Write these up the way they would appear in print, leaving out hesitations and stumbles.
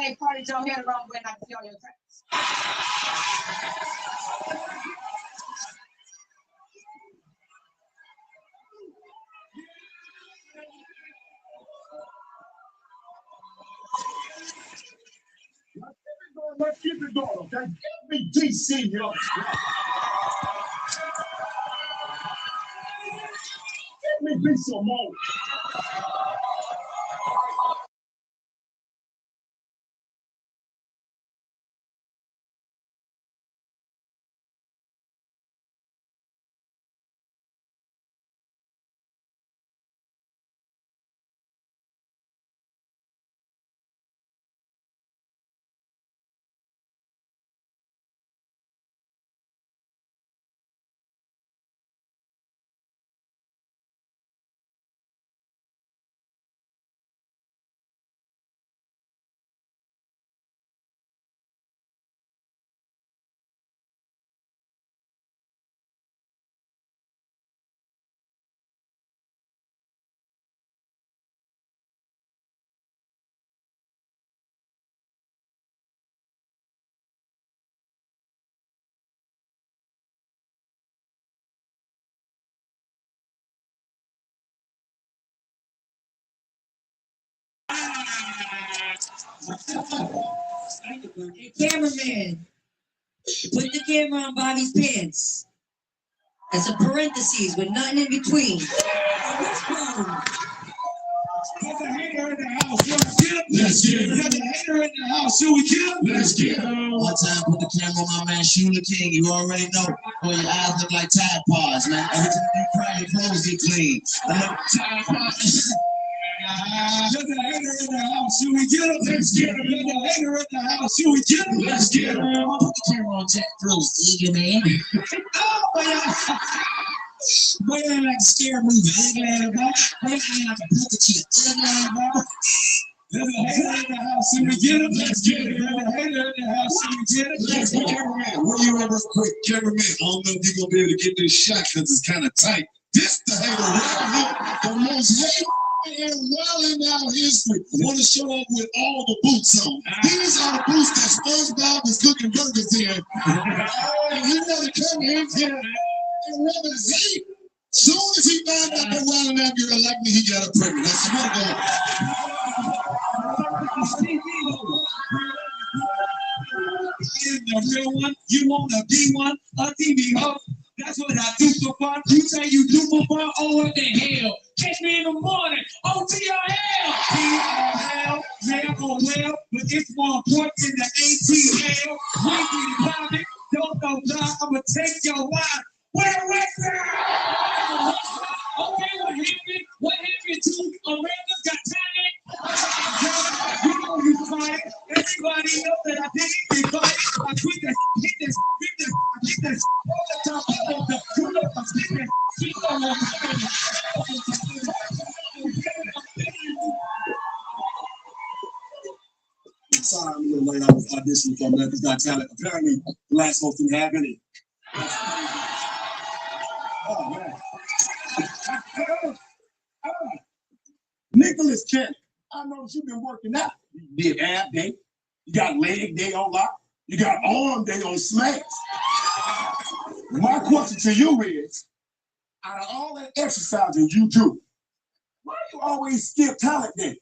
ain't parted your hair wrong when I see on your face. Let's keep it going, okay? Give me DC here. Let me be some more. Hey, cameraman, put the camera on Bobby's pants. That's a parentheses with nothing in between. There's a hater in the house. Let's get him. There's a hater in the house. Should we get him? Let's get him. One time, put the camera on my man Shula King. You already know. Boy, your eyes look like Tide Pods, man. Every time you cry, your clothes get clean. Tide Pods. There's a hater in the house. Should we get him? Let's get him. There's a hater in the house. Should we get him? Let's get him. Put the camera on Jack Cruz, eager man. Boy, I like a scary movie. Ugly boy. Boy, I like a puppet chick. Ugly boy. There's a hater in the house. Should we get him? Let's get him. There's a hater in the house. Should we get him? Let's get him. Cameraman, where you at real quick? Cameraman, I don't know if you're going to be able to get this shot because it's kind of tight. This the hater right here. The most hated and well in our history. Want to show up with all the boots on. These are the boots that SpongeBob is cooking burgers in. And he want to come in here and rub his head. Soon as he finds out that well enough, you're gonna like me, he got a pregnant. That's what I'm the real one, you want to be one, a TV host. That's what I do for fun. You say you do for fun, oh what the hell? Catch me in the morning, OTRL. TRL, yeah, oh well, but it's more important than the ATL. Weekly topic, don't go down, I'ma take your wife. Where was that? Okay, what happened? What happened to America's Got Talent? You know you fight. Everybody knows that I didn't get fight. I tweet this, hit this, hit this, I hit this. All the time, you know I'm spitting. Keep on. sorry, I'm a little late. I was auditioning for America's Got Talent. Apparently, black folks didn't have any. Oh, man. Nicholas Kent, I noticed you've been working out. You did ab day, you got leg day on lock, you got arm day on smash. My question to you is, out of all that exercising you do, why do you always skip talent day?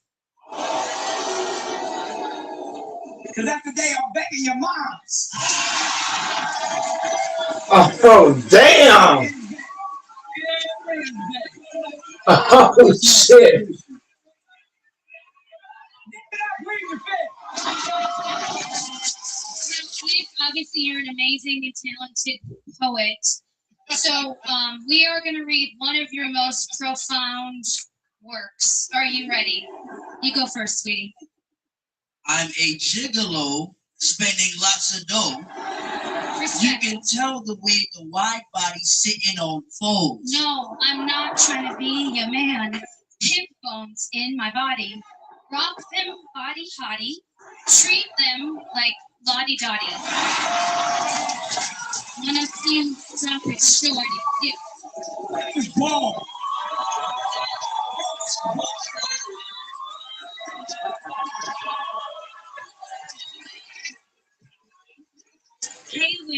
Because that's the day I'm begging your moms. Oh, damn. Oh, shit. Nick, obviously you're an amazing and talented poet. So we are going to read one of your most profound works. Are you ready? You go first, sweetie. I'm a gigolo spending lots of dough. You can tell the way the wide body's sitting on folds. No, I'm not trying to be your man. Hip bones in my body. Rock them body hottie. Treat them like lottie dottie. Wanna see you drop it shorty. Yeah. Whoa.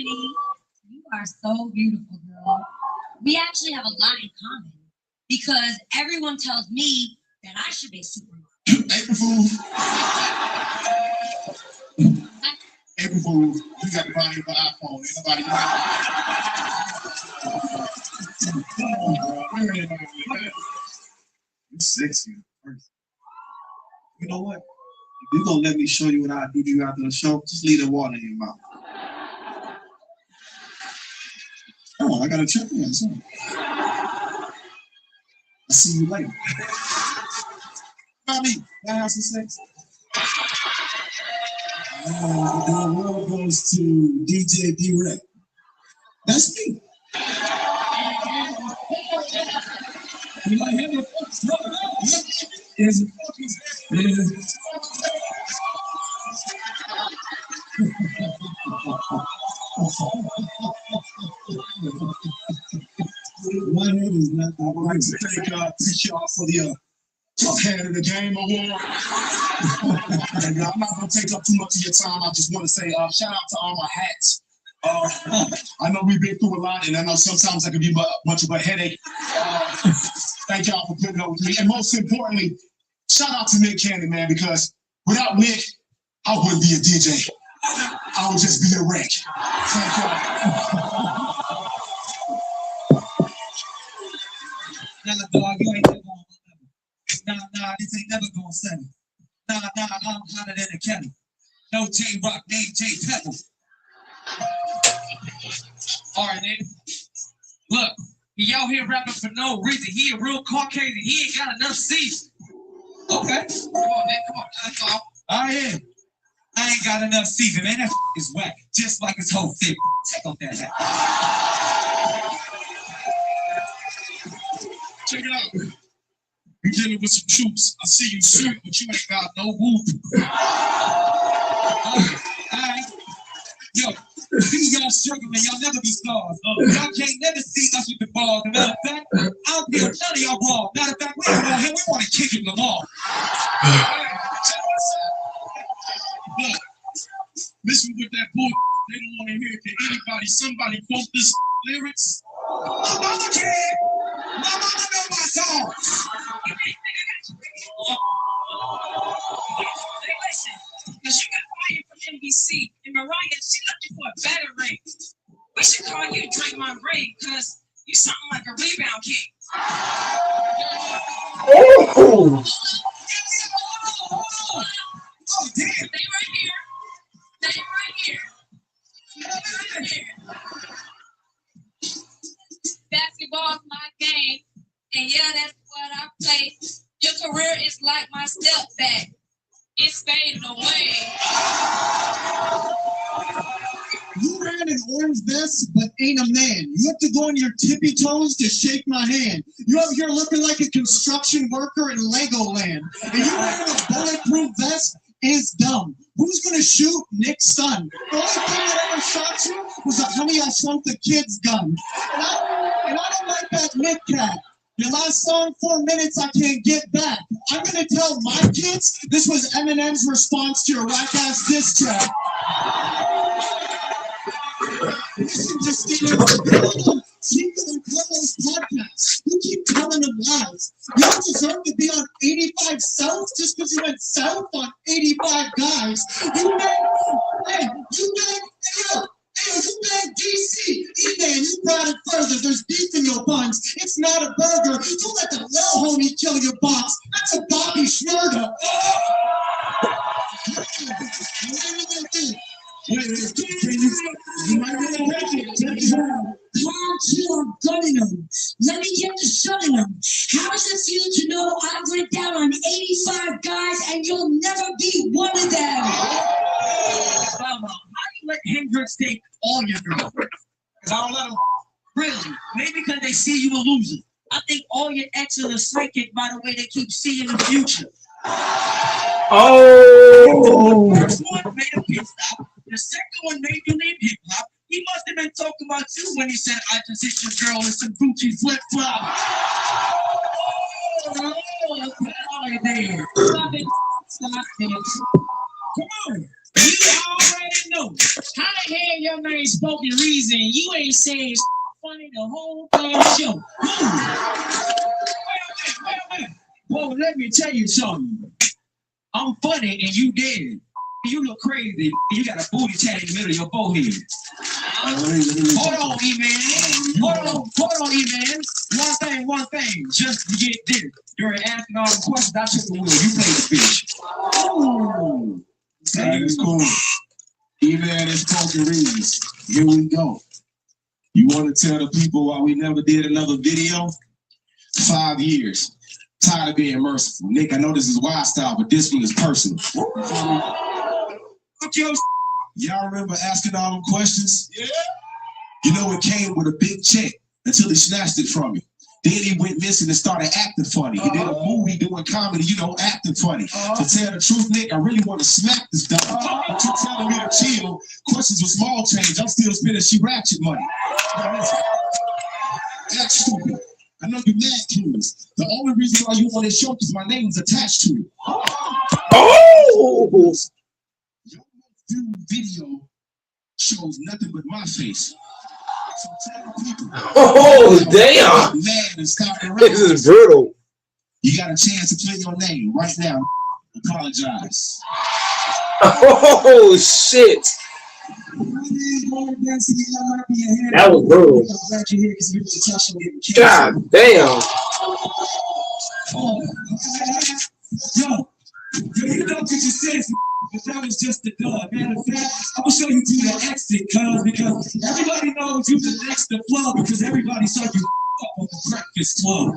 Kenny, you are so beautiful, girl. We actually have a lot in common because everyone tells me that I should be a supermodel. April Fool. April Fool. You got the body of an iPhone. Ain't nobody come on, bro. You're sexy. You know what? If you're gonna let me show you what I do to you after the show, just leave the water in your mouth. Come on, I gotta check you on something. I'll see you later. Mommy, can I have some sex? The award goes to DJ D-Rec. That's me. You like him? There's a fucking one head is not that. I'd like to thank y'all for the tough hand of the game award. And I'm not gonna take up too much of your time. I just want to say shout out to all my hats. I know we've been through a lot, and I know sometimes I can be much of a headache. Thank y'all for putting up with me, and most importantly, shout out to Nick Cannon, man, because without Nick, I wouldn't be a DJ. I would just be a wreck. Thank y'all. Nah, dog, you ain't never on my level. Nah, this ain't never gonna settle. Nah, I'm hotter than a kettle. No J-Rock, name J Pebble. All right, nigga. Look, he out here rapping for no reason. He a real Caucasian. He ain't got enough seats. Okay. Come on, man. Come on. That's all. I am. I ain't got enough seats, man. That is whack. Just like his whole figure. Take off that hat. Check it out. You dealing with some troops. I see you shoot, but you ain't got no whoop. All right. Yo, see y'all struggling, y'all never be stars. Y'all can't never see us with the ball. As a matter of fact, I'll give none of y'all ball. Matter of fact, we don't want him, we want to kick him Lamar. Look, listen with that boy. They don't want to hear it. Can somebody quote this lyrics? My mama can. My mama know my songs. Hey, listen, because you got Ryan from NBC, and Mariah, she looking for a better ring. We should call you Draymond Green, because you something like a rebound king. Oh, Oh, damn. Stay right here. Stay right here. Stay right here. Basketball's my game, and yeah, that's what I play. Your career is like my step back. It's fading away. You ran an orange vest, but ain't a man. You have to go on your tippy toes to shake my hand. You out here looking like a construction worker in Legoland. And you wearing a bulletproof vest is dumb. Who's gonna shoot Nick's son? The only thing that ever shot you was a Honey, I Shrunk the Kid's gun. And I don't like that Nick cat. Your last song, 4 minutes, I can't get back. I'm gonna tell my kids this was Eminem's response to your whack-ass diss track. Listen to Steven and Carlos podcast. You keep telling them lies. You don't deserve to be on 85 South just because you went south on 85 guys. You beg DC. E-Man, you brought it further. There's beef in your buns. It's not a burger. Don't let the little homie kill your box. That's a Bobby Schmurda. I'm gunning them. Let me get to shutting them. How does it feel to know I went down on 85 guys and you'll never be one of them? Mama, how do you let Hendrix take all your girls? Because I don't let them. Really? Maybe because they see you a loser. I think all your exes are psychic by the way they keep seeing the future. oh. The first one made a pit stop. The second one made you leave hip hop. He must have been talking about you when he said, I just hit your girl in some Gucci flip flops. Stop it. Stop it. Come on. You already know. How the hell your name Spoken Reason? You ain't saying funny the whole damn show. Wait a minute. Well, let me tell you something. I'm funny and you dead. You look crazy. You got a booty tat in the middle of your forehead. Hold on, E-Man. Hold on, E-Man. One thing. Just to get this. During asking all the questions, I took the wheel. You played the fish. Oh. That is cool. E-Man is Spoken Reasons. Here we go. You want to tell the people why we never did another video? 5 years. Tired of being merciful. Nick, I know this is wild style, but this one is personal. Okay. Y'all remember asking all them questions? Yeah. You know, it came with a big check until he snatched it from me. Then he went missing and started acting funny. He did a movie doing comedy, acting funny. To tell the truth, Nick, I really want to smack this dog. But you telling me to chill. Questions with small change. I'm still spending She Ratchet money. That's stupid. I know you're mad, clueless. The only reason why you on this show is my name's attached to it. Oh! Your most video shows nothing but my face. So tell people. Oh, damn! Mad and stop the This is brutal. You got a chance to play your name right now. Apologize. Oh, shit. That was brutal. God damn. Yo, you don't get your sense, but that was just the dog. Matter of fact, I'm gonna show you to the exit, because everybody knows you the next to flow because everybody saw you up on the Breakfast Club.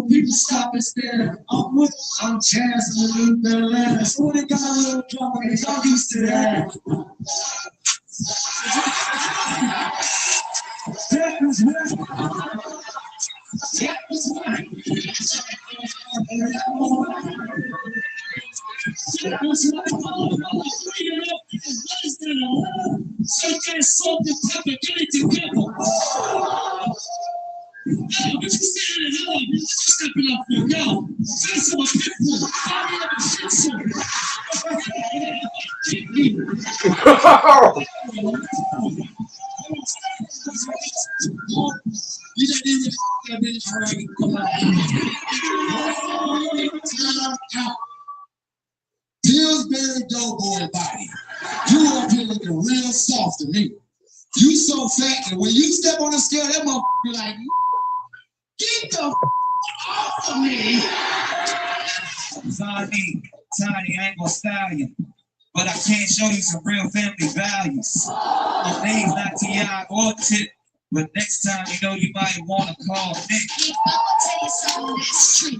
People stop and stare. I'm chancing the last. When it got a little drunk, I'm used to that. That was right. That was right. Take that salt and pepper, get it together. But you standing in hell, you stepping up for go. Face of a pit bull, body of a shit suit. You don't even have been trying. Pillsbury Doughboy body. You up here looking real soft to me. You so fat, and when you step on the scale, that motherfucker like, get the off of me. Tiny, I ain't gonna style you, but I can't show you some real family values. My name's not T.I. or Tip, but next time you might want to call Nick. I'm gonna tell you something that's true.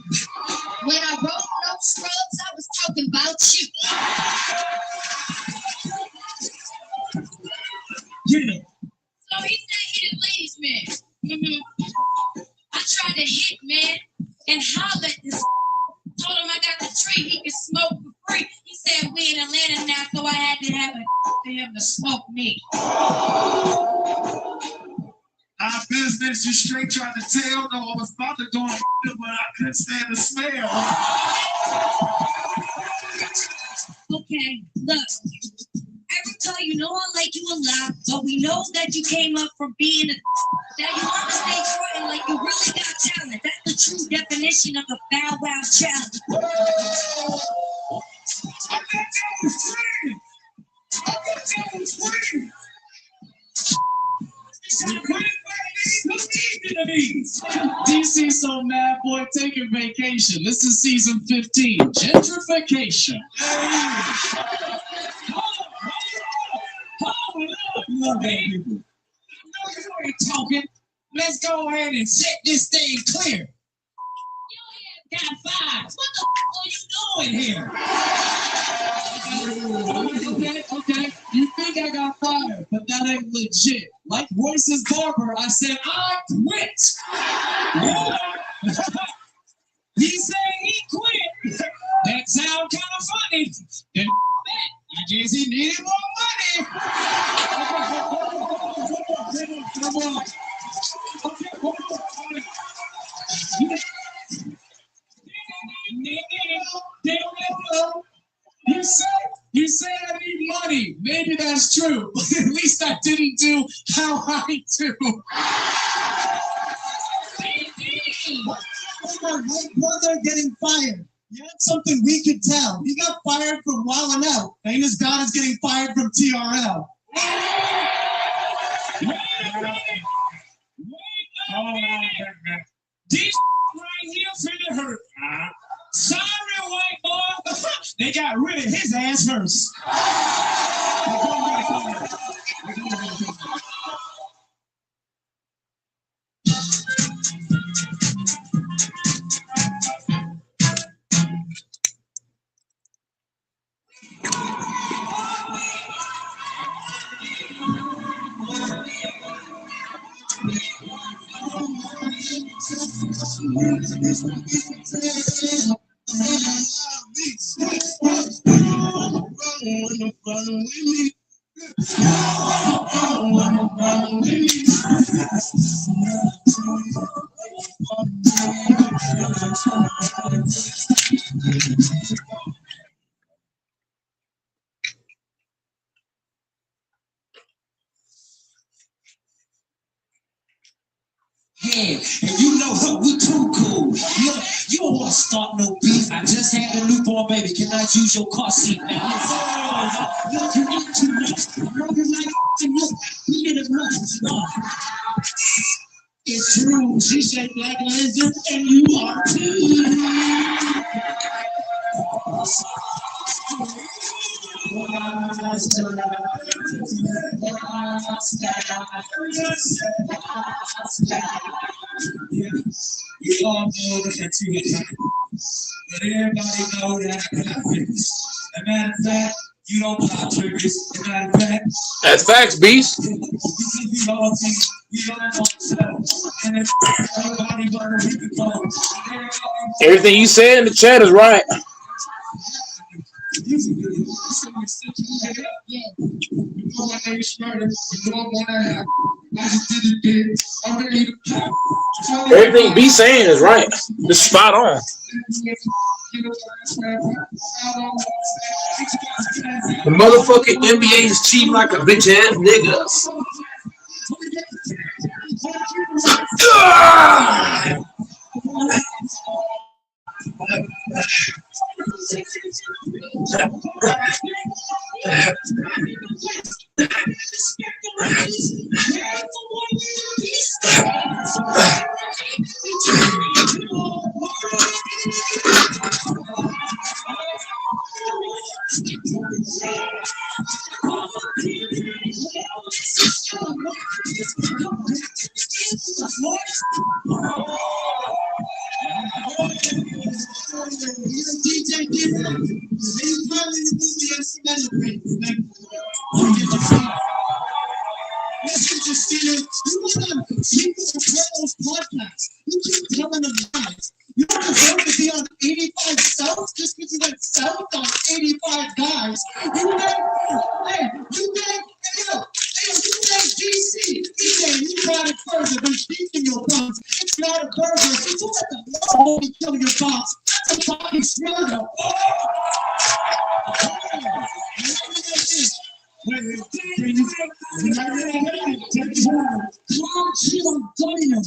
When I wrote No Scrubs, I was talking about you. Yeah. So he's not hitting ladies, man. I tried to hit, man, and holler at this. Told him I got the tree, he could smoke for free. He said we in Atlanta now, so I had to have for him to smoke me. Our business, you straight tried to tell. No, I was about to go on, but I couldn't stand the smell. Okay, look. Every you know I like you a lot, but we know that you came up from being that you want to stay fronting like you really got talent. That's the true definition of a Bow Wow challenge. I thought that was free. DC so mad, boy, taking vacation. This is season 15, gentrification. Love that people. No, you ain't talking. Let's go ahead and set this thing clear. You got fives. What the f are you doing here? Okay. You think I got fired, but that ain't legit. Like Royce's barber, I said I quit. He said he quit. That sounds kind of funny. Then I guess he needed more money. You say I need money. Maybe that's true, but at least I didn't do how I do. My brother getting fired. You had something we could tell. He got fired from Wildin' Out. Famous God is getting fired from TRL. These right here finna hurt. Sorry, white boy. They got rid of his ass first. Yeah, and you know her, we too cool. Look, you don't want to start no beef. I just had a newborn baby. Can I use your car seat now? Look, you eat too much. I'm running like look, you get enough. It's true. She shaped like a lizard, and you are too. We all know that you attack, but everybody know that I got fixed. As a matter of fact, you don't pop triggers. As a matter of fact, That's facts, Beast. we all think we all know ourselves, and if everybody but we can go. Everything you said in the chat is right. Everything B saying is right. It's spot on. The motherfucking NBA is cheap like a bitch ass nigga. DJ Different. He's probably the movie and celebrate. Listen to Steven. You want to keep those podcasts. You keep telling them lies. You don't deserve to be on 85 South just because you went South on 85 guys. You make, hey, you make DC. DJ, you got it further than speaking your guns. It's not a burger. It's what the law be killing your boss. That's a fucking murder. Calm, chill, I'm gunning them.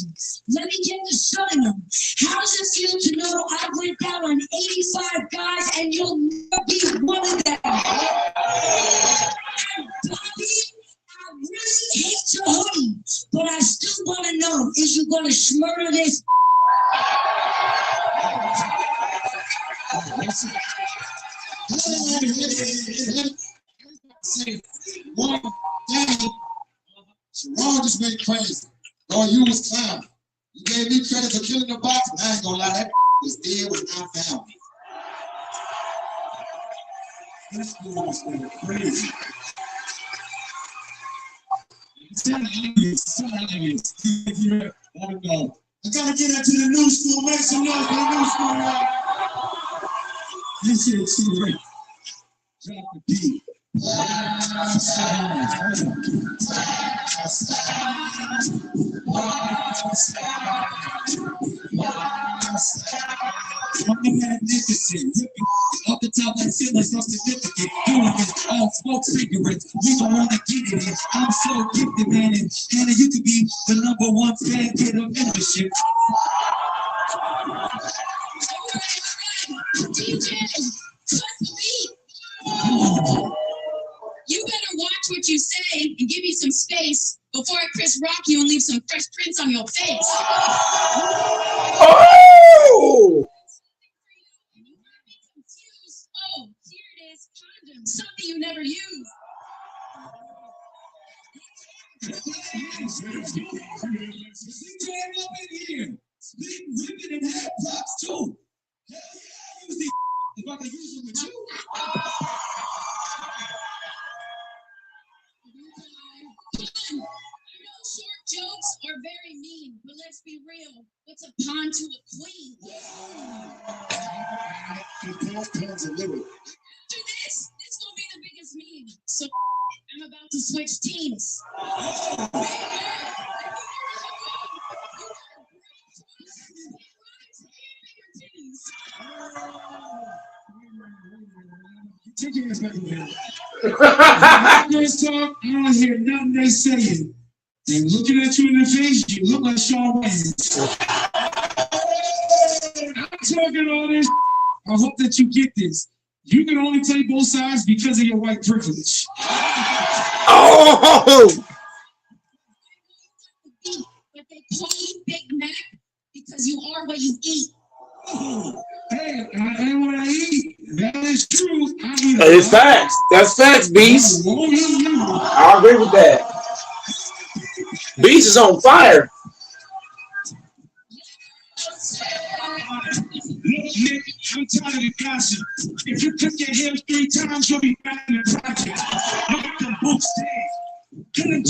Let me get the sun in them. How does it feel to know I went down on 85 guys and you'll never be one of them? Bobby, I really hate to hurt you, but I still want to know, is you going to smurder this? Ron just went crazy. Oh, you was clown. You gave me credit for killing the box, but I ain't gonna lie, that was dead when I found me. This fool was going crazy. I gotta get that to the new school. Make some noise for the new school, y'all. This shit too late. Drop the beat. I'm the magnificent, ripping off the top like feelings so significant. Doing it, all smoke cigarettes. We don't wanna get it in. I'm so gifted, man. And Hannah, you could be the #1 fan, get a membership. DJ, trust me. You better watch what you say and give me some space before I Chris Rock you and leave some fresh prints on your face. Oh! Oh, here it is, condom, something you never use. Jam up in here. Split, ripping, and head props too. Hell yeah, I use these if I can use them with you. Short jokes are very mean, but let's be real. What's a pawn to a queen? After this gonna be the biggest meme. So I'm about to switch teams. Take your ass back over here. Girls talk, I don't hear nothing they saying. And looking at you in the face, you look like Shawn Wayans. I'm talking all this. I hope that you get this. You can only take both sides because of your white privilege. Oh! But they call you Big Mac because you are what you eat. Oh, hey, I am what I eat. That is true. It's facts. That's facts, Beast. I agree with that. Beast is on fire. Look, Nick, I'm tired of the gossip. If you cook your hair 3 times, you'll be back in the project. Look at the books there.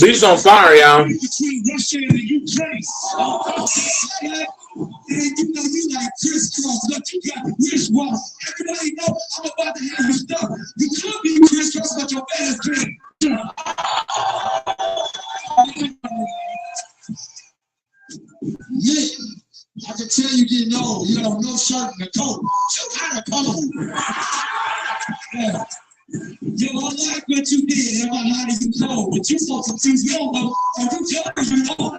Beast on fire, y'all. Between Russia and the Ukraine. And you know you like crisscross. Look, you got wristwatch. Everybody know I'm about to have your stuff. You could be crisscross, but your bed is clean. Yeah, I can tell you getting old. You know, no shirt and a coat. You got a cold. Yeah. Yo, I like what you did. I'm not how you cold, but you saw some things we don't know, and you tell me you know.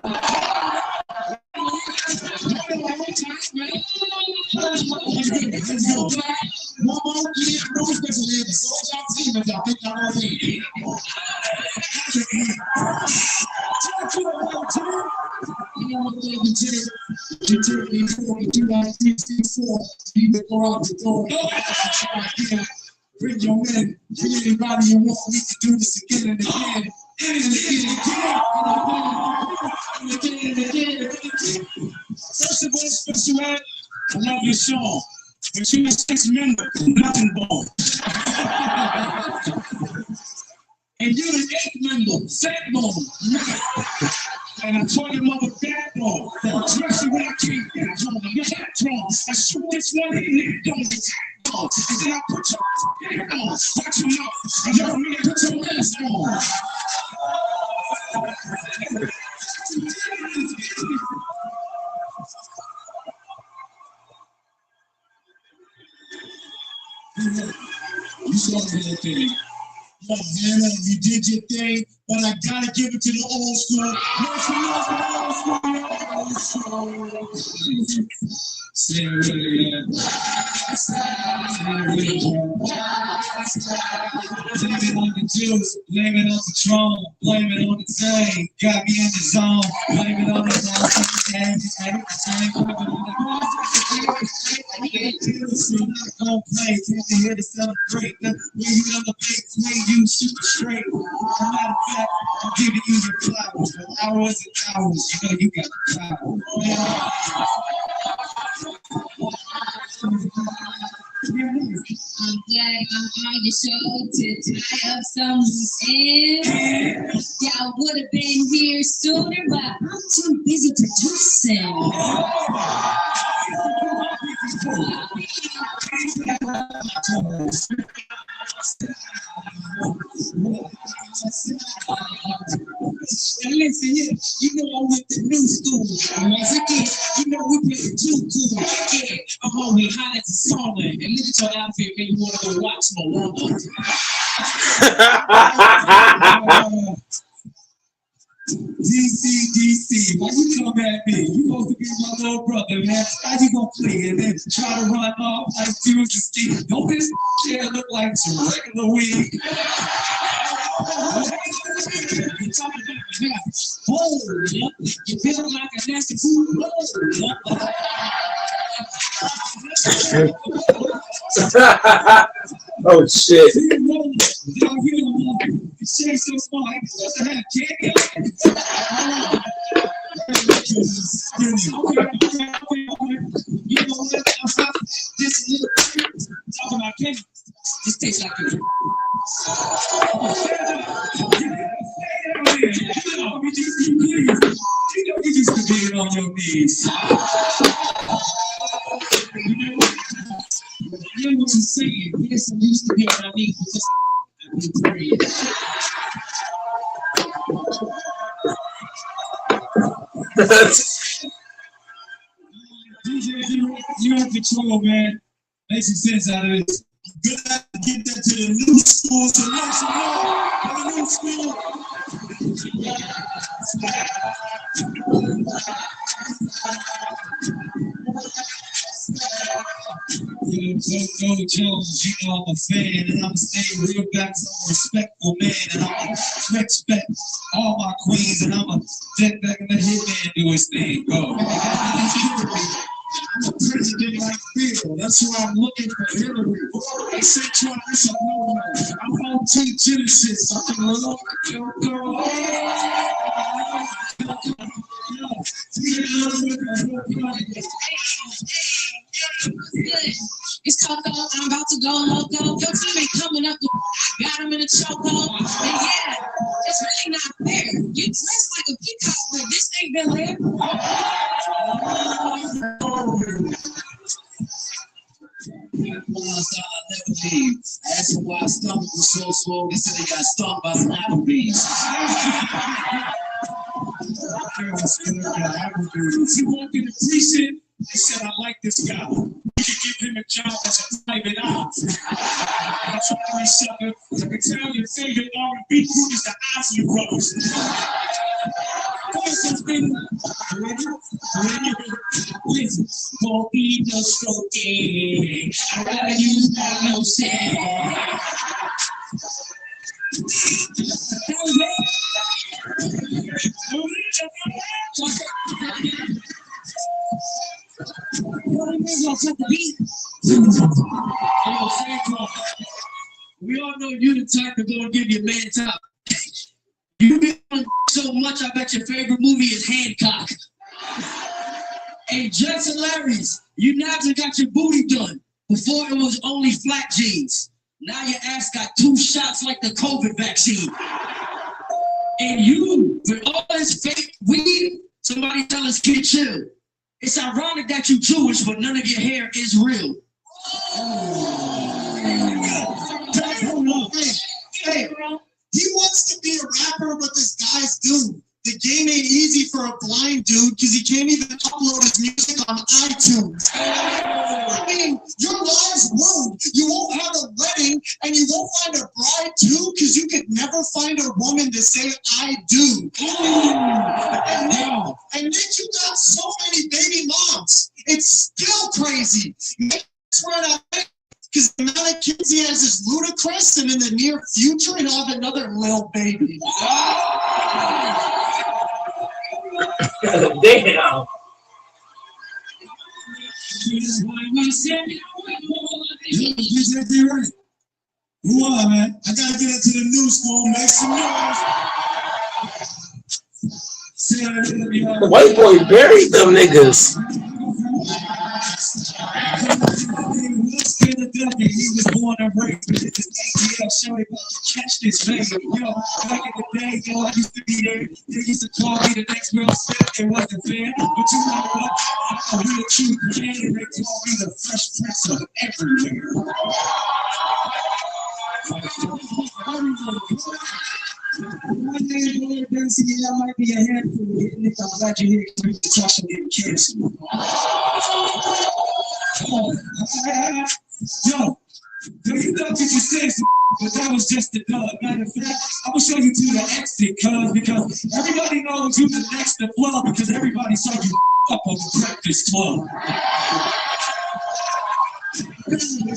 Bring your men, bring anybody you want me to do this again and again. First of all, special ed, I love your song. But you a 6 member, nothing bone. And you're an 8th member, fat bone. And I told your mother backbone. Especially when I came back home, your hat wrong. I shoot this one in there, don't get on. And then I put your back on. Watch your mouth. And y'all me put your mask on. You saw the whole thing. Look, Hannah, you did your thing, but I gotta give it to the old school. Say it again. Blame it on the juice, blame it on the throne, blame it on the thing, got me in the zone, blame it on the zone. Don't play, can't be here to celebrate. When you on the big swing, you super straight. As a matter of fact, I'm giving you your flowers for hours and hours. You know you got the power. I'm glad I'm on the show to tie up some loose ends. Yeah, I would have been here sooner, but I'm too busy producing. And listen, yeah, you know I went to new school. And as a kid, you know we played 2 too cool. Yeah, I'm homie, hot as a sauna. And look at your outfit, man, you wanna go watch Moana. DC, why you come at me? You supposed to be my little brother, man. How you gonna play and then try to run off like Juice and Steve? Don't this hair look like some regular weed? You talking about hair? Hold up. You feel like a nasty food? Oh shit. You say so smart, you supposed to have candy. You know what? This little talking about candy. This tastes like a you know you used to be on your knees. I hear what you're saying. Yes, I used to be on my knees. I've been praying. DJ, you're in control, man. Make some sense out of this. Good to get that to the new school. So make some more for the new school. Joe Jones, you know I'm a fan, and I'ma stay real back, so I'm a respectful man, and I'ma respect all my queens, and I'ma step back and let Hitman do his thing. Go. I'm a president like Bill. That's why I'm looking for Hillary. They say Trump is a no-no. I'm on Team Genesis. I can look your girl. It's Coco, I'm about to go loco. Your team ain't coming up with I got him in a chokehold. And yeah, it's really not fair. You dress like a peacock, but this ain't Bel Air. That's why my stomach was so swole. They said they got stung by snapper bees. He walked in the precinct. They said, I like this guy. We could give him a job as a private eye. I'm sorry, sucker. I can tell your favorite R&B group is the Ozzy Brothers. Listen, Morphine, no stroking. I'd rather use my no set. We all know you the type to go and give your man top. You been so much, I bet your favorite movie is Hancock. Hey, Jackson Larry's, you naturally got your booty done. Before it was only flat jeans. Now your ass got 2 shots like the COVID vaccine. And you, with all this fake weed, somebody tell us get chill. It's ironic that you Jewish, but none of your hair is real. Hey, he wants to be a rapper, but this guy's doomed. The game ain't easy for a blind dude because he can't even upload his music on iTunes. I mean, your life's ruined. You won't have a wedding, and you won't find a bride too because you could never find a woman to say I do. And then you got so many baby moms. It's still crazy. That's where that because the amount of kids he has is ludicrous, and in the near future, he'll have another little baby. Damn. Who are, man? I gotta get into the new school, make some noise. The white boy buried them niggas. He was born and raised with this ATL show. They about to catch this baby. Yo, back in the day, yo, I used to be there. They used to call me the next real step. It wasn't fair. But you know what? I'm a real true fan. They call me the Fresh Prince of everywhere. My name is Dempsey, and I might be a handful. Nick, I'm glad you're here to talk and get cancer. Yo, you thought you could say some, but that was just the dub. Matter of fact, I'm gonna show you to the exit, cuz, because everybody knows who's the next to flow, because everybody saw you up on the Breakfast Club. Let's go.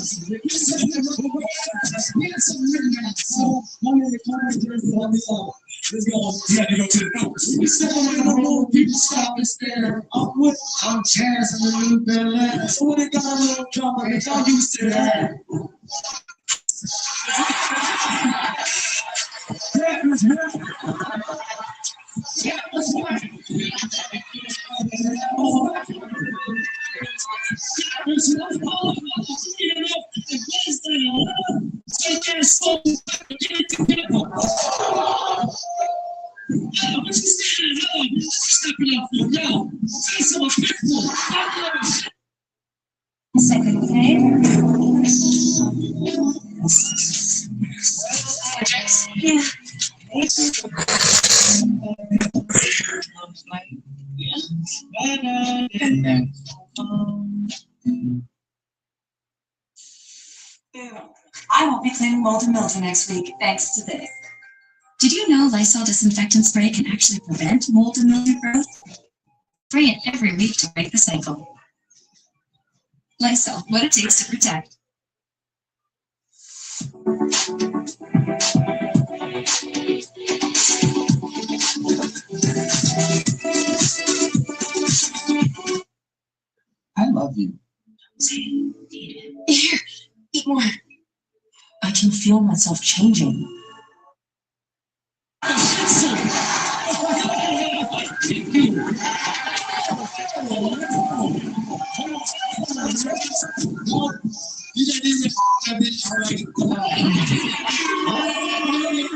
You had to go to the notes. We said when the road, people stop and stare. I'm Chaz in the new Bel Air. So when it got a little drama, they got used to that. That was Second, okay? Yeah. I won't be cleaning mold and mildew next week, thanks to this. Did you know Lysol disinfectant spray can actually prevent mold and mildew growth? Spray it every week to break the cycle. Lysol, what it takes to protect. I love you. Here, eat more. I can feel myself changing. You didn't even have it already.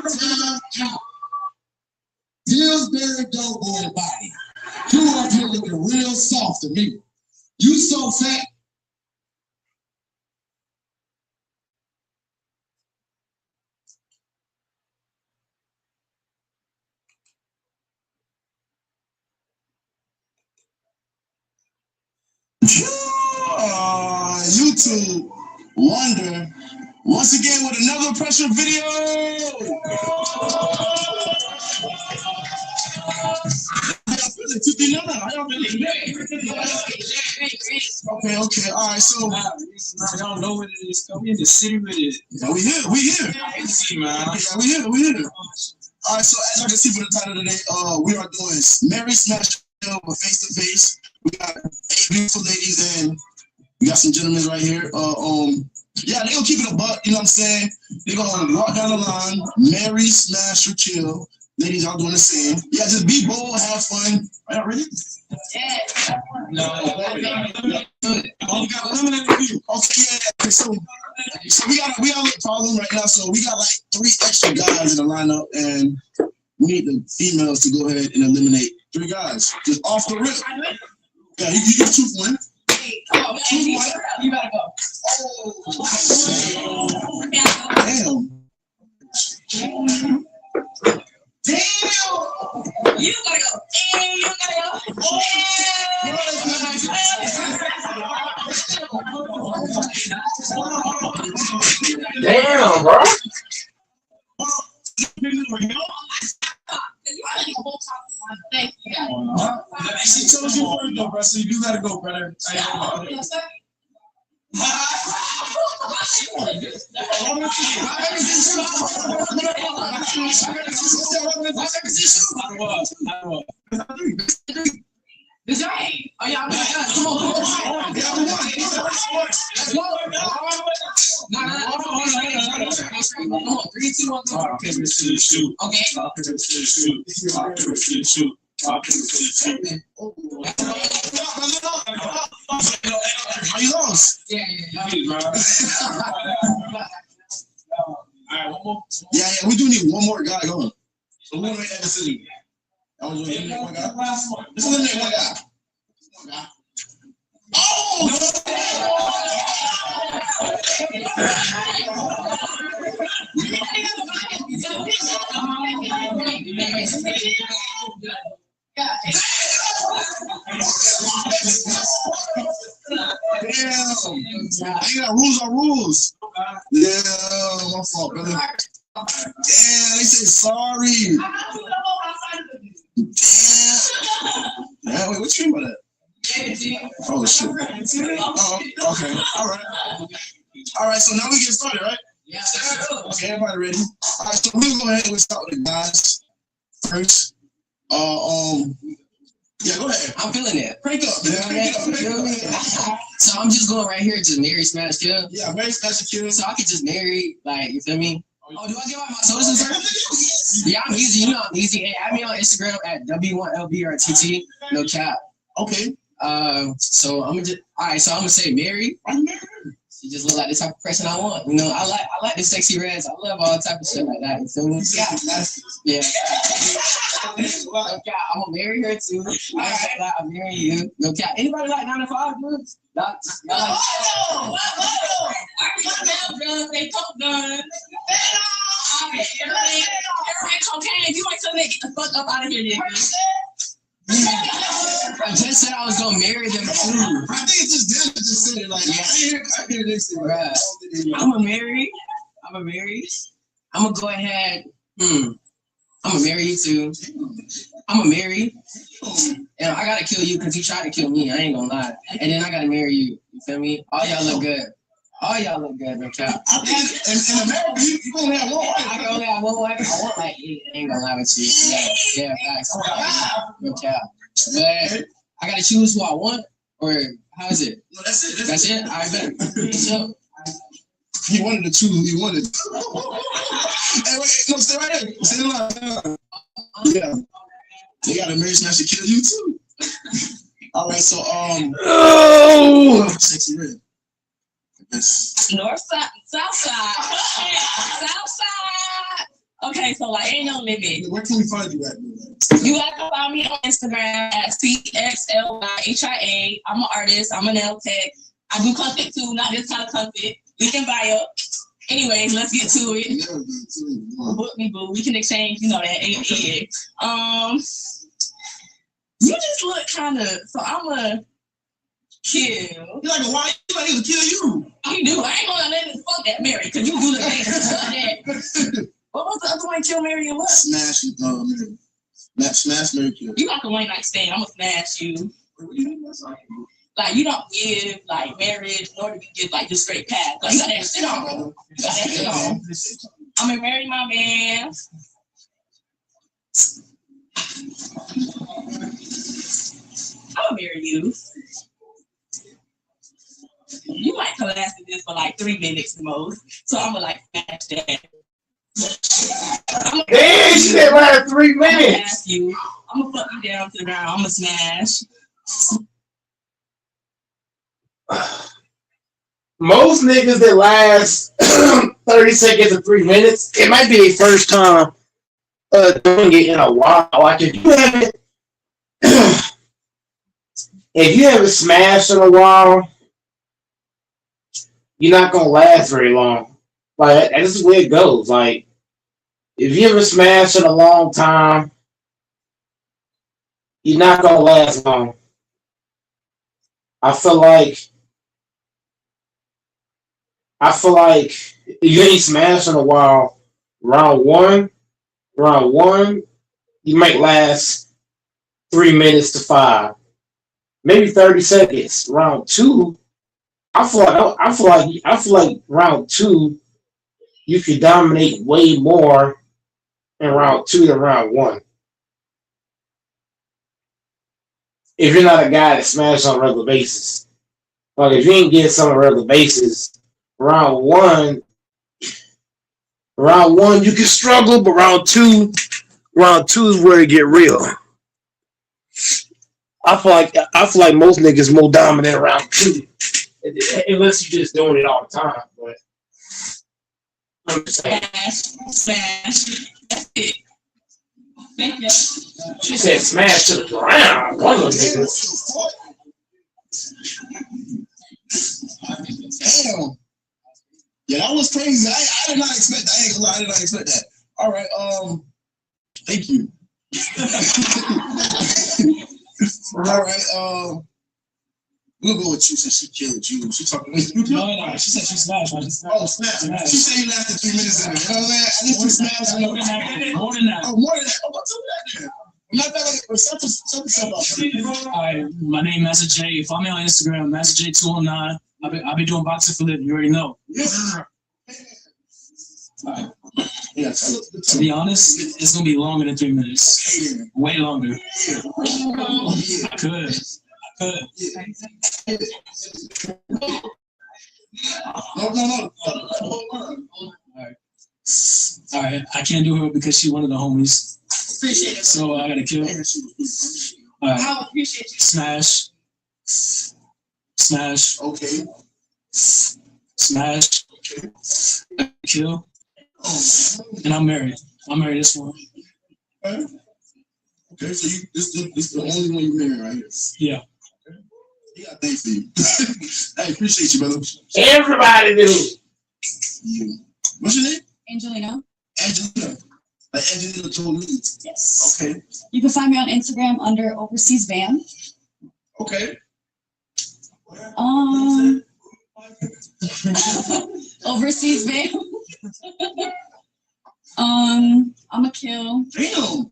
Time out. Pillsbury Doughboy body. You up here looking real soft to me. You so fat. YouTube Wonder once again with another pressure video. Okay, all right, so y'all know what it is. We in the city with it. Yeah, we here. See, man. Yeah, we here. All right, so as you can see from the title today, we are doing Mary Smash with Face to Face. We got 8 beautiful ladies and we got some gentlemen right here. Yeah, they gonna keep it a buck, you know what I'm saying? They gonna walk down the line, Mary, Smash, or Chill. Ladies, y'all doing the same. Yeah, just be bold, have fun. Are y'all ready? Yeah. No, only got limited review. Okay, yeah. So we got a little problem right now. So we got like 3 extra guys in the lineup, and we need the females to go ahead and eliminate 3 guys. Just off the rip. Yeah, you get 2 for 1. You gotta go. Damn. You gotta go. You gotta Damn, bro. She told you first though, bro, so you do gotta go, brother. This right. Oh yeah, come on. Let's go. 3, 2, 1, go. Okay, let's do the shoot. Okay. Okay, let's do the shoot. Okay, let's do the shoot. Okay, let's do the shoot. Are you lost? Yeah. Alright, one more. Yeah, we do need one more guy going. So we're gonna make that decision. I was gonna eliminate one guy. Let's eliminate one guy. Damn. Rules are rules. Yeah, my fault, brother. Damn, they said sorry. Damn. Wait, what you mean by that? Oh, shit. Oh, okay. All right, so now we get started, right? Yeah. Okay, everybody ready? All right, so we're going to go ahead and start with the guys first. Yeah, go ahead. I'm feeling it. Crank up, man. Crank up. You know what I mean? So I'm just going right here to marry, smash, kill. Yeah, very special kill. So I could just marry, like, you feel me? Oh, do I give out my social first? Yeah, I'm easy. You know I'm easy. Hey, add me on Instagram at W1LBRTT. No cap. Okay. So I'm gonna say Mary. She just look like the type of person I want. You know, I like the sexy reds. I love all type of shit like that. You feel me? Yeah. Okay, I'm gonna marry her too. I'm marrying you. No cap. Anybody like 9 to 5 dudes? They took guns. Everything cocaine. You might tell me get the fuck up out of here, nigga. I just said I was gonna marry them too. I think it's just them that just said it like, I hear this thing. Right. I'm gonna marry. I'm gonna go ahead. I'm gonna marry you too. I'm gonna marry. And I gotta kill you because you tried to kill me. I ain't gonna lie. And then I gotta marry you. You feel me? All y'all look good. No cap. I think in America, you only have one wife. I can only have one wife. I want like 8. I ain't gonna lie with you. Yeah, facts. No cap. But I gotta choose who I want, or how is it? No, that's it. That's it? I bet. So, he wanted to choose who he wanted. Hey, wait, no, stay right there. Stay in line. Yeah. They got a marriage smash to kill you too. All right, so sexy red. North side, south side, south side. Okay, so like ain't no limit. Where can we find you at? You have to find me on Instagram at CXLYHIA. I'm an artist. I'm a nail tech. I do content too, not this kind of content. We can buy up. Anyways, let's get to it. Book me, boo. We can exchange, you know that. You just look kind of. So I'm a kill. You like a wife? You like to kill you? You do. I ain't gonna let him fuck that Mary because you do the thing. That. What was the other one? Kill, Mary, and what? Smash, smash, Mary, kill. You like a one night stand. I'm gonna smash you. Like you don't give like marriage, nor do you give like just straight path. Like you got that shit on. I'm gonna marry my man. I'm gonna marry you. You might collapse in this for like 3 minutes the most. So I'm gonna like smash that. Damn, she did right 3 minutes. I'm gonna fuck you down to the ground. I'm gonna smash. Most niggas that last 30 seconds or 3 minutes, it might be their first time doing it in a while. Like if you haven't smashed in a while, you're not gonna last very long. Like this is where it goes. Like if you haven't smashed in a long time, you're not gonna last long. I feel like if you ain't smashed in a while, round one, you might last 3 minutes to 5, maybe 30 seconds. Round 2, I feel like round 2, you could dominate way more in round 2 than round 1. If you're not a guy that smashes on a regular basis. Like if you ain't getting some on a regular basis, round one you can struggle, but round two is where it get real. I feel like most niggas more dominant round 2. Unless you're just doing it all the time. But I'm just saying. Smash. That's it. Thank you. She said smash to the ground. One of those niggas. Damn. Yeah, that was crazy. I did not expect that. I ain't gonna lie, I did not expect that. All right, thank you. All right, We'll go with you since she killed you. She talking with you. No, she said she smashed. I just Oh, snap. She said you lasted 3 minutes in it. You know what I'm saying? I just you smashed. more than that. More than that. Oh, more than that. Oh, what's up with that then? I'm not that like, shut yourself up. All right, my name Master J. Follow me on Instagram, Master J209. I've been doing boxing for a living. You already know. Yeah. All right. Yeah, To be honest, it's gonna be longer than 3 minutes. Way longer. I could. No. All right. I can't do her because she's one of the homies. Appreciate it. So I gotta kill. All right. I appreciate you. Smash. Okay. Smash. Kill. And I'm married. I'm married this one. Okay, so you this the only one you married, right? Yeah. Yeah, thanks for you. I appreciate you, brother. Everybody do. You. What's your name? Angelina. Angelina. Like Angelina Jolie. Yes. Okay. You can find me on Instagram under Overseas Van. Okay. Overseas Van. I'ma kill. Damn.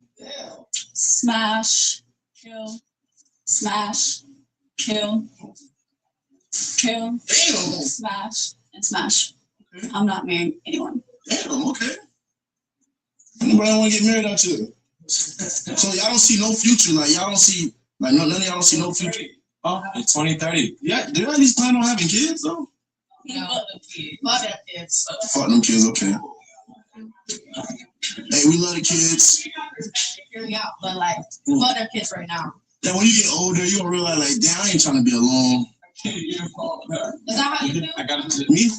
Smash. Kill. Smash. Kill. Kill. Damn. Smash. And smash. Okay. I'm not marrying anyone. Damn. Okay. Anybody want to get married out here? So y'all don't see no future. Like y'all don't see like none of y'all don't see no future. Oh, it's 2030. Yeah. Do y'all at least plan on having kids though? No. Fuck them kids. Fuck them kids. Fuck them kids. Okay. Hey, we love the kids. Hear me out, but like, fuck them kids right now. Yeah, when you get older, you gonna realize like, damn, I ain't trying to be alone. Is that how you feel? I got it. Me?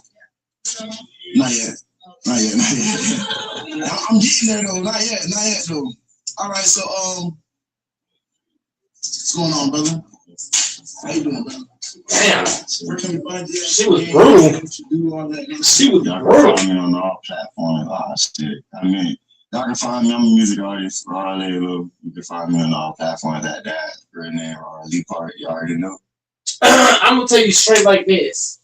Not yet. I'm getting there though. Not yet though. All right, so what's going on, brother? How you doing, brother? Damn. Where can we find you? She was brutal. Do all that. She was Y'all can brutal. find me on all platforms. Shit. I mean, y'all can find me. I'm a music artist, Raw Laylo. You can find me on all platforms at that. Real name, Raw Lee Part. You already know. I'm gonna tell you straight like this.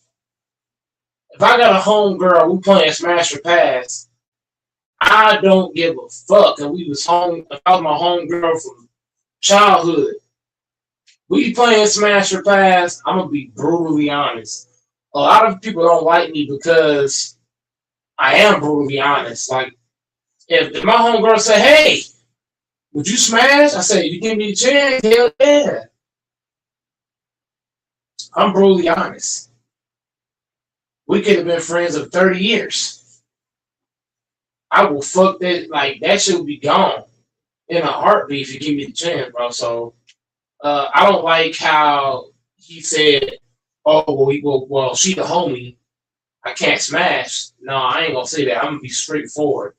If I got a homegirl, we playing Smash or Pass, I don't give a fuck. And we was home. If I was my homegirl from childhood, we playing Smash or Pass. I'm gonna be brutally honest. A lot of people don't like me because I am brutally honest. Like if my homegirl say, "Hey, would you smash?" I say, "You give me the chance, hell yeah." I'm brutally honest. We could have been friends of 30 years. I will fuck that, like, that shit will be gone in a heartbeat if you give me the chance, bro. So, I don't like how he said, oh, well, she the homie. I can't smash. No, I ain't gonna say that. I'm gonna be straightforward.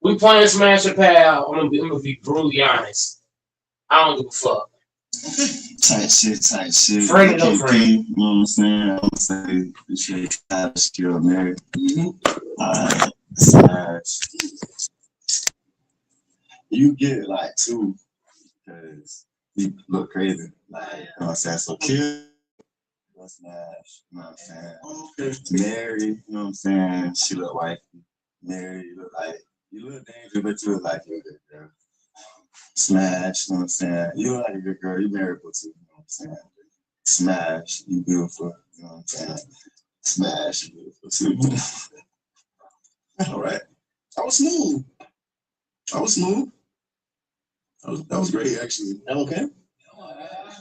We playing Smash or Pal, I'm gonna be brutally honest. I don't give a fuck. Tight shit. Friend or no KP, friend. you know what I'm saying? I'm gonna say this shit is still married. Alright, Smash. You get like two because you look crazy. Like, you know what I'm saying? So kill, Smash, you know what I'm saying? Mary, you know what I'm saying? She look wifey. Mary, you look dangerous, but you look like you're a good girl. Smash, you know what I'm saying? You look like a good girl, you marriable too, you know what I'm saying? Smash, you beautiful, you know what I'm saying? Smash, you beautiful too. All right. That was smooth. That was great, actually. Okay. I'm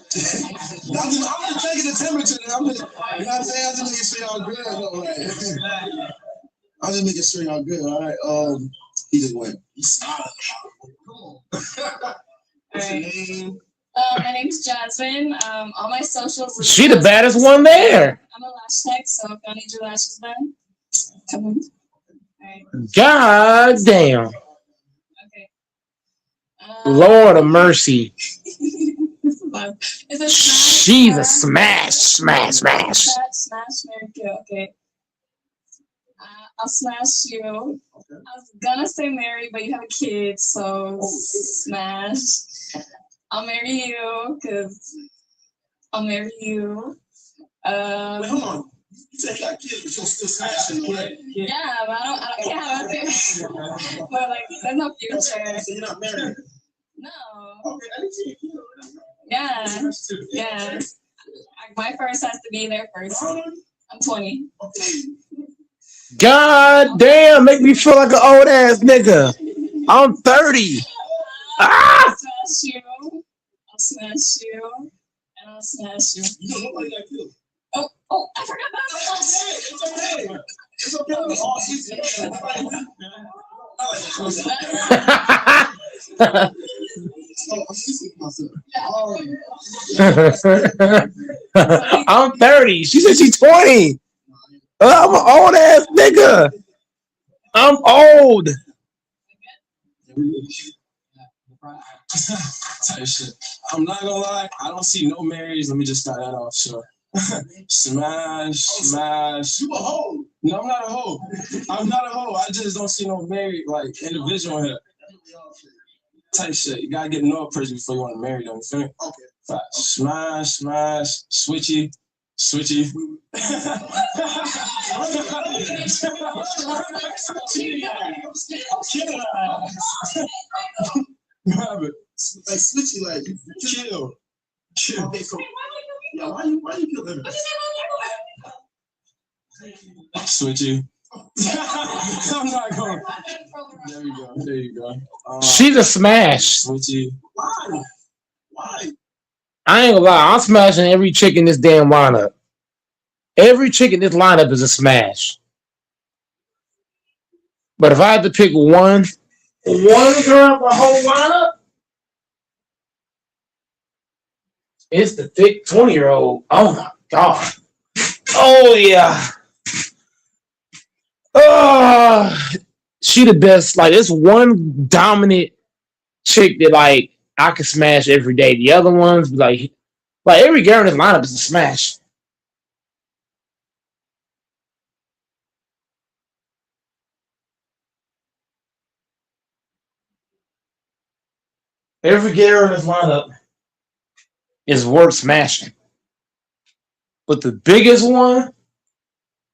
just taking the temperature. You know what I'm saying? I'm just making sure y'all good. I'm just making sure y'all good. All right. He just went. He's solid. What's your name? My name's Jasmine. All my socials. She the baddest one there. I'm a lash tech, so if y'all need your lashes done, come on. Alright. God damn. Okay. Lord of mercy. Is it She's a smash. Mary kill. Okay. I'll smash you. I was gonna say Mary, but you have a kid, so smash. I'll marry you because I'll marry you. Wait, hold on. You said you got kids, but you're still smashing, right? Yeah, but I can't have a future. But like, there's no future. So you're not married? No. Okay, I didn't see it. Yeah. Yeah. My first has to be there first. I'm 20. God damn, make me feel like an old ass nigga. I'm 30. Ah! I'll smash you. I'll smash you. And I'll smash you. You know nobody got killed. Oh, I forgot about that. It's okay. It's okay. All season. I'm 30. She said she's 20. I'm an old ass nigga. I'm old. Type shit. I'm not gonna lie, I don't see no marriages. Let me just start that off. Sure. Smash. You a hoe? No, I'm not a hoe. I'm not a hoe. I just don't see no married like individual here. Type shit. You gotta get to know a person before you want to marry them. You feel me? Okay. Smash, switchy. Like switchy, like Chill. Okay, so yeah, why you kill him? Switchy. I'm not going. There you go. She's a smash. Switchy. Why? I ain't gonna lie. I'm smashing every chick in this damn lineup. Every chick in this lineup is a smash. But if I had to pick one girl, the whole lineup, it's the thick 20-year-old. Oh my god. Oh yeah. She the best. Like, it's one dominant chick that like I can smash every day. The other ones, like every girl in this lineup is a smash. Every girl in this lineup is worth smashing. But the biggest one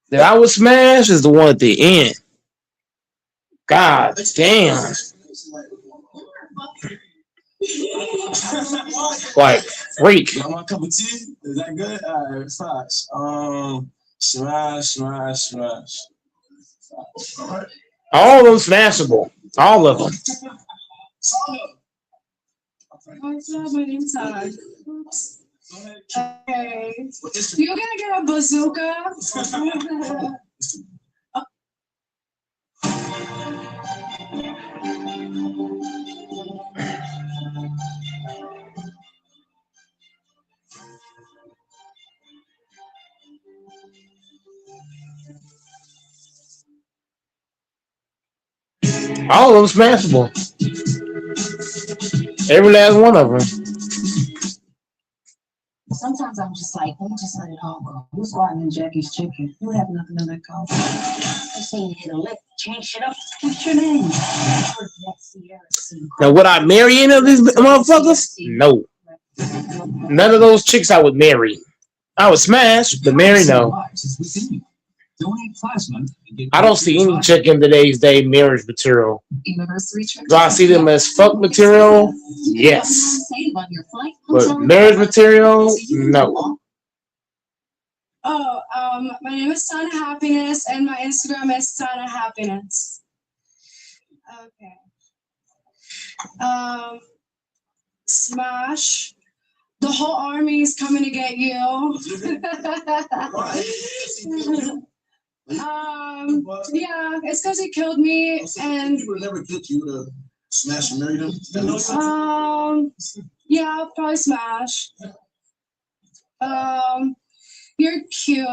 that I would smash is the one at the end. God damn. Like, freak. You want my cup of tea? Is that good? Alright, facts. Smash. All of them smashable. All of them. What's up? My name's Todd. Okay. You're gonna get a bazooka? All of them smashable. Every last one of them. Sometimes I'm just like, let me just let it all go. Who's squatting in Jackie's chicken? You have nothing on that call. I seen you hit a lick, change shit up. What's your name? Now, would I marry any of these motherfuckers? No. None of those chicks I would marry. I would smash, but marry, no. I don't see any chick in today's day marriage material. Do I see them as fuck material? Yes. But marriage material? No. Oh, my name is Sana Happiness, and my Instagram is Sana Happiness. Okay. Smash. The whole army is coming to get you. Yeah, it's because he killed me, and you would never get you to smash and marry them. Yeah, I'll probably smash. You're cute.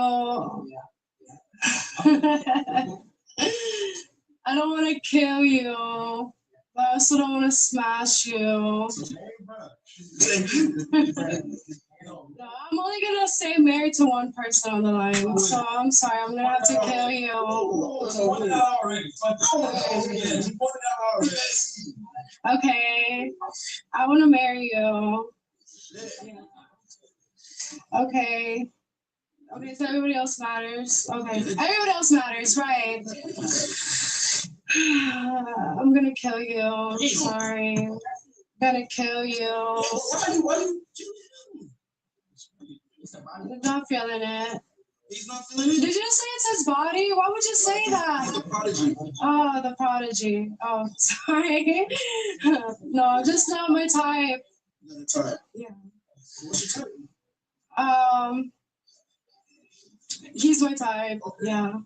I don't want to kill you, but I also don't want to smash you. No, I'm only gonna say married to one person on the line, so I'm sorry, I'm gonna have to kill you. Okay, I want to marry you. Okay, Okay, so everybody else matters. Okay, everybody else matters, right? I'm gonna kill you. Sorry. Gonna kill you. Not feeling it. He's not feeling it? Did you say it's his body? Why would you say that? The prodigy. Oh, the prodigy. Oh, sorry. No, just not my type. Another type. Yeah. What's your type? He's my type. Yeah.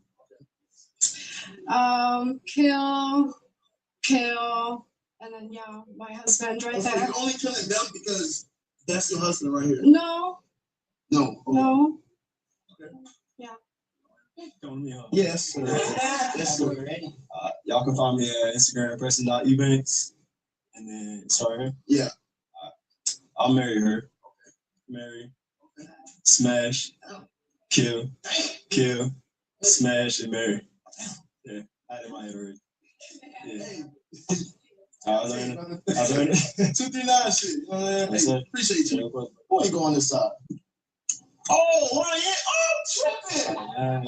Kill, and then yeah, my husband right So there. you're only killing them because that's your husband right here. No, No. Okay. no. Yes. Yes, sir. Y'all can find me at Instagram, Preston.events. And then, sorry. Yeah. I'll marry her. Marry. Smash. Kill. Smash and marry. Yeah. I had it in my head already. Yeah. I learned it. 239 shit. You know what I mean? Yes, sir. Appreciate you. Who ain't go on this side? Oh,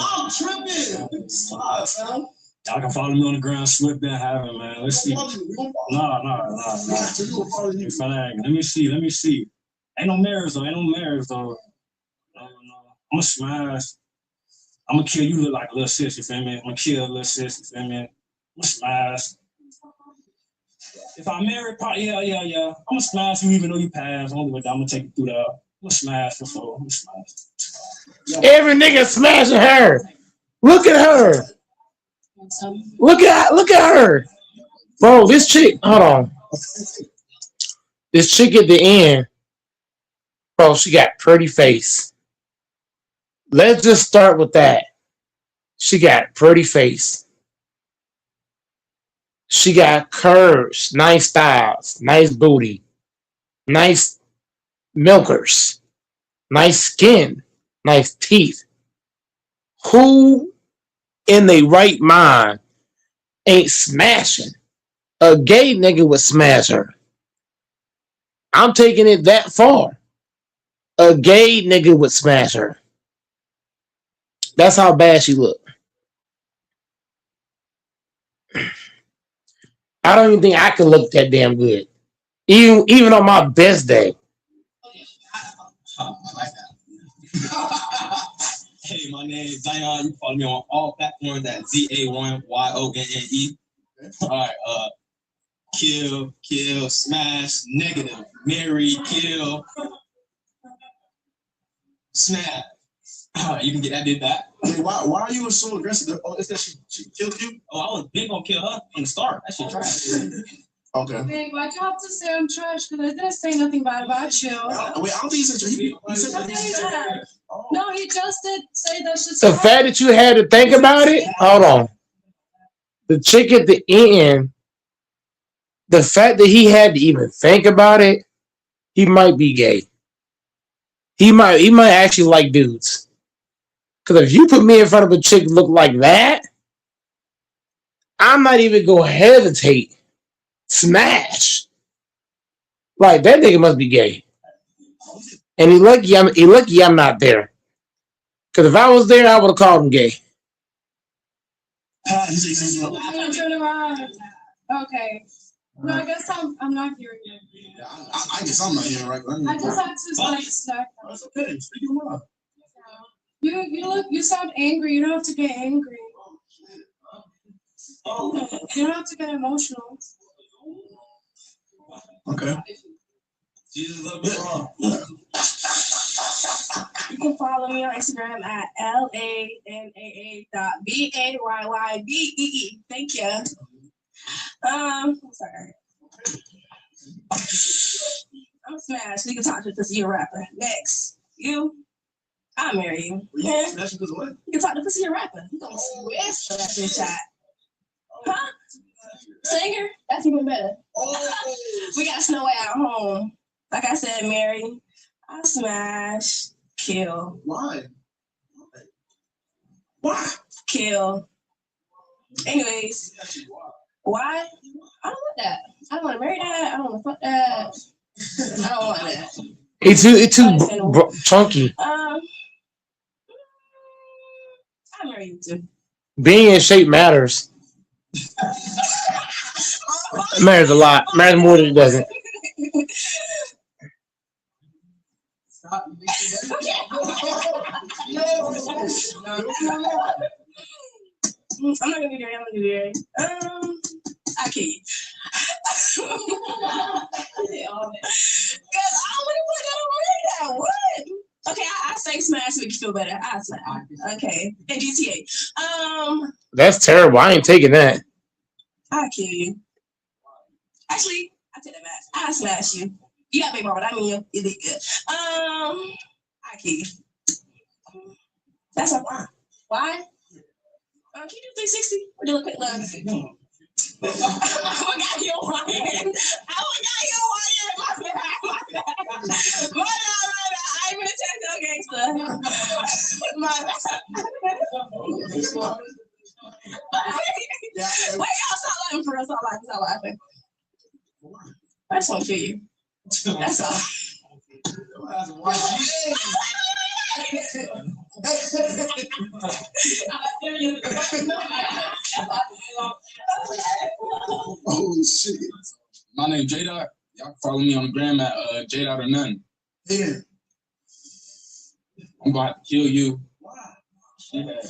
I'm tripping. Slide, fam. Y'all can follow me on the ground, Swift Ben Having, man. Let's see. Nah. You fine. Let me see. Ain't no marriage though. No. I'm gonna smash. I'm gonna kill you. Look like a little sis, you feel me? I'm gonna kill a little sis, you feel me? I'm gonna smash. If I marry, yeah. I'm gonna smash you even though you pass. I'm gonna take you through the. I'm gonna smash for sure. I'm gonna smash. Every nigga smashing her. Look at her. Look at her. Bro, this chick, hold on. This chick at the end, bro, she got pretty face. Let's just start with that. She got pretty face. She got curves, nice styles, nice booty, nice milkers, nice skin, nice teeth. Who in their right mind ain't smashing? A gay nigga would smash her. I'm taking it that far. A gay nigga would smash her. That's how bad she looked. I don't even think I could look that damn good. Even on my best day. Hey, my name is Zion. You can follow me on all platforms at ZA1YONNE. All right, kill, smash, negative, marry, kill, smash. You can get that, did that. Wait, why are you so aggressive? Oh, is that she killed you? Oh, I was big gonna kill her from the start. That shit trash. Okay. Babe, why'd you have to say I'm trash? Because I didn't say nothing bad about you. Wait, I don't think he said he said that. No, he just did say that shit's The fact that you had to think about it, hold on. The chick at the end, the fact that he had to even think about it, he might be gay. He might actually like dudes. Because if you put me in front of a chick look like that, I'm not even gonna hesitate. Smash. Like that nigga must be gay. And he lucky I'm not there. Because if I was there, I would have called him gay. Turn around. Okay. No, I guess I'm not hearing you. I guess I'm not hearing right. I just had to like snack. That's okay. Speak your mind. You sound angry. You don't have to get angry. You don't have to get emotional. Okay. Jesus love me wrong. You can follow me on Instagram at LANAA.BAYYBEE. Thank you. I'm sorry. I'm smashed. You can talk to this you rapper. Next. You. I'll marry you. Yeah. Smash because of what? You can talk to this you rapper. You gonna swish for that bitch shot. Huh? Singer? That's even better. We got Snow White at home. Like I said, Mary, I smash, kill. Why? Kill. Anyways, why? I don't want that. I don't want to marry that. I don't want to fuck that. I don't want that. It's too chunky. I marry you too. Being in shape matters. Matters a lot. Matters more than it doesn't. I'm not gonna be there. I'm gonna be there. I can't. Cause I wouldn't that. What? Okay, I say smash to make you feel better. I smash. Okay. And GTA. That's terrible. I ain't taking that. I'll kill you. Actually, I take that back. I smash you. You got big mama. I mean, you did good. I kill you. That's a why. Why? Can you do 360 or do a quick love? I got you on my hand. My bad. I ain't been a techno gangster. My bad. Wait, y'all stop laughing for us. Stop laughing. I just want to kill you. That's all. Oh shit. My name J Dot. Y'all can follow me on the gram at J Dot or nothing. Yeah. I'm about to kill you. Why? She had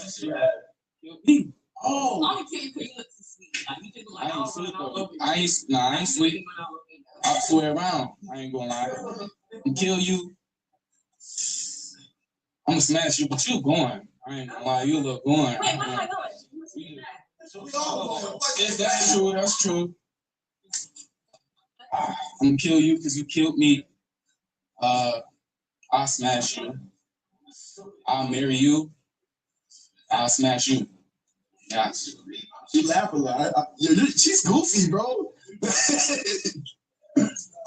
killed me. Oh. I'm gonna kill you because you look too sweet. Like, you just look like, I ain't sleep though. I ain't sleep. I swear around. I ain't gonna lie. I'm kill you. I'm gonna smash you, but you going. I ain't gonna lie. You look going. Wait, where am I going? That's true. That's true. I'm gonna kill you because you killed me. I'll smash you. I'll marry you. I'll smash you. Yeah. She laugh a lot. She's goofy, bro.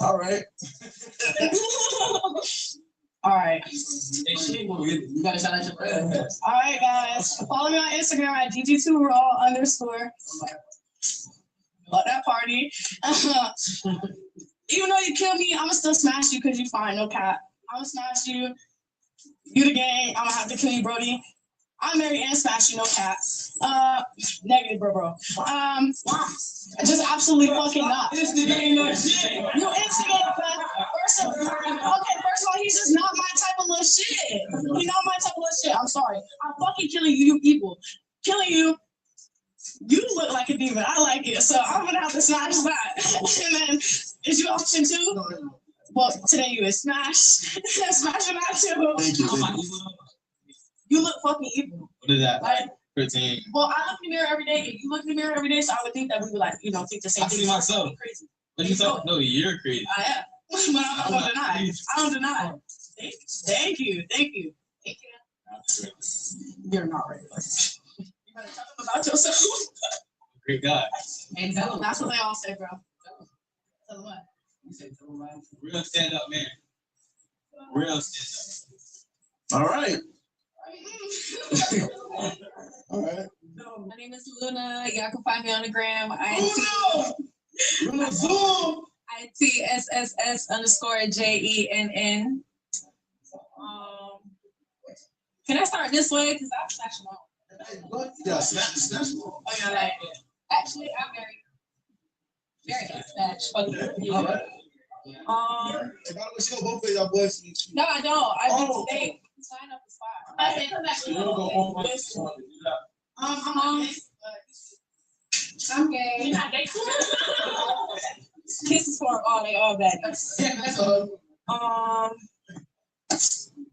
All right. All right. You gotta shout out your friend. All right, guys. Follow me on Instagram at GG2raw_. Love that party. Even though you kill me, I'ma still smash you because you fine, no cap. I'ma smash you. You the gang. I'ma have to kill you, Brody. I'll marry and smash you, no cap. Negative, bro. Just absolutely fucking not. You instigate that. First of all, he's just not my type of little shit. He's not my type of little shit. I'm sorry. I'm fucking killing you, you evil. Killing you. You look like a demon. I like it. So I'm gonna have to smash that. And then is you option 2? Well, today you is smash. Smashing that too. Thank you. You look fucking evil. What is that? Like, 13. well, I look in the mirror every day, and you look in the mirror every day, so I would think that we would think the same I thing. see myself. Crazy. What you talking? No, you're crazy. I am. But I don't deny. I don't deny. Thank you. You're not regular. You better tell them about yourself. Great guy. And tell them. That's what they all say, bro. Tell them what? Real stand up man. Real stand All right. All right. My name is Luna. Y'all can find me on the gram. Luna Zoom. ITSSS_JENN. Can I start this way? Because I'm snatching on. Yeah, snatch. Oh, yeah, like, actually, I'm very snatch. All right. No, I don't. I do today. Sign up is fine. I say come back. I'm gay. You're not gay. Kisses for all they all bad. So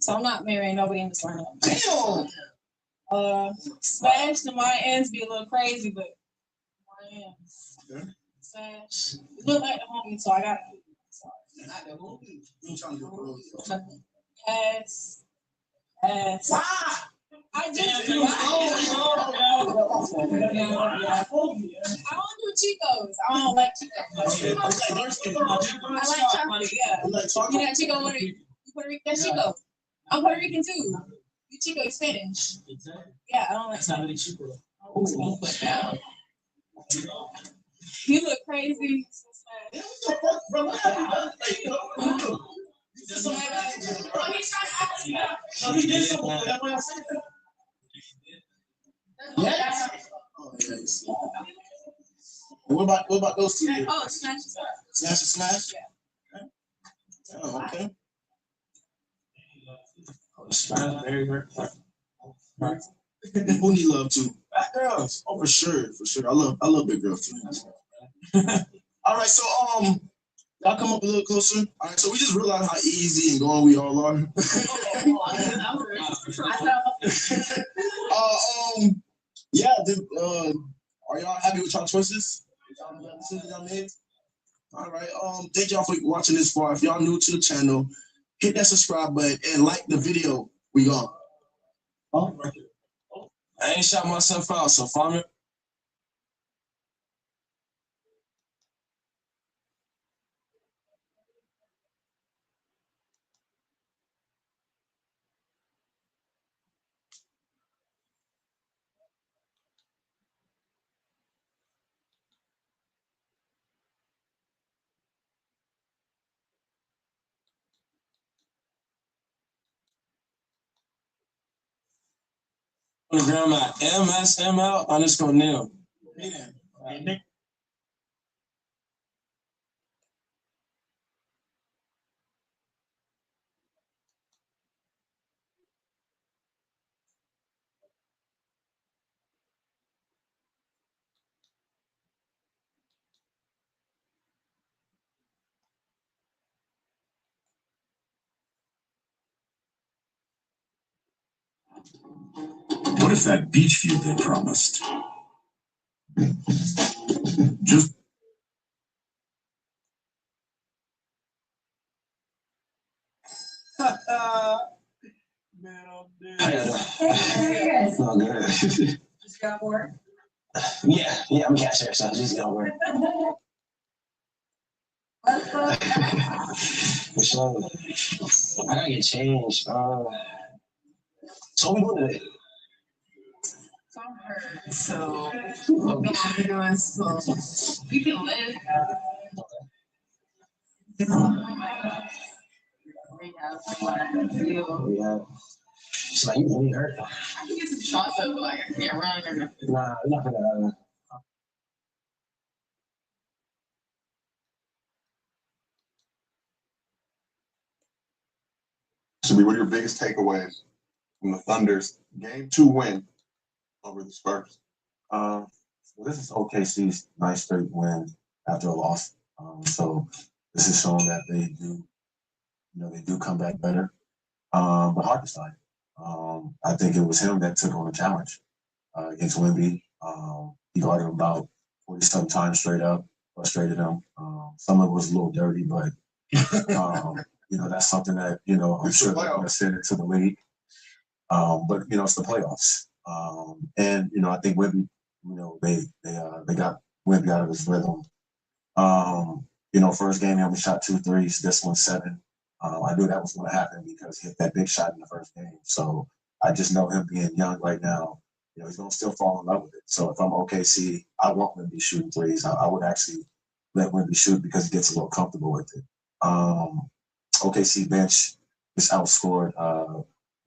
I'm not marrying nobody in this lineup. Damn. Smash to my ends be a little crazy, but my ends. Smash. You look like the homie, so I got to. Not the homie. I'm trying to go. Yes. Yes. I just do. I don't do Chicos. I don't like Chicos. I like chocolate. Yeah. You know Chico? What are you? Puerto Rican? That's Chico. I'm Puerto Rican too. You Chico is Spanish. Yeah, I don't like. It's not really Chico. You look crazy. Yes. Oh, yes. And what about those two? Here? Oh, smash. Smash and smash. Oh, okay. Smash, very, very. Who need love too? Black girls. Oh, for sure, for sure. I love big girls too. All right, so y'all come up a little closer. All right, so we just realized how easy and going we all are. Yeah. Are y'all happy with y'all choices? Decisions y'all made? All right. Thank y'all for watching this far. If y'all new to the channel, hit that subscribe button and like the video. We gone. Oh, I ain't shot myself out, so farm it. Instagram at MSML_Neil. What if that beach view they promised? Just Oh, good. Just got work. Yeah, I'm a cashier, so I just got work. For sure. I gotta get changed. So what we doing today? So I'm hurt. So what we should be doing so you can live. Rehab, Yeah. It's like you really hurt. I can get some shots of like I can't run or nothing. Nah, you're not gonna. So, what are your biggest takeaways from the Thunder's Game 2 win over the Spurs? Well, this is OKC's nice straight win after a loss. So this is showing that they do come back better. But Hartenstein, I think it was him that took on the challenge against Wemby. He guarded him about 40-some times straight up, frustrated him. Some of it was a little dirty, but that's something that I'm sure they're going to send it to the league. But it's the playoffs, and I think Wemby, they got Wemby out of his rhythm. First game he only shot 2 threes. This one 7. I knew that was going to happen because he hit that big shot in the first game. So I just know him being young right now, he's going to still fall in love with it. So if I'm OKC, I want Wemby shooting threes. I would actually let Wemby shoot because he gets a little comfortable with it. OKC bench just outscored,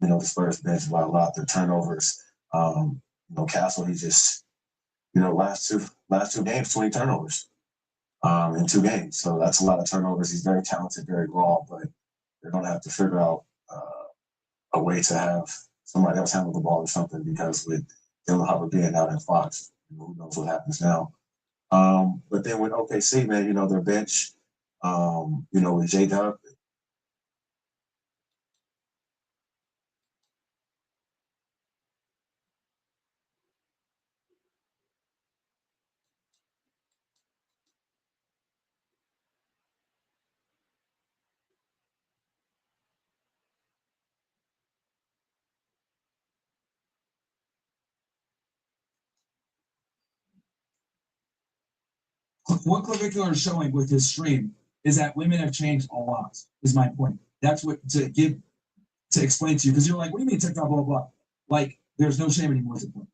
the Spurs bench by a lot. Their turnovers, Castle, he just, last two games, 20 turnovers in 2 games. So that's a lot of turnovers. He's very talented, very raw, but they're going to have to figure out a way to have somebody else handle the ball or something because with Dylan Harper being out in Fox, who knows what happens now. But then with OKC, man, their bench, with J-Dub, What Clavicular is showing with his stream is that women have changed a lot, is my point. That's what to explain to you, because you're like, what do you mean TikTok, blah, blah. Like, there's no shame anymore, is the point.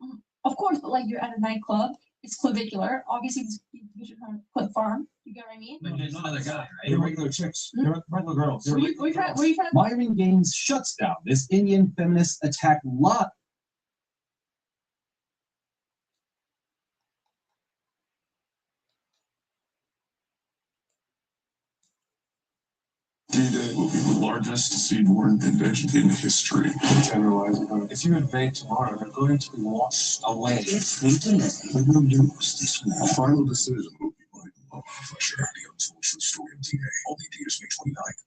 Of course, but like you're at a nightclub, it's clavicular. Obviously, you should kind of put farm. You get what I mean? But there's no other guy, right? They're regular chicks. They're regular girls. Were you trying to? Myron Gaines shuts down this Indian feminist attack lot. D-Day will be the largest seaborne invasion in history. Generalizing. If you invade tomorrow, you're going to be washed away. If we delay, we will lose this war. The final decision will be by the law. Fresh Air, the untold true story of D-Day. Only May 29th.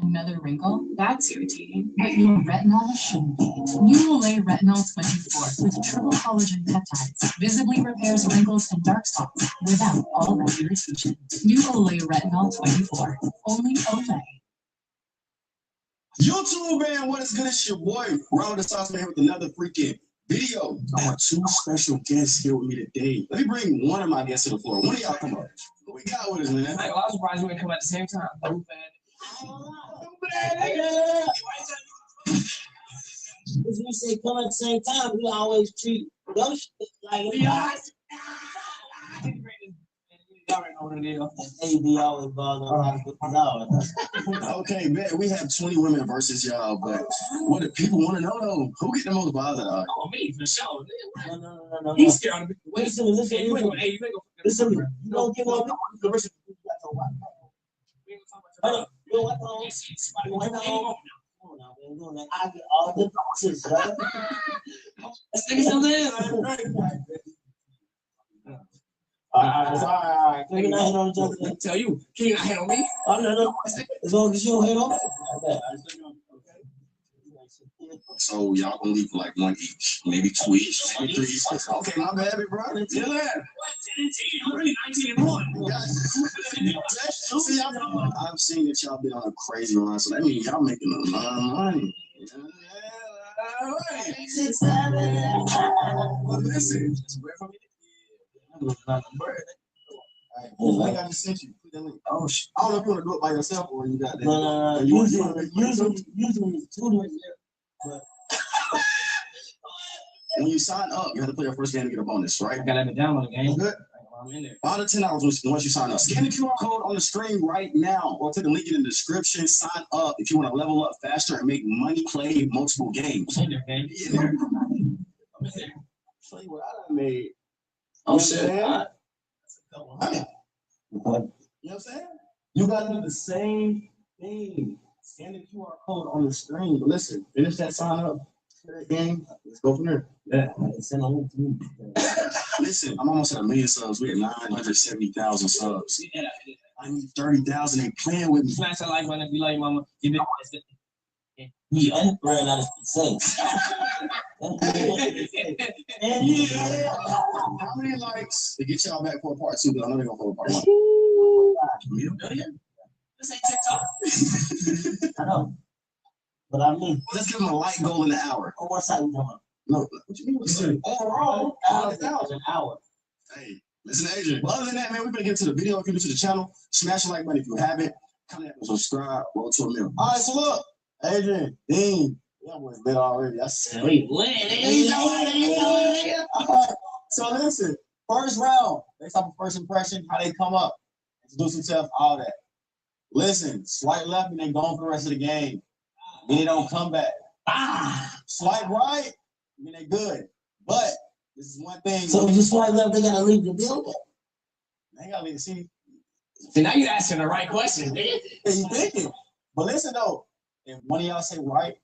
Another wrinkle? That's irritating. But your retinol shouldn't be. New Olay Retinol 24 with triple collagen peptides visibly repairs wrinkles and dark spots without all that irritation. New Olay Retinol 24. Only Olay. YouTube, man, what is good? It's your boy, Ronald the Sauce Man, here with another freaking video. I have two special guests here with me today. Let me bring one of my guests to the floor. One of y'all come up. What we got with us, man? I was surprised we didn't come at the same time. If we say come at the same time, we always treat those like they be always bothered. Okay, man, we have 20 women versus y'all, but what do people want to know though? Who get the most bothered? Oh, me for sure. No. He's scared of me. Listen. You don't give up the rest of the people. I get all the boxes, right? Let's take some in. All right. Can you not hit on each other? Tell you, can you not hit on me? Oh, no. As long as you don't hit on me. So y'all gonna leave like one each, maybe two each, maybe three each. Okay, my bad, big bro. Yeah. I'm really 19 and 1. See, I've seen that y'all been on a crazy run, so that means y'all making a lot of money. Yeah. 6, 7. Well, listen, I got to send you. Oh, I don't know if you want to do it by yourself or you got that. No. Usually, two. When you sign up, you have to play your first game to get a bonus, right? I gotta have it download the game. Good. I'm in there. $5 to $10 once you sign up. Scan the QR code on the screen right now, or click the link in the description. Sign up if you want to level up faster and make money. Play multiple games. I'm in there, man. Show you what I done made. Oh shit! You know what I'm saying? You gotta do the same thing. Scan the QR code on the screen. But listen, finish that sign up. Game. Let's go from there. Yeah. Listen, I'm almost at 1 million subs. We're at 970,000 subs. I need 30,000. They playing with me. Smash that like button if you like, mama. You been. Yeah, ran out of sense. How many likes to get y'all back for a part 2? Because I know they're gonna go for a part 1. $1 This ain't TikTok. I know. But I mean, let's give them a like goal in the hour. On what side we talking about? No, what you mean? Overall, 1,000 hour. Hey, listen, Adrian. But other than that, man, we're gonna get to the video. If you're new to the channel, smash the like button if you haven't. Comment and subscribe. Roll to 1 million. All right, so look, Adrian, Dean, that was lit already. I said, we lit. So listen, first round, based off of first impression, how they come up, introduce themselves, all that. Listen, swipe left and they going for the rest of the game. Then they don't come back. Swipe right, I mean, they good. But this is one thing. So if you swipe left, they gotta leave the building. They gotta leave. See, now you're asking the right question. Yeah, you thinking. But listen though, if one of y'all say right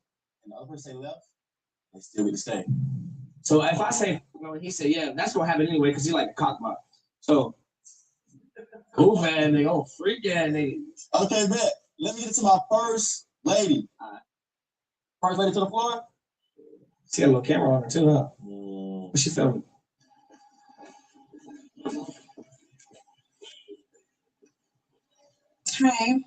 and the other person say left, they still get to stay. So if I say, he said, yeah, that's gonna happen anyway because he like a cock block. So, cool, man. They gonna freak ass nigga. Okay, bet. Let me get to my first lady. First lady to the floor. She got a little camera on her too, huh? What she filming? Hi.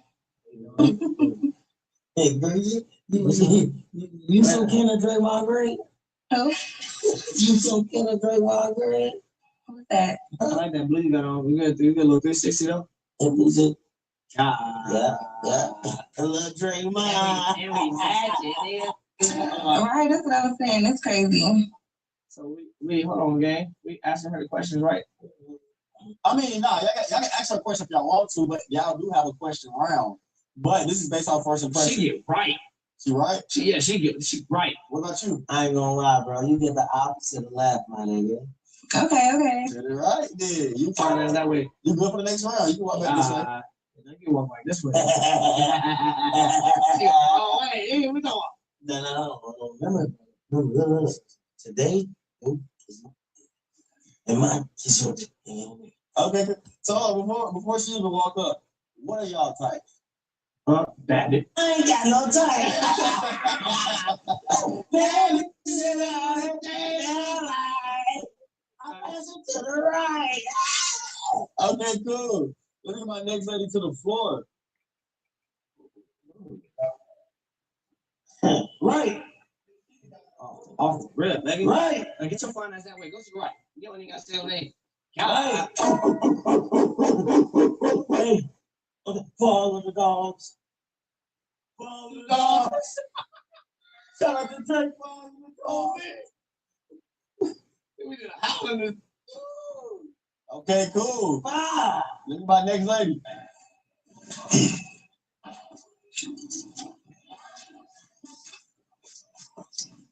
Hey, Bridget, you so kind of Draymond Green? Who? You so kind of Draymond Green? Who's that? I like that blue you got on. You got a little 360 though? Hey, Bridget. Yeah. I love Draymond. Right, that's what I was saying. That's crazy. So we hold on, gang. We asking her the questions, right? I mean, nah, y'all can ask her a question if y'all want to, but y'all do have a question round. But this is based off first impression. She get right. She right? She right. What about you? I ain't gonna lie, bro. You get the opposite of laugh, my nigga. Okay. Did it right, then. You find it that way. You good for the next round? You can walk back this way. You walk like this way. Oh, hey, hey, we go. No. Remember, today, and my is your Okay, so before she even walk up, what are y'all types? Bandit. I ain't got no time. Bandit to the right. Okay, cool. Look at my next lady to the floor. Right. Off the rip, baby. Right. Now get your fine ass that way. Go to the right. You don't even got to stay over there. Right. Hey, follow the dogs. Follow the dogs. Shout out to Drake. Follow the dogs. We did a howling this. Okay, cool. Look at my next lady.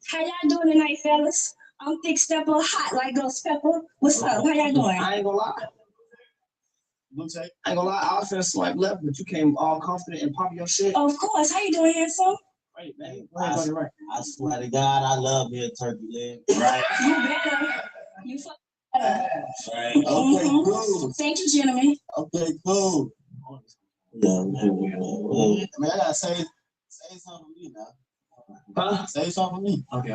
How y'all doing tonight, fellas? I'm Thick Stepper, hot like Ghost Pepper. What's up? How y'all doing? I ain't gonna lie. Blue tape. I ain't gonna lie. I was finna swipe left, but you came all confident and pop your shit. Of course. How you doing, handsome? Right, man. Go ahead, go to the right. I swear to God, I love me a turkey leg. Right. You better. You fuck better. Right. Okay, cool. Thank you, gentlemen. Okay, cool. Yeah, Man, I gotta say something for me now. Huh? Say something for me. Okay.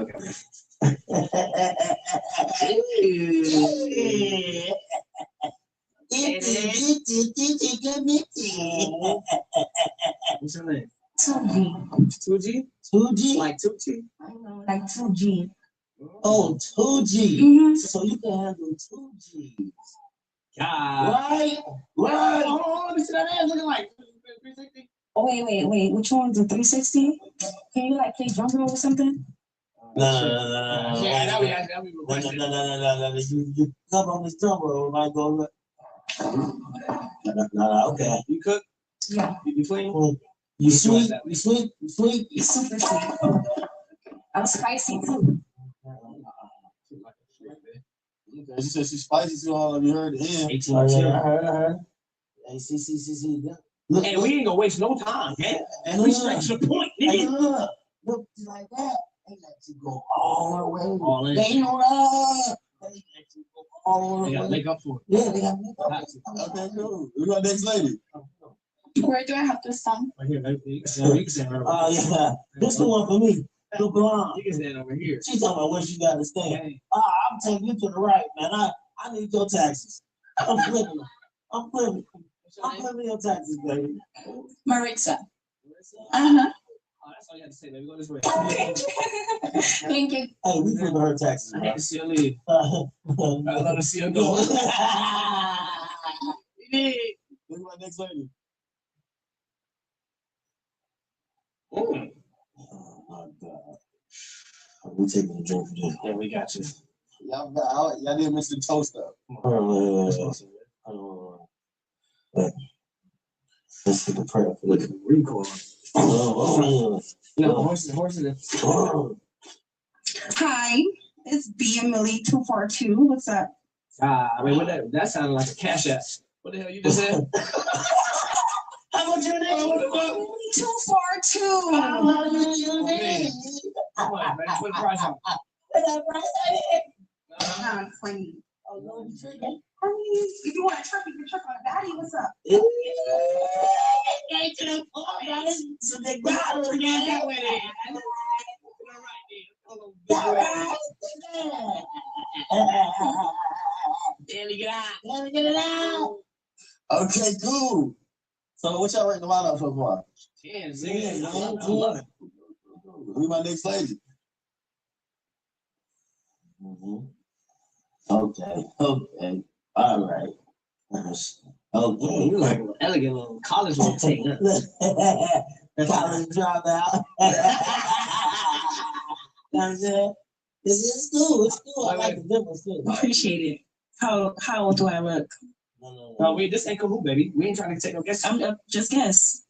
What's your name? 2G. 2G? Like 2G? I know, like 2G. Oh, 2G. Mhm. So you can handle 2G. God. Right? Hold on, let me see that ass looking like 360. Oh, wait. Which one's the 360? Can you like play drum roll or something? No. Yeah, that we requested. No. You come on this drum roll, might go look. No, okay. You cook? Yeah. You clean? You sweet? It's super sweet. I'm spicy too. She said she's spicy too. All of you heard it. 18 I heard. Hey, see. Look, hey, we ain't gonna waste no time, man. And we straight to the point, Hey, nigga. look like that. They let you go all the way. All in. They know that. They let you go all the They way. gotta make up for it. Yeah, they got to make up. Okay, cool. We got next lady. Where do I have to sign? Right here, baby. You can stand right over Oh, yeah. This the one for me. The blonde. You can stand over here. She talking about where she got to stand. I'm taking you to the right, man. I need your taxes. I'm flipping them. I'm flipping your taxes, baby. Maritza. Oh, that's all you have to say, baby. Go this way. Thank you. Hey, we flipping her taxes. I Bro. hate to see her leave. I love to see her go. Look at my next lady. Oh my God. We taking a drink for this. Yeah, we got you. Y'all didn't miss the toast up. Let's get the prayer for Look at the recoil. No, horses. Hi, it's B and Millie 242. What's up? Wait, what that sounded like a cash app. What the hell you just said? How much your name? 242. How much your name? Come on, man. Put the price on. I'm funny. I mean, if you want a truck, you can truck on Daddy. What's up? Get to the point, guys. So they got it. That way there. Okay, cool. So what y'all rating the lineup so far? 10. I love it. Who's my next lady? Okay. All right. Okay. You like an elegant little college little take. College dropout. It's cool. I like the difference too. Appreciate it. How old do I look? No, this ain't Kahoot, baby. We ain't trying to take no guesses. I'm just guess.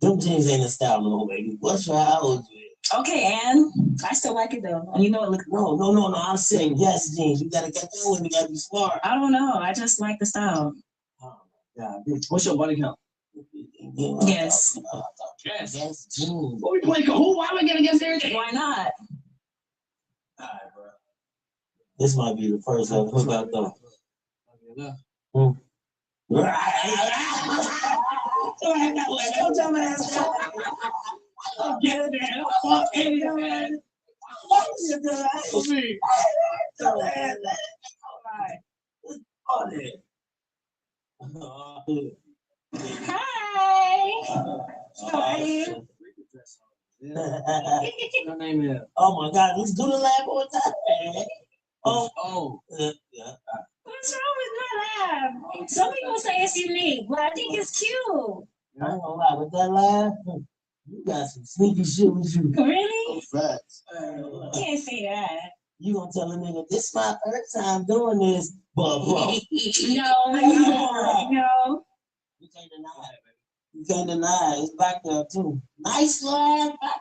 Them jeans ain't in style, no, baby. What's your how old you is? Okay, and I still like it though. And you know it looks. No. I'm saying yes, jeans. You gotta get that one. You gotta be smart. I don't know. I just like the style. What's your body count? Yes. Yes. Yes. What we play Kahoot? Why am I getting against everything? Why not? This might be the first ever hookup though. How are you? Your name is. Oh my God, let's do the lab one time. Oh. Yeah. What's wrong with my lab? Some people say it's unique, but I think it's cute. I ain't gonna lie, with that lab, you got some sneaky shit with you. Really? Facts. Can't say that. You gonna tell a nigga, this is my first time doing this, but bro. No. You can't deny it, baby. You can't deny it. It's back there too. Nice lab back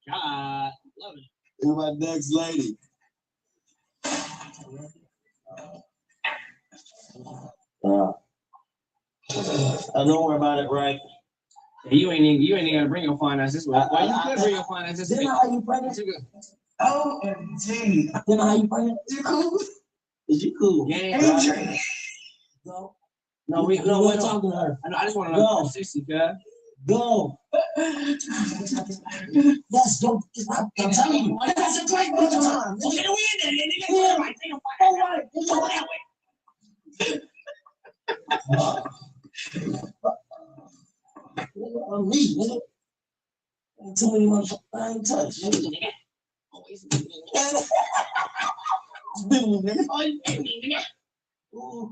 God, love it. Who's my next lady? Don't worry about it, right? You ain't even gonna bring your finances. Well, you could bring your finances. Then how you pregnant? OMG. Then how you pregnant? You cool? Is you cool? Yeah. Go. No, we're talking to her. I just want to know 60, guys. Go. Yes, go. I'm telling you. That's a great bunch of time. Okay, we in there, nigga. All right, take a fight. All right, go that way. On me, nigga. Ain't too many motherfuckers I ain't touched. Nigga. Always nigga.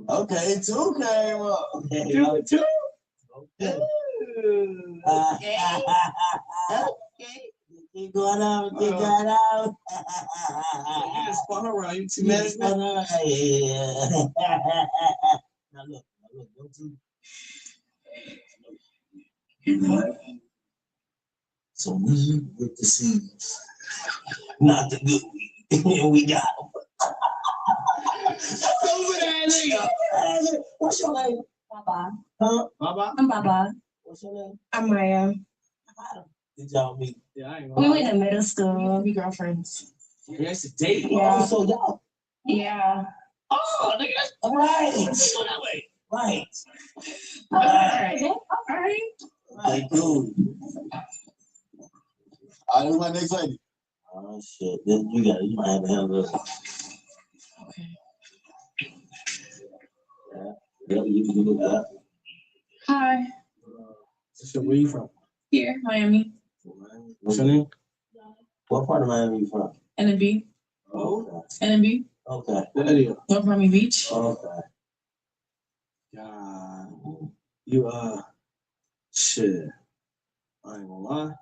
Okay, two came up. Two. Okay. Keep going out, keep going out. You just spun around. You too Yeah. Now look, don't do. So we with the seeds, not the good weed, and we got them. What's your name? Baba. Huh? Baba? I'm Baba. What's your name? I'm Maya. Did y'all meet? Yeah, I ain't We gonna went to middle school. We girlfriends. Yeah, it's a date. Yeah. Oh, so y'all. Yeah. Oh, nigga, that's Right. let's go that way. Right. All right. All right. Right, cool. All right, who's my next lady? Oh shit. Then you might have to handle it. Okay. Yeah, you look up. Hi. So where you from? Here, Miami. What's your name? What part of Miami you from? NB. Oh, NB. okay. That area. North Miami Beach. Okay. God, you shit. I ain't gonna lie.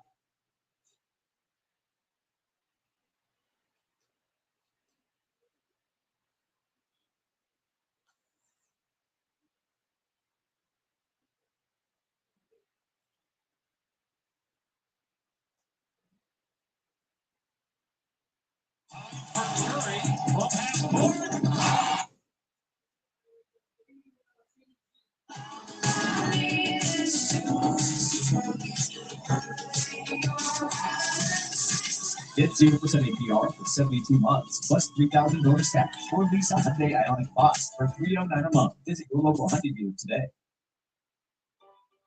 Get 0% APR for 72 months, plus $3,000 cash or lease a Hyundai Ioniq Boss for $309 a month. Visit your local Hyundai dealer today.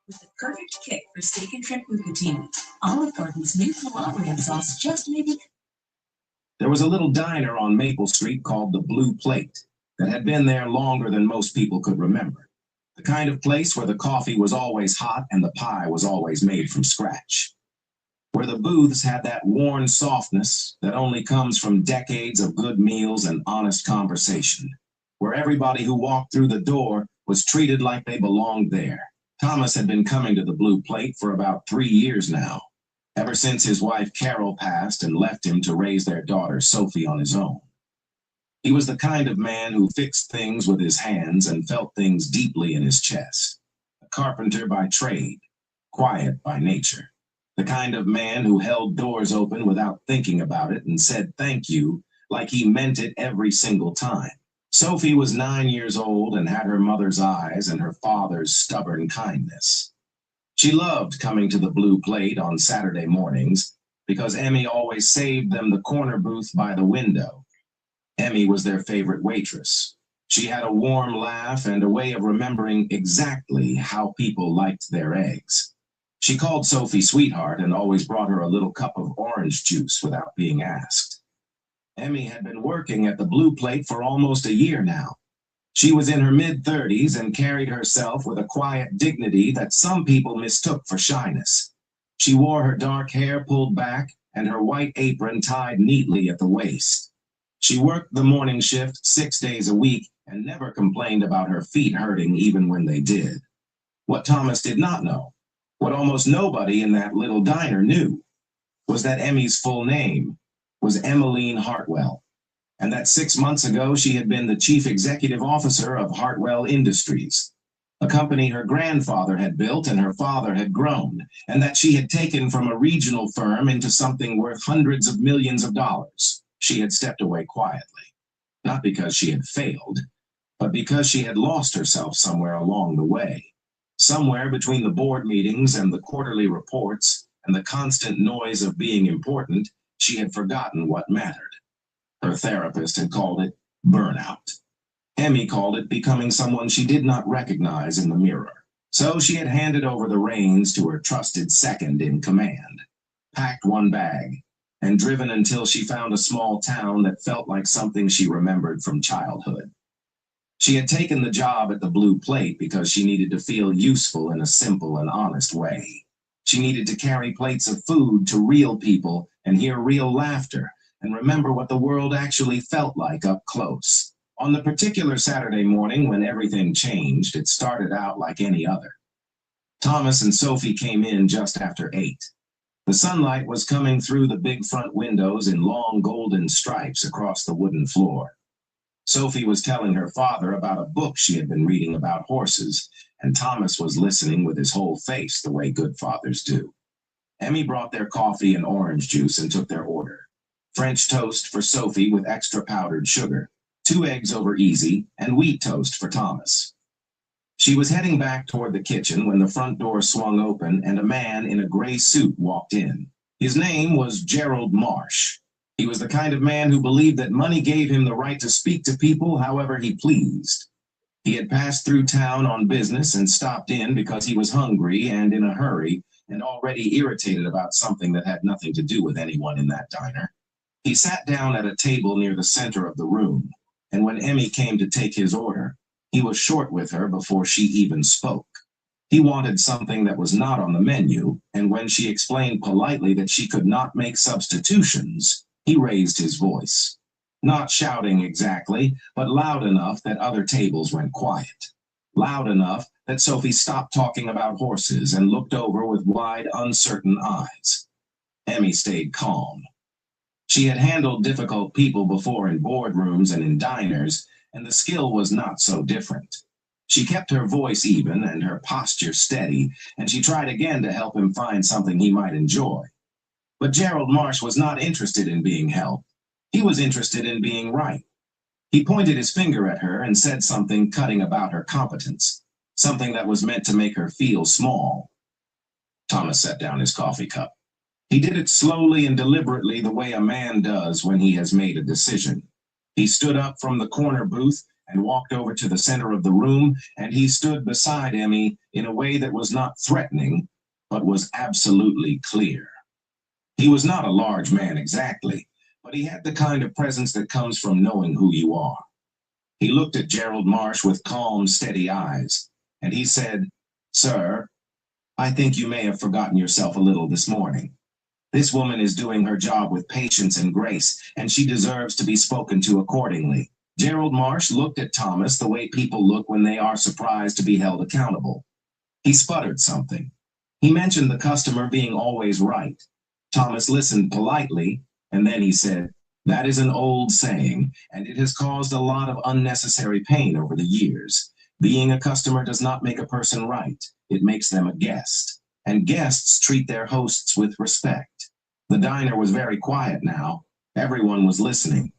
With the perfect kick for steak and shrimp bucatini, Olive Garden's new Calabrian sauce just made it. There was a little diner on Maple Street called the Blue Plate that had been there longer than most people could remember. The kind of place where the coffee was always hot and the pie was always made from scratch. Where the booths had that worn softness that only comes from decades of good meals and honest conversation. Where everybody who walked through the door was treated like they belonged there. Thomas had been coming to the Blue Plate for about 3 years now, ever since his wife Carol passed and left him to raise their daughter Sophie on his own. He was the kind of man who fixed things with his hands and felt things deeply in his chest. A carpenter by trade, quiet by nature. The kind of man who held doors open without thinking about it and said thank you like he meant it every single time. Sophie was 9 years old and had her mother's eyes and her father's stubborn kindness. She loved coming to the Blue Plate on Saturday mornings because Emmy always saved them the corner booth by the window. Emmy was their favorite waitress. She had a warm laugh and a way of remembering exactly how people liked their eggs. She called Sophie sweetheart and always brought her a little cup of orange juice without being asked. Emmy had been working at the Blue Plate for almost a year now. She was in her mid-30s and carried herself with a quiet dignity that some people mistook for shyness. She wore her dark hair pulled back and her white apron tied neatly at the waist. She worked the morning shift 6 days a week and never complained about her feet hurting even when they did. What Thomas did not know, what almost nobody in that little diner knew, was that Emmy's full name was Emmeline Hartwell, and that 6 months ago she had been the chief executive officer of Hartwell Industries, a company her grandfather had built and her father had grown, and that she had taken from a regional firm into something worth hundreds of millions of dollars. She had stepped away quietly, not because she had failed, but because she had lost herself somewhere along the way. Somewhere between the board meetings and the quarterly reports and the constant noise of being important, she had forgotten what mattered. Her therapist had called it burnout. Emmy called it becoming someone she did not recognize in the mirror. So she had handed over the reins to her trusted second in command, packed one bag, and driven until she found a small town that felt like something she remembered from childhood. She had taken the job at the Blue Plate because she needed to feel useful in a simple and honest way. She needed to carry plates of food to real people and hear real laughter and remember what the world actually felt like up close. On the particular Saturday morning when everything changed, it started out like any other. Thomas and Sophie came in just after 8. The sunlight was coming through the big front windows in long golden stripes across the wooden floor. Sophie was telling her father about a book she had been reading about horses, and Thomas was listening with his whole face the way good fathers do. Emmy brought their coffee and orange juice and took their order. French toast for Sophie with extra powdered sugar, 2 eggs over easy, and wheat toast for Thomas. She was heading back toward the kitchen when the front door swung open and a man in a gray suit walked in. His name was Gerald Marsh. He was the kind of man who believed that money gave him the right to speak to people however he pleased. He had passed through town on business and stopped in because he was hungry and in a hurry and already irritated about something that had nothing to do with anyone in that diner. He sat down at a table near the center of the room, and when Emmy came to take his order, he was short with her before she even spoke. He wanted something that was not on the menu, and when she explained politely that she could not make substitutions, he raised his voice. Not shouting exactly, but loud enough that other tables went quiet. Loud enough that Sophie stopped talking about horses and looked over with wide, uncertain eyes. Emmy stayed calm. She had handled difficult people before in boardrooms and in diners, and the skill was not so different. She kept her voice even and her posture steady, and she tried again to help him find something he might enjoy. But Gerald Marsh was not interested in being helped. He was interested in being right. He pointed his finger at her and said something cutting about her competence, something that was meant to make her feel small. Thomas set down his coffee cup. He did it slowly and deliberately the way a man does when he has made a decision. He stood up from the corner booth and walked over to the center of the room, and he stood beside Emmy in a way that was not threatening, but was absolutely clear. He was not a large man exactly, but he had the kind of presence that comes from knowing who you are. He looked at Gerald Marsh with calm, steady eyes, and he said, "Sir, I think you may have forgotten yourself a little this morning. This woman is doing her job with patience and grace, and she deserves to be spoken to accordingly." Gerald Marsh looked at Thomas the way people look when they are surprised to be held accountable. He sputtered something. He mentioned the customer being always right. Thomas listened politely, and then he said, "That is an old saying, and it has caused a lot of unnecessary pain over the years. Being a customer does not make a person right. It makes them a guest, and guests treat their hosts with respect." The diner was very quiet now. Everyone was listening.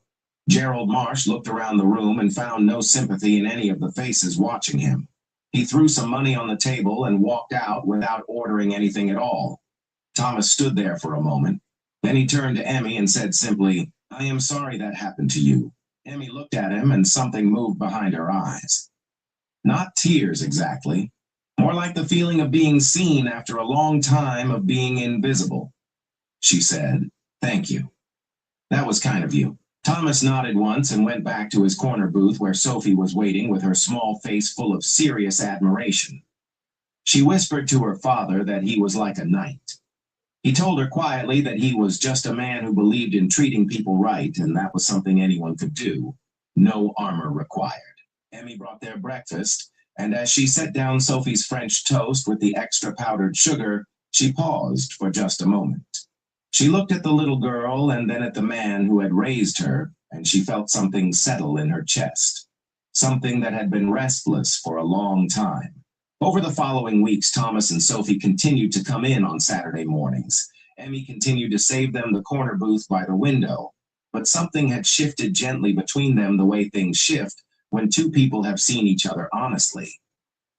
Gerald Marsh looked around the room and found no sympathy in any of the faces watching him. He threw some money on the table and walked out without ordering anything at all. Thomas stood there for a moment. Then he turned to Emmy and said simply, "I am sorry that happened to you." Emmy looked at him and something moved behind her eyes. Not tears exactly, more like the feeling of being seen after a long time of being invisible. She said, "Thank you. That was kind of you." Thomas nodded once and went back to his corner booth where Sophie was waiting with her small face full of serious admiration. She whispered to her father that he was like a knight. He told her quietly that he was just a man who believed in treating people right, and that was something anyone could do. No armor required. Emmy brought their breakfast, and as she set down Sophie's French toast with the extra powdered sugar, she paused for just a moment. She looked at the little girl and then at the man who had raised her, and she felt something settle in her chest. Something that had been restless for a long time. Over the following weeks, Thomas and Sophie continued to come in on Saturday mornings. Emmy continued to save them the corner booth by the window, but something had shifted gently between them the way things shift when two people have seen each other honestly.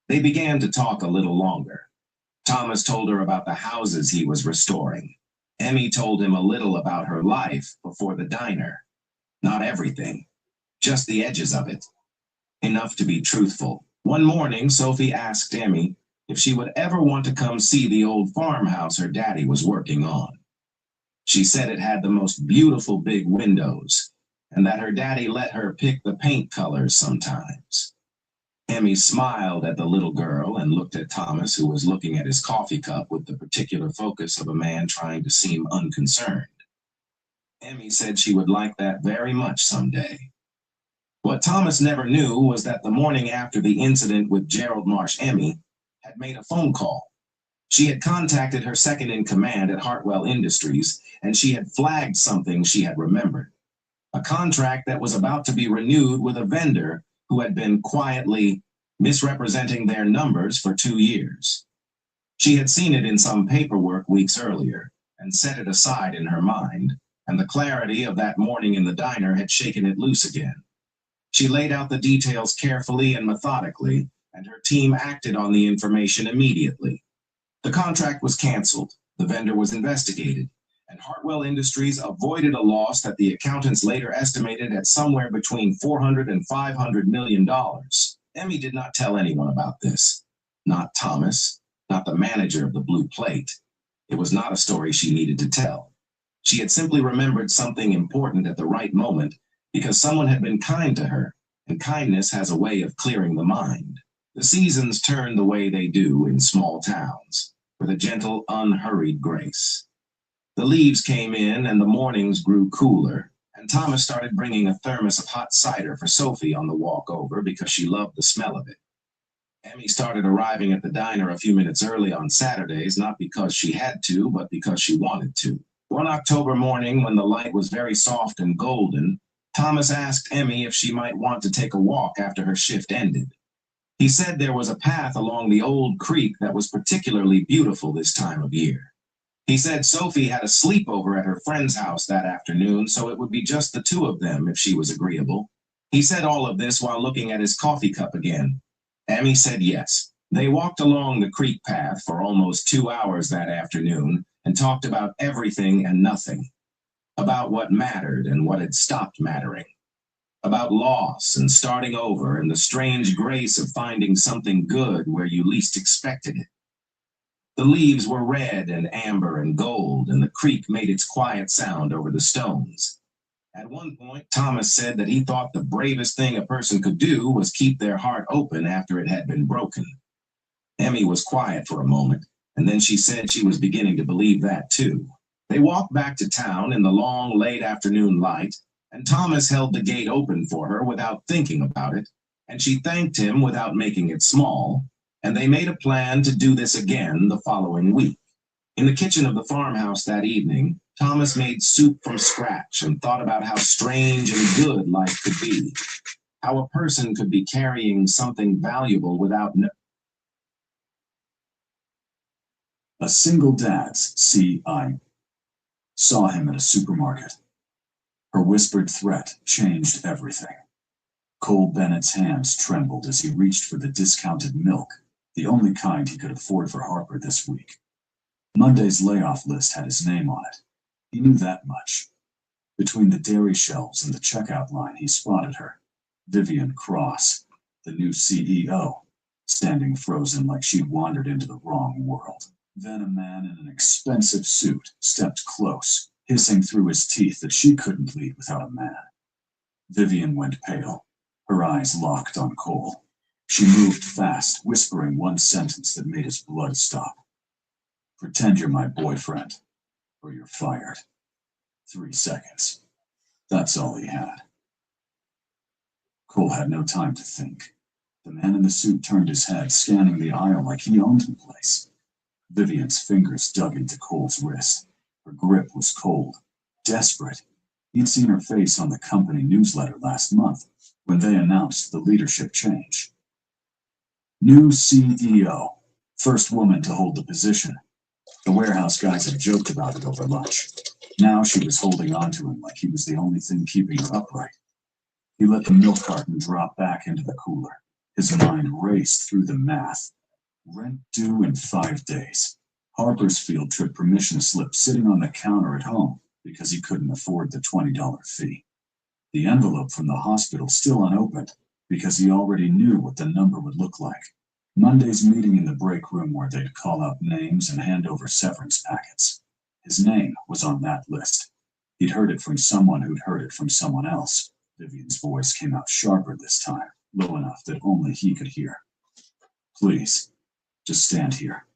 They began to talk a little longer. Thomas told her about the houses he was restoring. Emmy told him a little about her life before the diner. Not everything, just the edges of it. Enough to be truthful. One morning, Sophie asked Emmy if she would ever want to come see the old farmhouse her daddy was working on. She said it had the most beautiful big windows, and that her daddy let her pick the paint colors sometimes. Emmy smiled at the little girl and looked at Thomas, who was looking at his coffee cup with the particular focus of a man trying to seem unconcerned. Emmy said she would like that very much someday. What Thomas never knew was that the morning after the incident with Gerald Marsh, Emmy had made a phone call. She had contacted her second-in-command at Hartwell Industries, and she had flagged something she had remembered. A contract that was about to be renewed with a vendor who had been quietly misrepresenting their numbers for 2 years. She had seen it in some paperwork weeks earlier and set it aside in her mind, and the clarity of that morning in the diner had shaken it loose again. She laid out the details carefully and methodically, and her team acted on the information immediately. The contract was canceled, the vendor was investigated, and Hartwell Industries avoided a loss that the accountants later estimated at somewhere between $400 and $500 million. Emmy did not tell anyone about this. Not Thomas, not the manager of the Blue Plate. It was not a story she needed to tell. She had simply remembered something important at the right moment because someone had been kind to her, and kindness has a way of clearing the mind. The seasons turn the way they do in small towns, with a gentle, unhurried grace. The leaves came in and the mornings grew cooler, and Thomas started bringing a thermos of hot cider for Sophie on the walk over because she loved the smell of it. Emmy started arriving at the diner a few minutes early on Saturdays, not because she had to, but because she wanted to. One October morning, when the light was very soft and golden, Thomas asked Emmy if she might want to take a walk after her shift ended. He said there was a path along the old creek that was particularly beautiful this time of year. He said Sophie had a sleepover at her friend's house that afternoon, so it would be just the two of them if she was agreeable. He said all of this while looking at his coffee cup again. Emmy said yes. They walked along the creek path for almost 2 hours that afternoon and talked about everything and nothing. About what mattered and what had stopped mattering. About loss and starting over and the strange grace of finding something good where you least expected it. The leaves were red and amber and gold, and the creek made its quiet sound over the stones. At one point, Thomas said that he thought the bravest thing a person could do was keep their heart open after it had been broken. Emmy was quiet for a moment, and then she said she was beginning to believe that too. They walked back to town in the long, late afternoon light, and Thomas held the gate open for her without thinking about it, and she thanked him without making it small, and they made a plan to do this again the following week. In the kitchen of the farmhouse that evening, Thomas made soup from scratch and thought about how strange and good life could be, how a person could be carrying something valuable without A single dad's C.I. saw him at a supermarket. Her whispered threat changed everything. Cole Bennett's hands trembled as he reached for the discounted milk, the only kind he could afford for Harper this week. Monday's layoff list had his name on it. He knew that much. Between the dairy shelves and the checkout line, he spotted her, Vivian Cross, the new CEO, standing frozen like she'd wandered into the wrong world. Then a man in an expensive suit stepped close, hissing through his teeth that she couldn't lead without a man. Vivian went pale, her eyes locked on Cole. She moved fast, whispering one sentence that made his blood stop. "Pretend you're my boyfriend, or you're fired." 3 seconds. That's all he had. Cole had no time to think. The man in the suit turned his head, scanning the aisle like he owned the place. Vivian's fingers dug into Cole's wrist. Her grip was cold, desperate. He'd seen her face on the company newsletter last month when they announced the leadership change. New CEO, first woman to hold the position. The warehouse guys had joked about it over lunch. Now she was holding on to him like he was the only thing keeping her upright. He let the milk carton drop back into the cooler. His mind raced through the math. Rent due in 5 days. Harper's field trip permission slip sitting on the counter at home because he couldn't afford the $20 fee. The envelope from the hospital still unopened because he already knew what the number would look like. Monday's meeting in the break room where they'd call out names and hand over severance packets. His name was on that list. He'd heard it from someone who'd heard it from someone else. Vivian's voice came out sharper this time, low enough that only he could hear. "Please, just stand here."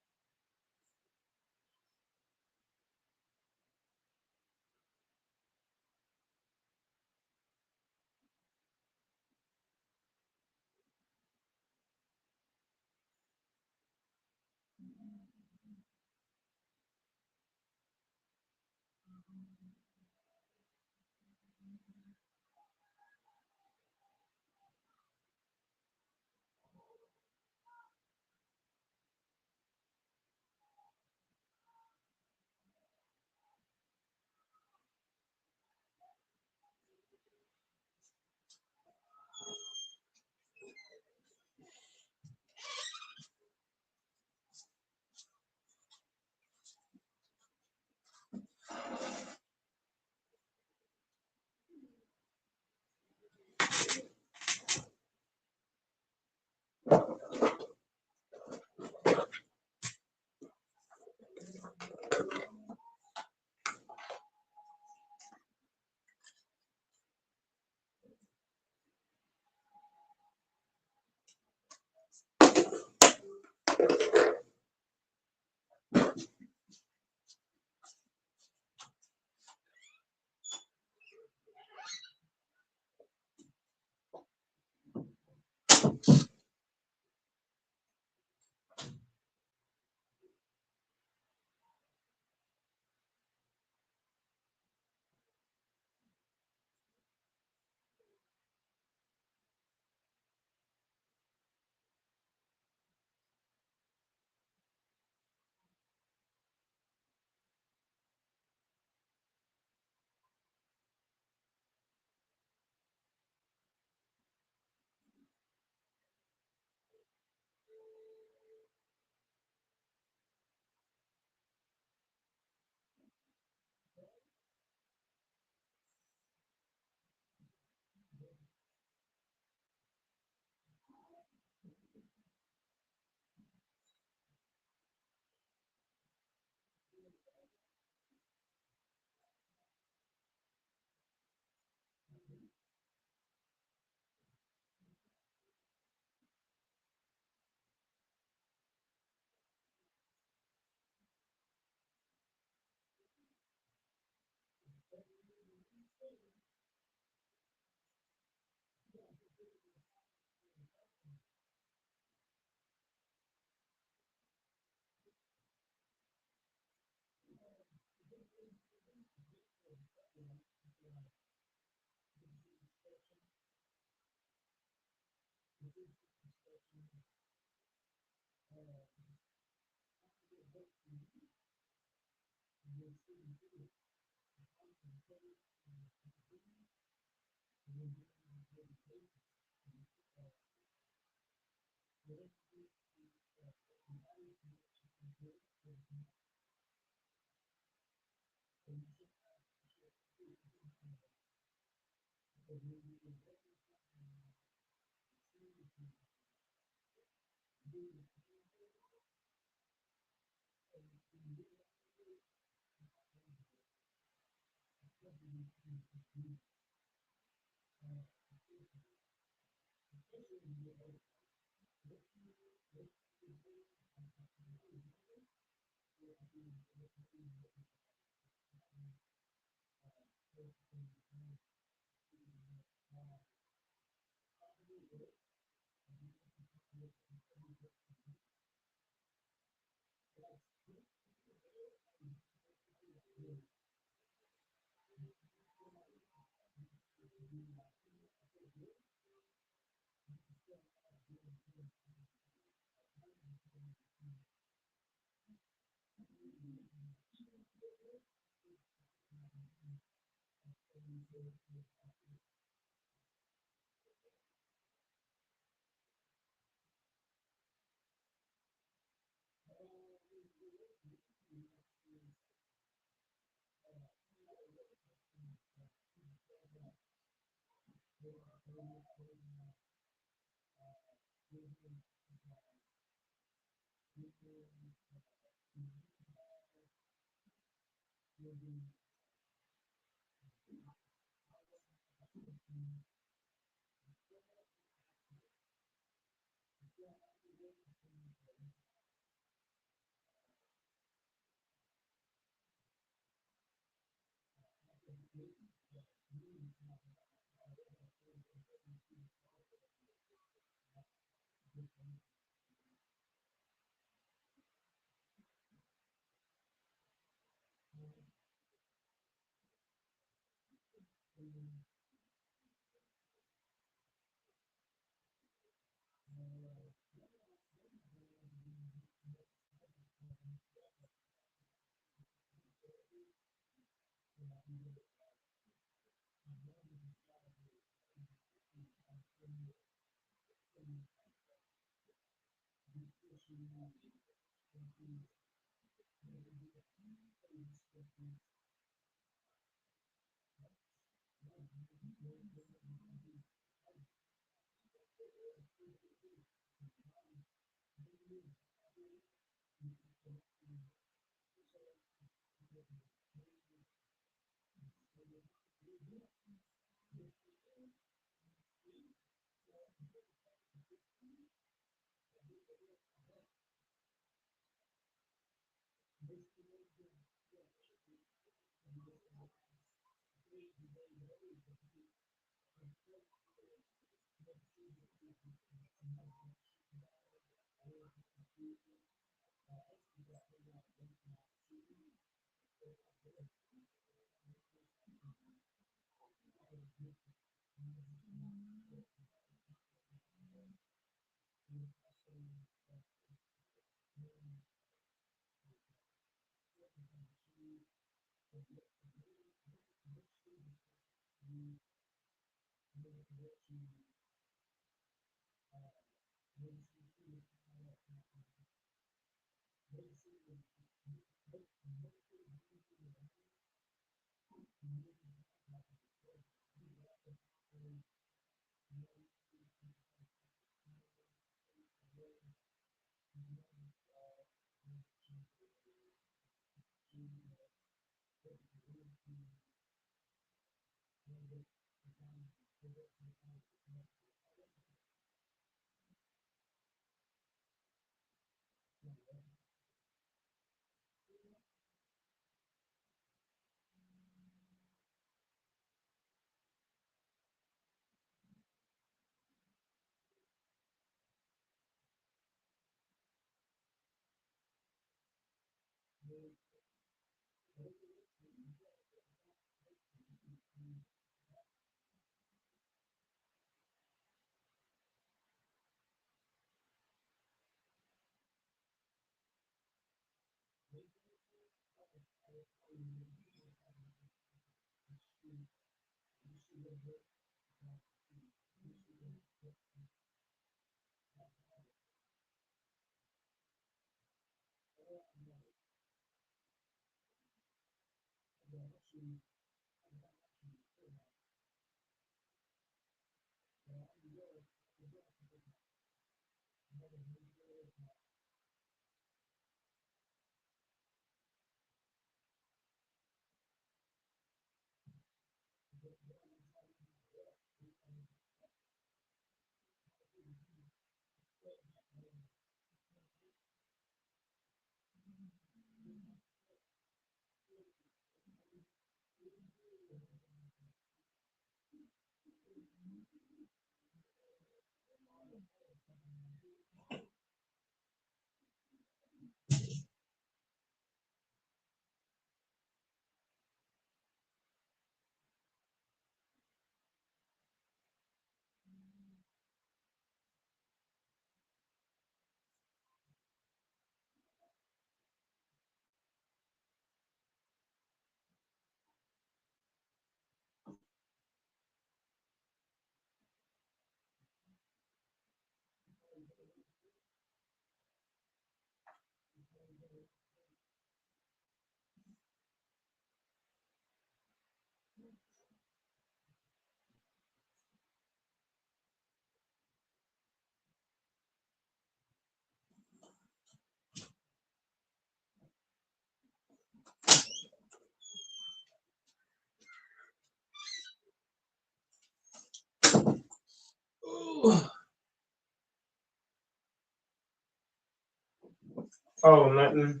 Oh, nothing.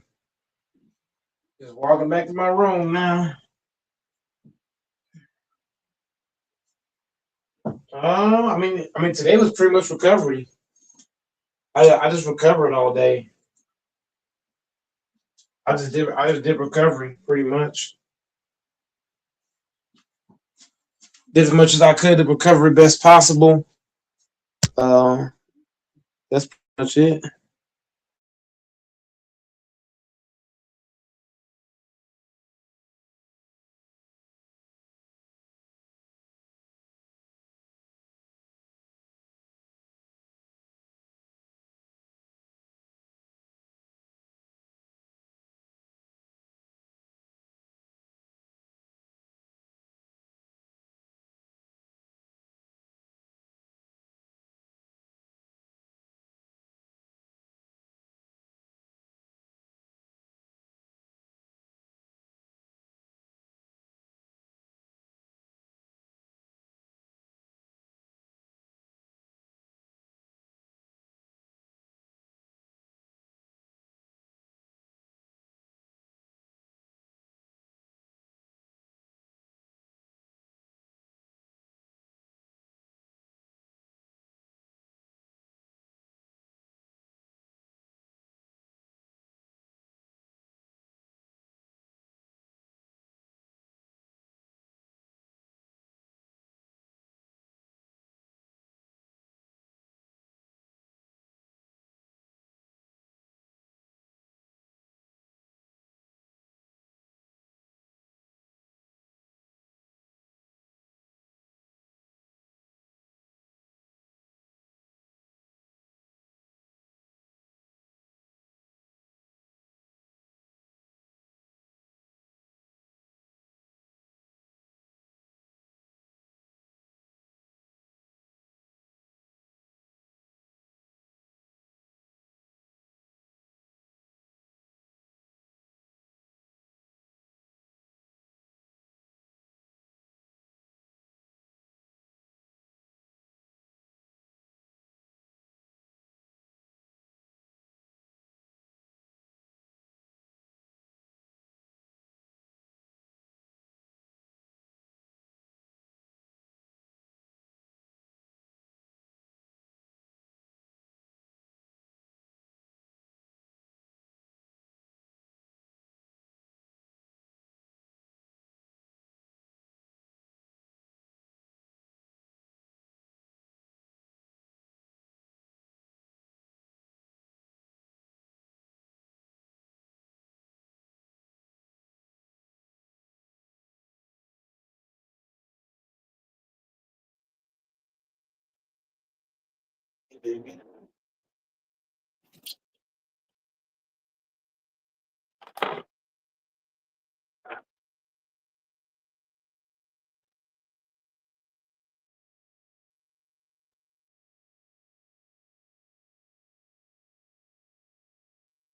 Just walking back to my room now. I mean, today was pretty much recovery. I just recovered all day. I just did recovery pretty much. Did as much as I could to recover best possible. Uh, that's pretty much it.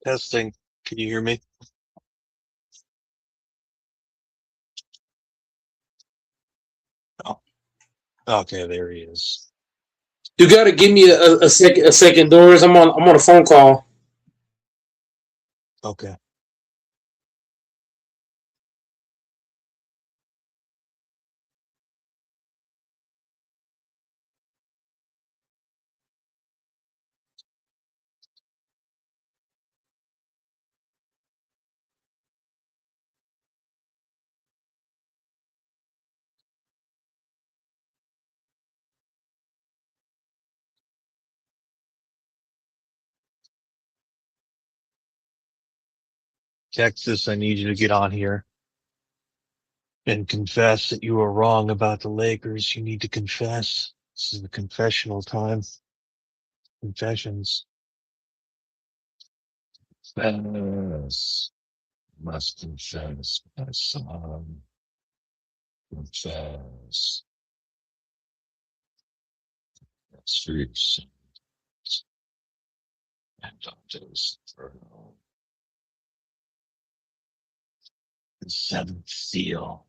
Testing. Can you hear me? Oh, okay, there he is. You got to give me a second, Doris. I'm on a phone call. Okay. Texas, I need you to get on here and confess that you were wrong about the Lakers. You need to confess. This is the confessional time. Confessions. Confess. Must confess, my son. Confess. That's for your sins. And doctors eternal. The seventh seal.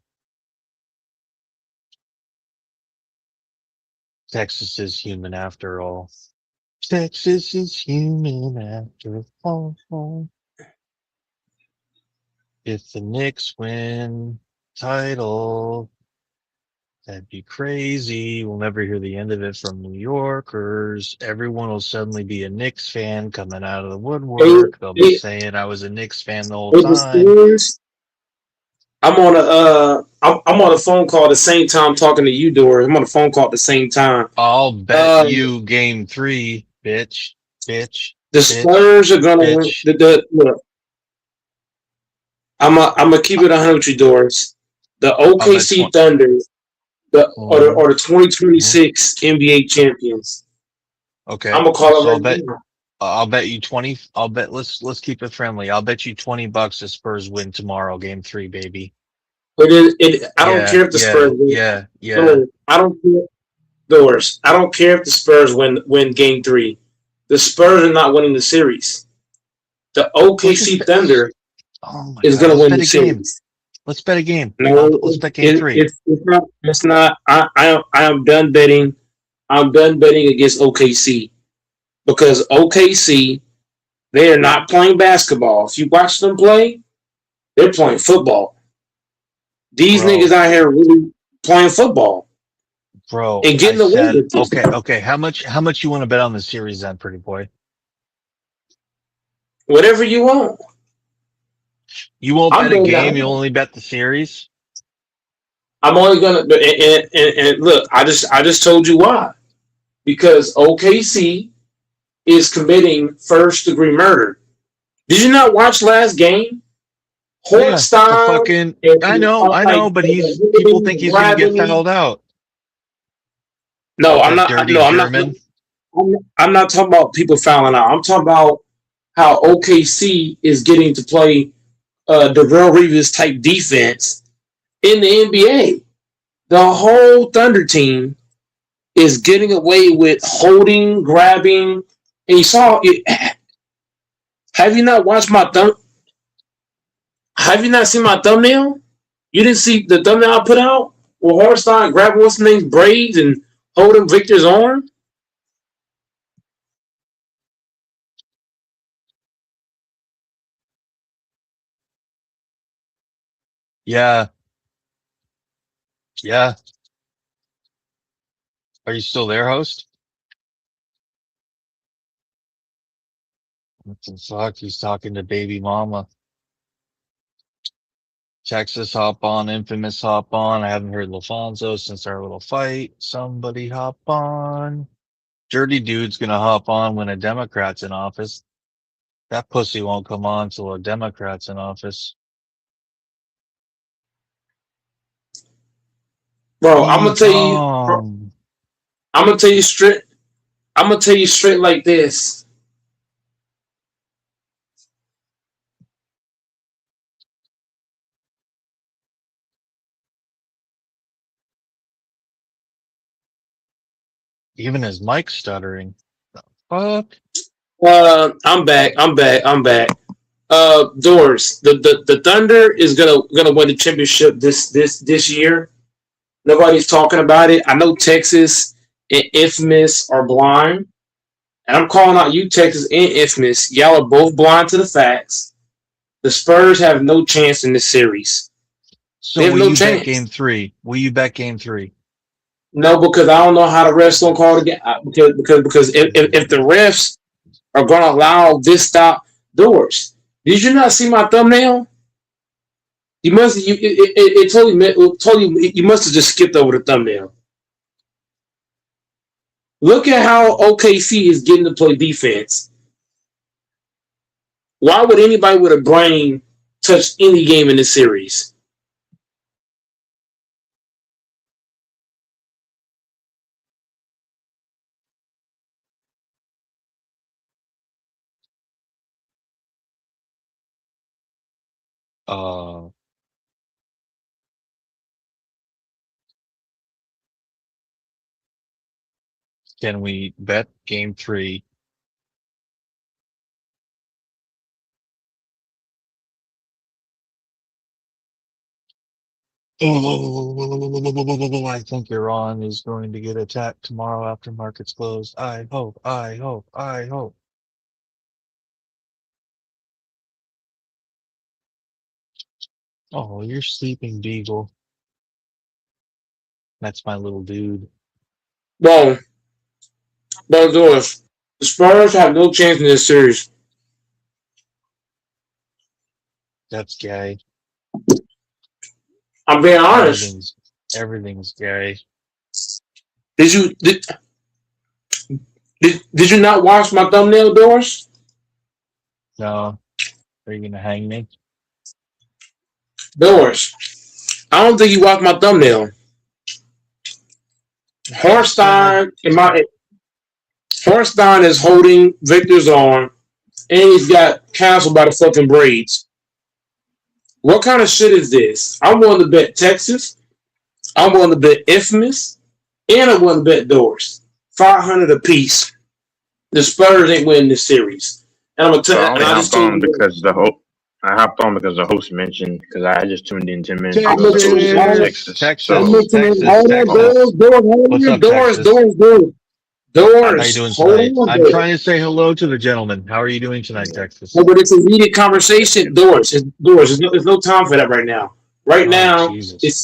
Texas is human after all. Texas is human after all. If the Knicks win title, that'd be crazy. We'll never hear the end of it from New Yorkers. Everyone will suddenly be a Knicks fan coming out of the woodwork. They'll be saying I was a Knicks fan the whole time. I'm on a phone call at the same time talking to you, Doris. I'm on a phone call at the same time. I'll bet you game 3, bitch. The Spurs are gonna win. Look, I'm gonna keep it 100 with you, Doris. The OKC Thunder, or the 2026 NBA champions. Okay. I'm gonna call so it. I'll bet you 20. Let's keep it friendly. I'll bet you $20 the Spurs win tomorrow, game 3, baby. But I don't care if the Spurs win. Yeah. No, I don't care, Doris. I don't care if the Spurs win game 3. The Spurs are not winning the series. The OKC Thunder is going to win the series. Let's bet a game. No, let's bet game 3. It's not. I am done betting. I'm done betting against OKC because OKC, they are not playing basketball. If you watch them play, they're playing football. These niggas out here really playing football. Bro, and getting the win. Okay. How much you want to bet on the series then, pretty boy? Whatever you want. You won't bet a game. You only bet the series. I'm only gonna and look. I just told you why. Because OKC is committing first-degree murder. Did you not watch last game? Hortstein. I know, but people think he's gonna get fouled out. No, I'm not. I'm not talking about people fouling out. I'm talking about how OKC is getting to play Darrell Reeves type defense in the NBA. The whole Thunder team is getting away with holding, grabbing, and you saw it. Have you not watched my thumb? Have you not seen my thumbnail? You didn't see the thumbnail I put out? Well, Hartstein grabbing what's his name's braids and holding Victor's arm? Yeah. Are you still there, host? What the fuck? He's talking to baby mama. Texas hop on, Infamous hop on. I haven't heard LaFonso since our little fight. Somebody hop on. Dirty Dude's gonna hop on when a Democrat's in office. That pussy won't come on till a Democrat's in office. Bro, I'm gonna tell you straight. I'm gonna tell you straight like this. Even his mic's stuttering. Fuck. I'm back. Doors. The Thunder is gonna win the championship this year. Nobody's talking about it. I know Texas and Infamous are blind, and I'm calling out you, Texas and Infamous. Y'all are both blind to the facts. The Spurs have no chance in this series. So They have will no you chance. bet game 3? Will you bet game 3? No, because I don't know how the refs gonna call it again. Because if the refs are gonna allow this stop, Doors. Did you not see my thumbnail? You must it told you must have just skipped over the thumbnail. Look at how OKC is getting to play defense. Why would anybody with a brain touch any game in this series? Can we bet game 3? I think Iran is going to get attacked tomorrow after markets close. I hope. Oh, you're sleeping, Beagle. That's my little dude. Well, Doors, the Spurs have no chance in this series. That's gay. I'm being honest. Everything's gay. Did you not watch my thumbnail, Doors? No. Are you gonna hang me? Doors. I don't think you watched my thumbnail. Hornstein is holding Victor's arm, and he's got canceled by the fucking braids. What kind of shit is this? I'm willing to bet Texas. I'm willing to bet Infamous, and I'm willing to bet Doors. 500 apiece. The Spurs ain't winning this series. And I'm gonna tell you. I hopped on because the host mentioned, because I just tuned in 10 minutes ago. Texas. Doors. How are you doing tonight? I'm trying to say hello to the gentleman. How are you doing tonight, Texas? No, but it's a heated conversation. Doors. There's no time for that right now. Right now, it's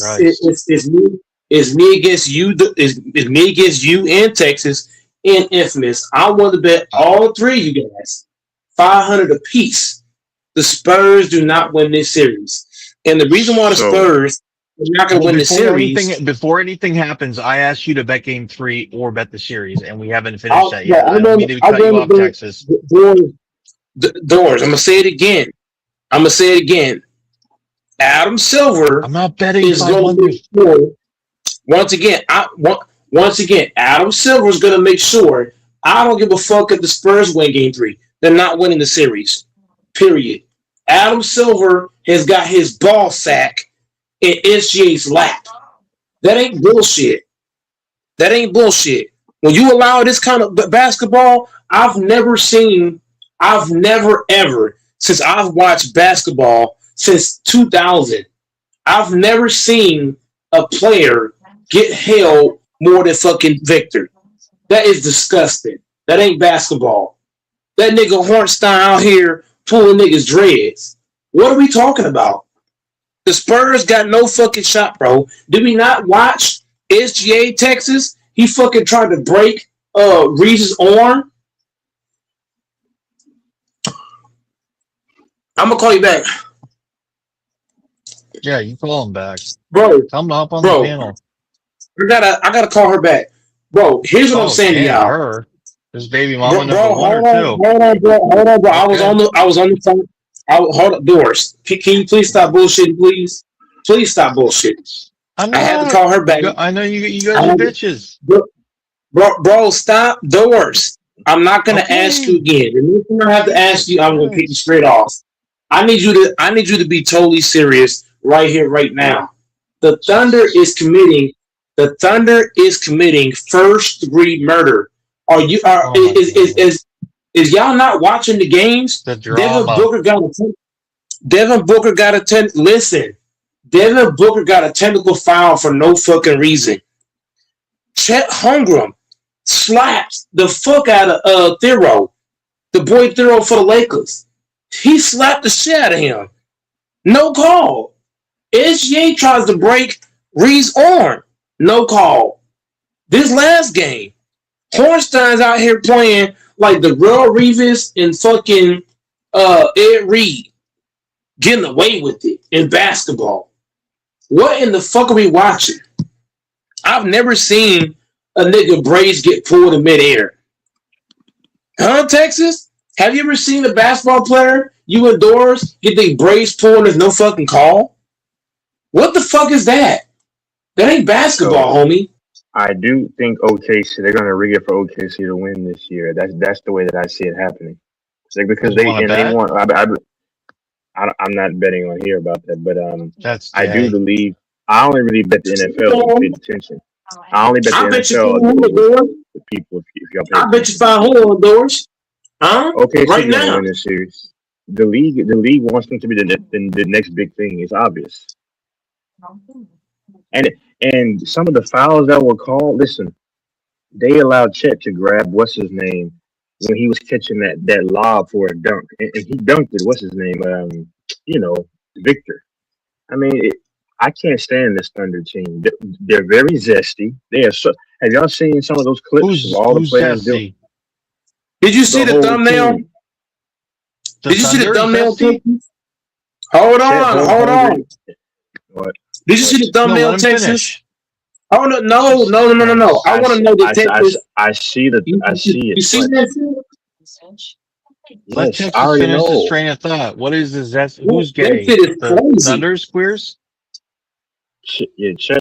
me against you. It's me against you and Texas and Infamous. I want to bet all three of you guys 500 apiece. The Spurs do not win this series, and the reason why the Spurs are not going to win the series. Before anything happens, I asked you to bet game 3 or bet the series, and we haven't finished that yet. I don't mean to cut you off, Texas. Doors. I'm gonna say it again. Adam Silver. I'm not betting. Is going to make sure. Once again, Adam Silver is going to make sure. I don't give a fuck if the Spurs win game 3. They're not winning the series. Period. Adam Silver has got his ball sack in SGA's lap. That ain't bullshit. When you allow this kind of basketball, I've never ever, since I've watched basketball since 2000, I've never seen a player get held more than fucking Victor. That is disgusting. That ain't basketball. That nigga Hornstein out here pulling niggas' dreads. What are we talking about? The Spurs got no fucking shot, bro. Did we not watch SGA Texas? He fucking tried to break Reese's arm. I'm gonna call you back. Yeah, you call him back, bro. Come up on the panel. I gotta call her back, bro. Here's what I'm saying to y'all. Her. This baby mama number bro, 1 or 2. Hold on, bro. I was on the phone. Hold up, Doors. Can you please stop bullshitting, please? Please stop bullshitting. I had to call her back. I know you guys are bitches. Bro, stop doors. I'm not gonna ask you Okay. again. The next time I have to ask you, I'm gonna kick you straight off. I need you to be totally serious right here, right now. The Thunder is committing first degree murder. Are you are Oh my god. is y'all not watching the games? The Devin drama. Booker got a Devin Booker got a ten. Listen, Devin Booker got a technical foul for no fucking reason. Chet Holmgren slapped the fuck out of Thero, the boy Thero for the Lakers. He slapped the shit out of him. No call. SGA tries to break Reed's arm. No call. This last game, Hornstein's out here playing like the real Reeves and fucking Ed Reed, getting away with it in basketball. What in the fuck are we watching? I've never seen a nigga braids get pulled in midair. Huh, Texas? Have you ever seen a basketball player, you indoors, get their braids pulled and there's no fucking call? What the fuck is that? That ain't basketball, So homie. I do think OKC they're gonna rig it for OKC to win this year. That's the way that I see it happening. It's like because You want to they bet? want. I'm not betting on here about that, but That's I do gay. believe I only really bet the NFL if you pay attention. I only bet the I bet you NFL 500 doors. the people if y'all pay I bet you attention. 500 doors. Huh? OKC Right gonna now. win this series. The league wants them to be the next big thing. It's obvious. And some of the fouls that were called, listen, they allowed Chet to grab what's his name when he was catching that lob for a dunk, and he dunked it. What's his name? Victor. I mean, I can't stand this Thunder team. They're very zesty. They are so. Have y'all seen some of those clips of all the Who's players doing zesty? Did you see the the whole thumbnail? team? The Did you see the Thunder is thumbnail? zesty? Texas? Hold Chet on, hold on. Holmgren. What? Did you see the No, let thumbnail, him Texas? finish. Oh no. Jesus I Christ. want to know the Texas. I see the I see You it, see but that? Let yes, I Texas already finish his know. train of thought. What is the zest? That Who's gay? shit is The crazy. Thunder's queers? Chet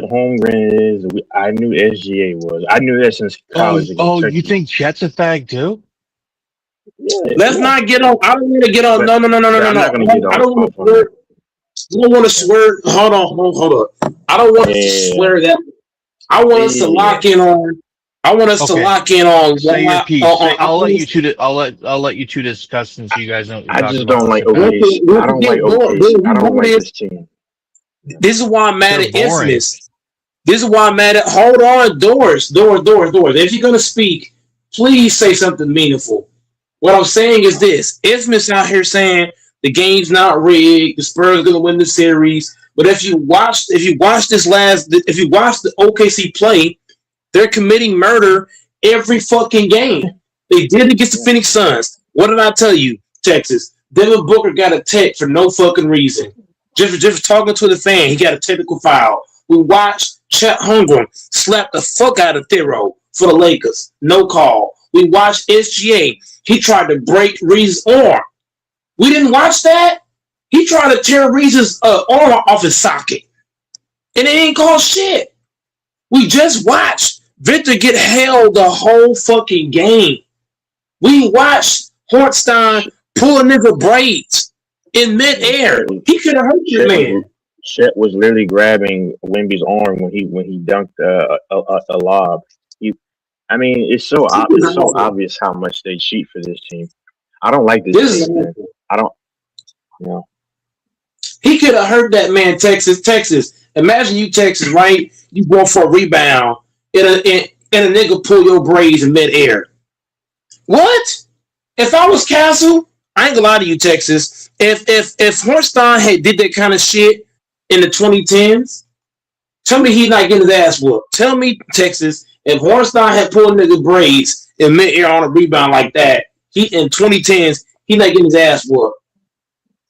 Holmgren is. I knew SGA was. I knew that since college against Oh, you Turkey. think Chet's a fag too? Let's not get on. I don't want to get on. But, No. but I'm not gonna get I don't want off to on swear. that. I don't want to swear. Hold on. I don't want us to Yeah, swear that. I want us to lock in on. I want us to Okay. lock in on. Say your piece. I'll let I you two. I'll let you two discuss since you guys know what you're I talking just about don't like this about. OKC. I don't like OKC. I don't like this team. This is why I'm mad They're at boring. Infamous. This is why I'm mad at. Hold on, doors. If you're gonna speak, please say something meaningful. What I'm saying is this: Infamous out here saying the game's not rigged, the Spurs are gonna win the series. But if you watch the OKC play, they're committing murder every fucking game. They did it against the Phoenix Suns. What did I tell you, Texas? Devin Booker got a tech for no fucking reason. Just talking to the fan, he got a technical foul. We watched Chet Holmgren slap the fuck out of Thero for the Lakers. No call. We watched SGA. He tried to break Reese's arm. We didn't watch that. He tried to tear Reese's arm off his socket. And it ain't called shit. We just watched Victor get held the whole fucking game. We watched Hornstein pull a nigga braids in midair. He could have hurt your man. Chet was literally grabbing Wemby's arm when he dunked a lob. It's so obvious how much they cheat for this team. I don't like this team, man. I don't. He could have hurt that man, Texas. Imagine you, Texas, right? You go for a rebound and a nigga pull your braids in midair. What? If I was Castle, I ain't gonna lie to you, Texas. If Hornstein had did that kind of shit in the 2010s, tell me he's not getting his ass whooped. Tell me, Texas, if Hornstein had pulled nigga braids in midair on a rebound like that, he in 2010s, he not getting his ass whooped.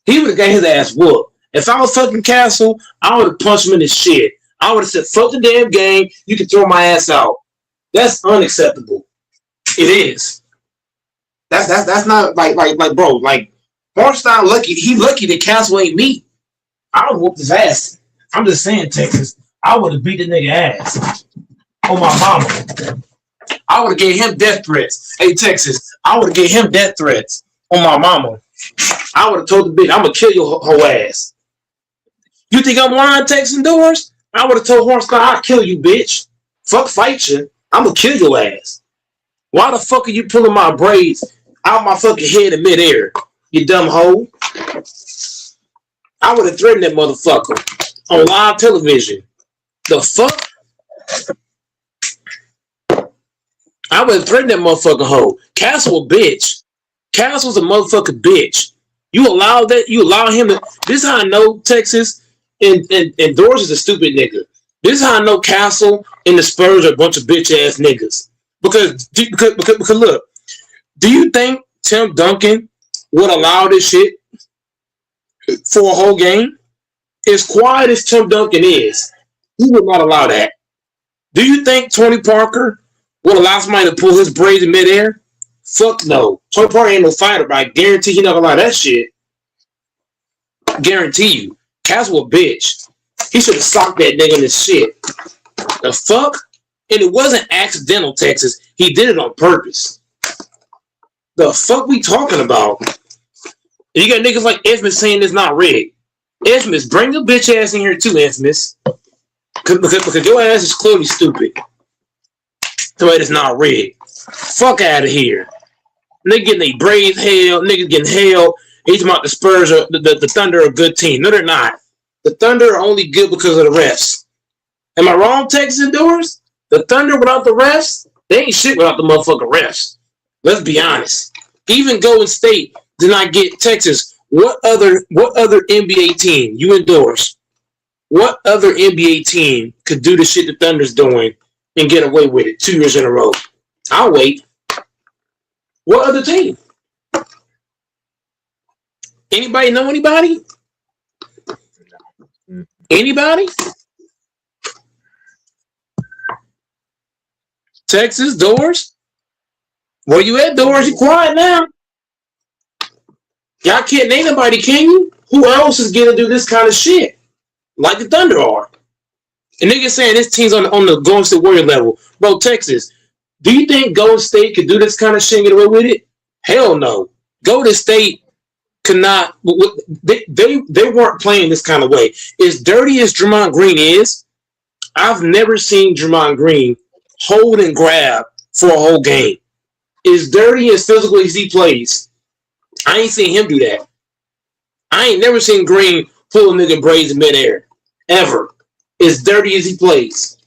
He would have got his ass whooped. If I was fucking Castle, I would have punched him in his shit. I would have said, fuck the damn game. You can throw my ass out. That's unacceptable. It is. That's not like bro. Like Hornstein lucky. He lucky that Castle ain't me. I would have whooped his ass. I'm just saying, Texas. I would have beat the nigga ass. Oh my mama. I would have gave him death threats. Hey, Texas, I would have gave him death threats on my mama. I would have told the bitch, I'm gonna kill your whole ass. You think I'm lying, Texas Doors? I would have told Hornstar, I'll kill you, bitch. Fuck fight you. I'm gonna kill your ass. Why the fuck are you pulling my braids out my fucking head in midair? You dumb hoe. I would have threatened that motherfucker on live television. The fuck? I would have threatened that motherfucking hoe. Castle a bitch. Castle's a motherfucking bitch. You allow that? You allow him to? This is how I know Texas and Doors is a stupid nigga. This is how I know Castle and the Spurs are a bunch of bitch ass niggas. Because look, do you think Tim Duncan would allow this shit for a whole game? As quiet as Tim Duncan is, he would not allow that. Do you think Tony Parker would allow somebody to pull his braids in midair? Fuck no. Tony Parker ain't no fighter, but I guarantee he not gonna allow that shit. Guarantee you. Castle a bitch. He should have socked that nigga in his shit. The fuck? And it wasn't accidental, Texas. He did it on purpose. The fuck we talking about? And you got niggas like Infamous saying it's not rigged. Infamous, bring the bitch ass in here too, Infamous. Because your ass is clearly stupid. So it's not rigged. Fuck out of here. Niggas getting their braids held. Niggas getting held. He's about the Spurs or the Thunder are a good team. No, they're not. The Thunder are only good because of the refs. Am I wrong, Texas Doors? The Thunder without the refs, they ain't shit without the motherfucking refs. Let's be honest. Even Golden State did not get Texas. What other NBA team, you endorse? What other NBA team could do the shit the Thunder's doing and get away with it 2 years in a row? I'll wait. What other team? Anybody know anybody? Anybody? Texas, Doors? Where you at, Doors? You quiet now. Y'all can't name nobody, can you? Who else is going to do this kind of shit? Like the Thunder are. And niggas saying this team's on the Golden State Warrior level. Bro, Texas, do you think Golden State could do this kind of shit and get away with it? Hell no. Golden State could not. They weren't playing this kind of way. As dirty as Draymond Green is, I've never seen Draymond Green hold and grab for a whole game. As dirty as physical as he plays, I ain't seen him do that. I ain't never seen Green pull a nigga braids in midair. Ever. As dirty as he plays.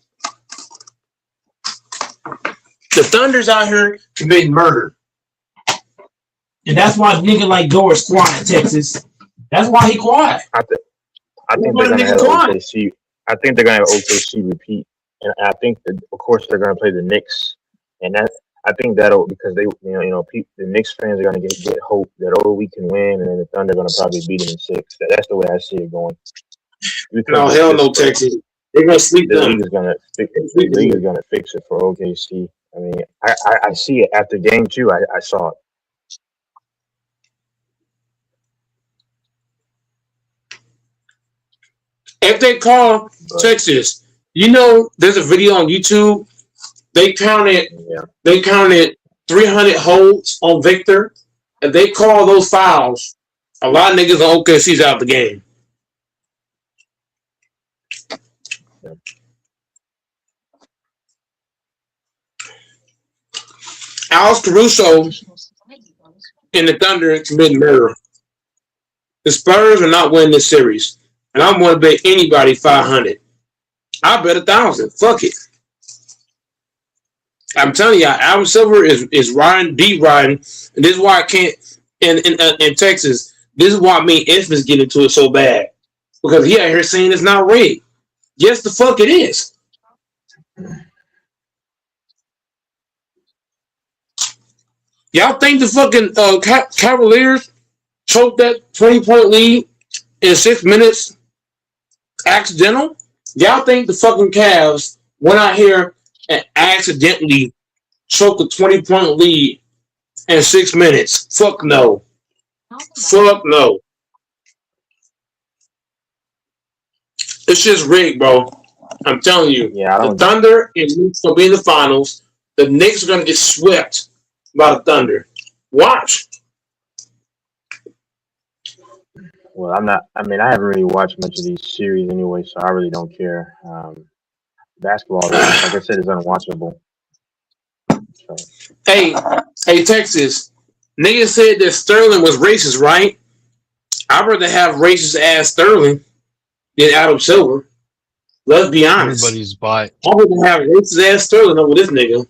The Thunder's out here committing murder. And that's why a nigga like Doris quiet, Texas. That's why he quiet. I think they're gonna have OKC. I think they're gonna have OKC repeat, and I think that of course they're gonna play the Knicks, and that I think that'll because they the Knicks fans are gonna get hope that we can win, and then the Thunder are gonna probably beat them in 6. That's the way I see it going. No, hell no, Texas. They're gonna sleep the league is gonna fix it for OKC. I mean, I see it after game 2. I saw it. If they call Texas, there's a video on YouTube. They counted 300 holds on Victor. If they call those fouls, a lot of niggas on OKC's out the game. Alex Caruso and the Thunder committed murder. The Spurs are not winning this series. And I'm going to bet anybody 500. I bet 1,000. Fuck it. I'm telling you, Adam Silver is riding, deep riding. And this is why I can't, in Texas, this is why me and Infamous get into it so bad. Because he out here saying it's not rigged. Yes, the fuck it is. Y'all think the fucking Cavaliers choked that 20-point lead in 6 minutes accidental? Y'all think the fucking Cavs went out here and accidentally choked a 20-point lead in 6 minutes? Fuck no. Fuck no. It's just rigged, bro. I'm telling you. Yeah, the Thunder and Knicks will be in the finals. The Knicks are gonna get swept by the Thunder. Watch. Well, I'm not. I mean, I haven't really watched much of these series anyway, so I really don't care. Basketball, like I said, is unwatchable. So. Hey, Texas. Niggas said that Sterling was racist, right? I'd rather have racist ass Sterling than Adam Silver. Let's be honest. Everybody's by. I'd rather have racist ass Sterling over this nigga.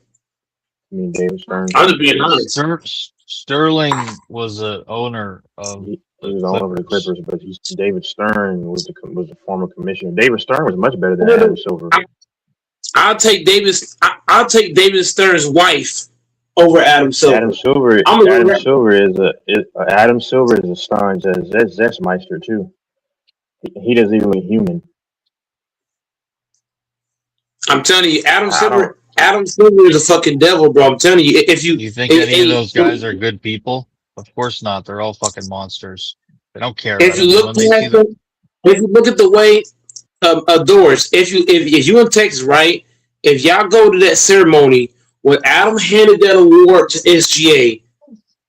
I mean, David Stern. I'm just being honest. Sterling was the owner of. He was all over the Clippers, but David Stern was the former commissioner. David Stern was much better than Adam Silver. I'll take David Stern's wife over Adam Silver. Adam Silver is a star. That's Zesmeister too. He doesn't even look human. I'm telling you, Adam Silver is a fucking devil, bro. I'm telling you, if you think any of those guys are good people? Of course not. They're all fucking monsters. They don't care. If you look at the way Doris, if you in Texas, right? If y'all go to that ceremony when Adam handed that award to SGA,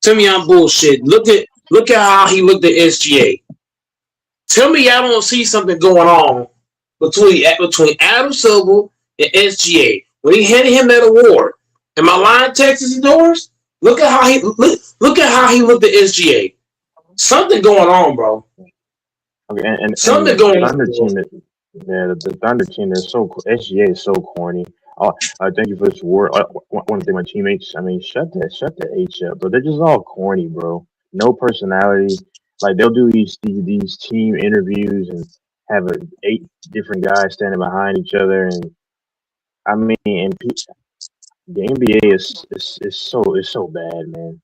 tell me I'm bullshit. Look at how he looked at SGA. Tell me y'all don't see something going on between Adam Silver and SGA when he handed him that award. Am I lying, Texas and Doris? Look at how he looked at SGA. Something going on, bro. Okay, and something going on. The Thunder team, they're so SGA is so corny. Thank you for this award. I want to thank my teammates. I mean, shut the H up, bro. They're just all corny, bro. No personality. Like they'll do these team interviews and have 8 different guys standing behind each other, and I mean, and the NBA is so bad, man.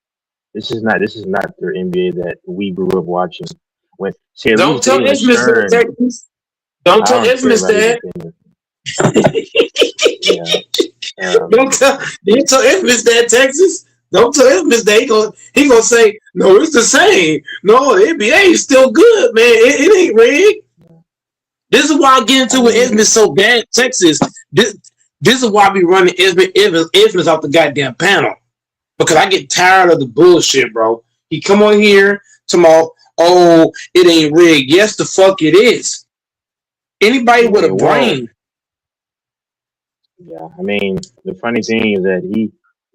This is not the NBA that we grew up watching. Don't tell Isthmus that, Texas. Don't tell Isthmus that. Don't tell Isthmus that, Texas. Don't tell Isthmus that. He gonna say, no, it's the same. No, the NBA is still good, man. It ain't rigged. This is why I get into with Isthmus so bad, Texas. This is why I be running Isthmus off the goddamn panel. Because I get tired of the bullshit, bro. He come on here tomorrow, oh, it ain't rigged. Yes, the fuck it is. Anybody with a brain. Yeah, I mean, the funny thing is that he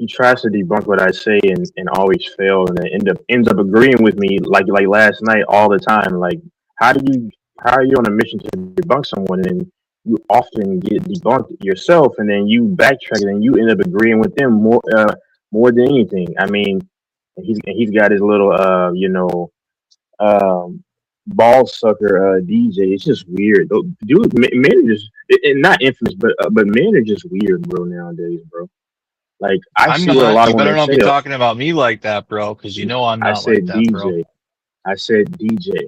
tries to debunk what I say and always fail, and then ends up agreeing with me like last night all the time. Like, how are you on a mission to debunk someone and you often get debunked yourself, and then you backtrack and you end up agreeing with them more than anything. I mean, he's got his little ball sucker DJ. It's just weird. Dude, men are just not infamous, but men are just weird, bro, nowadays, bro. Like I see a lot of. You better not be talking about me like that, bro, because you know I'm not like that, bro. I said DJ.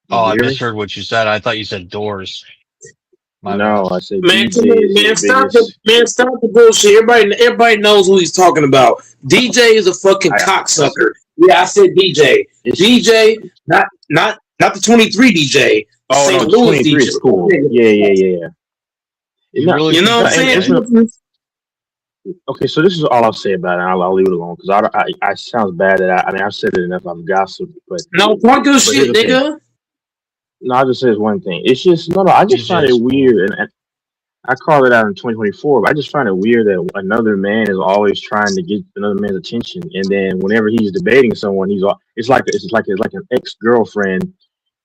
Oh, I misheard what you said. I thought you said Doors. No, I said man, DJ. Stop the bullshit. Everybody knows who he's talking about. DJ is a fucking cocksucker. Yeah, I said DJ. DJ, not the 23 DJ. Oh, St. no, Louis 23 DJ. is cool. Yeah. You know what I'm saying? Okay, so this is all I'll say about it. I'll leave it alone because I sounds bad that I've said it enough. I've gossiped, but no, talk your shit, nigga. No, I'll just say one thing. It's just I just find it weird, and I called it out in 2024. But I just find it weird that another man is always trying to get another man's attention, and then whenever he's debating someone, it's like an ex-girlfriend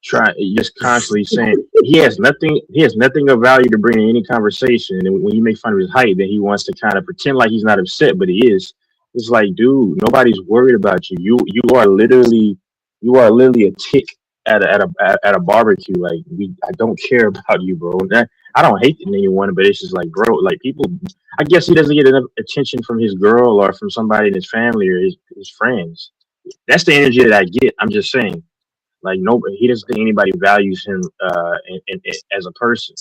just constantly saying he has nothing of value to bring in any conversation. And when you make fun of his height, then he wants to kind of pretend like he's not upset, but he is. It's like, dude, nobody's worried about you. You are literally a tick at a barbecue. Like I don't care about you, bro. I don't hate anyone, but it's just like, bro, like people. I guess he doesn't get enough attention from his girl or from somebody in his family or his friends. That's the energy that I get. I'm just saying. Like he doesn't think anybody values him as a person,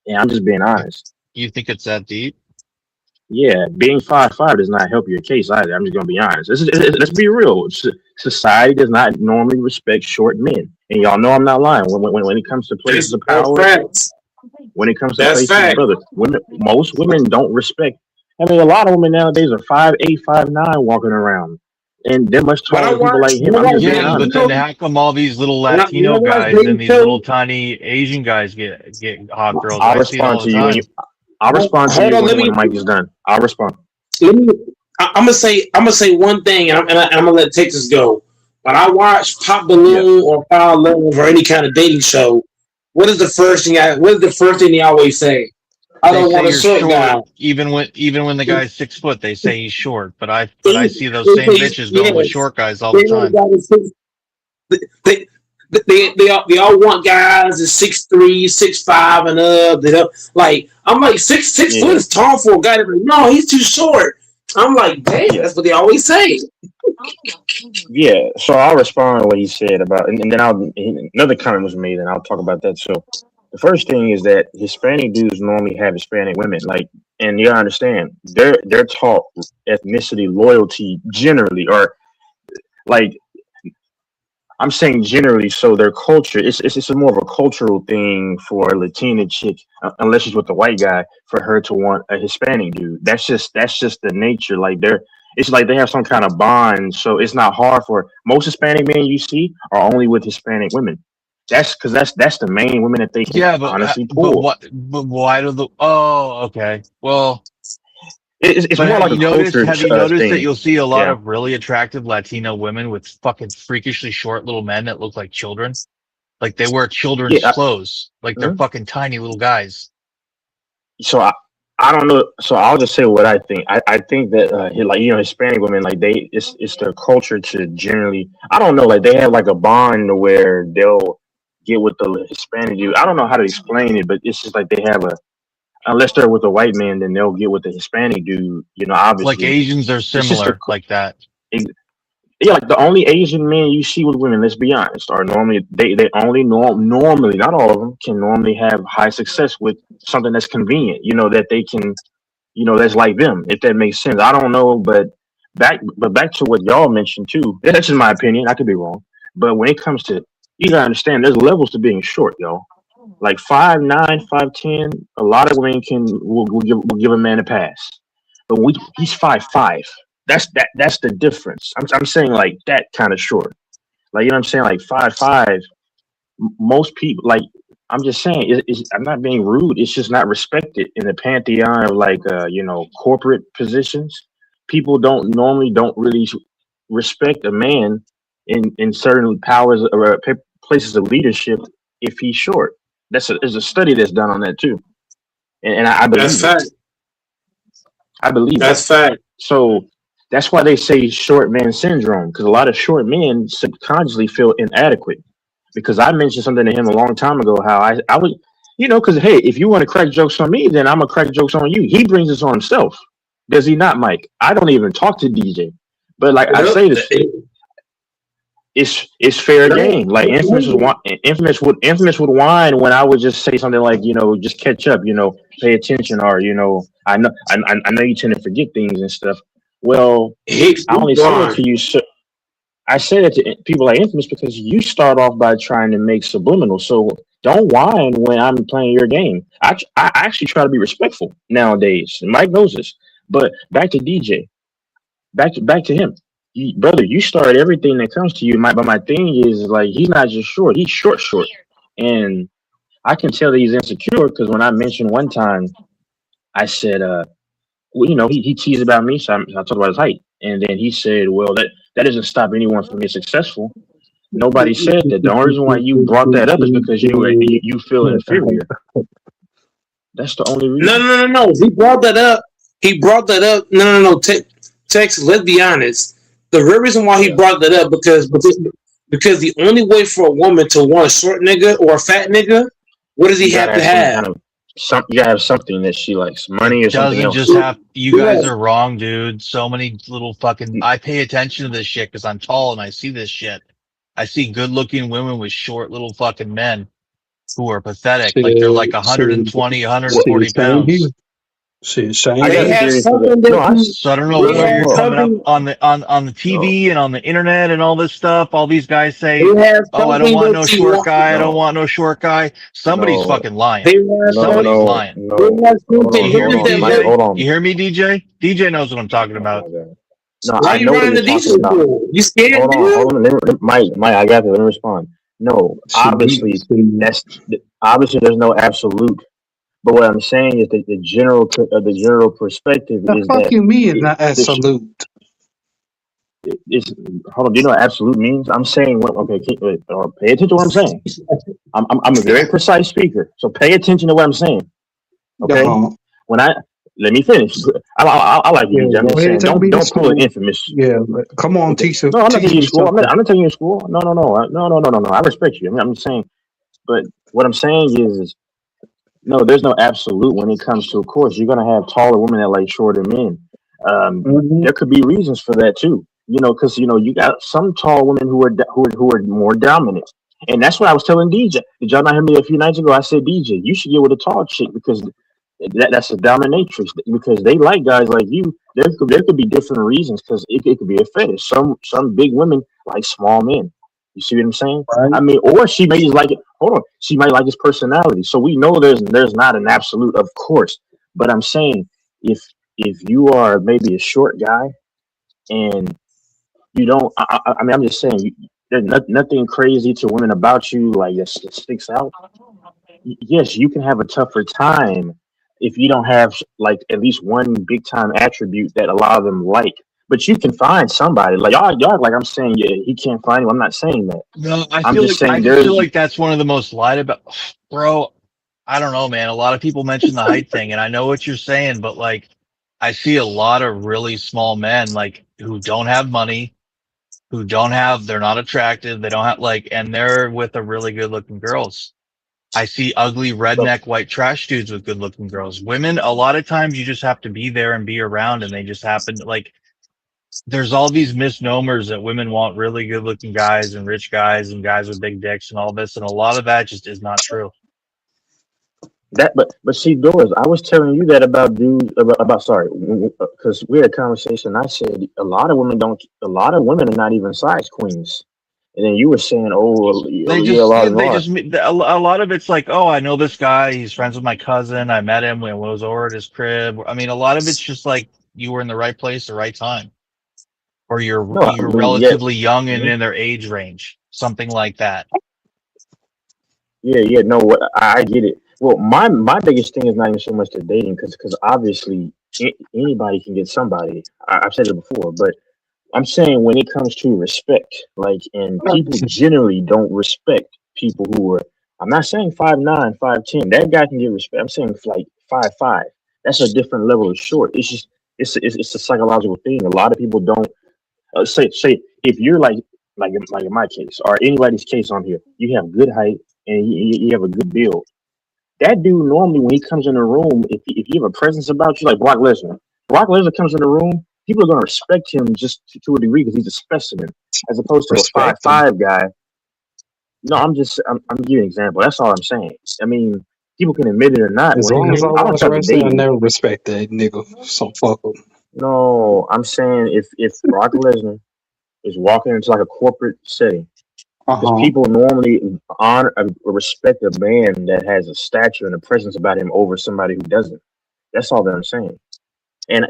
and I'm just being honest. You think it's that deep? Yeah, being 5'5" does not help your case either. I'm just gonna be honest. Let's be real. Society does not normally respect short men, and y'all know I'm not lying. When it comes to places of power, when it comes to places, brother, most women don't respect I mean, a lot of women nowadays are 5'8", 5'9", walking around, and they're much But I taller than people watch, like him. I'm just being Yeah, but honest. then how come all these little when I Latino watch guys and dating these shows, little tiny Asian guys get hot girls? I'll I see it all respond the to you when you. time. I'll respond to hold you on, let when me. Mike is done. I'll respond. Let me I'm gonna say one thing, and I'm gonna let Texas go. When I watch Pop Balloon or Power Love or any kind of dating show, what is the first thing? What is the first thing they always say? I They don't say want a you're short guy. short, even when the guy's 6 foot, they say he's short. But I They, see those they same say bitches going with yes. short guys all the They want a time. guy that's they all want guys that's 6'3", 6'5", and up. They don't, like I'm like six foot Yeah, is tall for a guy. That's like, no, he's too short. I'm like, damn, yeah, that's what they always say. yeah. So I'll respond to what he said about, and then another comment was made, and I'll talk about that. So the first thing is that Hispanic dudes normally have Hispanic women, like, and you gotta understand they're taught ethnicity loyalty generally, or like I'm saying generally, so their culture it's a more of a cultural thing for a Latina chick, unless she's with a white guy, for her to want a Hispanic dude. That's just the nature. Like it's like they have some kind of bond. So it's not hard for most Hispanic men you see are only with Hispanic women. That's because that's the main women that they can Yeah, honestly but pull. what? But why do the? Oh, okay. Well, It's but more like a culture have you noticed that thing. you'll see a lot Yeah, of really attractive Latino women with fucking freakishly short little men that look like children? Like they wear children's yeah. clothes. Like they're Mhm. fucking tiny little guys. So I don't know. So I'll just say what I think. I think that like Hispanic women, like it's their culture to generally, I don't know, like they have like a bond where they'll get with the Hispanic dude. I don't know how to explain it, but it's just like they have a, unless they're with a white man, then they'll get with the Hispanic dude. Like Obviously Asians are it's just similar like that. yeah, like the only Asian men you see with women, let's be honest, are normally they only normally, not all of them can normally have high success with something that's convenient. That they can, that's like them, if that makes sense. I don't know, but back to what y'all mentioned too. That's just my opinion. I could be wrong, but when it comes to, you gotta understand, there's levels to being short, y'all. Like 5'9", 5'10", a lot of women will give a man a pass, but he's 5'5". That's the difference. I'm saying like that kind of short. Like what I'm saying, like 5'5". Most people, like, I'm just saying, I'm not being rude. It's just not respected in the pantheon of like corporate positions. People don't really respect a man in certain powers or places of leadership if he's short. There's a study that's done on that too, and I That's believe it. fact. I believe it. That's fact. So that's why they say short man syndrome, because a lot of short men subconsciously feel inadequate. Because I mentioned something to him a long time ago, how I would, because hey, if you want to crack jokes on me, then I'm gonna crack jokes on you. He brings this on himself, does he not, Mike? I don't even talk to DJ, but like I say this, it's fair game. Like Infamous would whine when I would just say something like, just catch up, pay attention, or I know you tend to forget things and stuff. Well, I only say that to you, so I say that to people like Infamous because you start off by trying to make subliminal. So don't whine when I'm playing your game. I actually try to be respectful nowadays. Mike knows this. But back to DJ, back to him. Brother, you start everything that comes to you. But my thing is like he's not just short; he's short, and I can tell that he's insecure because when I mentioned one time, I said, well, he teased about me, so I talked about his height, and then he said, well, that doesn't stop anyone from being successful. Nobody said that. The only reason why you brought that up is because you feel inferior. That's the only reason. No. He brought that up. No. Texas, let's be honest. The real reason why he brought that up because the only way for a woman to want a short nigga or a fat nigga, what does he have to have? You gotta have something that she likes, money or something else. Doesn't just have. You guys are wrong, dude. So many little fucking. I pay attention to this shit because I'm tall and I see this shit. I see good-looking women with short little fucking men who are pathetic. Like they're like 120, 140 pounds. Shit, Shane. I got They a have theory for that. something No, that you. So I don't know They where have you're coming up something. on the TV and on the internet and all this stuff. All these guys say, They have "Oh, I don't something want that no you short want. guy. I don't no, want no short guy." Somebody's no, fucking lying. They have Somebody's something. lying. They no. have Hold You something. on, hear Look hold me, at on, them. Mike. DJ? Hold You on. hear me, DJ? DJ knows what I'm talking Oh about. my God. No, Why I you know what running you're the talking diesel about. for? You scared, Hold on, dude? hold on. Mike, I got to let me respond. No, obviously, obviously there's no absolute. But what I'm saying is that the general perspective The is fuck that you mean it's not this absolute? is hold on. Do you know what absolute means? I'm saying what? Okay, pay attention to what I'm saying. I'm a very precise speaker, so pay attention to what I'm saying. Okay, Uh-huh. when I let me finish. I like you, Yeah, DJ. I'm go just ahead, saying, take me to don't pull an school. infamous. Yeah, come on, Okay, teach us, no, I'm not teach taking you me to school. something. I'm not taking you to school. No. I respect you. But what I'm saying is no, there's no absolute when it comes to, of course, you're gonna have taller women that like shorter men. Mm-hmm. There could be reasons for that too. Because you got some tall women who are more dominant, and that's what I was telling DJ. Did y'all not hear me a few nights ago? I said, DJ, you should get with a tall chick because that's a dominatrix. Because they like guys like you. There could be different reasons because it could be a fetish. Some big women like small men. You see what I'm saying? Right. I mean, or she may just like it. Hold on, she might like his personality. So we know there's not an absolute, of course. But I'm saying if you are maybe a short guy and you don't, I mean, I'm just saying there's nothing crazy to women about you like that sticks out. Yes, you can have a tougher time if you don't have like at least one big time attribute that a lot of them like. But you can find somebody like y'all like I'm saying yeah, he can't find you. I'm not saying that. No, I'm just I saying just feel there's like that's one of the most lied about, bro. I don't know, man. A lot of people mention the height thing, and I know what you're saying, but like, I see a lot of really small men, like, who don't have money, they're not attractive, they don't have like, and they're with a really good looking girls. I see ugly redneck white trash dudes with good looking girls. Women, a lot of times you just have to be there and be around, and they just happen to like, there's all these misnomers that women want really good looking guys and rich guys and guys with big dicks and all this. And a lot of that just is not true. that. But see, Doris, I was telling you that about dudes about sorry, because we had a conversation. I said a lot of women are not even size queens. And then you were saying, oh yeah, a lot of them They are. just, a lot of it's like, oh, I know this guy. He's friends with my cousin. I met him when I was over at his crib. I mean, a lot of it's just like you were in the right place, the right time, or No, I you're mean, yeah. relatively young and Mhm. in their age range, something like that. Yeah, no, I get it. Well, my biggest thing is not even so much the dating, because obviously anybody can get somebody. I've said it before, but I'm saying when it comes to respect, like, and people generally don't respect people who are. I'm not saying 5'9", 5'10". That guy can get respect. I'm saying like 5'5". That's a different level of short. It's just it's a psychological thing. A lot of people don't say if you're like in my case or anybody's case on here, you have good height and you have a good build. That dude normally when he comes in the room, if you have a presence about you, like Brock Lesnar. Brock Lesnar comes in the room, people are gonna respect him just to a degree because he's a specimen, as opposed to a five Respect them. five guy. No, I'm giving an example. That's all I'm saying. I mean, people can admit it or not. As When long as I I don't watch talk to wrestling, I dating. never respect that nigga. So fuck him. No, I'm saying if Brock Lesnar is walking into like a corporate setting, because people normally honor or respect a man that has a stature and a presence about him over somebody who doesn't. That's all that I'm saying. And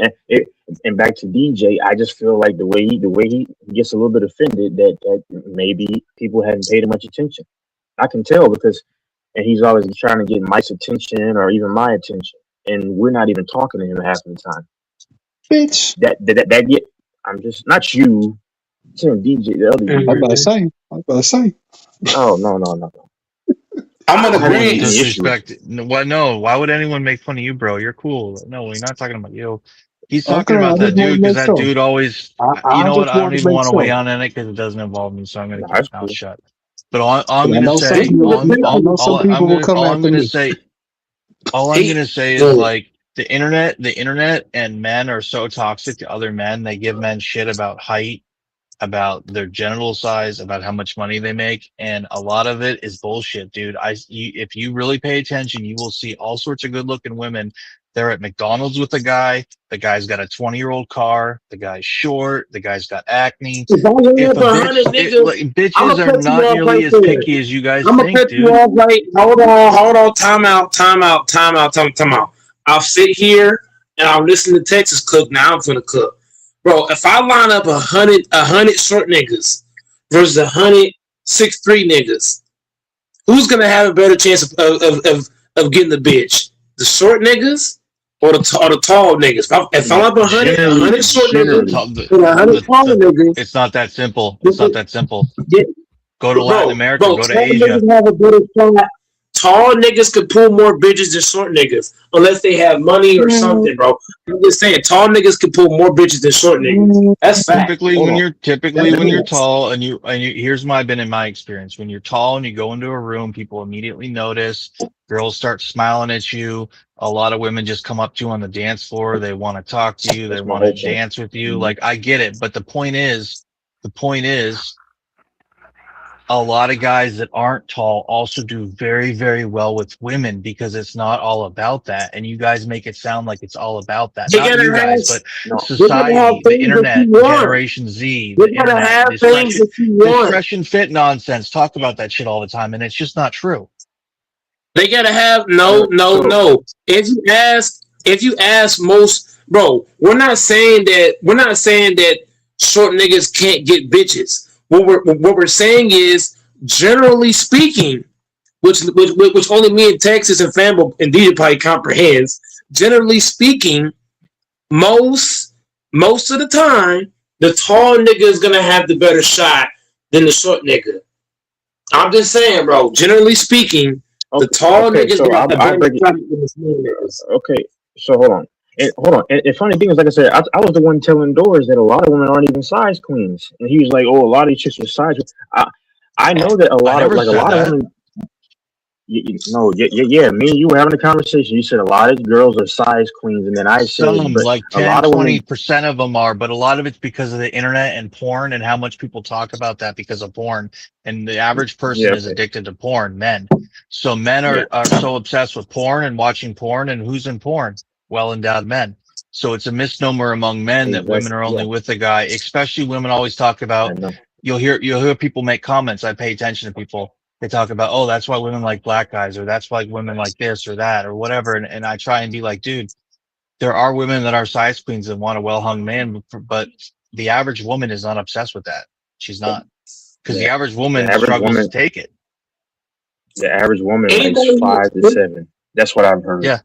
back to DJ, I just feel like the way he gets a little bit offended that maybe people hadn't paid him much attention. I can tell because and he's always trying to get Mike's attention or even my attention, and we're not even talking to him half the time. Bitch. That get. I'm just not you. I'm saying DJ, the other I'm you. about to say. Oh no. I'm I gonna don't have agree. any issue with Disrespect. No, why would anyone make fun of you, bro? You're cool. No, we're not talking about you. He's Okay, talking I about that just want dude to because make that sure. dude always, you I know what? just I don't want to even make want to weigh sure. on in it because it doesn't involve me. So I'm going to No, keep that's my mouth cool. shut. But all I'm 'Cause I going to know some say, people. I know some people will come all I'm after going to me. say, all I'm going He to say is look, like the internet and men are so toxic to other men. They give men shit about height, about their genital size, about how much money they make, and a lot of it is bullshit, dude. If you really pay attention, you will see all sorts of good-looking women They're at McDonald's with a guy. The guy's got a 20-year-old car. The guy's short. The guy's got acne. If I line If up a 100 bitch, niggas, bitches I'ma are cut you not off nearly right as there. picky as you guys I'm gonna think, cut you dude. off right. Hold on. Time out. I'll sit here and I'll listen to Texas cook. Now I'm finna cook, bro. If I line up 100 short niggas versus 100 6'3" niggas, who's gonna have a better chance of getting the bitch? The short niggas or the tall niggas? If I'm up 100 short niggas and 100 tall niggas, It's not that simple. It's not that simple. Go to Latin America. Bro, Go to tall Asia. niggas have a better shot. Tall niggas can pull more bitches than short niggas, unless they have money or something, bro. I'm just saying, tall niggas can pull more bitches than short niggas. That's fact. Typically, when you're That's tall and you here's my been in my experience. When you're tall and you go into a room, people immediately notice. Girls start smiling at you. A lot of women just come up to you on the dance floor. They want to talk to you. They want to dance with you. Like, I get it, but the point is, a lot of guys that aren't tall also do very, very well with women because it's not all about that. And you guys make it sound like it's all about that. Not you guys, but society, the internet, Generation Z, the internet, this fresh and fit nonsense. Talk about that shit all the time, and it's just not true. They gotta have no. If you ask most, bro, we're not saying that short niggas can't get bitches. What we're saying is, generally speaking, which only me in Texas and Fambo and DJ probably comprehends. Generally speaking, most of the time, the tall nigga is gonna have the better shot than the short nigga. I'm just saying, bro. Generally speaking, the tall niggas got the better shot than the small niggas. Okay, so hold on. And funny thing is, like I said, I was the one telling Doors that a lot of women aren't even size queens, and he was like, "Oh, a lot of these chicks are size." I know that a lot of women. Me and you were having a conversation. You said a lot of girls are size queens, and then I said, like 10-20% of them are, but a lot of it's because of the internet and porn and how much people talk about that because of porn. And the average person is addicted to porn, men. So men are so obsessed with porn and watching porn, and who's in porn? Well-endowed men. So it's a misnomer among men that women are only with a guy, especially women always talk about, you'll hear people make comments. I pay attention to people. They talk about, oh, that's why women like black guys, or that's why women like this or that or whatever. And I try and be like, dude, there are women that are size queens and want a well-hung man, but the average woman is not obsessed with that. She's not. Because the average woman struggles to take it. The average woman likes 5 to 7. That's what I've heard. Yeah,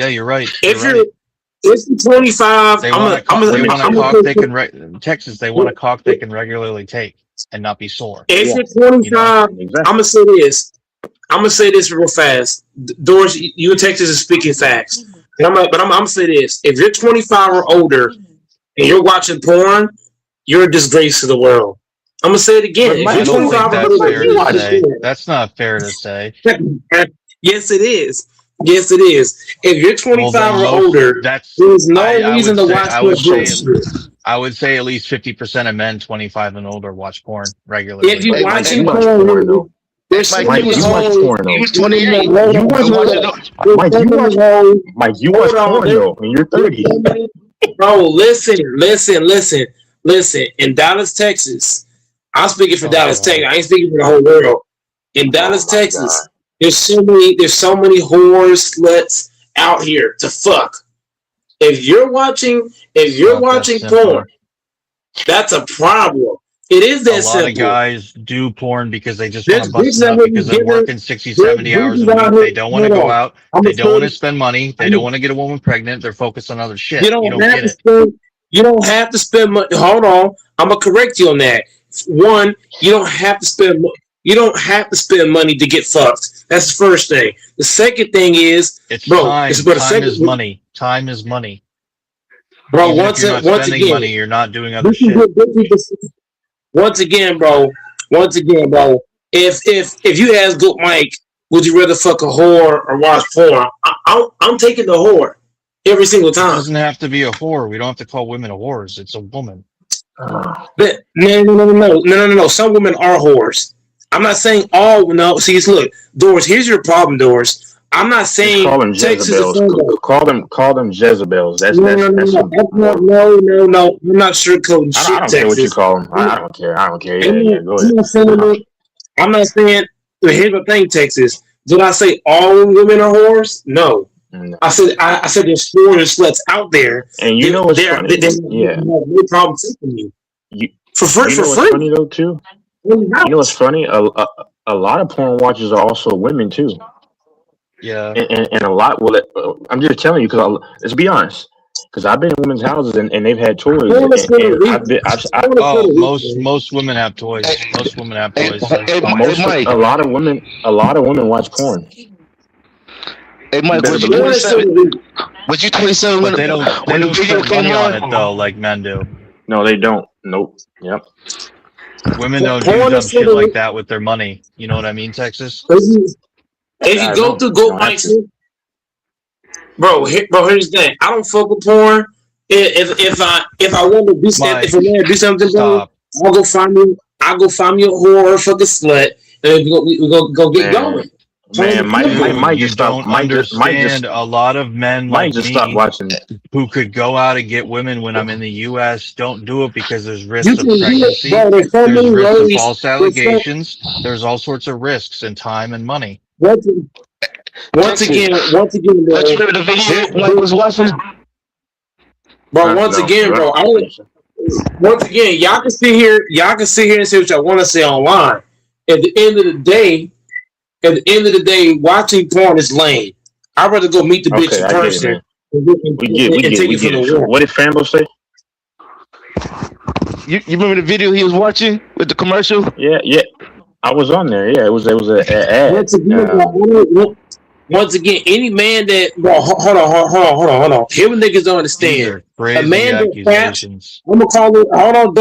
you're right. If you're 25, they want a cock they can Texas. They want a cock they can regularly take and not be sore. If you're 25, I'm gonna say this. I'm gonna say this real fast. Doris, you in Texas is speaking facts. And I'm gonna say this. If you're 25 or older and you're watching porn, you're a disgrace to the world. I'm gonna say it again. I don't think that's fair to say. That's not fair to say. Yes, it is. Yes, it is. If you're 25 or older, there's no reason to watch porn. I would say at least 50% of men 25 and older watch porn regularly. If you're watching porn, there's Mike, you watch porn though. He was 28. You watch porn though. When you're 30. Bro, listen. In Dallas, Texas, I'm speaking for Dallas, Texas. I ain't speaking for the whole world. In Dallas, Texas, there's so many whores, sluts out here to fuck. If you're watching porn, that's a problem. It is that simple. A lot of guys do porn because they just want to bust it up because they're working 60, 70 hours a week. They don't want to go out. They don't want to spend money. They don't want to get a woman pregnant. They're focused on other shit. You don't get it. You don't have to spend money. Hold on. I'm going to correct you on that. One, you don't have to spend money to get fucked. That's the first thing. The second thing is, time is money. Time is money. Bro, Even if you're not spending money, you're not doing other shit. Once again, bro. If you ask Good Mike, would you rather fuck a whore or watch porn? I'm taking the whore every single time. It doesn't have to be a whore. We don't have to call women whores. It's a woman. No. Some women are whores. I'm not saying all. No, see, look, Doris. Here's your problem, Doris. I'm not Just saying call them Texas is Jezebels. going to Call them Jezebels. That's no, that's no, no, that's no. a That's not, no. I'm not sugarcoating I shit, don't care what you Texas. call them. I'm I don't care. I don't care. I'm Yeah, go I'm ahead. not saying that. I'm not saying. Here's the thing, Texas. Did I say all women are whores? No. I said there's whores and sluts out there. And you know what's funny? They have Yeah. no problem taking you You for you know what's free. funny though too? You know what's funny? A lot of porn watchers are also women too, Yeah. and a lot. Well, I'm just telling you because let's be honest. Because I've been in women's houses and they've had toys, and Oh, most women have toys. Most women have toys. a lot of women watch porn. Hey Mike, better was you believe it. 27? Was you 27 But they don't when the video spend money came on out? it though, like men do. No, they don't. Nope. Yep. Women don't do Porn dumb is shit for the- like that with their money. You know what I mean, Texas? If you go through Goat Mike's, bro, here's the thing. I don't fuck with porn. If I want to do something, if I want to do something, bro, I'll go find me a whore or a fucking slut, and we go get going. Man, Mike just stopped. Mike just A lot of men Mike like just me stopped watching. who could go out and get women when I'm in the U.S. don't do it because there's You risks of can do it, pregnancy, bro. There's so many there's risks of ways. false allegations, there's all sorts of risks in time and money. Once again, bro. Don't you remember the video Mike was watching? Bro, once again, y'all can sit here and say what y'all want to say online. At the end of the day, watching porn is lame. I'd rather go meet the bitch Okay, in I get it, person man. and take it from the So wall. what did Fambo say? You remember the video he was watching with the commercial? Yeah. I was on there. Yeah, it was an ad. Once again, any man that hold on. Here what niggas don't understand. A man that faps, I'm gonna call it. Hold on,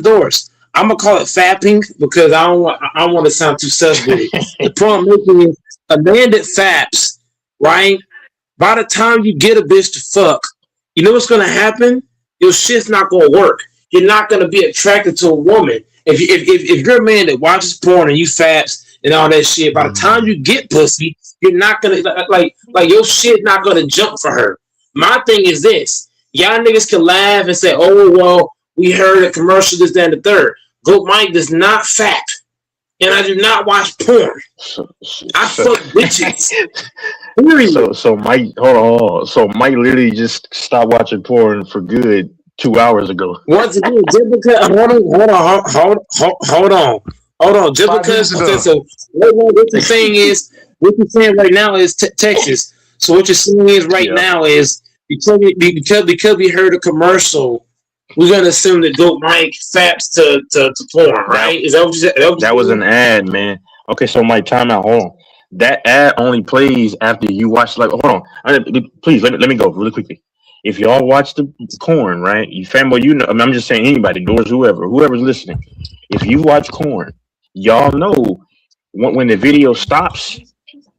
doors. I'm gonna call it fapping because I don't want to sound too sus with it. The point I'm making is a man that faps, right? By the time you get a bitch to fuck, you know what's gonna happen? Your shit's not gonna work. You're not gonna be attracted to a woman. If you're a man that watches porn and you faps and all that shit, by the time you get pussy, you're not gonna like your shit not gonna jump for her. My thing is this: y'all niggas can laugh and say, "Oh well, we heard a commercial this, that, and the third." Goat Mike does not fap, and I do not watch porn. I fuck bitches. So Mike, hold on. So Mike literally just stopped watching porn for good 2 hours ago. Once again, just because hold on. Just because so what you're saying is what you're saying right now is Texas. So what you're saying is now is because we heard a commercial, we're gonna assume that Goat Mike faps to porn, right? Is that what you said? That was an ad, man. Okay, so Mike, time out. Hold on. That ad only plays after you watch. Like, hold on. Please let me go really quickly. If y'all watch the corn, right? You fanboy, you know. I mean, I'm just saying anybody, doors, whoever's listening. If you watch corn, y'all know when the video stops.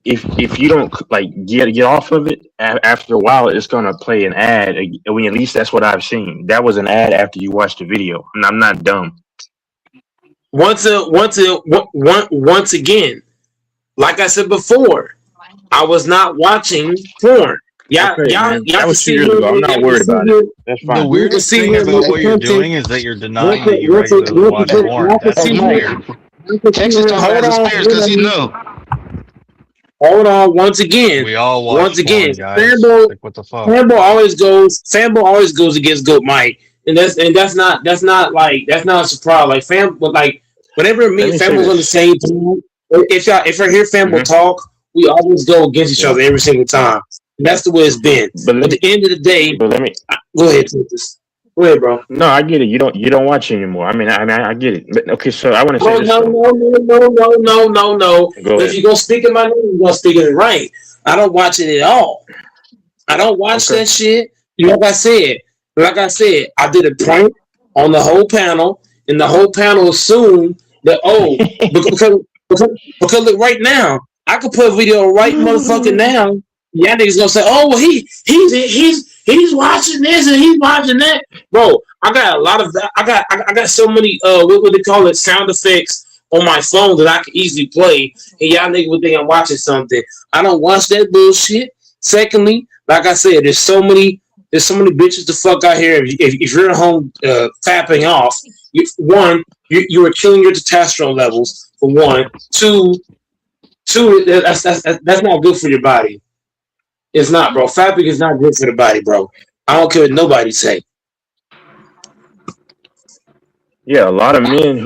If you don't like get off of it after a while, it's gonna play an ad. I mean, at least that's what I've seen. That was an ad after you watch the video. And I'm not dumb. Once again, like I said before, I was not watching porn. Y'all that was 2 years ago. I'm not worried about it. That's fine. The weirdest thing about what you're doing is that you're denying that you regularly watch porn. That's weird. Texas don't have the spirits because he knew. Hold on. Once again, we all watch once again, porn, guys. Fanboy, Like, what the fuck? Fanboy always goes against Goat Mike, and that's not a surprise. Like whenever me and Fanboy's on the same team, if I hear Fanboy talk, we always go against each other every single time. And that's the way it's been. But at the end of the day, go ahead, Texas. Go ahead, bro. No, I get it. You don't watch anymore. I mean, I get it. But, okay, so I want to say this. No. If you're gonna speak in my name, you're gonna speak it right. I don't watch it at all. I don't watch that shit. Like I said, I did a prank on the whole panel, and the whole panel assumed that because look right now, I could put a video right motherfucking now. Y'all niggas gonna say, "Oh, well, he's watching this and he's watching that." Bro, I got a lot of I got so many what they call it, sound effects on my phone that I can easily play, and y'all niggas would think I'm watching something. I don't watch that bullshit. Secondly, like I said, there's so many bitches to fuck out here. If you're at home fapping off, you are killing your testosterone levels for one. Two, that's not good for your body. It's not, bro. Fapping is not good for the body, bro. I don't care what nobody say. Yeah, a lot of men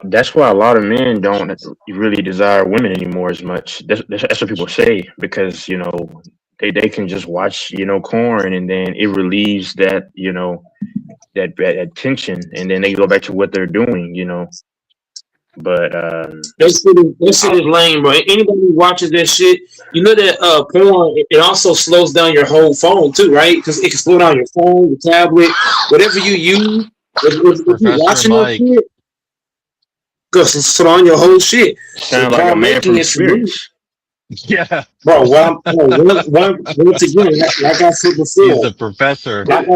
that's why a lot of men don't really desire women anymore as much. That's what people say, because they can just watch corn, and then it relieves that that tension, and then they go back to what they're doing. But that shit is lame, bro. Anybody who watches that shit, that porn, it also slows down your whole phone too, right? Because it can slow down your phone, your tablet, whatever you use. If you're watching that shit, because it's slow down your whole shit. Sound like a man from experience. Yeah, bro. Once again, like I said before, he's the professor. Like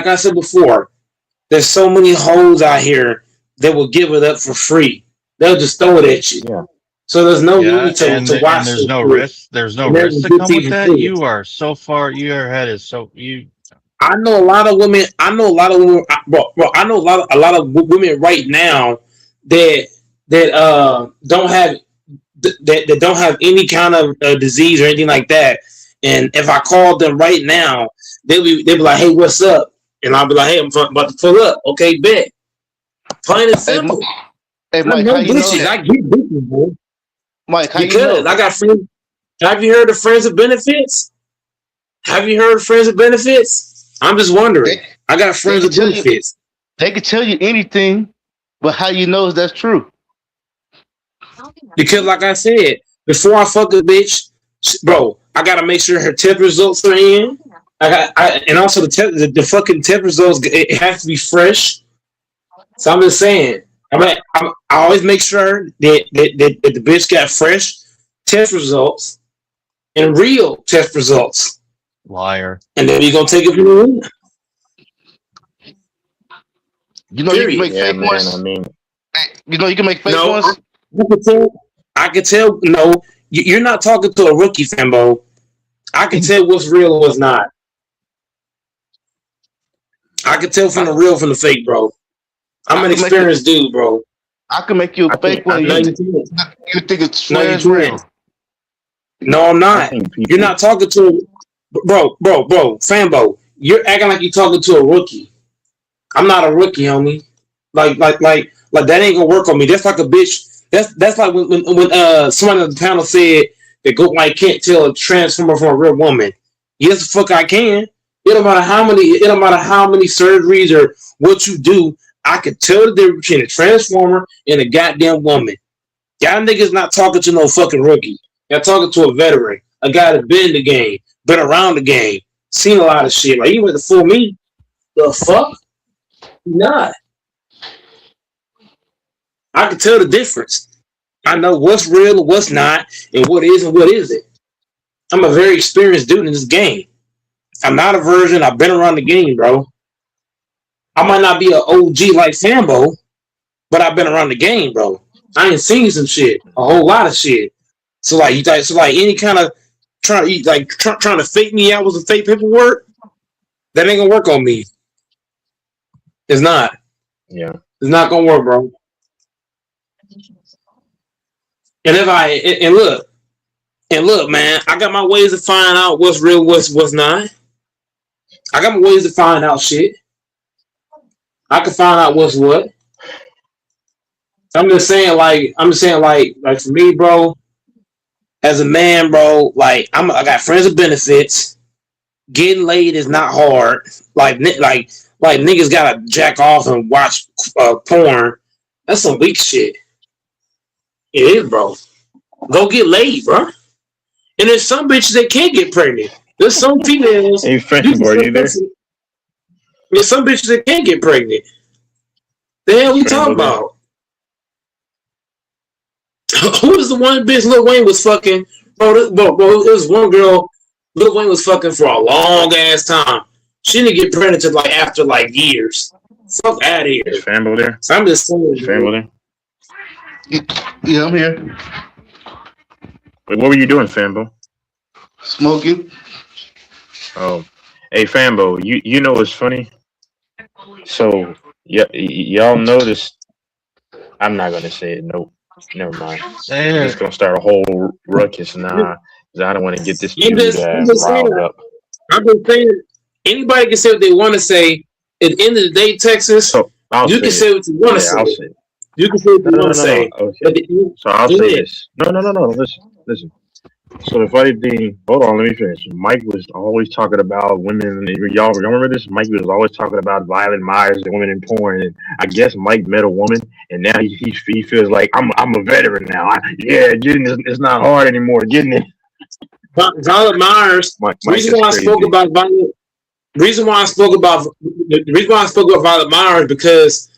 I said before, there's so many hoes out here that will give it up for free. They'll just throw it at you. Yeah. So there's no need to watch. And there's no risk. There's no risk to come with that. You are so far. Your head is so you. I know a lot of women. Bro. I know a lot of women right now that don't have any kind of disease or anything like that. And if I called them right now, they'll be like, "Hey, what's up?" And I'll be like, "Hey, I'm about to pull up." Okay, bet. Plain and simple. Hey, Mike, how you know that? I get bitches, bro. Mike, how because you know? I got friends. Have you heard of Friends with Benefits? Have you heard of Friends with Benefits? I'm just wondering. I got Friends with Benefits. They can tell you anything, but how you know that's true? Because, like I said, before I fuck a bitch, bro, I gotta make sure her test results are in. And also the fucking test results, it has to be fresh. So I'm just saying, I always make sure that the bitch got fresh test results and real test results. Liar. And then we gonna take it from the room. You can make fake ones. I mean, you can make fake ones. I can tell. No, you're not talking to a rookie, Fambo. I can tell what's real and what's not. I can tell from the real from the fake, bro. I'm an experienced dude, bro. I can make you a fake one. You think it's real? No, I'm not. You're not talking to, bro, Fambo. You're acting like you're talking to a rookie. I'm not a rookie, homie. Like that ain't gonna work on me. That's like a bitch. That's like when somebody on the panel said that Goat White can't tell a transformer from a real woman. Yes, the fuck I can. It don't matter how many surgeries or what you do. I can tell the difference between a transformer and a goddamn woman. Y'all niggas not talking to no fucking rookie. Y'all talking to a veteran, a guy that's been in the game, been around the game, seen a lot of shit. Like, you went to fool me? The fuck? Not. I can tell the difference. I know what's real and what's not, and what is and what isn't. I'm a very experienced dude in this game. I'm not a virgin. I've been around the game, bro. I might not be an OG like Fambo, but I've been around the game, bro. I ain't seen some shit, a whole lot of shit. So like any kind of trying to fake me out with some fake paperwork, that ain't gonna work on me. It's not. Yeah, it's not gonna work, bro. And look, man, I got my ways to find out what's real, what's not. I got my ways to find out shit. I can find out what's what. I'm just saying, like for me, bro, as a man, bro, like I got Friends with Benefits. Getting laid is not hard. Like niggas gotta jack off and watch porn. That's some weak shit. It is, bro. Go get laid, bro. And there's some bitches that can't get pregnant. There's some females. Hey, friend, boy, you there? There's some bitches that can't get pregnant. The hell we talking about? Who was the one bitch Lil Wayne was fucking? Bro, it was one girl Lil Wayne was fucking for a long ass time. She didn't get pregnant until after years. Fuck out of here. Is Fambo there? I'm just saying. Is Fambo there? Yeah, I'm here. Wait, what were you doing, Fambo? Smoking. Oh, hey, Fambo, you know what's funny? So, y'all noticed. I'm not gonna say it. Nope. Never mind. Say I'm just it. gonna start a whole ruckus now. 'Cause I don't want to get this I'm dude just saying. riled up. I'm just saying. Anybody can say what they want to say. At the end of the day, Texas, So I'll you say can it. say what you want to Yeah, I'll say. say it. You can say what you No. want to say. Okay. But the, So I'll go say ahead. this. No. Listen. So the funny thing, hold on, let me finish. Mike was always talking about women. Y'all remember this? Mike was always talking about Violet Myers and women in porn. And I guess Mike met a woman, and now he feels like I'm a veteran now. Getting it's not hard anymore. Getting it. Violet Myers. Mike Reason is why I spoke crazy. about Violet. The reason why I spoke about Violet Myers because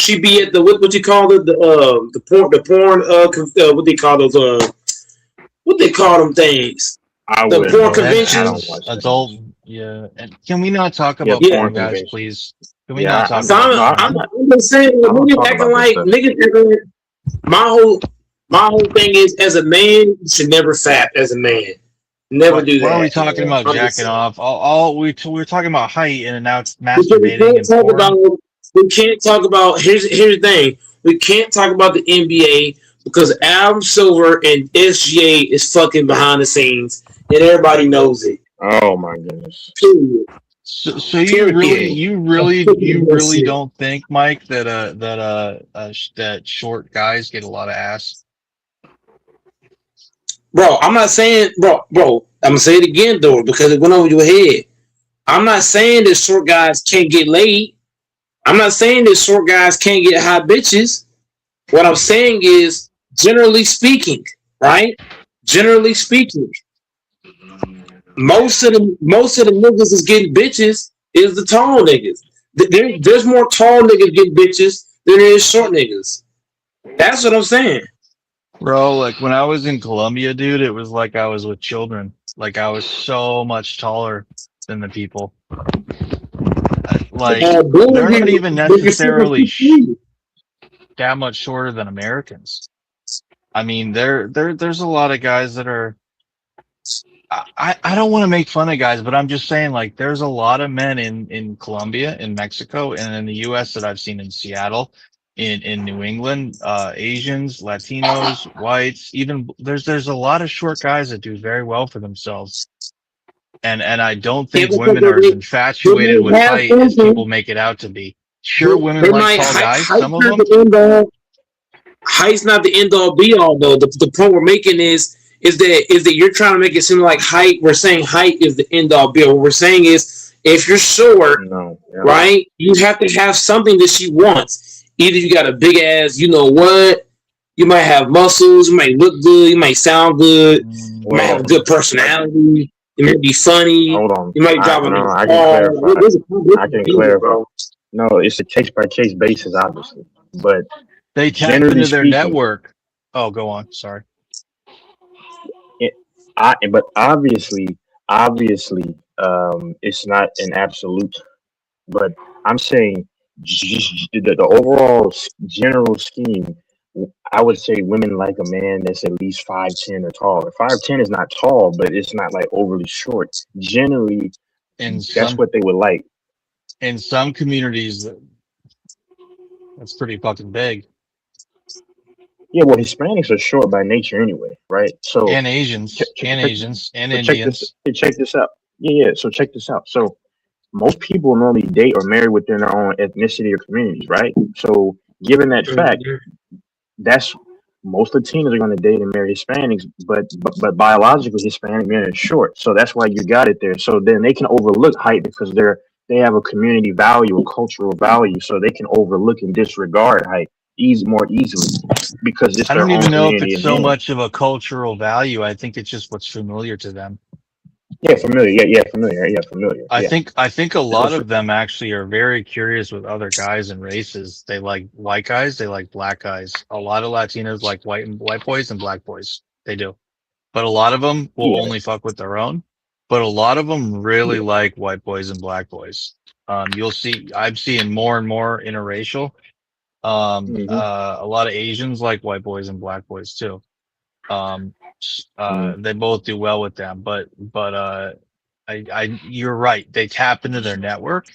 she be at the what you call it the porn what they call those what they call them things I the wouldn't porn know. I don't conventions. watch Adult, yeah. And can we not talk Yeah, about Yeah, porn, porn guys, convention. please? Can we Yeah, not talk so about no, porn? I'm not. I'm just saying I don't niggas talk acting about that like stuff. my whole thing is as a man you should never fap as a man. Never do Why are we that. talking about I'm just jacking saying. off? We're talking about height, and now it's Because masturbating and porn. we can't talk about here's the thing. We can't talk about the NBA because Adam Silver and SGA is fucking behind the scenes and everybody knows it. Oh my goodness. Period. So Period. you really don't think, Mike, that short guys get a lot of ass? Bro, I'm not saying bro, I'm gonna say it again though, because it went over your head. I'm not saying that short guys can't get laid. I'm not saying that short guys can't get hot bitches. What I'm saying is, generally speaking, right? Generally speaking, most of the niggas is getting bitches is the tall niggas. There's more tall niggas getting bitches than there is short niggas. That's what I'm saying. Bro, like when I was in Colombia, dude, it was like I was with children. Like I was so much taller than the people. Like they're not even necessarily that much shorter than Americans. I mean, there's a lot of guys that are. I don't want to make fun of guys, but I'm just saying, like, there's a lot of men in Colombia, in Mexico, and in the U.S. that I've seen in Seattle, in New England, Asians, Latinos, whites, even there's a lot of short guys that do very well for themselves. And I don't think women are as infatuated with height as people make it out to be. Sure, women like tall guys, some of them. Height's not the end all be all though. The point we're making is that you're trying to make it seem like height. We're saying height is the end all be all. What we're saying is if you're short, right, you have to have something that she wants. Either you got a big ass, you know what? You might have muscles. You might look good. You might sound good. You might have a good personality. You might be funny. Hold on. You might drive a I car. can clarify. I can clarify. No, it's a case by case basis, obviously. But they tap into their network. Oh, go on. Sorry. But obviously, it's not an absolute. But I'm saying just the overall general scheme. I would say women like a man that's at least 5'10" or taller. 5'10" is not tall, but it's not like overly short. Generally, that's what they would like. In some communities, that's pretty fucking big. Yeah, well, Hispanics are short by nature anyway, right? So and Asians, and Indians. Check this out. Yeah. So check this out. So most people normally date or marry within their own ethnicity or communities, right? So given that fact, that's most Latinos are going to date and marry Hispanics, but biologically Hispanic men are short. So that's why you got it there. So then they can overlook height because they have a community value, a cultural value, so they can overlook and disregard height more easily because it's I don't their even own know if community it's so of men. much of a cultural value. I think it's just what's familiar to them. Yeah, familiar. Yeah, familiar. Yeah, familiar. I think a lot of them actually are very curious with other guys and races. They like white guys, they like black guys. A lot of Latinos like white boys and black boys. They do. But a lot of them will only fuck with their own. but a lot of them really like white boys and black boys. You'll see, I'm seeing more and more interracial. A lot of Asians like white boys and black boys too. They both do well with them, but you're right. They tap into their network,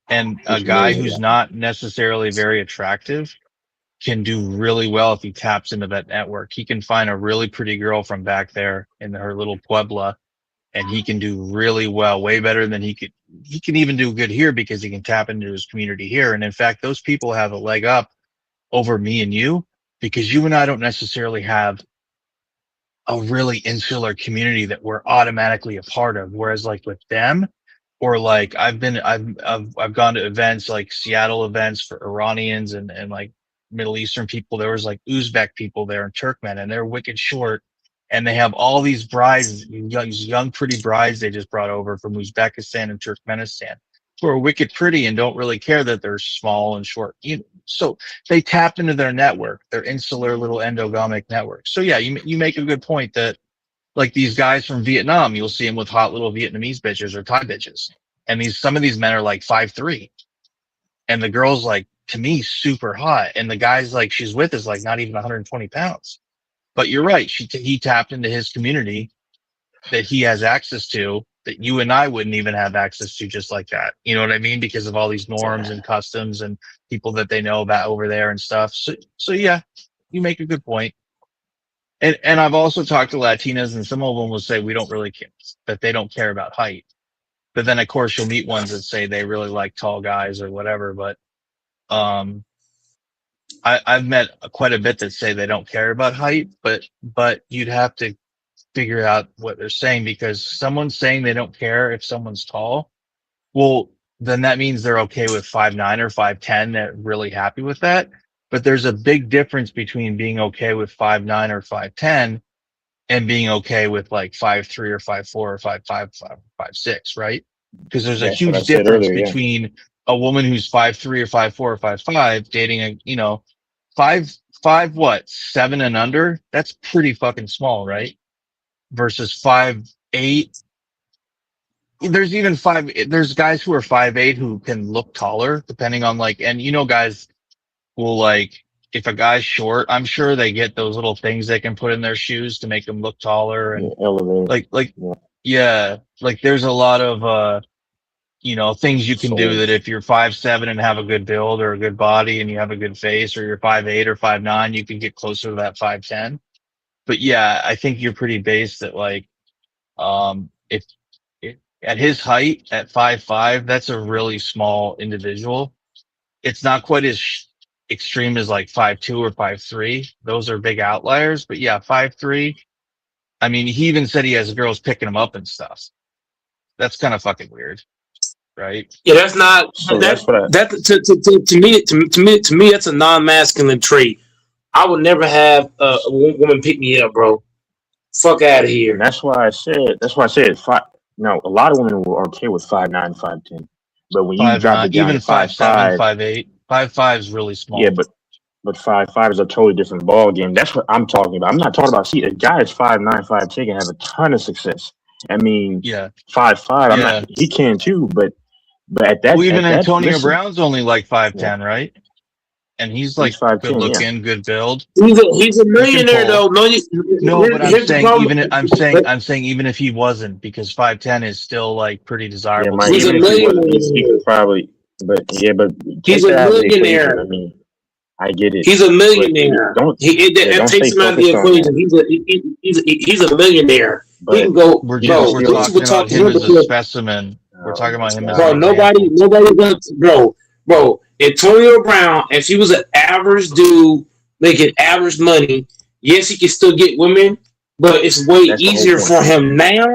and a guy who's not necessarily very attractive can do really well if he taps into that network. He can find a really pretty girl from back there in her little Puebla, and he can do really well, way better than he can even do good here because he can tap into his community here. And in fact, those people have a leg up over me and you, because you and I don't necessarily have a really insular community that we're automatically a part of. Whereas like with them, or like I've gone to events like Seattle events for Iranians and like Middle Eastern people. There was like Uzbek people there and Turkmen, and they're wicked short. And they have all these brides, young pretty brides they just brought over from Uzbekistan and Turkmenistan, who are wicked pretty and don't really care that they're small and short. So they tapped into their network, their insular little endogamic network. So yeah, you make a good point that like these guys from Vietnam, you'll see them with hot little Vietnamese bitches or Thai bitches. And some of these men are like 5'3", and the girl's like, to me, super hot. And the guy's like she's with is like not even 120 pounds. But you're right. He tapped into his community that he has access to, that you and I wouldn't even have access to just like that. You know what I mean? Because of all these norms and customs and people that they know about over there and stuff. So yeah, you make a good point. And I've also talked to Latinas, and some of them will say we don't really care, that they don't care about height. But then of course you'll meet ones that say they really like tall guys or whatever. But I've met quite a bit that say they don't care about height, but you'd have to figure out what they're saying, because someone's saying they don't care if someone's tall. Well, then that means they're okay with 5'9" or 5'10". They're really happy with that. But there's a big difference between being okay with 5'9" or 5'10" and being okay with like 5'3" or 5'4" or 5'5", 5'6", right? Because there's a huge difference between a woman who's 5'3" or 5'4" or 5'5" dating a, 7 and under. That's pretty fucking small, right? Versus 5'8". There's even there's guys who are 5'8" who can look taller, depending on like, and guys will like, if a guy's short, I'm sure they get those little things they can put in their shoes to make them look taller, and like there's a lot of things you can do that if you're 5'7" and have a good build or a good body and you have a good face, or you're 5'8" or 5'9", you can get closer to that 5'10". But yeah, I think you're pretty based that like, if at his height at 5'5", that's a really small individual. It's not quite as extreme as like 5'2" or 5'3". Those are big outliers, but yeah, 5'3". I mean, he even said he has girls picking him up and stuff. That's kind of fucking weird. Right? Yeah, that's not to me that's a non-masculine trait. I would never have a woman pick me up, bro. Fuck out of here. And that's why I said five. No, a lot of women were okay with 5'9", 5'10", but when you drop it down even to 5'7", 5'8", 5'5" is really small. Yeah, but 5'5" is a totally different ball game. That's what I'm talking about. I'm not talking about. See, a guy is 5'9", 5'10" can have a ton of success. I mean, 5'5", he can too, but at that, even Antonio Brown's only like 5'10", right? And he's like good looking, good build. He's a millionaire though. No, but I'm saying even if he wasn't, because 5'10" is still like pretty desirable. Yeah, he's a millionaire. He could probably, but he's a millionaire. I mean, I get it. He's a millionaire. That takes him out of the equation. He's a millionaire. But we can go. We're talking about him as a specimen. We're talking about him as nobody wants, bro. Antonio Brown, if he was an average dude making average money, yes, he can still get women, but it's way easier for him now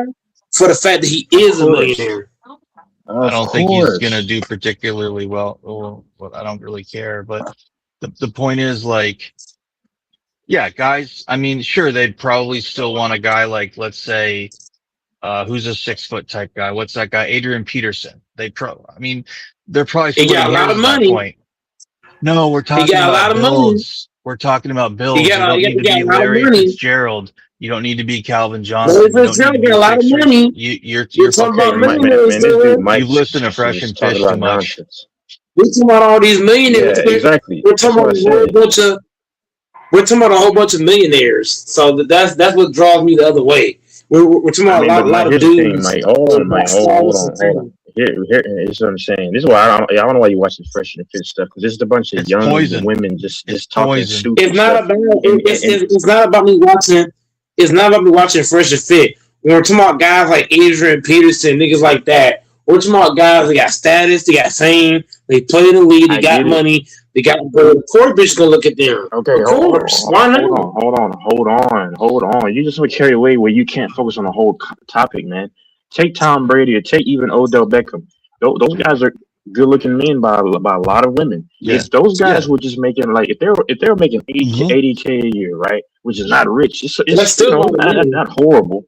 for the fact that he is a millionaire. I don't think he's gonna do particularly well. Well, I don't really care, but the point is, like, yeah, guys. I mean, sure, they'd probably still want a guy like, let's say, who's a 6 foot type guy? What's that guy? Adrian Peterson. They're probably he got a lot of money. No, we're talking about builds. We're talking about builds. You don't need to be Larry Fitzgerald You don't need to be Calvin But Johnson. if You it's don't need to got be a lot of Sixers. money, You're we're talking about fucking. Man, millionaires. this dude Mike You've listened to Fresh is and talking Fish too about much. nonsense. We're talking about all these millionaires. Yeah, exactly. We're That's talking what I about a whole said. bunch of. We're talking about a whole bunch of millionaires. So that's what draws me the other way. We're talking I about mean, a but lot Mike, of here's the thing, dudes Mike. Hold that on, Mike. got Hold status on, and hold on. fame. Here, this is what I'm saying. This is why I don't know why you watching Fresh and Fit stuff, because there's a bunch of It's young poison. women just It's talking poison. stupid It's not stuff. about And it's not about me watching. It's not about me watching Fresh and Fit. When we're talking about guys like Adrian Peterson, niggas like that, we're talking about guys that got status, they got fame, they play in the league, they I got get it. money, they got gold. Of course, bitch gonna look at them. Okay, Of course, why not? hold on. You just so carried away where you can't focus on the whole topic, man. Take Tom Brady or take even Odell Beckham. Those guys are good-looking men by a lot of women. Yeah. If those guys Yeah. were just making like if they were making 80K a year, right, which is not rich, it's still not horrible.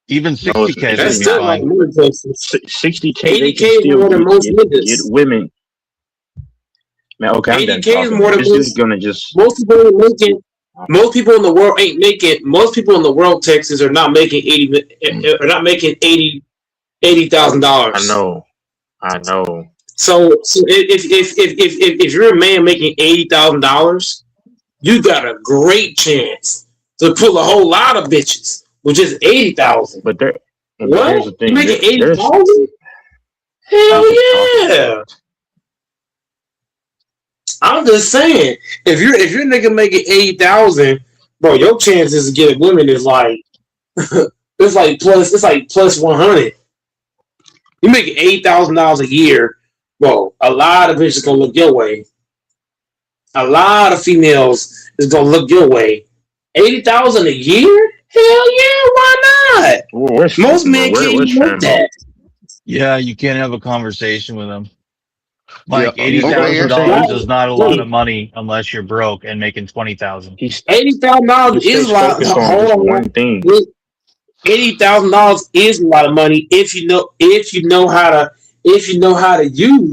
Even 60K That's would be still like fine. money places. 60K, they 80K can is still more than most get niggas. women. Man, okay, I'm done 80K is talking. more Man. than This dude's most. gonna just. Most people ain't making. Most people in the world ain't making. Most people in the world, Texas, are not making $80,000. I know. So if you're a man making $80,000, you got a great chance to pull a whole lot of bitches with just 80,000. But there. What? Here's the thing. You making There's 80,000? Hell yeah! I'm just saying, if you're nigga making 80,000, bro, your chances to get women is like it's like plus 100. You making $80,000 a year, bro. A lot of bitches gonna look your way. A lot of females is gonna look your way. 80,000 a year? Hell yeah, why not? Most men can't even make that. Yeah, you can't have a conversation with them. Like Yeah, $80,000 is not a lot of money unless you're broke and making 20,000. $80,000 is a lot. Hold on, one thing. $80,000 is a lot of money if you know how to use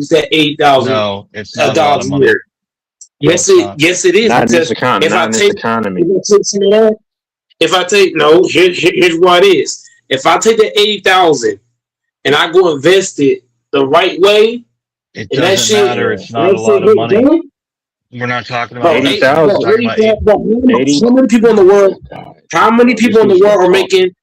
that $80,000. No, it's not a lot of money. Yes, it is. Not in this because economy. Here's what it is. If I take that 80,000 and I go invest it the right way, it doesn't matter. It's not a lot of money. We're not talking about 80,000. How many people in the world? How many people in the world are making?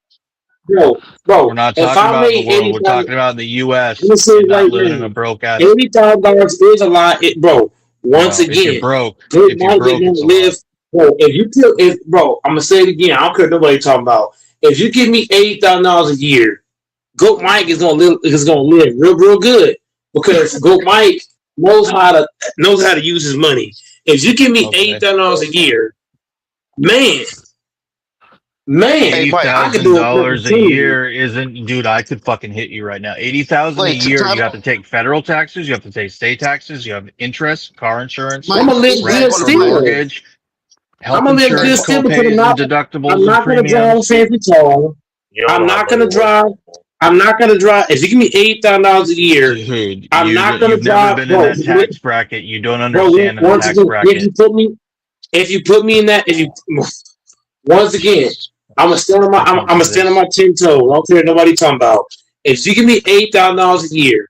Bro, we're not talking about the world. We're talking about the U.S. You're not living in a broke ass. $80,000 is a lot, bro. Once again, if you're broke, it's bro, I'm gonna say it again. I don't care what nobody talking about. If you give me $80,000 a year, Goat Mike is gonna live real good because Goat Mike knows how to use his money. If you give me $80,000 a year, man, $80,000 a year isn't, dude. I could fucking hit you right now. $80,000 a year. You have to take federal taxes. You have to take state taxes. You have interest, car insurance, I'm gonna live good still. Mortgage, health insurance, co-pays, and deductibles. I'm not gonna drive a fancy car. I'm not gonna drive. If you give me $80,000 a year, dude, I'm not gonna drive. You've never been in that tax bracket. You don't understand the tax bracket. If you put me in that, once again, I'm gonna stand on my 10 toes. I don't care what nobody talking about. If you give me $80,000 a year,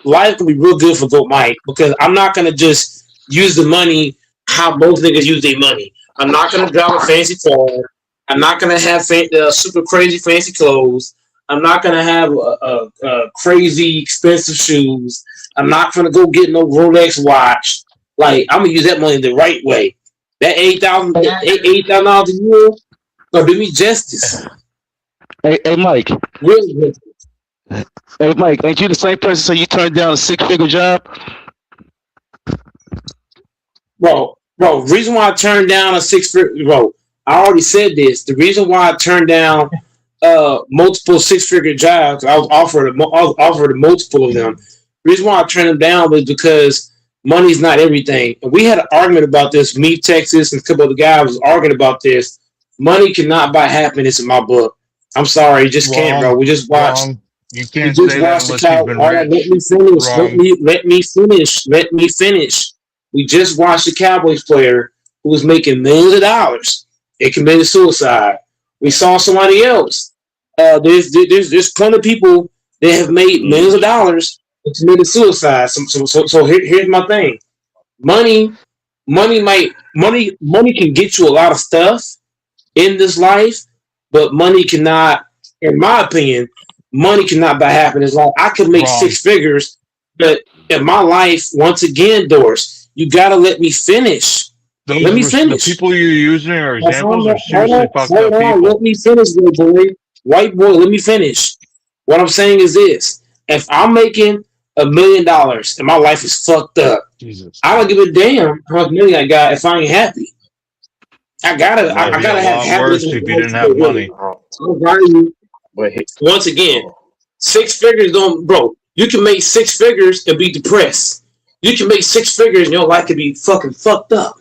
life can be real good for Goat Mike because I'm not gonna just use the money how most niggas use their money. I'm not gonna drive a fancy car. I'm not gonna have super crazy fancy clothes. I'm not gonna have crazy expensive shoes. I'm not gonna go get no Rolex watch. Like I'm gonna use that money the right way. That $80,000 a year gonna do me justice. Hey, Mike. Really? Hey, Mike, ain't you the same person? So you turned down a 6-figure job? Bro, reason why I turned down a 6-figure, bro, I already said this. The reason why I turned down multiple 6-figure jobs, I was offered a multiple of them. The reason why I turned them down was because money's not everything. And we had an argument about this. Me, Texas, and a couple of the guys was arguing about this. Money cannot buy happiness in my book. I'm sorry, it just can't, bro. We just watched. You can't say that unless you've been rich. Let me finish. We just watched a Cowboys player who was making millions of dollars. They committed suicide. We saw somebody else. There's plenty of people that have made millions of dollars and committed suicide. So here's my thing. Money can get you a lot of stuff in this life, but money cannot, in my opinion, money cannot buy happiness. Like I could make Wrong. 6 figures, but in my life, once again, Doris, you gotta let me finish. Let me finish. The people you're using are examples are Hold seriously fucked up on, people. let me finish, little boy. White boy, let me finish. What I'm saying is this: if I'm making $1 million and my life is fucked up, Jesus. I don't give a damn how much money I got if I ain't happy. I gotta It'd be have a lot happiness. worse if you didn't have money. Once again, 6 figures don't, bro. You can make 6 figures and be depressed. You can make 6 figures and your life can be fucking fucked up.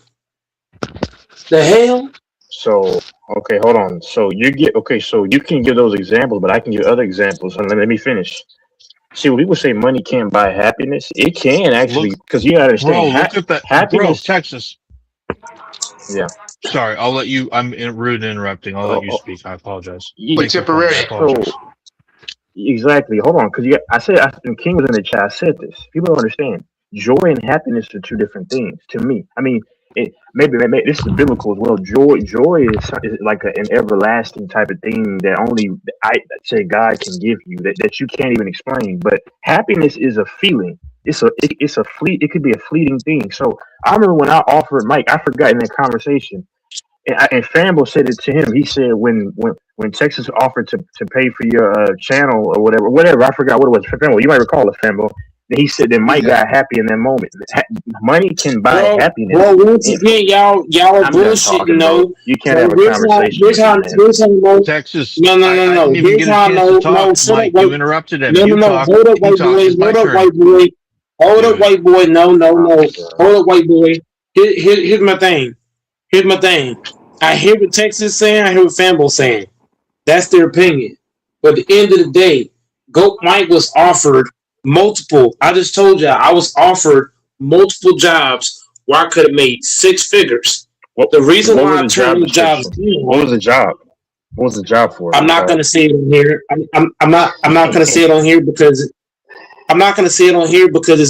The hell? So okay, hold on. So you can give those examples, but I can give other examples. And let me finish. See, when people say money can't buy happiness, it can actually, because you gotta Bro, understand look at that. happiness. Bro, Texas. Yeah. Sorry, I'll let you. I'm rude and interrupting. I'll let you speak. I apologize. Place your phone. temporary. I apologize. So exactly. Hold on, because when King was in the chat, I said this. People don't understand. Joy and happiness are 2 different things to me. I mean, maybe this is biblical as well. Joy is like an everlasting type of thing that only I say God can give you that you can't even explain. But happiness is a feeling. It could be a fleeting thing. So I remember when I offered Mike, I forgot in that conversation. And Fambo said it to him. He said when Texas offered to pay for your channel or whatever, I forgot what it was. Fambo, you might recall it, Fambo. And he said that Mike got happy in that moment. Money can buy happiness. Bro, once again, y'all are I'm done bullshitting, talking, no. bro. You can't So have a conversation. here's how I know. Texas. No. I didn't even Here's get a how I chance know. to talk. No, shut Mike, up, you interrupted him. No. You talk. Hold up, He white talked. boy. It's my Hold up, turn. white boy. Hold Do up, it. white boy. No. Hold up, white boy. Here's my thing. I hear what Texas is saying. I hear what Fambo's saying. That's their opinion. But at the end of the day, Goat Mike was offered multiple. I just told you I was offered multiple jobs where I could have made 6 figures. The reason What why was I the turned job these jobs description? down, What was the job? What was the job for? I'm not going to say it on here. I'm not going to say it on here because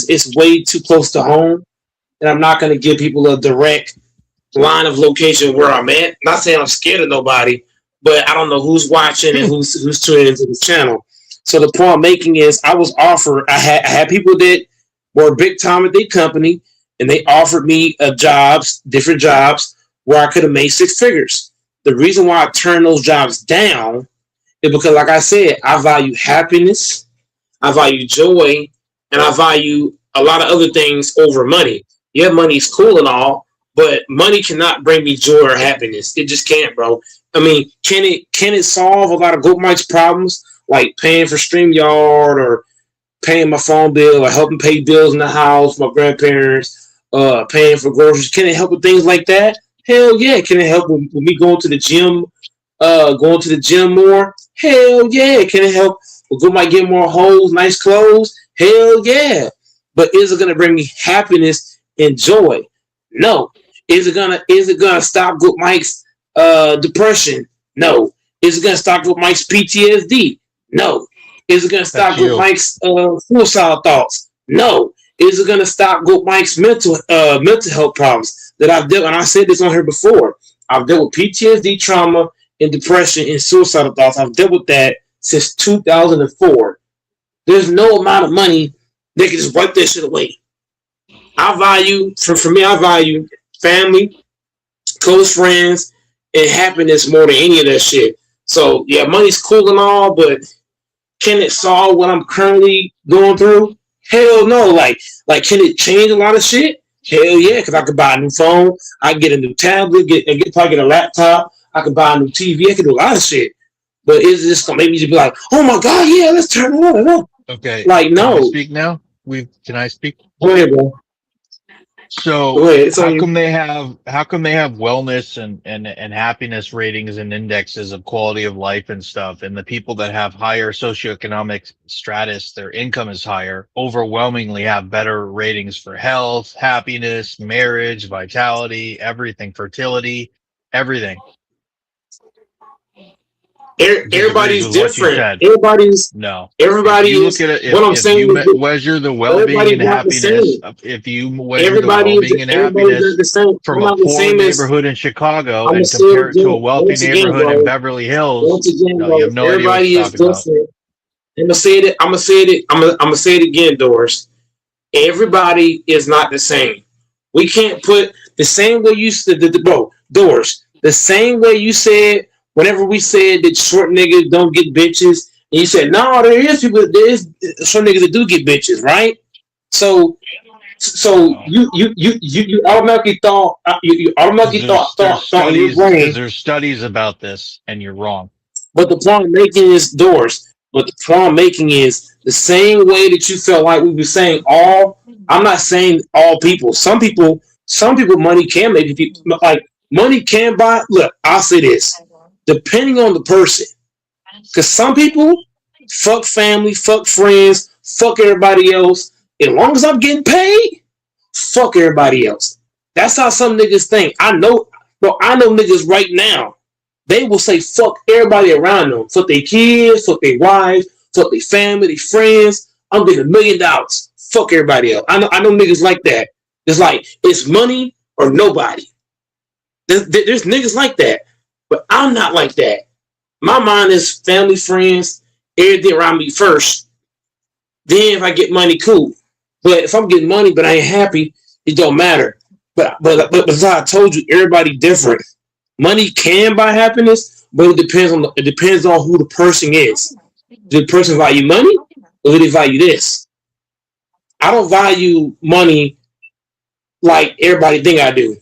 it's way too close to home, and I'm not going to give people a direct line of location where I'm at. Not saying I'm scared of nobody, but I don't know who's watching and who's tuning into the channel. So the point I'm making is I was offered. I had people that were big time at their company, and they offered me different jobs where I could have made 6 figures. The reason why I turned those jobs down is because, like I said, I value happiness, I value joy, and I value a lot of other things over money. Yeah, money's cool and all, but money cannot bring me joy or happiness. It just can't, bro. I mean, can it solve a lot of Goat Mike's problems, like paying for StreamYard or paying my phone bill or helping pay bills in the house, my grandparents, paying for groceries? Can it help with things like that? Hell yeah. Can it help with me going to the gym more? Hell yeah. Can it help with Goat Mike get more hoes, nice clothes? Hell yeah. But is it gonna bring me happiness and joy? No. Is it gonna stop Goat Mike's depression? No. Is it gonna stop Goat Mike's PTSD? No. Is it gonna stop Goat Mike's suicidal thoughts? No. Is it gonna stop Goat Mike's mental health problems that I've dealt? And I said this on here before. I've dealt with PTSD, trauma, and depression and suicidal thoughts. I've dealt with that since 2004. There's no amount of money that can just wipe that shit away. I value family, close friends, and happiness more than any of that shit. So yeah, money's cool and all, but can it solve what I'm currently going through? Hell no. Like can it change a lot of shit? Hell yeah, because I could buy a new phone, I can get a new tablet, probably get a laptop, I could buy a new TV, I could do a lot of shit. But is this gonna make me just be like, oh my god, yeah, let's turn it on? Okay. Like, no. Can I speak now? Can I speak? Go ahead, bro. So how come they have wellness and happiness ratings and indexes of quality of life and stuff, and the people that have higher socioeconomic status, their income is higher, overwhelmingly have better ratings for health, happiness, marriage, vitality, everything, fertility, everything. disagrees Everybody's with what you different. said. Everybody's No. everybody If you is. look at it, What I'm if saying you is that measure the well-being everybody's and not the happiness, same. if you measure the well-being and Everybody's not happiness the same. from I'm a not the poor same as. neighborhood in Chicago I'm gonna and say it compare it to a again. wealthy Once again, neighborhood in bro. Beverly Hills, Once again, no, you bro. have no idea what Everybody you're is talking about. different. I'm gonna say it. I'm gonna say it. I'm gonna say it again, Doris. Everybody is not the same. We can't put the same way you said, bro, Doris, the same way you said whenever we said that short niggas don't get bitches, and you said, no, there is short niggas that do get bitches, right? So you automatically thought you automatically thought in your Because brain. there's studies about this, and you're wrong. But the point I'm making is, Doris. But the point I'm making is the same way that you felt like we were saying all. I'm not saying all people. Some people, money can make people like money can buy. Look, I'll say this, depending on the person, because some people fuck family, fuck friends, fuck everybody else. As long as I'm getting paid, fuck everybody else. That's how some niggas think. I know, bro. I know niggas right now. They will say fuck everybody around them. Fuck their kids, fuck their wives, fuck their family, their friends. I'm getting $1 million. Fuck everybody else. I know niggas like that. It's like, it's money or nobody. There's niggas like that. But I'm not like that. My mind is family, friends, everything around me first. Then if I get money, cool. But if I'm getting money but I ain't happy, it don't matter. But as I told you, everybody different. Money can buy happiness, but it depends on who the person is. Do the person value money, or do they value this? I don't value money like everybody think I do.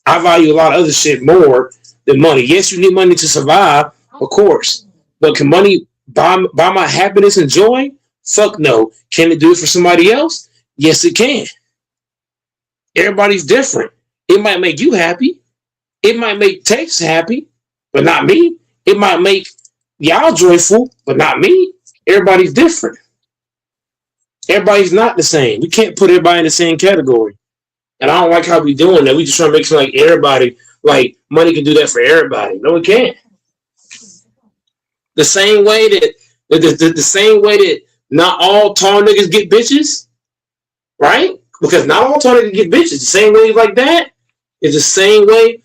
I value a lot of other shit more than money. Yes, you need money to survive, of course, but can money buy my happiness and joy? Fuck no. Can it do it for somebody else? Yes, it can. Everybody's different. It might make you happy. It might make Tex happy, but not me. It might make y'all joyful, but not me. Everybody's different. Everybody's not the same. We can't put everybody in the same category. And I don't like how we doing that. We just trying to make it like everybody, like money can do that for everybody. No, it can't. The same way that not all tall niggas get bitches, right? Because not all tall niggas get bitches. The same way like that is the same way.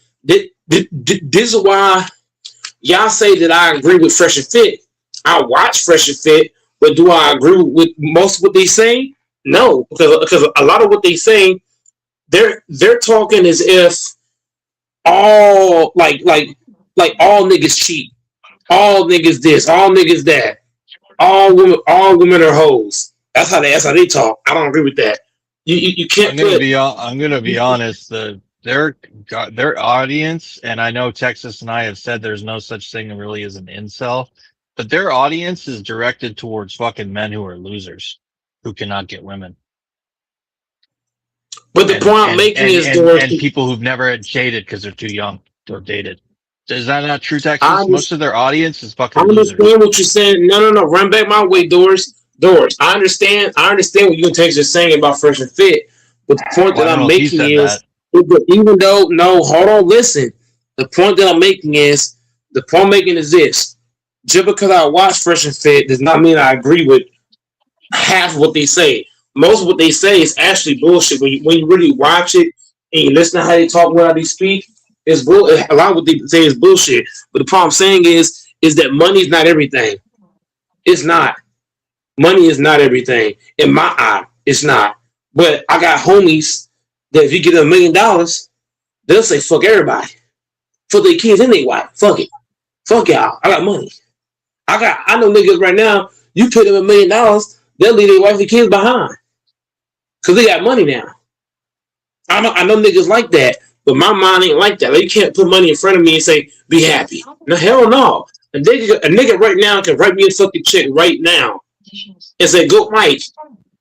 This is why y'all say that I agree with Fresh and Fit. I watch Fresh and Fit, but do I agree with most of what they say? No, because a lot of what they say, they're talking as if all like all niggas cheat, all niggas this, all niggas that, all women are hoes. That's how they talk. I don't agree with that. You can't. I'm gonna be honest. Their audience, and I know Texas and I have said there's no such thing really as an incel, but their audience is directed towards fucking men who are losers, who cannot get women. But the point I'm making is, and people who've never dated because they're too young or dated. Is that not true, Texas? Most of their audience is fucking losers. I understand what you're saying. No. Run back my way, Doris. I understand what you and Texas are saying about Fresh and Fit. But the point that I'm making is that even though, no, hold on, listen. The point that I'm making is this. Just because I watch Fresh and Fit does not mean I agree with half of what they say. Most of what they say is actually bullshit. When you really watch it and you listen to how they talk, how they speak, it's bull. A lot of what they say is bullshit. But the problem I'm saying is that money is not everything. It's not. Money is not everything. In my eye, it's not. But I got homies that if you give them $1 million, they'll say fuck everybody. Fuck their kids and their wife. Fuck it. Fuck y'all. I got money. I know niggas right now, you pay them $1 million, they'll leave their wife and kids behind. Cause they got money now. I know niggas like that, but my mind ain't like that. Like, you can't put money in front of me and say, be happy. No, hell no. A nigga right now can write me a fucking check right now and say, go Mike,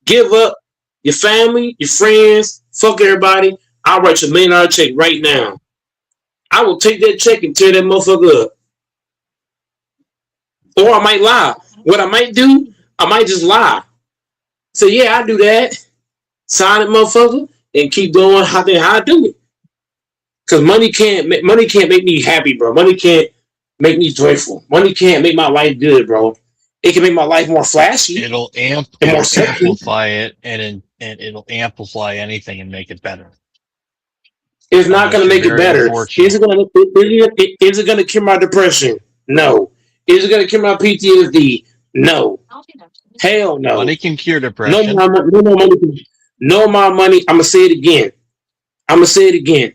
give up your family, your friends, fuck everybody. I'll write you $1 million check right now. I will take that check and tear that motherfucker up. Or I might lie. What I might do, I might just lie. Say, yeah, I do that. Sign it, motherfucker, and keep doing how I do it. Cause money can't make me happy, bro. Money can't make me joyful. Money can't make my life good, bro. It can make my life more flashy. It'll and more sexy. amplify it, and it'll amplify anything and make it better. It's not going to Unless make you're it very better. unfortunate. Is it going to cure my depression? No. Is it going to cure my PTSD? No. Hell no. Money can cure No depression. more money. No more money. I'm going to say it again.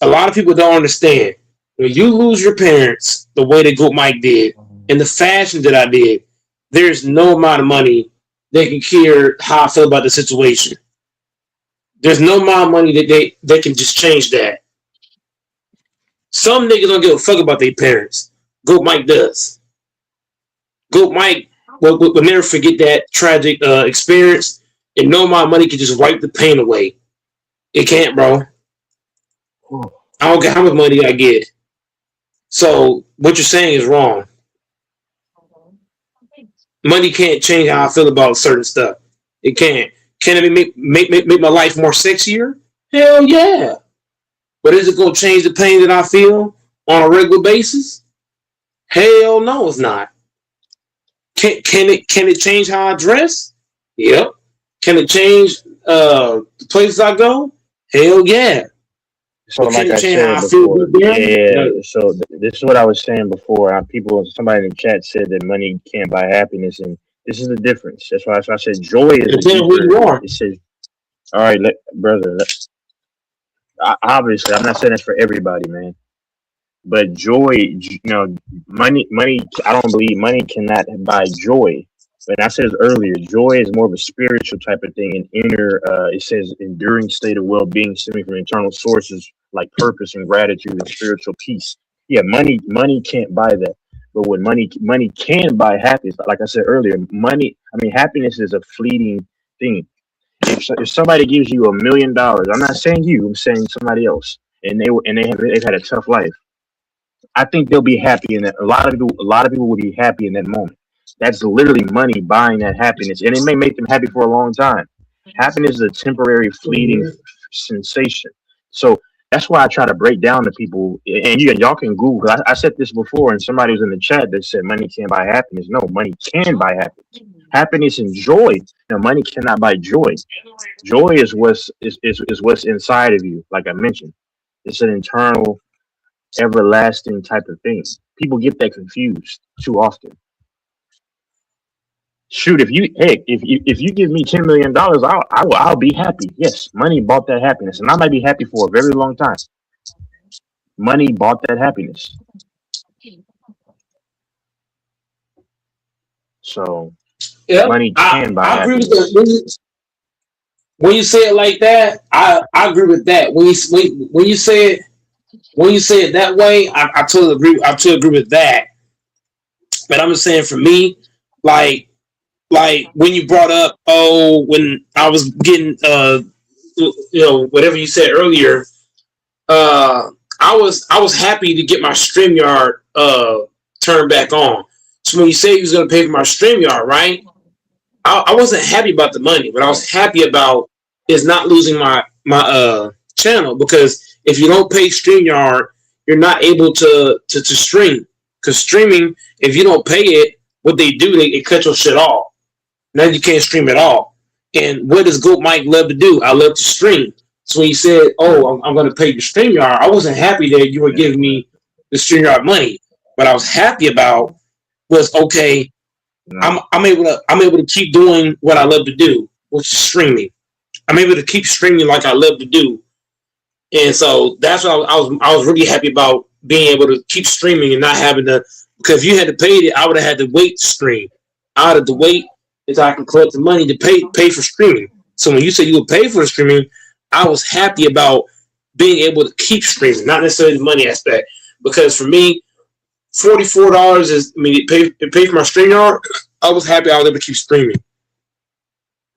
A lot of people don't understand. When you lose your parents the way that Goat Mike did, in the fashion that I did, there's no amount of money that can cure how I feel about the situation. There's no amount of money that they can just change that. Some niggas don't give a fuck about their parents. Goat Mike does. Goat Mike will never forget that tragic experience, and no amount of money can just wipe the pain away. It can't, bro. I don't care how much money I get. So what you're saying is wrong. Money can't change how I feel about certain stuff. It can't. Can it make my life more sexier? Hell yeah. But is it going to change the pain that I feel on a regular basis? Hell no, it's not. Can it change how I dress? Yep. Can it change the places I go? Hell yeah. So But like can I it change how said I feel before, good there? yeah. No. So this is what I was saying before. Somebody in the chat said that money can't buy happiness, and this is the difference. That's why I said joy is a Depending on who you deeper. are. It says, all right, brother. Obviously, I'm not saying that's for everybody, man. But joy, money. I don't believe money cannot buy joy. And I said earlier, joy is more of a spiritual type of thing, an inner. It says enduring state of well-being stemming from internal sources like purpose and gratitude and spiritual peace. Yeah, money can't buy that. But what money can buy happiness. Like I said earlier, happiness is a fleeting thing. If somebody gives you $1 million, I'm not saying you, I'm saying somebody else, and they've had a tough life. I think they'll be happy in that. A lot of people will be happy in that moment. That's literally money buying that happiness, and it may make them happy for a long time. Happiness is a temporary, fleeting sensation. So that's why I try to break down to people, and y'all can Google. I said this before, and somebody was in the chat that said money can't buy happiness. No, money can buy happiness. Happiness and joy. Money cannot buy joy. Joy is what's inside of you. Like I mentioned, it's an internal, everlasting type of thing. People get that confused too often. Shoot, if you give me $10 million, I'll be happy. Yes, money bought that happiness, and I might be happy for a very long time. Money bought that happiness. So Yeah, money can buy I agree with happiness. that. When you say it like that, I agree with that. When you say it that way, I totally agree. I totally agree with that. But I'm just saying, for me, like when you brought up, when I was getting, whatever you said earlier, I was happy to get my StreamYard turned back on. So when you say you was gonna pay for my StreamYard, right? I wasn't happy about the money, but I was happy about is not losing my channel, because if you don't pay StreamYard, you're not able to stream. Because streaming, if you don't pay it, what they do, they cut your shit off. Now you can't stream at all. And what does Goat Mike love to do? I love to stream. So when you said, I'm going to pay your StreamYard, I wasn't happy that you were giving me the StreamYard money. What I was happy about was, okay, I'm able to keep doing what I love to do, which is streaming. I'm able to keep streaming like I love to do. And so that's what I was really happy about, being able to keep streaming and not having to, because if you had to pay it, I would have had to wait to stream. I would have to wait until I can collect the money to pay for streaming. So when you said you would pay for the streaming, I was happy about being able to keep streaming, not necessarily the money aspect. Because for me, $44 is, it paid for my StreamYard. I was happy I was able to keep streaming.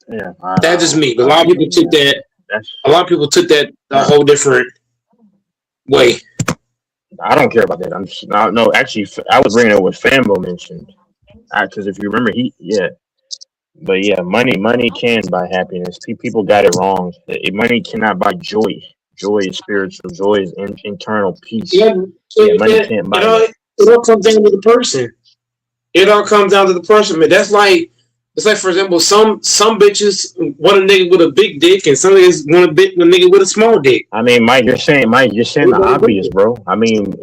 Yeah, that's just me. But a lot of people took that. A lot of people took that a whole different way. I don't care about that. No, actually, I was bringing up what Fambo mentioned, because if you remember, but yeah, money can buy happiness. People got it wrong. Money cannot buy joy. Joy is spiritual. Joy is internal peace. Money can't buy that. It all comes down to the person. It all comes down to the person, man. That's like, it's like, for example, some bitches want a nigga with a big dick, and some niggas want a nigga with a small dick. I mean, Mike, you're saying the obvious, bro. I mean,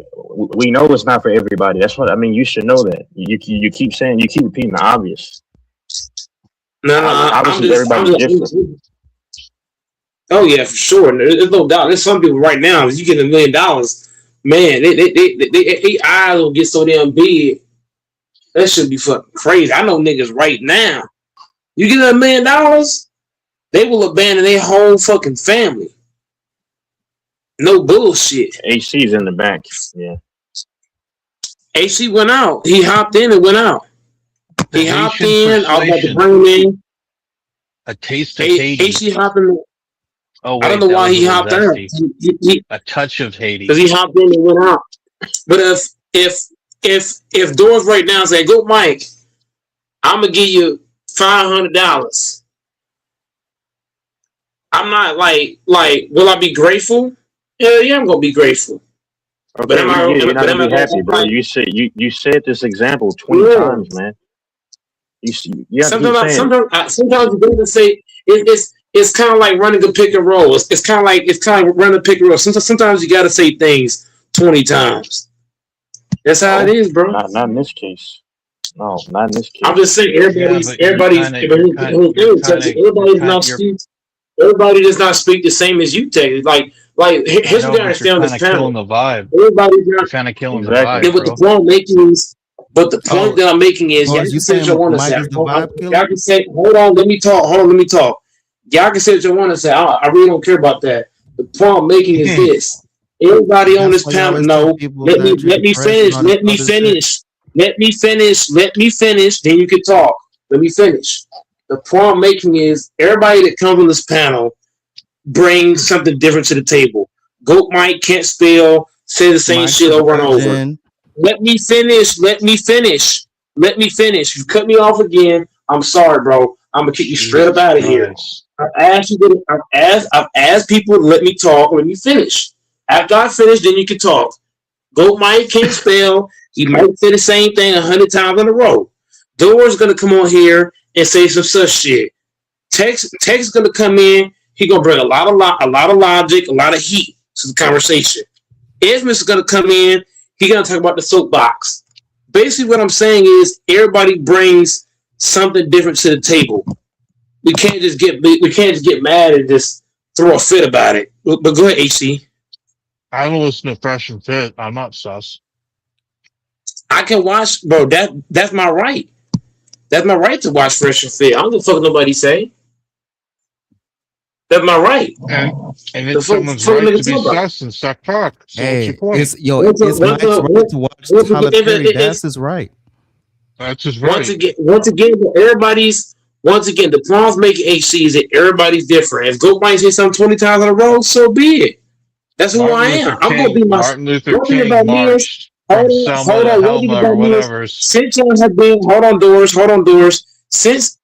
we know it's not for everybody. That's what I mean. You should know that. You keep repeating the obvious. No, obviously everybody's different. Oh yeah, for sure. There's no doubt. There's some people right now. If you get $1 million, man, they eyes will get so damn big. That should be fucking crazy. I know niggas right now. You get $1 million, they will abandon their whole fucking family. No bullshit. HC's in the back. Yeah. HC went out. He hopped in and went out. He hopped in. I was about to bring him in. A taste of Haiti. HC hopped in. Oh, wait, I don't know why he hopped out. A touch of Haiti. Because he hopped in and went out. But if Doors right now say, "Go, Mike, I'm gonna give you $500," I'm not like, will I be grateful? Yeah, I'm gonna be grateful. Okay, but you're not gonna be happy, bro. You said this example 20 times, man. Sometimes you gotta say it's kind of like running a pick and roll. It's kind of like running a pick and roll. Sometimes you gotta say things 20 times. That's how it is, bro. Not in this case. No, not in this case. I'm just saying everybody does not speak the same as you take. Like here's what I understand on this panel. The vibe. Everybody's kind of killing the vibe. But the point I'm making is, that I'm making is, y'all can say what you want to say. Y'all can say, hold on, let me talk. Y'all can say what you want to say. I really don't care about that. The point I'm making is this. Everybody on this panel, no. Let me finish. Then you can talk. Let me finish. The point I'm making is everybody that comes on this panel brings something different to the table. Goat Mike can't spell, say the same shit over and over. Let me finish. You cut me off again. I'm sorry, bro. I'm gonna kick you straight up out of here. I've asked people to let me talk. Let me finish. After I finish, then you can talk. Goat Mike can't spell. He might say the same thing 100 times in a row. Door's gonna come on here and say some such shit. Tex is gonna come in. He gonna bring a lot of logic, a lot of heat to the conversation. Esmus is gonna come in. He gonna talk about the soapbox. Basically, what I'm saying is everybody brings something different to the table. We can't just get mad and just throw a fit about it. But go ahead, HC. I don't listen to Fresh and Fit. I'm not sus. I can watch, bro. That's my right. That's my right to watch Fresh and Fit. I don't give a fuck what nobody say. That's my right. And it's someone's right to be sus and suck cock. So Hey, what's your point? it's Mike's right to watch Tyler Perry. That's his right. That's his right. Once again, the problems making HC is that everybody's different. If Goat might say something 20 times in a row, so be it. That's who I am. I'm gonna be myself. Martin Luther King marched from Selma to Helma or whatever. Since y'all have been, hold on, doors. Since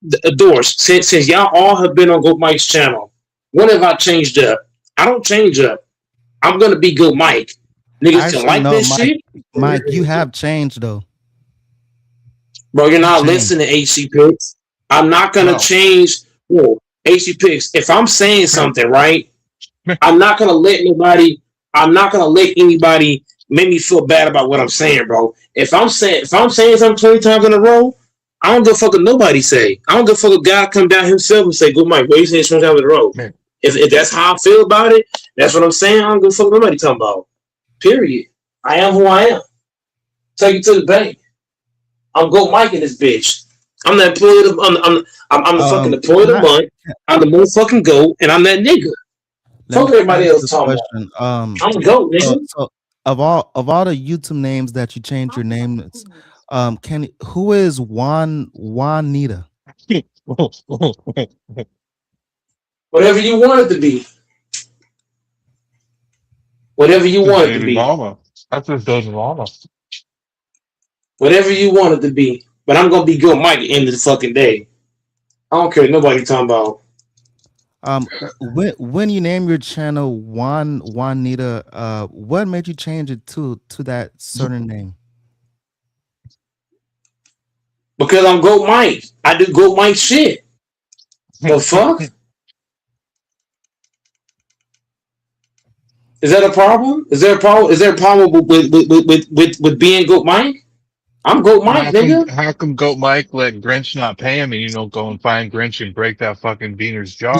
y'all all have been on Goat Mike's channel, when have I changed up? I don't change up. I'm gonna be Goat Mike. Niggas can like this shit. Mike, you have changed though. Bro, you're not listening to HC Picks. I'm not gonna change. Whoa, HC Picks. If I'm saying something, right, I'm not gonna let anybody make me feel bad about what I'm saying, bro. If I'm saying something 20 times in a row, I don't give a fuck what nobody say. I don't give a fuck if a guy come down himself and say, "Good Mike, what you saying 20 times in a row?" If that's how I feel about it, that's what I'm saying. I don't give a fuck what nobody talking about. Period. I am who I am. Take you to the bank. I'm Goat Mike in this bitch. I'm the employee. I'm the fucking employee of the month. I'm the motherfucking goat, and I'm that nigga. Fuck everybody else talking about. I'm a goat, nigga. So of all the YouTube names that you changed your name, who is Juanita? Whatever you want it to be. Whatever you want it to be. That's just Baby Mama. Whatever you want it to be. But I'm gonna be Goat Mike at the end of the fucking day. I don't care what nobody talking about. When you name your channel Juanita, what made you change it to that certain name? Because I'm Goat Mike. I do Goat Mike shit. The fuck? Is that a problem? Is there a problem? Is there a problem with being Goat Mike? I'm Goat Mike, nigga. How come Goat Mike let Grinch not pay him and you don't go and find Grinch and break that fucking Beaner's jaw?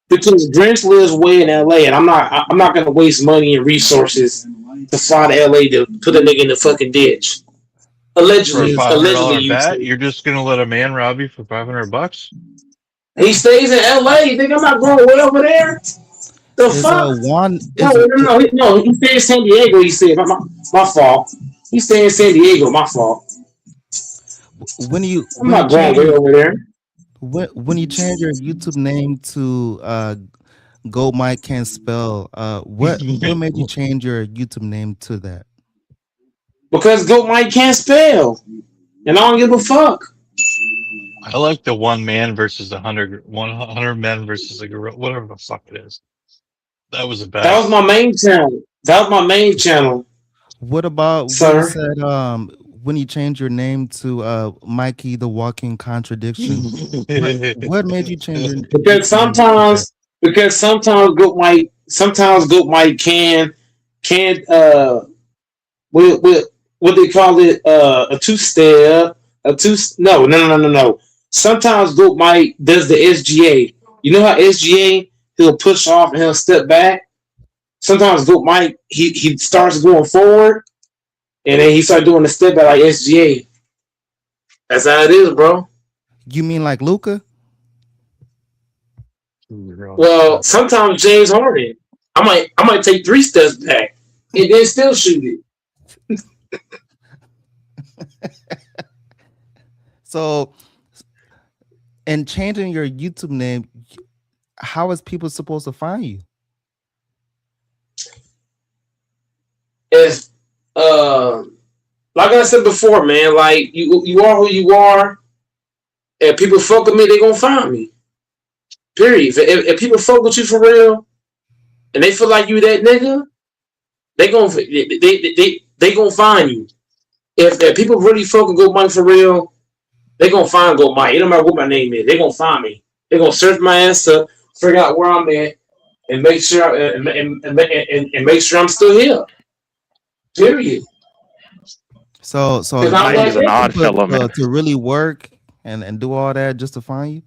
Because Grinch lives way in LA and I'm not gonna waste money and resources to fly to LA to put a nigga in the fucking ditch. Allegedly, For a $500 you bet, you're just gonna let a man rob you for $500? He stays in LA. You think I'm not going way over there? The fuck? No. He stays in San Diego. He said, my fault. He stays in San Diego. My fault. I'm not going way over there. When you change your YouTube name to Goat Mike Can't Spell, what made you change your YouTube name to that? Because Goat Mike can't spell, and I don't give a fuck. I like the 1 man versus 100 men versus a gorilla, whatever the fuck it is. That was a bad. That was my main channel. What about when you said when you changed your name to Mikey the Walking Contradiction? what made you change your name? Because sometimes Goat Mike can't what they call it, a two-step, no. Sometimes Goat Mike does the SGA. You know how SGA, he'll push off and he'll step back? Sometimes Goat Mike, he starts going forward, and then he starts doing the step back like SGA. That's how it is, bro. You mean like Luka? Well, sometimes James Harden, I might take 3 steps back and then still shoot it. So, and changing your YouTube name, how is people supposed to find you? If like I said before, man, like you are who you are, and people fuck with me, they gonna find me. Period. If people fuck with you for real, and they feel like you that nigga, they gonna find you. If people really fuck with Goat Mike for real, they gonna find Goat Mike. It don't matter what my name is, they gonna find me. They gonna search my ass up, figure out where I'm at, and make sure and make sure I'm still here. Period. So Mike is an odd fellow, man. To really work and do all that just to find you.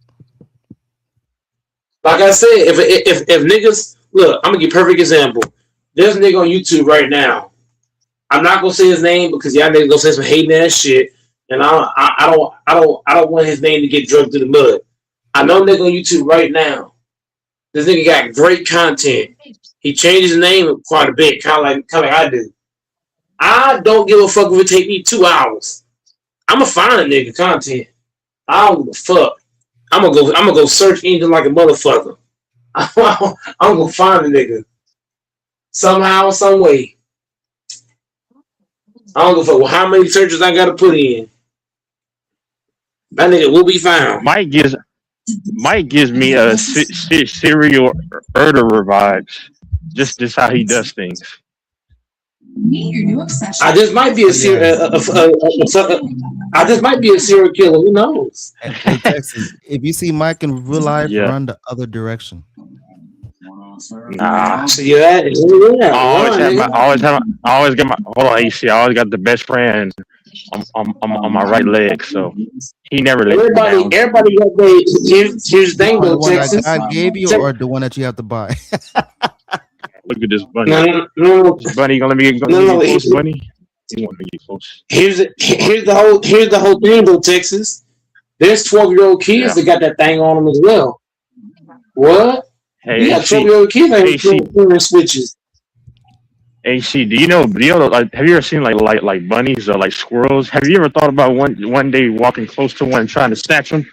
Like I said, if niggas look, I'm gonna give a perfect example. There's a nigga on YouTube right now. I'm not gonna say his name because y'all niggas gonna say some hating ass shit, and I don't want his name to get drugged through the mud. I know a nigga on YouTube right now. This nigga got great content. He changed his name quite a bit, kind of like I do. I don't give a fuck if it take me 2 hours. I'ma find a nigga content. I don't give a fuck. I'm gonna go search engine like a motherfucker. I'm gonna find a nigga somehow, some way. I don't give a fuck how many searches I gotta put in. That nigga will be found. Mike gives me a serial murderer vibes. Just how he does things. Meet your new obsession. I just might be a serial killer. Who knows? Hey, Texas, if you see Mike in real life, run the other direction. Nah. See that? Yeah. I always got my hold on, AC. I always got the best friend on my right leg, so he never let me down. Everybody got here's the thing though, The one Texas. that God gave you, or the one that you have to buy? Look at this bunny. No. This bunny gonna let me get close, bunny. He want to get close. Here's the whole thing though, Texas. There's 12-year-old kids that got that thing on them as well. What? Hey, you got 12-year-old kids that doing switches. AC, do you know? Like, have you ever seen like bunnies or like squirrels? Have you ever thought about one day walking close to one, trying to snatch them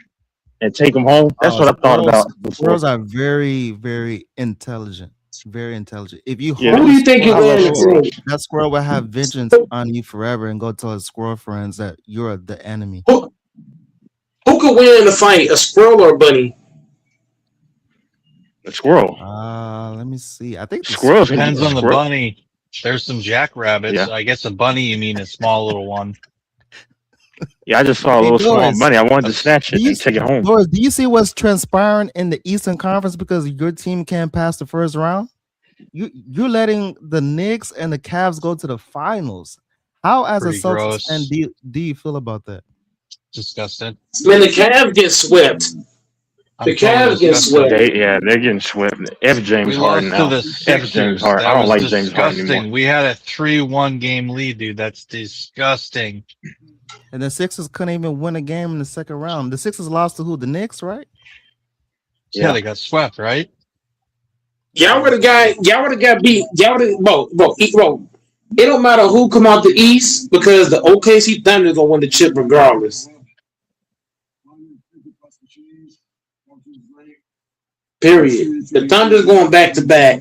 and take them home? That's what I thought about before. Squirrels are very, very intelligent. Very intelligent. If you who do you think you're that squirrel will have vengeance on you forever and go tell his squirrel friends that you're the enemy. Who could win in a fight, a squirrel or a bunny? A squirrel. Let me see. I think the squirrels depends on the bunny. There's some jackrabbits. Yeah. I guess a bunny, you mean a small little one. Yeah, I just saw a Hey, little small Doris, money. I wanted to snatch do it you and take it home. Doris, do you see what's transpiring in the Eastern Conference because your team can't pass the first round? You're letting the Knicks and the Cavs go to the finals. How, as a Pretty Celtics fan, gross. do you feel about that? Disgusting. Man, the Cavs get swept. I'm The calling Cavs get disgusting. swept. They're getting swept. F James We Harden lost to now. the F James Sixers. Harden. That I don't was like James Harden anymore. disgusting. We had a 3-1 game lead, dude. That's disgusting. And the Sixers couldn't even win a game in the second round. The Sixers lost to who? The Knicks, right? Yeah, they got swept, right? Y'all would have got beat. Y'all would have, bro. It don't matter who come out the East because the OKC Thunder gonna win the chip regardless. Period. The Thunder's going back to back.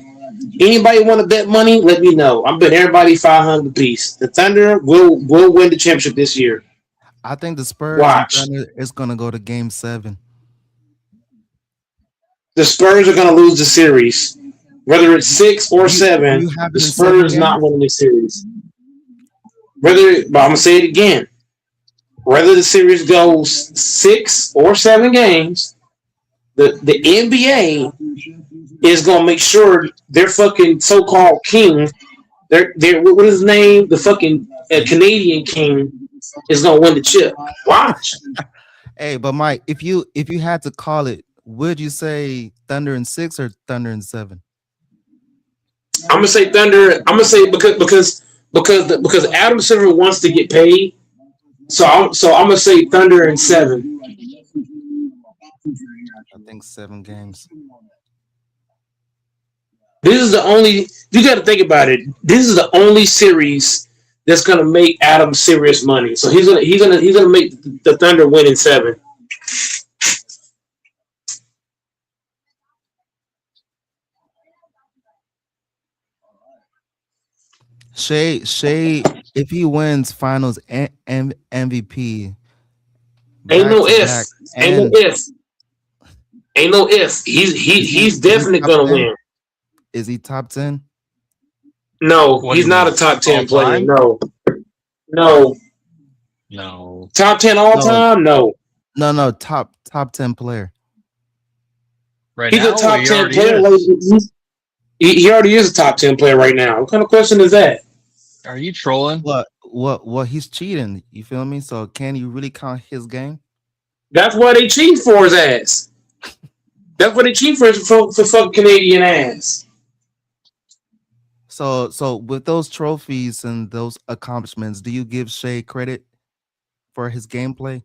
Anybody want to bet money? Let me know. I'm betting everybody 500 apiece. The Thunder will win the championship this year. I think the Spurs Watch. and Thunder is gonna go to Game 7. The Spurs are going to lose the series. Whether it's 6 or 7, you have it the in 7 Spurs not games? winning the series. But I'm going to say it again. Whether the series goes 6 or 7 games, the NBA is going to make sure their fucking so-called king, their what is his name? The fucking Canadian king is going to win the chip. Watch. Hey, but Mike, if you had to call it, would you say Thunder in 6 or Thunder in 7? I'm gonna say Thunder. I'm gonna say because Adam Silver wants to get paid, so I'm gonna say Thunder in 7. I think 7 games. This is the only. You got to think about it. This is the only series that's gonna make Adam serious money. So he's gonna make the Thunder win in 7. Shea, if he wins Finals MVP, Ain't no if. back-to-back, Ain't no and if. Ain't no if. He's definitely top gonna 10? win. Is he top 10? No, What do he's you not a mean? top 10 All player. time? No. No. Top 10 all No. time? No. No, top 10 player. Right He's now, a top he 10 already player. is. He already is a top 10 player right now. What kind of question is that? Are you trolling? What he's cheating, you feel me? So can you really count his game? That's why they cheat for his ass. That's what they cheat for fucking Canadian ass. So with those trophies and those accomplishments, do you give Shea credit for his gameplay?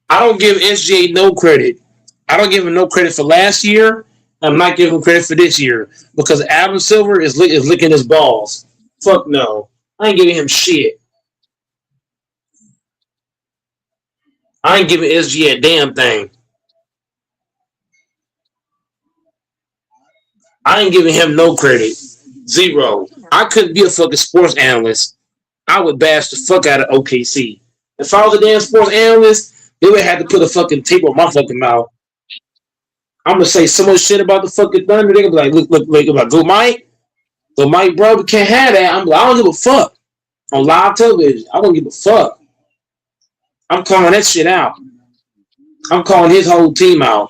I don't give SGA no credit. I don't give him no credit for last year. I'm not giving him credit for this year because Adam Silver is licking his balls. Fuck no. I ain't giving him shit. I ain't giving SGA a damn thing. I ain't giving him no credit. Zero. I couldn't be a fucking sports analyst. I would bash the fuck out of OKC. If I was a damn sports analyst, they would have to put a fucking tape on my fucking mouth. I'm gonna say so much shit about the fucking Thunder. They're gonna be like, look, like, go Mike, bro, we can't have that. I'm like, I don't give a fuck. On live television, I don't give a fuck. I'm calling that shit out. I'm calling his whole team out.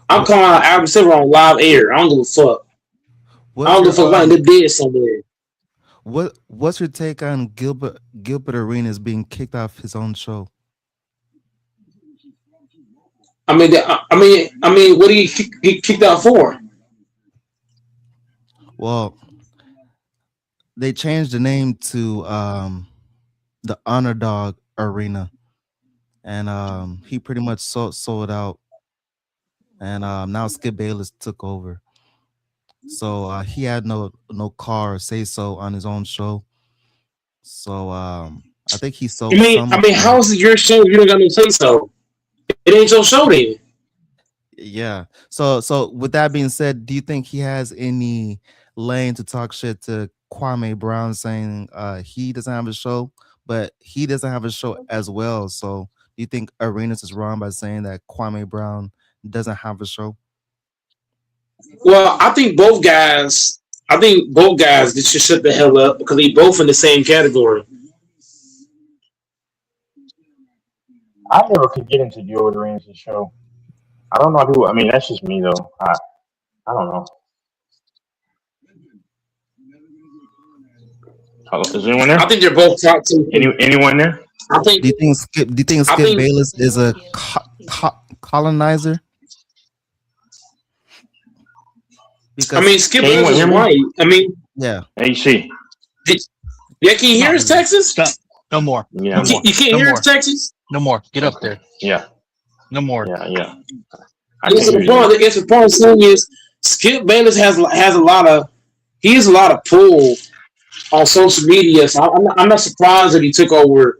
I'm calling out Adam Silver on live air. I don't give a fuck. I don't give a fuck about they're dead somewhere. What's your take on Gilbert Arenas being kicked off his own show? I mean, what did he get kicked out for? Well, they changed the name to the Underdog Arena, and he pretty much sold out, and now Skip Bayless took over. So he had no call or say so on his own show. So I think he sold. How is it your show if you don't got no say so? It ain't your show then. Yeah. So with that being said, do you think he has any lane to talk shit to Kwame Brown, saying he doesn't have a show, but he doesn't have a show as well? So do you think Arenas is wrong by saying that Kwame Brown doesn't have a show? Well, I think both guys should shut the hell up because they both in the same category. I never could get into Gilbert Arenas' show. I don't know who. I mean, that's just me though. I don't know. Hello, is anyone there? I think they're both top two. Anyone there? I think. Do you think Skip Bayless is a colonizer? Because I mean, Skip Bayless is white. I mean, yeah. AC. Yeah, can you hear us, Texas? No more. Yeah. You can't hear us, Texas? No more. Get up there. Yeah. No more. Yeah. It's the point thing is Skip Bayless has a lot of pull on social media. So I'm not surprised that he took over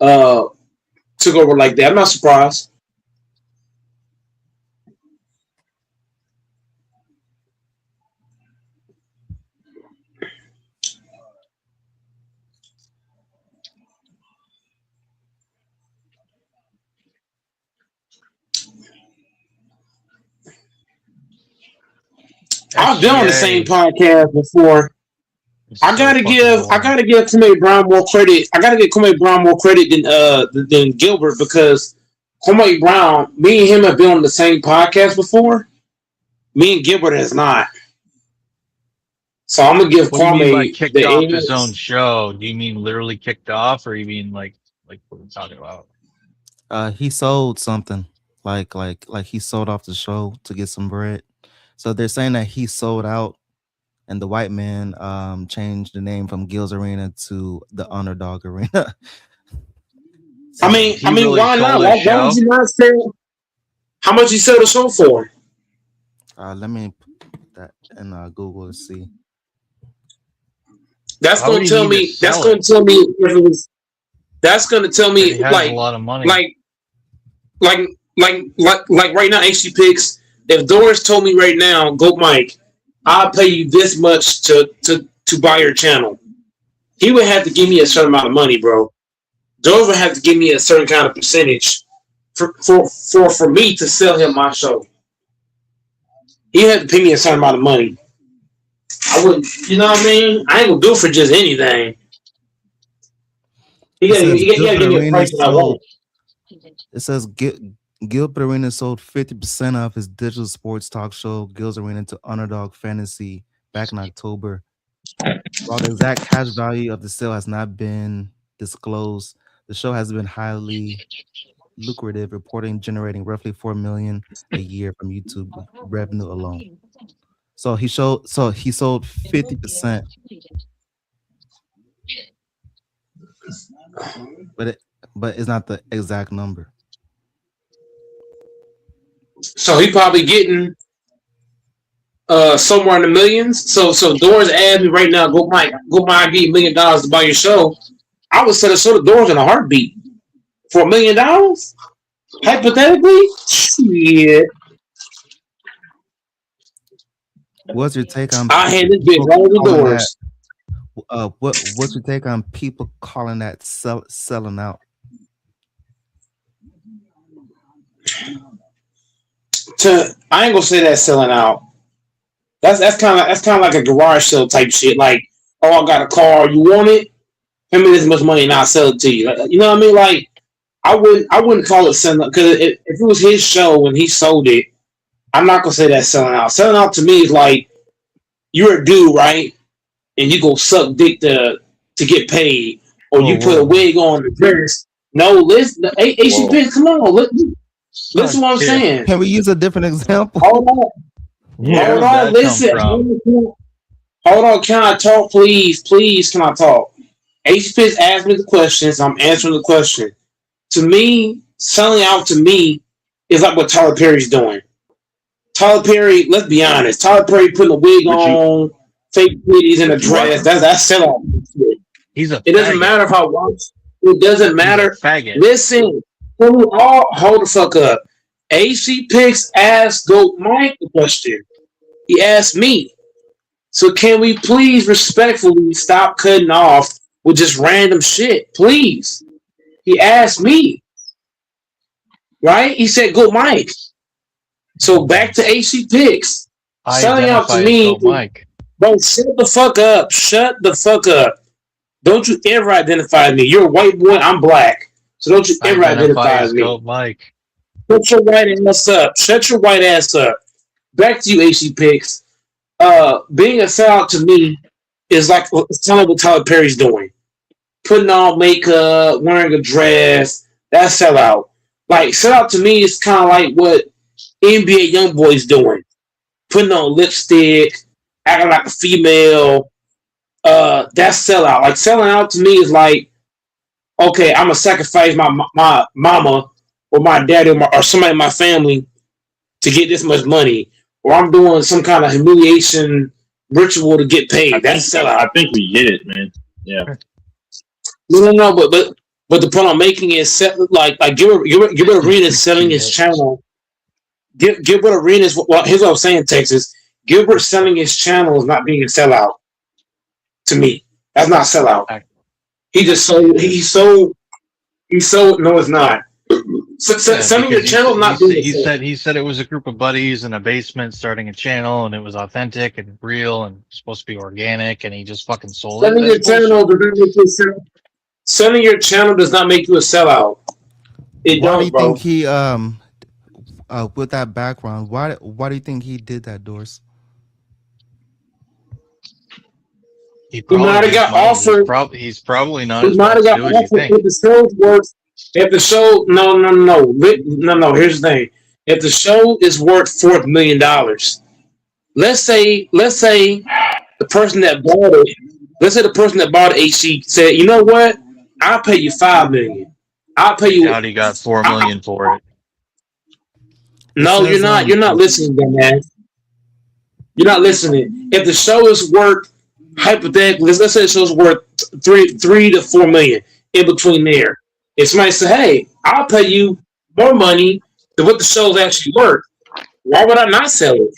like that. I'm not surprised. I've been on the same podcast before. I gotta give Kwame Brown more credit. I gotta give Kwame Brown more credit than Gilbert, because Kwame Brown, me and him have been on the same podcast before. Me and Gilbert has not. So I'm gonna give What do you mean by Kwame kicked the off A-. his own show? Do you mean literally kicked off, or you mean like what we're talking about? He sold something. Like he sold off the show to get some bread. So they're saying that he sold out, and the white man changed the name from Gil's Arena to the Underdog Arena. I mean, why not? Why would you not sell? How much you sell the show for? Let me put that in Google to see. That's going to tell me. That's going to tell me if it was. That's going to tell me like a lot of money. Like right now, HC Picks. If Doris told me right now, go Mike, I'll pay you this much to buy your channel, he would have to give me a certain amount of money, bro. Doris would have to give me a certain kind of percentage for me to sell him my show. He had to pay me a certain amount of money. I wouldn't, you know what I mean? I ain't gonna do it for just anything. He gotta give me a price that I want. It says Gilbert Arenas sold 50% of his digital sports talk show, Gil's Arena, to Underdog Fantasy back in October. While the exact cash value of the sale has not been disclosed, the show has been highly lucrative, generating roughly $4 million a year from YouTube revenue alone. So he sold 50%. But it's not the exact number. So he probably getting somewhere in the millions. So Doris asked me right now, go Mike, give you $1 million to buy your show. I would sell the show to Doris in a heartbeat for $1 million. Hypothetically, shit. What's your take on? I hand this bitch right the Doors. What's your take on people calling that selling out? I ain't gonna say that's selling out. That's kind of like a garage sale type shit. Like, oh, I got a car, you want it? Pay me this much money and I'll sell it to you. Like, you know what I mean? Like, I wouldn't call it selling out, because if it was his show and he sold it, I'm not gonna say that's selling out. Selling out to me is like, you're a dude, right? And you go suck dick to get paid, or you put a wig on the dress. No, listen, HCP, come on, listen to what I'm saying. Can we use a different example? Hold on, listen. Hold on, can I talk, please? Please, can I talk? HCP asked me the questions. I'm answering the question. To me, selling out to me is like what Tyler Perry's doing. Tyler Perry, let's be honest. Tyler Perry putting a wig on, fake titties in a dress. That's selling. It doesn't matter if I watch. It doesn't matter. Listen, hold the fuck up. AC Picks asked Goat Mike the question. He asked me. So can we please respectfully stop cutting off with just random shit, please? He asked me. Right? He said, Goat Mike. So back to AC Picks. Selling out to me. Bro, shut the fuck up. Shut the fuck up. Don't you ever identify me. You're a white boy. I'm black. So don't you ever Identify identify as as me. Goat Mike. Shut your white ass up. Shut your white ass up. Back to you, AC Picks. Being a sellout to me is like telling what Tyler Perry's doing. Putting on makeup, wearing a dress, that's sellout. Like sellout to me is kind of like what NBA YoungBoy's doing. Putting on lipstick, acting like a female. That's sellout. Like selling out to me is like, okay, I'm gonna sacrifice my mama or my daddy or somebody in my family to get this much money, or I'm doing some kind of humiliation ritual to get paid. That's sellout. I think we get it, man. Yeah. No, but the point I'm making is like Gilbert Arenas selling his channel. Gilbert Arenas. Well, here's what I'm saying, Texas. Gilbert selling his channel is not being a sellout. To me, that's not sellout. He just sold. He sold. No, it's not. Selling your channel is not being. He said it was a group of buddies in a basement starting a channel, and it was authentic and real and supposed to be organic, and he just fucking sold it. Selling your channel does not make you a sellout. It Why don't, do you bro. think he with that background? Why do you think he did that, Doris? He might have got offered. He's probably not He as might well have to got do as you offered think. if the show's worth. If the show, no. Here's the thing: if the show is worth $4 million, let's say the person that bought it. Let's say the person that bought it, HC said, "You know what? I'll pay you $5 million. I'll pay you." He got $4 million for it. No, you're not. You're not listening, man. You're not listening. If the show is worth, hypothetically, let's say the show's worth $3 to $4 million in between there. If somebody say, "Hey, I'll pay you more money than what the show's actually worth," why would I not sell it?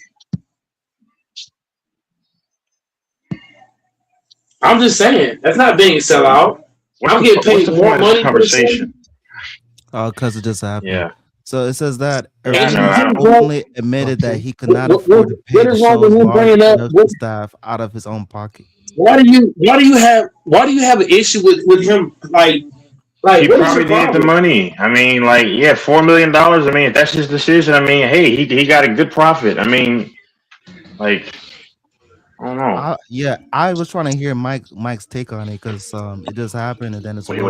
I'm just saying that's not being a sellout. I'm getting paid more money for the conversation. Oh, because it just happened. Yeah. So it says that Yeah, Arenas openly admitted that he could not afford to pay what the is wrong with show's him large bringing up? production staff out of his own pocket. Why do you have an issue with him? Like He what is probably your needed the problem? money. I mean, like, yeah, $4 million. I mean, if that's his decision, I mean, hey, he got a good profit. I mean, like, I don't know. Yeah, I was trying to hear Mike's take on it because it just happened and then it's Well,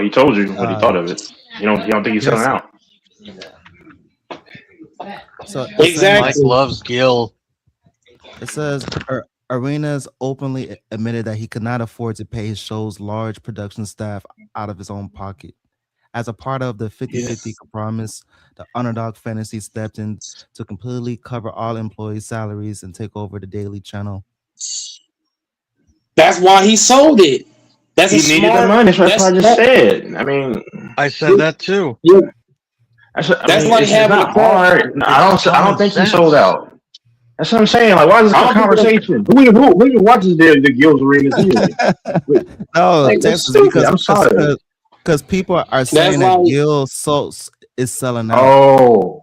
he told you what he thought of it. You don't think he's selling out? So Exactly. Mike loves Gil. it says Arenas openly admitted that he could not afford to pay his show's large production staff out of his own pocket. As a part of the 50-50 compromise, the Underdog Fantasy stepped in to completely cover all employees' salaries and take over the daily channel. That's why he sold it. That's He needed the money. That's what I just said. I mean, I said that too. Yeah. That's like it's having not a car. hard. I don't think he sense. sold out. That's what I'm saying. Like, why is this I a don't think conversation? Who even watches the Gil's Arenas anyway? No, Like, that's Texas, stupid. I'm sorry. because people are saying that like- Gil is selling out. Oh,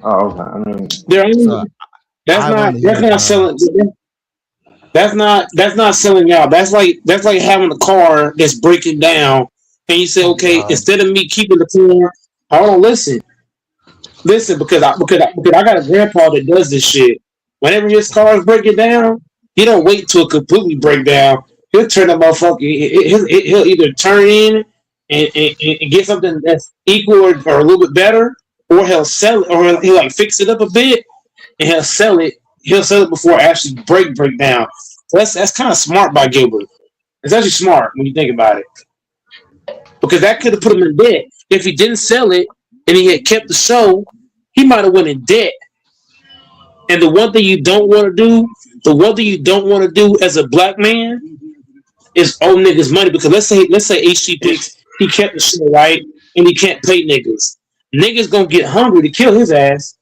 okay. I mean, So That's I not wanna hear that's not selling. That's not selling out. That's like having a car that's breaking down, and you say, okay, instead of me keeping the car, hold on, listen, because I got a grandpa that does this shit. Whenever his car is breaking down, he don't wait till it completely break down. He'll turn the motherfucker. He'll either turn in and get something that's equal or a little bit better, or he'll sell it, or he'll like fix it up a bit, and he'll sell it. He'll sell it before it actually break down. So that's kind of smart by Gilbert. It's actually smart when you think about it, because that could have put him in debt if he didn't sell it and he had kept the show. He might have went in debt. And the one thing you don't want to do as a black man is owe niggas money, because let's say HG Picks, he kept the show, right, and he can't pay niggas. Niggas gonna get hungry to kill his ass.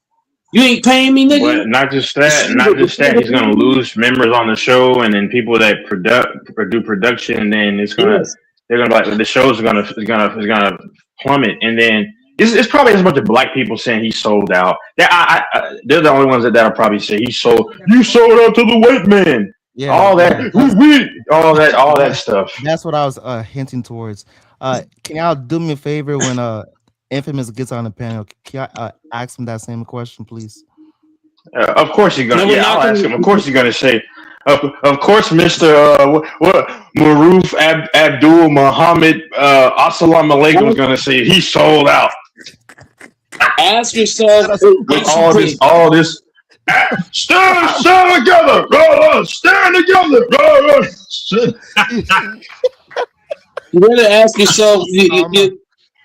You ain't paying me, nigga. but not just that. He's gonna lose members on the show, and then people that do production, and then they're gonna be like, the show's gonna plummet, and then it's probably a bunch of black people saying he sold out. They're the only ones that will probably say you sold out to the white man. Yeah, all that, all that stuff. That's what I was hinting towards. Can y'all do me a favor when Infamous gets on the panel? Can y'all ask him that same question, please? Of course you're gonna. No, we're Yeah, not I'll ask gonna. him. Of course you're gonna say. Of course, Mister what Maruf Abdul Muhammad Assalamu Alaikum is gonna say he sold out Ask yourself, with all this. Stand together, stand together. You rather ask yourself. You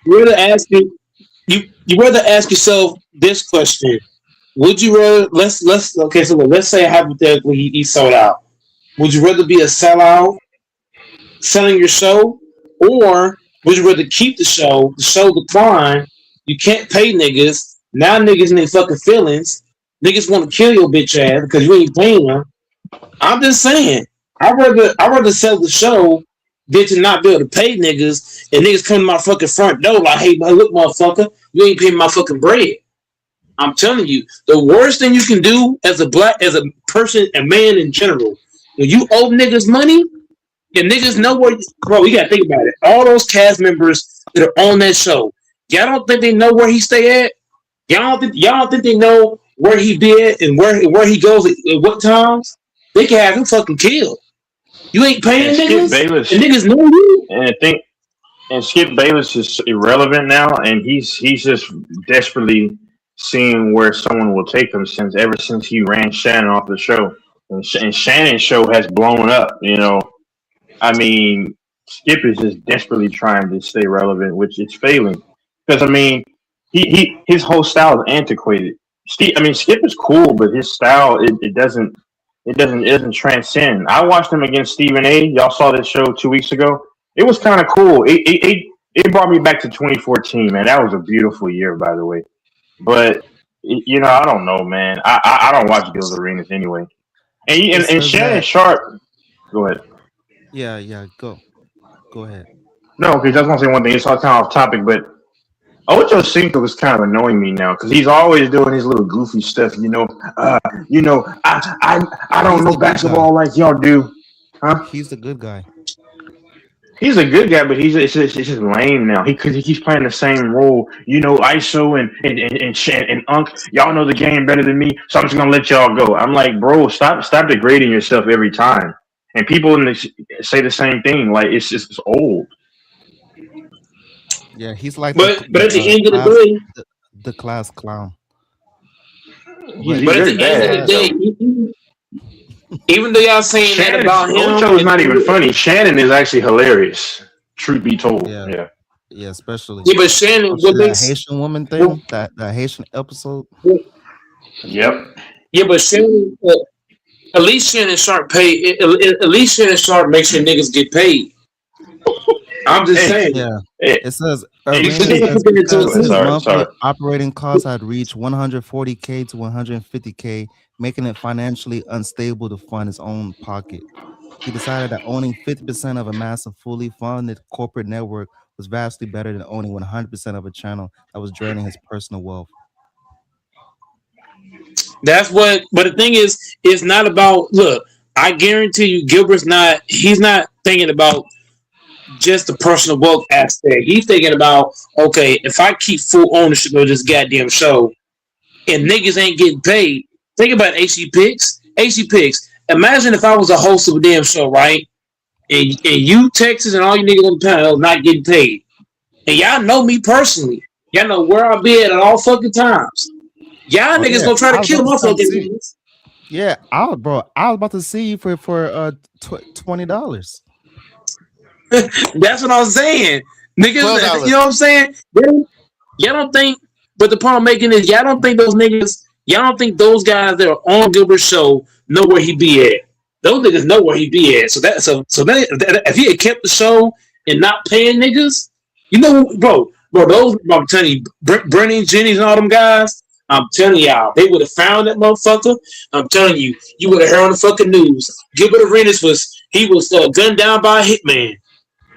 rather ask you rather ask yourself this question. Would you rather let's okay, so let's say hypothetically he sold out. Would you rather be a sellout selling your show, or would you rather keep the show decline, you can't pay niggas, now niggas in their fucking feelings, niggas want to kill your bitch ass because you ain't paying them. I'm just saying, I'd rather sell the show than to not be able to pay niggas and niggas come to my fucking front door like, hey, look, motherfucker, you ain't paying my fucking bread. I'm telling you, the worst thing you can do as a person, a man in general, when you owe niggas money, and niggas know where, bro, you gotta think about it. All those cast members that are on that show, y'all don't think they know where he stay at? Y'all don't think they know where he be at and where he goes at what times? They can have him fucking killed. You ain't paying niggas, and niggas know you. And Skip Bayless is irrelevant now, and he's just desperately seeing where someone will take him ever since he ran Shannon off the show, and Shannon's show has blown up. You know, I mean, Skip is just desperately trying to stay relevant, which it's failing because I mean, his whole style is antiquated. Skip is cool, but his style it doesn't transcend. I watched him against Stephen A. Y'all saw this show 2 weeks ago. It was kind of cool. It brought me back to 2014, man. That was a beautiful year, by the way. But you know, I don't know, man. I don't watch Gil's Arenas anyway. And Shannon Sharp. Go ahead. Yeah. Go ahead. No, because I was gonna say one thing. It's all kind of off topic, but Ocho Cinco is kind of annoying me now because he's always doing his little goofy stuff. I don't know basketball like y'all do, huh? He's the good guy. He's a good guy, but it's just lame now. He keeps playing the same role. ISO and Unk, y'all know the game better than me, so I'm just gonna let y'all go. I'm like, bro, stop degrading yourself every time. And people say the same thing. Like it's old. Yeah, he's like. But at the end of the day, the class clown. But at the end of the day, even though y'all saying that about him, Ocho is not even funny. Shannon is actually hilarious. Truth be told, yeah, especially. Yeah, but Shannon, that Haitian woman thing, that Haitian episode. Yep. Yeah, but Shannon, at least Shannon Sharp pay. At least Shannon Sharp makes sure niggas get paid. I'm just saying. Yeah. It says his monthly operating costs had reached $140K to $150K, making it financially unstable to fund his own pocket. He decided that owning 50% of a massive, fully funded corporate network was vastly better than owning 100% of a channel that was draining his personal wealth. But the thing is, it's not about, look, I guarantee you he's not thinking about just the personal wealth aspect. He's thinking about, okay, if I keep full ownership of this goddamn show and niggas ain't getting paid, think about HE Picks. Imagine if I was a host of a damn show, right? And you, Texas, and all you niggas on the panel not getting paid. And y'all know me personally. Y'all know where I be at all fucking times. Y'all niggas gonna try to kill my fucking niggas. Yeah, I was about to see you for $20. That's what I was saying. Niggas, you know what I'm saying? Y'all don't think, but the point I'm making is y'all don't think those guys that are on Gilbert's show know where he be at. Those niggas know where he be at. So if he had kept the show and not paying niggas, you know, bro, those, I'm telling you, Brennan, Jennings, and all them guys, I'm telling y'all, they would have found that motherfucker. I'm telling you, you would have heard on the fucking news. Gilbert Arenas was gunned down by a hitman.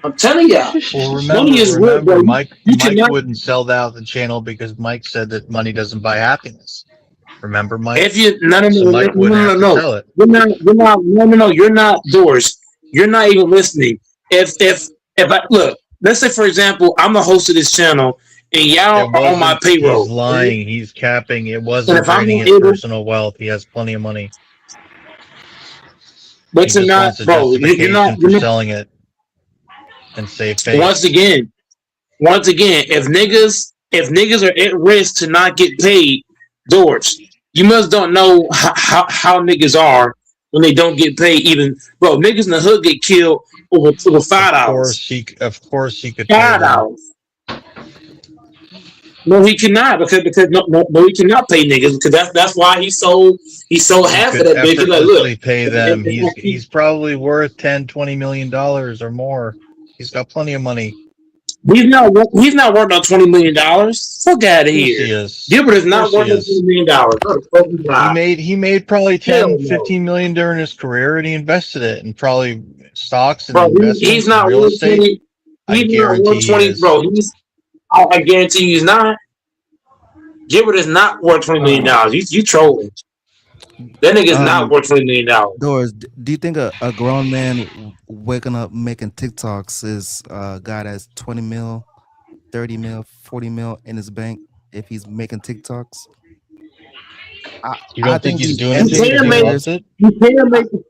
I'm telling y'all. Well, remember, Mike wouldn't sell out the channel because Mike said that money doesn't buy happiness. Remember, Mike? If you no, sell it. You're not Doris. You're not even listening. If I look, let's say for example, I'm the host of this channel, and y'all are on my payroll. He's lying. He's capping. It And wasn't if I'm draining not his able, personal wealth. He has plenty of money. but He you're just not, wants a bro. You're justification not. for selling it and save face. Once again, if niggas are at risk to not get paid, Doors, you must don't know how niggas are when they don't get paid. Even bro, niggas in the hood get killed over $5. Of course he could pay them. $5. No, he cannot because no, he cannot pay niggas because that's why he sold half of that bitch. He's like, look, pay them. He's probably worth $10-20 million or more. He's got plenty of money. He's not worth about $20 million. Fuck out of here. He is. Gilbert is not worth $20 million. He made probably 10-15 million during his career, and he invested it in probably stocks and investments. He's not real worth estate. 20. He's not worth 20, bro. I guarantee you he's not. Gilbert is not worth $20 million. You trolling. That nigga's not worth $20 million. Doors, do you think a grown man waking up making TikToks is a guy that's 20 mil, 30 mil, 40 mil in his bank if he's making TikToks? You don't think he's doing it? You can make it.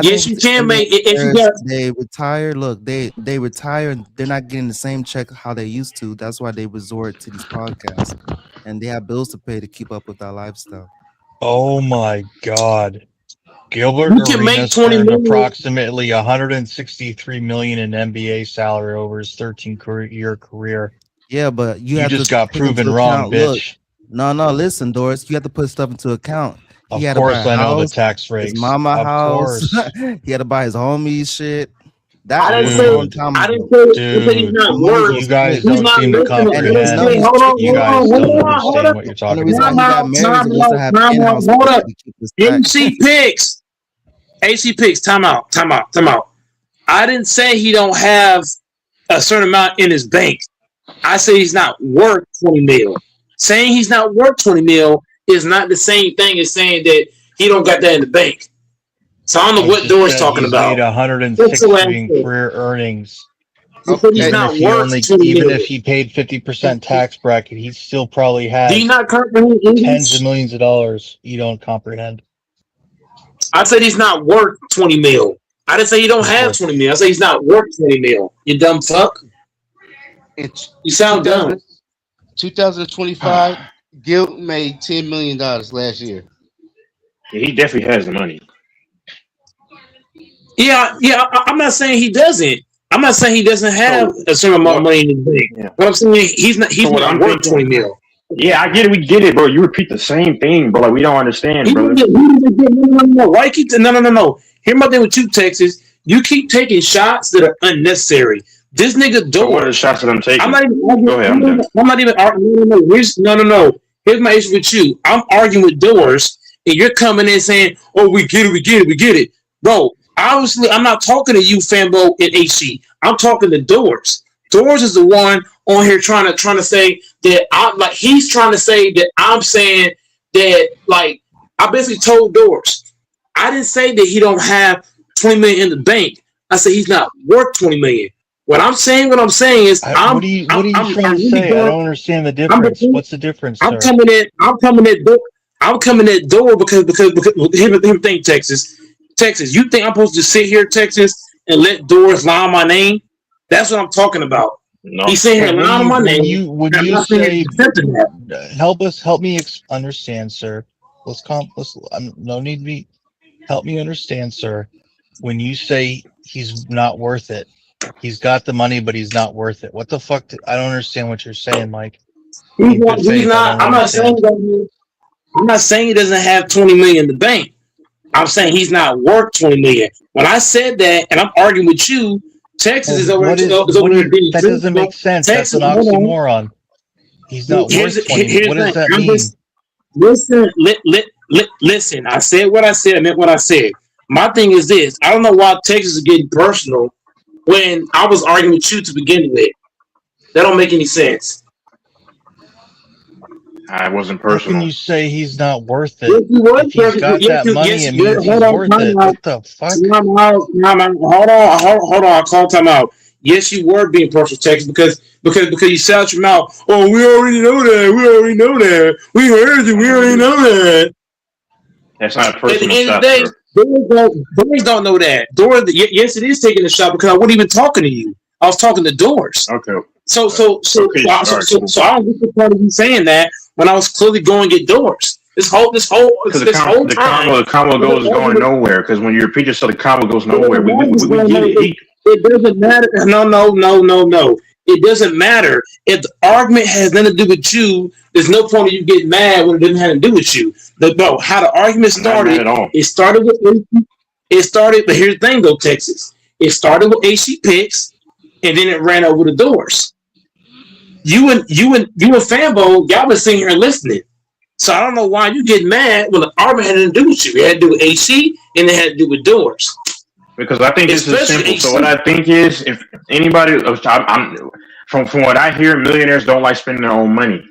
Yes, you can make it if you got. They retire. Look, they retire. They're not getting the same check how they used to. That's why they resort to these podcasts, and they have bills to pay to keep up with that lifestyle. Oh my God. Gilbert You can make Arenas 20 earned million. approximately $163 million in NBA salary over his 13-year career. Yeah, but you have just to got take into proven wrong, account- look, bitch. No, listen, Doris. You have to put stuff into account. Of He had to course buy a I know the house, tax rates. His mama Of house. course. He had to buy his homies shit. That I was didn't a say- long time I ago. didn't say he's not worth. You guys He's don't not seem to listening. comprehend. Hold on, You guys don't hold understand on. what you're talking The reason why about. he got married is to have in-house Hold people up. to keep his tax. AC Picks, time out. I didn't say he don't have a certain amount in his bank. I say he's not worth 20 mil. Saying he's not worth 20 mil is not the same thing as saying that he don't got that in the bank. So I don't know what Doris talking He's about. made 160 in career earnings. He's not Even worth 20 even million. if he paid 50% tax bracket, he still probably has Do you not comprehend English? tens of millions of dollars. You don't comprehend. I said he's not worth 20 mil. I didn't say he don't have 20 mil. I said he's not worth 20 mil. You dumb fuck. You sound dumb. 2025, Gil made $10 million last year. Yeah, he definitely has the money. Yeah. I'm not saying he doesn't. I'm not saying he doesn't have a certain amount of money in his bank. But I'm saying he's not. He's So what not I'm worth thinking- 20 mil. Yeah, I get it. We get it, bro. You repeat the same thing, but like we don't understand, brother. No. Why you keep no. Here's my thing with you, Texas. You keep taking shots that are unnecessary. This nigga So what are the Doris. shots that I'm taking? I'm not even arguing. Go ahead, I'm done. I'm not even arguing. No. Here's my issue with you. I'm arguing with Doors, and you're coming in saying, "Oh, we get it, bro." Obviously, I'm not talking to you, Fambo and HC. I'm talking to Doors. Doors is the one on here trying to say that I'm like he's trying to say that I'm saying that like I basically told Doors. I didn't say that he don't have 20 million in the bank. I said he's not worth 20 million. What I'm saying is What are you trying to say? I don't understand the difference. What's the difference, I'm sir? coming at door because him think Texas. You think I'm supposed to sit here, Texas, and let Doris lie on my name? That's what I'm talking about. No. He's sitting here lying on my name. When I'm you not saying say, he's accepting that. help me understand, sir. No need to be. Help me understand, sir. When you say he's not worth it, he's got the money, but he's not worth it. What the fuck? I don't understand what you're saying, Mike. He's not. I'm not saying he doesn't have 20 million in the bank. I'm saying he's not worth 20 million. When I said that, and I'm arguing with you, Texas is over there. That doesn't make sense. That's an oxymoron. He's not worth 20. What does that mean? Listen. I said what I said. I meant what I said. My thing is this. I don't know why Texas is getting personal when I was arguing with you to begin with. That don't make any sense. I wasn't How personal. can you say he's not worth it? Yes, you was If he's got yes, that money, yes, it means yes, he's hold on, worth time it. out. What the fuck? Hold on. I call time out. Yes, you were being partial, Texas, because you said out your mouth, oh, we already know that. We already know that. We heard it. We already know that. That's not a At the personal end of shot, the day, bro. Doors don't know that. Doors, yes, it is taking a shot because I wasn't even talking to you. I was talking to Doors. Okay. So Okay, all right, cool. I don't get the part of you saying that when I was clearly going to get Doors. This whole Because time. the combo goes going nowhere. Because when you repeat yourself, the combo goes nowhere. We get it. It doesn't matter. No. It doesn't matter. If the argument has nothing to do with you, there's no point of you getting mad when it doesn't have to do with you. Bro, how the argument started, it started with but here's the thing though, Texas. It started with AC Picks, and then it ran over the Doors. You and Fambo, y'all been sitting here listening. So I don't know why you get mad when the argument had nothing to do with you. It had to do with AC and it had to do with Doors. Because I think this is simple. So what I think is, if anybody, from what I hear, millionaires don't like spending their own money.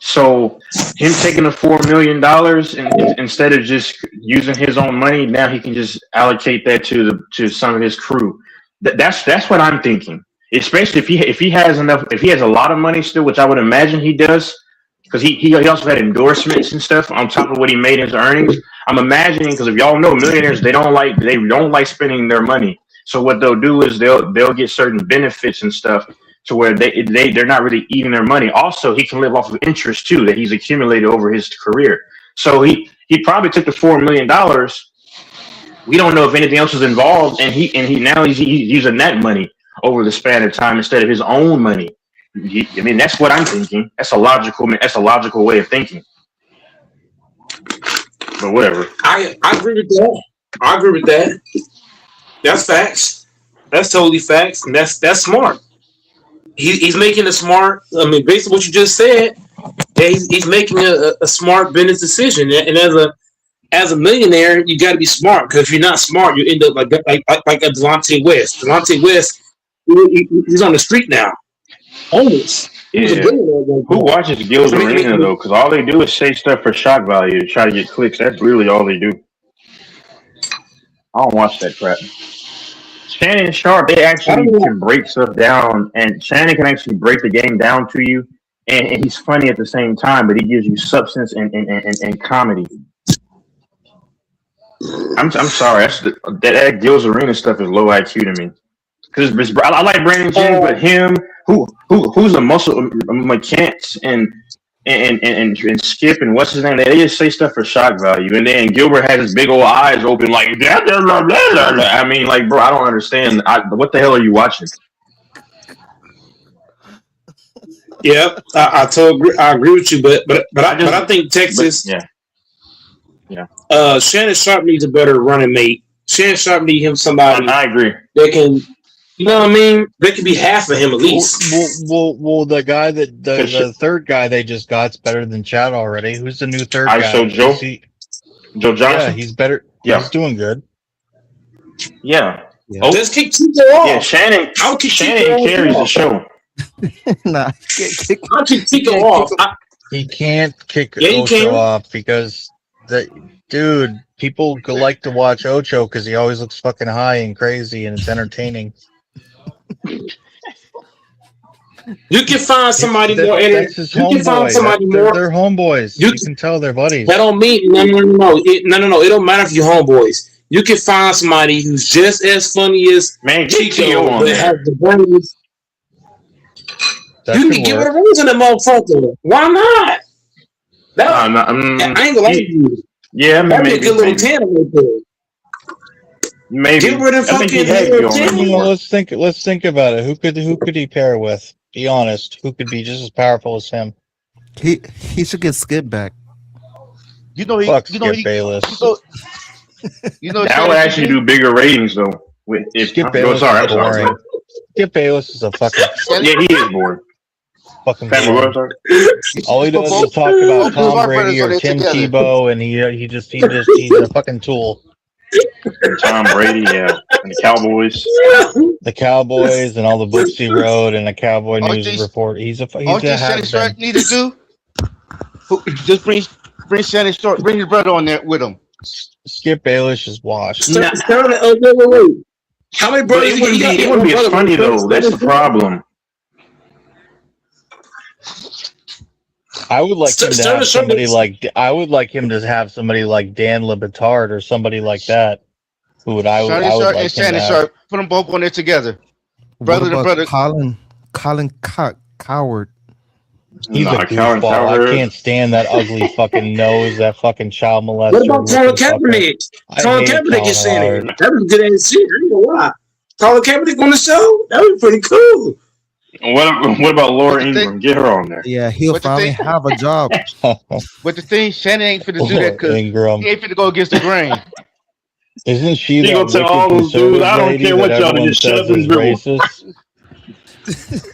So him taking the $4 million and instead of just using his own money, now he can just allocate that to some of his crew. That's what I'm thinking. Especially if he has a lot of money still, which I would imagine he does, because he also had endorsements and stuff on top of what he made in his earnings. I'm imagining, because if y'all know, millionaires they don't like spending their money. So what they'll do is they'll get certain benefits and stuff to where they're not really eating their money. Also, he can live off of interest too that he's accumulated over his career. So he probably took the $4 million. We don't know if anything else is involved, and he's using that money over the span of time instead of his own money. I mean, that's what I'm thinking. That's a logical way of thinking. But whatever. I agree with that. That's facts. That's totally facts, and that's smart. He's making a smart. I mean, based on what you just said, he's making a smart business decision. And as a millionaire, you got to be smart, because if you're not smart, you end up like a Delonte West. Delonte West, he's on the street now. Homeless. Yeah. Who watches Gil's Arena though? Because all they do is say stuff for shock value to try to get clicks. That's literally all they do. I don't watch that crap. Shannon Sharp, they actually can break stuff down, and Shannon can actually break the game down to you, and he's funny at the same time, but he gives you substance and comedy. I'm sorry, that Gil's Arena stuff is low IQ to me. Because I like Brandon Jennings, but him, who's a muscle McCants and Skip and what's his name? They just say stuff for shock value, and then Gilbert has his big old eyes open like blah, blah, blah, blah, blah. I mean, like, bro, I don't understand. What the hell are you watching? Yeah, I agree with you, but I think Texas. Yeah. Shannon Sharp needs a better running mate. Shannon Sharp needs somebody. I agree. That can. You know what I mean? They could be half of him at least. Well, the guy the third guy they just got's better than Chad already. Who's the new third guy? So Joe Johnson. Yeah, he's better. Yeah, he's doing good. Yeah. Oh, just kick Chico off. Yeah, Shannon carries the show. Nah, I'll kick Chico off. He can't kick Ocho off because people like to watch Ocho because he always looks fucking high and crazy and it's entertaining. You can find somebody more. That's his homeboy. They're homeboys. You can tell they're buddies. That don't mean no. It don't matter if you're homeboys. You can find somebody who's just as funny as Chico, but has the brains. You can give it a reason to motherfucker. Why not? I ain't gonna lie to you. Yeah, that'd be a good little tandem right there. Maybe. Get rid of fucking. Let's think about it. Who could he pair with? Be honest. Who could be just as powerful as him? He should get Skip back. Skip Bayless. That would actually do bigger ratings though. Skip Bayless. I'm sorry. Skip Bayless is a fucking. Yeah, he is bored. Fucking bored. All he does is talk about Tom Brady or Tim Tebow, and he's a fucking tool. Tom Brady, yeah, and the Cowboys, and all the books he wrote, and the Cowboy News Report. He's a Shannon Sharp need to do. Just bring Shannon Sharp. Bring his brother on there with him. Skip Bayless is washed. Wait. How many But brothers? it wouldn't be as funny though. That's the problem. I would like him to have somebody like Dan Le Batard or somebody like that. Who would I would Shannon I would Sharp like and him to Shannon have. Sharp. Put them both on there together. Brother What to about brother. Colin Coward? He's a goofball. I can't stand that ugly fucking nose, that fucking child molester. What about Colin looking fucker. Kaepernick? I Colin hate Kaepernick is saying Colin it. That was good ass shit. I don't know why. Colin Kaepernick on the show? That was pretty cool. What about Laura Ingram? Get her on there. Yeah, he'll What the finally thing- have a job. But the thing, Shannon ain't finna do that because he Ingram. ain't finna go against the grain. Isn't she You that gonna tell wicked all those dudes, conservative I don't lady care what that y'all do, everyone just shut says up and is dribble. racist?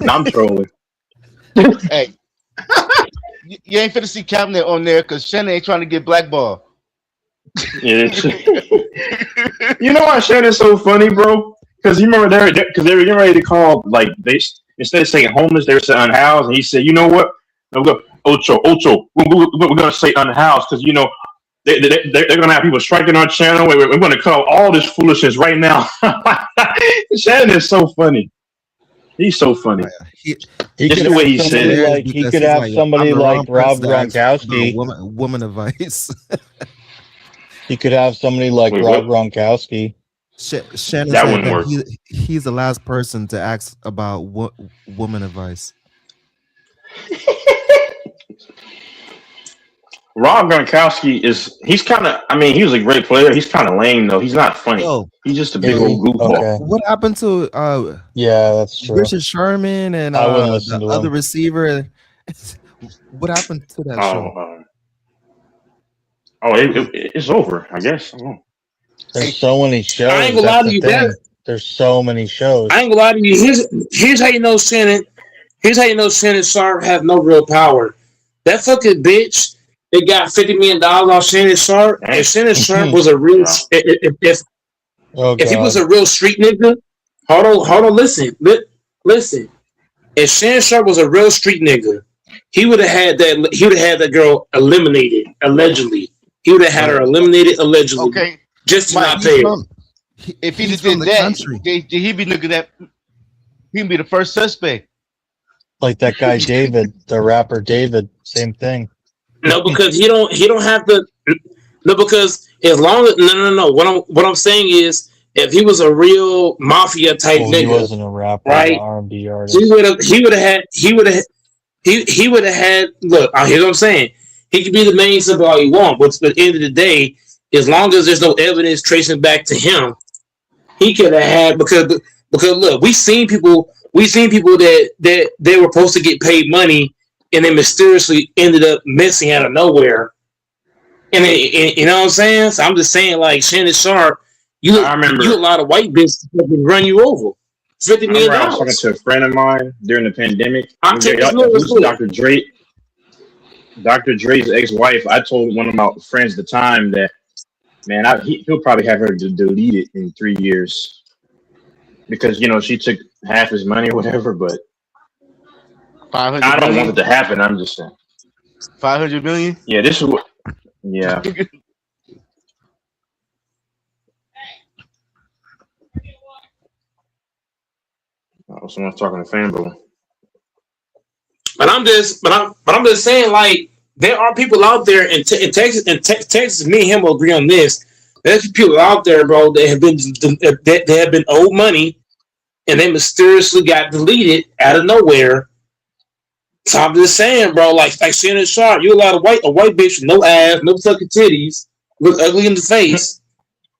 I'm trolling. Hey, you ain't finna see Kaepernick on there because Shannon ain't trying to get blackballed. Yeah, you know why Shannon's so funny, bro? Because you remember they were getting ready to call, like, they instead of saying homeless, they were saying unhoused, and he said, you know what? We're gonna say unhoused because you know they're gonna have people striking our channel. We're gonna cut out all this foolishness right now. Shannon is so funny. He's so funny. He Just could the way have he said somebody it. like he Because could he's have like, somebody I'm the like wrong Rob person to ask about Gronkowski. woman advice. He could have somebody like Wait, Rob what? Gronkowski. Shannon That said wouldn't that work. he's the last person to ask about woman advice. Rob Gronkowski he's kind of, I mean, he was a great player. He's kind of lame though. He's not funny. Yo, He's just a big old goofball. Okay. what happened to Yeah, that's true. Richard Sherman and I wouldn't the listen to other him. receiver? What happened to that show? It's over, I guess. I don't know. There's so many shows. I ain't gonna lie That's to the you. thing. That There's so many shows. I ain't gonna lie to you. Here's how you know Shannon. Here's how you know Shannon Sharp have no real power. That fucking bitch. They got $50 million on Shannon Sharp. If Shannon Sharp was a real, if he was a real street nigga, hold on, listen. If Shannon Sharp was a real street nigga, he would have had that. He would have had that girl eliminated. Allegedly, he would have had her eliminated. Allegedly, Okay, just to Mike, not pay her. if he He's just from did the that, country. he'd be looking at. He'd be the first suspect. Like that guy David, the rapper David. Same thing. No, because he don't have to. No, because as long as no. What I'm saying is, if he was a real mafia type Well, nigga, he wasn't a rapper, right? an R&B artist. He would have had. Look, here's what I'm saying. He could be the main symbol all you want, but at the end of the day, as long as there's no evidence tracing back to him, he could have had because look, we seen people that they were supposed to get paid money and they mysteriously ended up missing out of nowhere. And you know what I'm saying? So I'm just saying, like Shannon Sharp, you a lot of white bitches that can run you over. $50 million. I was talking to a friend of mine during the pandemic. I'm taking this Dr. Dre. Dr. Dre's ex-wife. I told one of my friends at the time that, man, he'll probably have her to delete it in 3 years because she took half his money or whatever. But 500 I don't million? want it to happen. I'm just saying. 500 million? Yeah, this is what. Yeah. Oh, someone's talking to Fanbo. But I'm just saying, like, there are people out there in Texas. Texas, me and him will agree on this. There's people out there, bro, that have been owed money, and they mysteriously got deleted out of nowhere. So I'm just saying, bro, like Shannon Sharp, you allowed a white bitch with no ass, no fucking titties, look ugly in the face,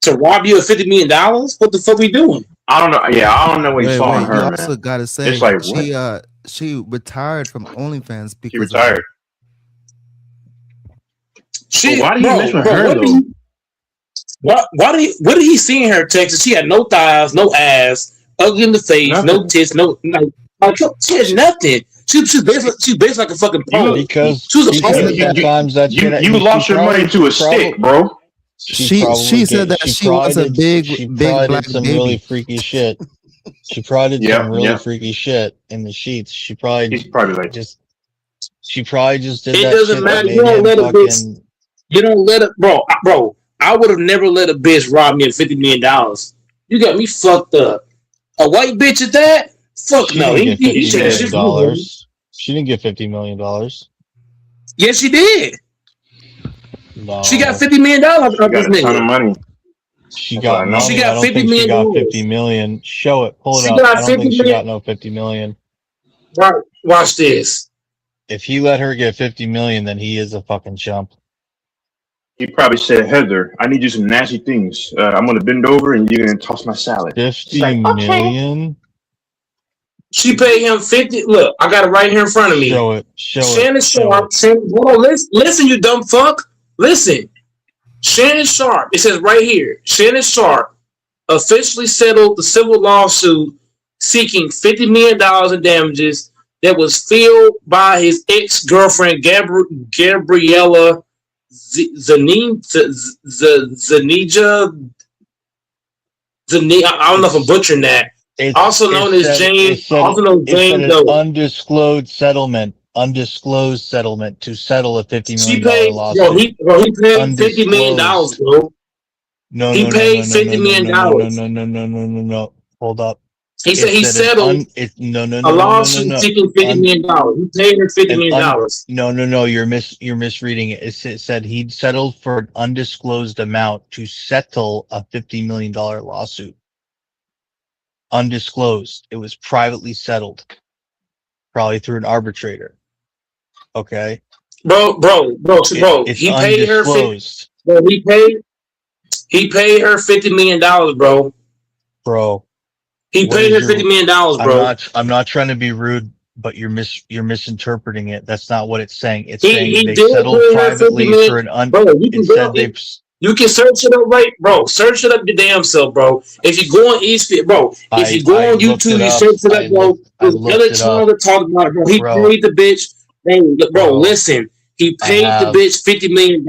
to rob you of $50 million. What the fuck we doing? I don't know. Yeah, I don't know what you saw in her, You man. also gotta say It's like, what? she retired from OnlyFans because She retired. She, why do you mention her though? What did he see in her, Texas? She had no thighs, no ass, ugly in the face, no tits, she had nothing. She based like a fucking pole. Because she was a pole. You lost your money to a stick, bro. She said that she was a big black some baby. really freaky shit. She probably did some really freaky shit in the sheets. She probably just did It that doesn't shit matter. that You made don't him let a fucking. bitch. You don't let it, bro. I would have never let a bitch rob me of $50 million. You got me fucked up. A white bitch at that? Fuck She no. didn't get $50 changed his movie. million. She didn't get $50 million. Yes, she did. No. She got $50 million off She got this a ton of nigga. money. She That's got what I know. money. She got I don't $50 think she million. got 50 million. Show it. Pull it She up. got I don't 50 think she million. got no 50 million. Right. Watch this. If he let her get 50 million, then he is a fucking chump. He probably said, Heather, I need you some nasty things. I'm going to bend over and you're going to toss my salad. 50 like, okay. million? She paid him 50. Look, I got it right here in front of me. Show it. Show Shannon it. Show Sharp. Hold on, listen, you dumb fuck. Listen. Shannon Sharp. It says right here. Shannon Sharp officially settled the civil lawsuit seeking $50 million in damages that was filed by his ex-girlfriend Gabriella Zanija. I don't know if I'm butchering that. Also known as James. Also known as James Doe. Undisclosed settlement to settle a $50 She million paid. lawsuit. Bro, he paid $50 million, bro. No, he paid $50 million. No. Hold up. He said he settled a lawsuit seeking $50 million. He paid her $50 million. No. You're misreading it. It said he'd settled for an undisclosed amount to settle a $50 million lawsuit. Undisclosed. It was privately settled, probably through an arbitrator. Okay, bro. It's he paid her. undisclosed. Bro, he paid her $50 million, bro. Bro, he paid her $50 million, bro. I'm not trying to be rude, but you're misinterpreting it. That's not what it's saying. It's saying they settled privately for an You can search it up, right, bro. Search it up your damn self, bro. If you go on Eastfield, bro. If you go on YouTube, you search it up, bro. There's other channel that talk about it, bro. He paid the bitch. Hey, bro, listen. He paid the bitch $50 million.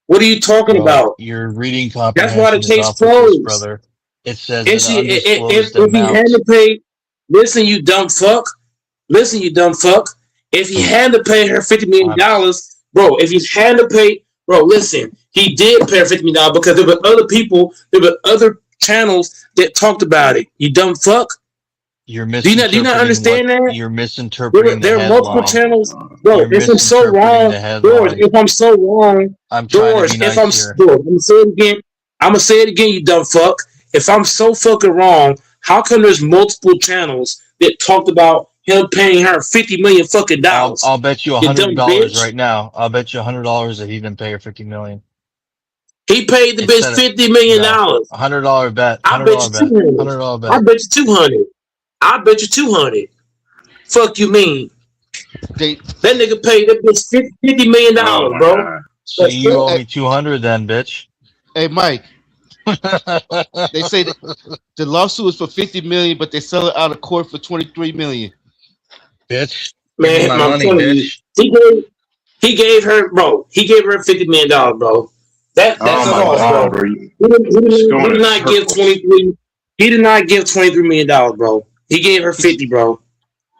What are you talking about? You're reading That's why the comprehension is case off with this, closed, brother. It says if an undisclosed he amount. had to pay, listen, you dumb fuck. Listen, you dumb fuck. If he had to pay her $50 million, bro, if he had to pay, bro, listen, he did pay her $50 million because there were other people, there were other channels that talked about it. You dumb fuck. You're Do you not understand that? You're misinterpreting there the are multiple headline. channels. Bro, if I'm so wrong, George, if I'm so wrong, I'm trying George, to be if nice I'm here. George, I'm gonna say it again. I'm gonna say it again, you dumb fuck. If I'm so fucking wrong, how come there's multiple channels that talked about him paying her $50 million fucking dollars? I'll bet you You dumb $100 bitch. right now. I'll bet you $100 that he didn't pay her $50 million. He paid the bitch $50 million. $100 bet. I bet you $200. $100 bet. I bet you $200. I bet you $200. Fuck you mean? That nigga paid that bitch $50 million, bro. So you owe me 200 then, bitch. Hey, Mike. They say that the lawsuit is for $50 million, but they sell it out of court for $23 million. Bitch, man, my money, bitch. He gave her, bro. He gave her $50 million, bro. That's a loss, bro. He did not give 23. He did not give $23 million, bro. He gave her 50, bro.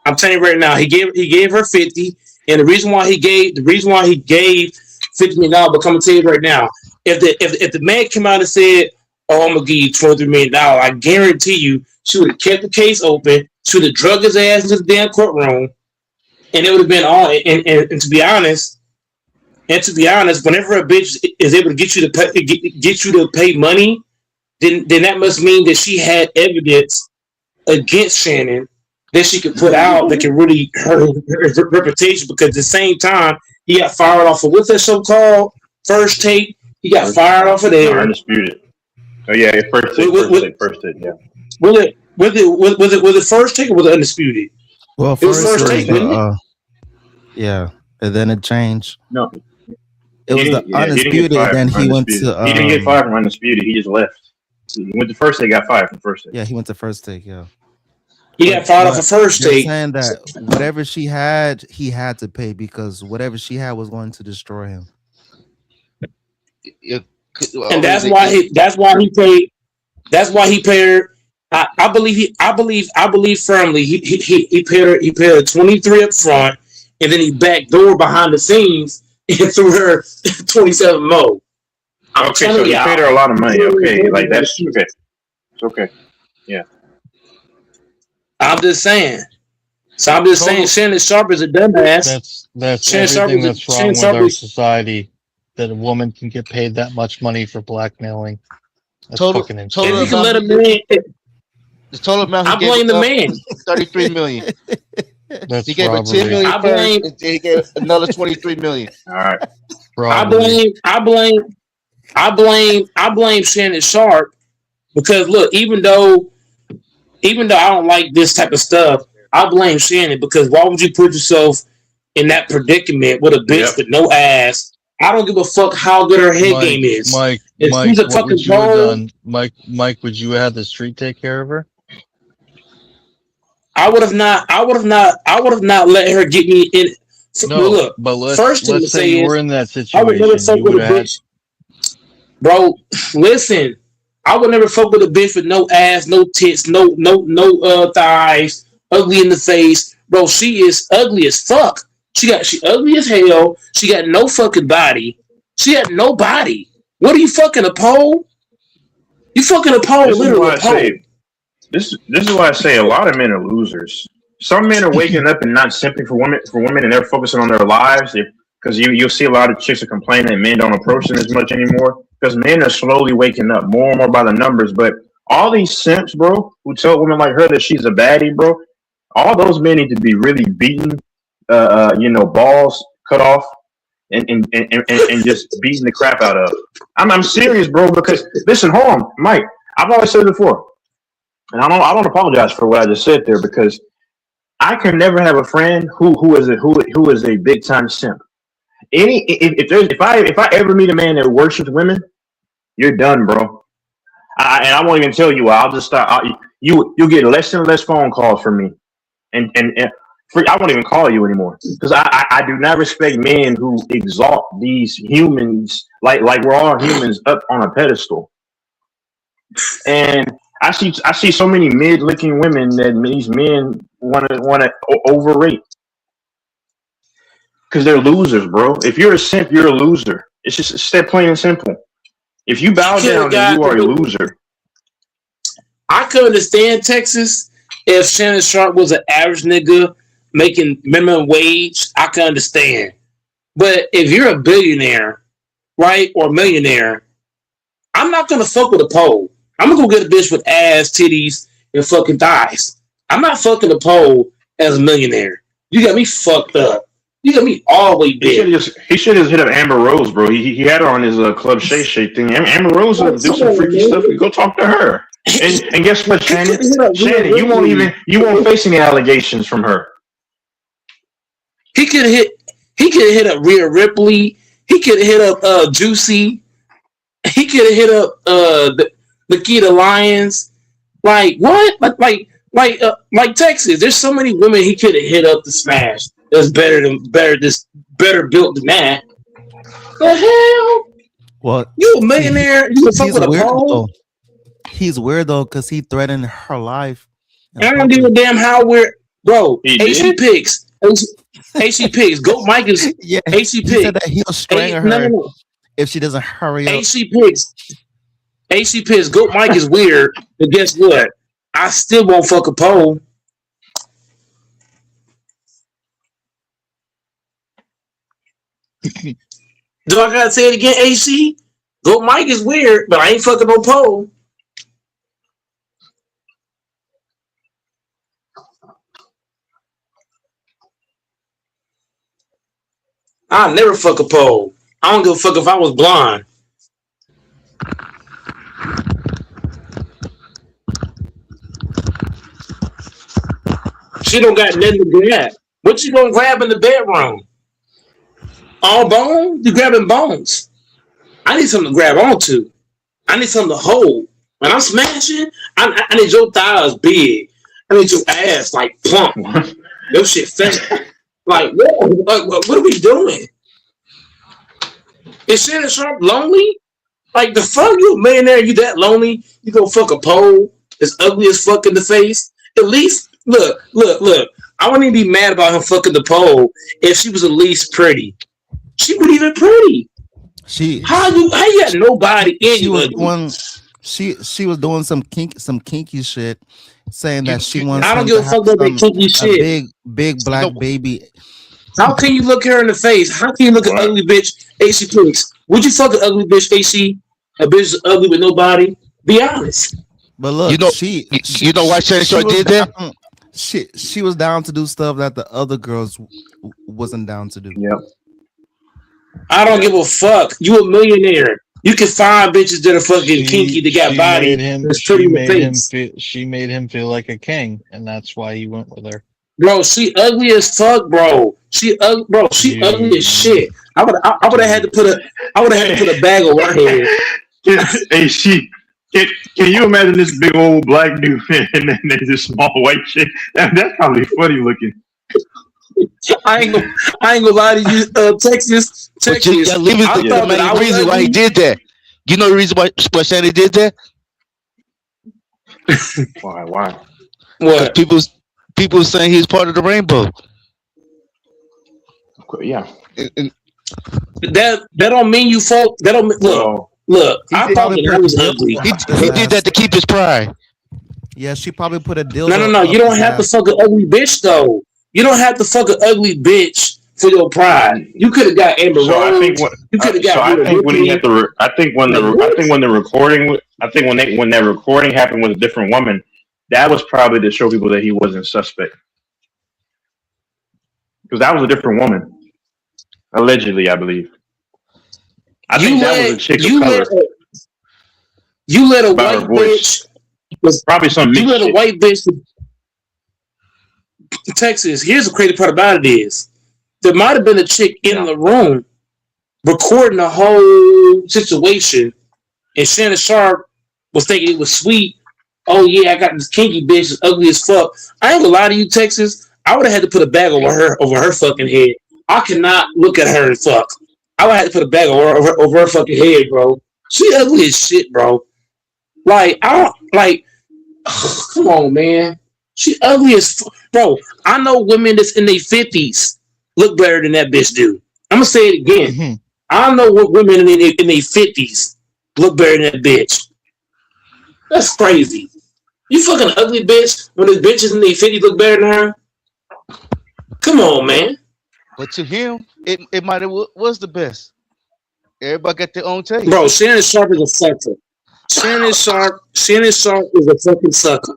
I'm telling you right now, he gave her 50, and the reason why he gave $50 million, but I'm gonna tell you right now, if the man came out and said, "Oh, I'm gonna give you $23 million," I guarantee you, she would have kept the case open. She would have drugged his ass into the damn courtroom, and it would have been all. And to be honest, whenever a bitch is able to get you to pay money, then that must mean that she had evidence against Shannon that she could put out that can really hurt her reputation. Because at the same time, he got fired off of what's that show called? First Take. He got fired off of there. Undisputed. Oh yeah, first take, yeah. Was it First Take or was it Undisputed? Well, it was First Take, wasn't it? Yeah, and then it changed. No, it was the Undisputed. Then he went to. He didn't get fired from Undisputed. He just left. He went to First Take. Got fired from First Take. Yeah, he went to First Take. Yeah. He got fired off of First Take. Saying that whatever she had, he had to pay because whatever she had was going to destroy him. And that's why he paid. That's why he paid her. I believe firmly he paid her 23 up front, and then he backdoored behind the scenes and threw her 27 more. Okay, so he paid her a lot of money. Okay, like that's okay. It's okay. Yeah. I'm just saying. So I'm just saying Shannon Sharpe is a dumbass. That's Shannon Sharpe everything is that's wrong with our society. That a woman can get paid that much money for blackmailing. That's fucking insane. And you can let a man. The total amount he I blame the man. 33 million. That's He gave her 10 million I blame- first, and he gave another 23 million. All right. I blame Shannon Sharpe because look, even though I don't like this type of stuff, I blame Shannon because why would you put yourself in that predicament with a bitch with no ass? I don't give a fuck how good her head game is. Mike, If she's a what fucking would you have troll, done? Mike, would you have had the street take care of her? I would have not let her get me in. No, Look, but first thing to let's say say you is, were in that I would never situation. fuck You with a would have had. bitch. Bro, listen, I would never fuck with a bitch with no ass, no tits, no thighs, ugly in the face. Bro, she is ugly as fuck. She ugly as hell. She got no fucking body. She had no body. What are you fucking, a pole? You fucking a pole, This is literally why a I pole. say this is why I say a lot of men are losers. Some men are waking up and not simping for women, and they're focusing on their lives. Because you'll see a lot of chicks are complaining that men don't approach them as much anymore. Because men are slowly waking up more and more by the numbers. But all these simps, bro, who tell women like her that she's a baddie, bro, all those men need to be really beaten, balls cut off, and just beating the crap out of. I'm serious, bro. Because listen, hold on, Mike. I've always said it before, and I don't apologize for what I just said there because I can never have a friend who is a big time simp. If I ever meet a man that worships women, you're done, bro. And I won't even tell you why. I'll just start. You'll get less and less phone calls from me, and I won't even call you anymore because I do not respect men who exalt these humans like we're all humans up on a pedestal. And I see so many mid-looking women that these men want to overrate because they're losers, bro. If you're a simp, you're a loser. It's that plain and simple. If you bow down, then you are a loser. I could understand Texas if Shannon Sharpe was an average nigga making minimum wage. I can understand. But if you're a billionaire, right, or millionaire, I'm not gonna fuck with a pole. I'm gonna go get a bitch with ass, titties, and fucking thighs. I'm not fucking a pole as a millionaire. You got me fucked up. You got me all the way big. He should have hit up Amber Rose, bro. He had her on his Club Shay Shay thing. Amber Rose do some freaky stuff. Go talk to her. And guess what, Shannon? Shannon, you won't face any allegations from her. He could have hit up Rhea Ripley. He could have hit up Juicy. He could have hit up Nikita Lyons. Like what? Like Texas. There's so many women he could have hit up to smash. That's better built than that. The hell? What? You a millionaire? You can fuck with a pole? He's weird though because he threatened her life. I don't give a damn how weird, bro. AC Pigs. Go Mike is yeah. AC Pigs. He said that he'll strangle her if she doesn't hurry up. AC Pigs. Goat Mike is weird, but guess what? I still won't fuck a pole. Do I gotta say it again, AC? Goat Mike is weird, but I ain't fucking no pole. I'll never fuck a pole. I don't give a fuck if I was blind. She don't got nothing to grab. What you gonna grab in the bedroom? All bone? You grabbing bones. I need something to grab onto. I need something to hold. When I'm smashing, I need your thighs big. I need your ass like plump. Your shit fat. Like, what are we doing? Is Shannon Sharpe lonely? Like, the fuck, you a millionaire, you that lonely? You gonna fuck a pole that's ugly as fuck in the face? At least, look. I wouldn't even be mad about him fucking the pole if she was at least pretty. She wasn't even pretty. How you got nobody in you? She was doing some kinky shit, saying that she wants I don't him give to a have fuck about that kinky a shit. big black baby. How can you look her in the face? How can you look at ugly bitch AC please? Would you fuck an ugly bitch AC? A bitch is ugly with no body? Be honest. But look, You know why Shannon Sharp was did that? down- She was down to do stuff that the other girls wasn't down to do. Yep. I don't give a fuck. You a millionaire. You can find bitches that are fucking kinky that got body. That's pretty in the face. She made him feel like a king, and that's why he went with her. Bro, she ugly as fuck, bro. She ugly as shit. I would have had to put a bag over her head. Hey, can you imagine this big old black dude and then there's this small white chick? That's probably funny looking. I ain't gonna lie to you, Texas. But you gotta leave it I the thought that I main was reason why he ugly. did that. You know the reason why Shannon did that? Why? What? People saying he's part of the rainbow. Yeah. That don't mean you folk. That don't look. I thought that I was ugly. He did that to keep his pride. Yeah, she probably put a dildo. No. You don't have to fuck an ugly bitch though. You don't have to fuck an ugly bitch for your pride. You could have got Amber So I Rose. think what You could have got. I think when he had the I think when the recording when that recording happened with a different woman, that was probably to show people that he wasn't suspect. Because that was a different woman. Allegedly, I believe. I think that was a chick of color. You let a By her white voice. bitch. Probably some You mixed let a shit. white bitch. Texas. Here's the crazy part about it is there might have been a chick in the room recording the whole situation, and Shannon Sharp was thinking it was sweet. Oh yeah, I got this kinky bitch, that's ugly as fuck. I ain't gonna lie to you, Texas. I would have had to put a bag over her fucking head. I cannot look at her and fuck. I would have to put a bag over her fucking head, bro. She ugly as shit, bro. Like I don't like. Come on, man. She ugly as bro. I know women that's in their 50s look better than that bitch do. I'm gonna say it again. Mm-hmm. I know what women in their 50s look better than that bitch. That's crazy. You fucking ugly bitch when the bitches in their 50s look better than her. Come on, man. But to him, it might have was the best. Everybody got their own taste. Bro, Shannon Sharp is a sucker. Shannon Sharp is a fucking sucker.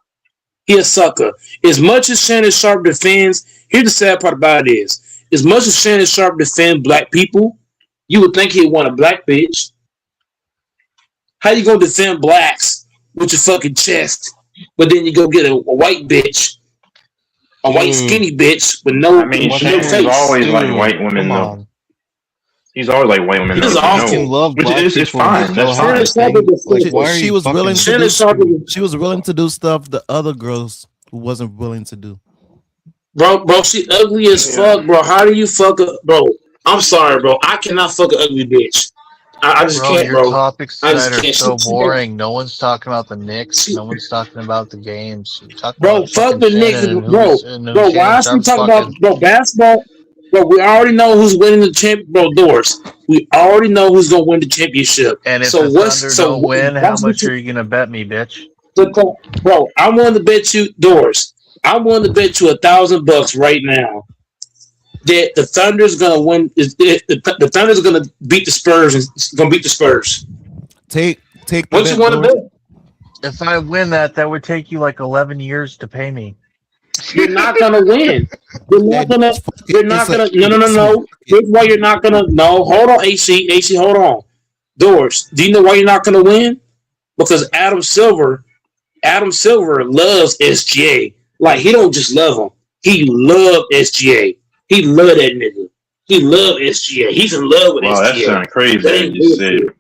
He a sucker. As much as Shannon Sharp defends, here's the sad part about it is, as much as Shannon Sharp defends black people, you would think he'd want a black bitch. How you gonna defend blacks with your fucking chest, but then you go get a white bitch, a white skinny bitch with no, I mean, with no Shannon's face? always like white women though. He's always like white women. He's though, awful. you know. Love Which black is it's people fine. and That's still fine. have why are She you was fucking- willing to Shannon do. Sharp is She was willing to do stuff the other girls wasn't willing to do. Bro, she ugly as fuck, bro. How do you fuck a bro? I'm sorry, bro. I cannot fuck an ugly bitch. I just can't, your bro. topics I just tonight are can't. so boring. No one's talking about the Knicks. No one's talking about the games. You're talking Bro, about fuck fucking the Knicks, Shannon and bro. who's- and who Bro, why Shannon is we Sharp's talking fucking. about bro basketball? Bro, we already know who's winning the champ. Bro, Doors. We already know who's gonna win the championship. And if so the what's Thunder so don't win, how what's much the- are you gonna bet me, bitch? Bro, I'm willing to bet you, Doors. I'm willing to bet you $1,000 right now that the Thunder's gonna win. The Thunder's gonna beat the Spurs and gonna beat the Spurs. Take the What you want to bet? If I win that would take you like 11 years to pay me. You're not gonna win. You're not gonna. You're not gonna. No. Here's why you're not gonna. No, hold on, AC, hold on. Doors. Do you know why you're not gonna win? Because Adam Silver loves SGA. Like he don't just love him. He love SGA. He love that nigga. He love SGA. He's in love with Wow, SGA. that sounds crazy. That ain't bullshit.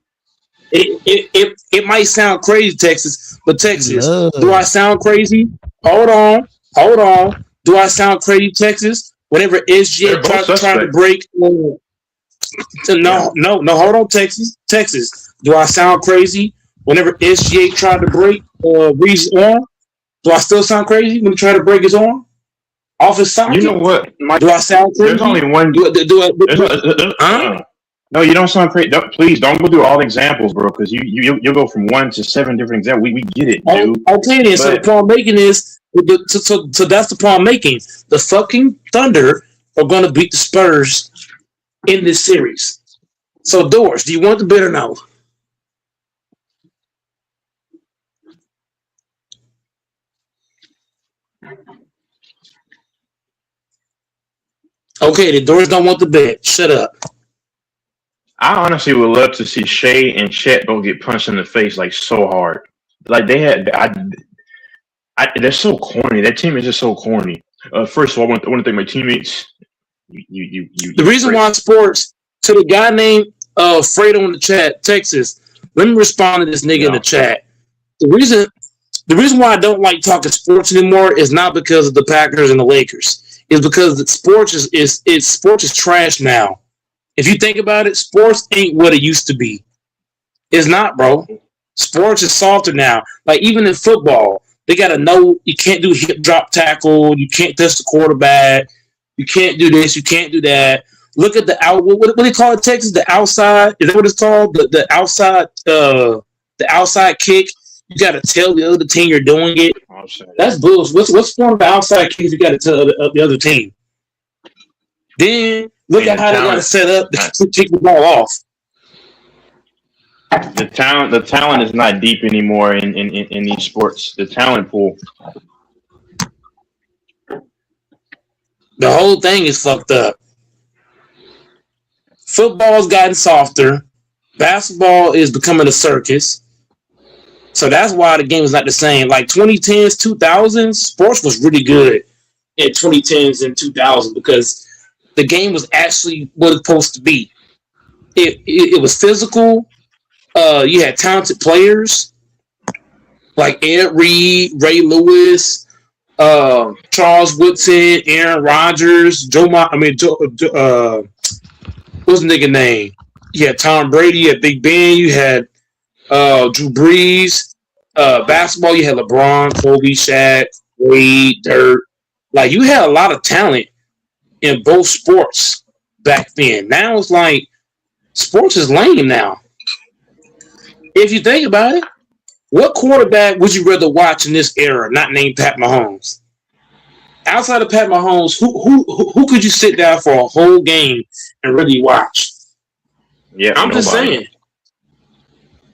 It might sound crazy, Texas, but Texas, do I sound crazy? Hold on. Do I sound crazy, Texas? Whenever SGA trying to break, no, hold on, Texas. Do I sound crazy? Whenever SGA tried to break Reed's arm, do I still sound crazy when he tried to break his arm off his socket? You know what? Do I sound crazy? There's only one. Huh? No, you don't sound crazy. Please don't go through all the examples, bro, because you'll go from 1 to 7 different examples. We get it, dude. Okay, then. So the point I'm making is, so that's the point I'm making. The fucking Thunder are going to beat the Spurs in this series. So, Doors, do you want the bid or no? Okay, the Doors don't want the bid. Shut up. I honestly would love to see Shea and Chet both get punched in the face like so hard. Like they had, they're so corny. That team is just so corny. First of all, I want to thank my teammates. The reason why sports to the guy named Fredo in the chat, Texas. Let me respond to this nigga in the chat. The reason why I don't like talking sports anymore is not because of the Packers and the Lakers. It's because the sports is trash now. If you think about it, sports ain't what it used to be. It's not, bro. Sports is softer now. Like even in football, they gotta know you can't do hip drop tackle, you can't touch the quarterback, you can't do this, you can't do that. Look at the what do they call it, Texas? The outside, is that what it's called? The outside kick. You gotta tell the other team you're doing it. That's bullshit. What's the point of the outside kick? You gotta tell the other team. Then look at how they gotta set up to kick the ball off. The talent is not deep anymore in these sports. The talent pool. The whole thing is fucked up. Football's gotten softer. Basketball is becoming a circus. So that's why the game is not the same. Like 2010s, 2000s, sports was really good in 2010s and 2000s because the game was actually what it's supposed to be. It was physical. You had talented players like Ed Reed, Ray Lewis, Charles Woodson, Aaron Rodgers, what's the nigga name? You had Tom Brady, you had Big Ben, you had Drew Brees. Basketball, you had LeBron, Kobe, Shaq, Wade, Dirk. Like you had a lot of talent in both sports back then. Now it's like sports is lame now. If you think about it, what quarterback would you rather watch in this era, not named Pat Mahomes? Outside of Pat Mahomes, who could you sit down for a whole game and really watch? Yeah, I'm just saying.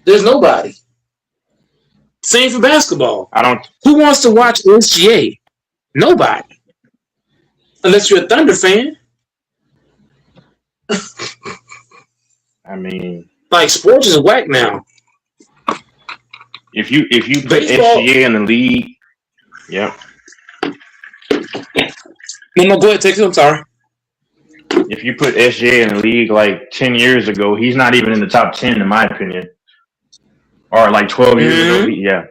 There's nobody. Same for basketball. Who wants to watch SGA? Nobody. Unless you're a Thunder fan. I mean, like sports is whack now. If you put SGA in the league, yep. No, go ahead, take it. I'm sorry. If you put SGA in the league like 10 years ago, he's not even in the top 10 in my opinion. Or like 12 years ago, yeah.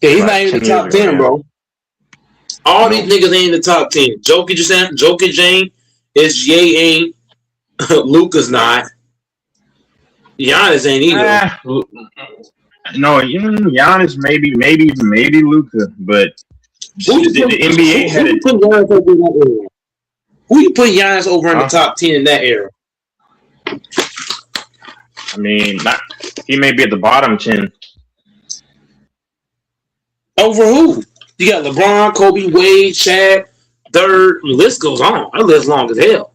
Yeah, he's not even in the top 10, bro. All these niggas ain't in the top 10. Jokic ain't. SGA ain't. Luka's not. Giannis ain't either. No, Giannis maybe Luka, but the NBA had it. Who you put Giannis over in the top 10 in that era? I mean, he may be at the bottom 10. Over who? You got LeBron, Kobe, Wade, Shaq, Dirk. The list goes on. That list long as hell.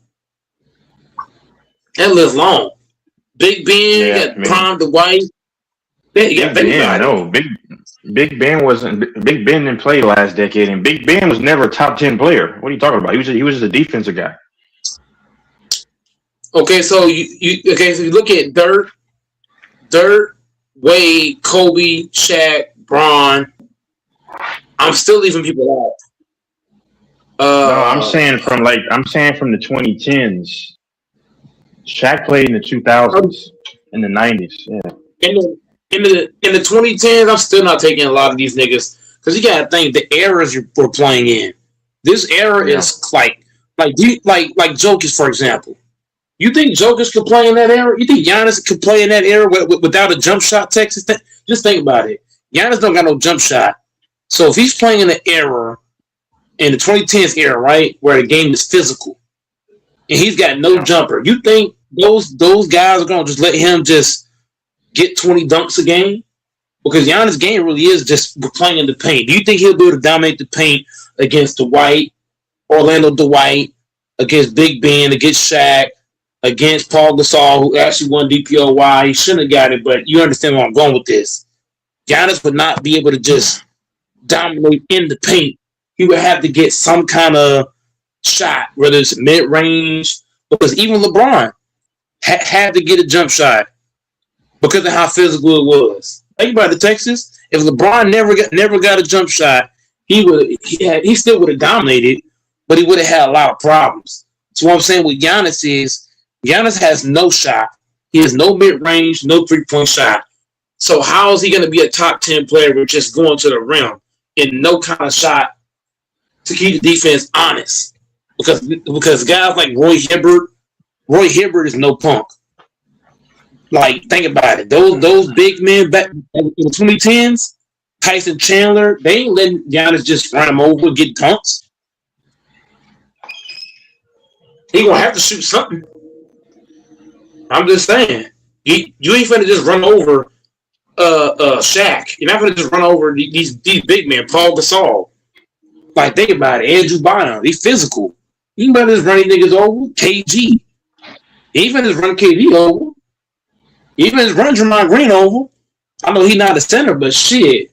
That list long. Big Ben, you got Prime Dwight. Big Ben wasn't. Big Ben didn't play last decade, and Big Ben was never a top 10 player. What are you talking about? He was just a defensive guy. Okay, so you look at Dirk, Wade, Kobe, Shaq, Bron. I'm still leaving people out. No, I'm saying from the 2010s. Shaq played in the 2000s, in the 90s. Yeah. In the 2010s, I'm still not taking a lot of these niggas because you gotta think the eras we're playing in. This era is like Jokic, for example. You think Jokic could play in that era? You think Giannis could play in that era without a jump shot? Texas, just think about it. Giannis don't got no jump shot, so if he's playing in the era, in the 2010s era, right, where the game is physical, and he's got no jumper, you think those guys are gonna just let him just get 20 dunks a game? Because Giannis' game really is just playing in the paint. Do you think he'll be able to dominate the paint against Dwight, Orlando Dwight, against Big Ben, against Shaq, against Paul Gasol, who actually won DPOY? He shouldn't have got it, but you understand where I'm going with this. Giannis would not be able to just dominate in the paint. He would have to get some kind of shot, whether it's mid-range, because even LeBron had to get a jump shot because of how physical it was. Think about the Texas. If LeBron never got a jump shot, he still would have dominated, but he would have had a lot of problems. So what I'm saying with Giannis is Giannis has no shot. He has no mid-range, no three-point shot. So how is he going to be a top 10 player with just going to the rim and no kind of shot to keep the defense honest? Because guys like Roy Hibbert is no punk. Like, think about it. Those big men back in the 2010s, Tyson Chandler, they ain't letting Giannis just run him over, get dunks. He gonna have to shoot something. I'm just saying. You ain't finna just run over Shaq. You're not finna just run over these big men, Paul Gasol. Like, think about it. Andrew Bynum, he's physical. You ain't better just run these niggas over. KG. He ain't finna just run KD over. Even his run Draymond Green over. I know he's not a center, but shit.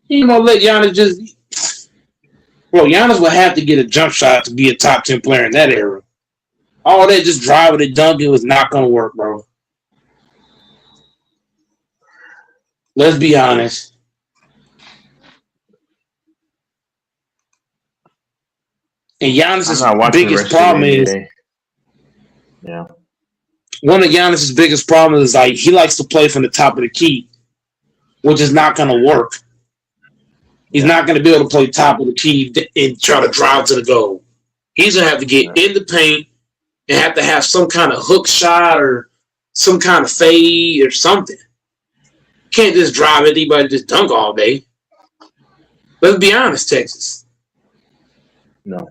He ain't gonna let Giannis just... Bro, Giannis will have to get a jump shot to be a top 10 player in that era. All that just driving and dunking was not gonna work, bro. Let's be honest. And Giannis' biggest problem is... Yeah. One of Giannis' biggest problems is like he likes to play from the top of the key, which is not going to work. He's not going to be able to play top of the key and try to drive to the goal. He's going to have to get in the paint and have to have some kind of hook shot or some kind of fade or something. Can't just drive anybody, just dunk all day. Let's be honest, Texas. No.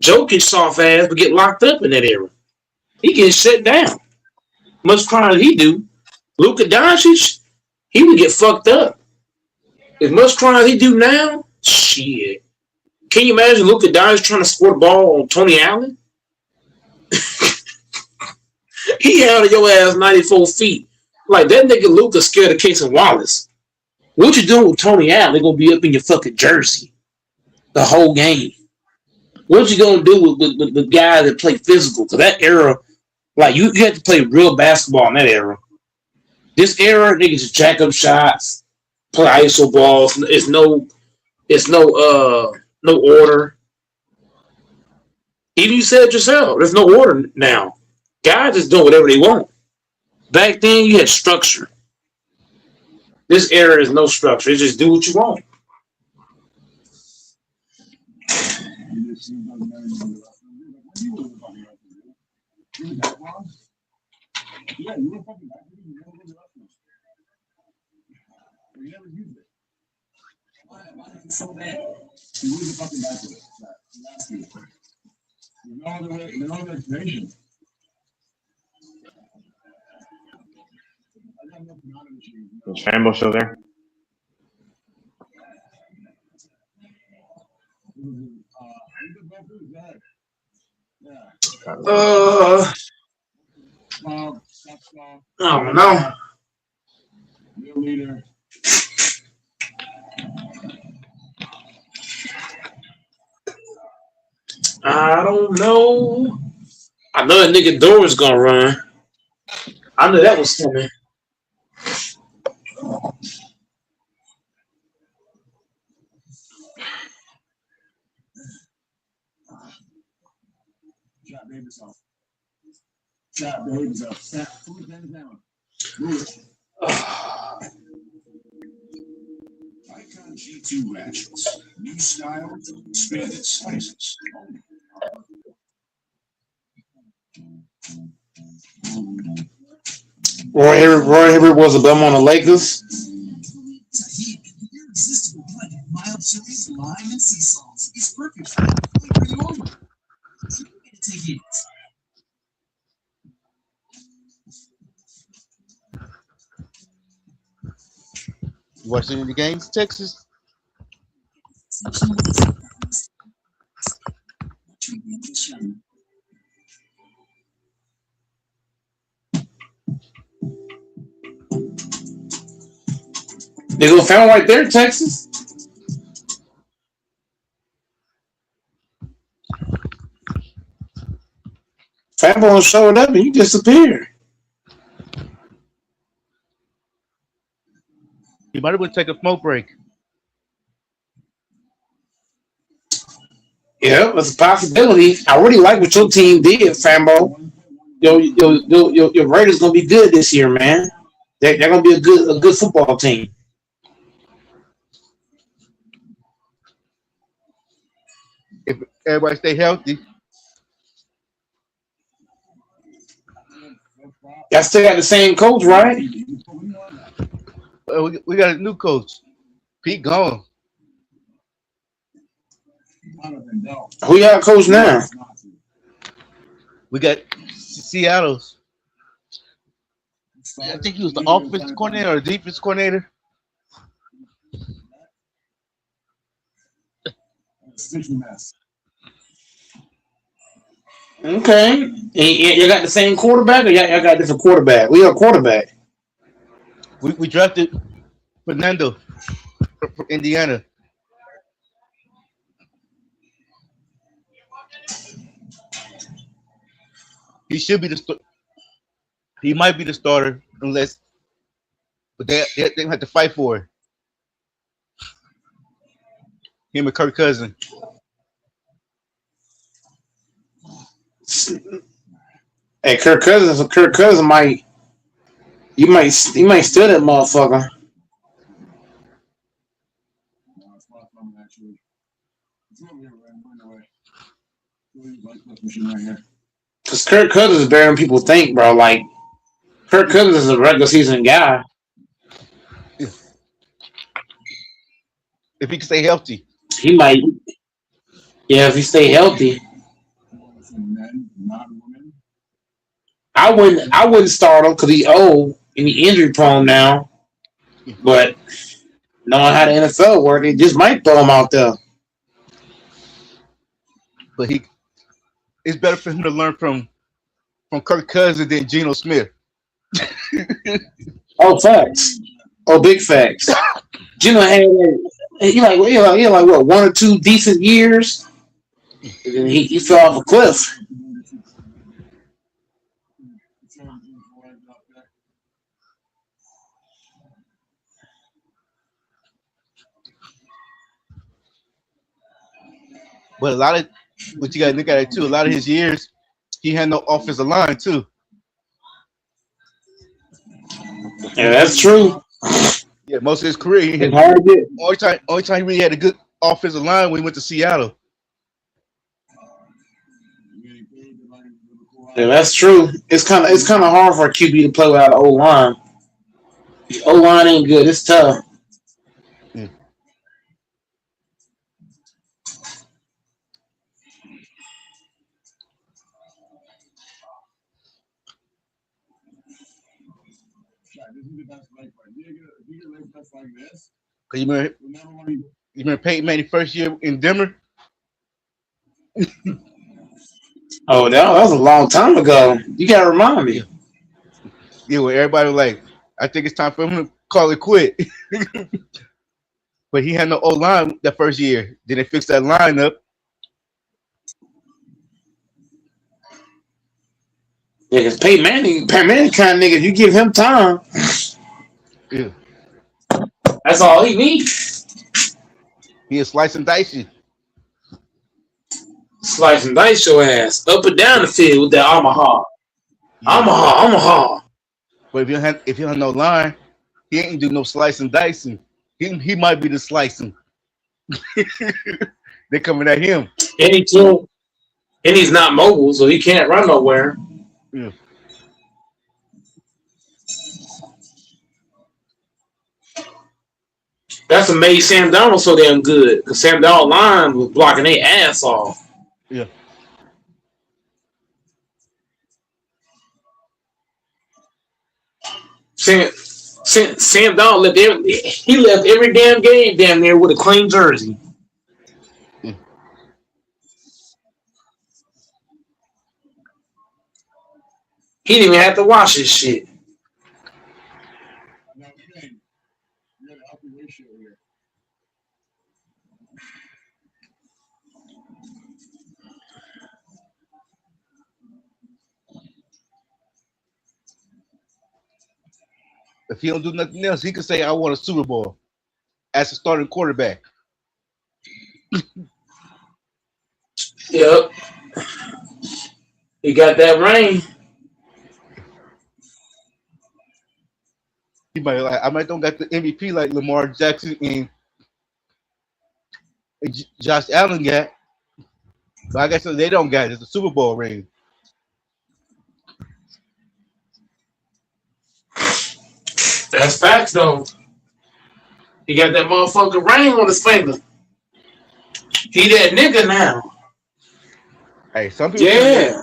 Jokic soft ass would get locked up in that era. He gets shut down. Much crime as he do. Luka Doncic, he would get fucked up. As much crime as he do now, shit. Can you imagine Luka Doncic trying to score the ball on Tony Allen? He held your ass 94 feet. Like, that nigga Luka scared of Casey Wallace. What you doing with Tony Allen? They're going to be up in your fucking jersey the whole game. What you going to do with guys that play physical? Because that era, like, you had to play real basketball in that era. This era, niggas just jack up shots, play ISO balls. It's no order. Even you said it yourself, there's no order now. Guys just doing whatever they want. Back then, you had structure. This era is no structure. It's just do what you want. Yeah, you were fucking back. You never lived it. You never used it. Why is it so bad? You lose the fucking back with it. Last year. There's no other way. There's no other explanation. Is Fambo still there? I don't know. I don't know. I know that nigga Doran's gonna run. I knew that was coming. Shot babies off. Shot babies off. Snap. Food hands down. Move it. Icon G2 ratchets. New style, expanded sizes. Roy Hibbert was a bum on the Lakers. Irresistible blend of mild chilies, lime, and sea salts. It's perfect for flavoring over. So you get to take it. You watching any games, Texas? They go found right there, Texas. Fanbone showed up and he disappeared. You might have to take a smoke break. Yeah, that's a possibility. I really like what your team did, Fanbo. Your Raiders gonna be good this year, man. They're gonna be a good football team. If everybody stay healthy. Y'all still got the same coach, right? We got a new coach. Pete gone. Who y'all coach now? We got Seattle's. I think he was the offense coordinator or defense coordinator. Okay. You got the same quarterback, or y'all got a different quarterback? We got a quarterback. We drafted Fernando from Indiana. He should be he might be the starter unless, but they have to fight for it. Him and Kirk Cousins. Hey, Kirk Cousins might steal that motherfucker. Because Kirk Cousins is better than people think, bro. Like, Kirk Cousins is a regular season guy. If he can stay healthy. He might. Yeah, if he stay healthy. I wouldn't start him because he's old and he injury prone now. But knowing how the NFL works, they just might throw him out there. But it's better for him to learn from Kirk Cousins than Geno Smith. Oh, facts. Oh, big facts. Geno had he like what, 1 or 2 decent years, and then he fell off a cliff. But a lot of what you got to look at it too. A lot of his years, he had no offensive line too. Yeah, that's true. Yeah, most of his career, he had only time he really had a good offensive line when he went to Seattle. Yeah, that's true. It's kind of hard for a QB to play without an O line. The O line ain't good. It's tough. Yeah. You remember Peyton Manning first year in Denver? Oh, that was a long time ago. You gotta remind me. Yeah, well, everybody was like, I think it's time for him to call it quit. But he had no O line that first year. Then they fixed that lineup. Yeah, because Peyton Manning kind of nigga, if you give him time, yeah, that's all he needs. He is slice and dice you. Slice and dice your ass up and down the field with that Omaha. But if you have no line, he ain't do no slice and dicing. He might be the slicing. They're coming at him. And he's not mobile, so he can't run nowhere. Yeah. That's what made Sam Darnold so damn good. Because Sam Darnold line was blocking their ass off. Yeah. Sam Sam Donald left every damn game damn near with a clean jersey. He didn't even have to wash his shit. If he don't do nothing else, he can say, "I want a Super Bowl" as a starting quarterback. Yep. He got that ring. He might like, I might don't got the MVP like Lamar Jackson and Josh Allen got, but I guess they don't got it. It's a Super Bowl ring. That's facts, though. He got that motherfucking ring on his finger. He that nigga now. Hey, some people. Yeah.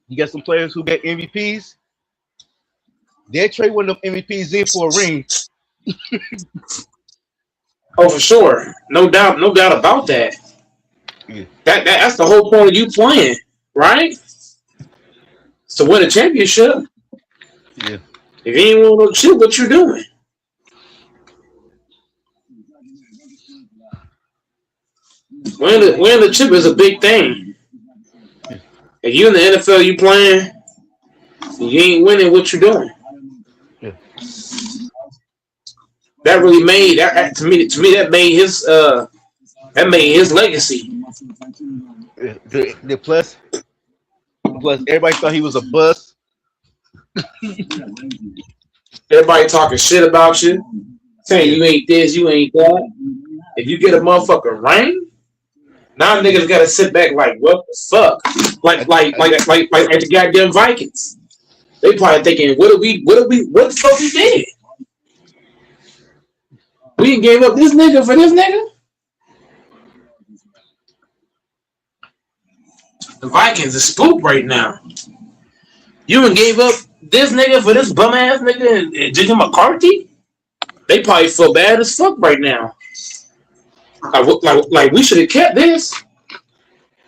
You got some players who get MVPs. They'll trade one of them MVPs in for a ring. Oh, for sure. No doubt about that. Yeah. That's the whole point of you playing, right? To win a championship. Yeah. If you ain't want no shit, what you doing? Winning the chip is a big thing. If you in the NFL, you playing, you ain't winning, what you doing? Yeah. That really made that to me. That made his legacy. The plus, everybody thought he was a bust. Everybody talking shit about you, saying you ain't this, you ain't that. If you get a motherfucking ring, now niggas gotta sit back like, what the fuck? Like the goddamn Vikings. They probably thinking, what the fuck we did? We didn't give up this nigga for this nigga. The Vikings is spooked right now. You done gave up this nigga for this bum ass nigga and JJ McCarthy? They probably feel bad as fuck right now. Like we should have kept this.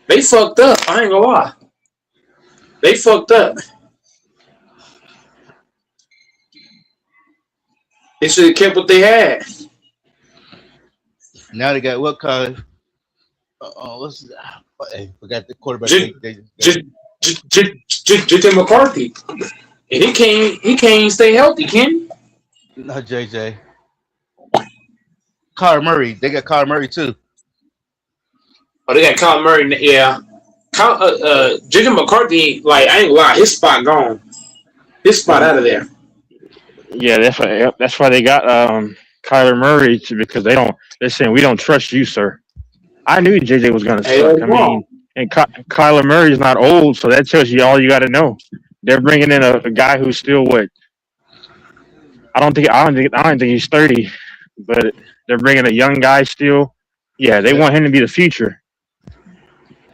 They fucked up. I ain't gonna lie. They fucked up. They should have kept what they had. Now they got what kind? What's that? I forgot the quarterback. JJ McCarthy. And he can't stay healthy, can he? Not JJ. Kyler Murray. They got Kyler Murray too. Oh, they got Kyler Murray. Yeah. JJ McCarthy, like, I ain't gonna lie, his spot gone. His spot out of there. Yeah, that's why they got Kyler Murray because they're saying we don't trust you, sir. I knew JJ was gonna suck. I mean, and Kyler Murray's not old, so that tells you all you got to know. They're bringing in a guy who's still what? I don't think he's 30, but they're bringing a young guy still. Yeah, they want him to be the future.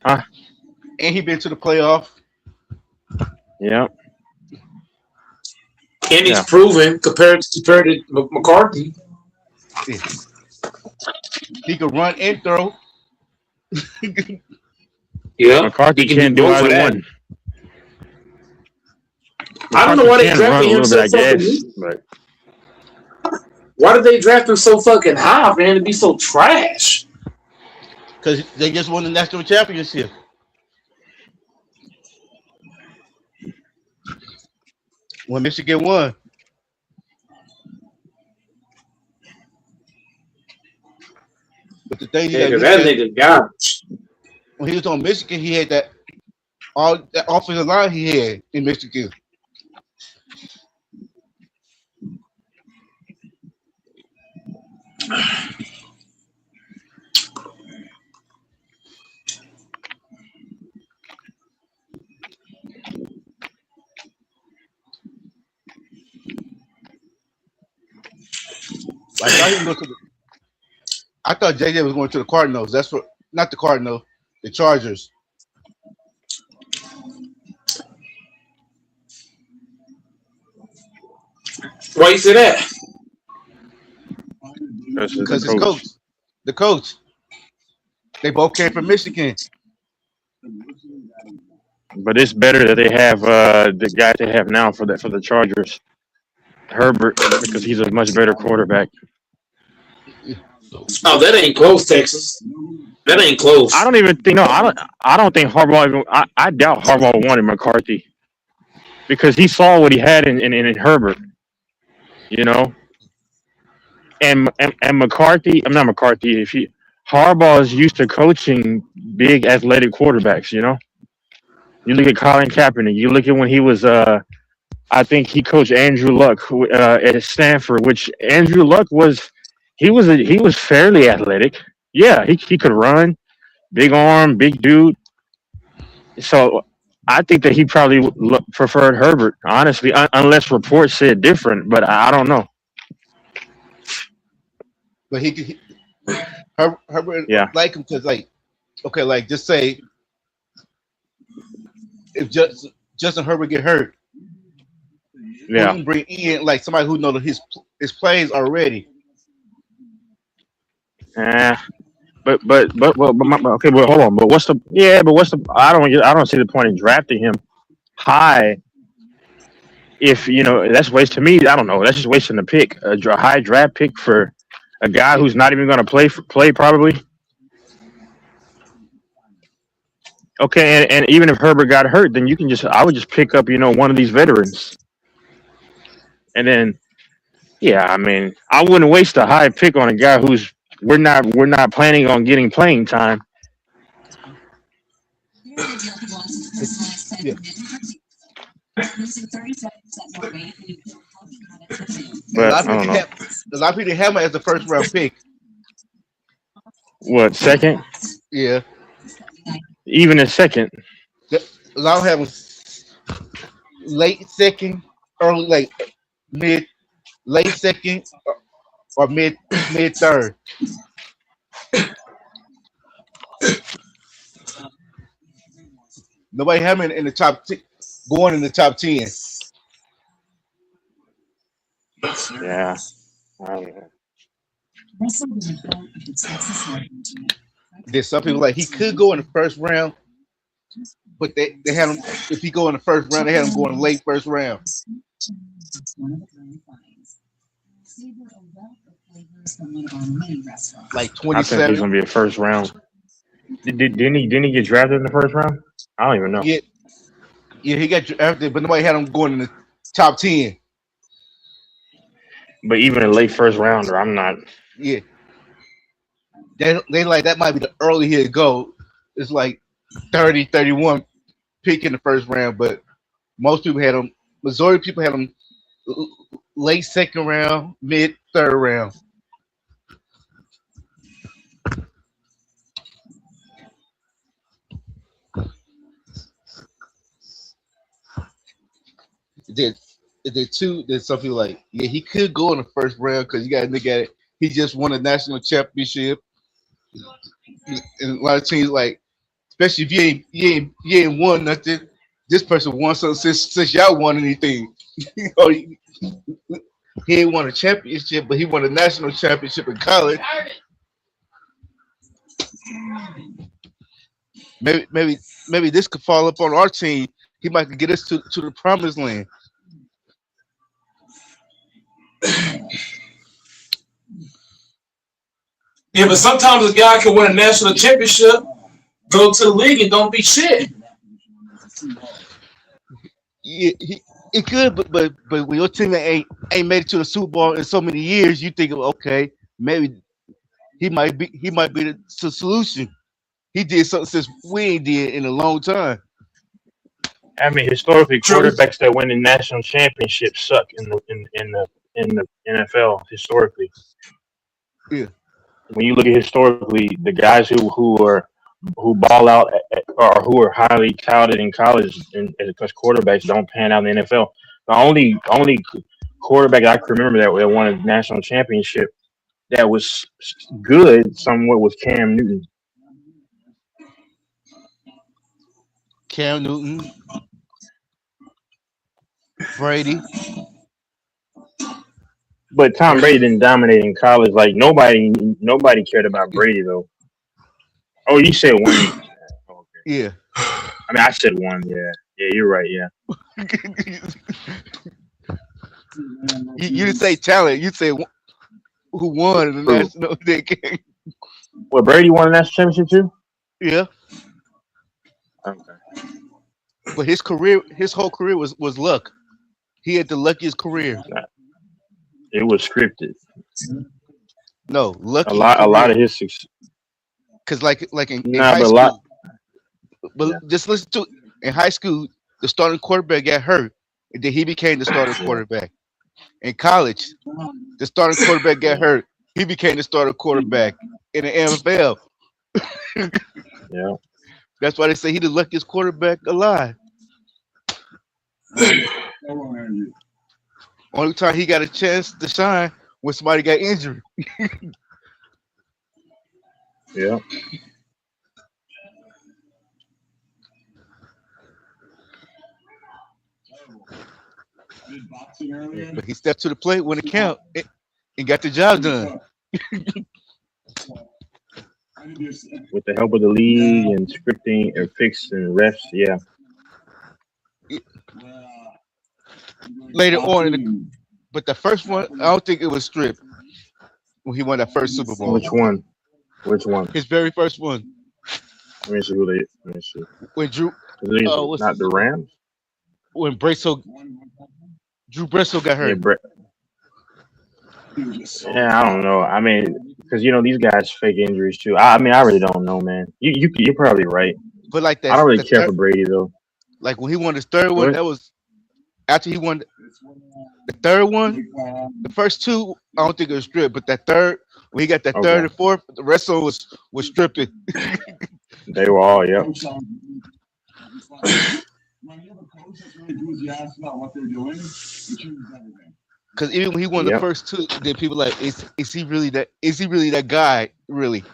Huh? And he been to the playoff. Yeah. And he's proven compared to McCarthy. Yeah. He can run and throw. Yeah, McCarthy can't do either one. I don't know why they drafted him so fucking. Why did they draft him so fucking high for him to be so trash? Because they just won the national championship. When Michigan won. But the thing that nigga garbage. When he was on Michigan, he had that offensive line he had in Michigan. I thought JJ was going to the Cardinals. That's what, not the Cardinals, the Chargers. Why you say that? Because his coach, the coach, they both came from Michigan. But it's better that they have the guy they have now for the Chargers, Herbert, because he's a much better quarterback. Oh, that ain't close, Texas. That ain't close. I don't even think I don't think Harbaugh even I doubt Harbaugh wanted McCarthy because he saw what he had in Herbert, you know. And McCarthy, I'm not McCarthy. Harbaugh is used to coaching big athletic quarterbacks, you know. You look at Colin Kaepernick. You look at when he was I think he coached Andrew Luck at Stanford, which Andrew Luck was he was fairly athletic. Yeah, he could run, big arm, big dude. So I think that he probably preferred Herbert, honestly, unless reports said different. But I don't know. But Herbert Yeah. like him because okay, just say if Justin Herbert get hurt, Yeah. we can bring in somebody who knows his plays already. But okay, but hold on. But what's the I don't see the point in drafting him high if that's waste to me. I don't know. That's just wasting a pick, a high draft pick for a guy who's not even going to play probably. Okay, and even if Herbert got hurt, then I would just pick up one of these veterans, and then I mean I wouldn't waste a high pick on a guy who's we're not planning on getting playing time. Yeah. But I don't know. A lot of people have him as the first round pick. What, second? Yeah. Even a second. A lot of them have him late second, early late second, or mid third. Nobody have him in the top going in the top 10. Yeah. I don't know. There's some people he could go in the first round, but they had him if he go in the first round, they had him going late first round. Like 27. I think he's gonna be a first round. Didn't he get drafted in the first round? I don't even know. Yeah, he got drafted, but nobody had him going in the top 10. But even a late first rounder, I'm not. Yeah, they that might be the early he'd go. It's 30, 31 pick in the first round, but most people had him. Majority of people had him late second round, mid third round. There's some people he could go in the first round because you got to look at it. He just won a national championship, and a lot of teams especially if you ain't won nothing. This person won something since y'all won anything. He ain't won a championship, but he won a national championship in college. Maybe this could fall up on our team. He might get us to the promised land. Yeah, but sometimes a guy can win a national championship, go to the league, and don't be shit. Yeah, it could, but when your team ain't made it to the Super Bowl in so many years, you think, okay, maybe he might be the solution. He did something since we ain't did in a long time. I mean, historically, quarterbacks that win the national championship suck in the NFL. Historically, yeah. When you look at historically, the guys who ball out or who are highly touted in college and as quarterbacks don't pan out in the NFL. The only quarterback I can remember that won a national championship that was good somewhat was Cam Newton. Cam Newton, Brady. but Tom Brady didn't dominate in college. Like nobody cared about Brady though. Oh, you said one. Yeah. I mean, I said one. Yeah, you're right. Yeah. You didn't say talent. You said who won the Who? national game. Well, Brady won a national championship too. Yeah. Okay. But his whole career was luck. He had the luckiest career. It was scripted. No, lucky. A lot of his success. Because like in Nah, high but a school, lot. but Yeah. just listen to it. In high school, the starting quarterback got hurt, and then he became the starting Yeah. quarterback. In college, the starting quarterback got hurt. He became the starting quarterback. In the NFL, Yeah. that's why they say he the luckiest quarterback alive. Only time he got a chance to shine when somebody got injured. Yeah. But he stepped to the plate when it count and got the job done. With the help of the league and scripting and fixing refs. Yeah. Later on, but the first one, I don't think it was stripped when he won that first Super Bowl. Which one? Which one? His very first one. Let me see who they. Let me see. When Drew, what's Not the Rams. when Drew Bledsoe got Yeah, hurt. Brett. Yeah, I don't know. I mean, because these guys fake injuries too. I mean, I really don't know, man. You're probably right. But like I don't really the care third, for Brady though. like when he won his third one, What? that was after he won the third one. The first two, I don't think it was stripped, but that third, when he got that third Okay. and fourth, the rest of it was stripping. They were all. Yep. Because even when he won the Yep. first two, then people like, is he really that? Is he really that guy? Really?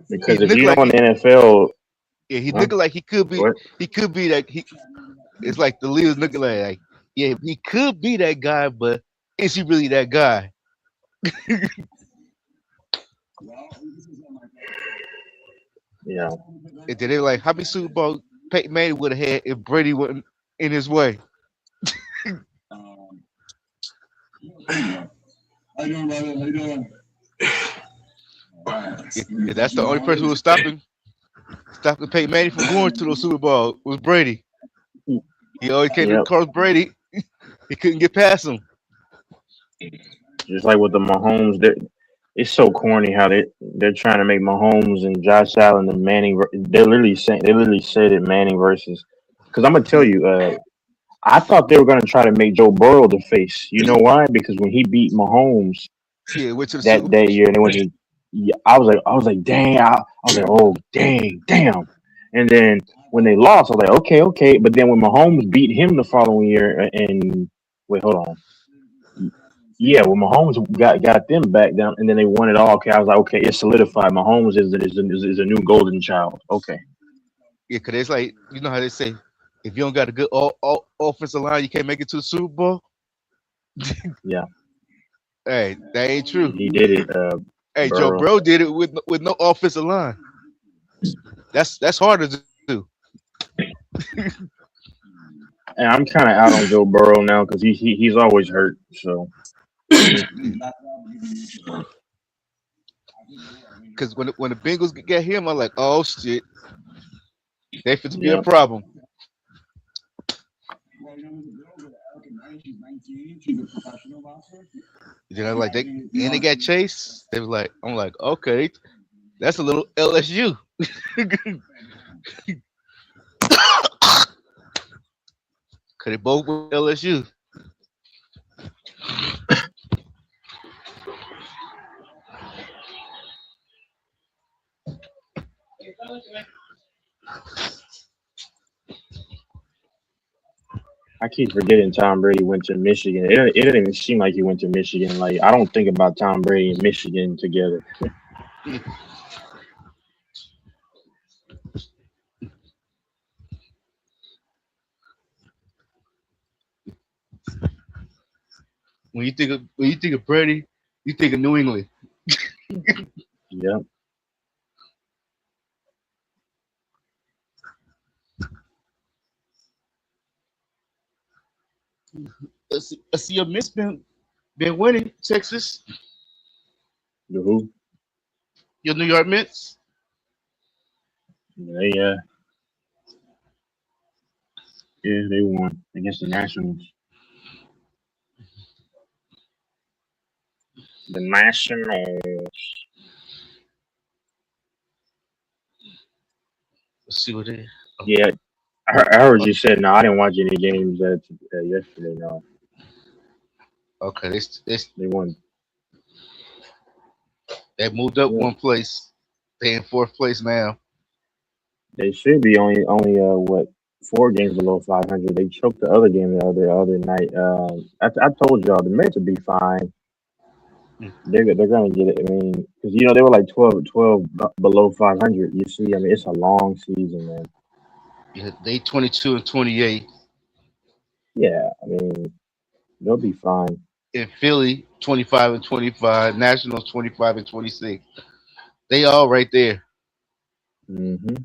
Because He if looked you like know in the he, NFL, yeah, he huh? looked like he could be. What? He could be that. It's like the leaders looking like, yeah, he could be that guy, but is he really that guy? Yeah. And then they were like, how many Super Bowl Peyton Manning would have had if Brady wasn't in his way? Yeah, that's the only person who was stopping Peyton Manning from going to the Super Bowl was Brady. He always came to Yep. cross Brady. He couldn't get past him. Just like with the Mahomes, it's so corny how they're trying to make Mahomes and Josh Allen and Manning. They literally said it Manning versus. Because I'm gonna tell you, I thought they were gonna try to make Joe Burrow the face. You know why? Because when he beat Mahomes Yeah, went to the Super that year, and they went to, yeah, I was like, dang, I was like, oh, dang, damn. And then when they lost, I was like, okay. But then when Mahomes beat him the following year, and wait, hold on. Yeah, well, Mahomes got them back down, and then they won it all. Okay, I was like, okay, it's solidified. Mahomes is a new golden child. Okay, Yeah, because it's like, you know how they say, if you don't got a good offensive line, you can't make it to the Super Bowl. yeah, Hey, that ain't true. he did it. Hey, Joe Burrow. Burrow did it with no offensive line. That's harder to do. And I'm kind of out on Joe Burrow now because he's always hurt. So Because when the Bengals get him, I'm like, oh shit, they fit to be a yeah, problem. You know, like they got Chase. They was like, I'm like, okay, that's a little LSU. Cause they both were LSU. I keep forgetting Tom Brady went to Michigan. It didn't even seem like he went to Michigan. Like I don't think about Tom Brady and Michigan together. When you think of Brady, you think of New England. Yeah. I see your Mets been winning Texas. The who? Your New York Mets. They yeah, they won against the Nationals. The Nationals. Let's see what they. Yeah, I heard you said no. I didn't watch any games yesterday. No, Okay, they won. they moved up Yeah. one place. They in fourth place now. They should be only what 4 games below 500. They choked the other game the other night. I told y'all the Mets would be fine. They're gonna get it. I mean, because they were like 12 below 500. You see, I mean, it's a long season, man. Yeah, they 22 and 28. Yeah, I mean, they'll be fine. In Philly, 25 and 25. Nationals, 25 and 26. They all right there. Mm-hmm.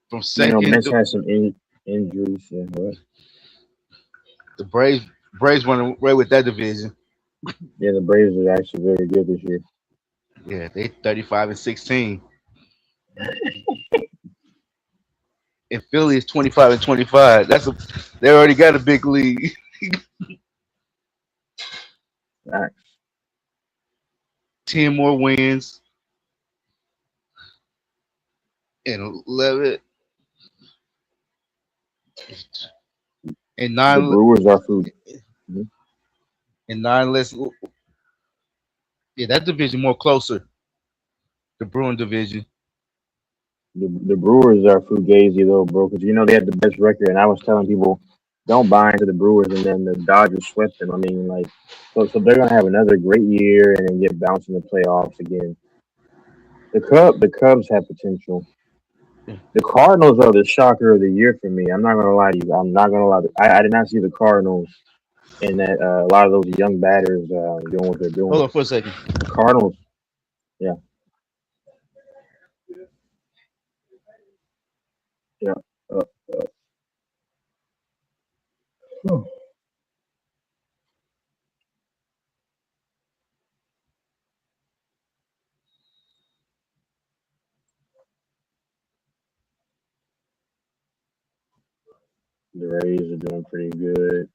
From second, Mets had some injuries. Yeah, what? the Braves run away with that division. Yeah, the Braves are actually very good this year. Yeah, they 35 and 16. And Philly is 25 and 25. They already got a big lead. Right. 10 more wins. And 11 and The 9 Brewers are food. and 9 less. Yeah, that division more closer. The Bruin division. The Brewers are fugazi though, bro, because they had the best record, and I was telling people don't buy into the Brewers, and then the Dodgers swept them. I mean, like, so they're gonna have another great year and then get bounced in the playoffs again. The Cubs have potential. The Cardinals are the shocker of the year for me. I'm not gonna lie to you. I'm not gonna lie. I did not see the Cardinals and that a lot of those young batters doing what they're doing. Hold on for a second. The Cardinals, yeah. Yeah. Oh. The Rays are doing pretty good.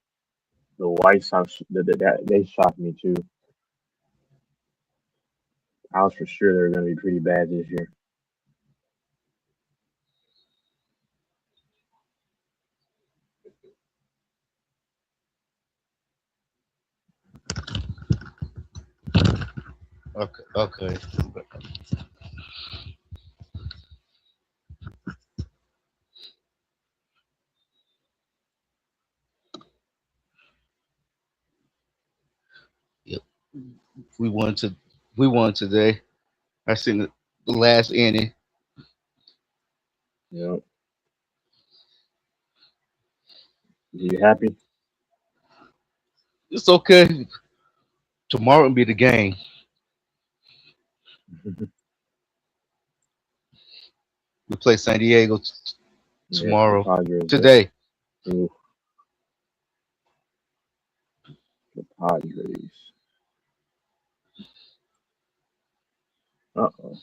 The White Sox, they shocked me too. I was for sure they were going to be pretty bad this year. Okay. Yep. We won today. I seen the last inning. Yep. You happy? It's okay. Tomorrow will be the game. We play San Diego tomorrow. Padres, today. Ooh. The Padres. Uh-oh.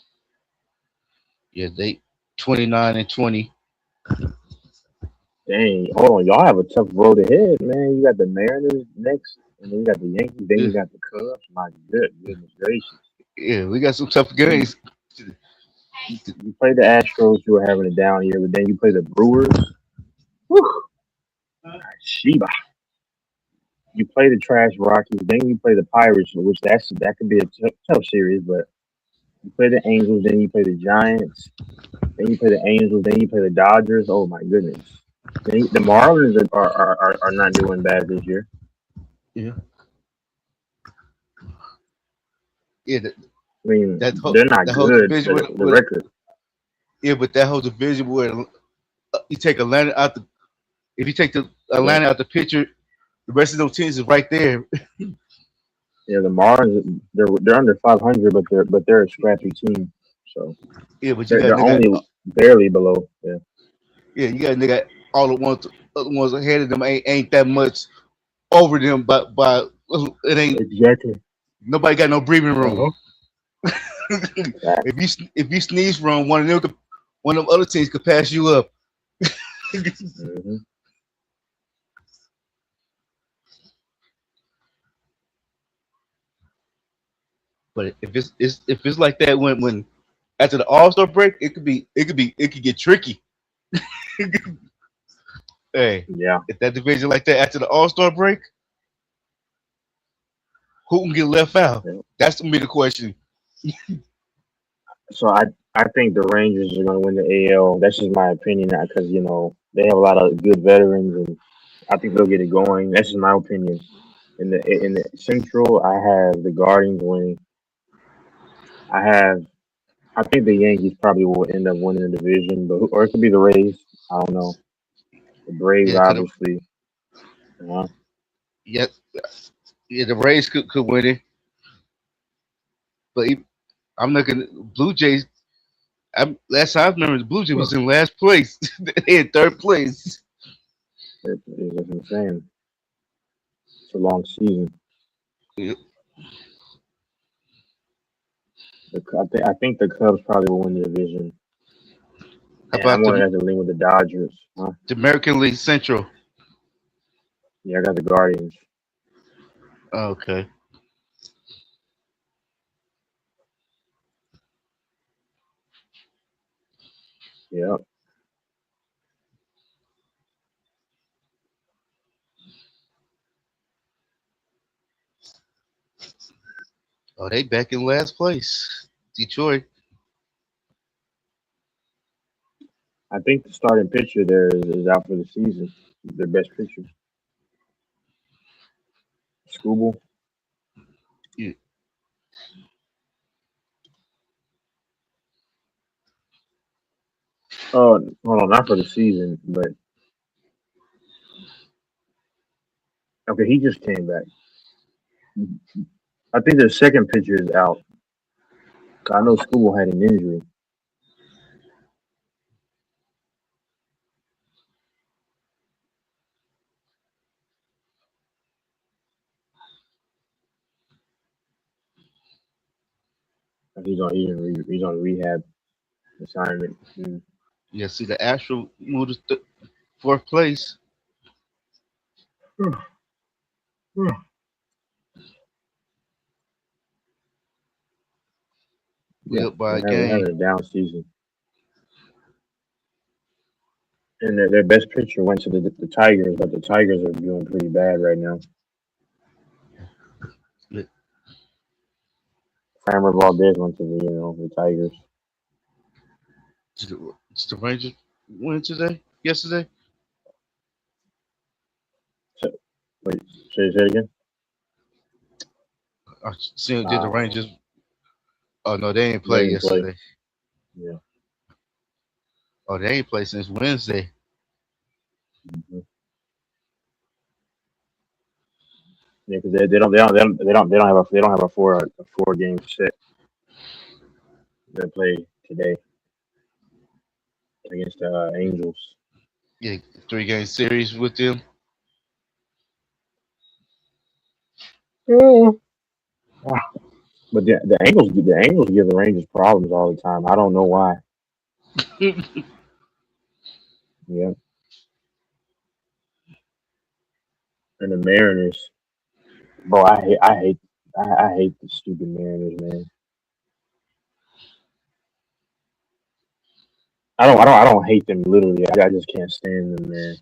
Yeah, they 29 and 20. Dang, hold on. Y'all have a tough road ahead, man. You got the Mariners next, and then you got the Yankees, then you got the Cubs. My goodness gracious. Yeah, we got some tough games. You play the Astros, who are having a down year, but then you play the Brewers. Whew. Sheba. You play the trash Rockies, then you play the Pirates, which that could be a tough series, but you play the Angels, then you play the Giants, then you play the Angels, then you play the Dodgers. Oh my goodness. The Marlins are not doing bad this year. Yeah. Yeah. I mean, they're not good. The record. Yeah, but that whole division where you take Atlanta out if you take the Atlanta out the picture, the rest of those teams is right there. Yeah, the Marlins they're under 500, but they're a scrappy team. So Yeah, but you got they're they got only barely below. Yeah. yeah, you got they got all the other ones ahead of them ain't that much over them, but it ain't Exactly. nobody got no breathing room. Uh-huh. If you sneeze wrong, one of them other teams could pass you up. Mm-hmm. But if it's like that when after the All-Star break, it could get tricky. Hey, Yeah. if that division like that after the All-Star break, who can get left out? Yeah. That's gonna be the question. So I think the Rangers are going to win the AL. That's just my opinion because they have a lot of good veterans and I think they'll get it going. That's just my opinion. In the Central, I have the Guardians winning. I think the Yankees probably will end up winning the division, or it could be the Rays. I don't know. The Braves, Yeah, obviously. yeah, the Rays could win it, but I'm looking at Blue Jays. Last time I remember, the Blue Jays was in last place. They in third place. That's what I'm saying. It's a long season. Yeah. I think the Cubs probably will win the division. How And I'm about going to have to lean with the Dodgers. Huh? the American League Central? Yeah, I got the Guardians. Okay. Yep. Oh, they back in last place. Detroit. I think the starting pitcher there is out for the season. Their best pitcher. Scooble. Yeah. Oh, hold on, not for the season, but okay, he just came back. I think their second pitcher is out. I know Scooble had an injury. He's on rehab assignment. Yeah, see the Astro moved to fourth place. We up by a They're having game. a down season. And their best pitcher went to the Tigers, but the Tigers are doing pretty bad right now. Yeah. Framber Valdez went to the Tigers. Did the Rangers win yesterday? So, wait, say that again? I seen did the Rangers? Oh no, they ain't play They didn't play. yesterday. Yeah. Oh, they ain't played since Wednesday. Mm-hmm. Yeah, because they don't have a four game set. They play today against the Angels. Yeah, 3-game series with them. Yeah. But the Angels give the Rangers problems all the time. I don't know why. Yeah. And the Mariners, bro, I hate the stupid Mariners, man. I don't hate them literally. I just can't stand them, man.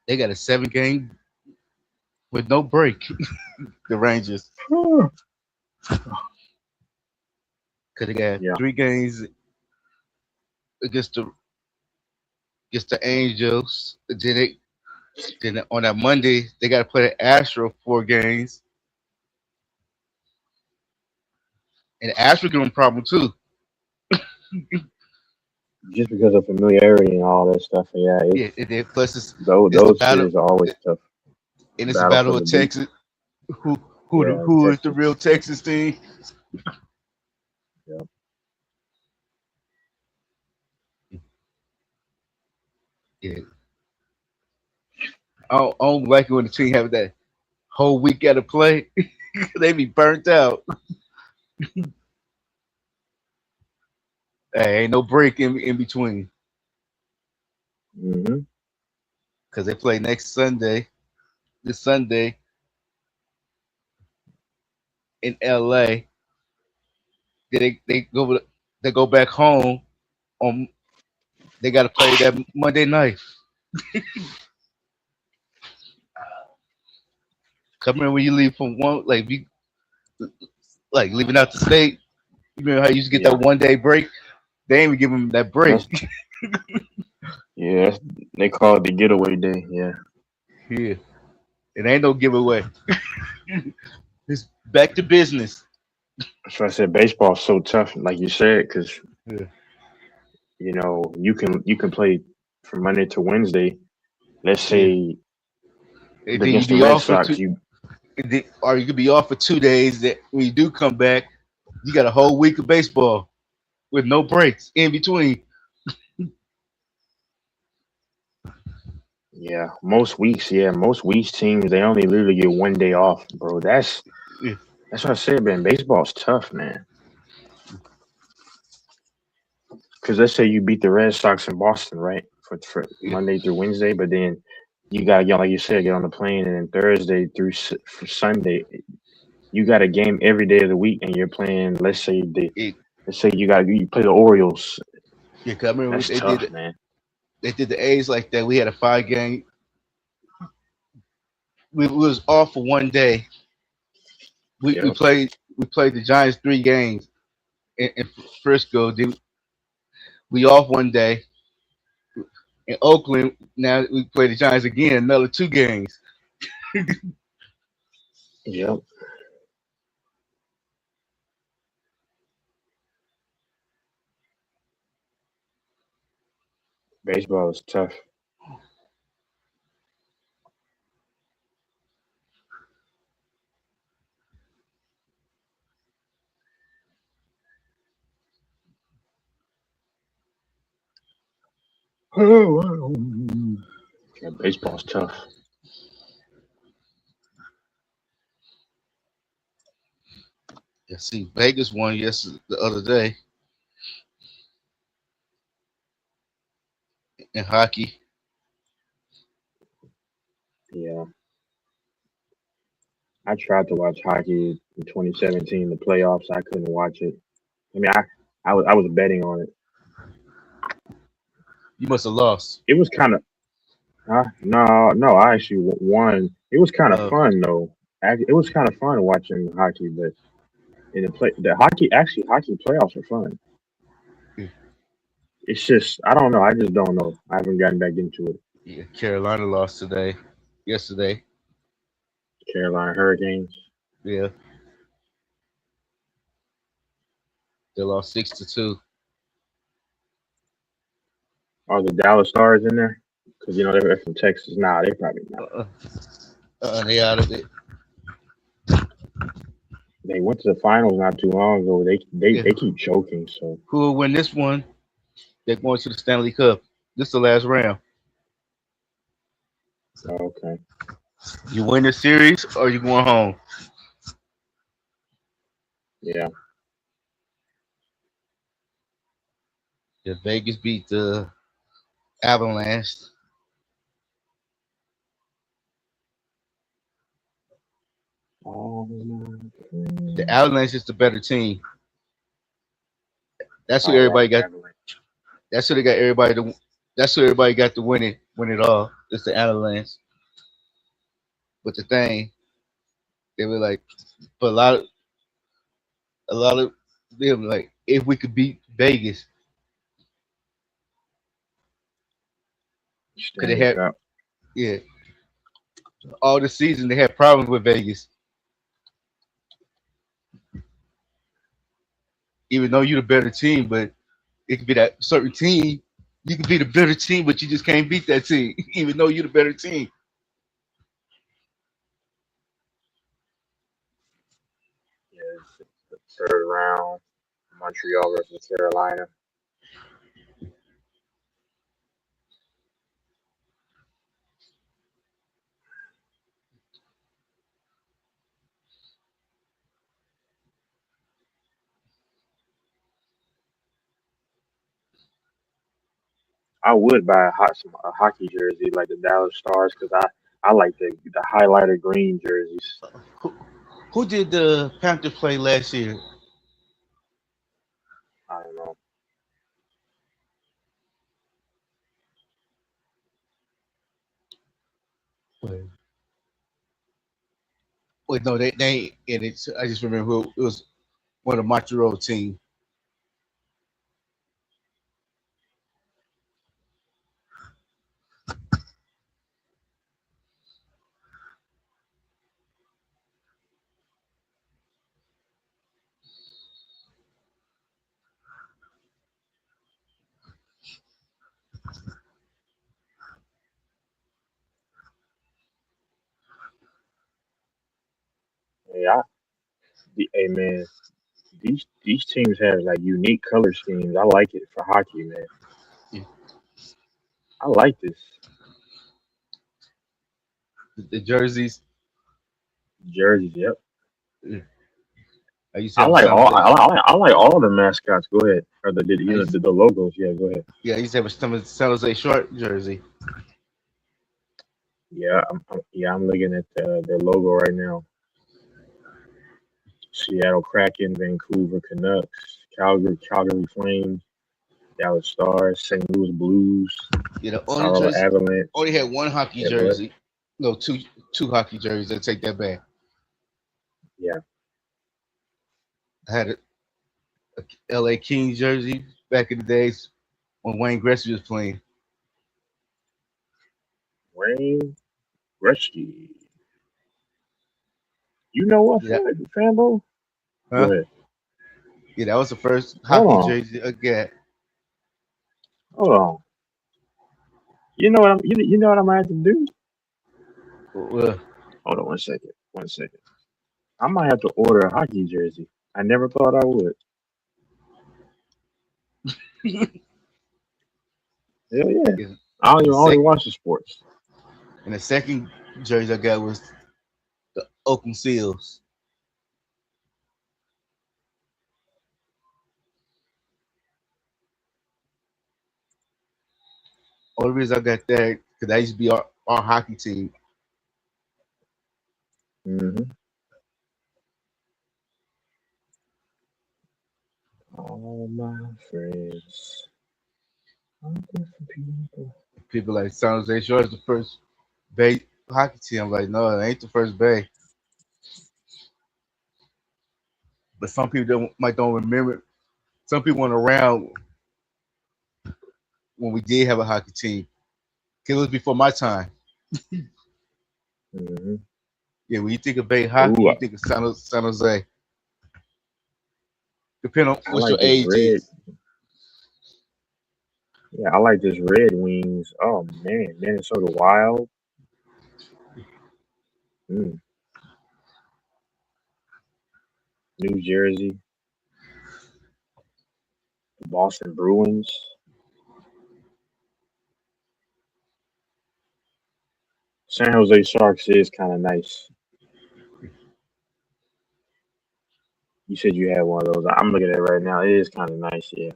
They got a 7-game with no break. The Rangers. Cause they got 3 games against the Angels. Then Then on that Monday, they got to play the Astro 4 games, and the Astro give them a problem too. Just because of familiarity and all that stuff. Yeah, Yeah, and then plus those it's the battle, series are always tough. and it's the Battle for battle the of beat. Texas. Who Yeah, who is the Texas. real Texas team? Yeah. Yeah, I don't like it when the team have that whole week got to play. They be burnt out. Hey, ain't no break in between Mm-hmm. because they play next Sunday. This Sunday in LA. Then they go back home on. They got to play that Monday night. Come here when you leave from one like leaving out the state. You remember how you used to get Yeah. that 1 day break? They ain't even give them that break. Yeah, they call it the getaway day. Yeah. Yeah, it ain't no giveaway. It's back to business. That's why I said baseball's so tough, like you said, because Yeah. you can play from Monday to Wednesday. Let's say And then you against the be Red off for Sox, two, or you could be off for 2 days. That when you do come back, you got a whole week of baseball with no breaks in between. most weeks teams they only literally get 1 day off, bro. That's Yeah. what I said, man. Baseball's tough, man. Because let's say you beat the Red Sox in Boston, right, for Monday through Wednesday, but then you got to get, like you said, get on the plane, and then Thursday through for Sunday, you got a game every day of the week, and you're playing. Let's say you play the Orioles. Yeah, 'cause I remember That's they tough, did it. man. They did the A's like that. We had a 5 game. We was off for 1 day. We Yep. played the Giants 3 games in Frisco. Then we off 1 day in Oakland. Now we play the Giants again, another 2 games. Yep. Baseball is tough. Yeah, baseball's tough. Yeah, see, Vegas won the other day in hockey. Yeah. I tried to watch hockey in 2017, the playoffs. I couldn't watch it. I mean, I was betting on it. You must have lost. It was kind of no. I actually won. It was kind of fun though. It was kind of fun watching hockey, but in hockey playoffs are fun. It's just I don't know. I just don't know. I haven't gotten back into it. Yeah, Carolina lost yesterday. Carolina Hurricanes. Yeah, they lost 6-2. Are the Dallas Stars in there? Because they're from Texas. Nah, they probably not. They out of it. They went to the finals not too long ago. They keep choking. So who will win this one? They're going to the Stanley Cup. This is the last round. Okay. You win the series or you going home? Yeah. Yeah, Vegas beat the Avalanche. The Avalanche is the better team. That's who everybody got. That's who they got everybody to. That's who everybody got to win it all. It's the Avalanche. But the thing, they were like, but a lot of them like, if we could beat Vegas, could they have? Yeah, all the season they had problems with Vegas. Even though you're the better team, but it could be that certain team. You could be the better team, but you just can't beat that team, even though you're the better team. Yeah, it's the third round, Montreal versus Carolina. I would buy a hockey jersey like the Dallas Stars because I like the highlighter green jerseys. Who did the Panther play last year? I don't know. Wait, no, they ain't in it. I just remember who it was. One of the Montreal team. Yeah, hey man, these teams have like unique color schemes. I like it for hockey, man. Yeah. I like this The jerseys. jerseys. Yep. Yeah. I used to I have like some. all. I like all the mascots. Go ahead. Or the logos. Yeah, go ahead. Yeah, I used to have a San Jose Shark jersey. Yeah, I'm looking at their logo right now. Seattle Kraken, Vancouver Canucks, Calgary Flames, Dallas Stars, St. Louis Blues, Yeah, the only Colorado jersey Avalanche. only had one hockey Yeah, jersey. No, two hockey jerseys. I take that back. yeah. I had a LA Kings jersey back in the days when Wayne Gretzky was playing. Wayne Gretzky. You know what, Yeah. Fanbo? Huh? Go ahead. Yeah, that was the first Hold hockey on. jersey I got. Hold on. You know what you know what I'm gonna have to do? Well, Hold on 1 second. 1 second. I might have to order a hockey jersey. I never thought I would. Hell yeah. yeah. I don't even The only sec- watch the sports. and the second jersey I got was the Oakland Seals. Only reason I got that because that used to be our hockey team. Mm-hmm. All my friends are different people. People like San Jose Sharks, the first Bay hockey team. I'm like, no, it ain't the first Bay. But some people don't remember. Some people weren't around when we did have a hockey team. 'Cause it was before my time. Mm-hmm. Yeah, when you think of Bay hockey, Ooh, you think of San Jose. Depending on I what like your this age red. is. Yeah, I like this Red Wings. Oh man, Minnesota Wild. Mm. New Jersey, Boston Bruins. San Jose Sharks is kind of nice. You said you had one of those. I'm looking at it right now. It is kind of nice, yeah.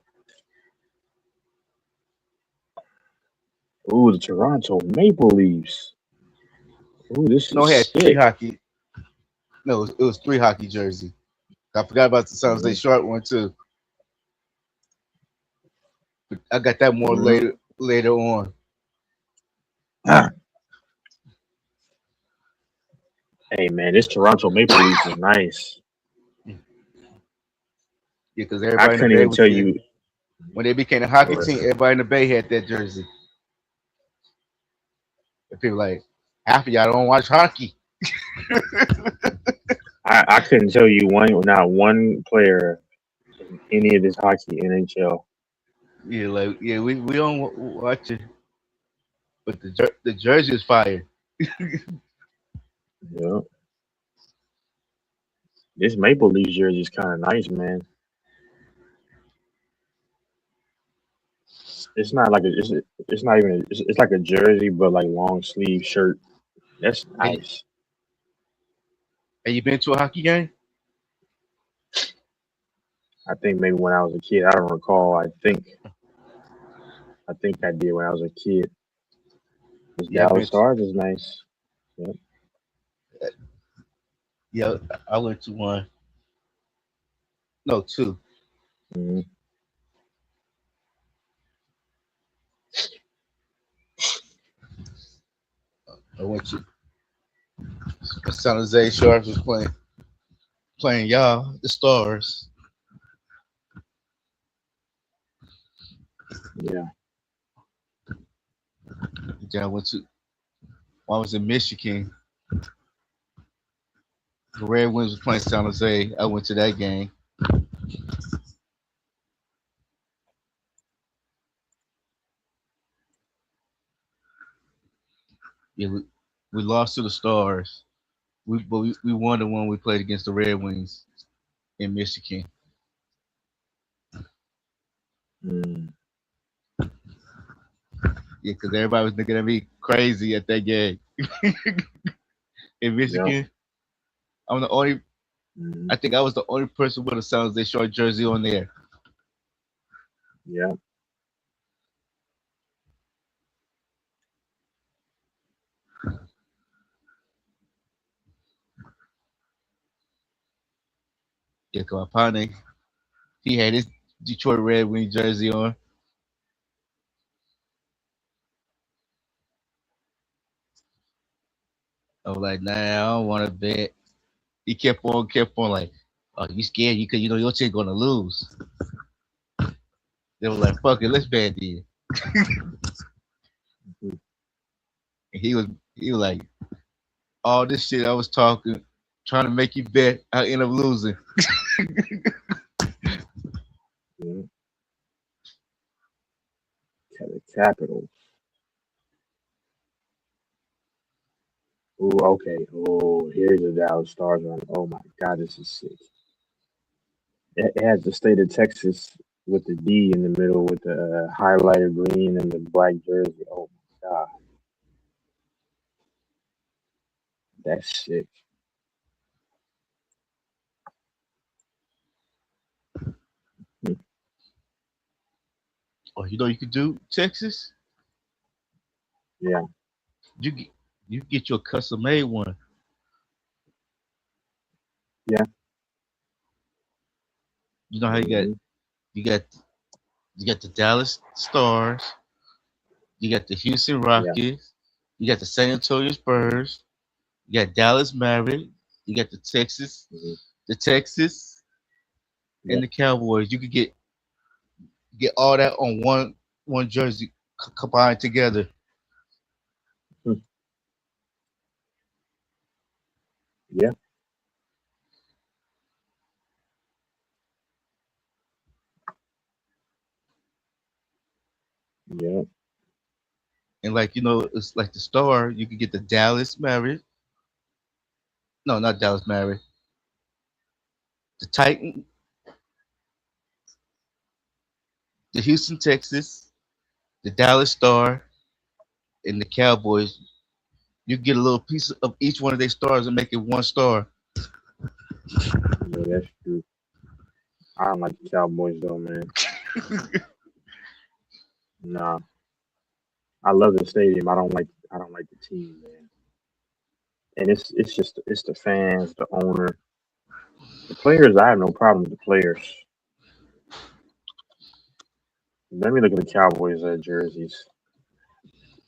Ooh, the Toronto Maple Leafs. Ooh, this No, it had is three sick. hockey. No, it was three hockey jersey. I forgot about the San Jose Mhm. Shark one too. But I got that more Mhm. later on. Hey man, this Toronto Maple Leafs is nice. Yeah, because I everybody in the couldn't Bay even was tell you. when they became a hockey Go team. ahead. Everybody in the Bay had that jersey. And people like Half of y'all don't watch hockey. I couldn't tell you not one player in any of this hockey NHL. Yeah, like we don't watch it, but the jersey is fire. Yeah. This Maple Leafs jersey is kind of nice, man. It's not like it's not even it's like a jersey, but like long sleeve shirt. That's nice. Have you been to a hockey game? I think maybe when I was a kid. I don't recall. I think I did when I was a kid. This Dallas Stars is nice. Yep. Yeah, I went to one. No, two. Mm-hmm. I went to San Jose Sharks was playing y'all, the Stars. Yeah. Then I went to when I was in Michigan. The Red Wings was playing San Jose. I went to that game. Yeah, we lost to the Stars. We won the one we played against the Red Wings in Michigan. Yeah, because everybody was looking at me crazy at that game in Michigan. Yeah. I'm the only. I think I was the only person with a San Jose Sharks jersey on there. Yeah. Yeah, because my partner, he had his Detroit Red Wings jersey on. I was like, nah, I don't want to bet. He kept on like, oh, you scared? You know your team gonna lose. They were like, fuck it, let's bet then. He was like, all this shit I was talking, trying to make you bet, I end up losing. Yeah. The Capitals. Oh, okay. Oh, here's the Dallas Stars run. Oh my God, this is sick. It has the state of Texas with the D in the middle with the highlighter green and the black jersey. Oh my God. That's sick. Oh, you know you could do Texas? Yeah. You get your custom made one. Yeah. You know how you got the Dallas Stars, you got the Houston Rockets, you got the San Antonio Spurs, you got Dallas Mavericks, you got the Texas, and the Cowboys. You could get all that on one jersey combined together. Yeah. Yeah. And like, it's like the Star, you could get the Dallas Mavericks. No, not Dallas Mavericks. The Titan, the Houston Texas, the Dallas Star, and the Cowboys. You get a little piece of each one of their stars and make it one star. Yeah, that's true. I don't like the Cowboys though, man. Nah. I love the stadium. I don't like the team, man. And it's the fans, the owner. The players, I have no problem with the players. Let me look at the Cowboys jerseys.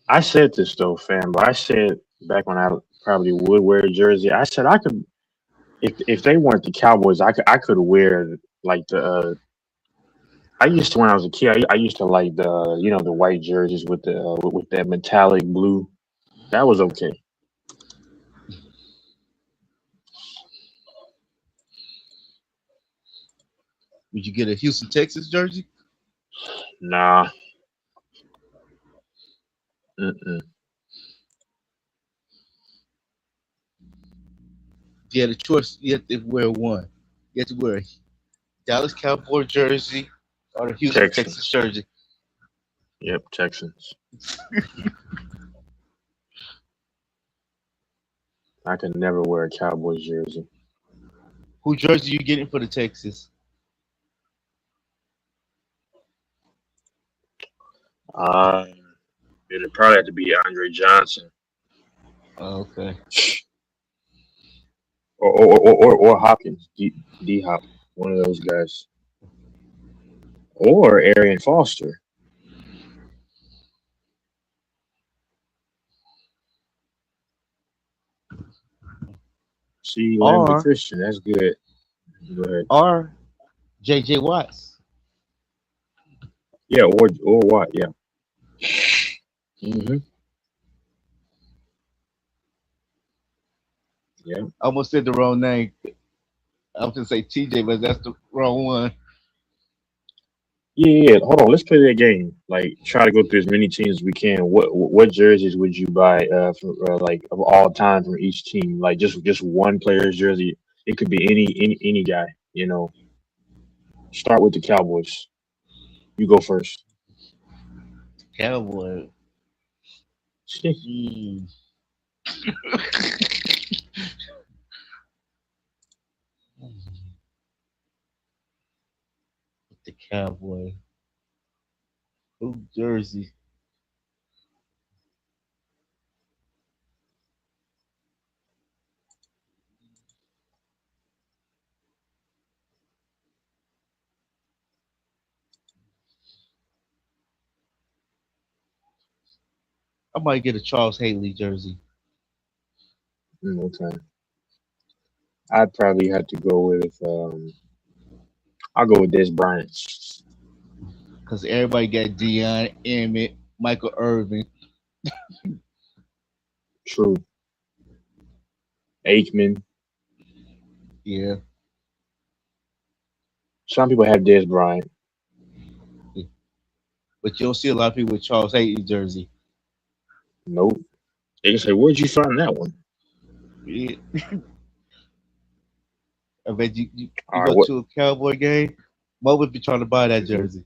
I said this though, fam, but I said back when I probably would wear a jersey, I said I could, if they weren't the Cowboys, I could wear like the. I used to when I was a kid. I used to like the the white jerseys with the with that metallic blue. That was okay. Would you get a Houston, Texas jersey? Nah. Mm-mm. You had a choice. You have to wear one. You have to wear a Dallas Cowboy jersey or the Houston, Texas Texans. jersey. Yep, Texans. I can never wear a Cowboys jersey. Who jersey you getting for the Texas? It'd probably have to be Andre Johnson Oh, okay. or Hopkins, D Hop, one of those guys, or Arian Foster. See, Landry Or Christian, that's good. Go ahead. or JJ Watts. Yeah, or what? Yeah. hmm Yeah. I almost said the wrong name. I was gonna say TJ, but that's the wrong one. Yeah. Hold on. Let's play that game. Like, try to go through as many teams as we can. What jerseys would you buy like of all time from each team? Like just one player's jersey. It could be any guy. Start with the Cowboys. You go first. Cowboy. Mm. The Cowboy. Who jersey? I might get a Charles Haley jersey. Okay. I'd probably have to go with. I'll go with Des Bryant. Because everybody got Dion, Emmett, Michael Irvin. True. Aikman. Yeah. Some people have Des Bryant. But you don't see a lot of people with Charles Haley jersey. Nope. They can say, "Where'd you find that one?" Yeah. I bet you All right. go What? to a Cowboy game, Mo would be trying to buy that jersey.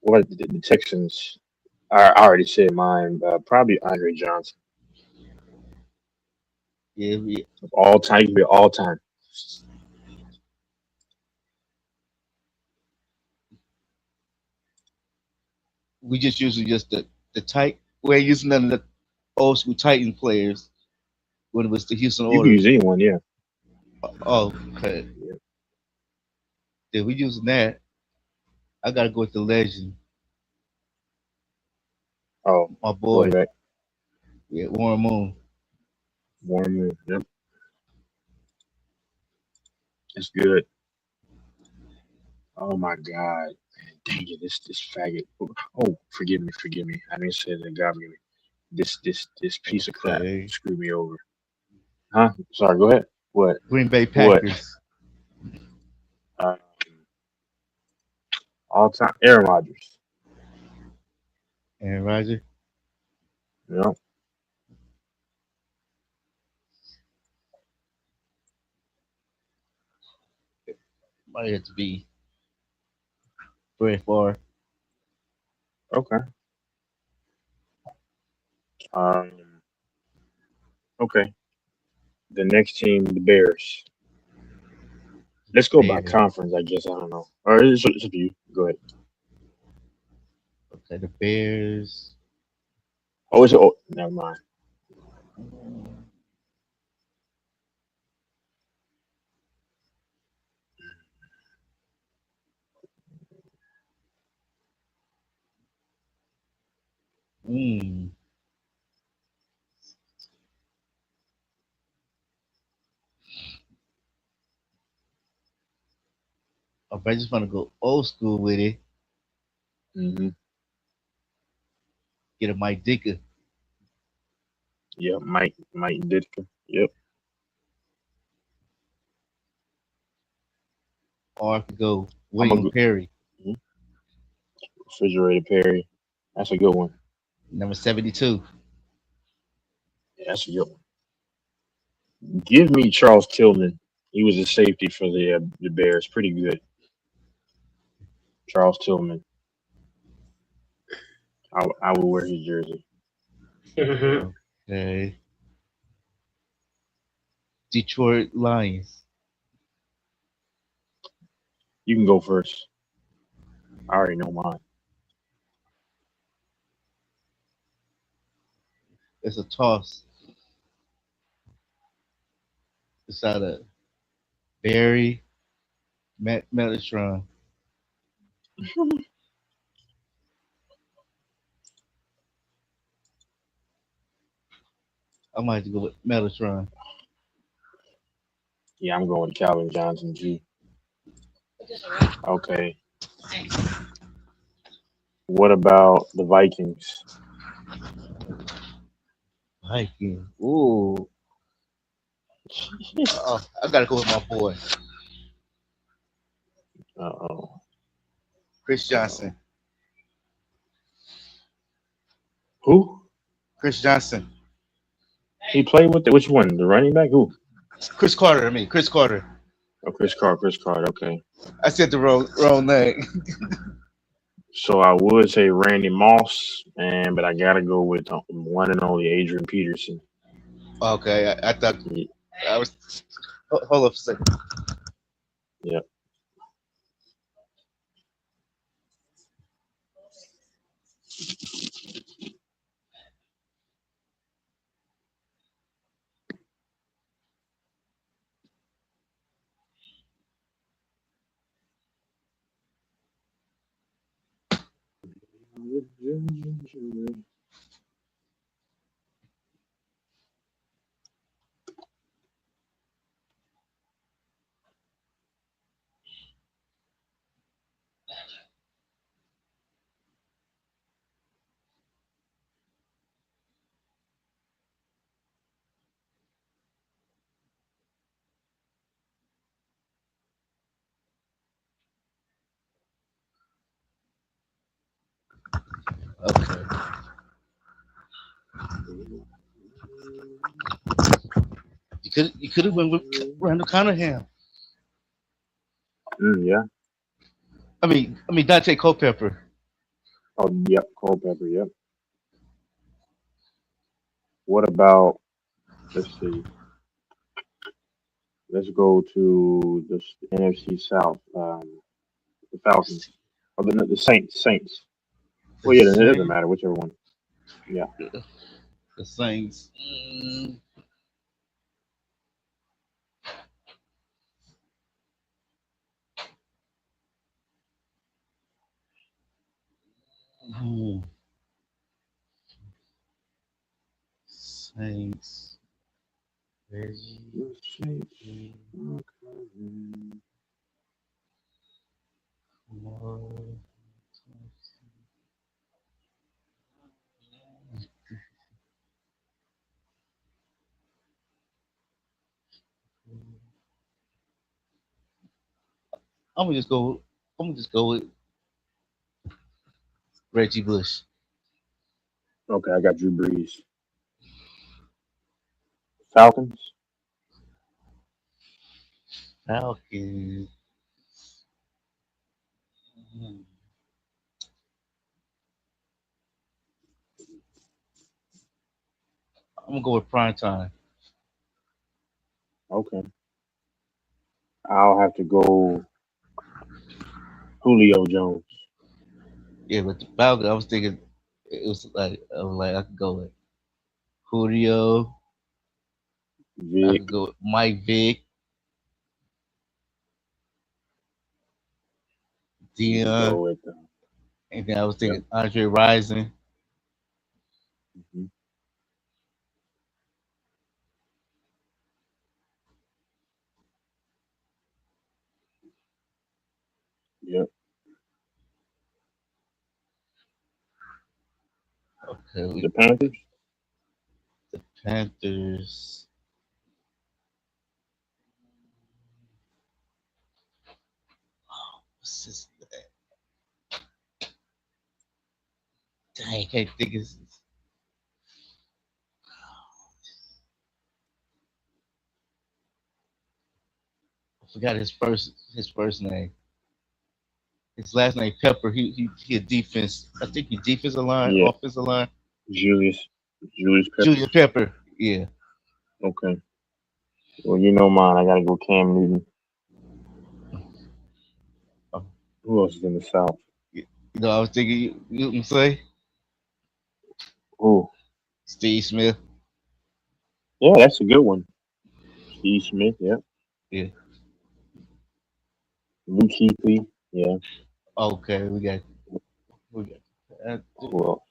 What about the Texans? I already said mine. Probably Andre Johnson. Yeah, Of all time, he could be all time. we just using just the tight. We ain't using none of the old school Titan players when it was the Houston You can use Oilers. anyone, yeah. Oh, okay. Yeah, we using that. I gotta go with the legend, Oh, my boy. quarterback. Yeah, Warren Moon. Warren. Yep, that's good. Oh my God, man, dang it, this faggot. Oh, forgive me. I didn't say that. God forgive me. This piece of crap Okay. screwed me over. Huh? Sorry. Go ahead. What? Green Bay What? Packers. Uh, all time. Aaron Rodgers. Aaron Rodgers. Yep. Might have to be Brett Favre. Okay. Um. Okay. The next team, the Bears. Let's go by Bears. conference, I guess. I don't know. Or it's up to you. Go ahead. Okay, the Bears. Oh, it's oh, never mind. Mm. I just want to go old school with it. Mm-hmm. Get a Mike Dicker. Yep. Mike Ditka. Yep. or I could go I'm a William Perry, refrigerator Perry. That's a good one. number 72. Yeah, that's a good one. Give me Charles Tillman. He was a safety for the Bears. Pretty good. Charles Tillman. I would wear his jersey. Okay. Detroit Lions. You can go first. I already know mine. It's a toss. It's out of Barry Metatron. I might have to go with Metatron. Yeah, I'm going Calvin Johnson G. Okay. What about the Vikings? Viking. Ooh. I gotta go with my boy. Uh-oh. Chris Johnson. Who? Chris Johnson. He played with which one? The running back? Who? Chris Carter. I mean, Chris Carter. Oh, Chris Carter. Chris Carter. Okay. I said the wrong name. So I would say Randy Moss, but I gotta go with one and only Adrian Peterson. Okay, I thought I was. Hold up a second. Yep. Okay. You could have went with Randall Cunningham. Yeah. I mean Dante Culpepper. Oh, yep. Culpepper. Yep. What about? Let's see. Let's go to the NFC South. The Falcons. Or the Saints. Saints. Well, yeah, it doesn't matter. Whichever one. Yeah. The Saints. Saints. I'm gonna just go with Reggie Bush. Okay, I got Drew Brees. Falcons. Falcons. I'm gonna go with prime time. Okay. I'll have to go Julio Jones. Yeah, but the Falcons, I was thinking it was like I could go with Julio. Vic. I could go with Mike Vick. Dion. Go with And then I was thinking Andre Rison. Mhm. Yep. Okay. The Panthers. The Panthers. What's his name? Dang, I can't think of his. I forgot his first name. His last name Pepper. He a defense. I think he defensive line, Yeah, offensive line. Julius Pepper. Julia Pepper. Yeah. Okay. Well, you know mine. I gotta go Cam Newton. Who else is in the South? You know, I was thinking you can say Who? Steve Smith. Yeah, that's a good one. Steve Smith. Yeah. Yeah. Luke Kuechly. Yeah. Okay, we got Who else?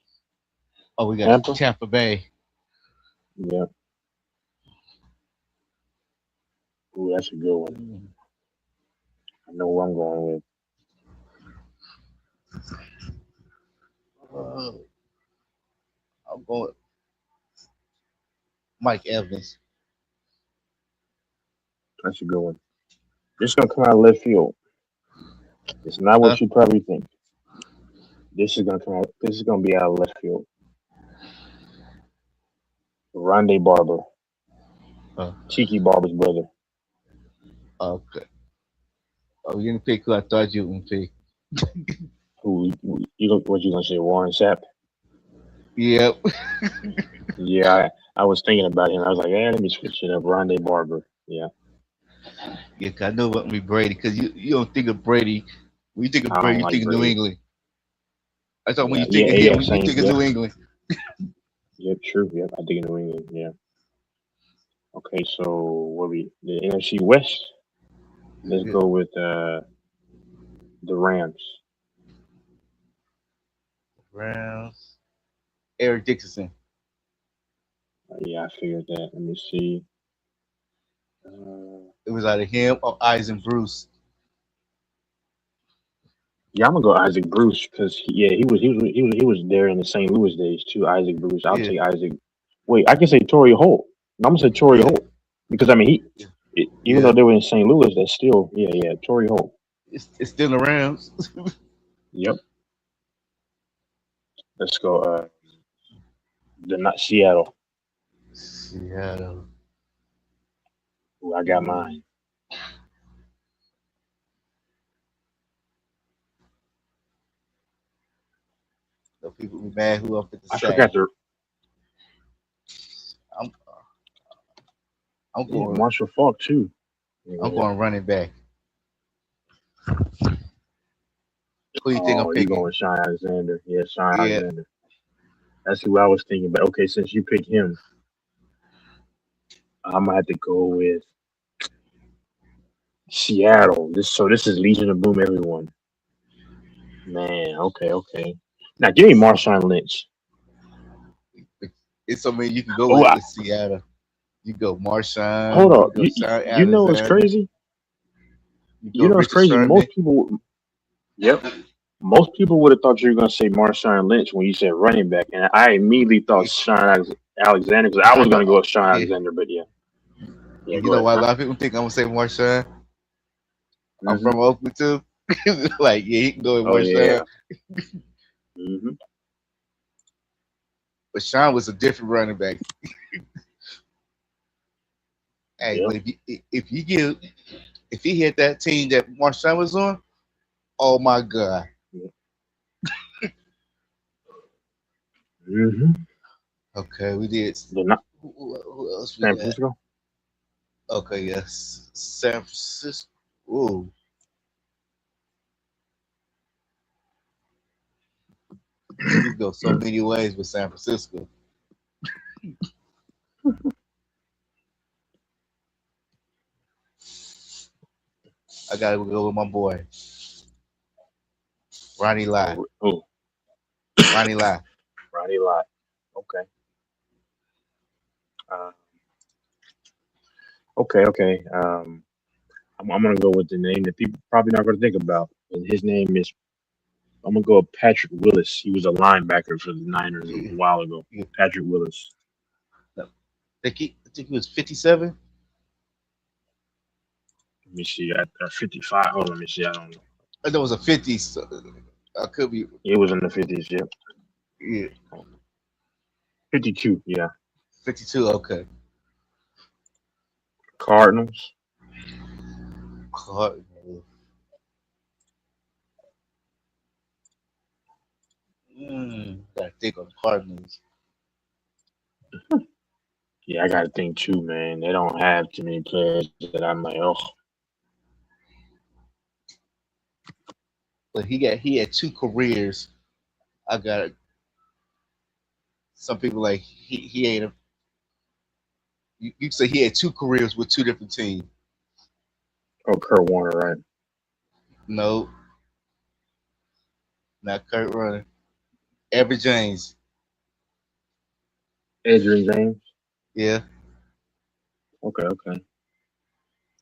we got Tampa. Tampa Bay. Yeah. Ooh, that's a good one. I know who I'm going with. I'm going Mike Evans. That's a good one. This is gonna come out of left field. It's not what you probably think. This is gonna come out. This is gonna be out of left field. Rondé Barber, Tiki Barber's brother. Okay. Oh, you didn't pick who I thought you would pick. Who you? What you gonna say? Warren Sapp? Yep. Yeah, I was thinking about him. I was like, let me switch it up. Rondé Barber. Yeah. Yeah, 'cause I know it wouldn't be Brady because you don't think of Brady. When you think of I Brady, don't you like think of New Brady. England. I thought when Yeah, you think yeah, of yeah, him, you same. think of Yep. New England. Yep, true. Yep, I think in New England. Yeah. Okay, so what the NFC West? Let's Yeah. go with the Rams. Browns. Eric Dickerson. Yeah, I figured that. Let me see. It was either him or Eisen Bruce. Yeah, I'm gonna go Isaac Bruce because he was there in the St. Louis days too. Isaac Bruce. I'll Yeah. take Isaac. Wait, I can say Torrey Holt. No, I'm gonna say Torrey Yeah. Holt because I mean even Yeah. though they were in St. Louis, that's still Torrey Holt. It's still the Rams. Yep. Let's go. Not Seattle. Seattle. Ooh, I got mine. So people be mad who up at the I sack. forgot the I'm going. Marshall Falk too. I'm going running back. Who do you think I'm You're picking? going with Sean Alexander. Yeah, Sean Yeah. Alexander. That's who I was thinking. But okay, since you picked him, I'm gonna have to go with Seattle. This is Legion of Boom, everyone. Man, okay. Now give me Marshawn Lynch. It's so many you can go with Seattle. You go Marshawn. Hold up. You, go Sean You know what's Alexander, crazy? You You go know what's Richard crazy? Sherman. Most people. Yep. Most people would have thought you were gonna say Marshawn Lynch when you said running back, and I immediately thought Sean Alexander because I was gonna go with Sean Yeah. Alexander, but yeah. Yeah, You go know ahead. why a lot of people think I'm gonna say Marshawn? I'm Mhm. from Oakland too. Like, yeah, he can go with Oh Marshawn. yeah. hmm But Sean was a different running back. Hey, Yep. but if he hit that team that Marshawn was on, oh my God. hmm Okay, we did. They're not Who else we San got? Francisco. Okay, yes, San Francisco. Ooh, we go so many ways with San Francisco. I gotta go with my boy, Ronnie Lott. Oh, Ronnie Lott. Ronnie Lott. Okay. Uh, okay. I'm gonna go with the name that people probably not gonna think about, and his name is. I'm gonna go with Patrick Willis. He was a linebacker for the Niners a while ago. Patrick Willis. I think he was 57. Let me see. At 55. Hold on. Let me see. I don't know. That was a 50s. So I could be. It was in the 50s. Yeah, Yeah, 52. Yeah, 52. Okay. Cardinals. Cardinals. Gotta think of Cardinals. Yeah, I got to think too, man. They don't have too many players that I'm like, oh, But he had two careers. I got some people like he ain't a. You say he had two careers with two different teams. oh, Kurt Warner, right? No, not Kurt Runner. Everett James. Adrian James. Yeah. Okay, okay.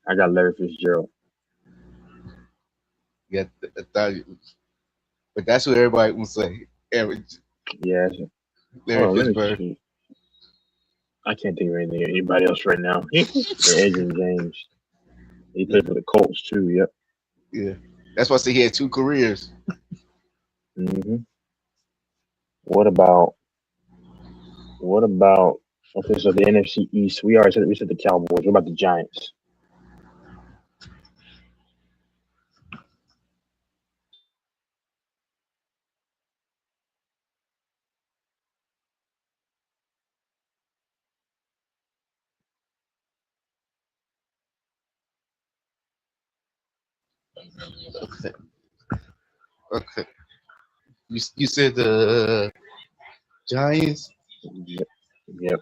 I got Larry Fitzgerald. Yeah, I thought but that's what everybody would say. Everett. Yeah. Larry Oh, let me Fitzgerald. see. I can't think of anybody else right now. Yeah, Adrian James. He played for the Colts too. Yep. Yeah. That's why I say he had two careers. hmm What about? What about? Okay, so the NFC East. We said the Cowboys. What about the Giants? Okay. Okay. You said the Giants? Yep. Yep.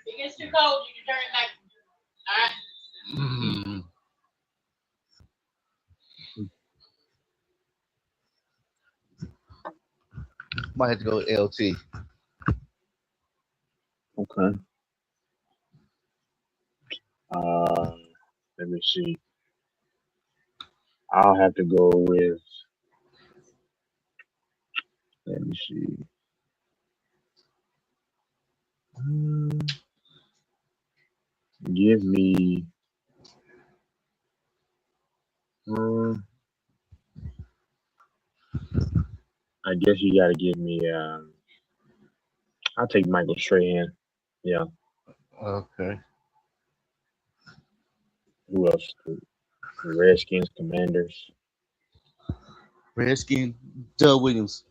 It gets too cold, you can turn it back. All right. Might have to go with LT. Okay. Let me see. I'll have to go with. Let me see. Give me. I guess you got to give me. I'll take Michael Strahan. Yeah. Okay. Who else? The Redskins, Commanders. Redskin, Doug Williams.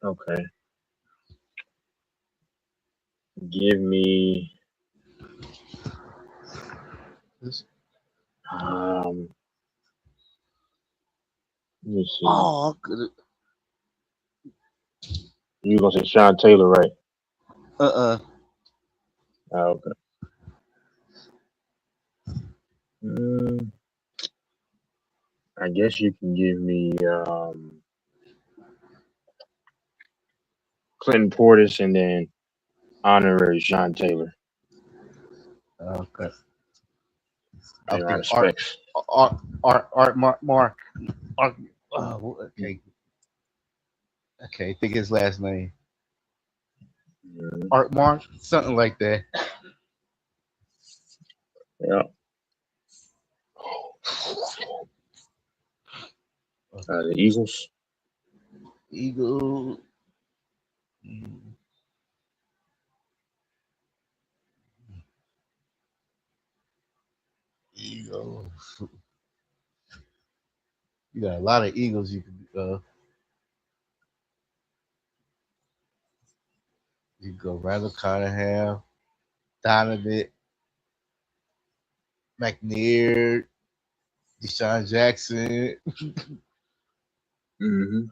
Okay. Give me. Um. Let me see. Oh, good. You gonna say Sean Taylor, right? Uh-uh. Oh, okay. Mm, I guess you can give me Clinton Portis and then honorary Sean Taylor. Okay. And my Okay. respects. Mark. Okay. Okay. Think his last name. Art Mark, something like that. Yeah. The Eagles. Eagle. Eagle. You got a lot of Eagles you can go Randall Cunningham, Donovan, McNair, Deshaun Jackson. Mm-hmm.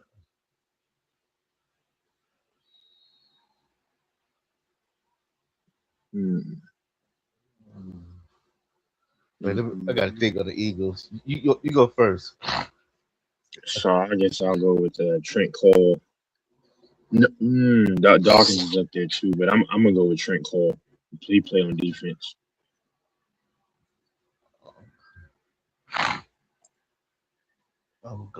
Wait, I got to think of the Eagles. You go first. So I guess I'll go with Trent Cole. Dawkins is up there too, but I'm gonna go with Trent Cole. He play on defense. I'm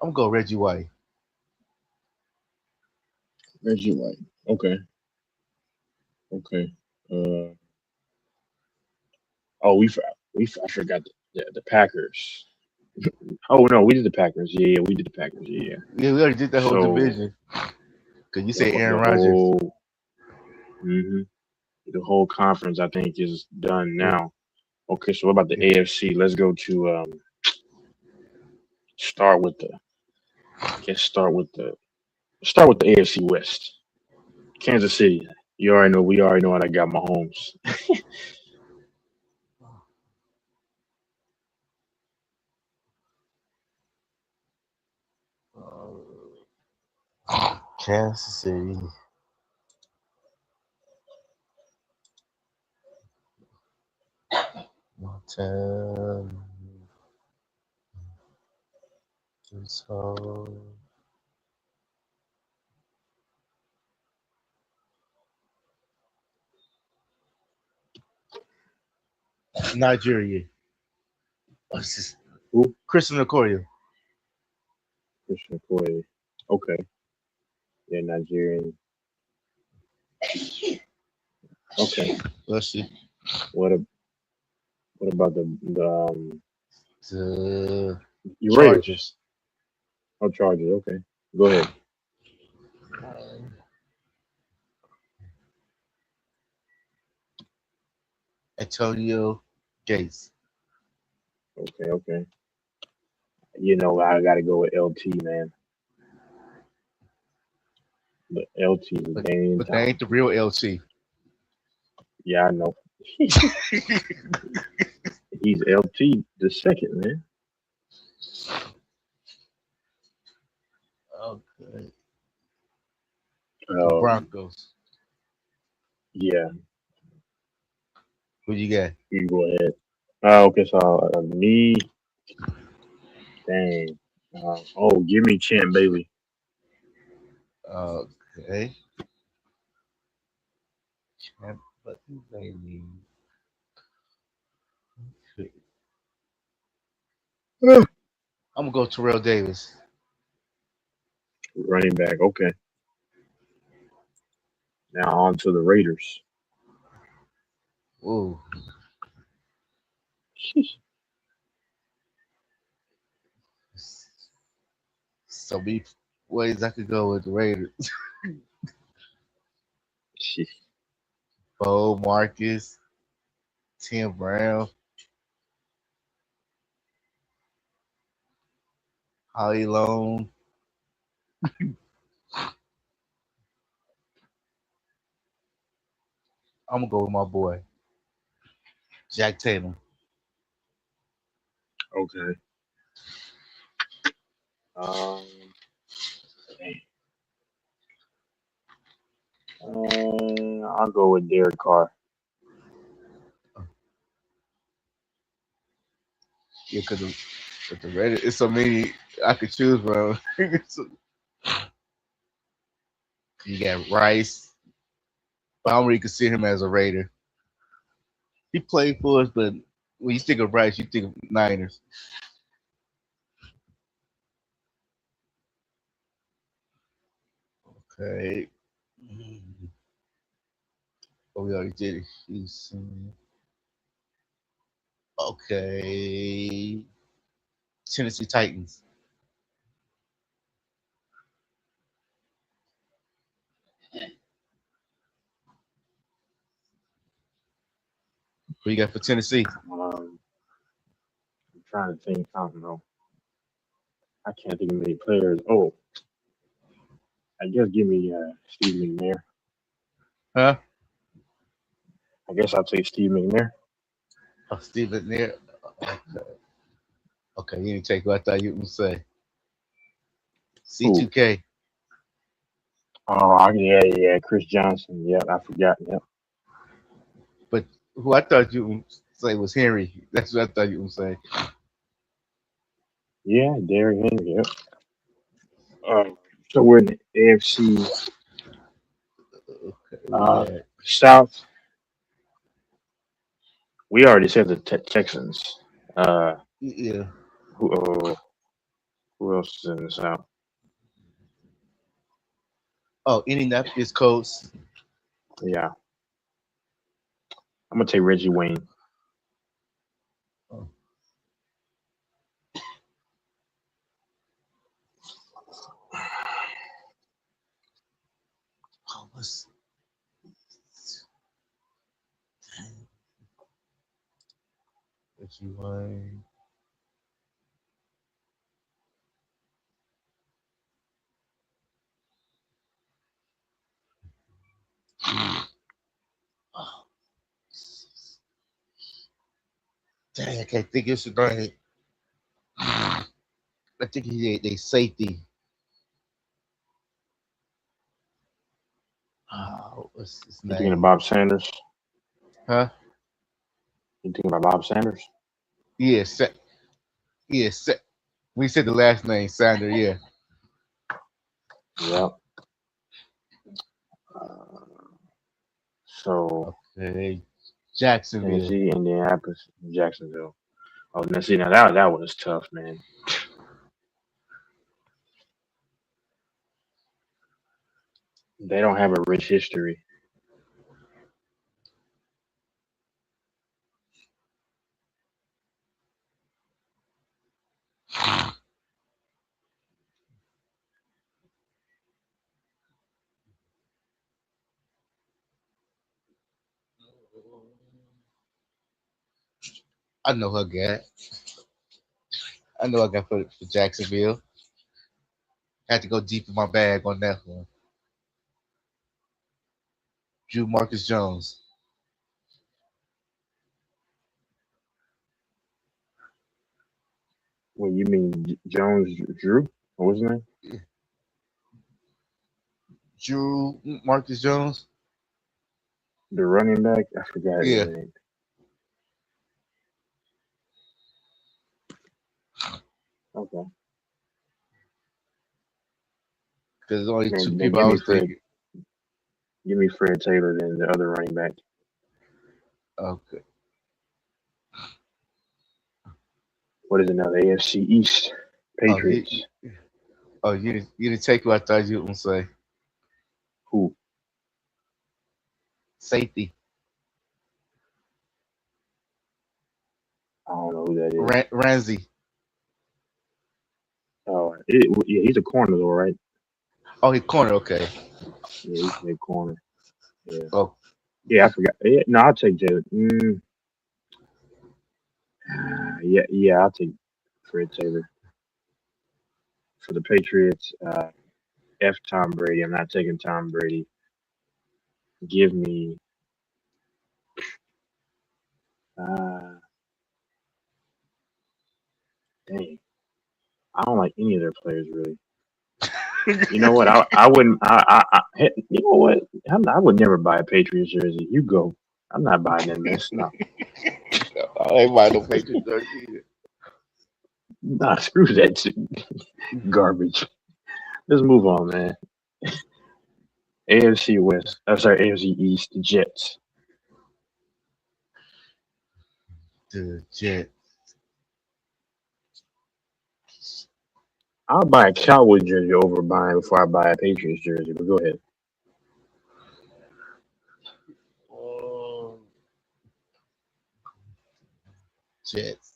gonna go Reggie White. Reggie White. Okay. Okay. Oh, I forgot the Packers. Oh no, we did the Packers. Yeah, we did the Packers. Yeah. Yeah, we already did that whole So division. Cause you the say Aaron the Rodgers. whole the whole conference I think is done now. Okay, so what about the AFC? Let's go to start with the start with the AFC West. Kansas City. You already know. We already know what I got Mahomes. Kansas City. Montana. So Nigeria. What's this? Who? Christian Okoye. Christian McCoy. Okay. Yeah, Nigerian. Okay. Let's see. What about the you Chargers. Oh, Chargers. Okay. Go ahead. Antonio Gates. Okay. You know, I got to go with LT, man. But LT is a game. But that ain't the real LT. Yeah, I know. He's LT the second, man. Okay. Oh, Broncos. yeah. Who you got? You go ahead. Okay, so me. Dang. Give me Champ Bailey. Okay. Champ Bailey. I'm gonna go Terrell Davis. Running back. Okay. Now on to the Raiders. Ooh. So many ways I could go with the Raiders. Bo Marcus, Tim Brown, Holly Long. I'm gonna go with my boy, Jack Tatum. Okay. I'll go with Derek Carr. Yeah, because with the Raiders, it's so many I could choose from. You got Rice, but I don't really consider him as a Raider. He played for us, but when you think of Rice, you think of Niners. Okay. Oh, we already did it. Houston. Okay. Tennessee Titans. What you got for Tennessee? I'm trying to think. I don't know. I can't think of many players. Oh, I guess give me Steve McNair. Huh? I guess I'll take Steve McNair. Oh, Steve McNair. Okay, you didn't take what I thought you would say. C2K. Oh, yeah, Chris Johnson. Yeah, I forgot. Yeah. But who I thought you would say was Henry. That's what I thought you would say. Yeah, Derrick Henry. Yep. So we're in the AFC South. We already said the Texans. Yeah. Who else is in the South? Oh, Indianapolis Colts. Yeah. I'm gonna take Reggie Wayne. What you want? Dang, I can't think of his name. I think they safety. What's his You thinking of name? Bob Sanders? Huh? You thinking about Bob Sanders? Yeah, we said the last name, Sander. Yeah. Yep. So Okay. Jacksonville. Tennessee, Indianapolis, Jacksonville. Oh, now see, now that one is tough, man. They don't have a rich history. I know her guy. I know I got for Jacksonville. Had to go deep in my bag on that one. Drew Marcus Jones. Well, you mean Jones Drew? What was his name? Drew Marcus Jones. The running back? I forgot his name. Okay. Because there's only Man, two then people I was thinking. Give me Fred Taylor than the other running back. Okay. What is it now? The AFC East Patriots. You didn't take what I thought you were gonna say. Who? Safety. I don't know who that is. Ramsey. Oh, yeah, he's a corner though, right? Oh, he's corner. Okay. Yeah, he's a corner. Yeah. Oh. Yeah, I forgot. Yeah, no, I'll take Taylor. Yeah, I'll take Fred Taylor. For the Patriots, F Tom Brady. I'm not taking Tom Brady. Give me dang. I don't like any of their players really. You know what? I wouldn't. You know what? I would never buy a Patriots jersey. You go. I'm not buying that mess. No. I ain't buying no Patriots jersey either. Nah, screw that garbage. Let's move on, man. AFC West. I'm sorry, AFC East. The Jets. The Jets. I'll buy a Cowboys jersey over buying before I buy a Patriots jersey. But go ahead. Jets.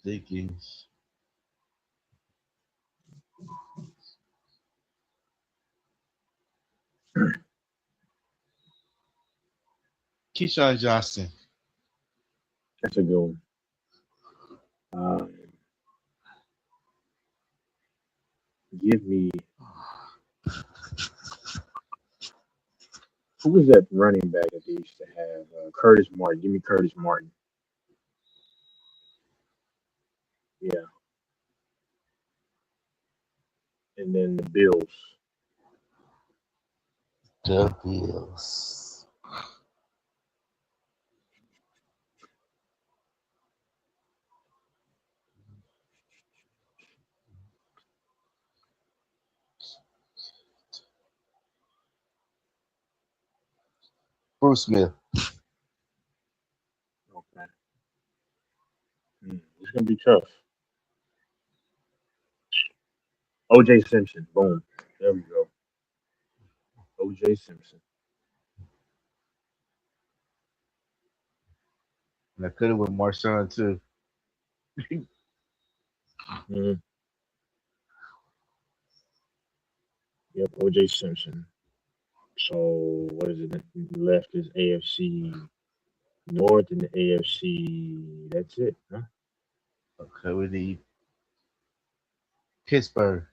Thinking. Keyshawn Johnson. That's a good one. Give me. Who was that running back that they used to have? Curtis Martin. Give me Curtis Martin. Yeah. And then the Bills. The Bills. Bruce Smith. Okay. It's gonna be tough. O.J. Simpson. Boom. There we go. O.J. Simpson. And I could have with Marshawn too. Yep, OJ Simpson. So what is it? Left is AFC North and the AFC. That's it, huh? Okay, we need Pittsburgh.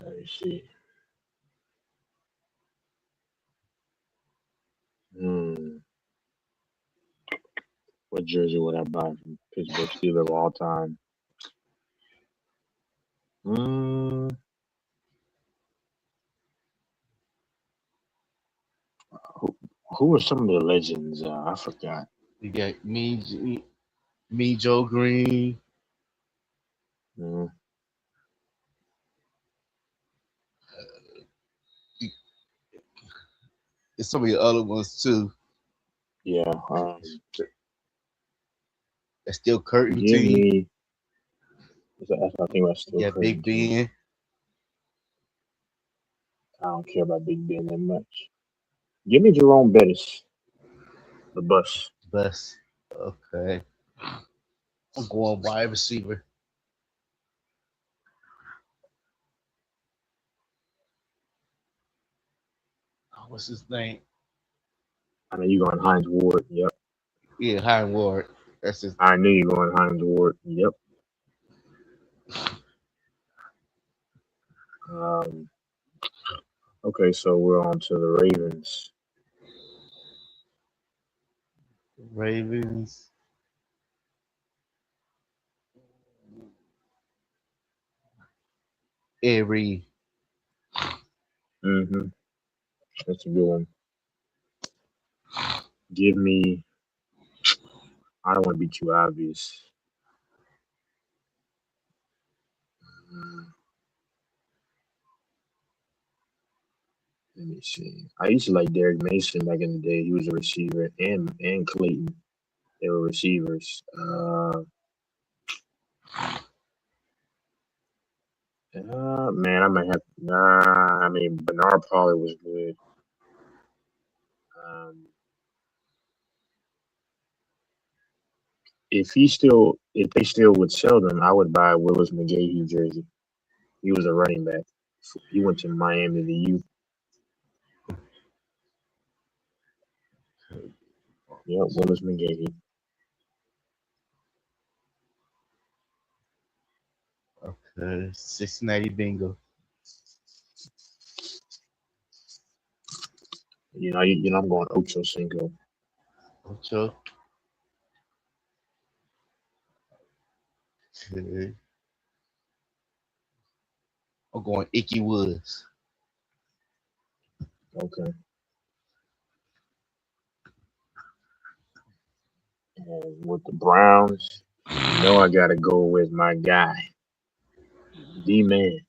Let me see. Hmm. What jersey would I buy from Pittsburgh Steelers of all time? Hmm. Who, who are some of the legends? I forgot. You got me, Joe Green. Hmm. There's some of the other ones too. Yeah. That's still curtain Give team. me. I think that's still Yeah, current Big team. Ben. I don't care about Big Ben that much. Give me Jerome Bettis, the bus. Bus. Okay. I'm going wide receiver. Oh, what's his name? I know you going Heinz Ward. Yep. Yeah, Hine Ward. That's his. I knew you going Heinz Ward. Yep. Um. Okay, so we're on to the Ravens. Ravens. Every. Mm-hmm. That's a good one. Give me. I don't want to be too obvious. Let me see. I used to like Derek Mason back in the day. He was a receiver, and Clayton. They were receivers. Man, I might have. Nah, I mean Bernard Pollard was good. Um, if they still would sell them, I would buy a Willis McGahee jersey. He was a running back. He went to Miami the U. Yep, Willis McGahee. Okay. Cincinnati Bengals. I'm going Ocho Cinco. Ocho. Okay. I'm going Icky Woods. Okay. And with the Browns, I gotta go with my guy, D-Man.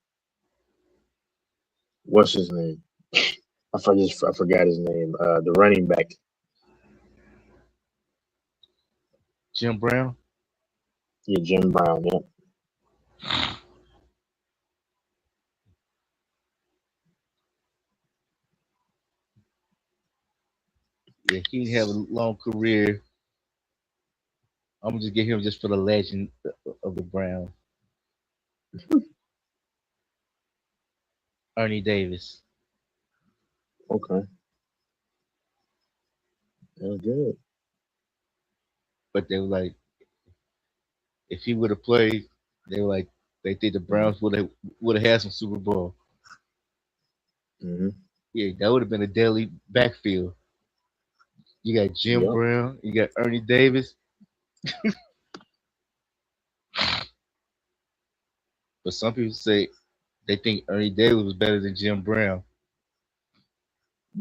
What's his name? I forgot his name. The running back. Jim Brown. Yeah, Jim Brown. Yep. Yeah, he didn't have a long career. I'm gonna just get him just for the legend of the Browns. Ernie Davis. Okay. That's good. But they were like, if he would have played, they were like, they think the Browns would have had some Super Bowl. Mm-hmm. Yeah, that would have been a deadly backfield. You got Jim Yep. Brown, you got Ernie Davis. But some people say they think Ernie Davis was better than Jim Brown.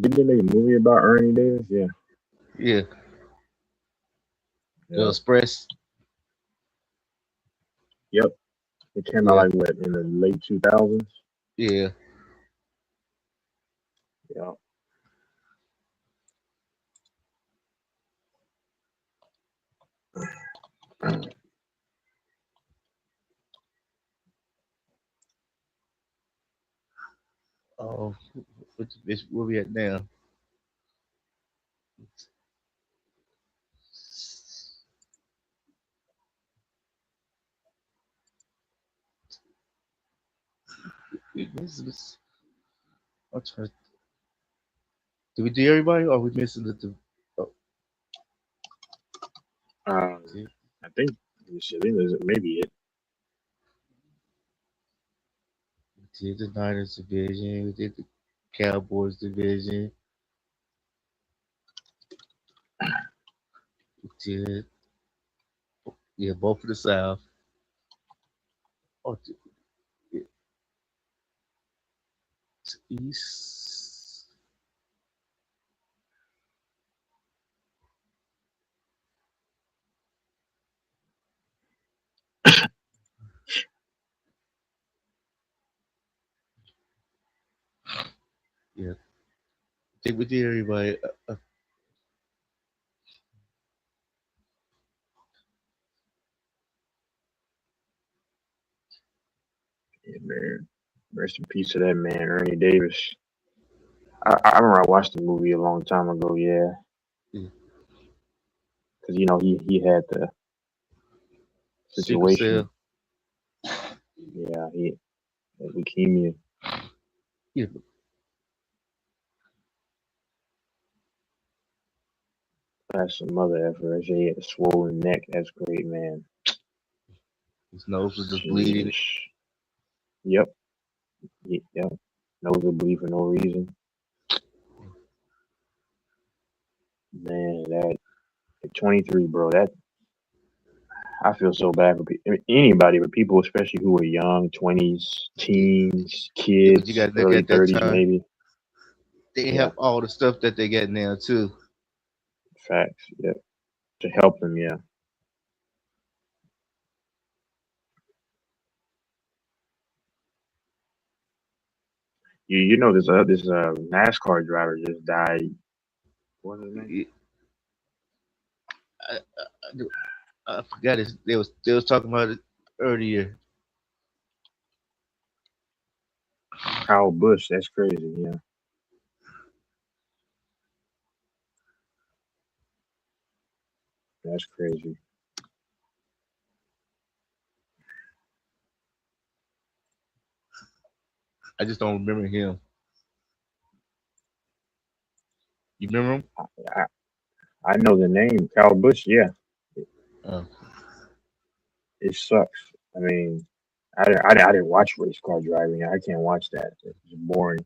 Didn't they make a movie about Ernie Davis? Yeah. Yeah. The Yeah. Express. Yep. It came out like what in the late 2000s. Yeah. Yeah. Oh, where we at now? I'm trying. Did we do everybody, or are we missing the? Oh, I think maybe it. we did the Niners division. We did the Cowboys division. We did. Yeah, both of the South. Oh, yeah, East. Yeah, I think we did everybody. Yeah, man. Rest in peace to that man, Ernie Davis. I remember I watched the movie a long time ago. Yeah, Yeah. because he had the Sickle situation. cell. Yeah, he had leukemia. Yeah, That's some other effort. I say he had a swollen neck. That's great, man. his nose was just bleeding. Jesus. Yep. Yep. Nose will bleed for no reason. Man, that at 23, bro. That I feel so bad for anybody, but people especially who are young, 20s, teens, Yeah, but kids, you got to look early at that 30s, time. maybe. They didn't Yeah, have all the stuff that they got now too. facts. Yeah, to help them. Yeah. You know this NASCAR driver just died. What was his name? I, I forgot it. They was talking about it earlier. Kyle Busch. That's crazy. Yeah. That's crazy. I just don't remember him. You remember him? I know the name Kyle Busch. Yeah. Oh. It sucks. I mean, I didn't watch race car driving. I can't watch that. It's boring.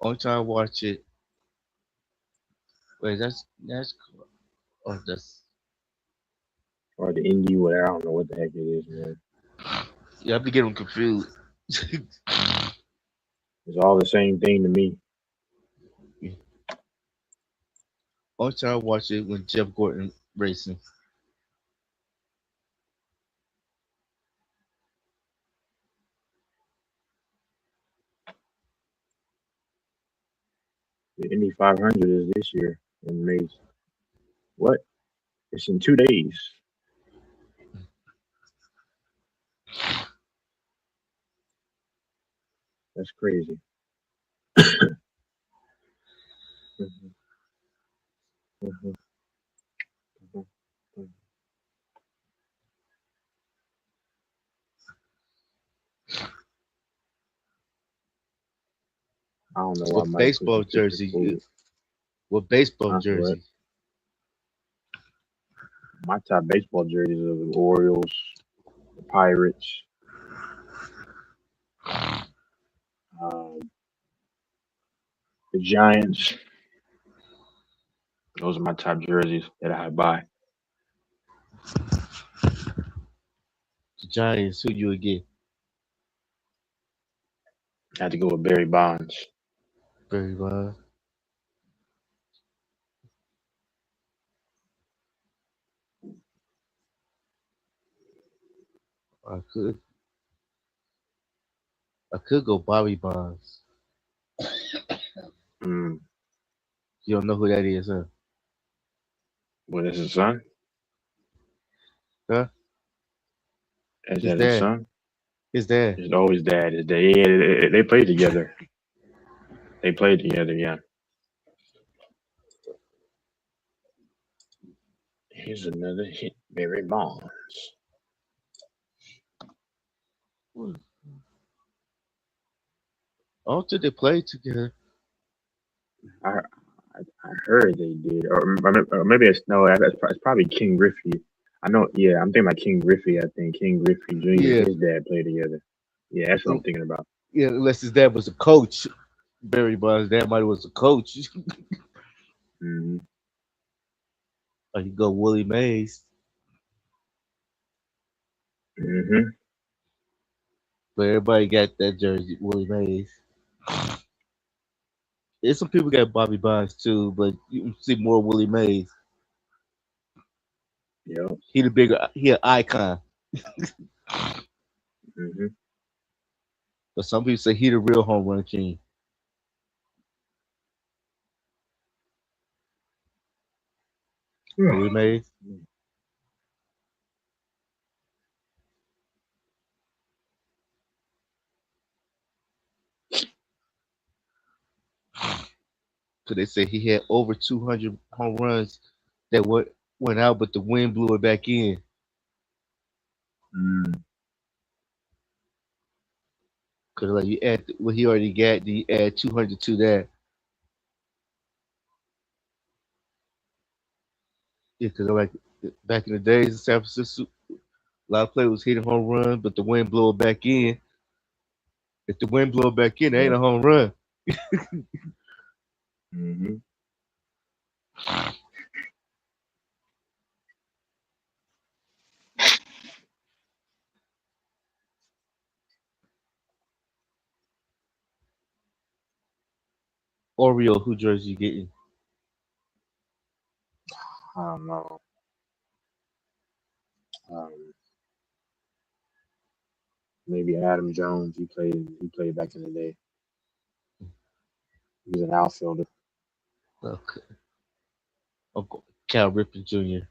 Only time I watch it. Wait, that's oh that's Or the Indy, whatever. I don't know what the heck it is, man. you have to get them confused. It's all the same thing to me. Only time I watch it when Jeff Gordon racing. The Indy 500 is this year in May. What? It's in 2 days. That's crazy. Mhm, mhm, mhm, mhm. I don't know why What Mike baseball pushing pictures jersey? forward. What baseball Huh? What? jersey? My top baseball jerseys are the Orioles, the Pirates, um, the Giants. Those are my top jerseys that I buy. The Giants. Who you would get? I had to go with Barry Bonds. Barry Bonds. I could go Bobby Bonds. Mm. You don't know who that is, huh? What is his son? Huh? Is His that his dad. son? His dad. It's always dad. His dad. Yeah, they played together. They played together. Yeah. Here's another hit, Barry Bonds. I don't think they played together. I heard they did, or maybe it's no. It's probably King Griffey. I know. Yeah, I'm thinking about King Griffey. I think King Griffey Jr. Yeah. and his dad played together. Yeah, that's what I'm thinking about. Yeah, unless his dad was a coach. Barry Bonds' dad might was a coach. Mm-hmm. Or you go Willie Mays. Mm-hmm. But everybody got that jersey, Willie Mays. There's some people got Bobby Bonds too, but you see more Willie Mays. Yeah. He an icon. Mm-hmm. But some people say he the real home run king. Willie Mays. So they say he had over 200 home runs that went out, but the wind blew it back in. Cause like you add what he already got, you add 200 to that. Yeah, cause like back in the days in San Francisco, a lot of players was hitting home run, but the wind blew it back in. If the wind blow it back in, it ain't a home run. Mm-hmm. Oreo, who jersey you getting? I don't know. Maybe Adam Jones. He played back in the day. He was an outfielder. Okay. Uncle Cal Ripken Jr.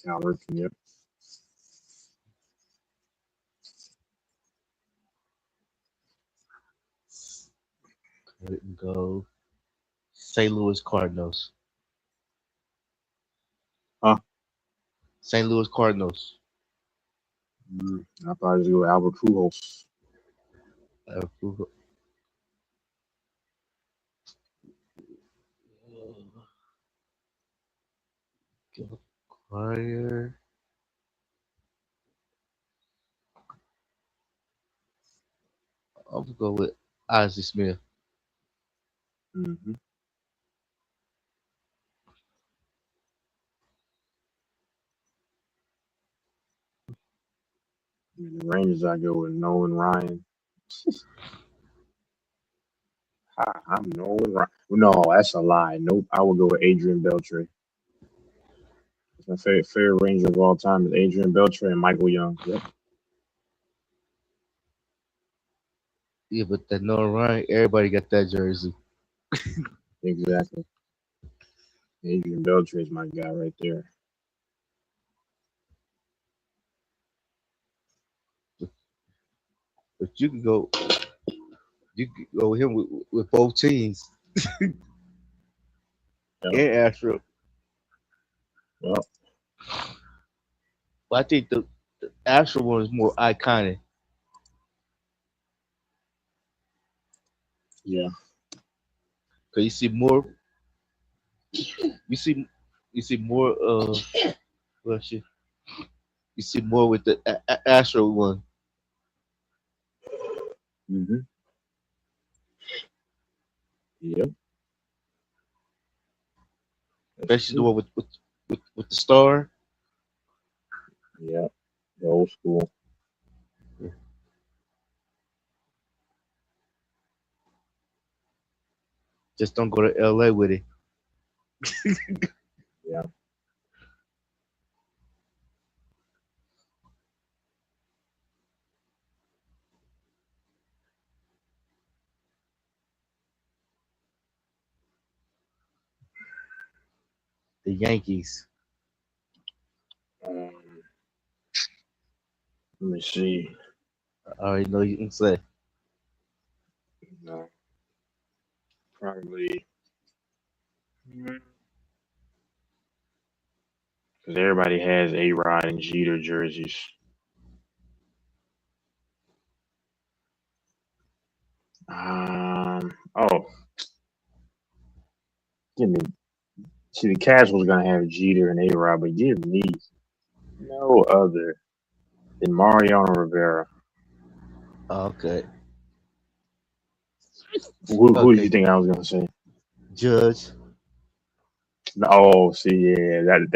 Cal Ripken, yep. Let him go. St. Louis Cardinals. Huh? St. Louis Cardinals. I'll probably just go with Albert Pujols. Choir. I'm gonna go with Ozzie Smith. Mm-hmm. The Rangers, I go with Nolan Ryan. I'm Nolan Ryan. No, that's a lie. Nope. I would go with Adrian Beltre. My favorite Ranger of all time is Adrian Beltre and Michael Young. Yep. Yeah, but that Nolan Ryan, everybody got that jersey. Exactly. Adrian Beltre is my guy right there. But you can go with him with both teams. And Astro. Well, I think the Astro one is more iconic. Yeah. Cause you see more. You see more. Bless you. You see more with the Astro one. Mm-hmm. Yep. Especially the one with the star. Yeah. The old school. Just don't go to LA with it. Yeah. The Yankees. Let me see. I already know you can say. No. Probably. because everybody has A-Rod and Jeter jerseys. Oh, give me. See, the Cavs was gonna have Jeter and A-Rod, but give me no other than Mariano Rivera. Okay. Who did you think I was gonna say? Judge. Oh, see, yeah, that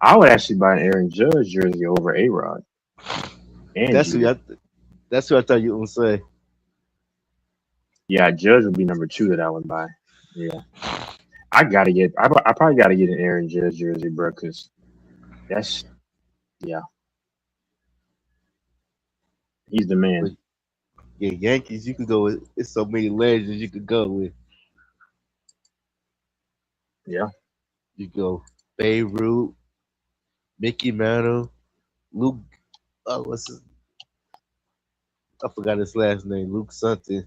I would actually buy an Aaron Judge jersey over A-Rod. And That's Jeter. that's what I thought you were gonna say. Yeah, Judge would be number 2 that I would buy. Yeah, I probably gotta get an Aaron Judge jersey, bro, because that's yeah, he's the man. Yeah, Yankees, you can go with. It's so many legends you could go with. Yeah, you go Beirut, Mickey Mantle, Luke. Oh, what's his? I forgot his last name. Luke something.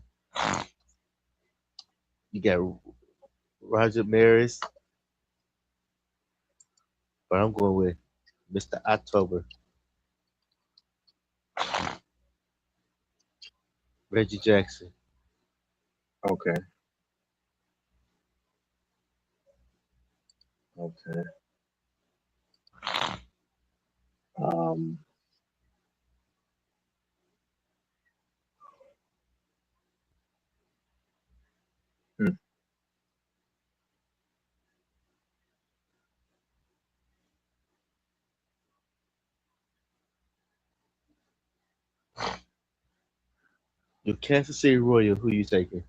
You got Roger Maris, but I'm going with Mr. October. Reggie Jackson. Okay. Okay. Um. hmm. Your Kansas City Royal. Who you taking?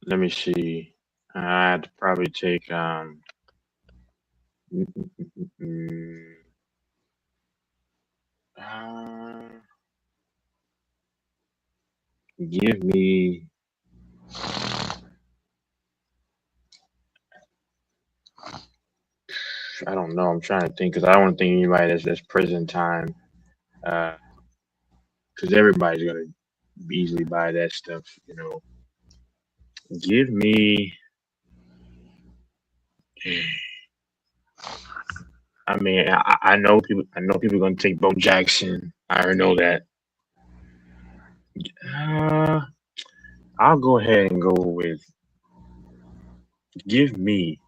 Let me see. I'd probably take uh, give me. I don't know. I'm trying to think because I don't want to think anybody that's prison time. Because everybody's gonna easily buy that stuff. Give me. I mean, I know people. I know people are gonna take Bo Jackson. I already know that. Uh, I'll go ahead and go with. Give me.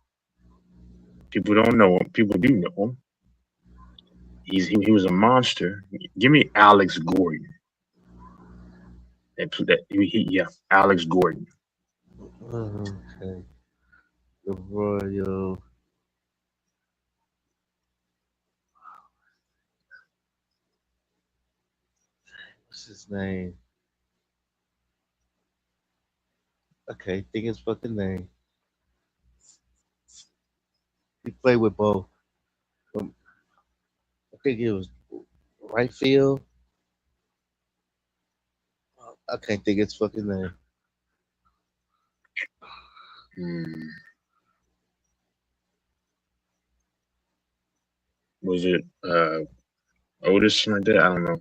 People don't know him. People do know him. He was a monster. Give me Alex Gordon. Yeah, Alex Gordon. Okay. The Royal. What's his name? Okay, think his fucking name. He played with both. I think it was right field. I can't think his fucking name. Was it Otis like that? I don't know.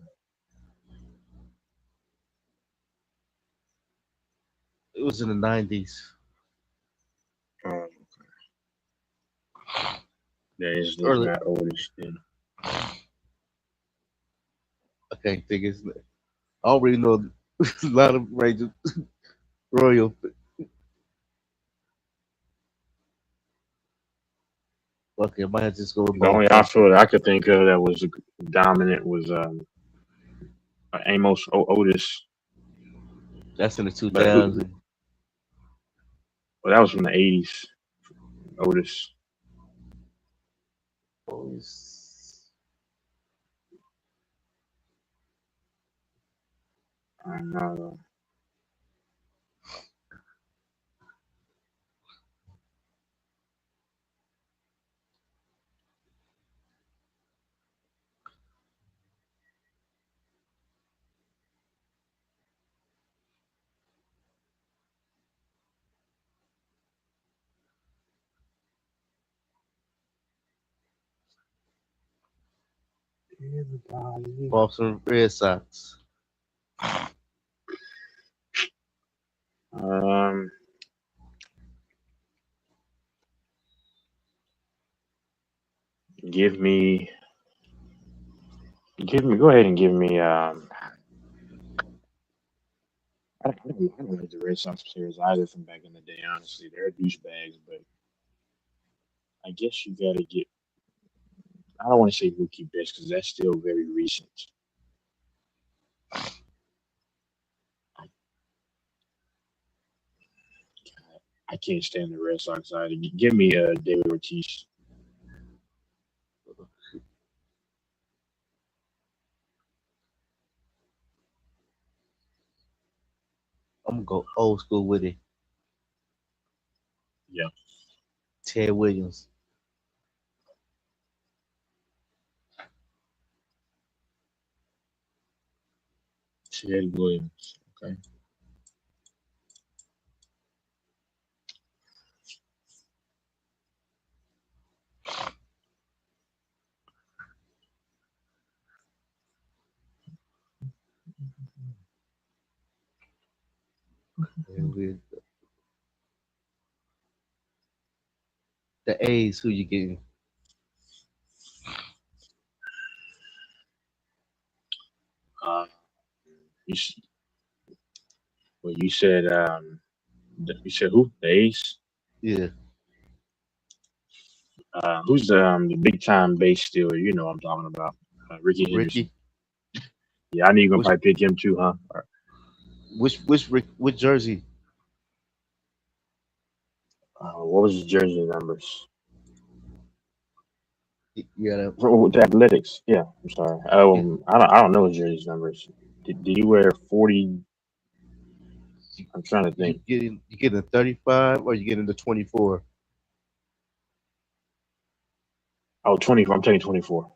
It was in the 90s. Okay. That is Early. not Otis then. I can't think his name. I don't really know a lot of Rangers Royal. Okay, I might have to just go with The only both. outfielder I could think of that was dominant was Amos Otis. That's in the But 2000s. Well, that was from the 80s. Otis. I know. Boston Red Sox. Um, give me, Go ahead and give me. I don't like the Red Sox players either from back in the day. Honestly, they're douchebags, but I guess you gotta get. I don't want to say Mookie Betts because that's still very recent. I can't stand the Red Sox either. Give me David Ortiz. I'm gonna go old school with it. Yeah, Ted Williams. Ted Williams. Okay. And with the A's, who you getting? Uh, you, well, you said you said who? The Ace. Yeah. Who's the big time base stealer? You know what I'm talking about. Ricky Henderson. Ricky. Yeah, I need you gonna Which probably pick him too, huh? which jersey? What was his jersey numbers? Yeah. For the Athletics. Yeah, I'm sorry. I don't know his jersey numbers. Did you wear 40? I'm trying to think. You getting a 35 or you getting the 24? Oh, 24. I'm taking 24.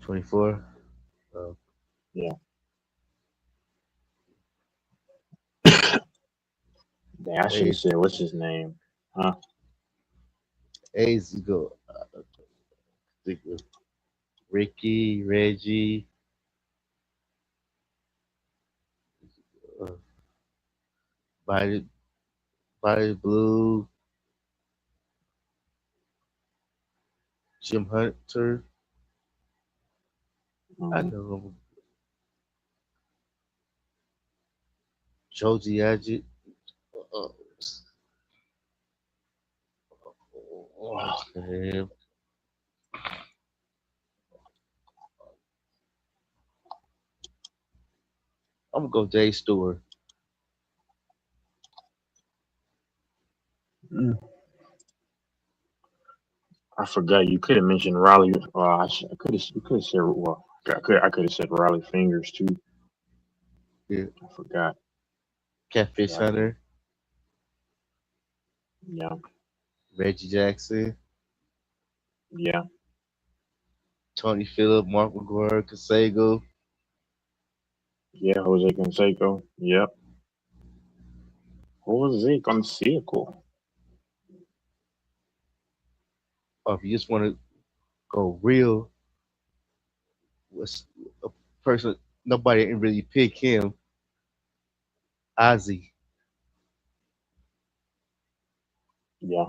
24. Yeah. Dang, I should have A's. said what's his name, huh? A's go. Think of Ricky, Reggie, uh, Body, Body Blue, Jim Hunter. I know him. Joe Giaggi. Man. I'm gonna go Dave Stewart. Mm. I forgot you could have mentioned Raleigh. I could have. You could have said well. I could have said Raleigh Fingers too. Yeah. I forgot. Catfish Yeah. Hunter. Yeah. Reggie Jackson. Yeah. Tony Phillip, Mark McGuire, Casego. Yeah. Jose Canseco. Yep. Jose Canseco. Or if you just want to go real, was a person nobody didn't really pick him. Ozzy. Yeah.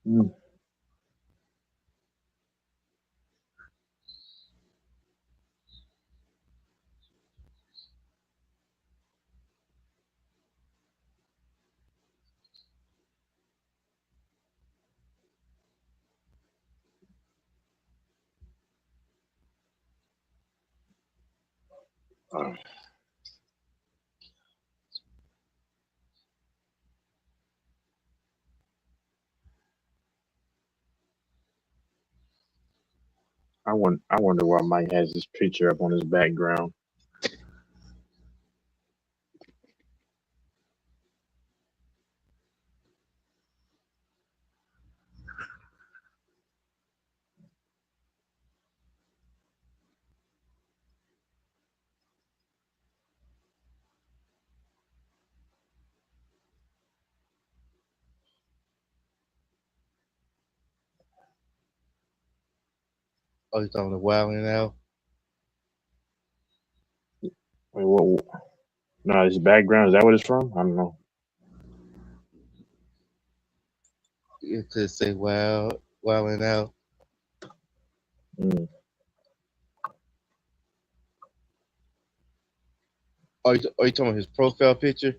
Mm. I wonder why Mike has this picture up on his background. Oh, you talking the Wilding Out? Wait, what? No, his background, is that what it's from? I don't know. It could say Wilding Out. Mm. Are you talking about his profile picture?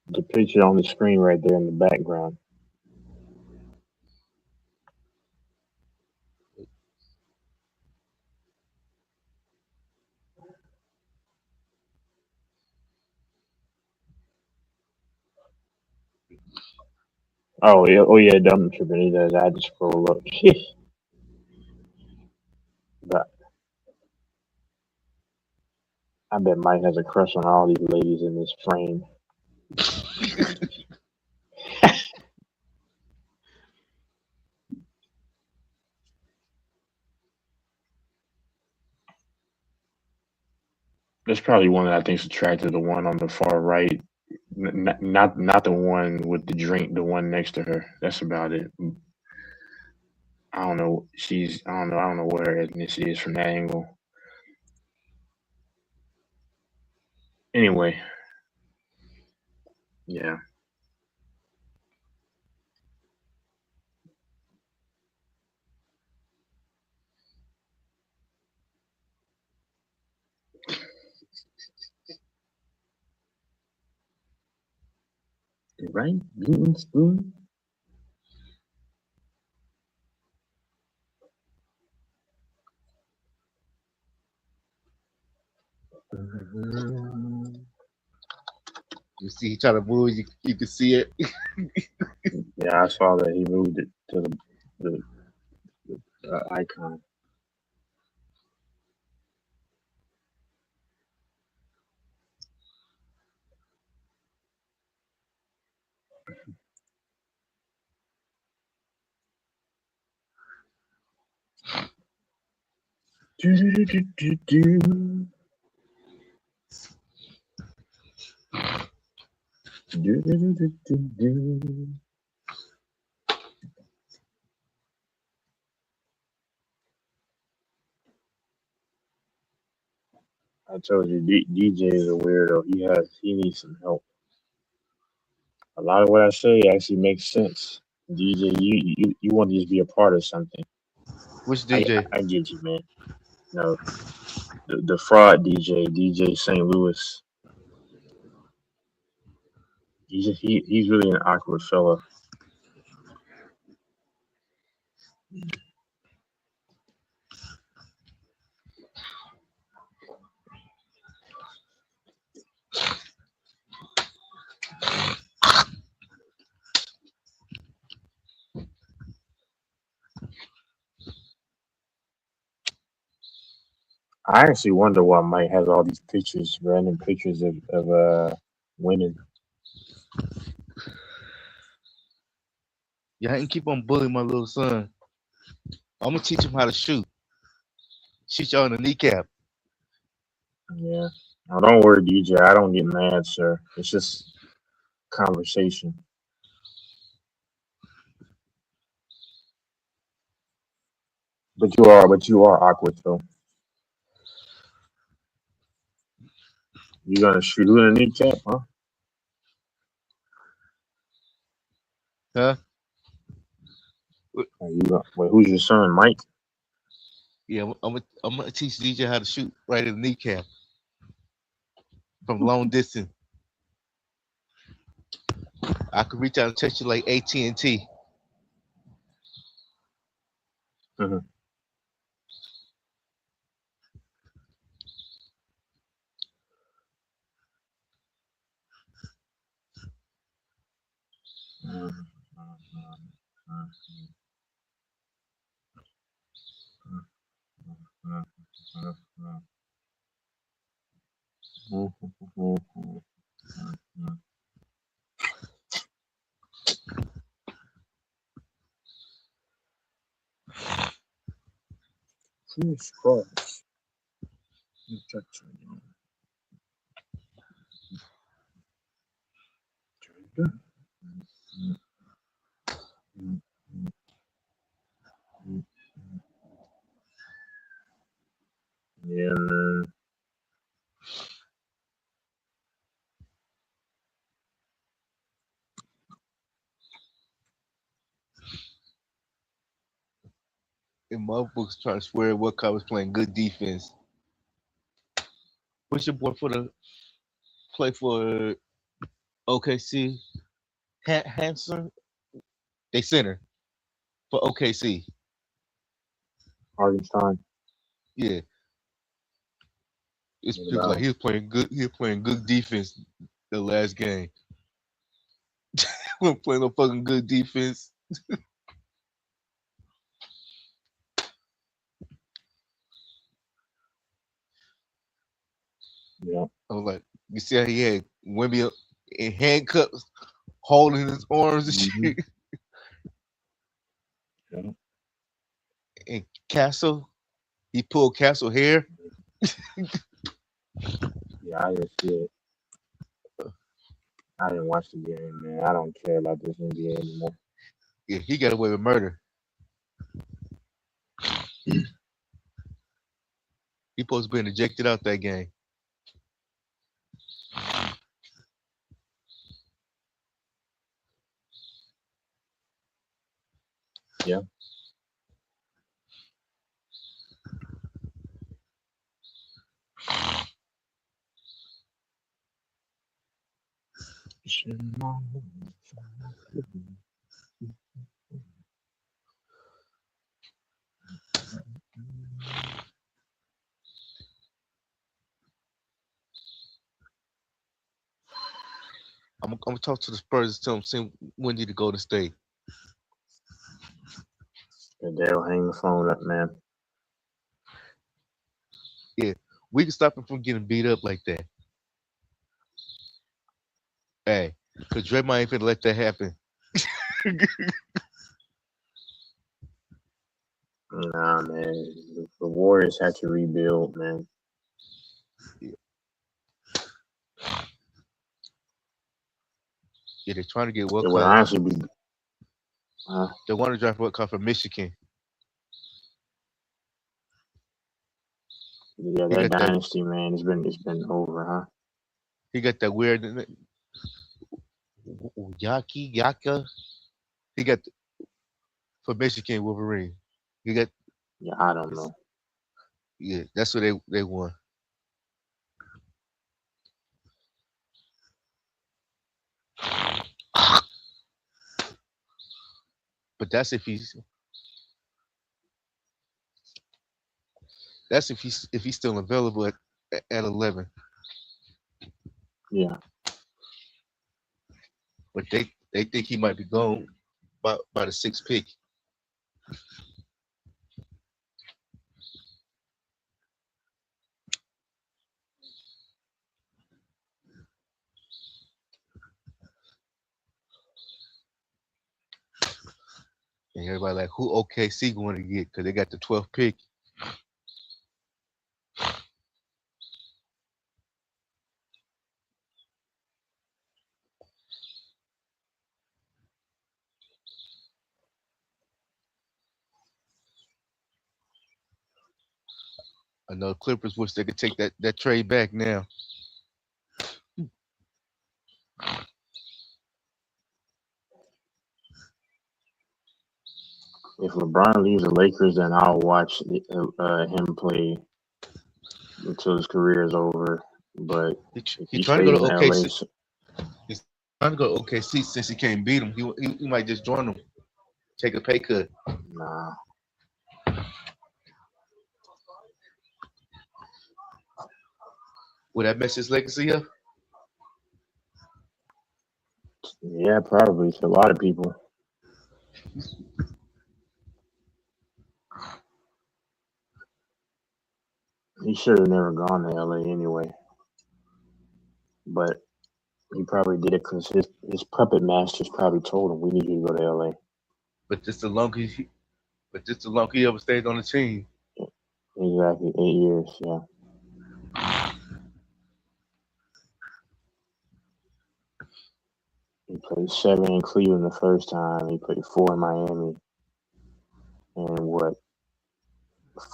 The picture on the screen right there in the background. Oh yeah, dumb tripping. He does. I had to scroll up. But I bet Mike has a crush on all these ladies in this frame. There's probably one that I think's attractive. The one on the far right, not the one with the drink. The one next to her. That's about it. I don't know. I don't know what her ethnicity is from that angle. Anyway, yeah. Right? Beaten spoon. You see, he trying to move. You can see it. Yeah, I saw that he moved it to the icon. I told you, DJ is a weirdo. He needs some help. A lot of what I say actually makes sense. DJ, you want to just be a part of something. Which DJ? I get you, man. No, the fraud DJ St. Louis. He's really an awkward fella. I actually wonder why Mike has all these pictures, random pictures of women. Yeah, I can keep on bullying my little son. I'm gonna teach him how to shoot. Shoot y'all in the kneecap. Yeah. Now don't worry, DJ. I don't get mad, sir. It's just conversation. But you are awkward though. You gonna shoot who in the kneecap, huh? Huh? Wait, who's your son, Mike? Yeah, I'm gonna teach DJ how to shoot right in the kneecap from long distance. I could reach out and touch you like AT&T. Mm-hmm. Jesus Christ. And motherfuckers trying to swear Westcott was playing good defense. What's your boy for the play for OKC? Hanson? They center for OKC. Hartenstein. Yeah. It's What just about like him? he was playing good. He was playing good defense the last game. Wasn't playing no fucking good defense. Yeah. I was like, you see how he had Wemby up in handcuffs, holding his arms and Mm-hmm. shit. Yeah. And Castle, he pulled Castle hair. Yeah, I didn't see it. I didn't watch the game, man. I don't care about this NBA anymore. Yeah, he got away with murder. He supposed to be ejected out that game. Yeah. I'm gonna talk to the Spurs and tell them send Wendy to go to state. And they'll hang the phone up, man. Yeah, we can stop him from getting beat up like that. Hey, because Draymond ain't finna let that happen. Nah, man. The Warriors had to rebuild, man. Yeah, they're trying to get It would Wilcox. honestly be. They want to draft Wilcox from Michigan. Yeah, He that got that. dynasty, man. It's been over, huh? He got that weird Yaka. He got for Michigan Wolverine. He got. Yeah, I don't know. Yeah, that's what they won. But that's if he's still available at 11. Yeah. But they think he might be gone by the 6th pick. And everybody like, who OKC going to get? Because they got the 12th pick. I know Clippers wish they could take that trade back now. If LeBron leaves the Lakers, then I'll watch him play until his career is over. But if He he trying to go stays to in LA, OKC. He's trying to go to OKC since he can't beat him. He might just join them, take a pay cut. nah. Would that mess his legacy up? Yeah, probably to a lot of people. He should have never gone to LA anyway. But he probably did it because his puppet masters probably told him, "We need you to go to LA." But just the longer he ever stayed on the team. Exactly, 8 years. Yeah. He played 7 in Cleveland the first time. He played 4 in Miami, and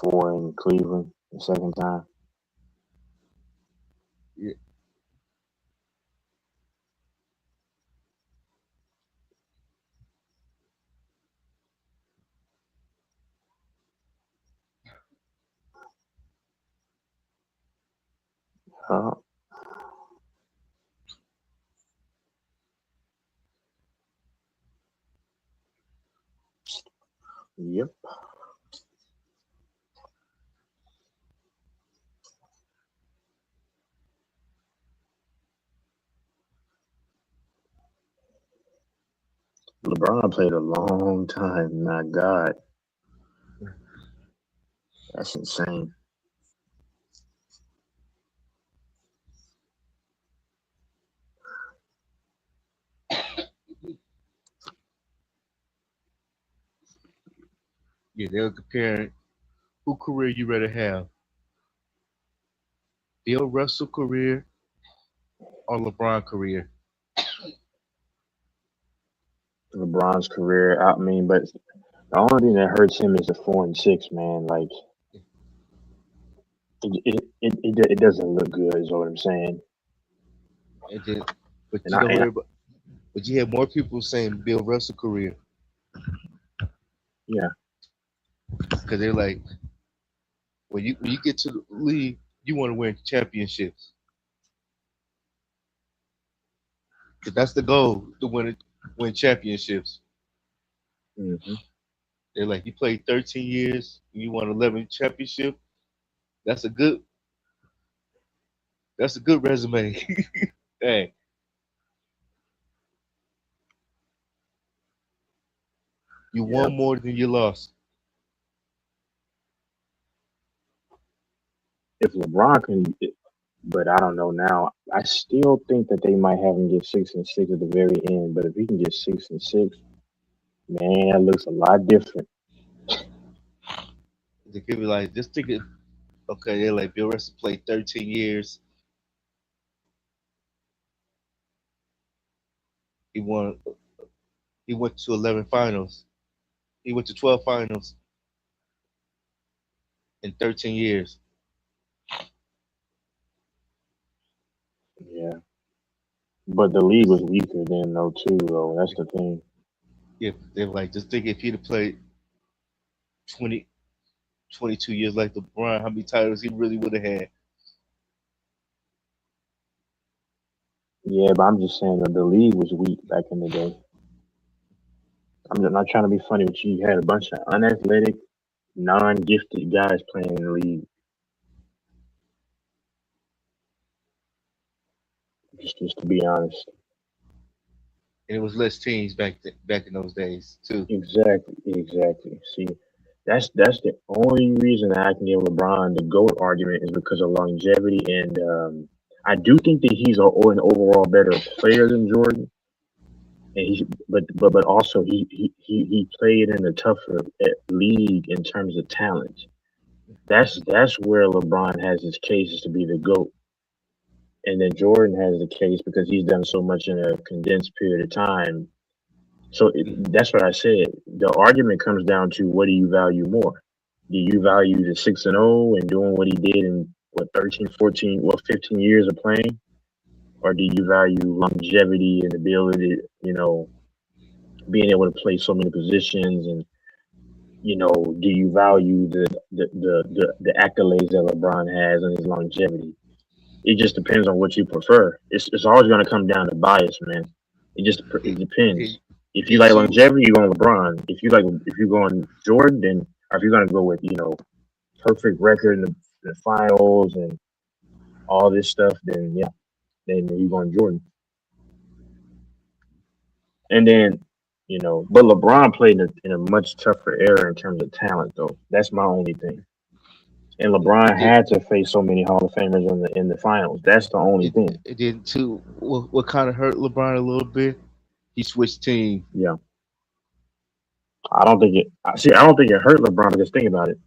4 in Cleveland the second time. Yeah. Yep. LeBron played a long time. My God, that's insane. Yeah, they were comparing who career you rather have, Bill Russell career or LeBron career. LeBron's career. I mean, but the only thing that hurts him is the 4-6, man. Like it doesn't look good. Is what I'm saying. And then, but And you know, I everybody, but you had more people saying Bill Russell career yeah. because they're like, when you get to the league, you want to win championships. 'Cause that's the goal to win championships. Mm-hmm. They're like, you played 13 years, and you won 11 championships. That's a good resume. Hey, you won more than you lost. If LeBron can, but I don't know now. I still think that they might have him get 6-6 at the very end. But if he can get 6-6, man, that looks a lot different. They could be like, just think it. Okay, they're like, Bill Russell played 13 years. He won. He went to 11 finals. He went to 12 finals in 13 years. Yeah. But the league was weaker then, though, too, though. That's the thing. Yeah, they're like, just think if he'd have played 22 years like LeBron, how many titles he really would have had. Yeah, but I'm just saying that the league was weak back in the day. I'm just not trying to be funny, but you had a bunch of unathletic, non-gifted guys playing in the league. Just to be honest. And it was less teams back in those days too. Exactly. See, that's the only reason that I can give LeBron the GOAT argument is because of longevity, and I do think that he's an overall better player than Jordan. And but also he played in a tougher league in terms of talent. That's where LeBron has his cases to be the GOAT. And then Jordan has the case because he's done so much in a condensed period of time. So that's what I said. The argument comes down to what do you value more? Do you value the 6-0 and doing what he did in 13, 14, 15 years of playing? Or do you value longevity and ability, being able to play so many positions, and do you value the accolades that LeBron has and his longevity? It just depends on what you prefer. It's always going to come down to bias, man. It depends. If you like longevity, you go on LeBron. If you go on Jordan, then or if you're going to go with perfect record in the finals and all this stuff, then yeah, then you go on Jordan. And then but LeBron played in a much tougher era in terms of talent, though. That's my only thing. And LeBron had to face so many Hall of Famers in the finals. That's the only thing. It did too. What kind of hurt LeBron a little bit? He switched team. Yeah. I don't think it hurt LeBron, because think about it.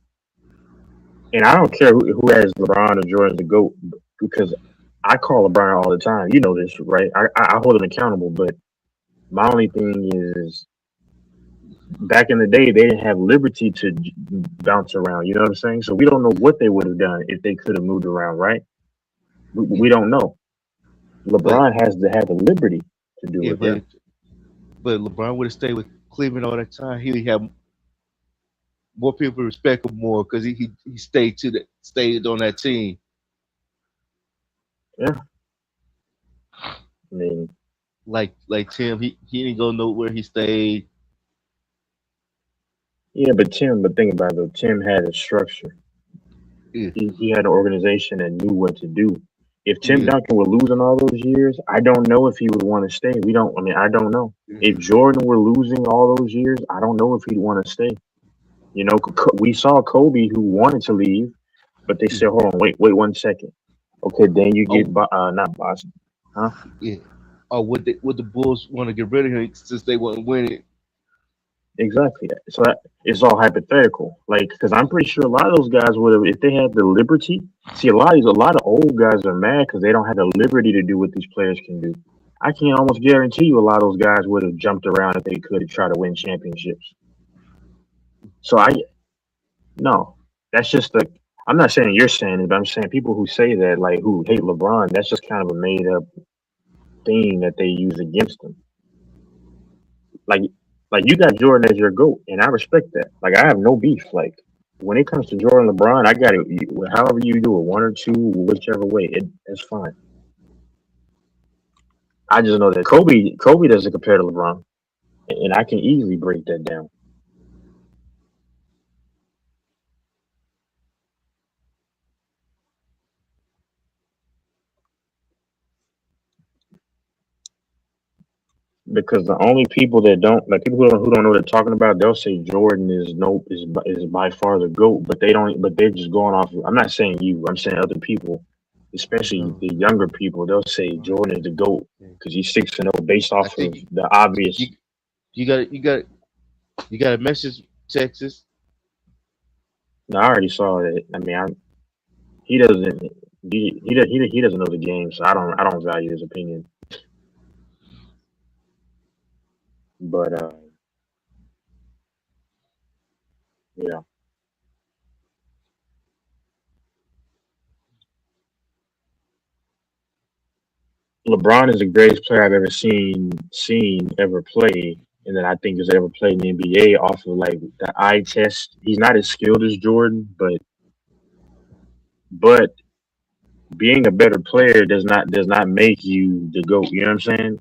And I don't care who has LeBron or Jordan to GOAT, because I call LeBron all the time. You know this, right? I hold him accountable, but my only thing is, back in the day, they didn't have liberty to bounce around. You know what I'm saying? So we don't know what they would have done if they could have moved around, right? We don't know. LeBron has to have the liberty to do it. But LeBron would have stayed with Cleveland all that time. He would have more people respect him more because he stayed on that team. Yeah, I mean, Like Tim, he didn't go nowhere. He stayed. yeah, but think about it though. Tim had a structure. Yeah, He had an organization that knew what to do. If Tim yeah. Duncan were losing all those years, I don't know if he would want to stay. We don't. I mean, I don't know. If Jordan were losing all those years, I don't know if he'd want to stay. You know, we saw Kobe who wanted to leave, but they said, "Hold on, wait 1 second." Okay, then you get Oh, not Boston, huh? yeah. Or would the Bulls want to get rid of him since they wasn't winning? Exactly. So it's all hypothetical. Like, because I'm pretty sure a lot of those guys would have, if they had the liberty. See, a lot of old guys are mad because they don't have the liberty to do what these players can do. I can almost guarantee you a lot of those guys would have jumped around if they could to try to win championships. So no, that's just the. I'm not saying you're saying it, but I'm saying people who say that, like who hate LeBron, that's just kind of a made up thing that they use against him. Like, you got Jordan as your GOAT, and I respect that. Like, I have no beef. Like, when it comes to Jordan LeBron, I got it. However you do it, one or two, whichever way, it's fine. I just know that Kobe doesn't compare to LeBron, and I can easily break that down. Because the only people that don't like people who don't know what they're talking about, they'll say Jordan is by far the GOAT, but they don't. But they're just going off. I'm not saying you. I'm saying other people, especially the younger people. They'll say Jordan is the GOAT because he's 6-0 based I off of think the obvious. you got a message, Texas. No, I already saw that. I mean, he doesn't. He doesn't know the game, so I don't value his opinion. But yeah. LeBron is the greatest player I've ever seen ever play, and that I think has ever played in the NBA off of like the eye test. He's not as skilled as Jordan, but being a better player does not make you the GOAT. You know what I'm saying?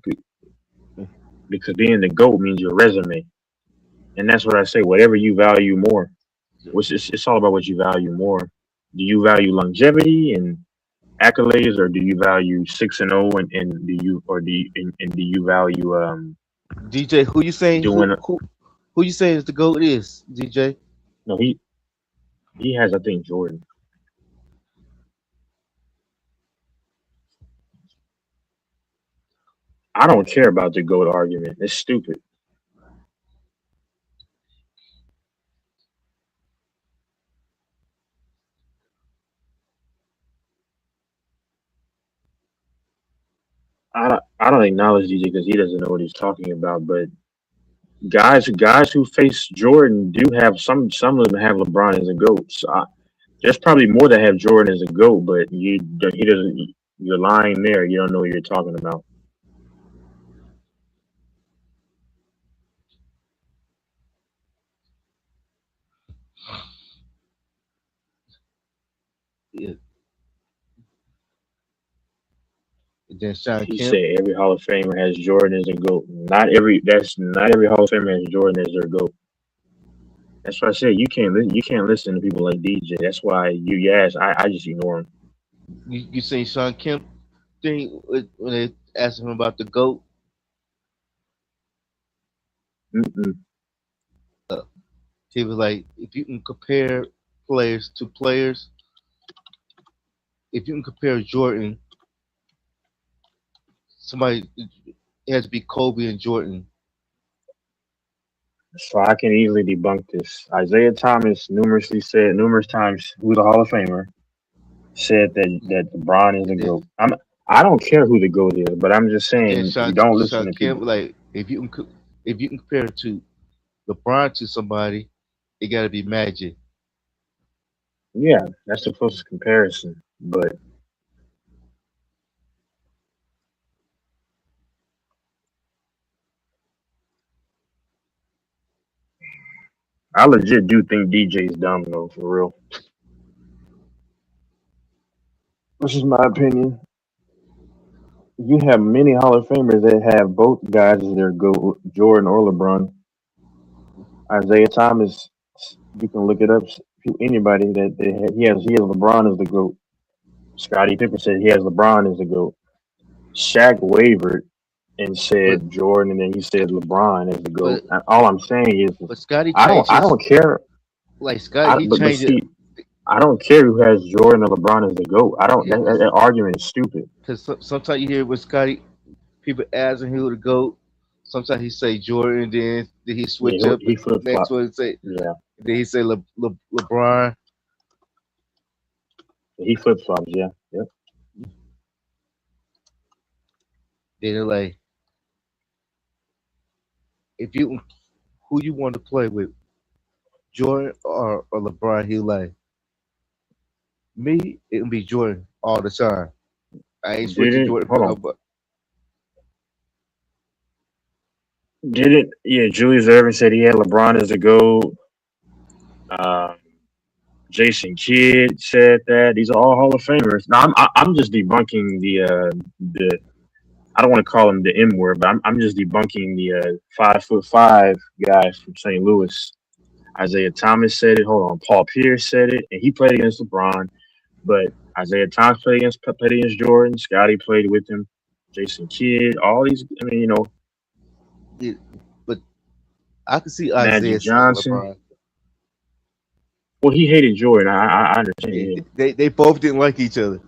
Because being the GOAT means your resume, and that's what I say. Whatever you value more, which it's all about what you value more. Do you value longevity and accolades, or do you value 6-0 and do you value DJ, who you saying doing who you saying is the GOAT is, DJ? no he has I think Jordan. I don't care about the GOAT argument. It's stupid. I don't acknowledge DJ because he doesn't know what he's talking about. But guys who face Jordan do have some of them have LeBron as a GOAT. So there's probably more that have Jordan as a GOAT, but he doesn't. You're lying there. You don't know what you're talking about. Yeah. And then Sean He Kemp. said every Hall of Famer has Jordan as a GOAT. Not every Hall of Famer has Jordan as their GOAT. That's why I said you can't listen to people like DJ. That's why I just ignore him. You seen Sean Kemp thing when they asked him about the GOAT? Mm-mm. He was like, if you can compare players to players, if you can compare Jordan, somebody it has to be Kobe and Jordan. So I can easily debunk this. Isaiah Thomas numerous times, who's a Hall of Famer, said that LeBron is a GOAT. I don't care who the GOAT is, but I'm just saying you don't listen to Kemp, people. like if you can compare to LeBron to somebody, it got to be Magic. Yeah, that's the closest comparison. But I legit do think DJ's dumb though, for real. This is my opinion. you have many Hall of Famers that have both guys as their GOAT, Jordan or LeBron. Isaiah Thomas, you can look it up. Anybody he has LeBron as the GOAT. Scottie Pippen said he has LeBron as the GOAT. Shaq wavered and But said Jordan, and then he said LeBron as the GOAT. but And all I'm saying is, but Scotty I don't changed I his don't care. like Scotty. He But changed it see, I don't care who has Jordan or LeBron as the GOAT. I don't. That argument is stupid. because sometimes you hear with Scotty, people asking who the goat. Sometimes he say Jordan, then he switch Yeah, up he the flip next flop. one and say Yeah, then he say LeBron. he flip flops. Yeah, yep. Then they're like, if you who you want to play with, Jordan or LeBron, he like me. It would be Jordan all the time. I ain't switching Didn't Jordan for hold on. nobody. Didn't yeah? Julius Irvin said he had LeBron as the GOAT. Um, Jason Kidd said that. These are all Hall of Famers. Now I'm just debunking the I don't want to call him the M word, but I'm just debunking the 5'5" guy from St. Louis. Isaiah Thomas said it. Hold on, Paul Pierce said it, and he played against LeBron. But Isaiah Thomas played against Jordan. Scotty played with him. Jason Kidd, all these. I mean, Yeah, but I can see Magic Isaiah saying Johnson. LeBron. Well, he hated Jordan. I understand. Yeah. They both didn't like each other.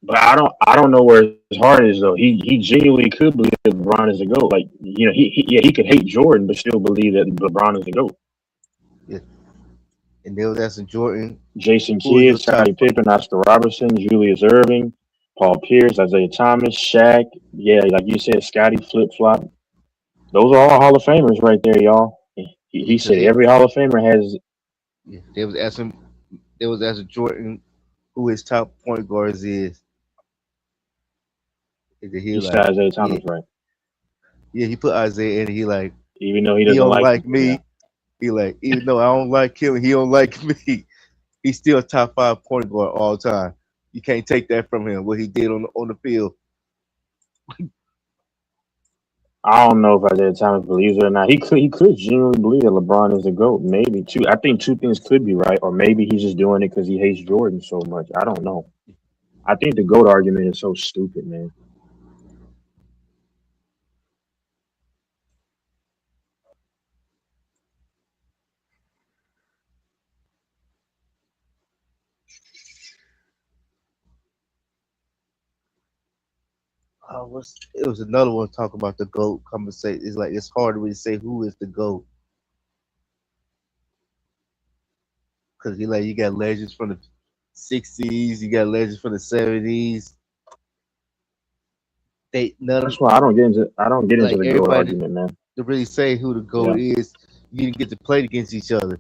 But I don't know where his heart is though. He genuinely could believe that LeBron is the GOAT. Like he could hate Jordan but still believe that LeBron is the GOAT. Yeah. And they was asking Jordan, Jason who is your Kidd, Scottie top? Pippen, Oscar Robertson, Julius Irving, Paul Pierce, Isaiah Thomas, Shaq. Yeah, like you said, Scotty flip flop. Those are all Hall of Famers right there, y'all. He Because said every Hall of Famer has. they was asking Jordan who his top point guards is. And then he He like, said Isaiah yeah, Thomas, right? yeah, he put Isaiah in. He like, Even though he he doesn't don't like like him. Yeah. me. He like, even though I don't like him, he don't like me. He's still a top 5 point guard all time. You can't take that from him. What he did on the field. I don't know if Isaiah Thomas believes it or not. He could genuinely believe that LeBron is the GOAT. Maybe two. I think two things could be right, or maybe he's just doing it because he hates Jordan so much. I don't know. I think the GOAT argument is so stupid, man. It was another one talking about the GOAT conversation. It's like it's hard to really say who is the GOAT. Because you got legends from the 60s, you got legends from the 70s. That's why I don't get into the GOAT everybody argument, man. to really say who the GOAT is, you didn't get to play against each other.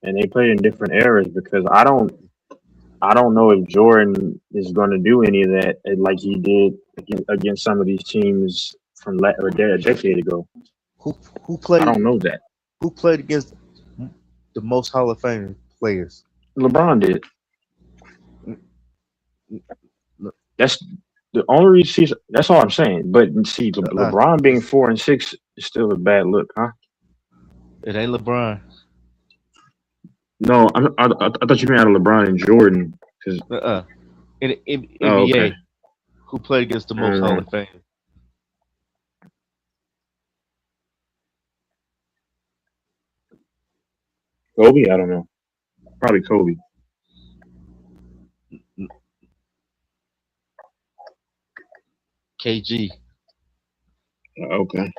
And they played in different eras because I don't know if Jordan is going to do any of that like he did against some of these teams from a decade ago. Who played? I don't know that. Who played against the most Hall of Fame players? LeBron did. That's the only reason. That's all I'm saying. But see, LeBron being 4 and 6 is still a bad look, huh? It ain't LeBron. No, I thought you meant out of LeBron and Jordan. In NBA, okay. who played against the most Hall of Fame? Kobe? I don't know. Probably Kobe. KG. Okay.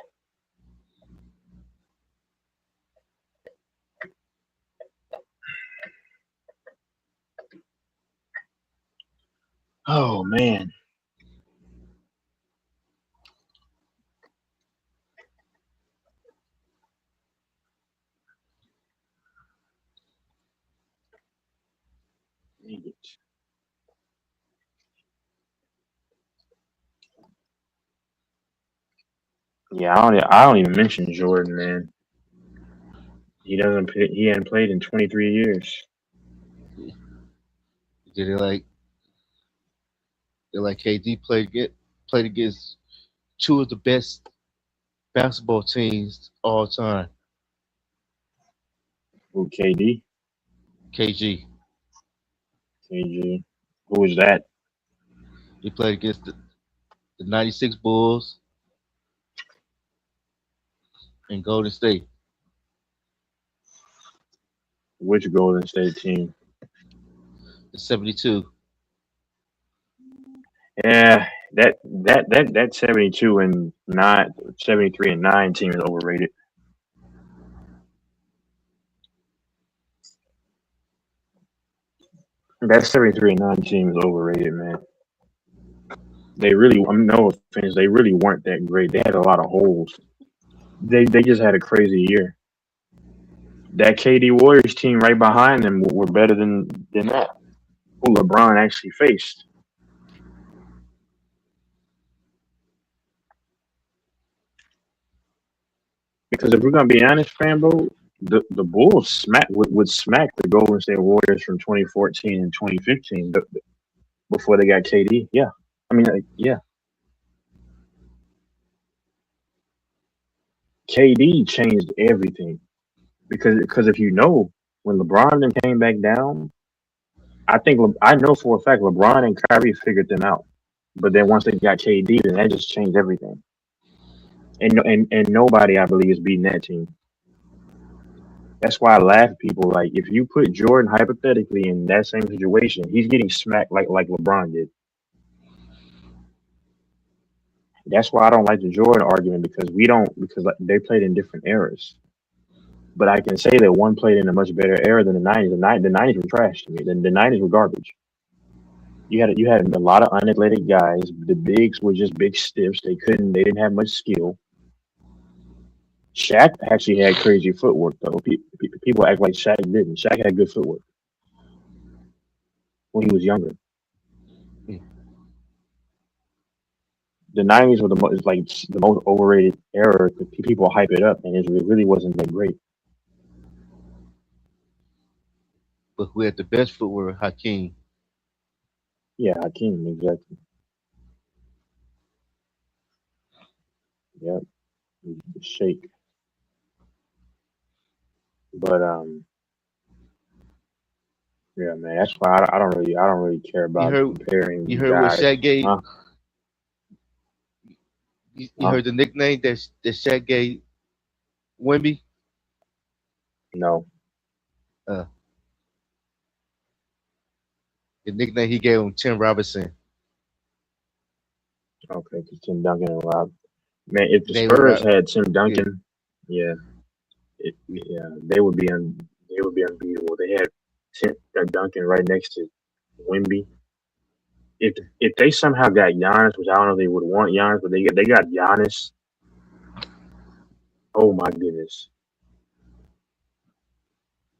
Oh man. Dang it. Yeah, I don't even mention Jordan, man. He hadn't played in 23 years. Did they like KD played against two of the best basketball teams all time. Who, KD? KG. KG. Who was that? He played against the 96 Bulls and Golden State. Which Golden State team? The 72. Yeah, that 72 and 9, 73 and 9 team is overrated. That 73 and 9 team is overrated, man. They really, I'm no offense, they really weren't that great. They had a lot of holes. They just had a crazy year. That KD Warriors team right behind them were better than that. Who LeBron actually faced. Because if we're gonna be honest, Frambo, the Bulls would smack the Golden State Warriors from 2014 and 2015 before they got KD. Yeah, I mean, yeah. KD changed everything because if you know when LeBron then came back down, I know for a fact LeBron and Kyrie figured them out. But then once they got KD, then that just changed everything. And nobody, I believe, is beating that team. That's why I laugh at people. Like, if you put Jordan hypothetically in that same situation, he's getting smacked like LeBron did. That's why I don't like the Jordan argument because they played in different eras. But I can say that one played in a much better era than the 90s. The 90s were trash to me. The 90s were garbage. You had a lot of unathletic guys. The bigs were just big stiffs. They didn't have much skill. Shaq actually had crazy footwork though. People act like Shaq didn't. Shaq had good footwork when he was younger. The 90s were the most overrated era because people hype it up, and it really wasn't that great. But who had the best footwork? Hakeem. Yeah, Hakeem, exactly. Yep, shake. But yeah, man, that's why I don't really care about comparing. You heard what Shaq gave? Huh? You heard the nickname that Shaq gave Wemby? No. The nickname he gave him, Tim Robinson. Okay, because Tim Duncan and Rob. Man, if the Spurs had Tim Duncan, yeah, they would be unbeatable. They had Tim Duncan right next to Wemby. If they somehow got Giannis, which I don't know if they would want Giannis, but they got Giannis. Oh my goodness!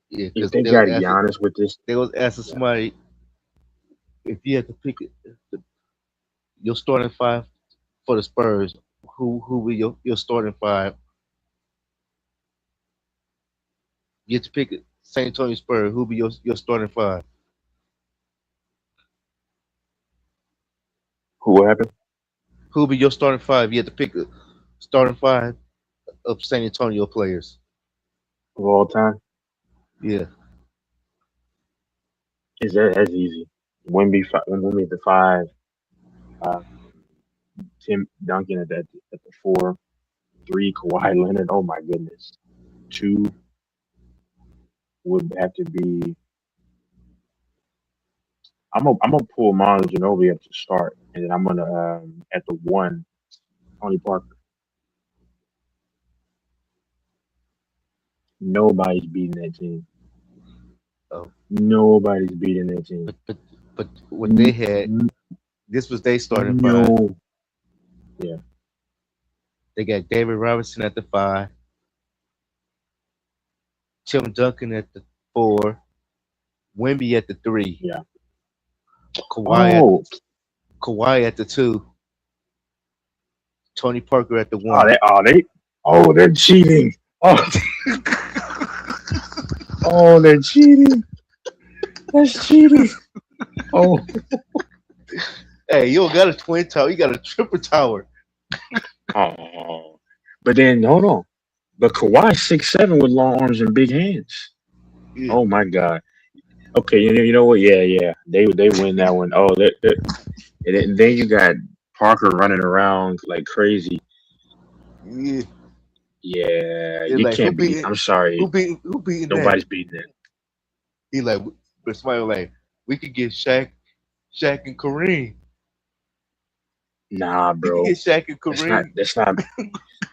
Yeah, if they got Giannis with this, they was asking somebody if you had to pick your starting five for the Spurs, who would your starting five? You have to pick San Antonio Spurs. Who be your starting five? What happened? Who be your starting five? You have to pick a starting five of San Antonio players of all time. Yeah, that's easy. Wemby at the 5, Tim Duncan at the 4, 3 Kawhi Leonard. Oh my goodness, 2 would have to be. I'm gonna pull Manu Ginobili up to start, and then I'm gonna at the 1, Tony Parker. Nobody's beating that team. Oh, nobody's beating that team. But what they had, this was their starting five. Yeah. They got David Robinson at the 5, Tim Duncan at the 4, Wemby at the 3. Yeah. Kawhi at the 2, Tony Parker at the 1. They're cheating. Oh, they're cheating. That's cheating. Oh, Hey, you don't got a twin tower. You got a triple tower. oh. But then hold on. But Kawhi 6'7" with long arms and big hands. Yeah. Oh my God. Okay, you know what? Yeah. They win that one. Oh, and then you got Parker running around like crazy. Yeah. Yeah, It's you like can't beat. I'm sorry, who beating that? nobody's beating that. He like, but somebody was like, we could get Shaq and Kareem. Nah, We could bro. get Shaq and That's not. Kareem. That's not.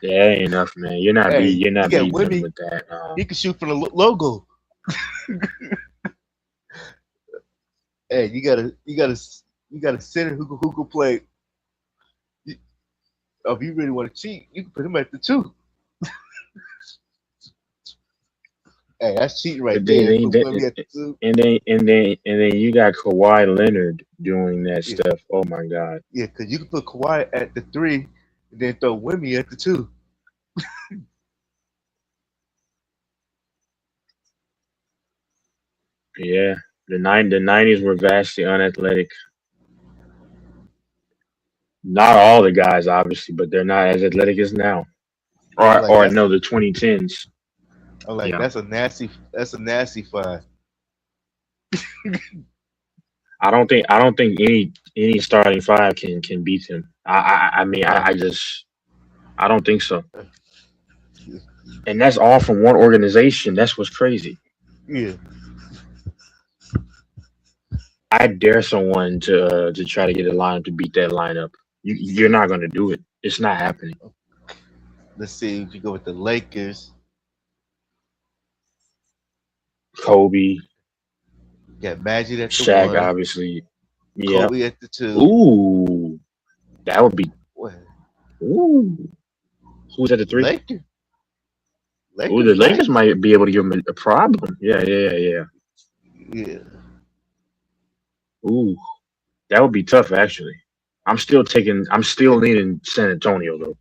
That ain't enough, man. You're not Hey, You're not he got beating them Wimby. with that. He can shoot from the logo. Hey, you got a center who can play. If you really want to cheat, you can put him at the 2. Hey, that's cheating right But then, there. then, Put Wimby at the 2. and then you got Kawhi Leonard doing that Yeah, stuff. Oh my God. yeah, because you can put Kawhi at the 3 and then throw Wimby at the 2. Yeah, the 90s were vastly unathletic. Not all the guys, obviously, but they're not as athletic as now. I'm like, Or no, the 2010s. Yeah, that's a nasty find. I don't think any starting five can beat him. I mean, I just I don't think so. And that's all from one organization. That's what's crazy. Yeah, I dare someone to try to get a lineup to beat that lineup. You're not going to do it. It's not happening. let's see if you go with the Lakers. Kobe, Got Magic at the Shaq, 1, obviously. Yeah. Kobe at the 2. Ooh, that would be. What? Ooh, who's at the 3? Lakers. Ooh, the Lakers might be able to give him a problem. Yeah. Yeah. Ooh, that would be tough, actually. I'm still leaning San Antonio though.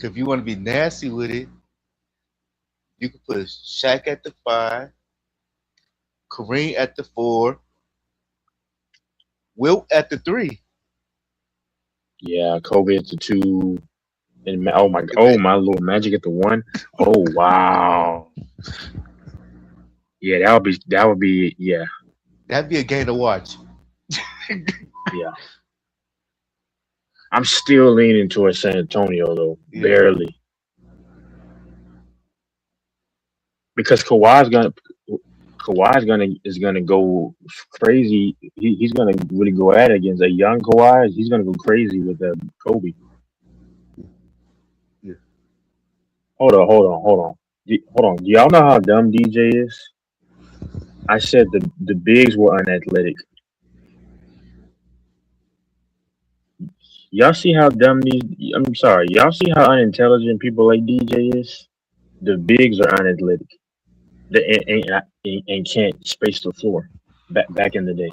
If you want to be nasty with it, you can put Shaq at the 5, Kareem at the 4, Wilt at the 3. Yeah, Kobe at the 2, and my Lord, Magic at the 1. Oh wow. Yeah, that would be yeah. That'd be a game to watch. Yeah. I'm still leaning towards San Antonio though, Yeah. barely. Because Kawhi's gonna go crazy. He's gonna really go at it against a young Kawhi. He's gonna go crazy with Kobe. Yeah. Hold on. Do y'all know how dumb DJ is? I said the bigs were unathletic. Y'all see how dumb I'm sorry. Y'all see how unintelligent people like DJ is? The bigs are unathletic. And can't space the floor. Back in the day,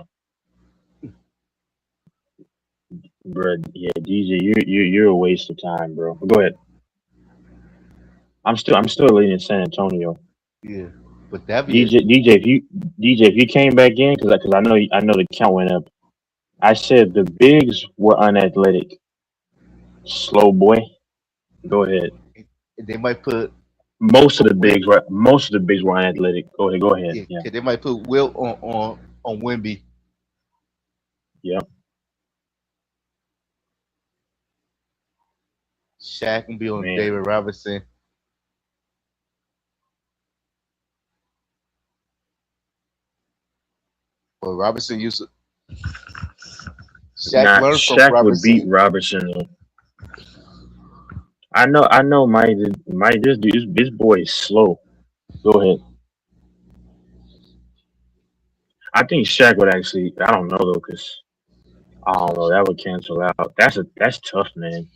bro. Yeah, DJ, you're a waste of time, bro. But go ahead. I'm still leading San Antonio. Yeah, but that'd be DJ, if you came back in, because I know the count went up. I said the bigs were unathletic. Slow boy. Go ahead. they might put Most of the bigs were unathletic. Go ahead. Yeah. they might put Wilt on Wimby. Yep. Shaq can be on Man. David Robinson. Well, Robinson used to. Shaq learned from Shaq would Robinson. beat Robertson. Though. I know. This boy is slow. Go ahead. I think Shaq would actually. I don't know though, because I don't know. That would cancel out. That's tough, man.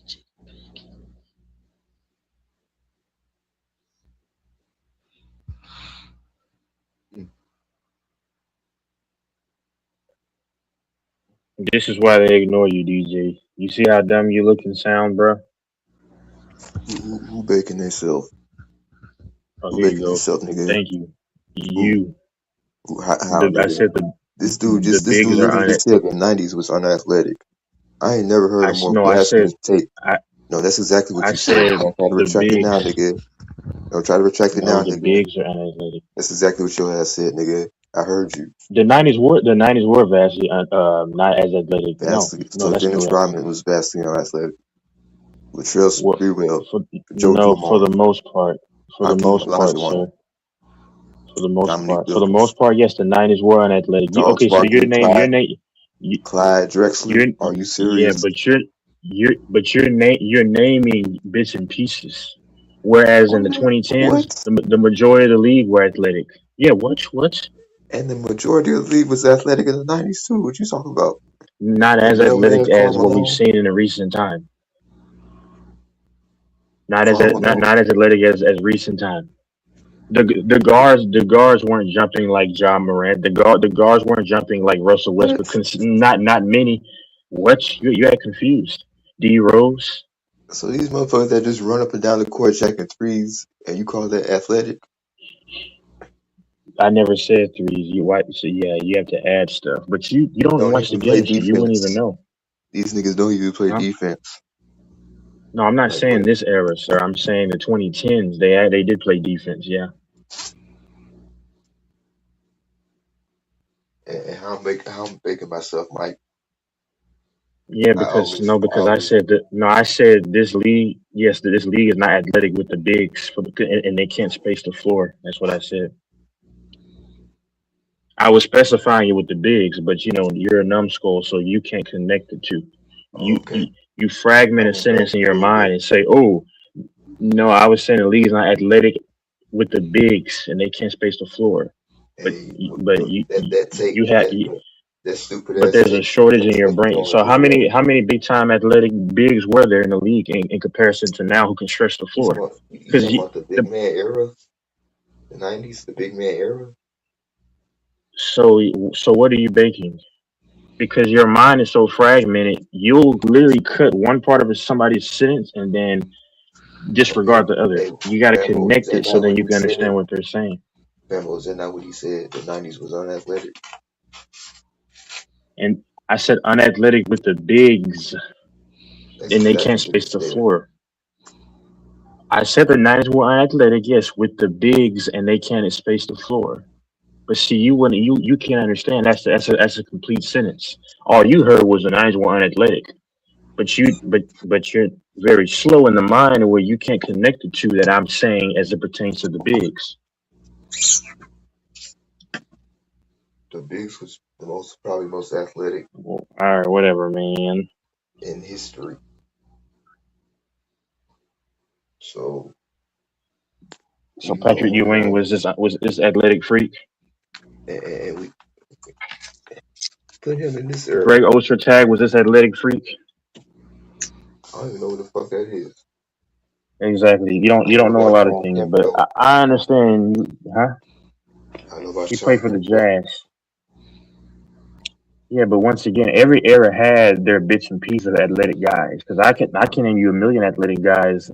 This is why they ignore you, DJ. You see how dumb you look and sound, bro? Who baking themselves? Oh, Who here you baking go. themselves, nigga? Thank you. You. How I said This dude The just bigs are literally on it. just said the '90s was unathletic. I ain't never heard a more No, I said blasphemous take. I No, that's exactly what I you said. said Don't try to the retract it now, bigs. nigga. Don't try to retract it No, now, the nigga. bigs are unathletic. That's exactly what your ass said, nigga. I heard you. The '90s were vastly not as athletic. No, Vastly. no, So that's Dennis correct. Rodman was vastly unathletic. Latrell What Sprewell, for? Joe No, for Dumars, the most part. For the Hakeem most part, Olajuwon, sir. For the most Dominique part. For the Wilkins, most part, yes, the '90s were unathletic. Charles Okay, so Barkley, Clyde Drexler. Are you yeah, serious? but you're naming bits and pieces. Whereas in the 2010s, the majority of the league were athletic. Yeah, what? And the majority of the league was athletic in the '90s too. What you talking about? Not as Melo athletic Man, Karl as what we've Malone, seen in the recent time. Not as Karl Malone. not as athletic as recent time. The guards weren't jumping like John Morant. The guards weren't jumping like Russell Westbrook. Not many. What you had confused? D Rose. So these motherfuckers that just run up and down the court jacking threes, and you call that athletic? I never said threes. So yeah, you have to add stuff. But you don't Don't watch the even play game, so you wouldn't even defense. know. These niggas don't even play Huh? defense. No, I'm not Like saying what? this era, sir. I'm saying the 2010s. They did play defense. Yeah. And how I'm making myself, Mike. Yeah, I because always I said that. No, I said this league. Yes, that this league is not athletic with the bigs, and they can't space the floor. That's what I said. I was specifying it with the bigs, but you're a numbskull, so you can't connect the two. You fragment a sentence in your mind and say, "Oh, no, I was saying the league is not athletic with the bigs, and they can't space the floor." But that stupid but ass there's a take. shortage in your That's brain. going So to how the many big time athletic bigs were there in the league in comparison to now who can stretch the floor? You Because talking about the big man era, the '90s, the big man era. so what are you baking? Because your mind is so fragmented, you'll literally cut one part of somebody's sentence and then disregard the other. You got to Famo, is connect that it so not then what you he can understand said? what they're saying. Famo, is that not what he said? The '90s was unathletic. And I said unathletic with the bigs, That's and they exactly can't what he space the said. floor. I said the '90s were unathletic, yes, with the bigs, and they can't space the floor. But see, you can't understand. That's a complete sentence. All you heard was the '90s were unathletic, but you're very slow in the mind where you can't connect the two that I'm saying as it pertains to the bigs. The bigs was probably most athletic Well, all right, whatever, man. in history. So Patrick Ewing was this athletic freak. and we put him in this era. Greg Ostertag was this athletic freak. I don't even know what the fuck that is. Exactly. You don't know a lot of things, but I understand. Huh? I know about He played for the Sean Jazz. Yeah, but once again, every era had their bits and pieces of athletic guys. Because I can name you a million athletic guys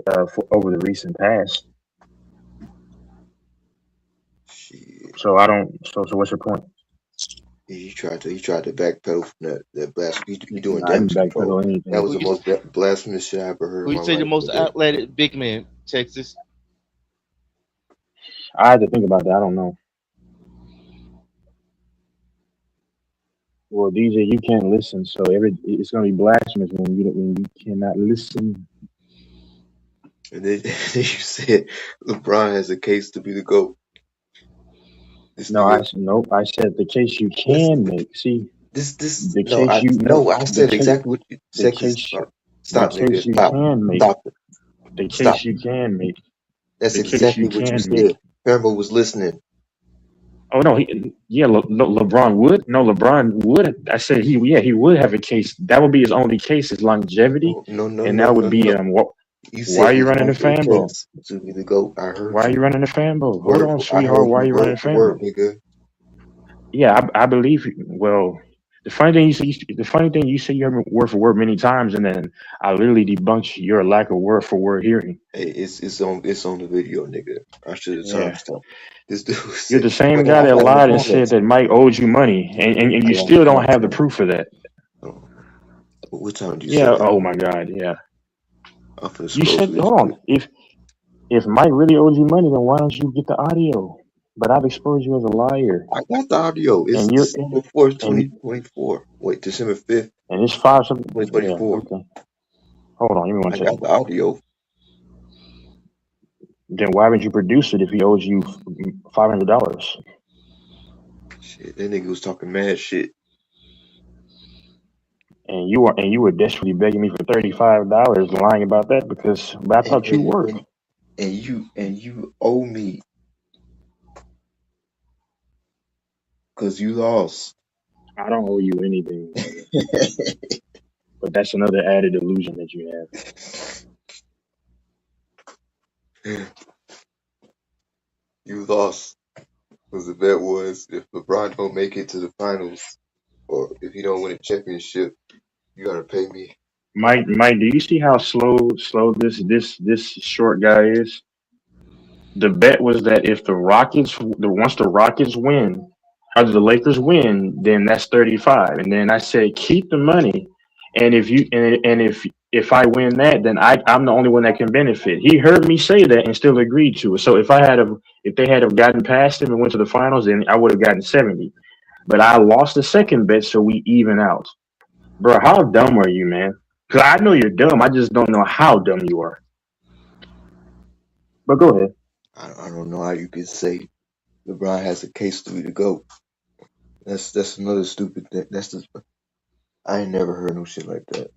over the recent past. So I don't. So what's your point? He tried to backpedal from that blasphemy. You doing Nah, I didn't damage control. backpedal anything. That was the most blasphemous shit I ever heard Who in you my say the life. most athletic big man? Texas. I had to think about that. I don't know. Well, DJ, you can't listen, so it's gonna be blasphemous when you cannot listen. And then you said LeBron has a case to be the GOAT. No, I said the case you can make. See, I said the exactly what you said. Stop, the case nigga. you Stop. can make. Stop. The Stop. case you can make. That's the case exactly you what you can said. make. Pambo was listening. Oh no, LeBron would. No, LeBron would. I said he would have a case. That would be his only case, his longevity. That would be what. Why are you running the fanboy? To be the GOAT, I heard. Why are you running the fanboy? Hold on, I sweetheart. heard Why are you running the fanboy? nigga. Yeah, I believe. Well, The funny thing you say you heard me word for word many times, and then I literally debunked your lack of word for word hearing. Hey, it's on the video, nigga. I should have Yeah. timestamped. This dude You're the said, same wait, guy I that got in the lied and said comments. that Mike owed you money, and I you got still in the don't have the comments. proof for that. What time did you say Yeah. that? Oh my God. Yeah. I'm finna You scroll said, through this hold on. quick. If Mike really owes you money, then why don't you get the audio? But I've exposed you as a liar, I got the audio. It's and you're December 4th, and 2024. Wait, December 5th, and it's 5 something. Yeah. 2024. Okay. Hold on. Give me one I second. got the audio. Then why would you produce it if he owes you $500? Shit, that nigga was talking mad shit. And you were desperately begging me for $35, lying about that because I thought you worked. And you owe me because you lost. I don't owe you anything, but that's another added illusion that you have. You lost. Because the bet was if LeBron don't make it to the finals, or if he don't win a championship, you gotta pay me. Mike, do you see how slow this short guy is? The bet was that if once the Rockets win, or the Lakers win, then that's 35. And then I said keep the money, and if I win that, then I'm the only one that can benefit. He heard me say that and still agreed to it. So if they had gotten past him and went to the finals, then I would have gotten 70. But I lost the second bet, so we even out. Bro, how dumb are you, man? Because I know you're dumb. I just don't know how dumb you are. But go ahead. I don't know how you could say LeBron has a case to be the GOAT. That's another stupid thing. I ain't never heard no shit like that.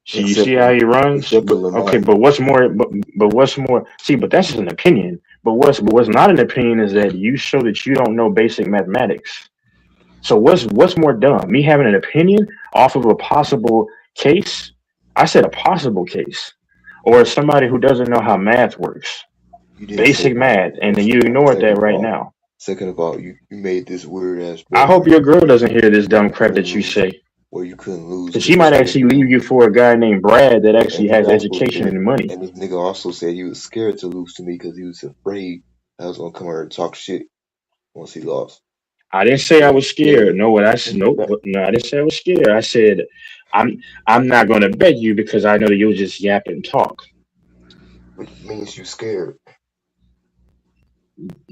So you see how he runs? Okay, but what's more? But what's more? See, but that's just an opinion. But what's not an opinion is that you show that you don't know basic mathematics. So what's more dumb? Me having an opinion off of a possible case? I said a possible case, or somebody who doesn't know how math works, basic math, and then you ignored that right now. Second of all, you made this weird ass. I hope your girl doesn't hear this dumb crap that you say. Well, you couldn't lose. Because she might actually leave you for a guy named Brad that actually has education and money. And this nigga also said he was scared to lose to me because he was afraid I was gonna come here and talk shit once he lost. I didn't say I was scared. No, I didn't say I was scared. I said I'm not gonna bet you because I know that you'll just yap and talk. Which means you scared.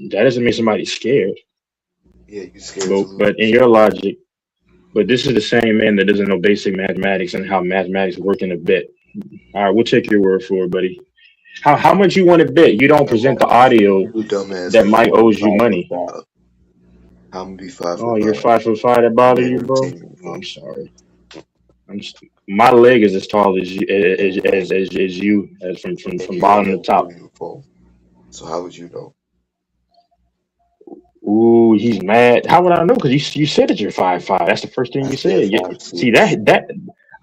That doesn't mean somebody's scared. Yeah, you scared. But in your logic, but this is the same man that doesn't know basic mathematics and how mathematics work in a bet. All right, we'll take your word for it, buddy. How much you want to bet? You don't present the audio that Mike owes you money. I'm gonna be 5 foot. Oh, you're 5 foot 5. That bother you, bro? Oh, I'm sorry. My leg is as tall as you, as from bottom to top. So how would you know? Ooh, he's mad. How would I know? Because you said that you're 5'5". That's the first thing you said. See that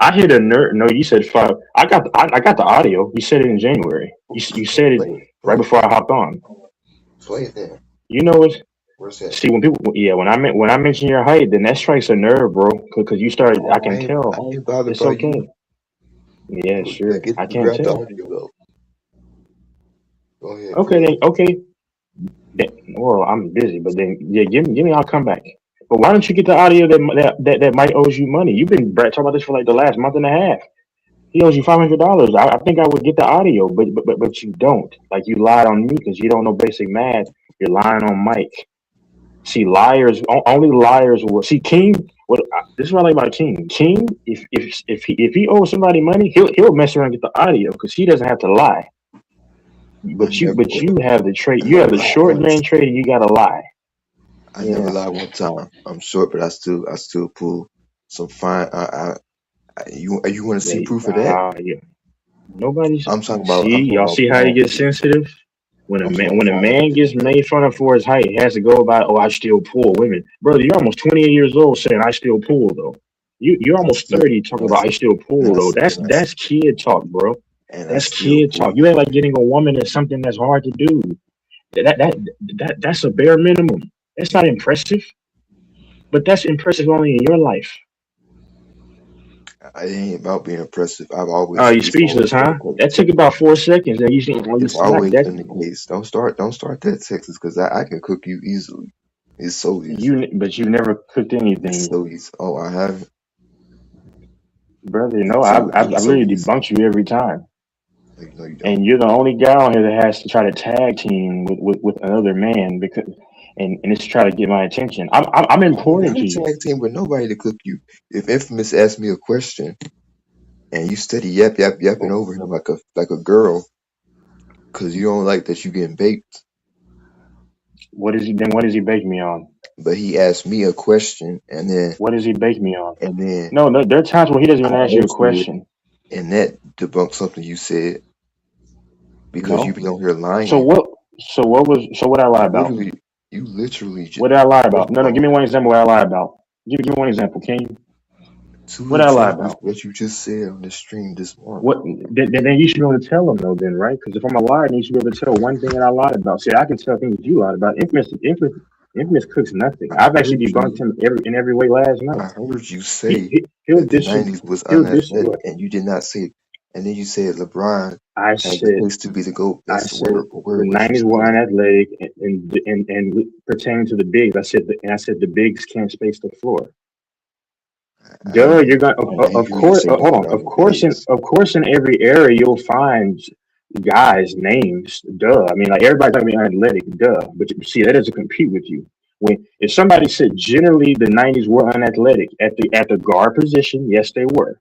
I hit a nerd. No, you said 5. I got the audio. You said it in January. You said it right before I hopped on. Play it there. You know it. Where's that? See, when I mention your height, then that strikes a nerve, bro. Because you started. I can tell. It's okay. Yeah, sure. I can't tell. Go ahead. Okay, then. Okay. Well, I'm busy, but then give me. I'll come back. But why don't you get the audio that Mike owes you money? You've been talking about this for like the last month and a half. He owes you $500. I think I would get the audio, but you don't. Like you lied on me because you don't know basic math. You're lying on Mike. See, liars. Only liars will see. King. This is what I like about King. King, if he owes somebody money, he'll mess around and get the audio because he doesn't have to lie. But you have the trait. You have the short man trait, and you gotta lie. I never lied one time. I'm short, but I still pull some fine. You want to see proof of that? Yeah. Nobody's. I'm talking about. Y'all see how he gets sensitive? When a man gets made fun of for his height, he has to go about, oh, I still pull women. Brother, you're almost 28 years old saying I still pull though. You're almost 30 talking about I still pull though. That's kid talk, bro. That's kid talk. You ain't like getting a woman is something that's hard to do. That's a bare minimum. That's not impressive. But that's impressive only in your life. It ain't about being impressive. I've always Oh, you it's always speechless, been the huh? case. That took about 4 seconds. And you It's snapped always that. been the case. Don't start that, Texas, because I can cook you easily. It's so easy. But you never cooked It's anything, so easy. Oh, I haven't. brother. No, It's so I've it's so literally easy. debunked you every time. No, you don't. And you're the only guy on here that has to try to tag team with another man because and it's to try to get my attention. I'm I don't important gotta to you. tag team with nobody to cook you. If Infamous asked me a question and you steady yapping over him like a girl, because you don't like that you getting baked. What does he bake me on? But he asked me a question, and then What does he bake me on? and then No, there are times where he doesn't I even ask you a answered it, question. and that debunked something you said because you No. be on here lying. So what I lie about? You literally just What did I lie first about? of No, give all, me one example what I lie about. Give me one example, can you? two What did I lie examples about? what you just said on the stream this morning. What then you should be able to tell them though, then, right? Because if I'm a liar, then you should be able to tell one thing that I lied about. See, I can tell things that you lied about. Infamous cooks nothing. I I've actually heard debunked you. him in every way last I night. heard you say He'll that the disagree. 90s was He'll unathletic, disagree. and you did not say. And then you said LeBron I has the said case to be the GOAT. I That's the said word. What the word was you 90s were saying? unathletic and pertaining to the bigs. I said the bigs can't space the floor. Duh, you're going. I didn't Of hear you course, say hold nothing on. about the bigs. Of course, in every area you'll find guys' names. Duh. I mean, like everybody's gonna be athletic. Duh. But you see, that doesn't compete with you. When if somebody said generally the '90s were unathletic at the guard position, yes, they were.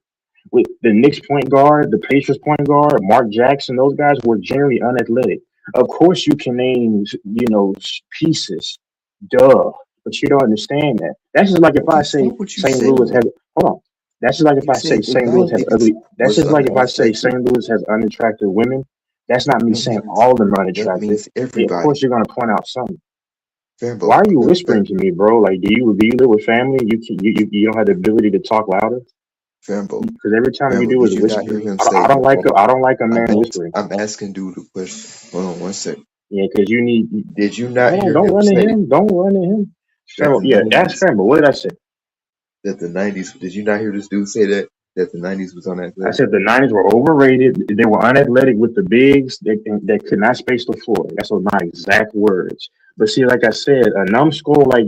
With the Knicks point guard, the Pacers point guard, Mark Jackson, those guys were generally unathletic. Of course, you can name pieces. Duh. But you don't understand that. That's just like if I That's say not what you St. Louis said. has. Hold on. That's just like if You I say said the St. Louis has 90s ugly. That's was just like if I say unathletic. St. Louis has unattractive women. That's not me saying That all of them are means unattractive. Of everybody. course, you're gonna point out some. Fambo, Why are you whispering to me, bro? Like, do you live with family? You don't have the ability to talk louder? Fambo, Because every time you Fambo, do did is you not hear whisper. him say I don't like before? a man whispering. I'm asking dude a question. Hold on one second. Yeah, because you need. Did you not Hold on, hear don't him run to say him. Don't run to him. that the Yeah, ask 90s Fambo. What did I say? that the 90s? Did you not hear this dude say that the 90s was I unathletic? said the '90s were overrated. They were unathletic with the bigs that could not space the floor. That's what my exact words. But see, like I said, a numbskull like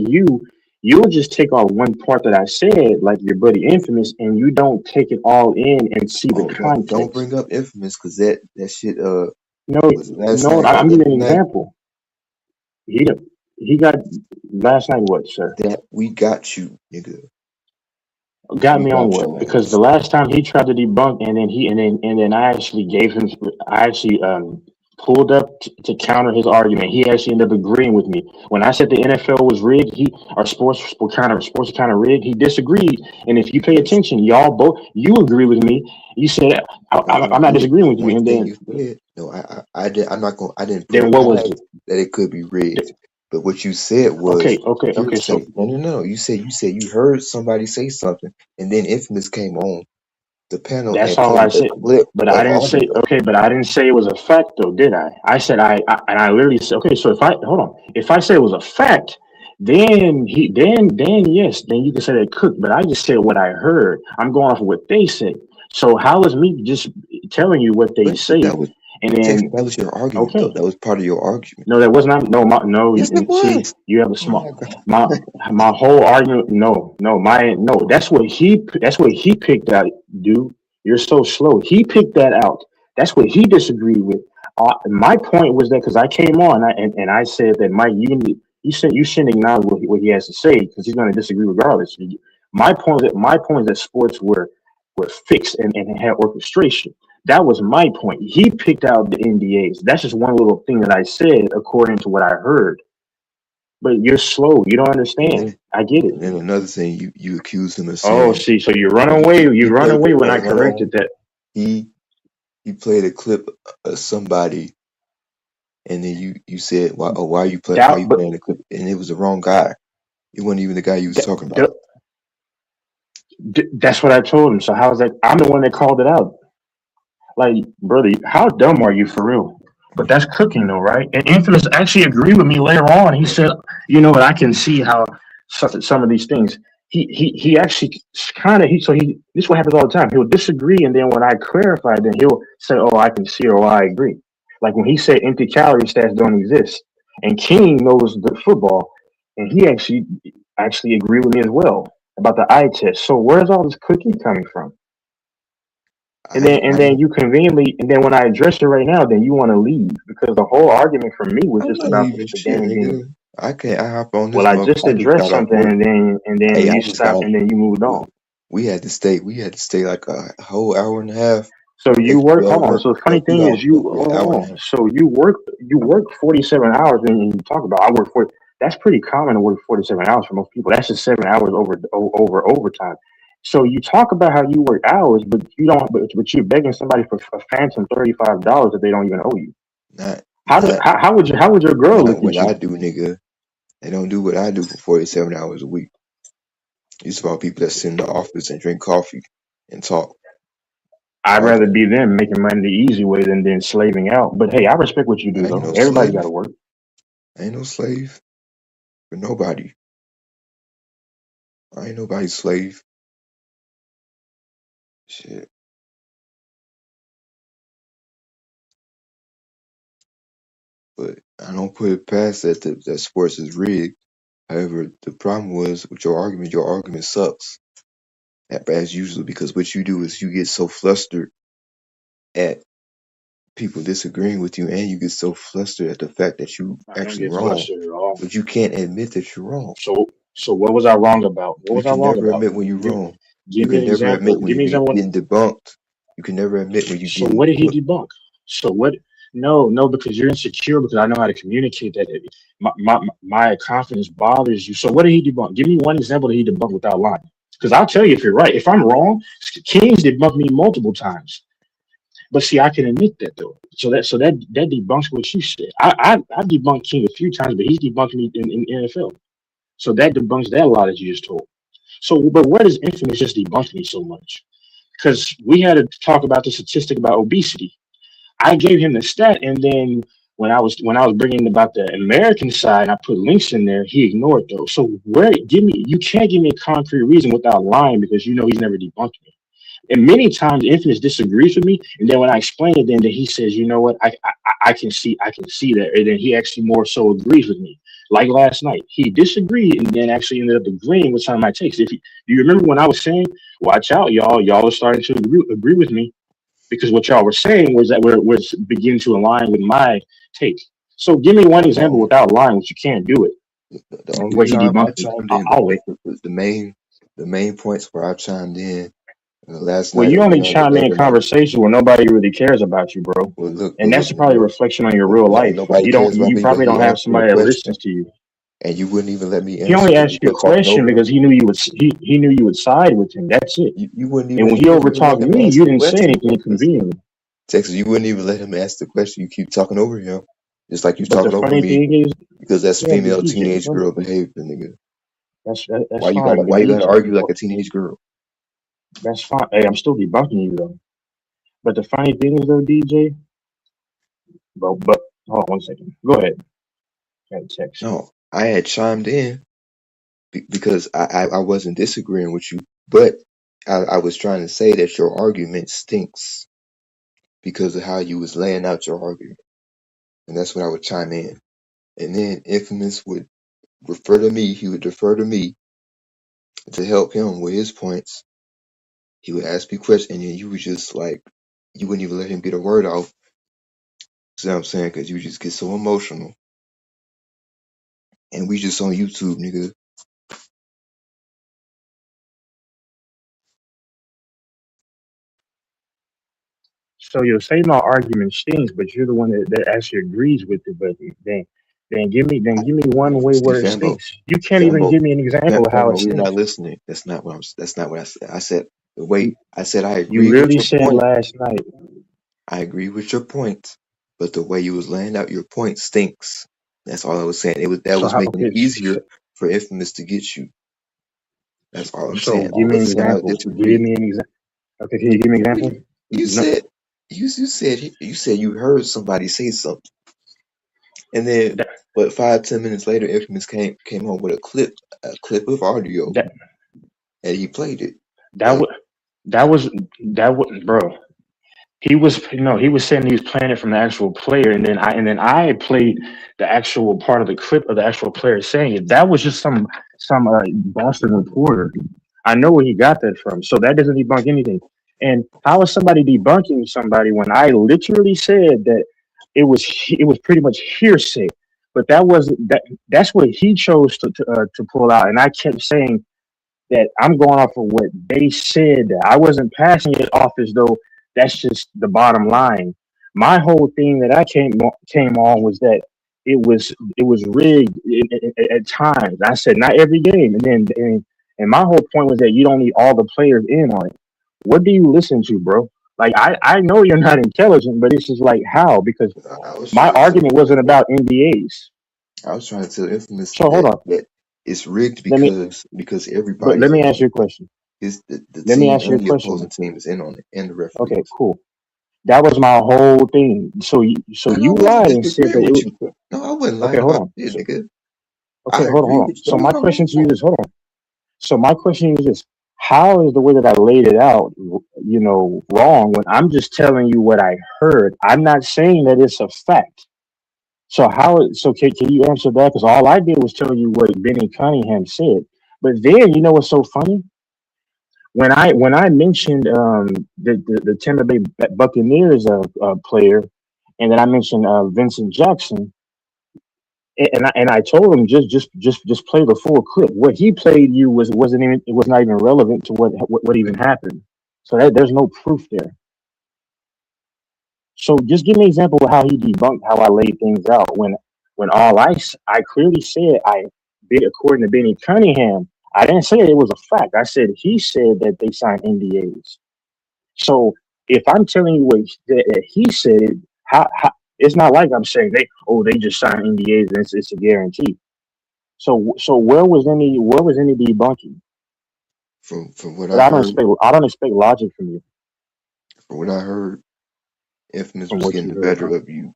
you'll just take off one part that I said, like your buddy Infamous, and you don't take it all in and see the Oh, don't context. bring up Infamous because that shit No, was last no, night. I'm giving an Tonight example. He got last night. What, sir? that we got you, nigga. Got We me on got what? your Because ass. the last time he tried to debunk, and then I actually gave him. I actually pulled up to counter his argument. He actually ended up agreeing with me when I said the NFL was rigged. Sports were kind of rigged. He disagreed, and if you pay attention, you agree with me. You said I'm not Agree with disagreeing the with you, one and thing then you said. No, I didn't put then a what was past it? that it could be rigged. But what you said was Okay. So hearsay. No. You said you heard somebody say something, and then Infamous came on the panel that's and all I played a said. clip But I of didn't say audio. okay. But I didn't say it was a fact, though, did I? I said I literally said okay. So if I say it was a fact, then yes, then you can say they cooked. But I just said what I heard. I'm going off of what they said. So how is me just telling you what they But say? that was And Texas, then that was your argument, though. okay, That was part of your argument. no, that was not. No. Yes, it See, was. you have a Oh my small. God. My whole argument. No. That's what he picked out, dude. You're so slow. He picked that out. That's what he disagreed with. My point was that because I came on and I said that Mike, you shouldn't acknowledge what he has to say because he's going to disagree regardless. My point is that sports were fixed and had orchestration. That was my point. He picked out the NDAs. That's just one little thing that I said according to what I heard. But you're slow. You don't understand. I get it. And then another thing, you accused him of Oh, saying see, so you run away. You run away when I corrected that. He played a clip of somebody, and then you said, why are you playing the clip? And it was the wrong guy. It wasn't even the guy you was talking about. That's what I told him. So how's that? I'm the one that called it out. Like, brother, how dumb are you for real? But that's cooking though, right? And Infamous actually agreed with me later on. He said, you know what, I can see how some of these things. He actually kind of this is what happens all the time. He'll disagree, and then when I clarify, then he'll say, "Oh, I can see," or "I agree." Like when he said empty calorie stats don't exist, and King knows the football, and he actually agreed with me as well about the eye test. So where's all this cookie coming from? And then you conveniently, and then when I address it right now, then you want to leave because the whole argument for me was I'm just not about leaving the shit, game being. nigga. I hop on this Well, I just motherfucker. I just addressed got off something, work. and then Hey, I you just got stopped, off. and then you moved on. We had to stay like a whole hour and a half. So you Extra work. Hold on. overtime. So the No, funny 2 thing hours. is, you Yeah, hold hour and a on. half. So you work 47 hours, and you talk about I work 40. That's pretty common to work 47 hours for most people. That's just 7 hours over overtime. So you talk about how you work hours, but you don't. But you're begging somebody for a phantom $35 that they don't even owe you. Not How would your girl not look what at I you? do, nigga. They don't do what I do for 47 hours a week. It's about people that sit in the office and drink coffee and talk. I'd All rather day. be them making money the easy way than slaving out. But hey, I respect what you do I ain't though. no Everybody got to slave. work. I ain't no slave for nobody. I ain't nobody's slave. Shit. But I don't put it past that sports is rigged. However, the problem was with your argument sucks. As usual, because what you do is you get so flustered at people disagreeing with you, and you get so flustered at the fact that you I don't actually get wrong, flustered at all. but you can't admit that you're wrong. So what was I wrong about? What You was I can wrong never about? admit when you're Give wrong. You give me can an never admit example. when Give you me an example. getting debunked. You can never admit when you So getting what did he debunked. debunk? So what? No, because you're insecure because I know how to communicate that. My confidence bothers you. So what did he debunk? Give me one example that he debunked without lying. Because I'll tell you if you're right. If I'm wrong, Kings debunked me multiple times. But see, I can admit that though. So that debunks what you said. I debunked King a few times, but he's debunked me in NFL. So that debunks that lie that you just told. So, but where does Infamous just debunk me so much? Because we had to talk about the statistic about obesity. I gave him the stat, and then when I was bringing about the American side, and I put links in there. He ignored those. So where? You can't give me a concrete reason without lying because you know he's never debunked me. And many times Infamous disagrees with me, and then when I explain it, then he says, "You know what? I can see that," and then he actually more so agrees with me. Like last night, he disagreed and then actually ended up agreeing with some of my takes. If you remember when I was saying, "Watch out, y'all are starting to agree with me," because what y'all were saying was that we're beginning to align with my take. So give me one example No, without lying, which you can't do it, the only where he time I debunked me. chimed in, I'll wait. the main points where I chimed in last Well, night you or only whatever the chime in other night. conversation where nobody really cares about you, bro. Well, And that's probably a nigga. reflection on your real Ain't life. nobody cares about You me, but probably he don't have asked me a somebody that question, listens to you. and you wouldn't even let me He answer only because you asked you a kept talking question over him. because he knew you would side with him. That's it. You wouldn't And when he even let overtalked him me, ask you the didn't say question. anything convenient. Texas, you wouldn't even let him ask the question. You keep talking over him, just like you But the talking over funny me, thing is, because that's yeah, but female DJ, teenage girl behavior, nigga. that's fine. But Why you gotta DJ, argue like a teenage girl? that's fine. Hey, I'm still debunking you though. But the funny thing is though, DJ, but hold on 1 second. Go ahead. Text. No, I had chimed in because I wasn't disagreeing with you, but I was trying to say that your argument stinks because of how you was laying out your argument, and that's when I would chime in. And then Infamous would refer to me. He would defer to me to help him with his points. He would ask me questions, and then you would just like you wouldn't even let him get a word out. See what I'm saying? Because you just get so emotional, and we just on YouTube, nigga. So you'll say my argument stings, but you're the one that actually agrees with it. But then give me one way See, where it Fambo, stinks. You can't even give me an example of how it Fambo, you're not stinks. listening. That's not what I'm. That's not what I said. I said the way I said I You agree with literally your said point. last night. I agree with your point, but the way you was laying out your point stinks. That's all I was saying. That So was how? making it Okay. easier for Infamous to get you. That's all I'm So saying. give I me an wasn't saying I example. Give disagree. me an example. Okay, can you give me an example? You No. said you said you heard somebody say something, and then But 5-10 minutes later, Infamous came home with a clip of audio, That and he played it. that Like, was that was bro. He was he was saying he was playing it from the actual player, and then I played the actual part of the clip of the actual player saying it. That was just some Boston reporter. I know where he got that from. So that doesn't debunk anything. And how is somebody debunking somebody when I literally said that it was pretty much hearsay? But that's what he chose to pull out, and I kept saying that I'm going off of what they said. I wasn't passing it off as though that's just the bottom line. My whole thing that I came on was that it was rigged at times. I said not every game, and my whole point was that you don't need all the players in on it. What do you listen to, bro? Like I know you're not intelligent, but it's just like how? Because I was my trying to tell argument wasn't about NDAs. I was trying to tell Infamous So hold on. that it's rigged Let me because but everybody's let me in ask on you a it. question. The Let me team ask you a and the question. opposing team is in on it, and the Okay, referees. cool. That was my whole thing. So I you wasn't lied and said disagreeing that it with was you. No, I wasn't okay. lying Hold about on. it, So, nigga. okay, I hold on, agree hold on. with you. So Don't my get me question to you wrong. is, hold on. So my question is this: how is the way that I laid it out, wrong when I'm just telling you what I heard? I'm not saying that it's a fact. So so can you answer that? Because all I did was tell you what Benny Cunningham said. But then you know what's so funny? When I mentioned the Tampa Bay Buccaneers player, and then I mentioned Vincent Jackson, and I told him just play the full clip. What he played you wasn't even it was not even relevant to what even happened. So there's no proof there. So just give me an example of how he debunked how I laid things out when I clearly said I did according to Benny Cunningham. I didn't say it was a fact. I said he said that they signed NDAs. So if I'm telling you that he said it, how it's not like I'm saying they just signed NDAs and it's a guarantee. So where was any debunking? From what But I heard, I don't expect logic from you from what I heard, Infamous from was what getting you the heard, better huh? of you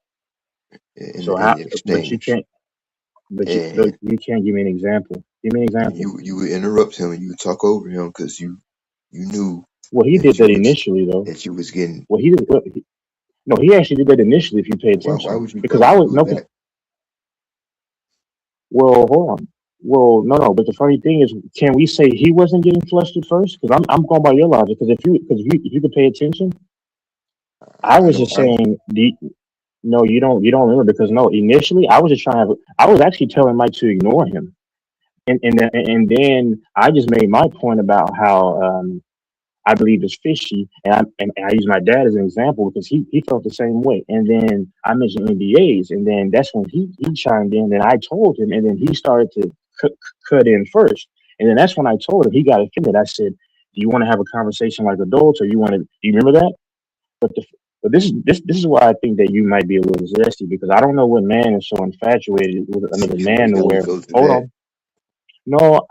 So in how? the But you exchange, can't. But and you can't give me an example. Give me an example. you would interrupt him and you would talk over him because you knew Well, he did that that initially, though. you was getting. Well, he did. No, he actually did that initially. If you pay Why attention, would you because I would do no. that? Well, hold on. Well, no. But the funny thing is, can we say he wasn't getting flustered first? Because I'm going by your logic. Because if you could pay attention, I I was don't. just saying. No, you don't remember because no. Initially, I was just trying to. I was actually telling Mike to ignore him, and then I just made my point about how I believe it's fishy, and I use my dad as an example because he felt the same way. And then I mentioned NDAs, and then that's when he chimed in. And I told him, and then he started to cut in first. And then that's when I told him he got offended. I said, "Do you want to have a conversation like adults, or you want to? Do you remember that?" But this is why I think that you might be a little zesty because I don't know what man is so infatuated with another Before we man to go where. to Hold that, on. No,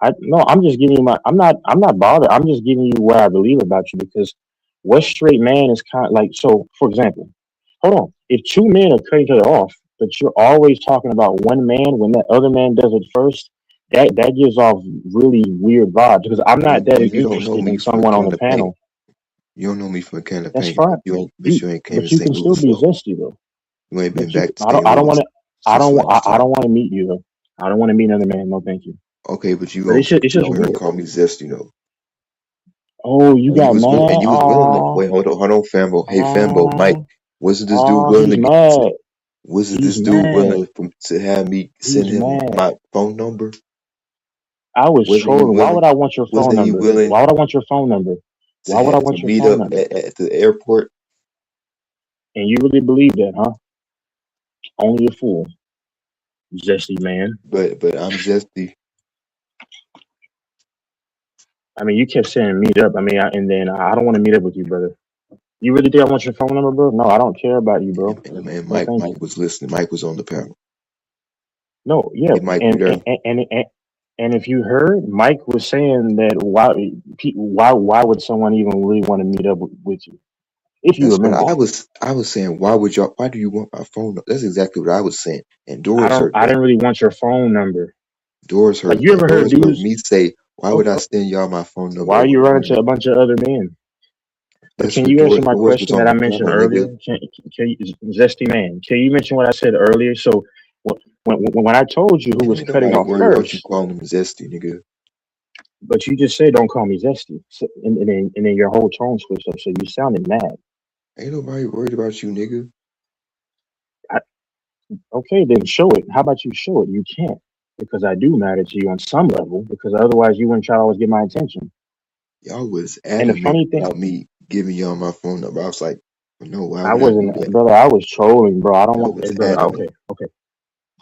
I'm just giving you my. I'm not bothered. I'm just giving you what I believe about you because what straight man is kind of like. So, for example, hold on. If two men are cutting each other off, but you're always talking about one man when that other man does it first, that gives off really weird vibes because I'm not that you don't know interested me in from a someone on can the of paint. panel. You don't know me from a can of That's paint, fine. but you ain't came in But you St. can still Louis be though. zesty though. You ain't been But you, back to St. I don't Louis want to. since last I time. don't want to meet you though. I don't want to meet another man. No, thank you. Okay, but But it's just you gonna weird. call me zesty though. Oh, you And got mad? you was willing to wait. Hold on, Fambo. Hey, Fambo, Mike. Wasn't this dude willing He's to mad. Wasn't He's this dude mad. willing to have me send He's him mad. my phone number? I was Wasn't he trolling. Why would willing? I want your phone Wasn't he number? willing Why would I want your phone number? to Why would I have to want your meet phone up number? at the airport? And you really believe that, huh? Only a fool. Zesty man. But I'm zesty. I mean, you kept saying meet up. I mean, and then I don't want to meet up with you, brother. You really think I want your phone number, bro? No, I don't care about you, bro. And No, thank Mike you. was listening. Mike was on the panel. No, yeah, Hey, Mike, you there? and if you heard, Mike was saying that why would someone even really want to meet up with you? if you That's what remember. I was saying. Why do you want my phone number? That's exactly what I was saying. And Doris heard I that. didn't really want your phone number. Doris Like heard you that. ever heard Doris heard dudes? me say, "Why Oh, would I oh, send y'all my phone number why are over you the running to phone?" a bunch of other men? But That's can because you answer Doris my Doris was question on that I the mentioned panel, nigga. earlier? Can you, Zesty man? Can you mention what I said earlier? So when I told you who Man, was ain't cutting nobody off worried about you first, calling him zesty, nigga. but you just said don't call me Zesty, so, and then your whole tone switched up, so you sounded mad. Ain't nobody worried about you, nigga. I, okay, then show it. How about you show it? You can't because I do matter to you on some level because otherwise you wouldn't try to always get my attention. Y'all was And the adamant funny thing, about me giving y'all my phone number. I was like, no, why I would I do wasn't, that? brother. I was trolling, bro. I don't Y'all want, was hey, brother. adamant. Okay, okay.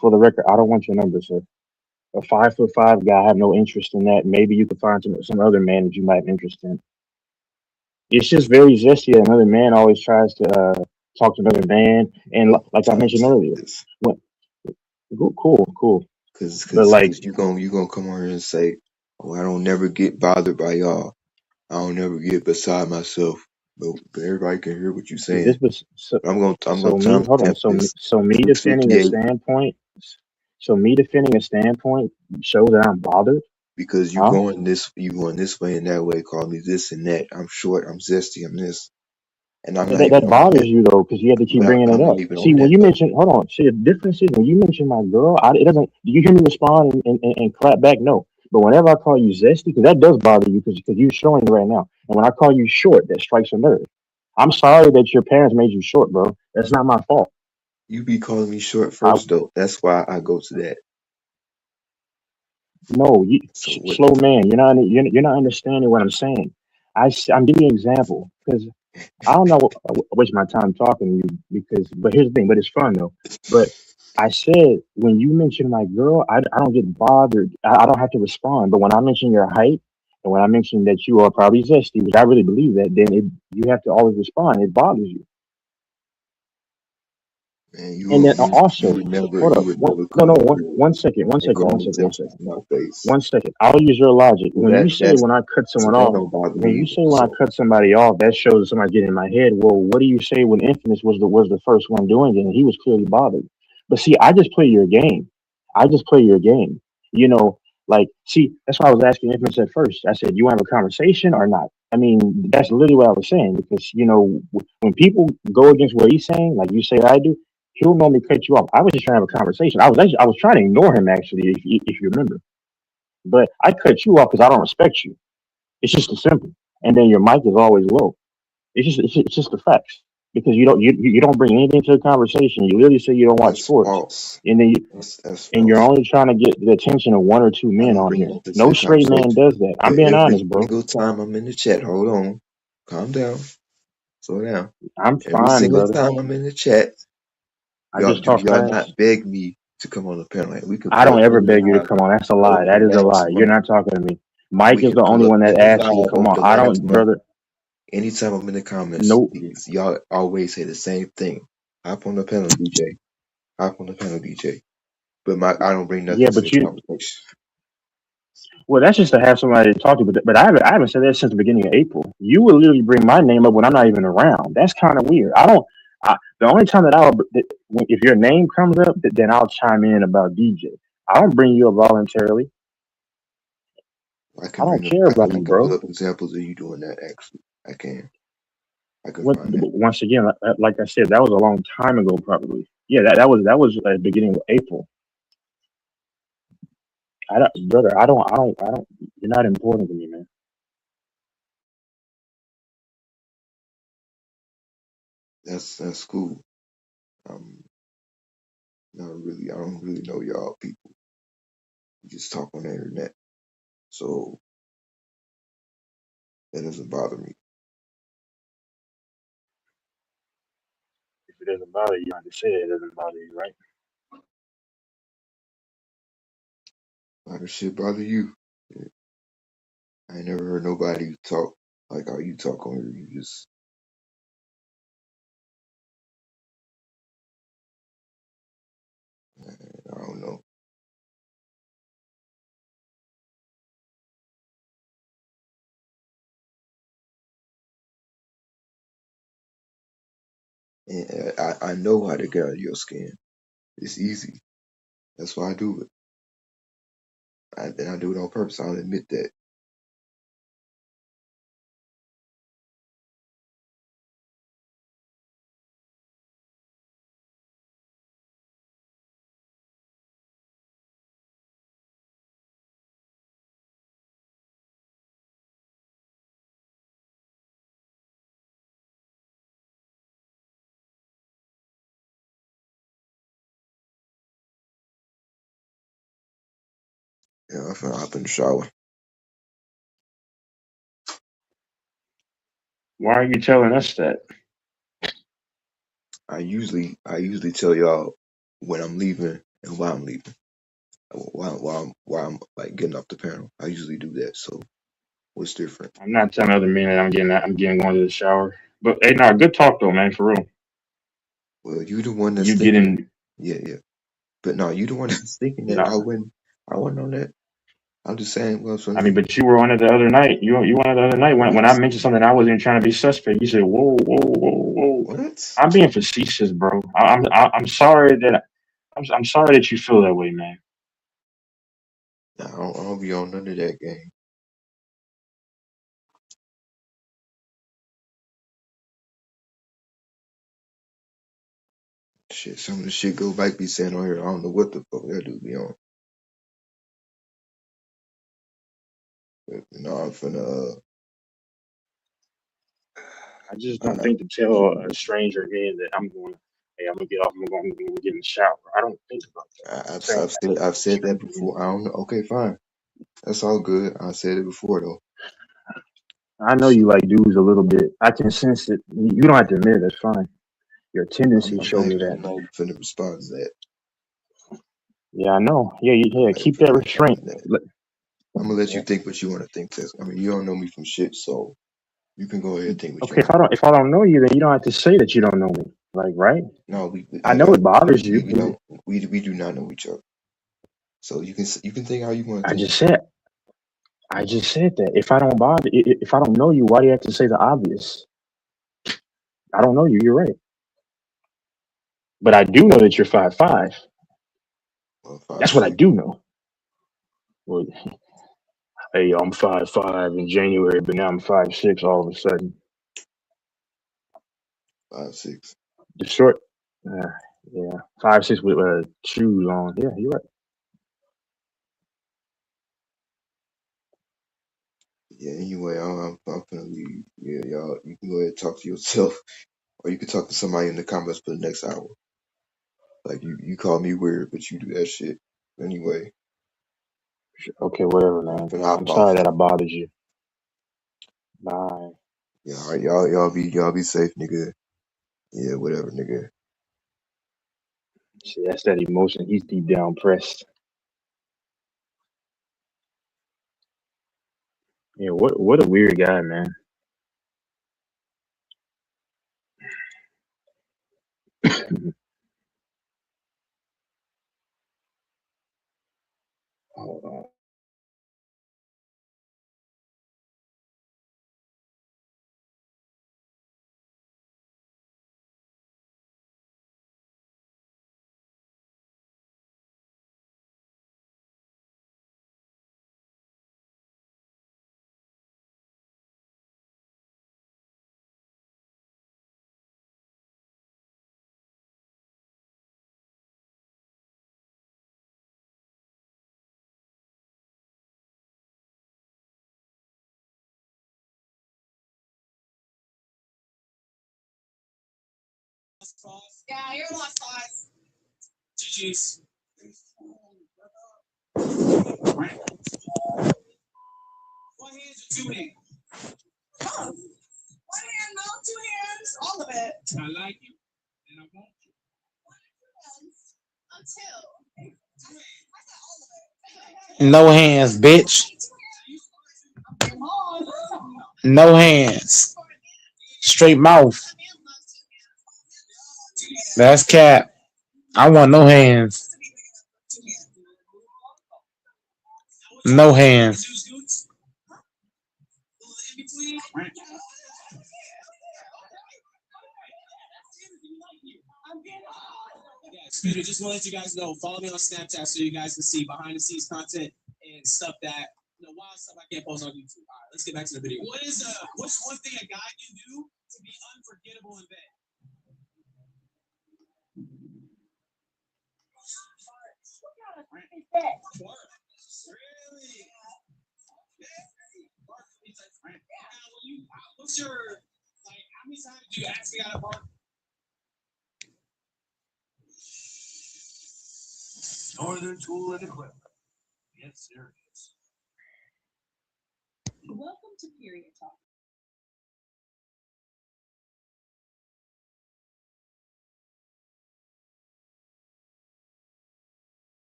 For the record, I don't want your number, sir. A 5'5" guy, I have no interest in that. Maybe you could find some other man that you might have interest in. It's just very zesty that another man always tries to talk to another man, and like I Trying to mentioned say earlier, this. what, cool, Cause, but cause, like, cause you gonna come on here and say, "Oh, I don't never get bothered by y'all. I don't never get beside myself." But everybody can hear what you're saying. this was so, But I'm gonna so me. time Hold on, tap this. so me defending a 2:58 standpoint. So me defending a standpoint shows that I'm bothered, because huh? you going this way and that way, call me this and that. I'm short, I'm zesty, I'm this, and I'm That, not that, even that on bothers that. you though, because you have to keep bringing it I'm not up. even See, on when that you level. mention, hold on. See, the difference is when you mention my girl, it doesn't. Do you hear me respond and clap back? No. But whenever I call you zesty, because that does bother you, because you're showing it right now. And when I call you short, that strikes a nerve. I'm sorry that your parents made you short, bro. That's not my fault. You be calling me short I, first though. That's why I go to that. no, So what? slow man. You're not understanding what I'm saying. I'm giving you an example because I don't know. I waste my time talking to you but here's the thing. But it's fun though. But I said when you mention my girl, I don't get bothered. I don't have to respond. But when I mention your height and when I mention that you are probably zesty, which I really believe that, then you have to always respond. It bothers you. Man, And then also, hold you up. would never No, come no, on here one second, and call me zesty to my face. one second. I'll use your logic. So When you say when I cut so someone that off, don't bother when me you either. say when I So cut somebody off, that shows that somebody getting in my head. Well, what do you say when Infamous was the first one doing it and he was clearly bothered? But see, I just play your game. I just play your game. You know, like see, that's why I was asking Infamous at first. I said, you want to have a conversation or not? I mean, that's literally what I was saying because when people go against what he's saying, like you say I do, he'll normally cut you off. I was just trying to have a conversation. I was trying to ignore him actually, if you remember. But I cut you off because I don't respect you. It's just as simple. And then your mic is always low. It's just the facts because you don't bring anything to the conversation. You literally say you don't watch that's sports, false. and then That's you're false. only trying to get the attention of one or two I men don't on bring here. nothing to No the straight man conversation. does that. I'm But being every honest, bro. single time I'm in the chat, hold on, calm down, slow down. I'm Every fine, single brother. time I'm in the chat, I just do talk y'all not fast. beg me to come on the panel? Like we could I pull don't up ever any beg you to live come on. That's a over lie. the That is a last lie. You're month. not talking to me. Mike We is can the pull only up one that any asks you to live come over on. the I last don't, month. brother. Anytime I'm in the comments, Nope. y'all always say the same thing. Hop on the panel, DJ. Hop on the panel, DJ. But I don't bring Yeah, nothing to but the you. conversation. Well, that's just to have somebody to talk to. But I haven't said that since the beginning of April. You would literally bring my name up when I'm not even around. That's kind of weird. I don't. The only time if your name comes up, then I'll chime in about DJ. I don't bring you up voluntarily. I don't care about I you, can pull bro. up examples of you doing that. Actually, I can. I can What? find that. Once again, like I said, that was a long time ago, probably. Yeah, that was at the beginning of April. I don't, brother. I don't. You're not important to me, man. That's cool. Um, not really. I don't really know y'all people. We just talk on the internet, so that doesn't bother me. If it doesn't bother you, like I said, it doesn't bother you, right? Why does shit bother you? I ain't never heard nobody talk like how you talk on here. You just, I don't know. And I know how to get under your skin. It's easy. That's why I do it. And I do it on purpose. I'll admit that. Yeah, I'm finna hop in the shower. Why are you telling us that? I usually tell y'all when I'm leaving and why I'm leaving. Why I'm like getting off the panel. I usually do that. So what's different? I'm not telling other men that I'm getting going to the shower. But hey, no, good talk though, man, for real. Well, you the one that's You thinking. getting Yeah. But no, you the one that's thinking that no. I wasn't on that. I'm just saying, well, so I mean, but you were on it the other night. You on it the other night when I mentioned something I wasn't trying to be suspect. You said, "Whoa, whoa, whoa, whoa." what? I'm being facetious, bro. I'm sorry that I'm sorry that you feel that way, man. Nah, I don't be on none of that game. Shit, some of the shit go back be saying on here. I don't know what the fuck that dude be on. But no, I'm finna. I just don't think to tell a stranger again that I'm going. Hey, I'm gonna get off. I'm gonna get in the shower. I don't think about saying I've that to a said that stranger. before. I don't know. Okay, fine. That's all good. I said it before though. I know you like dudes a little bit. I can sense it. You don't have to admit it. That's fine. Your tendencies show me that. I'm not even finna respond to that. Yeah, I know. Yeah. Keep that restraint. I'm gonna let you think what you want to think, Tess. I mean, you don't know me from shit, so you can go ahead and think what you Okay, want. if I don't know you, then you don't have to say that you don't know me. Like, right? No, I know it bothers you. we do not know each other. So you can think how you want to think. I just said that. If I don't know you, why do you have to say the obvious? I don't know you. You're right. But I do know that you're 5'5". That's what I do know. Well, hey, I'm 5'5" in January, but now I'm 5'6" all of a sudden. 5'6". The short, yeah, 5'6" with shoes on. Yeah, you're right. Yeah. Anyway, I'm gonna leave. Yeah, y'all. You can go ahead and talk to yourself, or you can talk to somebody in the comments for the next hour. Like you call me weird, but you do that shit anyway. Okay, whatever, man. I'm sorry that I bothered you. Bye. Yeah, all right, y'all be safe, nigga. Yeah, whatever, nigga. See, that's that emotion. He's deep down pressed. Yeah, what a weird guy, man. Hold on. Yeah, you're a lot size. GG's. One hand or two hands? Both. One hand, no, two hands, all of it. I like you, and I want you. Two. No hands, bitch. No hands. Straight mouth. That's cap. I want no hands. No hands. Excuse me, just want to let you guys know, follow me on Snapchat so you guys can see behind the scenes content and stuff that, wild stuff I can't post on YouTube. All right, let's get back to the video. What's one thing a guy can do to be unforgettable in bed? What kind of thing is that? Really? What's your, how many times do you actually got a bark? Northern Tool and Equipment. Yes, there it is. Welcome to Period Talk.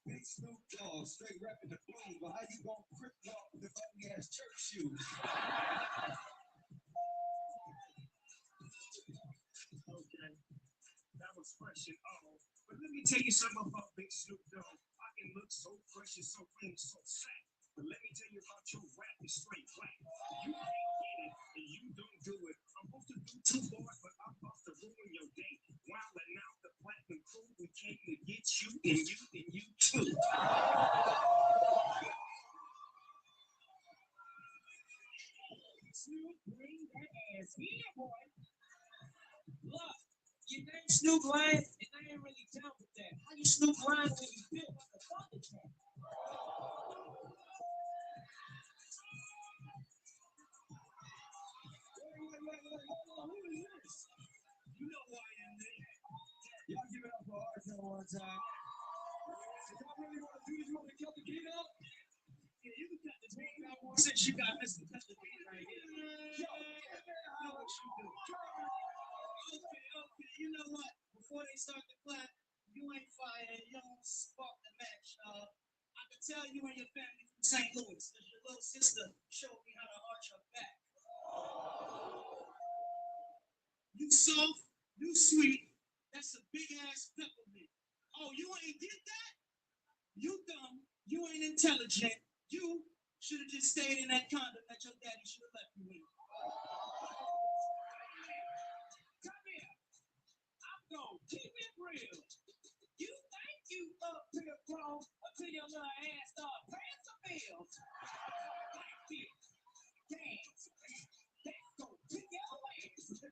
Big Snoop Dogg, straight rapping the blues, but how you gonna crip walk with the funky ass church shoes? Okay, that was fresh and all. But let me tell you something about Big Snoop Dogg. I can look so fresh and so clean, so sad. But let me tell you about your rap is straight whack. You can't get it and you don't do it. I'm supposed to do 2 bars, but I'm about to ruin your day. Wildin' out the platinum crew, we came to get you and you and you too. Snoop, bring that ass here, boy. Look, your name Snoop Lion, and I ain't really down with that. How you Snoop Lion when you built like a Thundercat? You know who I am, nigga. Y'all give it up for Arthur one time. If y'all really want to do this, you want to kill the beat up? Yeah, you can cut the beat out since you got Mr. Cut the beat right here. Yo, how what you do? Okay, you know what? Before they start the clap, you ain't fired, you don't spark the match. I can tell you and your family from St. Louis, because your little sister showed me how to arch her back. You soft, you sweet, that's a big ass peppermint. Oh, you ain't get that? You dumb, you ain't intelligent. You should have just stayed in that condom that your daddy should have left you in. Come here. I'm gonna keep it real. You think you up here grown until your little ass start paying some bills. Like this. Dance. That's gonna kick your ass. Like this.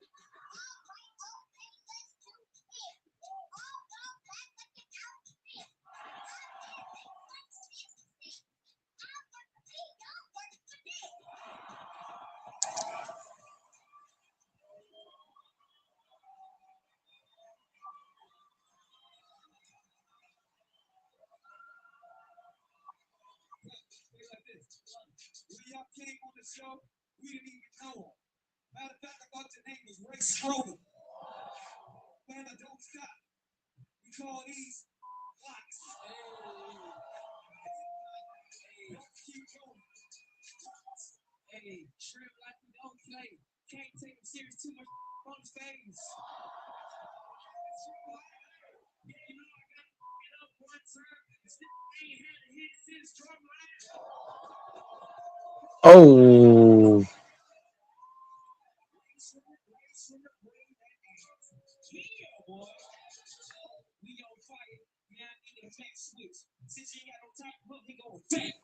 When y'all came on the show, we didn't even know him. Matter of fact, I thought your name was Ray Schroeder. Man, I don't stop. We call these blocks. Hey, keep going. Hey, shrimp like we don't play. Can't take him serious too much on his face. Yeah, you know I got to get up one time. Ain't had a hit since drum line. Oh. Yeah, boy. We on fire. Now I need a back switch. Since you ain't got no time to look, he going back.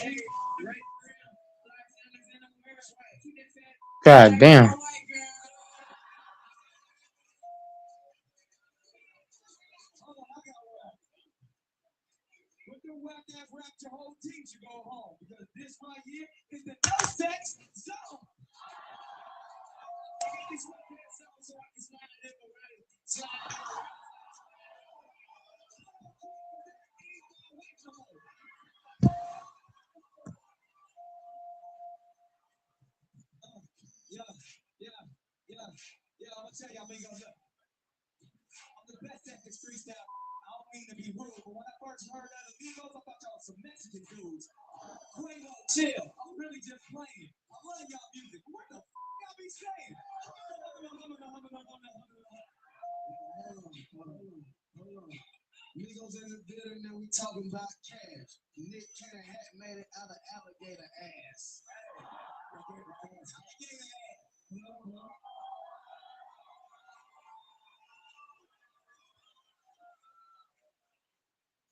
Hey, right now, Alexander Where's right? Keep that fat. God damn. With the whack ass rap, your whole team should go home because this right here is the no sex zone. This whack ass zone so I can slide it in already. Slide it in. gonna tell y'all, Migos, look, I'm the best at this freestyle. I don't mean to be rude, but when I first heard of the Migos, I thought y'all was some Mexican dudes. Quavo, chill. I'm really just playing. I love y'all music. What the y'all be saying? Hold on. Migos in the building, and we talking about cash. Nick Cannon hat made it out of alligator ass. Alligator ass.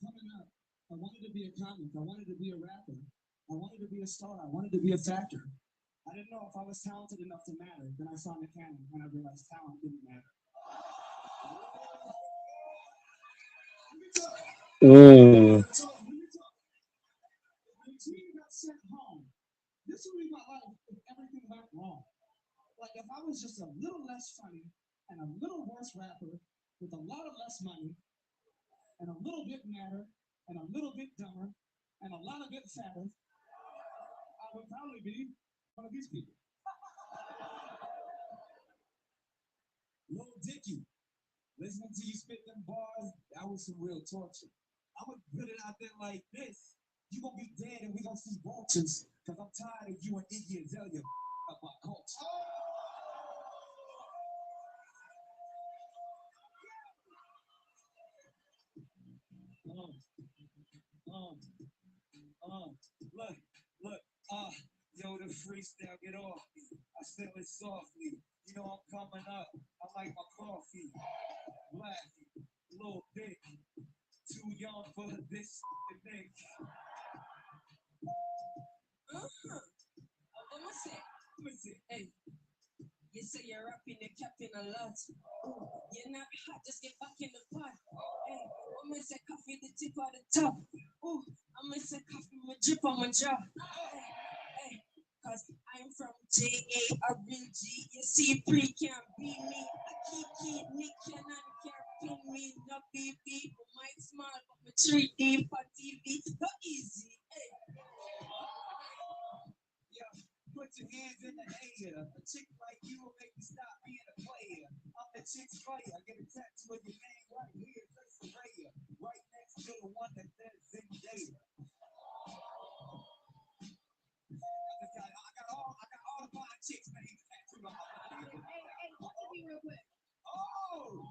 Coming up, I wanted to be a comic. I wanted to be a rapper. I wanted to be a star. I wanted to be a factor. I didn't know if I was talented enough to matter. Then I saw Nick Cannon and I realized talent didn't matter. Ooh. When the team got sent home, this would be my life if everything went wrong. Like if I was just a little less funny and a little worse rapper with a lot of less money and a little bit madder and a little bit dumber and a lot of bit fatter, I would probably be one of these people. Lil Dicky, listening to you spit them bars, that was some real torture. I would put it out there like this. You gonna be dead and we gonna see vultures. Cause I'm tired of you and Iggy Azalea up my culture. Look, yo, the freestyle, get off me. I feel it softly. You know I'm coming up. I like my coffee. Black, little bit. Too young for this and thing. Listen, hey. You say you're rapping and capping a lot. You're not hot, just get back in the pot. Hey, I'm gonna say coffee the tip of the top. Ooh, I'm gonna say coffee my drip on my jaw. Hey, cause I'm from J-A-R-N-G. You see, free can't be me. I keep Nick Cannon can't pin me. No BB, but my small, but my 3D for TV. No easy. Hey. Put your hands in the air. A chick like you will make me stop being a player. I'm the chick's player. I get a tattoo of your name right here. That's Raya. Right next to the one that says Zendaya. I got all the fine chicks, man. Tattooed on my body. Hey, look at me real quick. Oh!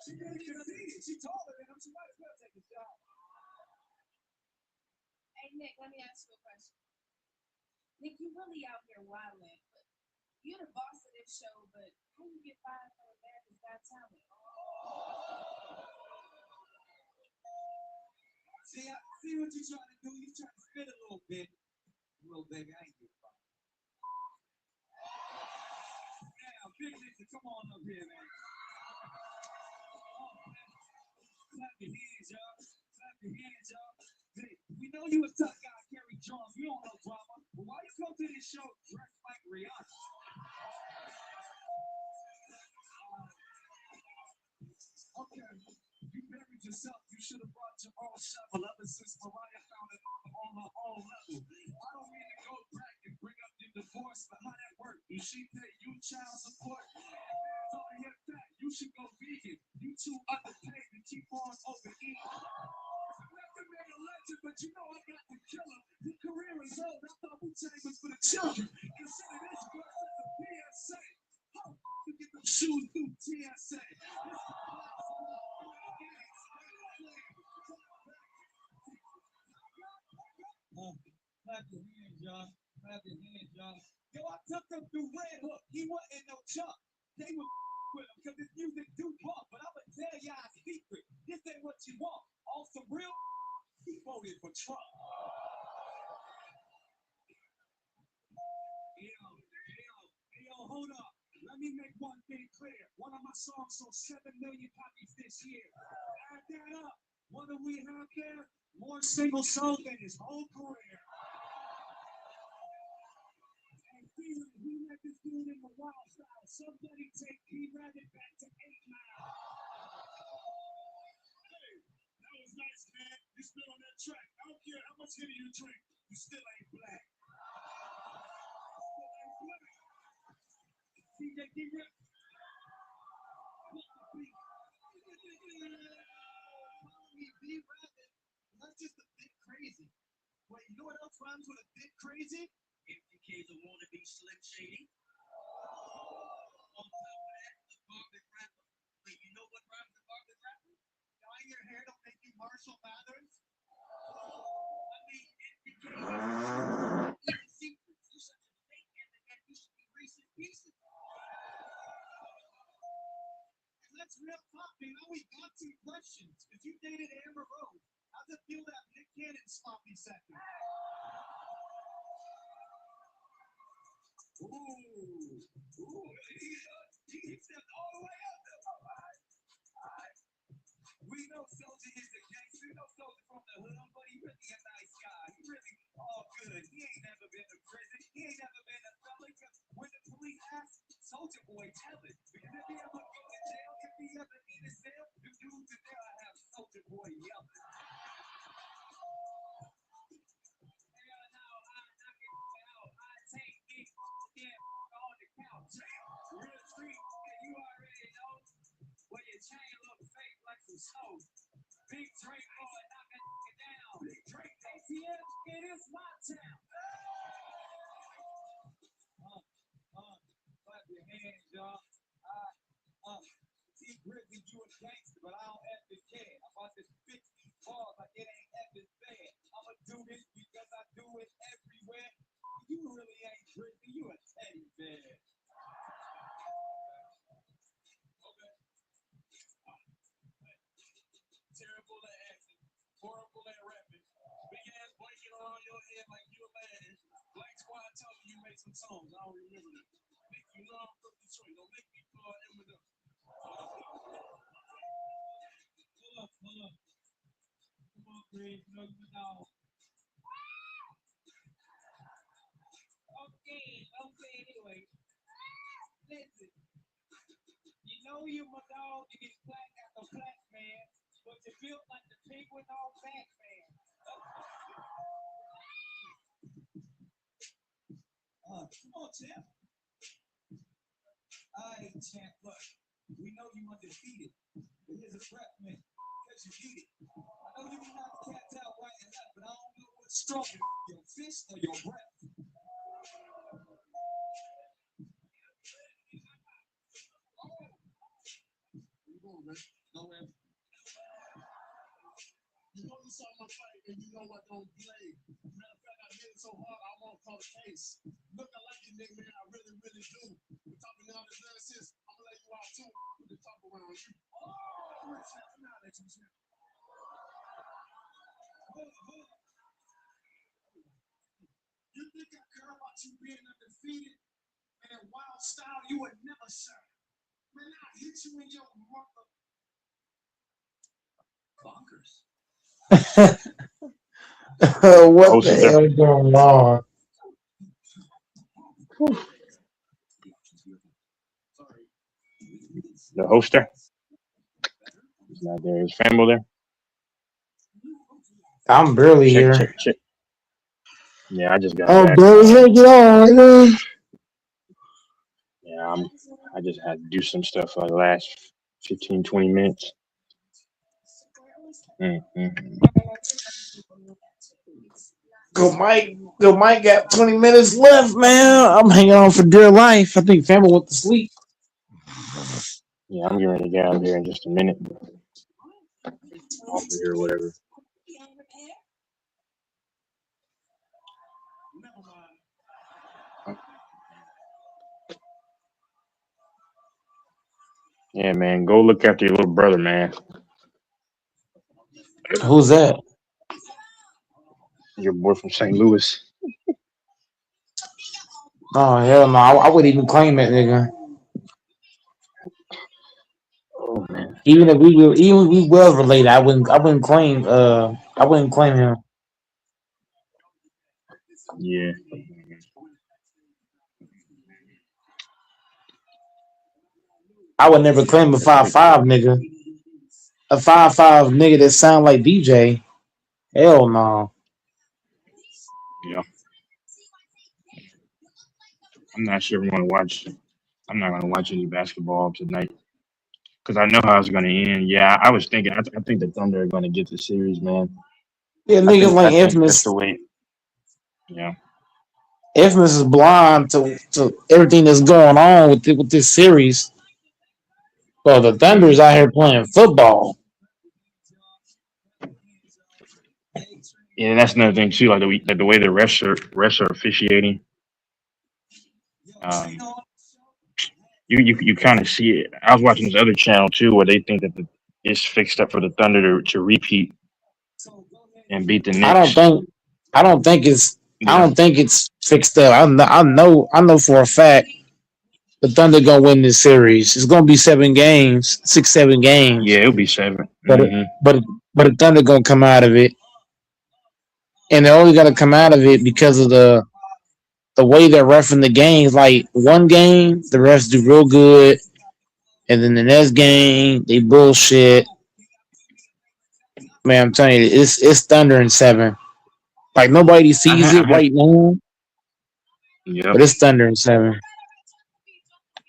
She can't even see it. She taller than him. She might as well take a shot. Hey, Nick, let me ask you a question. Nick, you really out here wilding, but you're the boss of this show, but how you get fired from America's Got Talent? See what you're trying to do? You're trying to spit a little bit. Little baby, I ain't get fired. Now, Big Nigga, come on up here, man. Clap your hands, y'all. Clap your hands, y'all. Hey, we know you a tough guy, Gary Jones. We don't know drama. But why you come to this show dressed like Rihanna? Okay, you buried yourself. You should have brought your own shovel ever since Mariah found it on her own level. I don't mean to go back and bring up your divorce, but how that work? Do she pay you child support? If all your fat, you should go vegan. You too underpaid to keep on overeating. Record man a legend, but you know I got to kill him. Your career is old. I thought Wu-Tang was for the children. Consider this verse as a PSA. Huh, you get them shoes through TSA. Clap your hands, y'all. Clap your hands, y'all. Yo, I took them through Red Hook. He wasn't no chump. They were with him because his music do pump. But I'ma tell y'all a secret. This ain't what you want. On some real, he voted for Trump. Yo, hold up. Let me make one thing clear. One of my songs sold 7 million copies this year. Add that up. What do we have there? More singles sold than his whole career. And we let this dude in the wild style. Somebody take P-Rabbit back to 8 Mile. Hey, that was nice, man. You spit on that track. I don't care how much Henny you drink. You still ain't black. DJ D-Rip. That's just a bit crazy. Wait, you know what else rhymes with a bit crazy? MTK's a wannabe Slim Shady. On top of that, a garbage rapper. Wait, you know what rhymes with garbage rapper? Dyeing your hair don't make you Marshall Mathers. I mean, MTK secrets. You're such a fake and you should be Reese's Pieces. That's real talk, man. Now we got some questions. If you dated Amber Rose, how's it feel to have Nick Cannon sloppy second? Ooh, he stepped all the way up there. All right. We know Soldier is the gangster. We know Soldier from the hood, but he really a nice guy. He really all good. He ain't never been to prison. He ain't never been a felon. Cause when the police ask, Soldier Boy tell it. Because if he ever go to jail, if he ever in a cell, the dudes in there have Soldier Boy yelling. Real street, and you already know where your chain look fake like some snow. Big Drake boy knocking it down. Big Drake ATM, it is my town. Clap your hands, y'all. See, Grizzly, you a gangster, but I don't effing care. I'm about to fix these balls like it ain't effing fair. I'ma do this because I do it everywhere. You really ain't Grizzly, you a teddy bear. Terrible at acting, horrible at rapping, big ass blanket around your head like you a man. Black Squad told me you made some songs, I don't remember them. Make you know I'm from Detroit, don't make me call Eminem. Hold up. Come on, Green, you know you know. Okay, anyway. Listen, you know you my dog, you get black after black man. But you built like the penguin on Batman. Come on, champ. All right, champ, look. We know you undefeated. But here's a prep, man. Because you need it. I know you can knock the cats out right and left, but I don't know what's stronger, your fist or your breath. Nowhere. You know you saw my fight and you know I don't play. Matter of fact, I hit it so hard I won't call the case. Looking like you, nigga, man, I really do. We're talking all this nonsense. I'm gonna let you out too. We can talk around you. Oh, I'm not let you snap. You think I care about you being undefeated? And in wild style, you would never serve. Man, I hit you in your mother. Bonkers. What the hell is going on? The hoster. He's not there. His family there. I'm barely here. Check. Yeah, I just got Oh, back. barely here. Get on, man. Yeah, I just had to do some stuff for the last 15, 20 minutes. Go Mike got 20 minutes left, man. I'm hanging on for dear life. I think family went to sleep. Yeah, I'm getting ready to get out of here in just a minute. Off of here or whatever. Yeah, man, go look after your little brother, man. Who's that? Your boy from St. Louis. Oh hell no! I wouldn't even claim that nigga. Oh man! Even if we was related, I wouldn't claim him. Yeah. I would never claim a 5'5" nigga. A 5'5" nigga that sound like DJ. Hell no. Yeah. I'm not sure I'm not gonna watch any basketball tonight. because I know how it's going to end. Yeah, I was thinking. I think the Thunder are going to get the series, man. Yeah, I niggas think like that's Infamous. the way. Yeah. Infamous is blind to everything that's going on with this series. Well, the Thunder is out here playing football. Yeah, and that's another thing too. Like the way the refs are officiating. Um, you kind of see it. I was watching this other channel too, where they think that it's fixed up for the Thunder to repeat and beat the Knicks. I don't think it's Yeah. fixed up. I know for a fact the Thunder gonna win this series. It's gonna be 7 games, 6-7 games. Yeah, it'll be 7. But but the Thunder gonna come out of it, and they're only gonna come out of it because of the way they're reffing the games. Like one game, the refs do real good, and then the next game they bullshit. Man, I'm telling you, it's Thunder in 7. Like nobody sees it right now. Yeah. But it's Thunder in 7.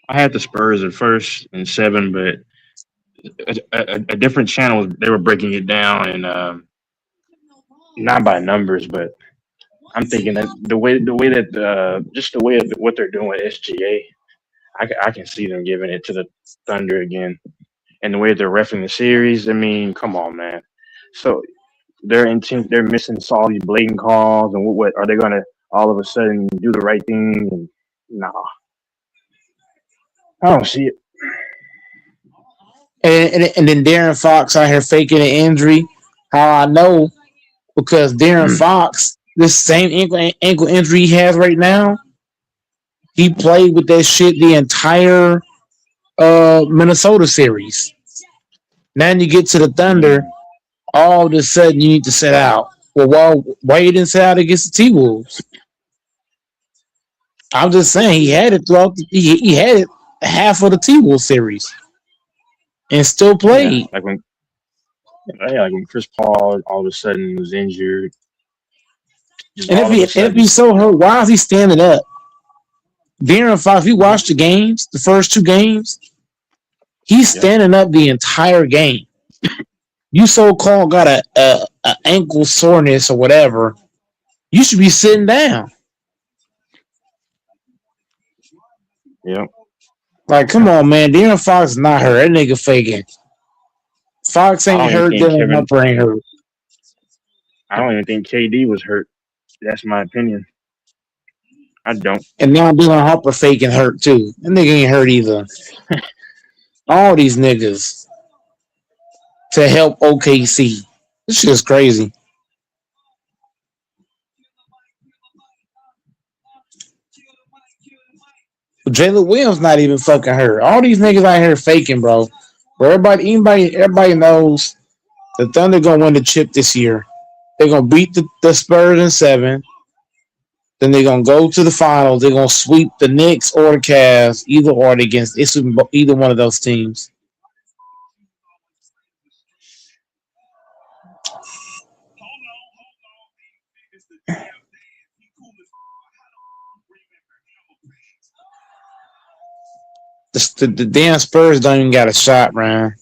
I had the Spurs at first in 7, but a different channel, they were breaking it down, and not by numbers, but I'm thinking that the way that just the way of what they're doing with SGA, I can see them giving it to the Thunder again, and the way they're reffing the series. I mean, come on, man. So they're missing all these blatant calls, and what are they gonna all of a sudden do the right thing? And nah, I don't see it. And then Darren Fox out here faking an injury. How I know? Because Darren Fox, this same ankle injury he has right now, he played with that shit the entire Minnesota series. Now you get to the Thunder, all of a sudden you need to sit out. Well, why you didn't sit out against the T-Wolves? I'm just saying he had it throughout. He had it half of the T-Wolves series, and still played. Yeah, like when Chris Paul all of a sudden was injured. And if he's so hurt, why is he standing up? Darren Fox, if you watch the games, the first 2 games, he's standing up the entire game. You so-called got a ankle soreness or whatever, you should be sitting down. Yep. Like, come on, man. Darren Fox is not hurt. That nigga faking. Fox ain't hurt. Dylan Harper ain't hurt. I don't even think KD was hurt. That's my opinion. I don't. And now Dylan Harper faking hurt too. That nigga ain't hurt either. All these niggas to help OKC. This shit is crazy. Jalen Williams not even fucking hurt. All these niggas out here faking, bro. But everybody knows the Thunder gonna win the chip this year. They're gonna beat the Spurs in 7. Then they're gonna go to the finals. They're gonna sweep the Knicks or the Cavs, either against either one of those teams. The damn Spurs don't even got a shot, man.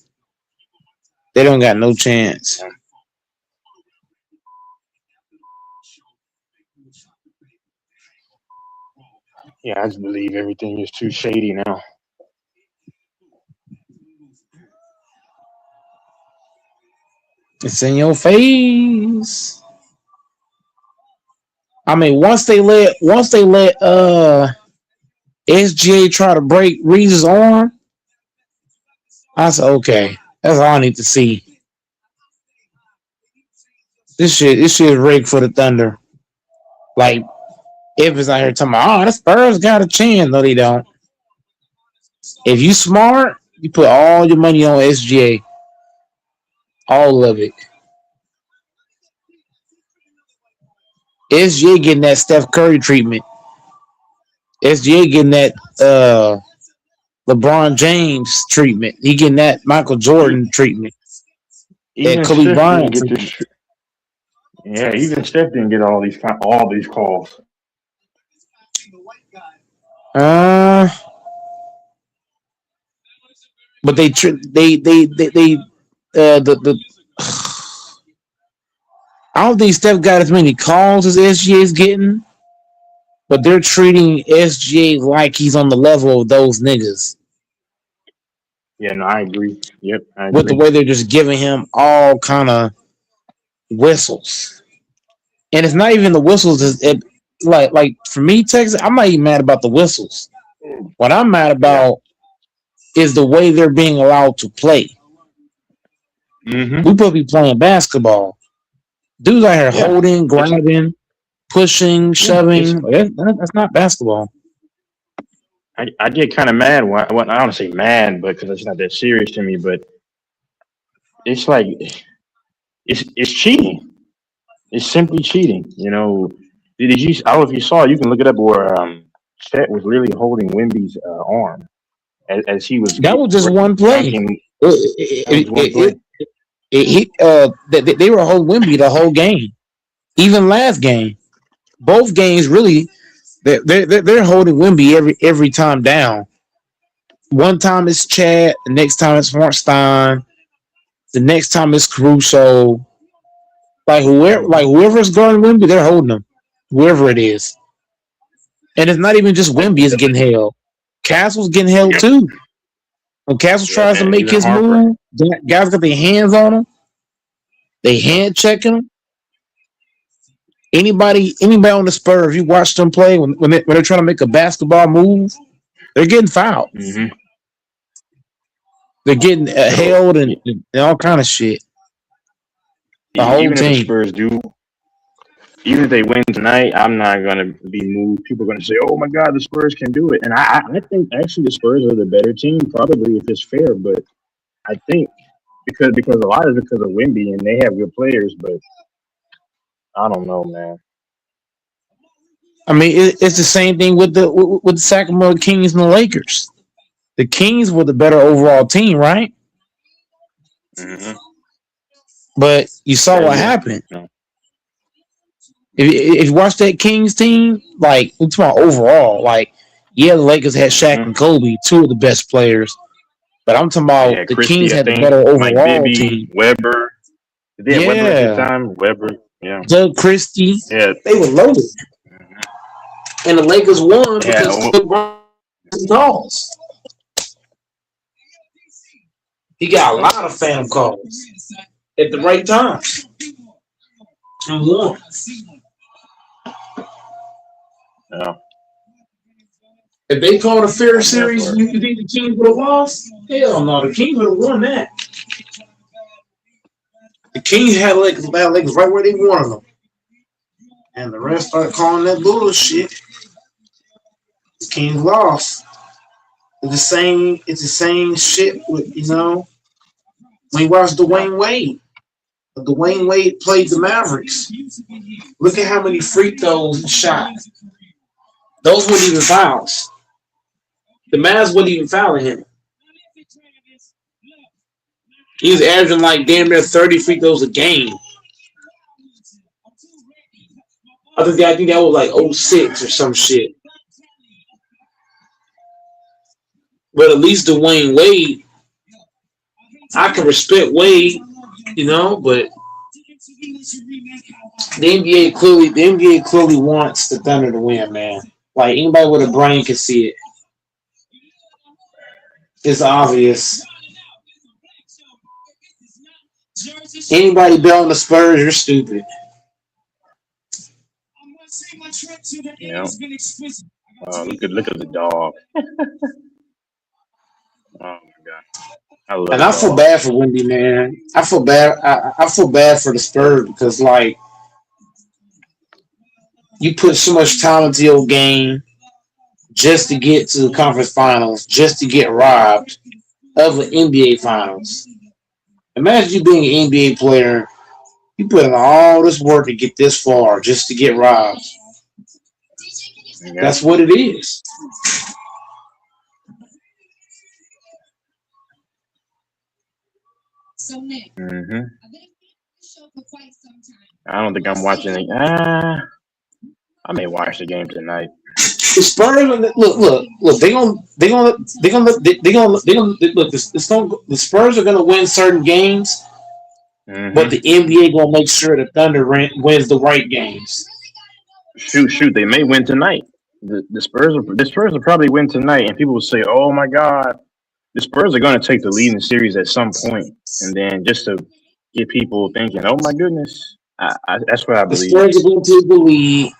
They don't got no chance. Yeah, I just believe everything is too shady now. It's in your face. I mean, once they let SGA try to break Reese's arm, I said, okay, that's all I need to see. This shit is rigged for the Thunder. Like, if it's out here talking about, the Spurs got a chance. No, they don't. If you smart, you put all your money on SGA. All of it. SGA getting that Steph Curry treatment. SGA getting that LeBron James treatment. He getting that Michael Jordan treatment. That Kobe Bryant treatment. Yeah, even Steph didn't get all these calls. but the I don't think Steph got as many calls as SGA is getting, but they're treating SGA like he's on the level of those niggas Yeah, no, I agree. Yep, I with the agree. way they're just giving him all kind of whistles. And it's not even the whistles. Like for me, Texas, I'm not even mad about the whistles. What I'm mad about is the way they're being allowed to play. Mm-hmm. We supposed to be playing basketball. Dudes out here Yeah. holding, grabbing, pushing, shoving. That's not basketball. I get kind of mad when I don't want to say mad, but because it's not that serious to me. But it's like it's cheating. It's simply cheating. You know, did you? I don't know if you saw. You can look it up. Where Chet was literally holding Wemby's arm as he was. That was just one play. They were holding Wemby the whole game, even last game. Both games really, they're holding Wemby every time down. One time it's Chad, the next time it's Hartenstein, the next time it's Caruso. Whoever's guarding Wemby, they're holding him, whoever it is. And it's not even just Wemby is getting held. Castle's getting held too. When Castle tries to make his move, guys got their hands on him. They hand checking him. Anybody on the Spurs, if you watch them play when they're trying to make a basketball move, they're getting fouled. Mm-hmm. They're getting held and all kind of shit. The whole Even team. if the Spurs do, even if they win tonight, I'm not gonna be moved. People are gonna say, "Oh my God, the Spurs can do it," and I think actually the Spurs are the better team, probably if it's fair. But I think because a lot is because of Wemby and they have good players, but I don't know, man. I mean, it's the same thing with the Sacramento Kings and the Lakers. The Kings were the better overall team, right? Mm-hmm. But you saw what happened. No. If you watch that Kings team, like we're talking about overall, like the Lakers had Shaq and Kobe, two of the best players. But I'm talking about the Christie, Kings had I the better think, Mike overall Bibby, team. Weber. Did they have Weber at the time? Weber, yeah. Doug Christie. Yeah. They were loaded. And the Lakers won because LeBron calls. He got a lot of phantom calls at the right time. And won. Yeah. If they called a fair series, you think the Kings would have lost? Hell no, the Kings would have won that. The Kings had Lakers right where they wanted them. And the rest started calling that bullshit. The Kings lost. It's the same shit with, when you watch Dwayne Wade. Dwayne Wade played the Mavericks. Look at how many free throws he shot. Those weren't even fouls. The Mavs wasn't even fouling him. He was averaging like damn near 30 free throws a game. I think that was like 06 or some shit. But at least Dwayne Wade, I can respect Wade, but the NBA clearly wants the Thunder to win, man. Like anybody with a brain can see it. It's obvious. Anybody bet on the Spurs, you're stupid. Yeah. Look at the dog. Oh my God. I feel bad for Wemby, man. I feel bad. I feel bad for the Spurs because, like, you put so much time into your game just to get to the conference finals, just to get robbed of the NBA finals. Imagine you being an NBA player, you put in all this work to get this far just to get robbed. Yeah. That's what it is. Mm-hmm. I don't think I'm watching it. I may watch the game tonight. The Spurs, look. They gonna look. The Spurs are gonna win certain games, but the NBA gonna make sure the Thunder wins the right games. Shoot, they may win tonight. The Spurs will probably win tonight, and people will say, "Oh my God, the Spurs are going to take the lead in the series at some point," and then just to get people thinking, "Oh my goodness," that's what I The believe. Spurs are gonna take the lead,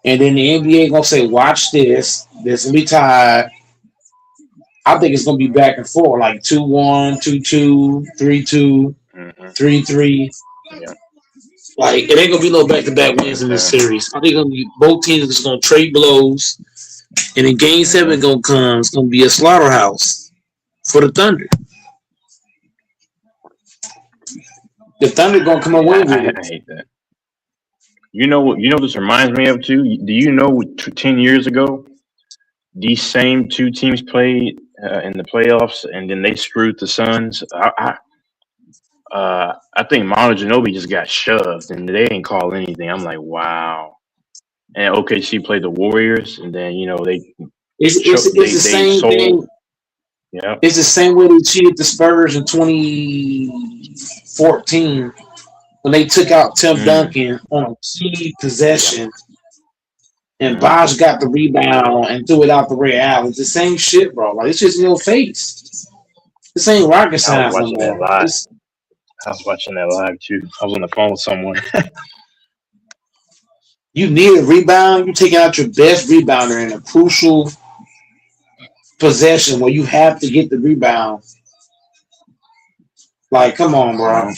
and then the NBA gonna say, "Watch this. This will be tied." I think it's gonna be back and forth, like 2-1, 2-2, 3-2, 3-3. Yeah. Like it ain't gonna be no back-to-back wins in this series. I think gonna be both teams are just gonna trade blows, and then Game 7 gonna come. It's gonna be a slaughterhouse for the Thunder. The Thunder gonna come away with it. I hate that. You know what this reminds me of too? Do you know 10 years ago these same two teams played in the playoffs, and then they screwed the Suns? I think Manu Ginobili just got shoved, and they didn't call anything. I'm like, wow. And OKC played the Warriors, and then It's the same thing. Yeah, it's the same way they cheated the Spurs in 2014 when they took out Tim Duncan on a key possession, and Bosh got the rebound and threw it out the Ray Allen. It's the same shit, bro. Like it's just in your face. This ain't rocket science no more. I was watching that live too. I was on the phone with someone. You need a rebound. You're taking out your best rebounder in a crucial possession where you have to get the rebound. Like, come on, bro.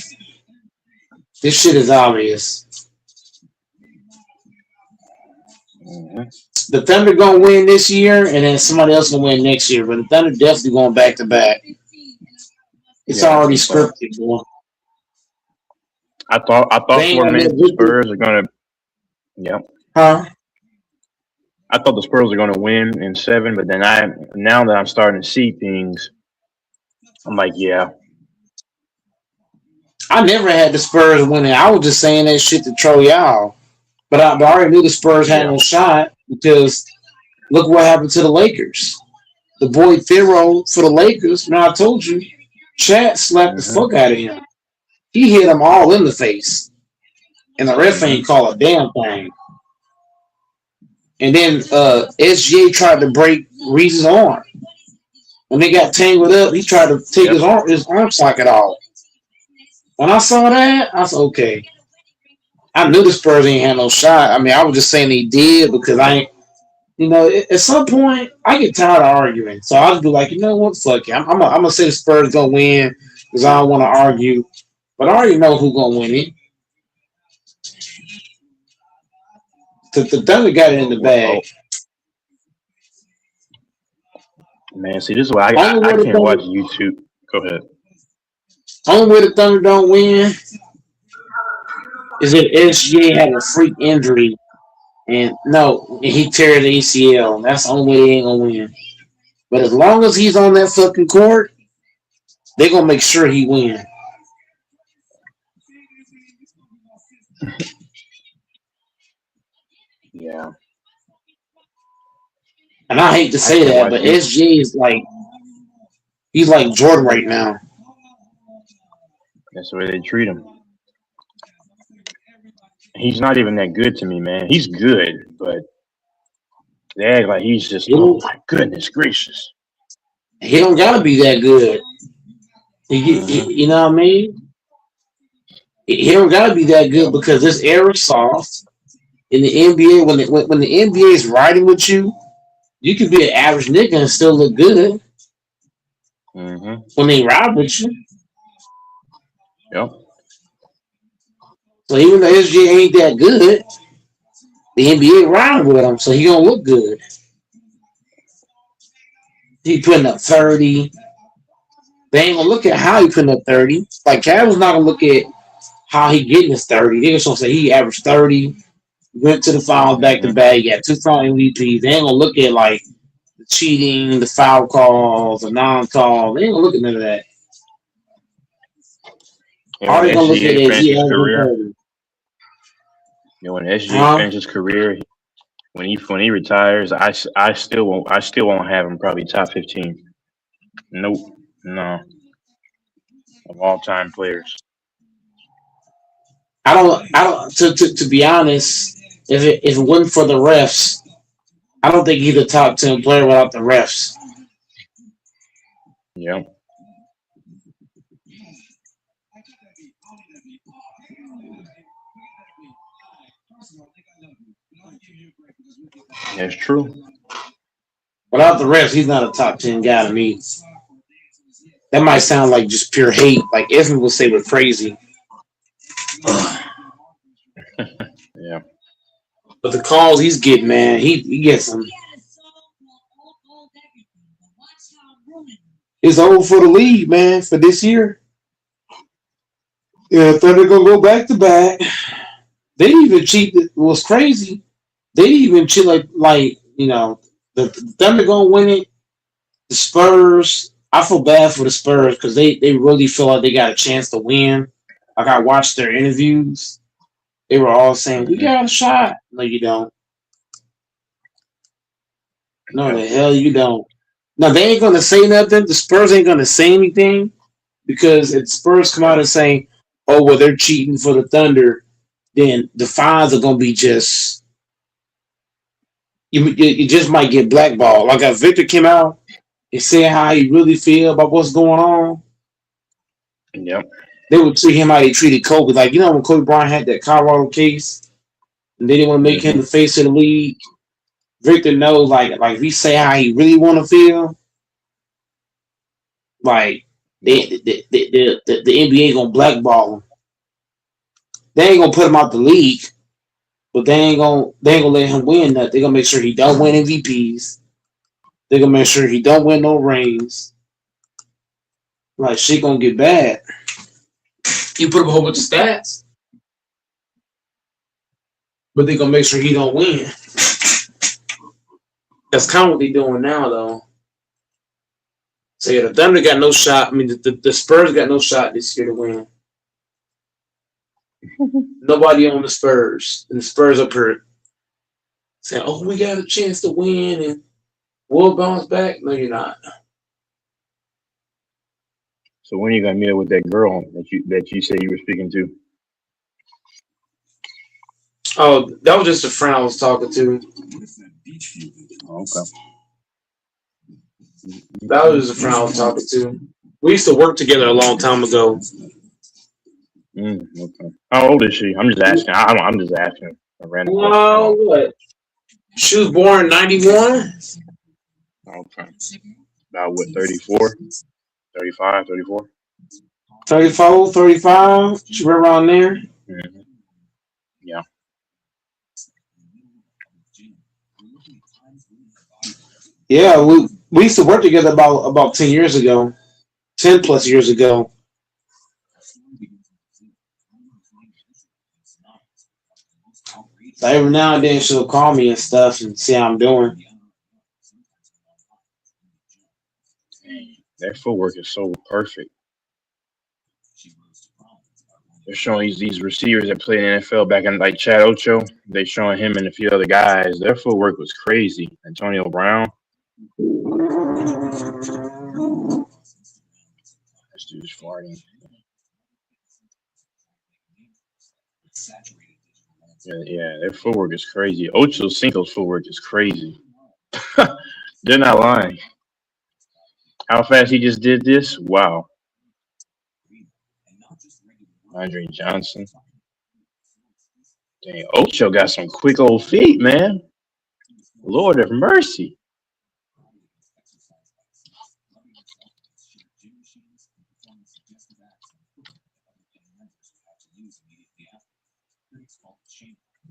This shit is obvious. The Thunder gonna win this year, and then somebody else gonna win next year. But the Thunder definitely going back to back. It's already scripted, boy. I thought for a minute the Spurs are gonna. Yep. Huh? I thought the Spurs were going to win in 7, but then now that I'm starting to see things, I'm like, yeah. I never had the Spurs winning. I was just saying that shit to troll y'all, but I already knew the Spurs had no shot because look what happened to the Lakers. The boy Thero for the Lakers. Now I told you, Chat slapped the fuck out of him. He hit him all in the face, and the ref ain't call a damn thing. And then SGA tried to break Reese's arm. When they got tangled up, he tried to take his arm socket off. When I saw that, I said, okay. I knew the Spurs ain't had no shot. I mean, I was just saying they did because at some point, I get tired of arguing. So I'll just be like, you know what, fuck it. I'm going to say the Spurs going to win because I don't want to argue. But I already know who's going to win it. The Thunder got it in the bag. Man, see, this is why I can't watch YouTube. Go ahead. Only way the Thunder don't win is if SGA had a freak injury and he tear the ACL. That's the only way they ain't gonna win. But as long as he's on that fucking court, they're gonna make sure he win. Yeah. And I hate to say that, but SGA is he's like Jordan right now. That's the way they treat him. He's not even that good to me, man. He's good, but they act like he's just, oh my goodness gracious. He don't gotta be that good. You know what I mean? He don't gotta be that good because this era is soft. In the NBA, when the NBA is riding with you, you can be an average nigga and still look good. When they ride with you. Yep. So even though SGA ain't that good, the NBA riding with him, so he gonna look good. He putting up 30. They ain't gonna look at how he putting up 30. Like Cavs not gonna look at how he getting his 30. They just gonna say he averaged 30. Went to the finals back to back. Got 2 final MVPs. They ain't gonna look at like the cheating, the foul calls, the non-call. They ain't gonna look at none of that. All they gonna look at is when SGA finished his career, When he retires, I still won't have him probably top 15. Nope, no, of all time players. I don't. To be honest, if it wasn't for the refs, I don't think he's a top 10 player without the refs. Yep. That's true. Without the refs, he's not a top 10 guy to me. That might sound like just pure hate, like Esmond would say we're crazy. Yeah. But the calls he's getting, man, he gets them. It's over for the league, man, for this year. Yeah, Thunder gonna go back to back. They didn't even cheat. It was crazy. They didn't even cheat like you know the Thunder gonna win it. The Spurs. I feel bad for the Spurs because they really feel like they got a chance to win. Like I watched their interviews. They were all saying, "We got a shot." No, you don't. No, the hell you don't. No, they ain't gonna say nothing. The Spurs ain't gonna say anything because if the Spurs come out and say, "Oh, well, they're cheating for the Thunder," then the fines are gonna be just you just might get blackballed. Like if Victor came out and said how he really feel about what's going on, Yep. they would treat him how they treated Kobe. Like you know when Kobe Bryant had that Colorado case, and they didn't want to make him the face of the league. Victor knows, like if he say how he really want to feel, like the NBA gonna blackball him. They ain't gonna put him out the league, but they ain't gonna let him win that. They gonna make sure he don't win MVPs. They gonna make sure he don't win no rings. Like shit gonna get bad. You put up a whole bunch of stats, but they gonna make sure he don't win. That's kind of what they doing now, though. So yeah, the Thunder got no shot. I mean, the Spurs got no shot this year to win. Nobody on the Spurs, and the Spurs up here saying, "Oh, we got a chance to win and we'll bounce back." No, you're not. So when are you gonna meet up with that girl that you said you were speaking to? Oh, that was just a friend I was talking to. Okay. That was just a friend I was talking to. We used to work together a long time ago. Okay. How old is she? I'm just asking. I'm just asking a random question. Well, what? She was born in 91. Okay. About what, 34? 35, 34? 34, 35. She right around there. Mm-hmm. Yeah. Yeah, we used to work together about 10 years ago. 10 plus years ago. So every now and then she'll call me and stuff and see how I'm doing. Their footwork is so perfect. They're showing these receivers that played in the NFL back in like Chad Ocho. They're showing him and a few other guys. Their footwork was crazy. Antonio Brown. This dude's farting. Yeah, their footwork is crazy. Ocho Cinco's footwork is crazy. They're not lying. How fast he just did this? Wow. Andre Johnson. Dang, Ocho got some quick old feet, man. Lord have mercy.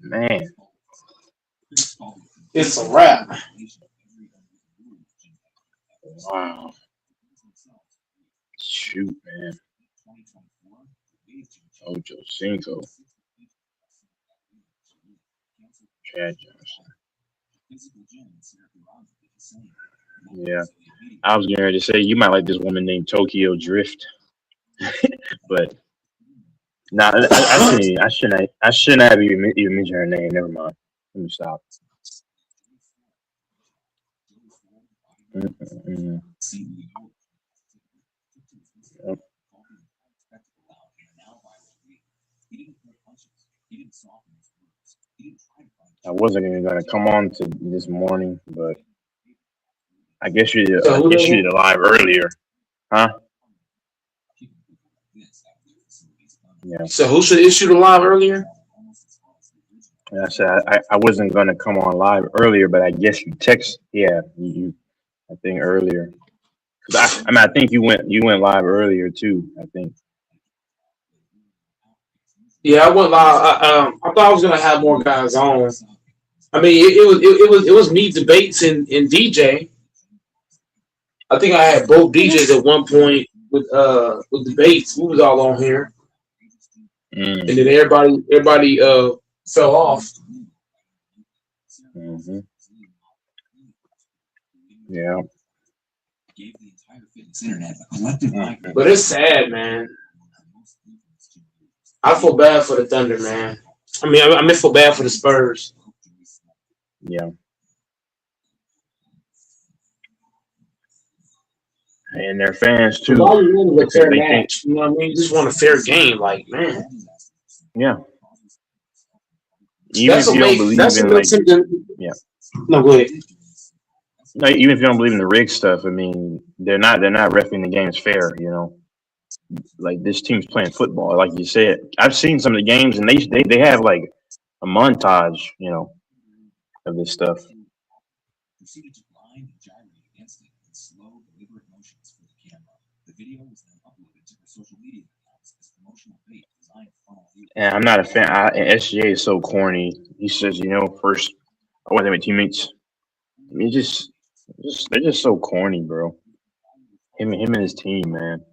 Man. It's a wrap. Wow. Shoot, man. Ocho Cinco. Chad Johnson. Yeah. I was going to say you might like this woman named Tokyo Drift. But nah, I shouldn't have even mentioned her name. Never mind. Let me stop. Mm-mm. Yep. I wasn't even gonna come on to this morning, but I guess you So who issued they, it live earlier, huh? Yeah. so who should issue the live earlier? And I said I wasn't gonna come on live earlier, but I guess you text. Yeah, you I think earlier. 'Cause I mean, I think you went live earlier too. I think. Yeah, I went live. I thought I was gonna have more guys on. I mean, it was me, debates, and DJ. I think I had both DJs at one point with debates. We was all on here, and then everybody fell off. Mm-hmm. Yeah. Mm-hmm. But it's sad, man. I feel bad for the Thunder, man. I mean, I feel bad for the Spurs. Yeah. And their fans too. All you want is a Because fair they think, match. You know what I mean? You just want a fair game, like, man. yeah. Even if you don't believe in like, yeah. No, go ahead. No, even if you don't believe in the rig stuff, I mean, they're not reffing the games fair. You know, like this team's playing football, like you said. I've seen some of the games, and they have like a montage, you know, of this stuff. And I'm not a fan. And SGA is so corny. He says, you know, first I want them with teammates. I mean, they're just so corny, bro. Him and his team, man.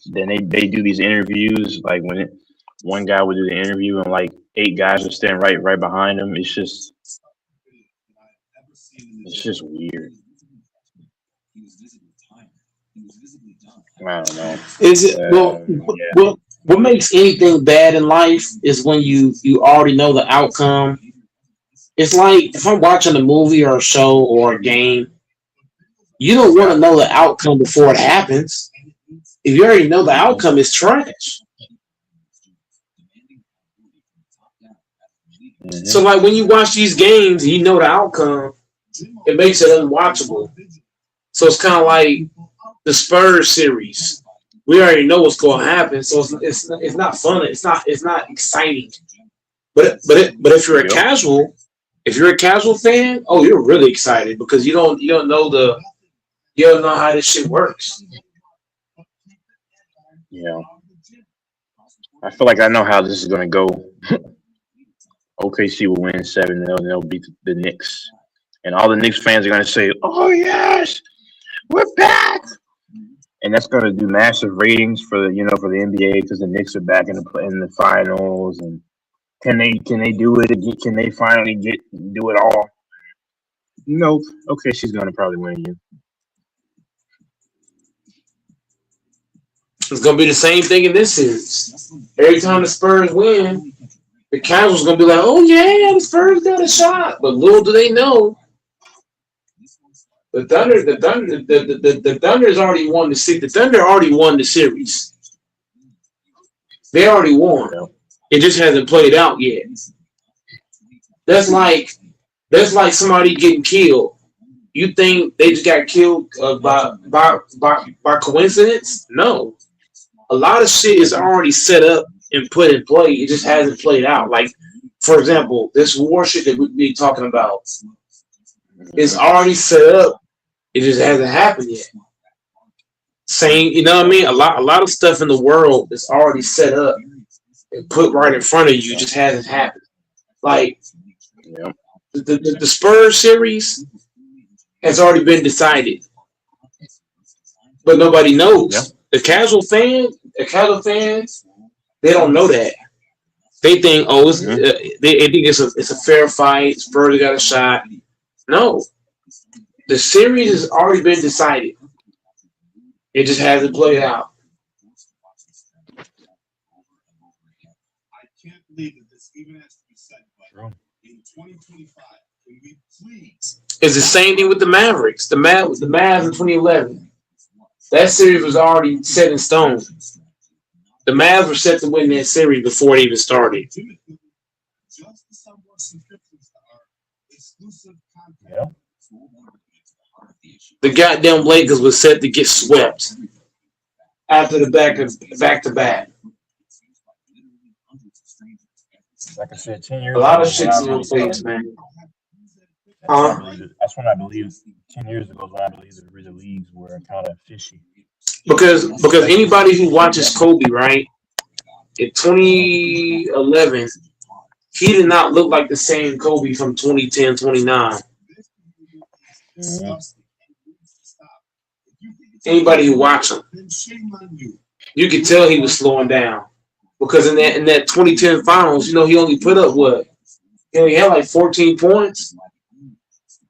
Then they do these interviews, like one guy would do the interview and like 8 guys would stand right behind him. It's just weird. I don't know. Is it Yeah. what makes anything bad in life is when you already know the outcome. It's like if I'm watching a movie or a show or a game, you don't want to know the outcome before it happens. If you already know the outcome, it's trash. Mm-hmm. So like when you watch these games and you know the outcome, it makes it unwatchable. So it's kind of like the Spurs series. We already know what's going to happen, so it's not fun. It's not exciting. But if you're a casual fan, oh, you're really excited because you don't know how this shit works. Yeah. I feel like I know how this is gonna go. OKC will win 7-0 and they'll beat the Knicks. And all the Knicks fans are gonna say, "Oh yes, we're back!" And that's gonna do massive ratings for the NBA because the Knicks are back in the finals. And can they do it again? Can they finally do it all? Nope. Okay, she's gonna probably win again. It's gonna be the same thing in this series. Every time the Spurs win, the casuals gonna be like, "Oh yeah, the Spurs got a shot," but little do they know, the Thunder's already won the series. The Thunder already won the series. They already won. It just hasn't played out yet. That's like somebody getting killed. You think they just got killed by coincidence? No. A lot of shit is already set up and put in play. It just hasn't played out. Like, for example, this war shit that we'd be talking about is already set up. It just hasn't happened yet. Same, you know what I mean? A lot of stuff in the world is already set up and put right in front of you. Just hasn't happened. Like the Spurs series has already been decided, but nobody knows. The casual fans, they don't know that. They think, oh, they think it's a fair fight. Spurs got a shot. No, the series has already been decided. It just hasn't played out. I can't believe that this even has to be said, but in 2025, when we It's the same thing with the Mavericks. The Mavs in 2011. That series was already set in stone. The Mavs were set to win that series before it even started. Yeah. The goddamn Lakers was set to get swept after the back-to-back. Like I said, 10 years A lot ago, of shit's in your face, man. That's when I believe 10 years ago is when I believe the leagues were kind of fishy. Because anybody who watches Kobe, right, in 2011, he did not look like the same Kobe from 2010, 29. Anybody who watched him, you could tell he was slowing down. Because in that 2010 finals, he only put up what? He only had like 14 points.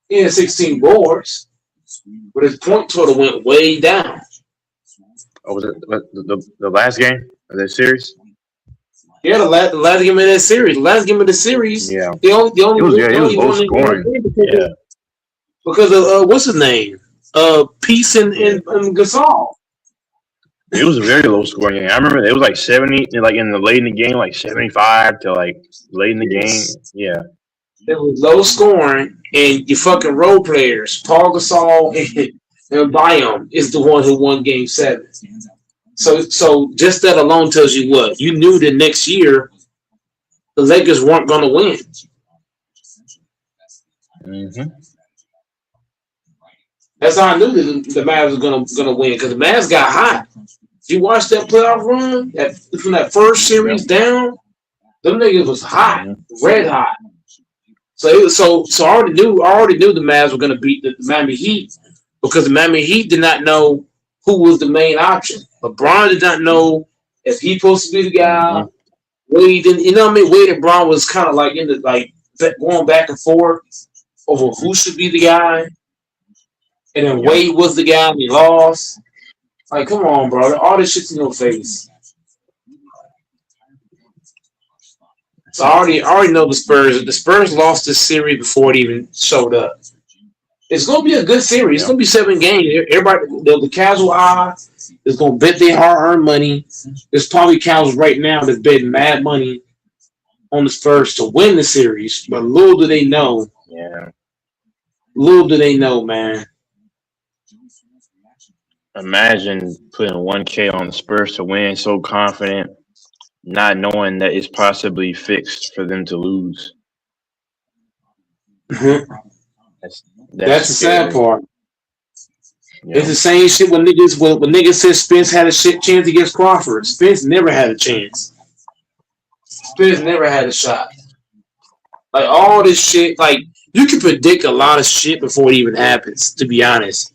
He had 16 boards. But his point total went way down. Oh, was it the last game of that series? Yeah, the last game of that series. The last game of the series. Yeah. The only It was low scoring. Yeah. Because of what's his name? Peace and Gasol. It was a very low scoring game. I remember it was like 70, like in the late in the game, like 75 to like late in the game. Yeah. It was low scoring, and your fucking role players, Paul Gasol and Biome, is the one who won Game 7. So just that alone tells you what you knew that next year the Lakers weren't going to win. Mm-hmm. That's how I knew that the Mavs were going to win, because the Mavs got hot. You watched that playoff run from that first series down. Them niggas was hot, red hot. So I already knew the Mavs were going to beat the Miami Heat, because the Miami Heat did not know who was the main option. LeBron did not know if he supposed to be the guy. Wade didn't. Wade and Bron was kind of like going back and forth over who should be the guy. And then Wade was the guy and he lost. Like, come on, bro. All this shit's in your face. So I already know the Spurs. The Spurs lost this series before it even showed up. It's going to be a good series. It's going to be 7 games. Everybody, the casual eye is going to bet their hard-earned money. There's probably casuals right now that's betting mad money on the Spurs to win the series. But little do they know. Yeah. Little do they know, man. Imagine putting 1K on the Spurs to win, so confident, not knowing that it's possibly fixed for them to lose. Mm-hmm. That's the sad part. Yeah. It's the same shit when niggas said Spence had a shit chance against Crawford. Spence never had a chance. Spence never had a shot. Like, all this shit, like, you can predict a lot of shit before it even happens, to be honest.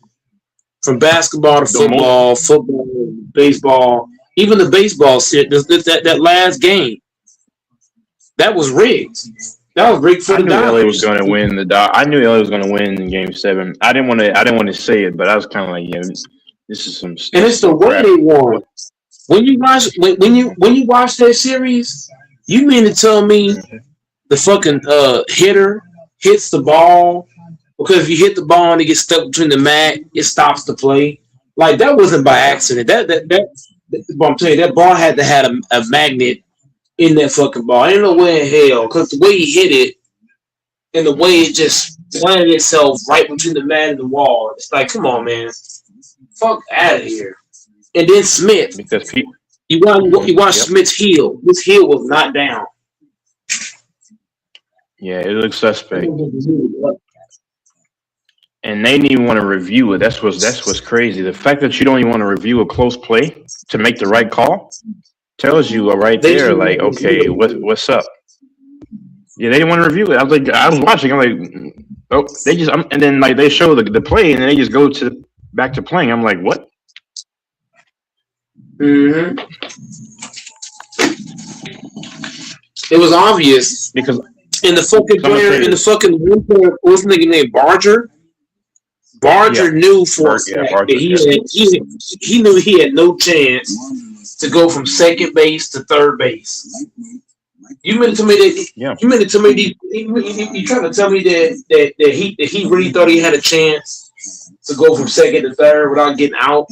From basketball to football, baseball, even the baseball shit, that last game, that was rigged. That was rigged for the Dodgers. LA was going to win I knew LA was going to win in Game 7. I didn't want to say it, but I was kind of like, yeah, this is some. And it's the way they won. When you watch that series, you mean to tell me the fucking hitter hits the ball? Because if you hit the ball and it gets stuck between the mat, it stops the play. Like, that wasn't by accident. I'm telling you, that ball had to have a magnet in that fucking ball. Ain't no way in hell, because the way he hit it and the way it just planted itself right between the mat and the wall. It's like, come on, man. Fuck out of here. And then Smith. Because you watch Smith's heel. His heel was not down. Yeah, it looks suspect. And they didn't even want to review it. That's what's crazy. The fact that you don't even want to review a close play to make the right call tells you right there, like, okay, what's up? Yeah, they didn't want to review it. I was watching. I'm like, oh, they just, and then like they show the play, and then they just go back to playing. I'm like, what? Mm-hmm. It was obvious because in the fucking winter, what's the nigga named Barger? Barger knew for a fact that he knew he had no chance to go from second base to third base. You meant to me that Yeah. you meant to me you trying to tell me that he really thought he had a chance to go from second to third without getting out?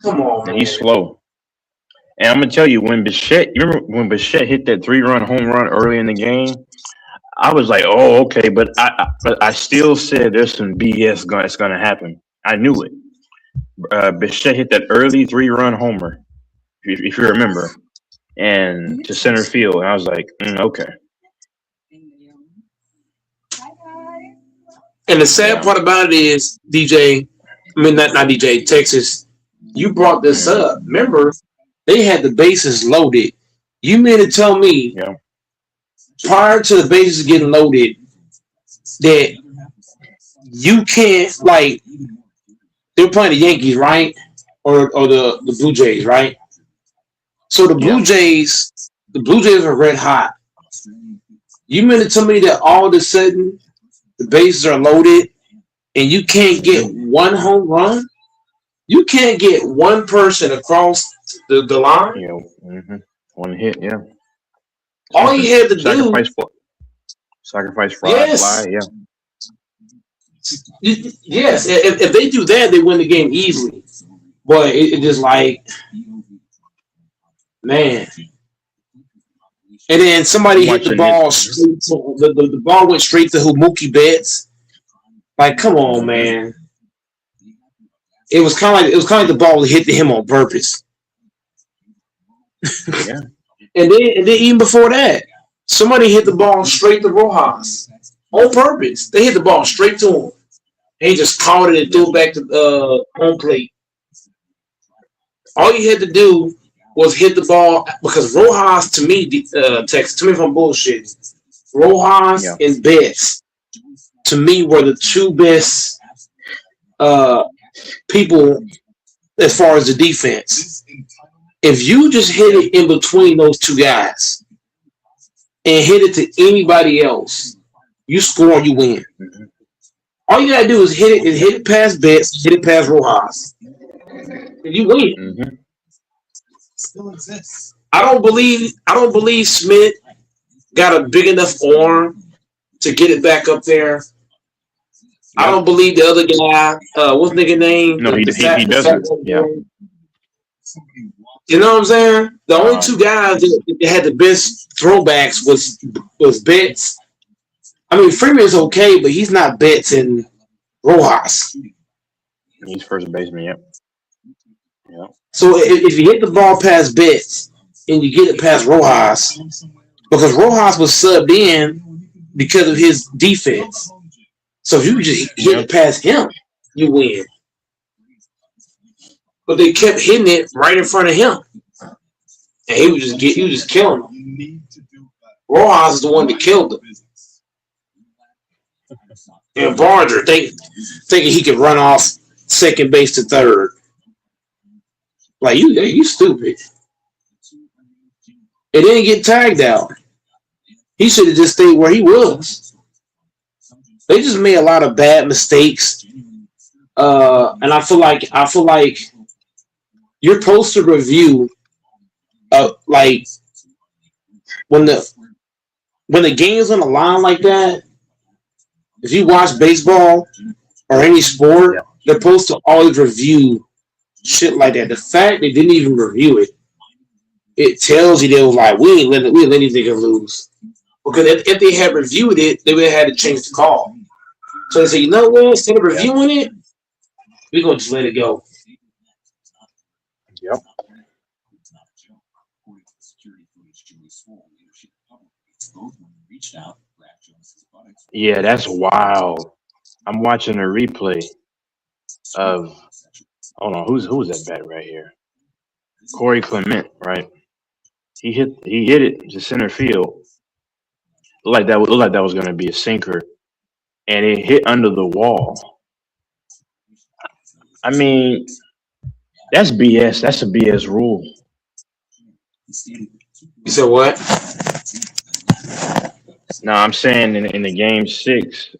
Come on, And man. he's slow. And I'm gonna tell you, when Bichette, you remember when Bichette hit that 3-run home run early in the game, I was like, oh, okay, but I still said there's some BS that's gonna happen. I knew it. Bichette hit that early 3-run homer, if you remember, and to center field, and I was like, okay, And the sad part about it is, DJ, I mean not DJ, Texas, you brought this up. Remember, they had the bases loaded. You mean to tell me prior to the bases getting loaded that you can't, like, they're playing the Yankees, right? Or the Blue Jays, right? So the Blue Jays are red hot. You mean to tell me that all of a sudden the bases are loaded and you can't get one home run? You can't get one person across the line? One hit, yeah. All you had to do, Sacrifice fly, yes, yeah. yes. If they do that, they win the game easily. But it just like, man. And then somebody hit the ball straight to, the ball went straight to who? Mookie Betts. Like, come on, man. It was kind of like the ball hit him on purpose. Yeah. And then even before that, somebody hit the ball straight to Rojas on purpose. They hit the ball straight to him. And he just caught it and threw it back to home plate. All you had to do was hit the ball, because Rojas, to me, Texas, to me if I'm bullshit, Rojas and Betts, to me, were the two best people as far as the defense. If you just hit it in between those two guys and hit it to anybody else, you score and you win. All you gotta do is hit it past Betts, hit it past Rojas, and you win. Still exists. I don't believe Smith got a big enough arm to get it back up there. I don't believe the other guy, what's the nigga name? No, he doesn't. Yeah. You know what I'm saying? The only two guys that had the best throwbacks was Betts. I mean, Freeman's okay, but he's not Betts and Rojas. He's first baseman, yep. Yeah. So if you hit the ball past Betts and you get it past Rojas, because Rojas was subbed in because of his defense. So if you just hit it past him, you win. But they kept hitting it right in front of him. And he was just killing him. Rojas is the one that killed him. And Barger thinking he could run off second base to third. Like, you stupid. It didn't get tagged out. He should have just stayed where he was. They just made a lot of bad mistakes. And I feel like you're supposed to review like when the game's on the line like that. If you watch baseball or any sport, they're supposed to always review shit like that. The fact they didn't even review it, it tells you they was like, we ain't let anything lose. Because if they had reviewed it, they would have had to change the call. So they say, you know what? Instead of reviewing it, we're gonna just let it go. Yep. Yeah, that's wild. I'm watching a replay of, hold on, who's that bat right here? Corey Clement, right? He hit it to center field. Looked like that was gonna be a sinker, and it hit under the wall. I mean, that's BS. That's a BS rule. You said what? No, I'm saying in the game 6.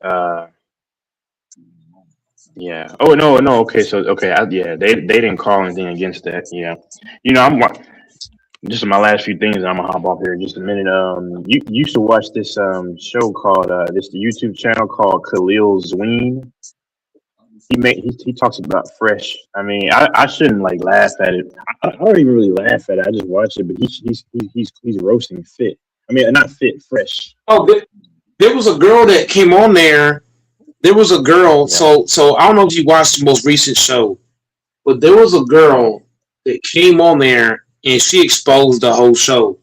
Yeah. Oh no. Okay. So okay. They didn't call anything against that. Yeah. You know, Just my last few things, and I'm gonna hop off here in just a minute. You used to watch this show called the YouTube channel called Khalil Zween. He talks about Fresh. I mean, I shouldn't like laugh at it. I don't even really laugh at it. I just watch it. But he's roasting Fit. I mean, not Fit, Fresh. Oh, there was a girl that came on there. There was a girl. So I don't know if you watched the most recent show, but there was a girl that came on there and she exposed the whole show.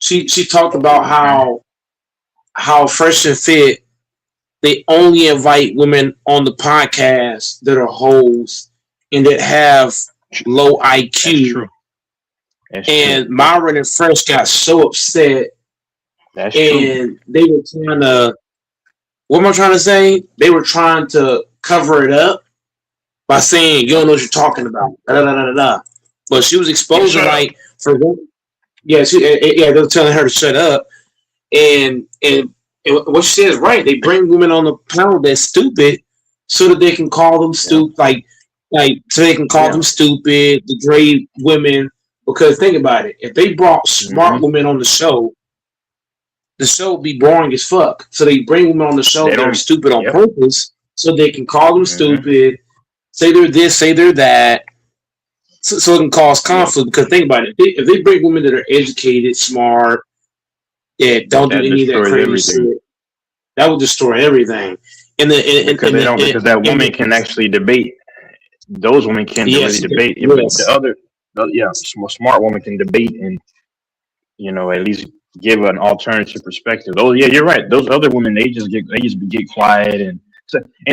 She talked about how Fresh and Fit, they only invite women on the podcast that are hoes and that have low IQ. And Myron and Fresh got so upset. That's and they were trying to, what am I trying to say? They were trying to cover it up by saying, you don't know what you're talking about. Da, da, da, da, da. But she was exposing, like, for them. Yeah, they were telling her to shut up. And what she said is right. They bring women on the panel that's stupid so that they can call them stupid, like so they can call them stupid, degrade women. Because think about it, if they brought smart women on the show would be boring as fuck. So they bring women on the show that are stupid on purpose so they can call them stupid, say they're this, say they're that, so it can cause conflict. Because think about it, if they bring women that are educated, smart, don't do any of that crazy shit, that would destroy everything. Because that woman can actually debate. Those women can really debate. Smart woman can debate and at least give an alternative perspective. Oh yeah, you're right. Those other women, they just get quiet and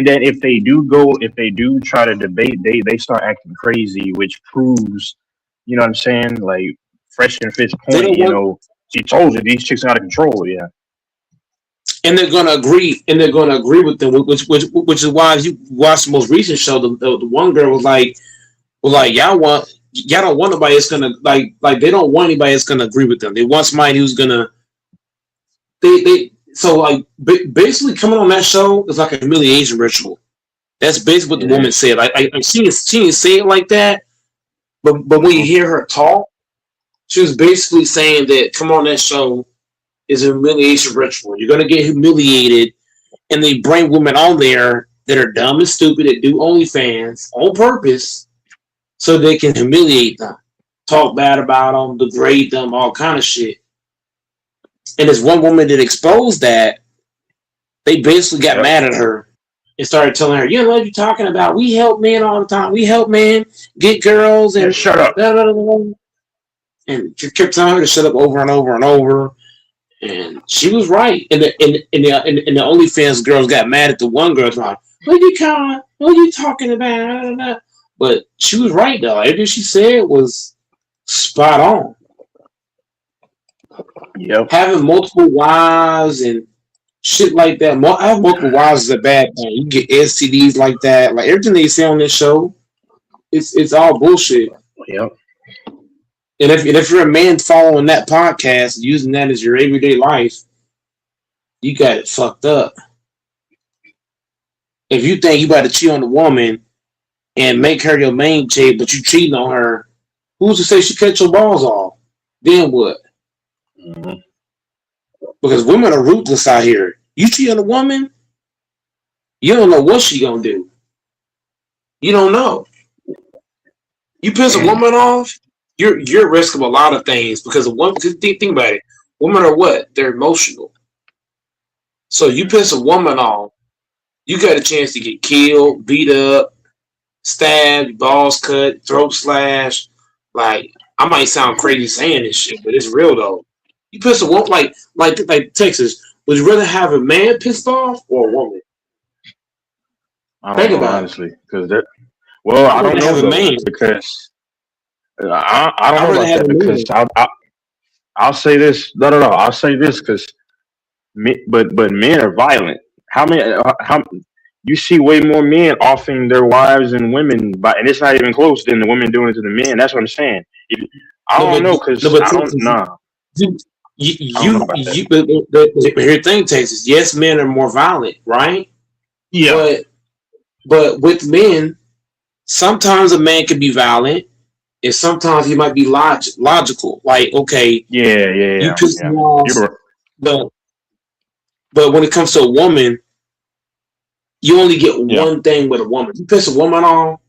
then if they do try to debate, they start acting crazy, which proves, you know what I'm saying? Like Fresh and Fit's point, she told you these chicks are out of control. Yeah. And they're gonna agree. With them, which is why if you watch the most recent show, the one girl was like, y'all don't want nobody that's gonna like they don't want anybody that's gonna agree with them. They want somebody who's gonna basically coming on that show is like a humiliation ritual. That's basically what the woman said. She didn't say it like that, but when you hear her talk, she was basically saying that come on that show is a humiliation ritual. You're gonna get humiliated, and they bring women on there that are dumb and stupid that do OnlyFans on purpose, so they can humiliate them, talk bad about them, degrade them, all kind of shit. And there's one woman that exposed that. They basically got mad at her and started telling her, you know what you're talking about? We help men all the time. We help men get girls and shut up. Blah, blah, blah, blah. And she kept telling her to shut up over and over and over. And she was right. And the OnlyFans girls got mad at the one girl. Like, what are you talking about? But she was right though. Everything she said was spot on. Yep. Having multiple wives and shit like that. Having multiple wives is a bad thing. You get STDs like that. Like everything they say on this show, it's all bullshit. Yep. And if you're a man following that podcast, using that as your everyday life, you got it fucked up. If you think you about to cheat on a woman and make her your main chick, but you cheating on her, who's to say she cut your balls off? Then what? Mm-hmm. Because women are ruthless out here. You cheat on a woman, you don't know what she gonna do. You don't know. You piss a woman off, you're at risk of a lot of things because think about it. Women are what? They're emotional. So you piss a woman off, you got a chance to get killed, beat up, stabbed, balls cut, throat slashed. Like, I might sound crazy saying this shit, but it's real though. You piss a woman like Texas. Would you rather have a man pissed off or a woman? I don't know, honestly, because I don't know because I don't know about that because I'll say this. No. I'll say this because, but men are violent. How you see way more men offing their wives and women, and it's not even close than the women doing it to the men. That's what I'm saying. I don't know because I don't know. Here's the thing, Texas. Yes, men are more violent, right? Yeah. But with men, sometimes a man can be violent, and sometimes he might be logical. Like, okay, you piss me off, but when it comes to a woman, you only get one thing with a woman. You piss a woman off,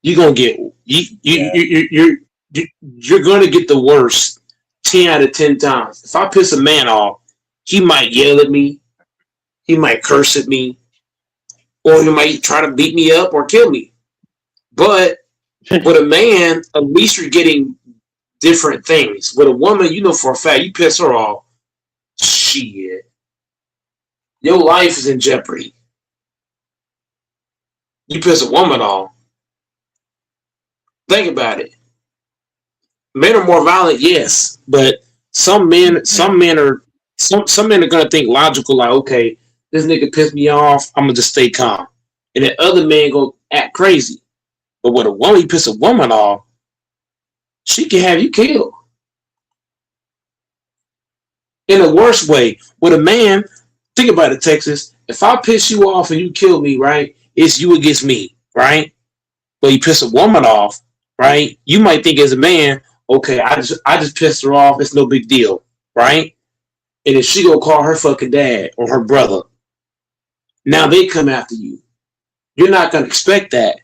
you're gonna get you're gonna get the worst 10 out of 10 times. If I piss a man off, he might yell at me, he might curse at me, or he might try to beat me up or kill me. But with a man, at least you're getting different things. With a woman, you know for a fact, you piss her off, shit, your life is in jeopardy. You piss a woman off, think about it. Men are more violent, yes, but some men are gonna think logical, like, okay, this nigga pissed me off, I'm gonna just stay calm, and then other men go act crazy. But with a woman, you piss a woman off, she can have you killed in the worst way. With a man, think about it, Texas. If I piss you off and you kill me, right, it's you against me, right? But you piss a woman off, right? You might think as a man, okay, I just pissed her off. It's no big deal, right? And if she gonna call her fucking dad or her brother, now they come after you. You're not gonna expect that,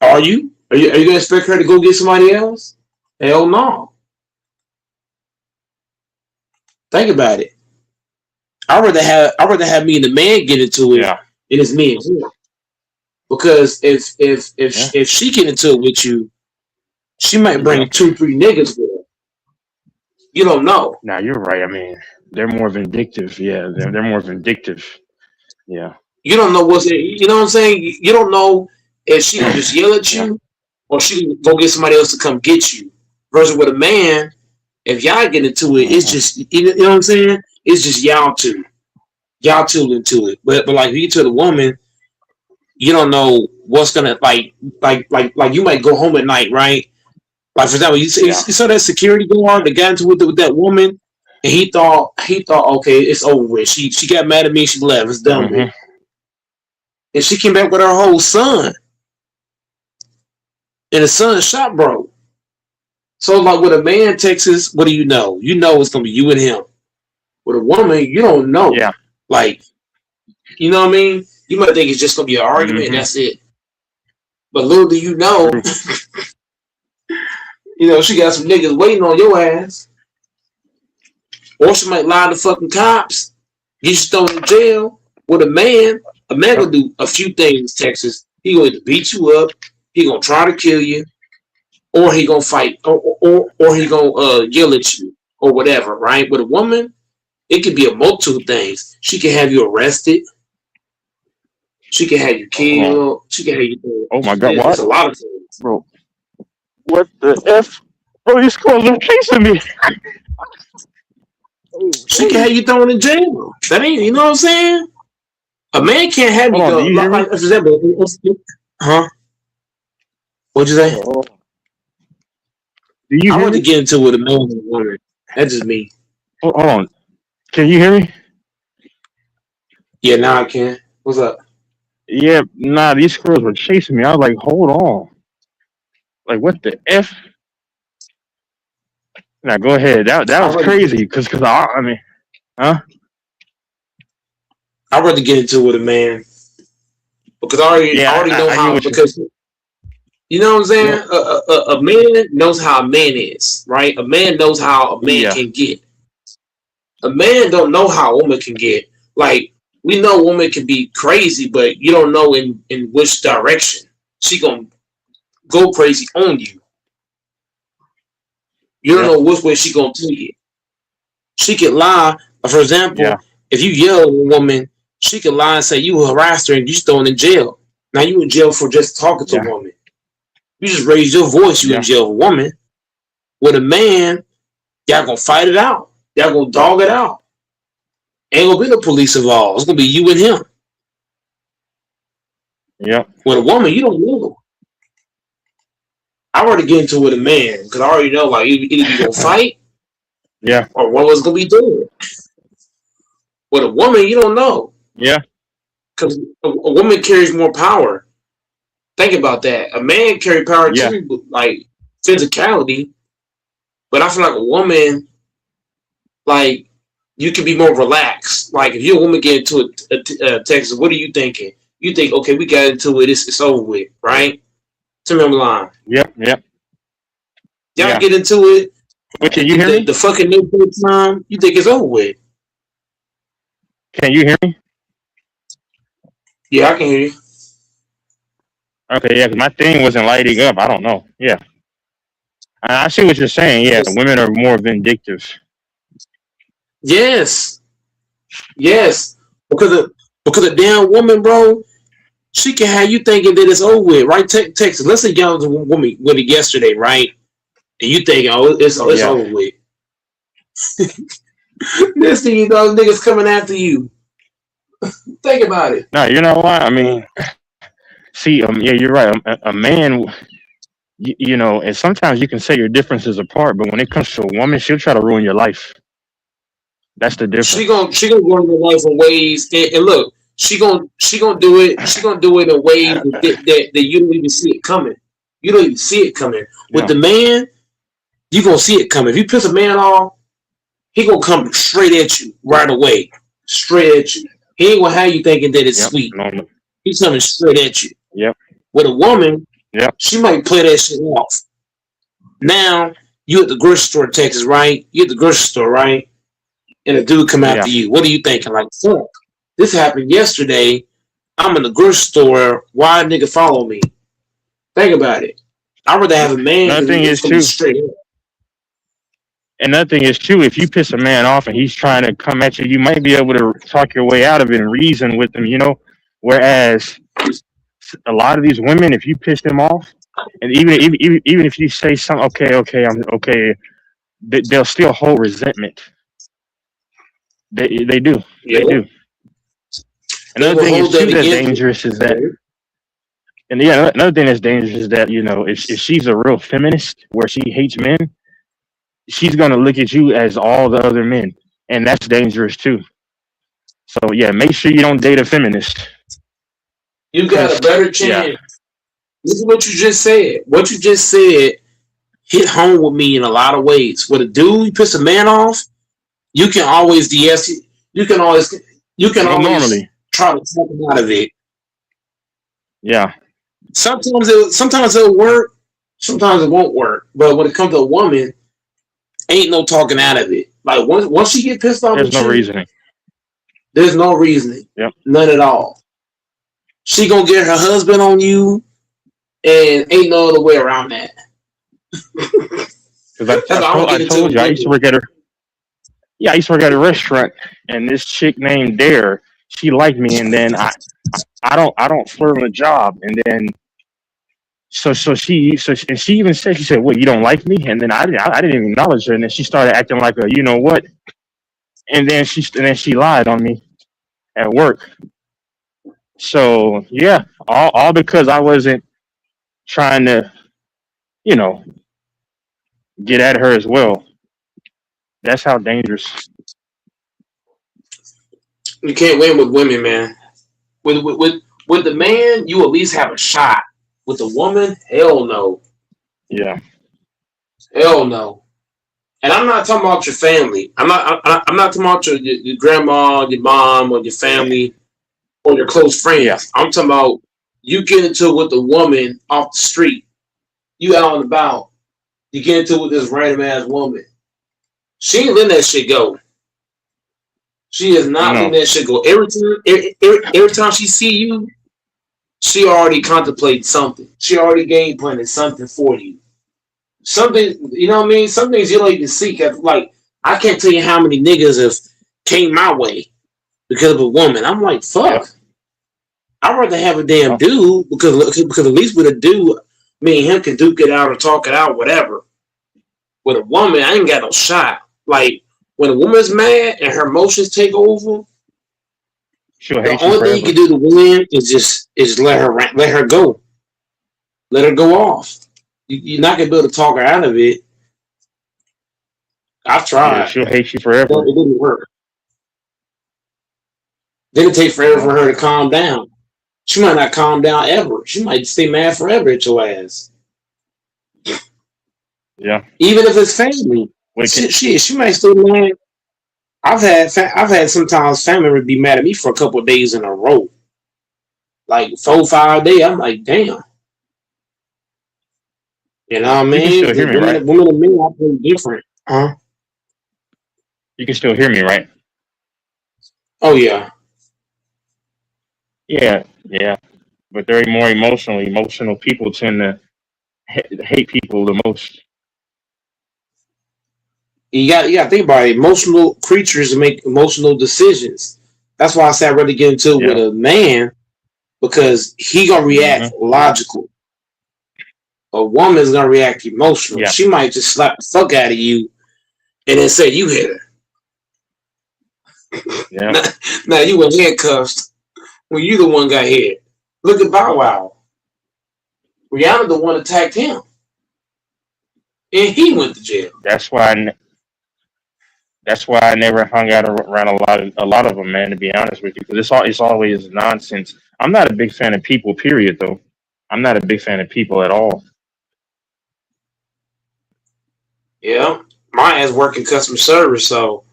are you? Are you gonna expect her to go get somebody else? Hell no. Think about it. I'd rather have me and the man get into it than it's me and him. Because if she get into it with you, she might bring 2-3 niggas with her. You don't know. Nah, you're right. I mean, they're more vindictive. Yeah, they're more vindictive. Yeah. You don't know what's it. You know what I'm saying? You don't know if she gonna just yell at you or she can go get somebody else to come get you. Versus with a man, if y'all get into it, it's just, you know what I'm saying? It's just y'all two into it. But like you to the woman, you don't know what's gonna like you might go home at night, right? Like for example, you saw that security guard that got into it with that woman, and he thought okay, it's over with. She got mad at me, she left, it's done with. And she came back with her whole son, and the son shot broke. So like with a man, Texas, what do you know? You know it's gonna be you and him. With a woman, you don't know. Yeah. Like, you know what I mean? You might think it's just gonna be an argument and that's it. But little do you know, you know, she got some niggas waiting on your ass. Or she might lie to fucking cops, get you thrown in jail. With a man gonna do a few things, Texas. He gonna either beat you up, he gonna try to kill you, or he gonna fight, or he gonna yell at you, or whatever, right? With a woman, it could be a multitude of things. She can have you arrested. She can have you killed. She can have you. Oh my God! What? There's a lot of things, bro. What the f? Bro, these squirrels are chasing me. She can have you thrown in jail. That ain't, you know what I'm saying? A man can't have you go. Like, for example, huh? What'd you say? I want to get into it with a man and a woman. That's just me. Hold on. Can you hear me? Yeah, now I can. What's up? Yeah, nah, these squirrels were chasing me. I was like, hold on. Like, what the F? Now, go ahead. That was crazy. Because I mean, huh? I'd rather get into it with a man. Because I already know how, because, you know what I'm saying? A man knows how a man is, right? A man knows how a man can get. A man don't know how a woman can get. Like, we know a woman can be crazy, but you don't know in which direction. She gonna go crazy on you. You don't know which way she gonna do you. She could lie. For example, if you yell at a woman, she could lie and say you harassed her and you thrown in jail. Now you in jail for just talking to a woman. You just raise your voice, you in jail with a woman. With a man, y'all gonna fight it out. Y'all gonna dog it out. Ain't gonna be no police involved. It's gonna be you and him. Yeah. With a woman, you don't know. I already get into it with a man because I already know, like, either you gonna fight, or what was gonna be doing. With a woman, you don't know. Yeah. Because a woman carries more power. Think about that. A man carry power too, but like physicality, but I feel like a woman, like you can be more relaxed. Like if you're a woman get into a text, what are you thinking? You think, okay, we got into it, it's over with, right? Tell me I'm lying. Yep. Y'all Yeah. get into it. Wait, can you hear me? The fucking no time, you think it's over with. Can you hear me? Yeah, I can hear you. Okay, yeah, 'cause my thing wasn't lighting up. I don't know. Yeah. I see what you're saying. Yeah, women are more vindictive. Yes. Because a damn woman, bro, she can have you thinking that it's over with, right? Texas. Let's say y'all was a woman with it yesterday, right? And you thinking, oh, it's Yeah. over with. This thing, you know, niggas coming after you. Think about it. No, you know what? I mean, see, yeah, you're right. A man, you know, and sometimes you can say your differences apart, but when it comes to a woman, she'll try to ruin your life. That's the difference. She gonna go in your life in ways, and look, she gonna do it. She gonna do it in ways that you don't even see it coming. You don't even see it coming. With Yeah. the man, you gonna see it coming. If you piss a man off, he gonna come straight at you right away. Straight at you. He ain't gonna have you thinking that it's Yep. sweet. No. He's coming straight at you. Yep. With a woman, Yep. she might play that shit off. Now, you at the grocery store, Texas, right? You at the grocery store, right? And a dude come after you. What are you thinking? Like, fuck, this happened yesterday. I'm in the grocery store. Why a nigga follow me? Think about it. I'd rather have a man Another thing is that's gonna be too. straight up. Another thing is too, if you piss a man off and he's trying to come at you, you might be able to talk your way out of it and reason with him, you know. Whereas a lot of these women, if you piss them off, and even if you say something, I'm okay, they'll still hold resentment. They do. Yeah. They do. Another thing is too that's dangerous is that, and yeah, another thing that's dangerous is that, you know, if she's a real feminist where she hates men, she's gonna look at you as all the other men, and that's dangerous too. So yeah, make sure you don't date a feminist. You got a better chance. Yeah. This is what you just said. What you just said hit home with me in a lot of ways. With a dude, you piss a man off, you can always you can always Normally. try to talk him out of it. Yeah. Sometimes it'll work, sometimes it won't work. But when it comes to a woman, ain't no talking out of it. Like once she get pissed off, There's no reasoning. There's no reasoning. Yep. None at all. She gonna get her husband on you, and ain't no other way around that. Because I told you, I used to work at a restaurant, and this chick named Dare, she liked me, and then I don't flirt on the job, and then so she even said, she said, "What, you don't like me?" And then I didn't even acknowledge her, and then she started acting like a you know what, and then she lied on me at work. So yeah, all because I wasn't trying to, you know, get at her as well. That's how dangerous. You can't win with women, man. With the man, you at least have a shot. With the woman, hell no. Yeah. Hell no. And I'm not talking about your family. I'm not talking about your grandma, your mom, or your family, or your close friends. Yeah. I'm talking about you get into it with a woman off the street. You out and about. You get into it with this random ass woman. She ain't letting that shit go. She is not letting that shit go. Every time she see you, she already contemplated something. She already game planted something for you. Something, you know what I mean? Some things you don't even seek. Like, I can't tell you how many niggas have came my way because of a woman. I'm like, fuck. Yeah. I'd rather have a damn dude because at least with a dude, me and him can duke it out or talk it out, whatever. With a woman, I ain't got no shot. Like, when a woman's mad and her emotions take over, the only thing you can do to win is let her go. Let her go off. You're not gonna be able to talk her out of it. I've tried. Yeah, she'll hate you forever. It didn't work. Then it takes forever for her to calm down. She might not calm down ever. She might stay mad forever at your ass. Yeah. Even if it's family, Wicked. she might still mad. I've had sometimes family members be mad at me for a couple of days in a row, like 4 5 days. I'm like, damn. You know what I You can mean? still hear Because me, right? women and men are different, huh? You can still hear me, right? Oh yeah. Yeah, yeah. But they're more emotional. Emotional people tend to hate people the most. You got to think about it. Emotional creatures make emotional decisions. That's why I said I'd rather get into it with Yeah. a man because he gonna react logical. A woman's gonna react emotional. Yeah. She might just slap the fuck out of you and then say you hit her. Yeah. Now you were handcuffed when you the one got hit. Look at Bow Wow. Rihanna the one attacked him, and he went to jail. That's why I never hung out around a lot of them, man. To be honest with you, because it's always nonsense. I'm not a big fan of people. Period. Though, I'm not a big fan of people at all. Yeah, my ass working customer service, so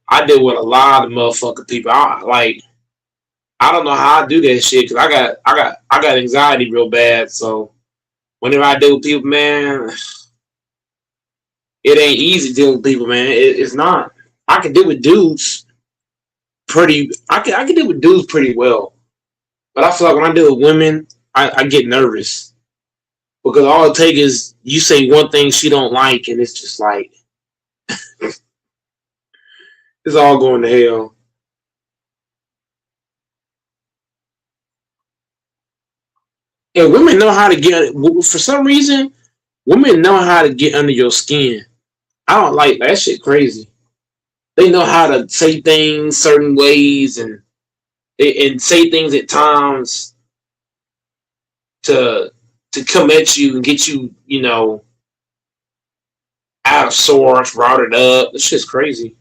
I deal with a lot of motherfucking people. I don't know how I do that shit because I got anxiety real bad. So whenever I deal with people, man, it ain't easy dealing with people, man. It's not. I can deal with dudes I can deal with dudes pretty well, but I feel like when I deal with women, I get nervous because all it takes is you say one thing she don't like, and it's just like it's all going to hell. And women know how to get. For some reason, women know how to get under your skin. I don't like that shit. Crazy. They know how to say things certain ways and say things at times to come at you and get you, out of sorts, routed up. This shit's crazy.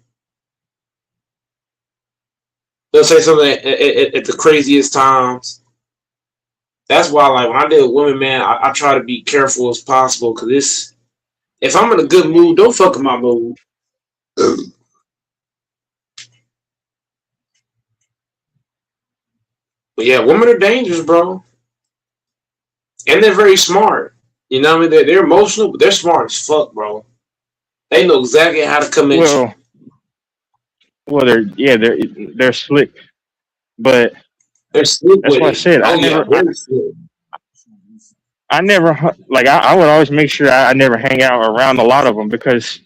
They'll say something at the craziest times. That's why, like, when I deal with women, man, I try to be careful as possible because if I'm in a good mood, don't fuck with my mood. But yeah, women are dangerous, bro. And they're very smart. You know what I mean? They're emotional, but they're smart as fuck, bro. They know exactly how to come at you. Well, they're slick, but they're slick. That's what I said. I never like. I would always make sure I never hang out around a lot of them because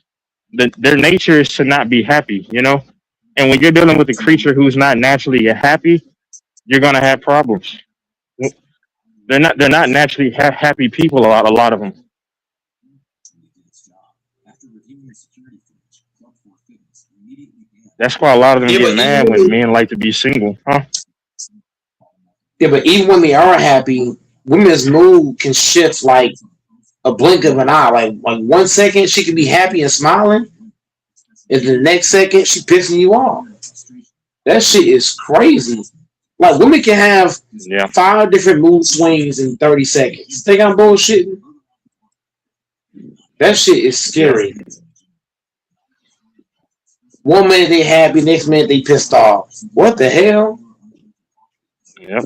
their nature is to not be happy, And when you're dealing with a creature who's not naturally happy, you're gonna have problems. They're not naturally happy people. A lot of them. That's why a lot of them get mad when men like to be single, huh? Yeah, but even when they are happy, women's mood can shift like a blink of an eye. Like 1 second she can be happy and smiling, and the next second she pissing you off. That shit is crazy. Like women can have 5 different mood swings in 30 seconds. Think I'm bullshitting? That shit is scary. 1 minute they happy, next minute they pissed off. What the hell? Yep.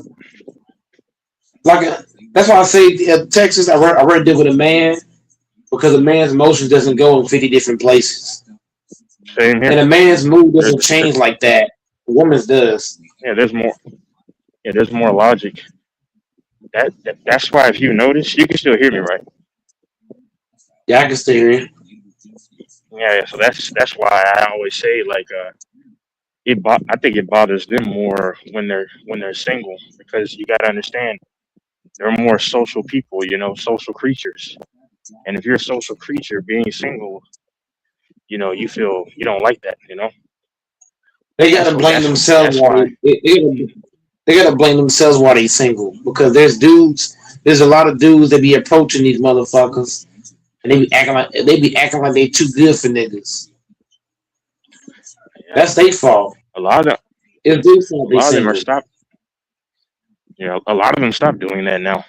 That's why I say Texas. I already did with a man because a man's emotions doesn't go in 50 different places. Same here. And a man's mood doesn't change like that. A woman's does. Yeah, there's more. Yeah, there's more logic. That's why if you notice, you can still hear me, right? Yeah, I can still hear you. Yeah. So that's why I always say like I think it bothers them more when they're single because you got to understand they're more social people, social creatures. And if you're a social creature being single, you feel you don't like that, They gotta blame themselves why they gotta blame themselves why they single because there's a lot of dudes that be approaching these motherfuckers and they be acting like they too good for niggas. That's their fault. A lot of them are stopped. Yeah, a lot of them stop doing that now.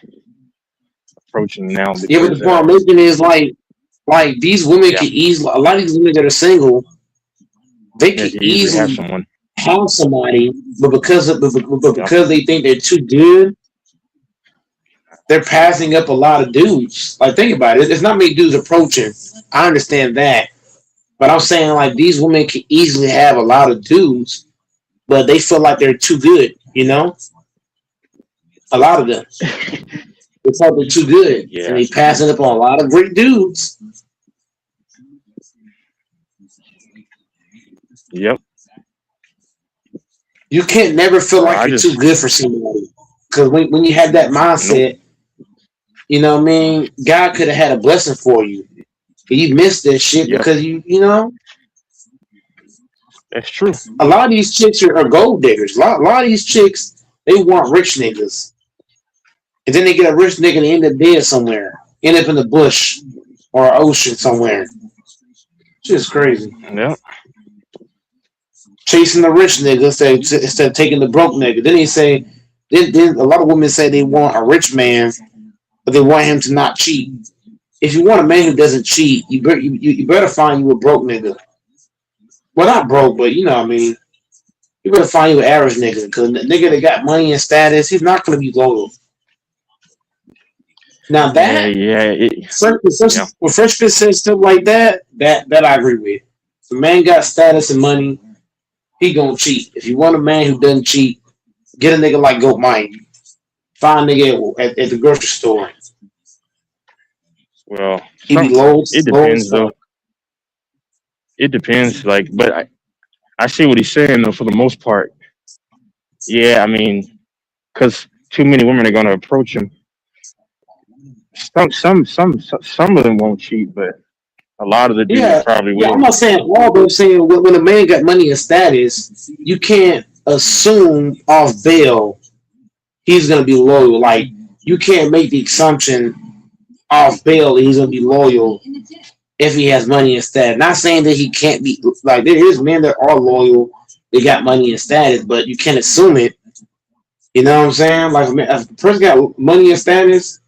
Approaching now. Yeah, but the point I'm making is like Like these women Yeah, can easily, a lot of these women that are single, they yeah, can you easily have easily someone. have somebody, but but Yeah, because they think they're too good, they're passing up a lot of dudes. Like think about it, it's not many dudes approaching. I understand that, but I'm saying like these women can easily have a lot of dudes, but they feel like they're too good. You know, a lot of them. They feel like they're too good, and yeah, they passing up on a lot of great dudes. yep. You can't never feel So like I you're too just good for somebody. Because when you have that nope. mindset, you know what I mean? God could have had a blessing for you. But you missed that shit Yep, because you know, that's true. a lot of these chicks are gold diggers. A lot of these chicks, they want rich niggas. And then they get a rich nigga and they end up dead somewhere. End up in the bush or ocean somewhere. Just crazy. Yeah, Chasing the rich nigga instead of taking the broke nigga. Then they say, then a lot of women say they want a rich man, but they want him to not cheat. If you want a man who doesn't cheat, you better find you a broke nigga. Well, not broke, but you know what I mean. You better find you an average nigga, because the nigga that got money and status, he's not going to be loyal. Now yeah, that, yeah. Yeah, when Fresh Prince says stuff like that I agree with. If a man got status and money, he gonna cheat. If you want a man who doesn't cheat, get a nigga like Goat Mike. Find a nigga at the grocery store. well, He be some low, it low as depends though. fuck. It depends. Like, but I see what he's saying though. For the most part, yeah. I mean, because too many women are gonna approach him. Some of them won't cheat, but a lot of the dudes Yeah, probably yeah. I'm will. not saying all, but I'm saying when a man got money and status, you can't assume off bail he's gonna be loyal. Like you can't make the assumption off bail that he's gonna be loyal if he has money and status. Not saying that he can't be. Like there is men that are loyal, they got money and status, but you can't assume it. You know what I'm saying? Like if a person got money and status,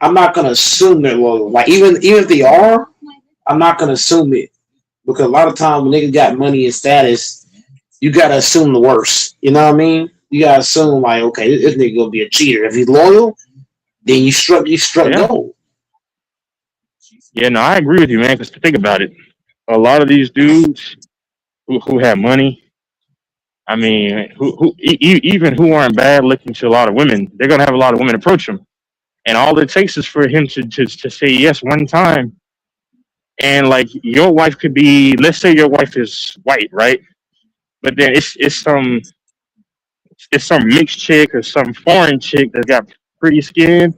I'm not gonna assume they're loyal. Like even if they are, I'm not gonna assume it, because a lot of times when niggas got money and status, you gotta assume the worst. You know what I mean? You gotta assume like, okay, this nigga gonna be a cheater. If he's loyal, then you struck Yeah, gold. yeah. No, I agree with you, man. Because think about it, a lot of these dudes who have money, I mean, even who aren't bad looking to a lot of women, they're gonna have a lot of women approach him, and all it takes is for him to say yes one time, and like your wife could be, let's say your wife is white, right? But then it's some mixed chick or some foreign chick that got pretty skin,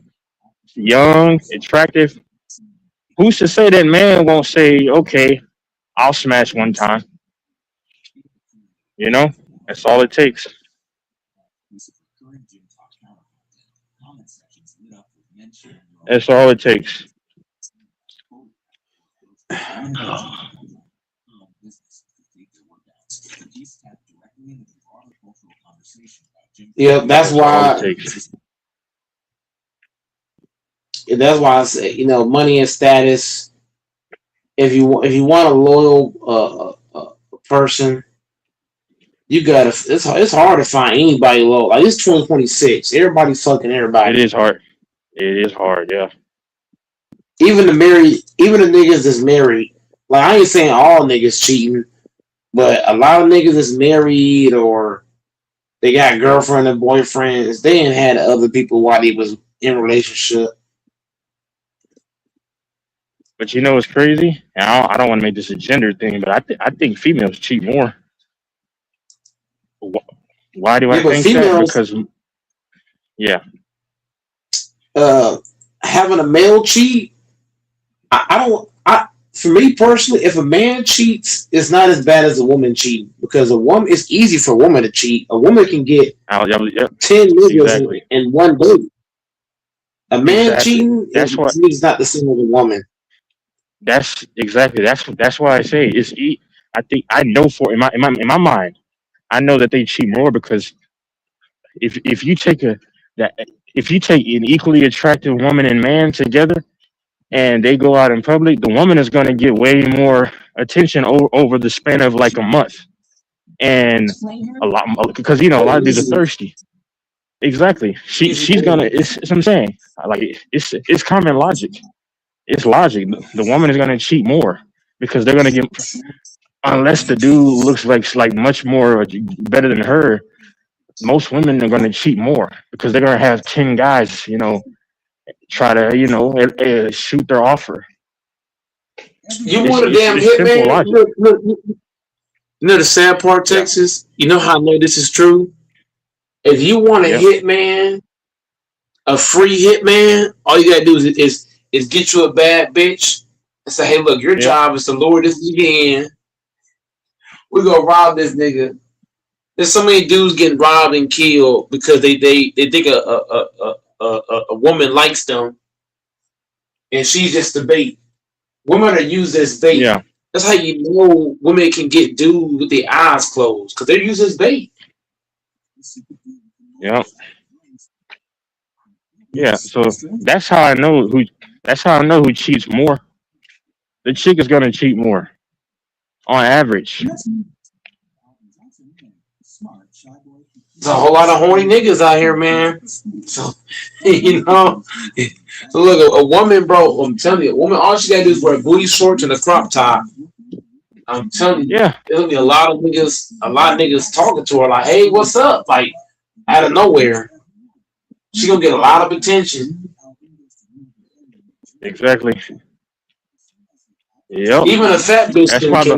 young, attractive. Who's to say that man won't say, okay, I'll smash one time? You know, that's all it takes. That's all it takes. Yeah, that's That's all it why. takes. That's why I say, money and status. If you want a loyal person, you gotta. It's hard to find anybody loyal. Like it's 2026. Everybody's fucking It everybody. is hard. It is hard. Yeah. Even the niggas that's married. Like I ain't saying all niggas cheating, but a lot of niggas that's married or they got girlfriend and boyfriends. They ain't had other people while they was in a relationship. But you know what's crazy? And I don't want to make this a gender thing, but I think females cheat more. Wh- Why do I Yeah, but think that? females Because yeah, uh having a male cheat, I don't. For me personally, if a man cheats, it's not as bad as a woman cheating, because a woman, it's easy for a woman to cheat. A woman can get yeah, 10 niggas exactly, in one day. A man exactly. cheating That's what. is not the same as a woman. That's exactly. That's why I say I think I know for in my mind, I know that they cheat more because if you take that if you take an equally attractive woman and man together, and they go out in public, the woman is going to get way more attention over the span of like a month, and a lot because a lot of dudes are thirsty. Exactly. She's gonna. It's what I'm saying. Like it's common logic. It's logic. The woman is gonna cheat more because they're gonna get unless the dude looks like much more better than her. Most women are gonna cheat more because they're gonna have 10 guys, try to shoot their offer. You want a damn hitman? Look, the sad part, Texas. You know how I know this is true. If you want a hitman, a free hitman, all you gotta do is get you a bad bitch and say, "Hey, look, your job is to lure this nigga in. We gonna rob this nigga." There's so many dudes getting robbed and killed because they think a woman likes them, and she's just the bait. Women are used as bait. Yeah. That's how you know women can get dudes with their eyes closed because they're used as bait. Yeah. Yeah. So that's how I know who cheats more. The chick is gonna cheat more on average. There's a whole lot of horny niggas out here, man. So so look, a woman, bro. I'm telling you, a woman, all she gotta do is wear booty shorts and a crop top. I'm telling you, there's gonna be a lot of niggas talking to her like, "Hey, what's up?" Like out of nowhere, she gonna get a lot of attention. Exactly. Yep. Even a fat bitch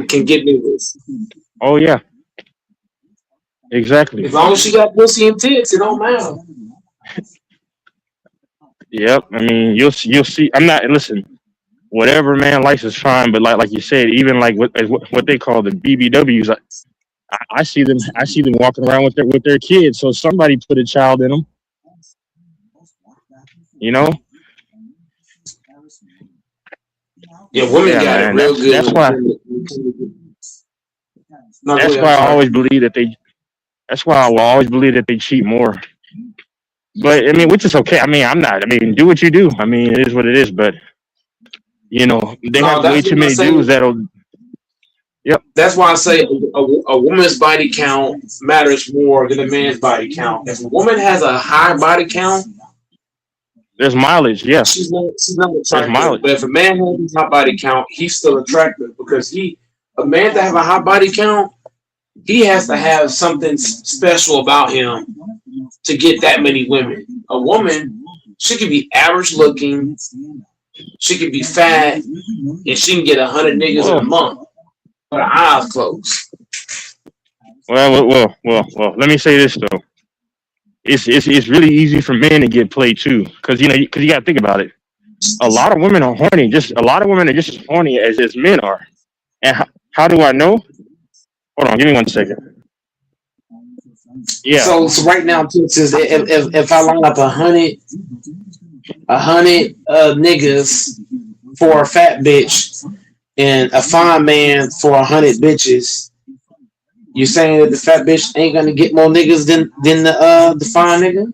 can get niggas. Oh yeah. Exactly. As long as she got pussy and tits, it don't matter. Yep. I mean, you'll see. Listen. Whatever man likes is fine, but like you said, even like what they call the BBWs, I see them walking around with their kids. So somebody put a child in them. Yeah, women got it real good. That's why I always believe that they. That's why I will always believe that they cheat more. But I mean, which is okay. I mean, do what you do. I mean, it is what it is. But they have way too many dudes that'll. Yep. That's why I say a woman's body count matters more than a man's body count. If a woman has a high body count, there's mileage. Yeah. She's not attractive. But if a man has a high body count, he's still attractive because a man that have a high body count, he has to have something special about him to get that many women. A woman, she could be average looking, she could be fat, and she can get 100 niggas in a month with her eyes closed. Well. Let me say this though. It's really easy for men to get played too, because you got to think about it. A lot of women are horny. A lot of women are just as horny as men are. And how do I know? Hold on, give me 1 second. Yeah. So right now, if I line up 100 niggas for a fat bitch and a fine man for 100 bitches, you saying that the fat bitch ain't gonna get more niggas than the fine nigga?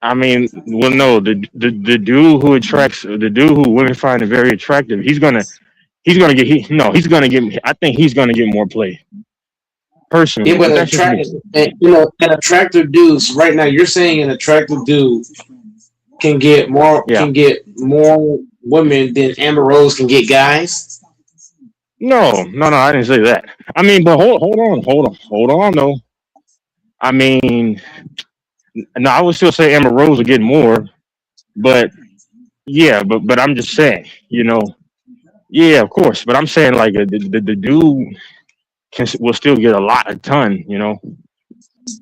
I mean, well, no. The dude who women find very attractive, he's gonna get. I think he's gonna get more play. Personally, Yeah, but an attractive dudes. Right now, you're saying an attractive dude can get more women than Amber Rose can get guys. No, I didn't say that. I mean, but hold on, though. I mean, no, I would still say Amber Rose will get more, but yeah, but I'm just saying, yeah, of course. But I'm saying like the dude will still get a ton,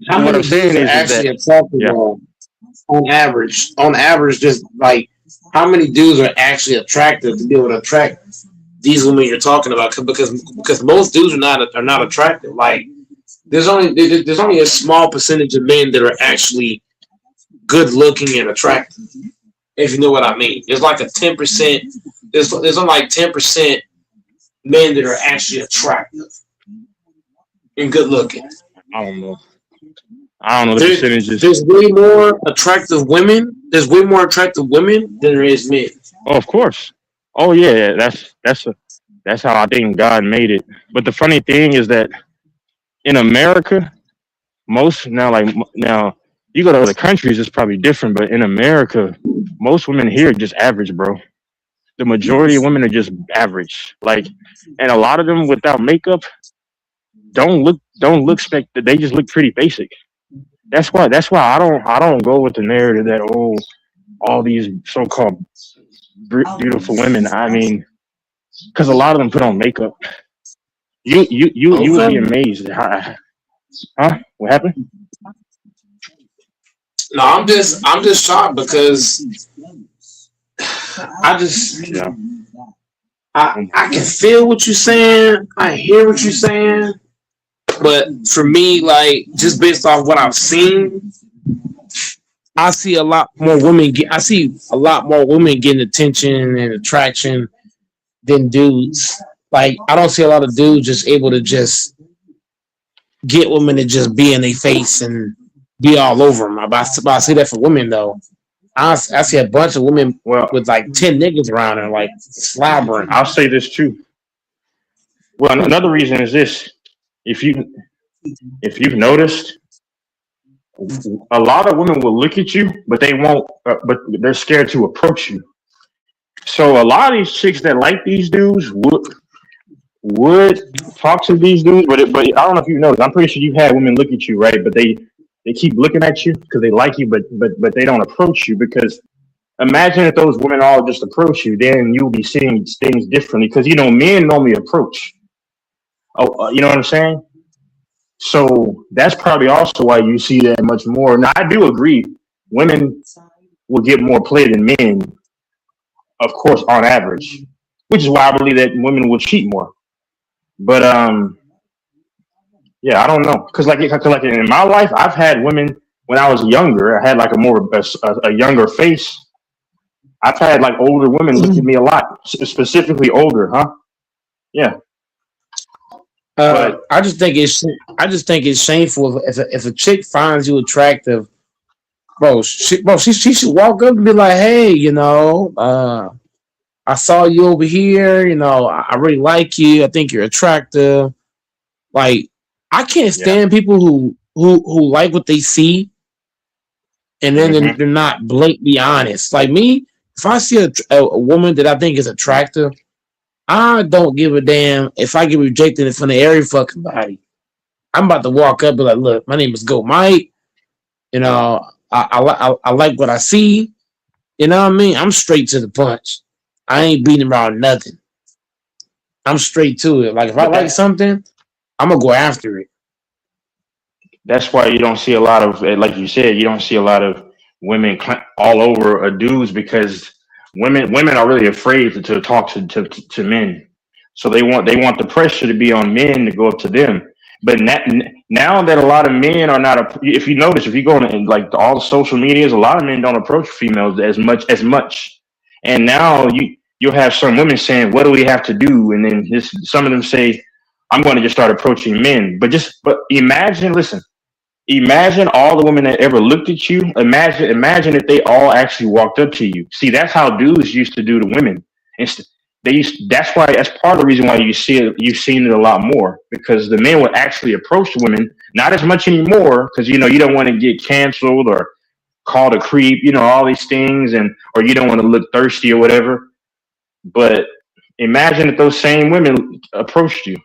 How many dudes are actually attractive? On average, just like how many dudes are actually attractive to be able to attract these women you're talking about? Because most dudes are not attractive. Like there's only a small percentage of men that are actually good looking and attractive. If you know what I mean, there's like a 10%. There's only like 10% men that are actually attractive and good looking. I don't know. I don't know the percentages. There's way more attractive women. There's way more attractive women than there is men. Oh, of course. Oh yeah, that's how I think God made it. But the funny thing is that in America, most now you go to other countries, it's probably different. But in America, most women here are just average, bro. The majority of women are just average. Like, and a lot of them without makeup don't look they just look pretty basic. That's why I don't go with the narrative that all these so-called beautiful women. I mean, because a lot of them put on makeup. You would be amazed. Huh? What happened? No, I'm just shocked because I can feel what you're saying. I hear what you're saying. But for me, like, just based off what I've seen, I see a lot more women getting attention and attraction than dudes. Like, I don't see a lot of dudes just able to just get women to just be in their face and be all over them. But I see that for women, though. I see a bunch of women with like 10 niggas around and like slobbering. I'll say this too. Well, another reason is this: if you've noticed, a lot of women will look at you, but they won't. But they're scared to approach you. So a lot of these chicks that like these dudes would talk to these dudes, but I don't know if you noticed. I'm pretty sure you've had women look at you, right? But they keep looking at you because they like you, but they don't approach you. Because imagine if those women all just approach you, then you'll be seeing things differently. Because men normally approach. You know what I'm saying? So that's probably also why you see that much more. Now I do agree, women will get more play than men, of course, on average, which is why I believe that women will cheat more. But yeah, I don't know, because like in my life, I've had women when I was younger. I had like a younger face. I've had like older women look at me a lot, specifically older, huh? Yeah. I just think it's shameful if a chick finds you attractive, bro. She should walk up and be like, hey, I saw you over here. I really like you. I think you're attractive. Like, I can't stand people who like what they see, and then they're not blatantly honest. Like me, if I see a woman that I think is attractive, I don't give a damn if I get rejected in front of every fucking body. I'm about to walk up and be like, look, my name is Go Mike. I like what I see. You know what I mean? I'm straight to the punch. I ain't beating around nothing. I'm straight to it. Like, if I like something, I'm going to go after it. That's why you don't see a lot of, like you said, you don't see a lot of women all over a dudes, because women are really afraid to talk to men. So they want the pressure to be on men to go up to them. But now that a lot of men are not, if you notice, if you go on like all the social medias, a lot of men don't approach females as much. And now you'll have some women saying, what do we have to do? And then some of them say, I'm going to just start approaching men. But imagine all the women that ever looked at you. Imagine if they all actually walked up to you. See, that's how dudes used to do to women. That's part of the reason why you've seen it a lot more, because the men would actually approach women, not as much anymore, because you don't want to get canceled or called a creep, all these things, or you don't want to look thirsty or whatever. But imagine if those same women approached you,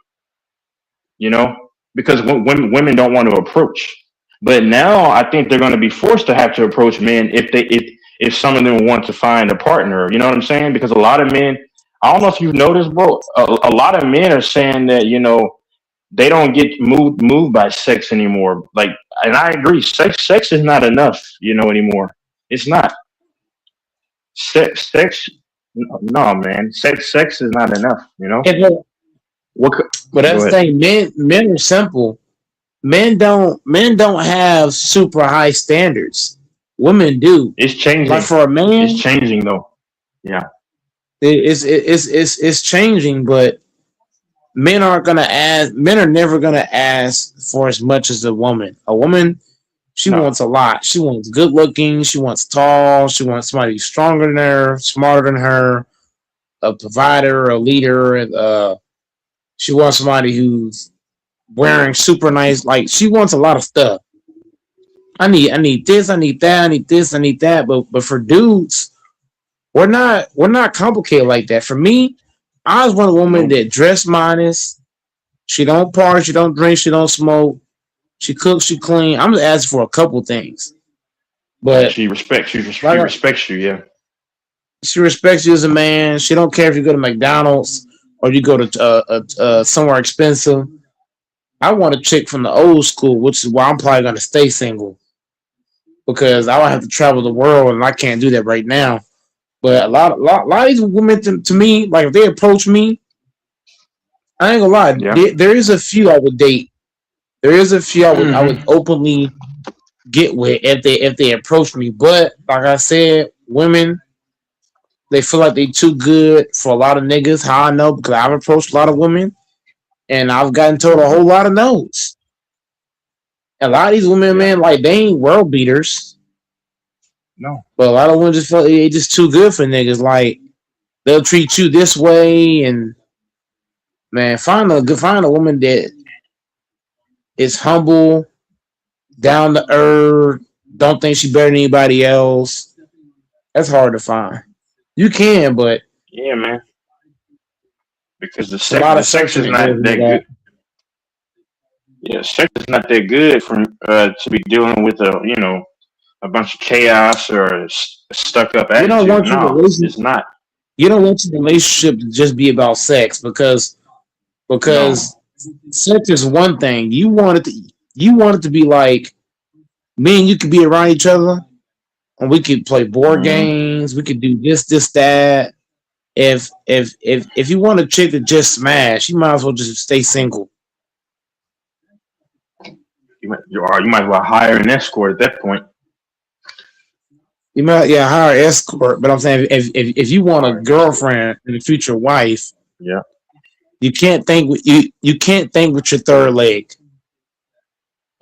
because women don't want to approach. But now I think they're going to be forced to have to approach men if some of them want to find a partner. You know what I'm saying? Because a lot of men, I don't know if you've noticed, bro, a lot of men are saying that, they don't get moved by sex anymore. Like, and I agree, sex is not enough, anymore. It's not. Sex, no, man. Sex is not enough, But that's the thing, men are simple. Men don't have super high standards. Women do. It's changing. Like for a man, it's changing though. Yeah. It's changing, but men are never gonna ask for as much as a woman. A woman She No. wants a lot. She wants good looking. She wants tall. She wants somebody who's stronger than her, smarter than her, a provider, a leader. And she wants somebody who's wearing super nice. Like she wants a lot of stuff. I need this. I need that. I need this. I need that. But for dudes, we're not complicated like that. For me, I was one of the women that dress modest. She don't party. She don't drink. She don't smoke. She cooks. She clean. I'm just asking for a couple things. But She respects you. She like, respects you. Yeah. she respects you as a man. She don't care if you go to McDonald's or you go to somewhere expensive. I want a chick from the old school, which is why I'm probably gonna stay single because I would have to travel the world and I can't do that right now. But a lot of these women to me, like if they approach me, I ain't gonna lie. Yeah. There is a few I would date. There is a few I would openly get with if they approach me. But like I said, women they feel like they too good for a lot of niggas. How I know because I've approached a lot of women and I've gotten told a whole lot of no's. A lot of these women, man, like they ain't world beaters. No. But a lot of women just feel they just too good for niggas. Like they'll treat you this way, and man, find a woman that is humble, down to earth, don't think she better than anybody else. That's hard to find. You can, but Yeah, man. Because it's a lot of sex section is that not goes into that that. good. Yeah, sex is not that good to be dealing with a bunch of chaos or stuck up You don't attitude. want your No, relationship. it's not. You don't want your relationship to just be about sex because No. sex is one thing. You want it to be like me and you could be around each other and we could play board games. We could do this, that. If you want a chick to just smash, you might as well just stay single. You might as well hire an escort at that point. You might hire an escort, but I'm saying if you want a girlfriend and a future wife, Yeah. you can't think with you can't think with your third leg.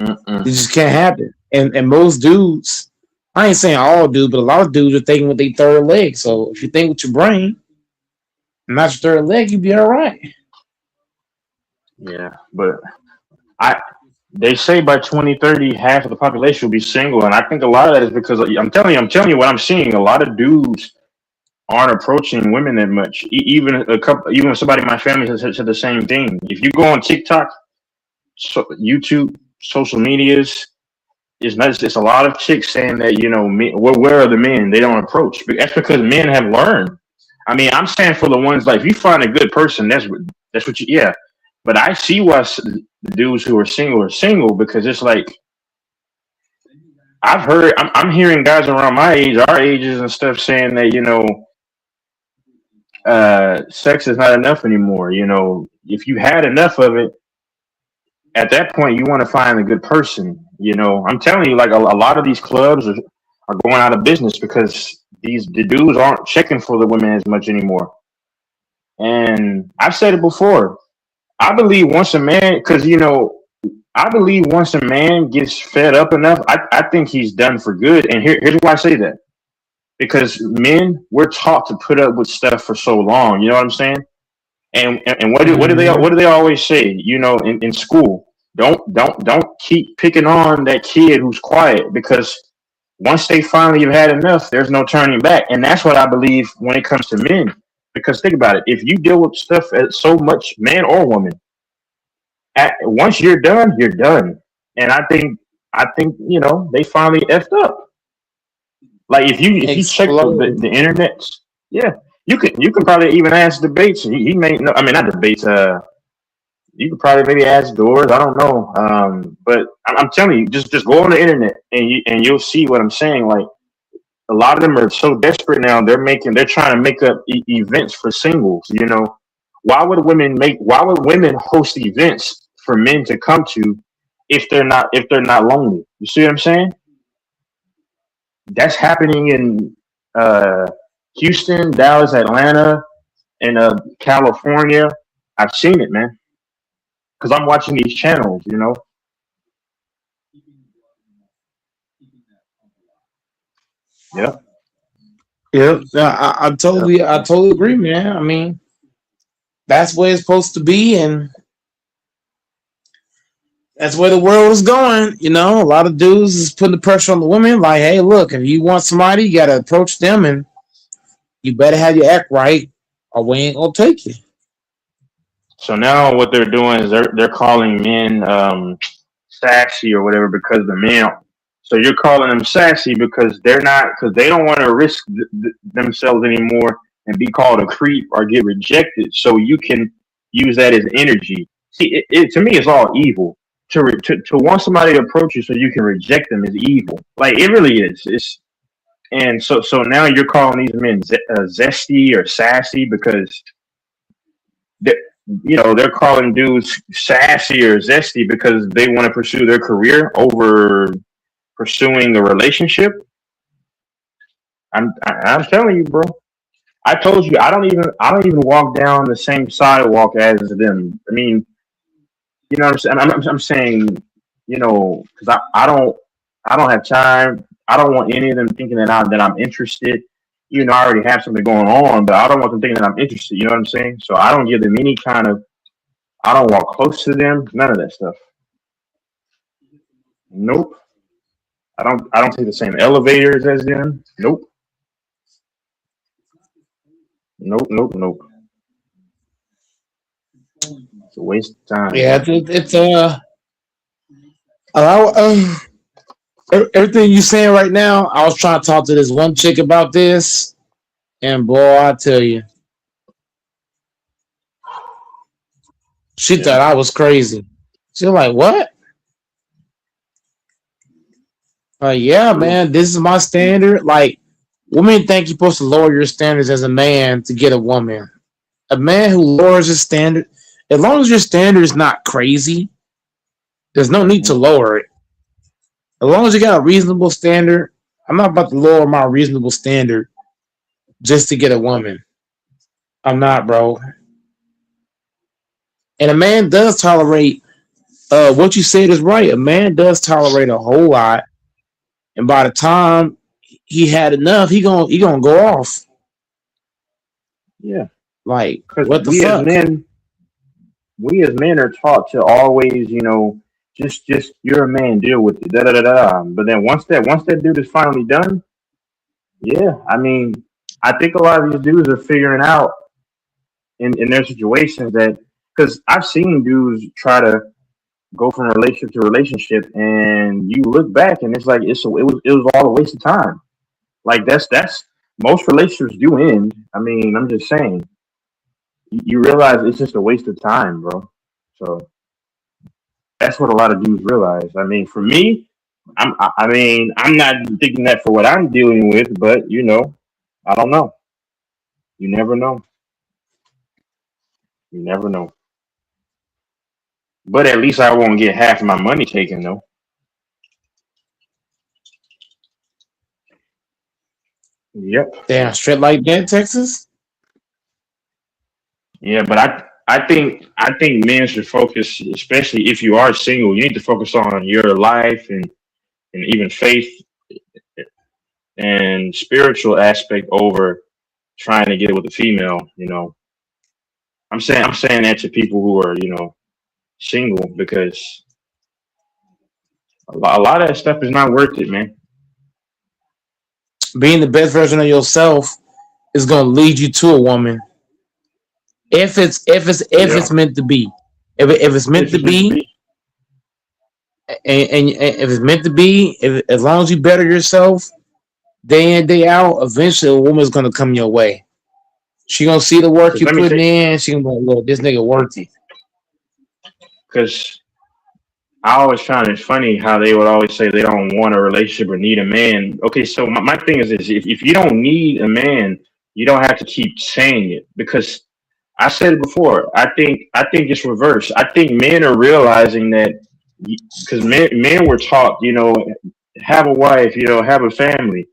It just can't happen. And most dudes, I ain't saying all dudes, but a lot of dudes are thinking with their third leg. So if you think with your brain, not your third leg, you'd be all right. Yeah, but they say by 2030 half of the population will be single, and I think a lot of that is because I'm telling you what I'm seeing. A lot of dudes aren't approaching women that much. Even somebody in my family has said the same thing. If you go on TikTok, YouTube, social medias, it's a lot of chicks saying that where are the men? They don't approach. But that's because men have learned. I mean, I'm saying for the ones like if you find a good person, that's what you yeah. But I see why the dudes who are single because it's like I'm hearing guys around my age, our ages and stuff saying that sex is not enough anymore. If you had enough of it, at that point you want to find a good person. I'm telling you, like a lot of these clubs are going out of business because the dudes aren't checking for the women as much anymore. And I've said it before. I believe once a man gets fed up enough, I think he's done for good. And here's why I say that. Because men, we're taught to put up with stuff for so long. You know what I'm saying? And what do they always say? In school, don't keep picking on that kid who's quiet because once they finally have had enough, there's no turning back. And that's what I believe when it comes to men. Because think about it, if you deal with stuff so much, man or woman, once you're done, you're done. And I think they finally effed up. Like if you check the internet, yeah, you can probably even ask debates. He may know. I mean, not debates. You could probably maybe ask Doors. I don't know. But I'm telling you, just go on the internet and you'll see what I'm saying. Like a lot of them are so desperate now. They're trying to make up events for singles. Why would women host events for men to come to if they're not lonely? You see what I'm saying? That's happening in Houston, Dallas, Atlanta, and California. I've seen it, man, because I'm watching these channels. Yep. Yep. I totally agree, man. I mean, that's where it's supposed to be, and that's where the world is going. You know, a lot of dudes is putting the pressure on the women. Like, hey, look, if you want somebody, you gotta approach them, and you better have your act right, or we ain't gonna take you. So now what they're doing is they're calling men sassy or whatever because the men. So you're calling them sassy because they don't want to risk themselves anymore and be called a creep or get rejected. So you can use that as energy. See, to me, it's all evil. To want somebody to approach you so you can reject them is evil. Like it really is. And so now you're calling these men zesty or sassy because they're calling dudes sassy or zesty because they want to pursue their career over pursuing a relationship. I'm telling you, bro. I told you I don't even walk down the same sidewalk as them. I mean, you know what I'm saying? I'm saying, because I don't have time. I don't want any of them thinking that I'm interested. Even though I already have something going on, but I don't want them thinking that I'm interested. You know what I'm saying? So I don't give them any kind of. I don't walk close to them. None of that stuff. Nope. I don't take the same elevators as them. Nope. Nope. It's a waste of time. Yeah, it's everything you saying right now. I was trying to talk to this one chick about this, and boy, I tell you, she thought I was crazy. She was like, "What?" Yeah, man, this is my standard. Like, women think you're supposed to lower your standards as a man to get a woman. A man who lowers his standard, as long as your standard is not crazy, there's no need to lower it. As long as you got a reasonable standard, I'm not about to lower my reasonable standard just to get a woman. I'm not, bro. And a man does tolerate. What you said is right. A man does tolerate a whole lot, and by the time he had enough, he gonna go off. Yeah. Like, Because what the fuck? we as men are taught to always, just you're a man, deal with it, da da da da. But then once that dude is finally done, yeah, I mean, I think a lot of these dudes are figuring out in their situations that because I've seen dudes try to go from relationship to relationship, and you look back and it's like it was all a waste of time. Like that's most relationships do end. I mean, I'm just saying. You realize it's just a waste of time, bro. So that's what a lot of dudes realize. I mean, for me, I'm not thinking that for what I'm dealing with, but I don't know. You never know. You never know. But at least I won't get half of my money taken, though. Yep. Damn, straight like that, Texas. Yeah, but I think men should focus, especially if you are single, you need to focus on your life and even faith and spiritual aspect over trying to get with a female. I'm saying that to people who are single because a lot of that stuff is not worth it, man. Being the best version of yourself is gonna lead you to a woman. If it's meant to be, if it's meant to be, and if it's meant to be, as long as you better yourself day in day out, eventually a woman's gonna come your way. She gonna see the work you putting in. She gonna be like, look, this nigga worthy. Because I always found it funny how they would always say they don't want a relationship or need a man. Okay, so my thing is this: if you don't need a man, you don't have to keep saying it because. I said it before. I think it's reversed. I think men are realizing that because men were taught, have a wife, have a family,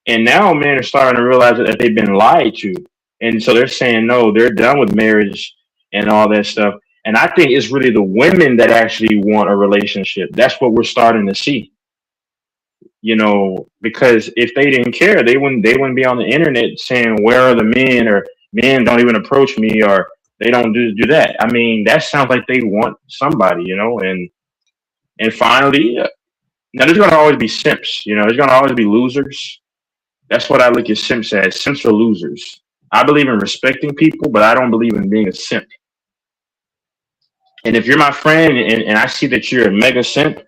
and now men are starting to realize that they've been lied to, and so they're saying no, they're done with marriage and all that stuff. And I think it's really the women that actually want a relationship. That's what we're starting to see. Because if they didn't care, they wouldn't be on the internet saying, where are the men, or men don't even approach me, or they don't do that. I mean, that sounds like they want somebody, and finally, now there's gonna always be simps, there's gonna always be losers. That's what I look at simps as. Simps are losers. I believe in respecting people, but I don't believe in being a simp. And if you're my friend and I see that you're a mega simp,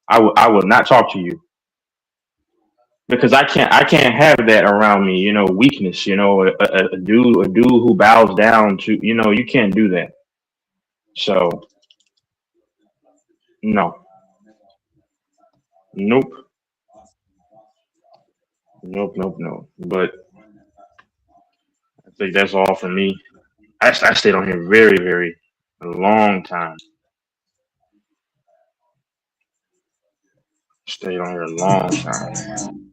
I will not talk to you, because I can't have that around me. Weakness. A dude who bows down to, you can't do that. So no, nope, nope, nope, no. But I think that's all for me. I stayed on here very, very a long time. Stayed on here a long time.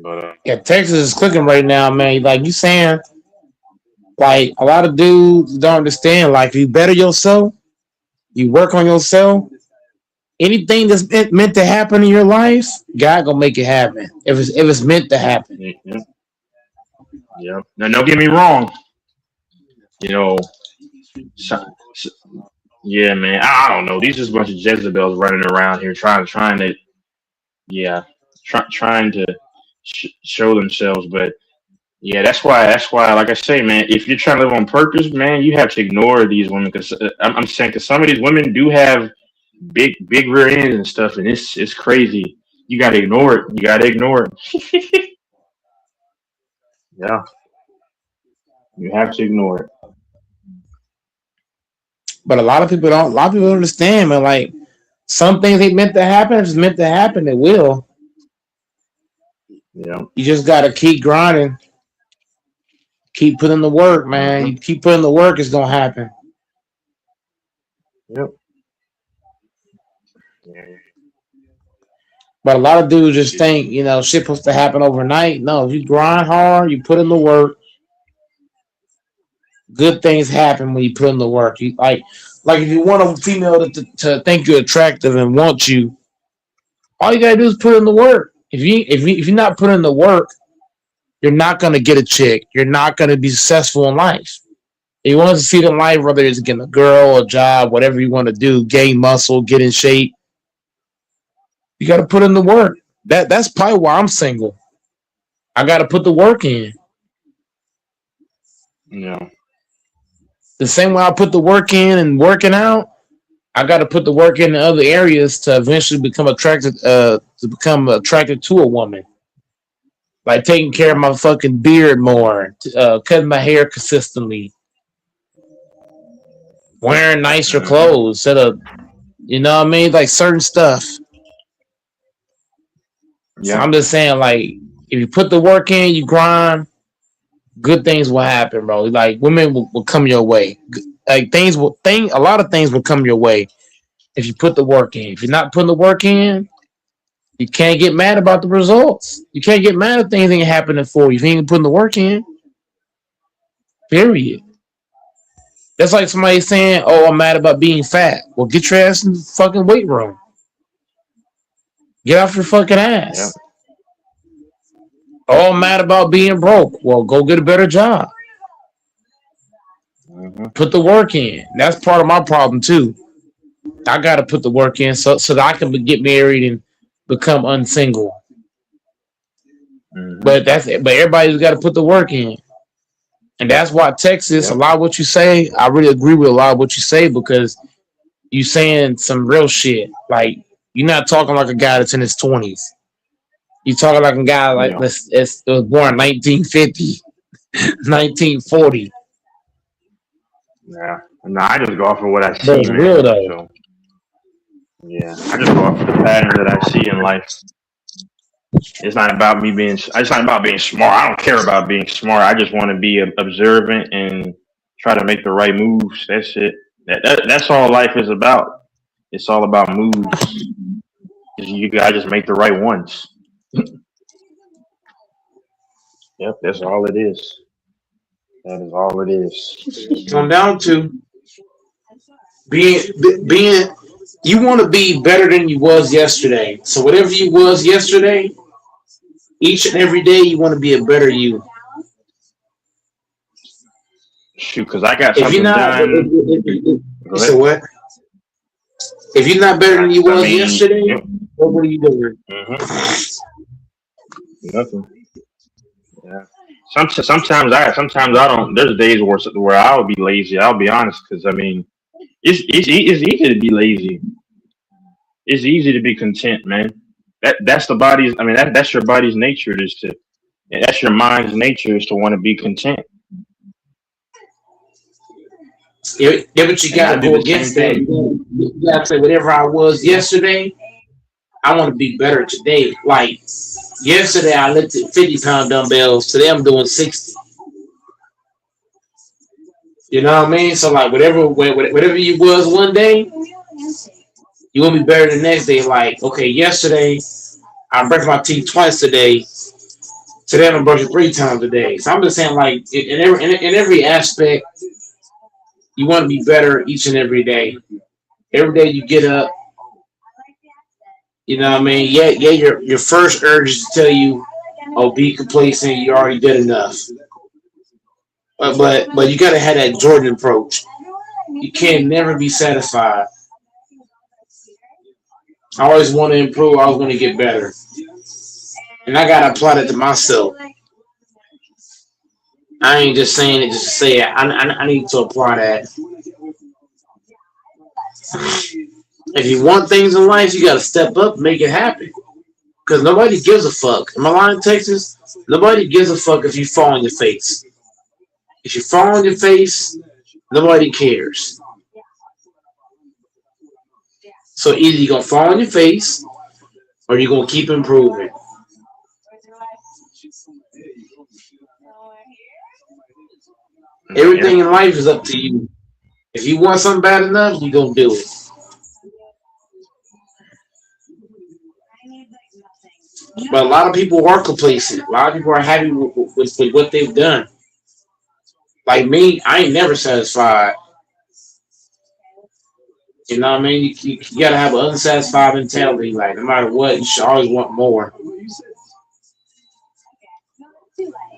But Yeah, Texas is clicking right now, man. Like you saying, like a lot of dudes don't understand. Like if you better yourself, you work on yourself. Anything that's meant to happen in your life, God gonna make it happen. If it's meant to happen. yeah. Now, don't get me wrong. You know, so, so- yeah, man. I don't know. These just a bunch of Jezebels running around here trying to, yeah, trying to show themselves. But yeah, that's why. Like I say, man, if you're trying to live on purpose, man, you have to ignore these women, because I'm saying, because some of these women do have big rear ends and stuff, and it's crazy. You gotta ignore it. You gotta ignore it. Yeah, you have to ignore it. But a lot of people don't. A lot of people don't understand, man. Like some things ain't meant to happen. If it's meant to happen, it will. Yeah. You just gotta keep grinding, keep putting the work, man. Hmm. You keep putting the work, it's gonna happen. Yep. Yeah. But a lot of dudes just think, shit supposed to happen overnight. No, if you grind hard, you put in the work, good things happen when you put in the work. You like if you want a female to think you're attractive and want you, all you gotta do is put in the work. If you're not putting in the work, you're not gonna get a chick. You're not gonna be successful in life. If you want to succeed in life, whether it's getting a girl, a job, whatever you want to do, gain muscle, get in shape, you gotta put in the work. That's probably why I'm single. I gotta put the work in. Yeah. The same way I put the work in and working out, I got to put the work in other areas to eventually become attracted to a woman. Like taking care of my fucking beard more, cutting my hair consistently, wearing nicer Hmm. clothes instead of, you know what I mean, like certain stuff. So Yeah. I'm just saying, like, if you put the work in, you grind, good things will happen, bro. Like women will come your way. Like a lot of things will come your way if you put the work in. If you're not putting the work in, you can't get mad about the results. You can't get mad if things ain't happening for you if you ain't putting the work in. Period. That's like somebody saying, "Oh, I'm mad about being fat." Well, get your ass in the fucking weight room. Get off your fucking Yeah. ass. Oh, I'm mad about being broke. Well, go get a better job. Hmm. Put the work in. That's part of my problem too. I got to put the work in so that I can get married and become unsingle. Hmm. But everybody's got to put the work in. And that's why Texas, a Yep. lot of what you say, I really agree with a lot of what you say because you saying some real shit. Like you're not talking like a guy that's in his 20s. You talking like a guy like Yeah. this was born 1950, 1940. Yeah. No, I just go off of what I But see, it's real man. though. So yeah, I just go off of the patterns that I see in life. It's not about me being. It's not about being smart. I don't care about being smart. I just want to be observant and try to make the right moves. That's it. That's all life is about. It's all about moves. You gotta just make the right ones. Yep, that's all it is. That is all it is. Come down to being you want to be better than you was yesterday. So whatever you was yesterday, each and every day you want to be a better you. Shoot, because I got If you're something not, done. Go so ahead. what? If you're not better than you I was mean, yesterday, yep. what are you doing? Nothing. Yeah. Sometimes I don't. There's days where I'll be lazy. I'll be honest, because I mean, it's easy to be lazy. It's easy to be content, man. That's the body's. I mean, that's your body's nature is to. That's your mind's nature is to want to be content. Yeah, but you And I gotta do go the same against that. thing. You gotta say whatever I was yesterday, I want to be better today. Like yesterday, I lifted 50-pound dumbbells. Today, I'm doing 60. You know what I mean? So like whatever you was one day, you want to be better the next day. Like okay, yesterday I brushed my teeth twice today. Today I'm gonna brush it 3 times a day. So I'm just saying like in every aspect, you want to be better each and every day. Every day you get up. You know what I mean? Yeah. Your first urge is to tell you, "Oh, be complacent. You already did enough." But you gotta have that Jordan approach. You can't never be satisfied. I always want to improve. I always want to get better, and I gotta apply that to myself. I ain't just saying it just to say it. I need to apply that. If you want things in life, you gotta step up, and make it happen. Because nobody gives a fuck. Am I lying, Texas? Nobody gives a fuck if you fall on your face. If you fall on your face, nobody cares. So either you're gonna fall on your face or you're gonna keep improving. Everything in life is up to you. If you want something bad enough, you're gonna do it. But a lot of people are complacent. A lot of people are happy with what they've done. Like me, I ain't never satisfied. You know what I mean? You gotta have an unsatisfied mentality. Like no matter what, you should always want more.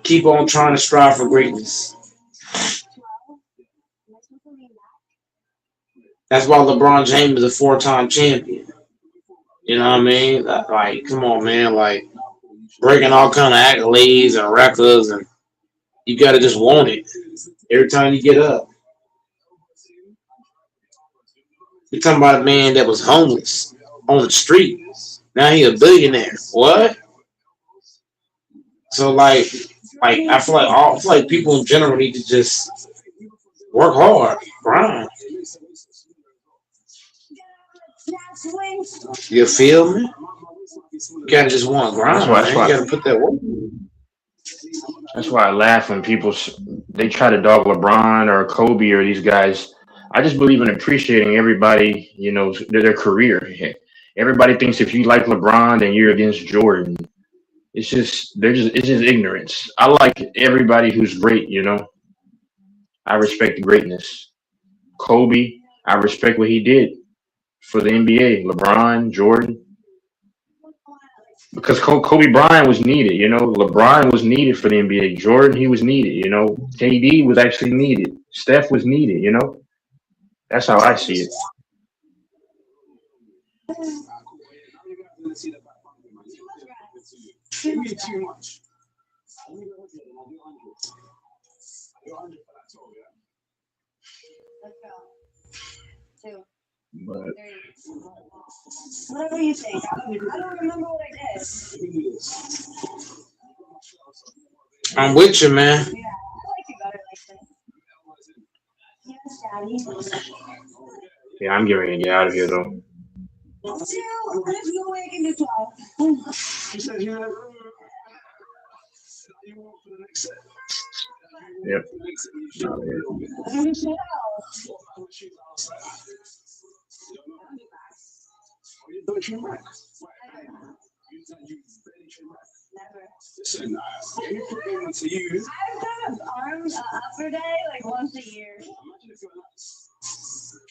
Keep on trying to strive for greatness. That's why LeBron James is a 4-time champion. You know what I mean? Like, come on, man. Like breaking all kind of accolades and records, and you gotta just want it every time you get up. You're talking about a man that was homeless on the street. Now he a billionaire. What? So I feel like people in general need to just work hard, grind. You feel me? You gotta just want to grind, man. You gotta put that work. That's why I laugh when they try to dog LeBron or Kobe or these guys. I just believe in appreciating everybody, their career. Everybody thinks if you like LeBron, then you're against Jordan. It's just ignorance. I like everybody who's great. I respect the greatness. Kobe, I respect what he did for the NBA. LeBron, Jordan. Because Kobe Bryant was needed, LeBron was needed for the NBA. Jordan, he was needed, KD was actually needed. Steph was needed, That's how I see it. But whatever you think. I don't remember what I did. I'm with you, man. Yeah, I like you better like this. Yes, Daddy. yeah, I'm getting ready to get out of here though. There's no way I can do 12. She said you have Yep. Listen, any problem to you? I've done an arm upper day like once a year. Imagine if your nuts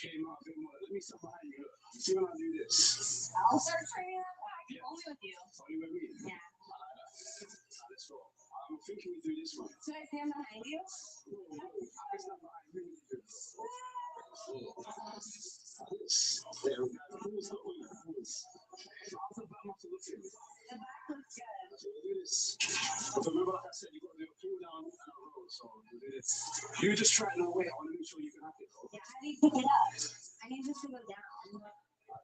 came out a bit more. See when I do this. I'll start training that back. Only with you. Only with me. Yeah. Let's go. I'm thinking we do this one. Should I stand behind you? It's not behind me. There we go. Who's the winner? How's the back to look at me? The back looks good. So we do this. But remember, like I said, you got to do a pull down and a roll. So we do this. You just try it no way. I want to make sure you can have it. Yeah, how do you pick it up? I need this to go down. A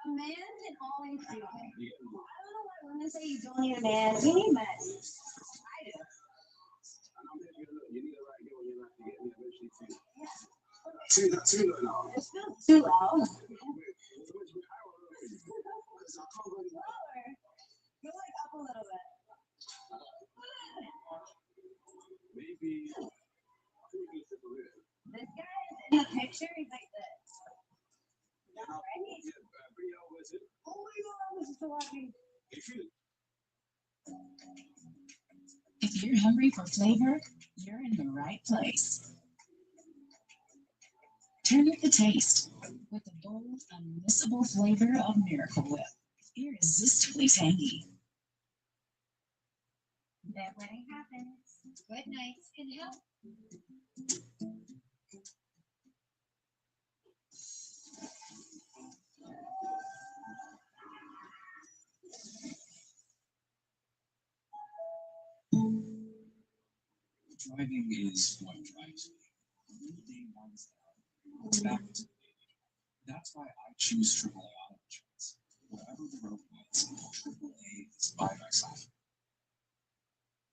man can always do it. I don't know why women say you don't need a man. We need men. I do. Too low now. It's still too low. Go like up a little bit. Maybe. This guy is in the picture. He's like this. Right? Oh my God, this is so lucky. If you're hungry for flavor, you're in the right place. Turn up the taste with the bold, unmissable flavor of Miracle Whip. Irresistibly tangy. That wedding happens. Good nights can help. Driving is what drives me. From the day one's there, it's back to the baby. That's why I choose AAA Auto Insurance. Wherever the road leads, AAA is by my side.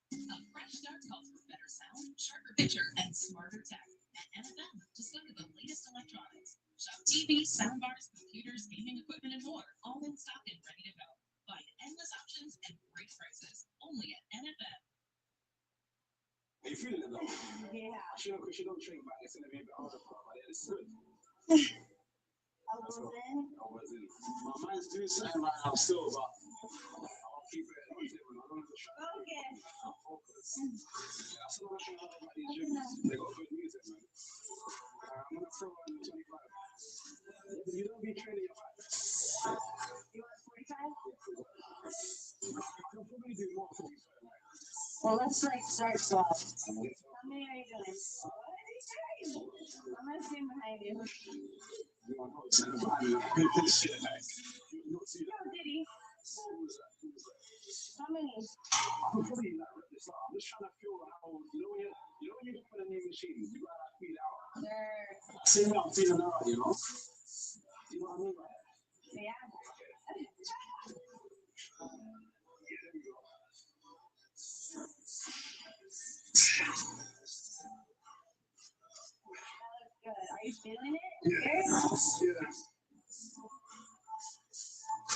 A fresh start calls for better sound, sharper picture, and smarter tech. At NFM, discover the latest electronics. Shop TVs, soundbars, computers, gaming equipment, and more, all in stock and ready to go. Find endless options and great prices, only at NFM. Are you feeling it though? Yeah. She don't drink back. It's gonna be a bit harder for her, but yeah, this is good. I was in. My mind's doing something right now still, but I'll keep it on it when I don't have to try. Okay. I'll focus. Yeah, that's what I'm trying to have about these gyms. They got good music, man. I'm gonna throw in 25. You don't be training your back. You want 45? I can probably do more for you. Well, let's like start slow. How many are you doing? I'm gonna stand behind you. Yo, Diddy. How many? I'm probably not this out. I'm just trying to feel how when you go for the new machine, you gotta feel out. Sure. Same way I'm feeling out, you know? You know what I mean? Yeah. Good. Are you feeling it? Yeah.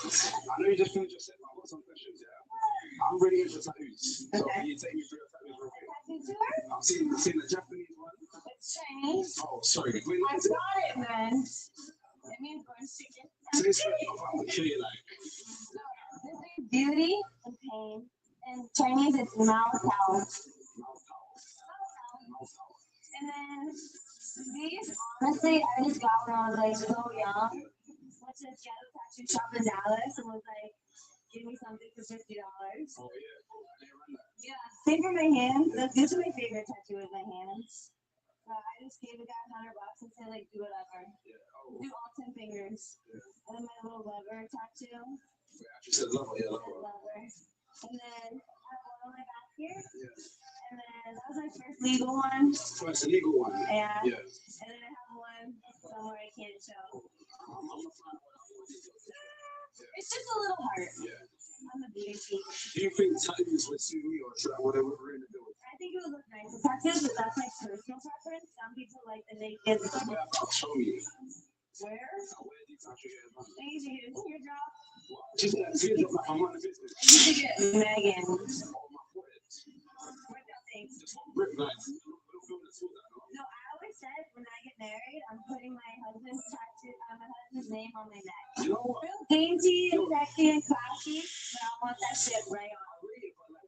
I know you just finished your set, but I've got some questions, yeah. I'm really into tattoos. So can you take me through your tattoos real quick? Tattoo tour? I've seen the Japanese one. It's Chinese. Oh, sorry. I got it, man. It means going chicken. Say something about the chili, like. This is beauty and pain. In Chinese, it's Mao Tao. And then these, honestly, I just got when I was like so young. Went to this ghetto tattoo shop in Dallas and was like, give me something for $50. Oh, yeah. Yeah, same for my hands. This is my favorite tattoo with my hands. I just gave the guy $100 and said, like, do whatever. Do all 10 fingers. And then my little lover tattoo. Yeah, she said lover, yeah, lover. Lover. And then I have one on my back here. And then that was my first legal one. First legal one? Yeah. Yeah. And then I have one somewhere I can't show. It's just a little heart. Yeah. I'm a beauty geek. Do you think tattoos would suit me or should I whatever we're gonna do? I think it would look nice with tattoos, but that's like personal preference. Some people like the naked. Show me. Where? Where do you tattoo your I usually get a teardrop. Just that teardrop like I'm on the business. I usually get Megan. Oh, my forehead. What do you think? Just one brick, like, No, I always said when I get married, I'm putting my husband's tattoo, my husband's name on my neck. You know what? Real dainty and sexy and classy, but I want that shit right on.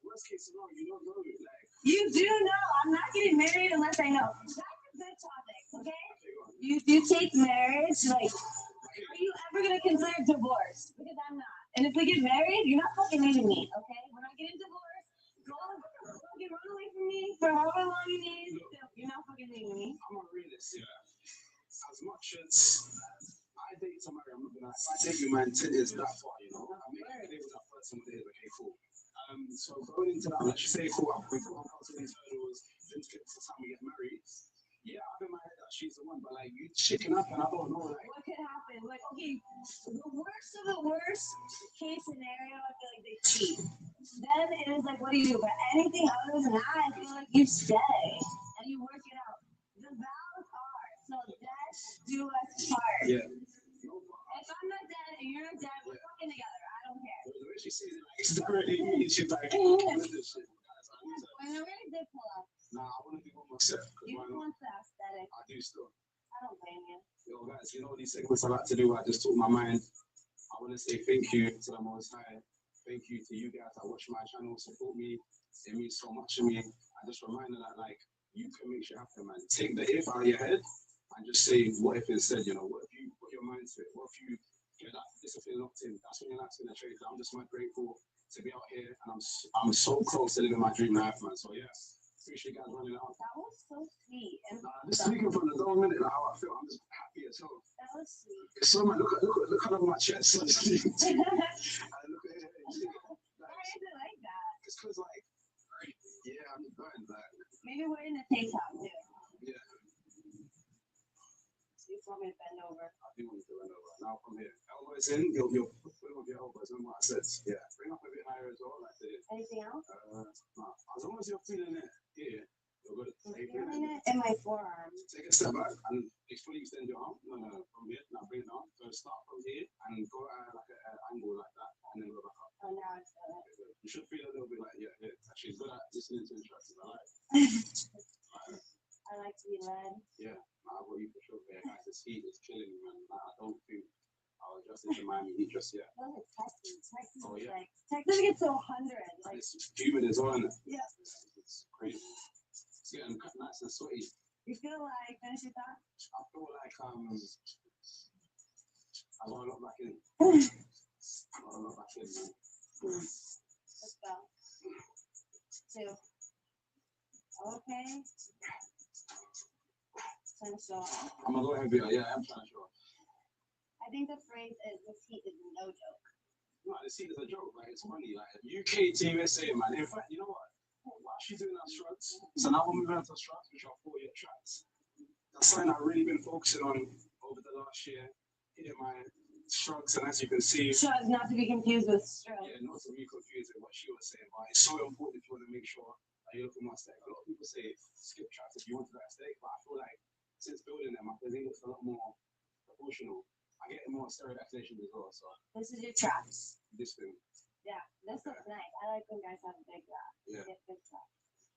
Worst case scenario, you don't know it. Like, you do know. I'm not getting married I know. That's a good topic, okay? You take marriage, like, are you ever gonna consider divorce? Because I'm not. And if we get married, you're not fucking leaving me, okay? When I get a divorce, go fucking run away from me for however long you need. You're not fucking leaving me. I'm a realist, yeah. As much as I date somebody, I'm not gonna. If I date you, man, 10 years that far, you know. I mean, I date with that person with it, okay, cool. So going into that, let's just say, cool, we put on to these hurdles, then to get to the time we get married. Yeah, I have in my head that she's the one, but like you chicken up, and I don't know, like. What could happen? Like, okay, the worst of the worst case scenario, I feel like they cheat. Then it is like, what do you do? But anything other than that, I feel like you stay and you work it out. The vows are so death do us part. Yeah. If I'm not dead and you're not dead, we're fucking together. I don't care. The way she says it, like, it's directly me. She's like, with this shit. When I really did pull up, Nah, I want to do one myself. you just want the aesthetic. I do still. I don't blame you. Yo, guys, you know these segments I like to do. I just talk my mind. I want to say thank you to the Most High. Thank you to you guys that watch my channel, support me. It means so much to me. I just remind you that, like, you can make shit happen, man. Take the if out of your head and just say, what if instead, you know, what if you put your mind to it? What if you get that discipline locked in? That's when your life's going to change. I'm just so grateful to be out here, and I'm so close to living my dream life, man. So, yeah, appreciate you guys running it out. That was so sweet. And Just speaking from the whole minute, like, how I feel, I'm just happy as hell. that was sweet. It's so much. Look out of my chest. And look at it. Why is it like that? It's because, like, yeah, I'm just going, like, Maybe we're in the TikTok too. yeah. So you told me to bend over. I do want to run over. Now from here, elbows in, you'll put them with your elbows. Remember what I said? Yeah, bring up a bit higher as well, like this. Anything else? No. As long as you're feeling it here, you're good. I'm feeling it in my forearm. Take a step back and fully extend your arm. No, from here. Now bring it down. So start from here and go at like an angle like that, and then go back up. Oh, now I feel it. You should feel a little bit like, yeah, actually, it's good at listening to instructions. I like. I like to be led. Yeah, I've got you for sure. Yeah, guys, this heat is killing me, man. I don't think I'll adjust into Miami heat just yet. Those are Texas. Texas Oh, is yeah. like, Texas gets to 100. Like, It's humid as well, isn't it? yeah. It's crazy. It's getting nice and sweaty. You feel like, finish your thought? I feel like I got a lot back in. I got a lot back in, man. Let's go. 2. Okay. Trying to show off. I'm gonna go ahead and be like, yeah, I'm trying to show off. I think the phrase is this heat is no joke. No, this heat is a joke. Like, it's funny. Like, UK Team SA, man. In fact, you know what? While she's doing our struts, so now we're moving on to struts, which are 4-year tracks. That's something I've really been focusing on over the last year. Hitting my shrugs, and as you can see, Shrugs, not to be confused with stroke. yeah, not to be confused with what she was saying, but it's so important if you want to make sure that you look at my aesthetic. A lot of people say skip tracks if you want that aesthetic, but I feel like since building them, my physique looks a lot more proportional. I get more stereotypization as well, so This is your traps. this thing. Yeah, this looks nice. I like when guys have a big trap. Yeah. Get big trap.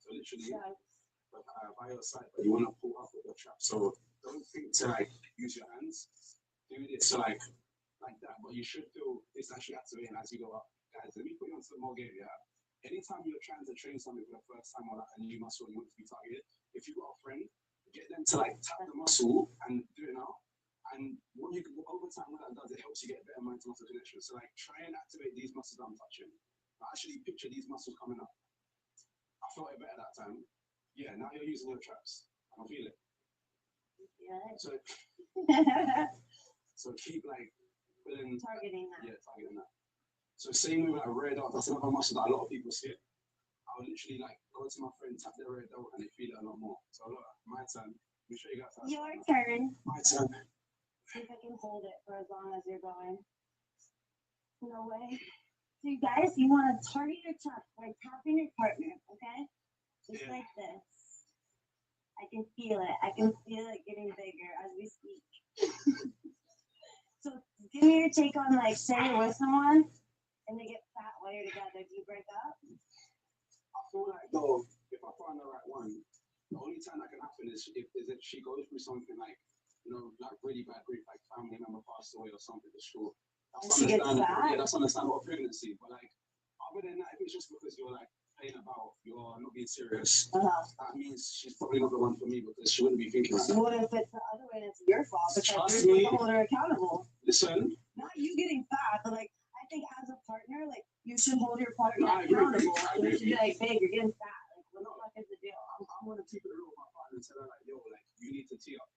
So literally, Shrugs. by your side, but you want to pull up with your trap. So don't think to like use your hands. Do it so like that, but you should feel it's actually activating as you go up. Guys, let me put you on some more game, yeah? Anytime you're trying to train something for the first time or like a new muscle you want to be targeted, if you've got a friend, get them to like tap the muscle and do it now. And what you over time, what that does, it helps you get better mind to muscle connection. So like try and activate these muscles I'm touching. But actually picture these muscles coming up. I felt it better that time. Yeah, now you're using your traps. I can feel it. Yeah. So keep like pulling. Targeting that. Yeah, targeting that. So same with like red dot, that's another muscle that a lot of people skip. I'll literally like go to my friend, tap their red dot, and they feel it a lot more. So look, my turn. Let me show you guys how. Your turn. My turn. See if I can hold it for as long as you're going. No way. So you guys, you want to target your top by tapping your partner, okay? Just like this. I can feel it. I can feel it getting bigger as we speak. So give me your take on like say you're with someone and they get fat while you're together. Do you break up? I feel like though, if I find the right one, the only time that can happen is if she goes through something like, you know, like really bad grief, like family member passed away or something for sure. That's She gets understandable. fat? Yeah, that's understandable pregnancy. But like other than that, if it's just because you're like playing about, you're not being serious, Uh-huh. that means she's probably not the one for me because she wouldn't be thinking like that. What if it's the other way and it's your fault because Trust you're me. supposed to hold her accountable? Listen, Not you getting fat, but like I think as a partner, like you should hold your partner I agree. accountable. I And you agree. should be like, babe, you're getting fat. Like, what the fuck is the deal? I'm gonna keep it real with my partner and tell her like, yo, like you need to tee up.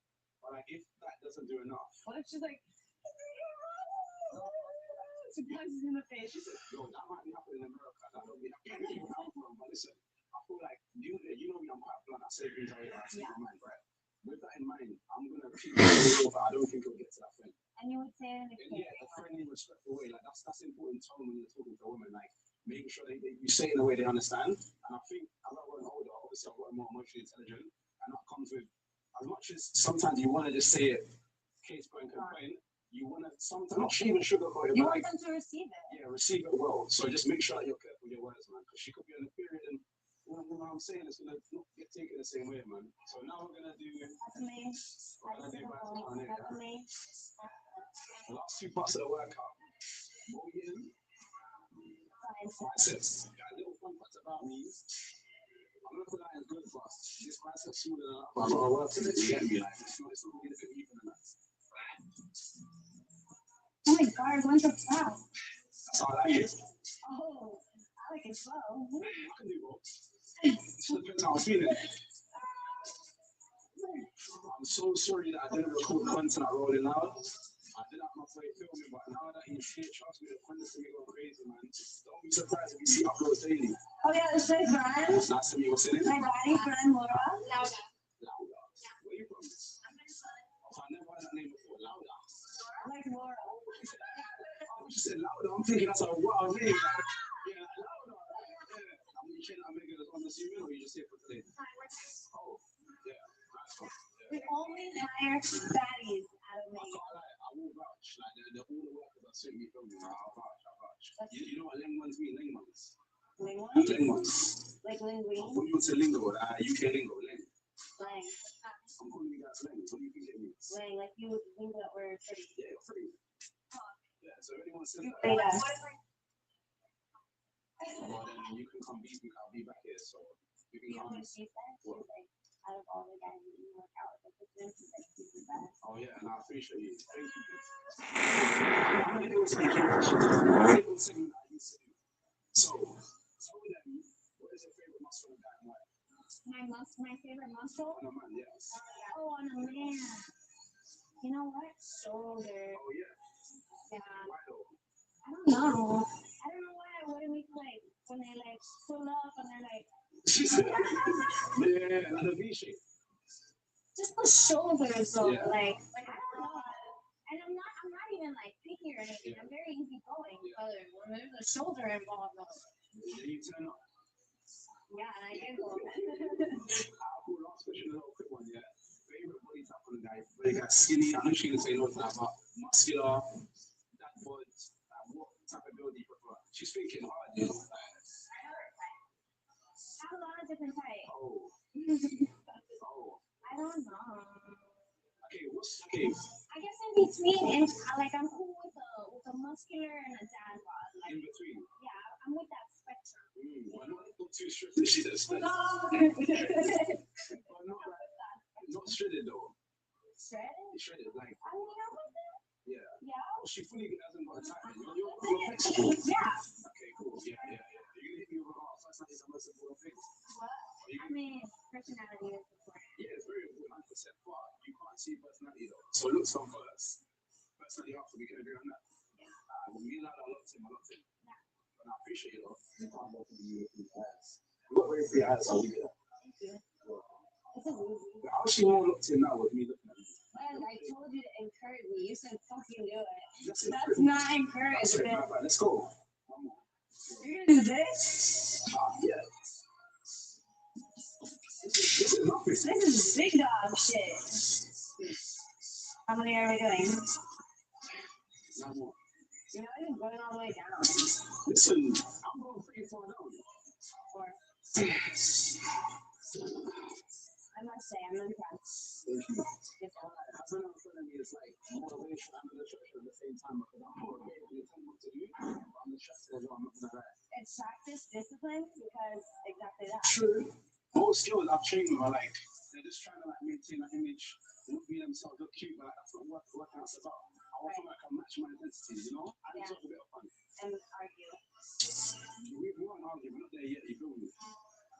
But like if that doesn't do enough, What if she's like, she punches in the face? she said, yo, that might be happening in America. That don't be happening in Africa. But listen, I feel like you know me, I'm quite blunt. I say things I speak my mind, right? With that in mind, I'm gonna keep it real, but I don't think it'll get to that thing. And you would say it in a And yeah, a friendly, respectful way. Like that's important tone when you're talking to a woman. Like making sure you say it in a way they understand. And I think as I got older, obviously I've got more emotionally intelligent, and that comes with as much as sometimes you want to just say it, case point complaint. You want to sometimes not even sugarcoat it. You but want like, them to receive it. yeah, receive it well. So just make sure that you're careful with your words, man, because she could be in a period and you know what I'm saying, it's gonna not get taken the same way, man. So now we're gonna do. That's me. We're gonna do That's me. the last two parts of the workout. What we getting? Biceps. Got a little fun fact about me. I'm not gonna lie, it's good for us. This biceps smaller than that, but I'm gonna work with it. You get me? Like it's not gonna get a bit even than that. Oh my god, when's the fat? That's how I like it. Oh, I like it slow. I can do both. Just depends how I'm feeling. I'm so sorry that I didn't record content at Rolling Loud. I did have my play filming, but now that he's here, trust me, the content's gonna go crazy, man. Don't be surprised if you see uploads daily. Oh yeah, this is Brian. Nice to meet you. What's in it? My body friend Laura. Lauda. Where you from? Oh, I've never heard that name before. Lauda. I like Laura. Oh, you said Lauda. I'm thinking that's a wild name. Yeah, Lauda. Yeah. I'm trying to make it on the serial, or you just say for today? Oh, yeah. Nice one. We only hire fatties out of Megan. I will vouch. Like all the workers that suit me filming, I'll vouch. You know what Ling ones mean? Ling ones. Ling ones? Ling ones. Like linguine? I'll put you into lingo, UK lingo, Ling. Lang. I'm calling you guys Ling. What do you think it means? Lang, like you would think that we're pretty. Yeah, you're pretty. Yeah, so if anyone says that, Say that. well then you can come beat me, I'll be back here, so you can You know come. what she said? She was like, out of all the guys that you work out with, this is like he's the best. Oh yeah, and I appreciate you. Thank you. I'm gonna do some little segment I used to do. So, tell them, what is your favorite muscle and guy and why? My favorite muscle? On a man, yes. Oh, on a man. You know what? Shoulder. Oh yeah. Yeah. Why though? I don't know. I don't know why. What do we like when they like pull up and they're like Yeah, and the V shape. just the shoulders though. Yeah. Like I don't know. And I'm not even like picky or anything. I'm very easy going. But when there's a shoulder involved, though. Then you turn up. Yeah, and I did go. Cool, last question, a little quick one, yeah. Favorite body type on the guy? Whether you got skinny, I'm not sure you can say no to that, but muscular, that bod, what type of build do you prefer? She's thinking hard, you know. I have a lot of different types. Oh. Oh. I don't know. Okay, okay? I guess in between, and like I'm cool with a muscular and a dad bod. Like, In between. yeah, I'm with that spectrum. Why not too strict? She does. But not shredded though. Shredded? Shredded, like. I mean, I'm with that. Yeah. Yeah. Oh, she fully hasn't got a type. You're flexible. Yeah. Okay, cool. Yeah. You hit me with a first night is the most important thing. What? I mean, personality is important. Yeah, it's very important, 100%. But you can't see personality though. So looks come first. Personality after, we can agree on that. Yeah. When me and I locked him, Yeah. And I appreciate it though. You can't go for the European eyes. You got very free eyes, I'll give you that. Thank you. It's a movie. How's she more locked in now with me looking at me? And I told you to encourage me. You said fucking do it. That's not That's it, encouragement. right, let's go. One more. You're gonna do this? Yeah. This is nothing. This is big dog shit. How many are we doing? One more. You're not even going all the way down. Listen, I'm going pretty far down. Or I must say, I'm impressed. Thank you. Good job. That's what I'm feeling is like motivation and the stress at the same time because I'm motivated to tell me what to do. I'm the stress as well. I'm looking at that. It's practice discipline because exactly that. True. Most skills I've trained with are like they're just trying to like maintain an image, look be themselves, look cute, but that's not what workout's about. I want to like match my identity, you know? I just want a bit of fun. And argue. We won't argue, we're not there yet, you feel me?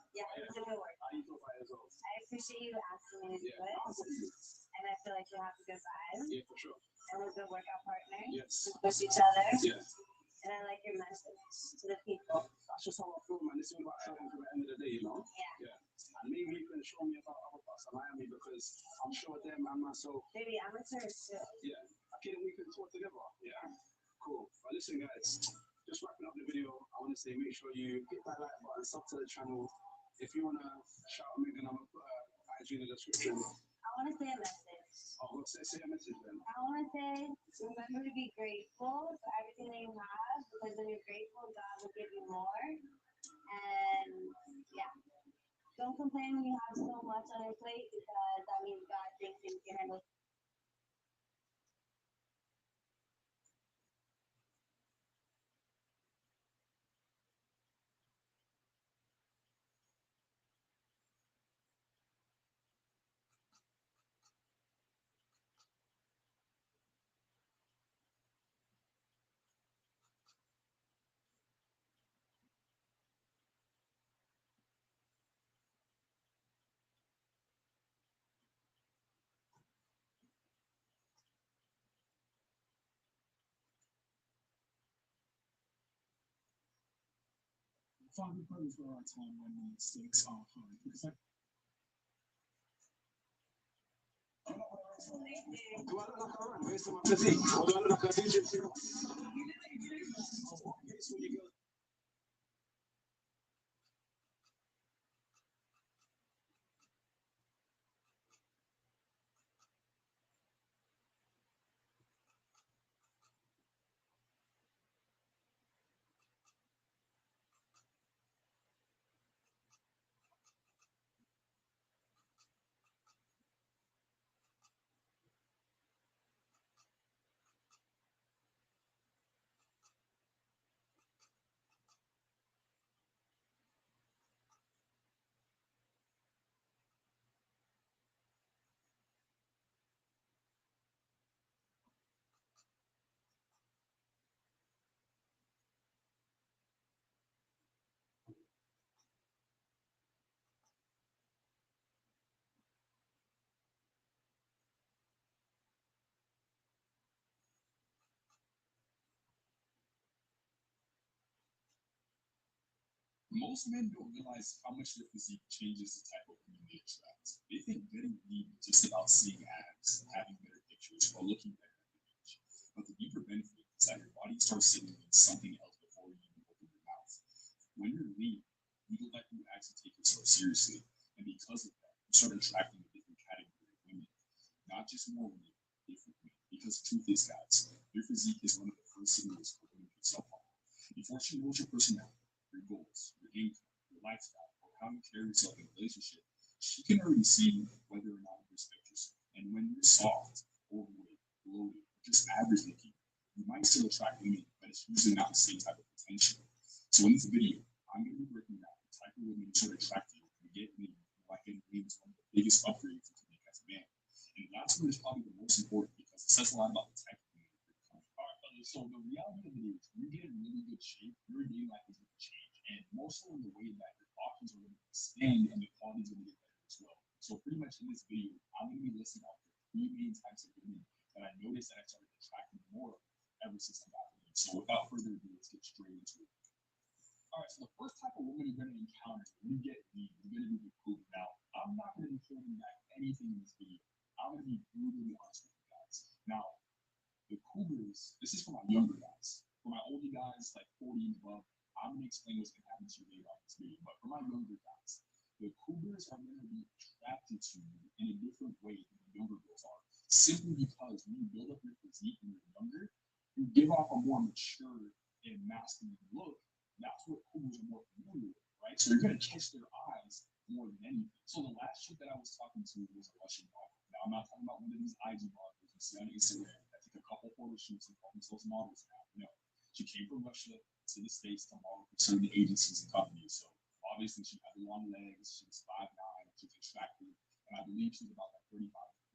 Yeah, it's a good work. How you feel about it as well? I appreciate you asking me to do it. Absolutely. And I feel like you have a good vibe. Yeah, for sure. And we're a good workout partner. Yes. We push each other. Yeah. And I like your message to the people. That's just how I feel, man. This is about showing at the end of the day, you know? Yeah. And maybe you can show me about other parts of Miami because I'm sure them and myself. Maybe amateurs too. Yeah. Okay, we can talk together. Yeah. Cool. But listen, guys, just wrapping up the video, I want to say make sure you hit that like button, sub to the channel. If you want to shout at Megan, I'm going to put her IG in the description. I want to say a message. Oh, well, say a message then. I want to say, remember to be grateful for everything that you have because when you're grateful, God will give you more. And yeah, don't complain when you have so much on your plate because that means God thinks you can handle. Father, pray for our time when the mistakes are hard. Because I Most men don't realize how much their physique changes the type of women they attract. They think getting lean is just about seeing abs, having better pictures, or looking better at the beach. But the deeper benefit is that your body starts signaling something else before you even open your mouth. When you're lean, you look like you actually take yourself seriously. And because of that, you start attracting a different category of women. Not just more women, different women. Because the truth is, guys, your physique is one of the first signals for women to pick up on. Before she knows your personality, your goals, your income, your lifestyle, or how you carry yourself in a relationship, she can already see whether or not you respect yourself. And when you're soft, overweight, bloated, or just average looking, you might still attract women, but it's usually not the same type of potential. So in this video, I'm going to be breaking down the type of women you should attract you to get lean. Like getting lean is one of the biggest upgrades you can make as a man. And that's what is probably the most important because it says a lot about the type of women you're becoming. So the reality of it is, when you get in really good shape, your daily life is going to change, and mostly in the way that your options are going to expand and the quality is going to get better as well. So pretty much in this video, I'm going to be listing out the 3 main types of women that I noticed that I started attracting more of ever since I got lean. So without further ado, let's get straight into it. All right, so the first type of woman you're going to encounter when you get lean, you're going to be the cougar. Now, I'm not going to be holding back anything in this video. I'm going to be brutally honest with you guys. Now, the cougars, this is for my younger guys. For my older guys, like 40 and above, I'm going to explain what's going to happen to you later on this video. But for my younger guys, the cougars are going to be attracted to you in a different way than the younger girls are. Simply because when you build up your physique when you're younger, you give off a more mature and masculine look. That's what cougars are more familiar with, right? So you're going to catch their eyes more than anything. So the last chick that I was talking Russian model. Now, I'm not talking about one of these IG models you see on Instagram that take a couple photo shoots and call themselves models now. No, she came from Russia to the States to model for certain agencies and companies. So obviously she had long legs, she was 5'9", she was attractive, and I believe she was about like 35,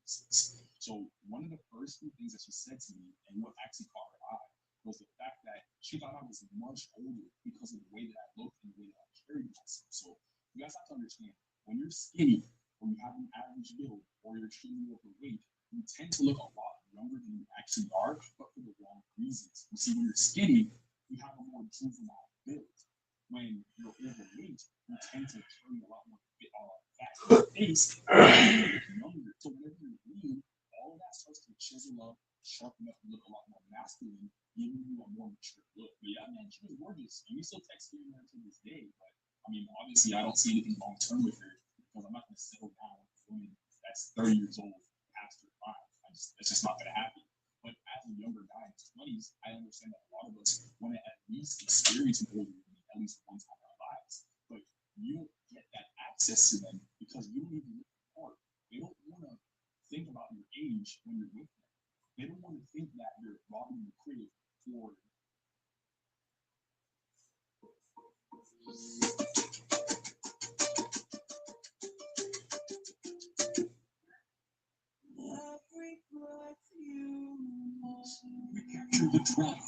36. So one of the first few things that she said to me, and what actually caught her eye, was the fact that she thought I was much older because of the way that I looked and the way that I carried myself. So you guys have to understand, when you're skinny, or you have an average build, or you're extremely overweight, you tend to look a lot younger than you actually are, but for the wrong reasons. You see, when you're skinny, you have a more juvenile build. When you're overweight, you tend to carry a lot more fat in your face, younger. So whenever you're lean, all of that starts to chisel up, sharpen up, and look a lot more masculine, giving you a more mature look. But yeah, man, she was gorgeous, and we still text her to this day. But I mean, obviously, I don't see anything long term with her because I'm not going to settle down with a woman that's 30 years old past her prime. It's just not going to happen. But as a younger guy in his 20s, I understand that a lot of us want to at least experience an older woman at least one time in our lives. But you don't get that access to them because you don't even look apart. They don't want to think about your age when you're with them. They don't want to think that you're robbing the crib for we capture the drama.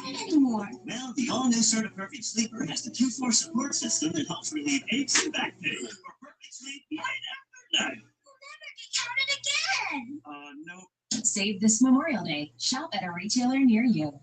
Anymore. Well, the all-new Certa Perfect Sleeper has the Q4 support system that helps relieve aches and back pain for perfect sleep night after night. We'll never get counted again. No. Save this Memorial Day. Shop at a retailer near you.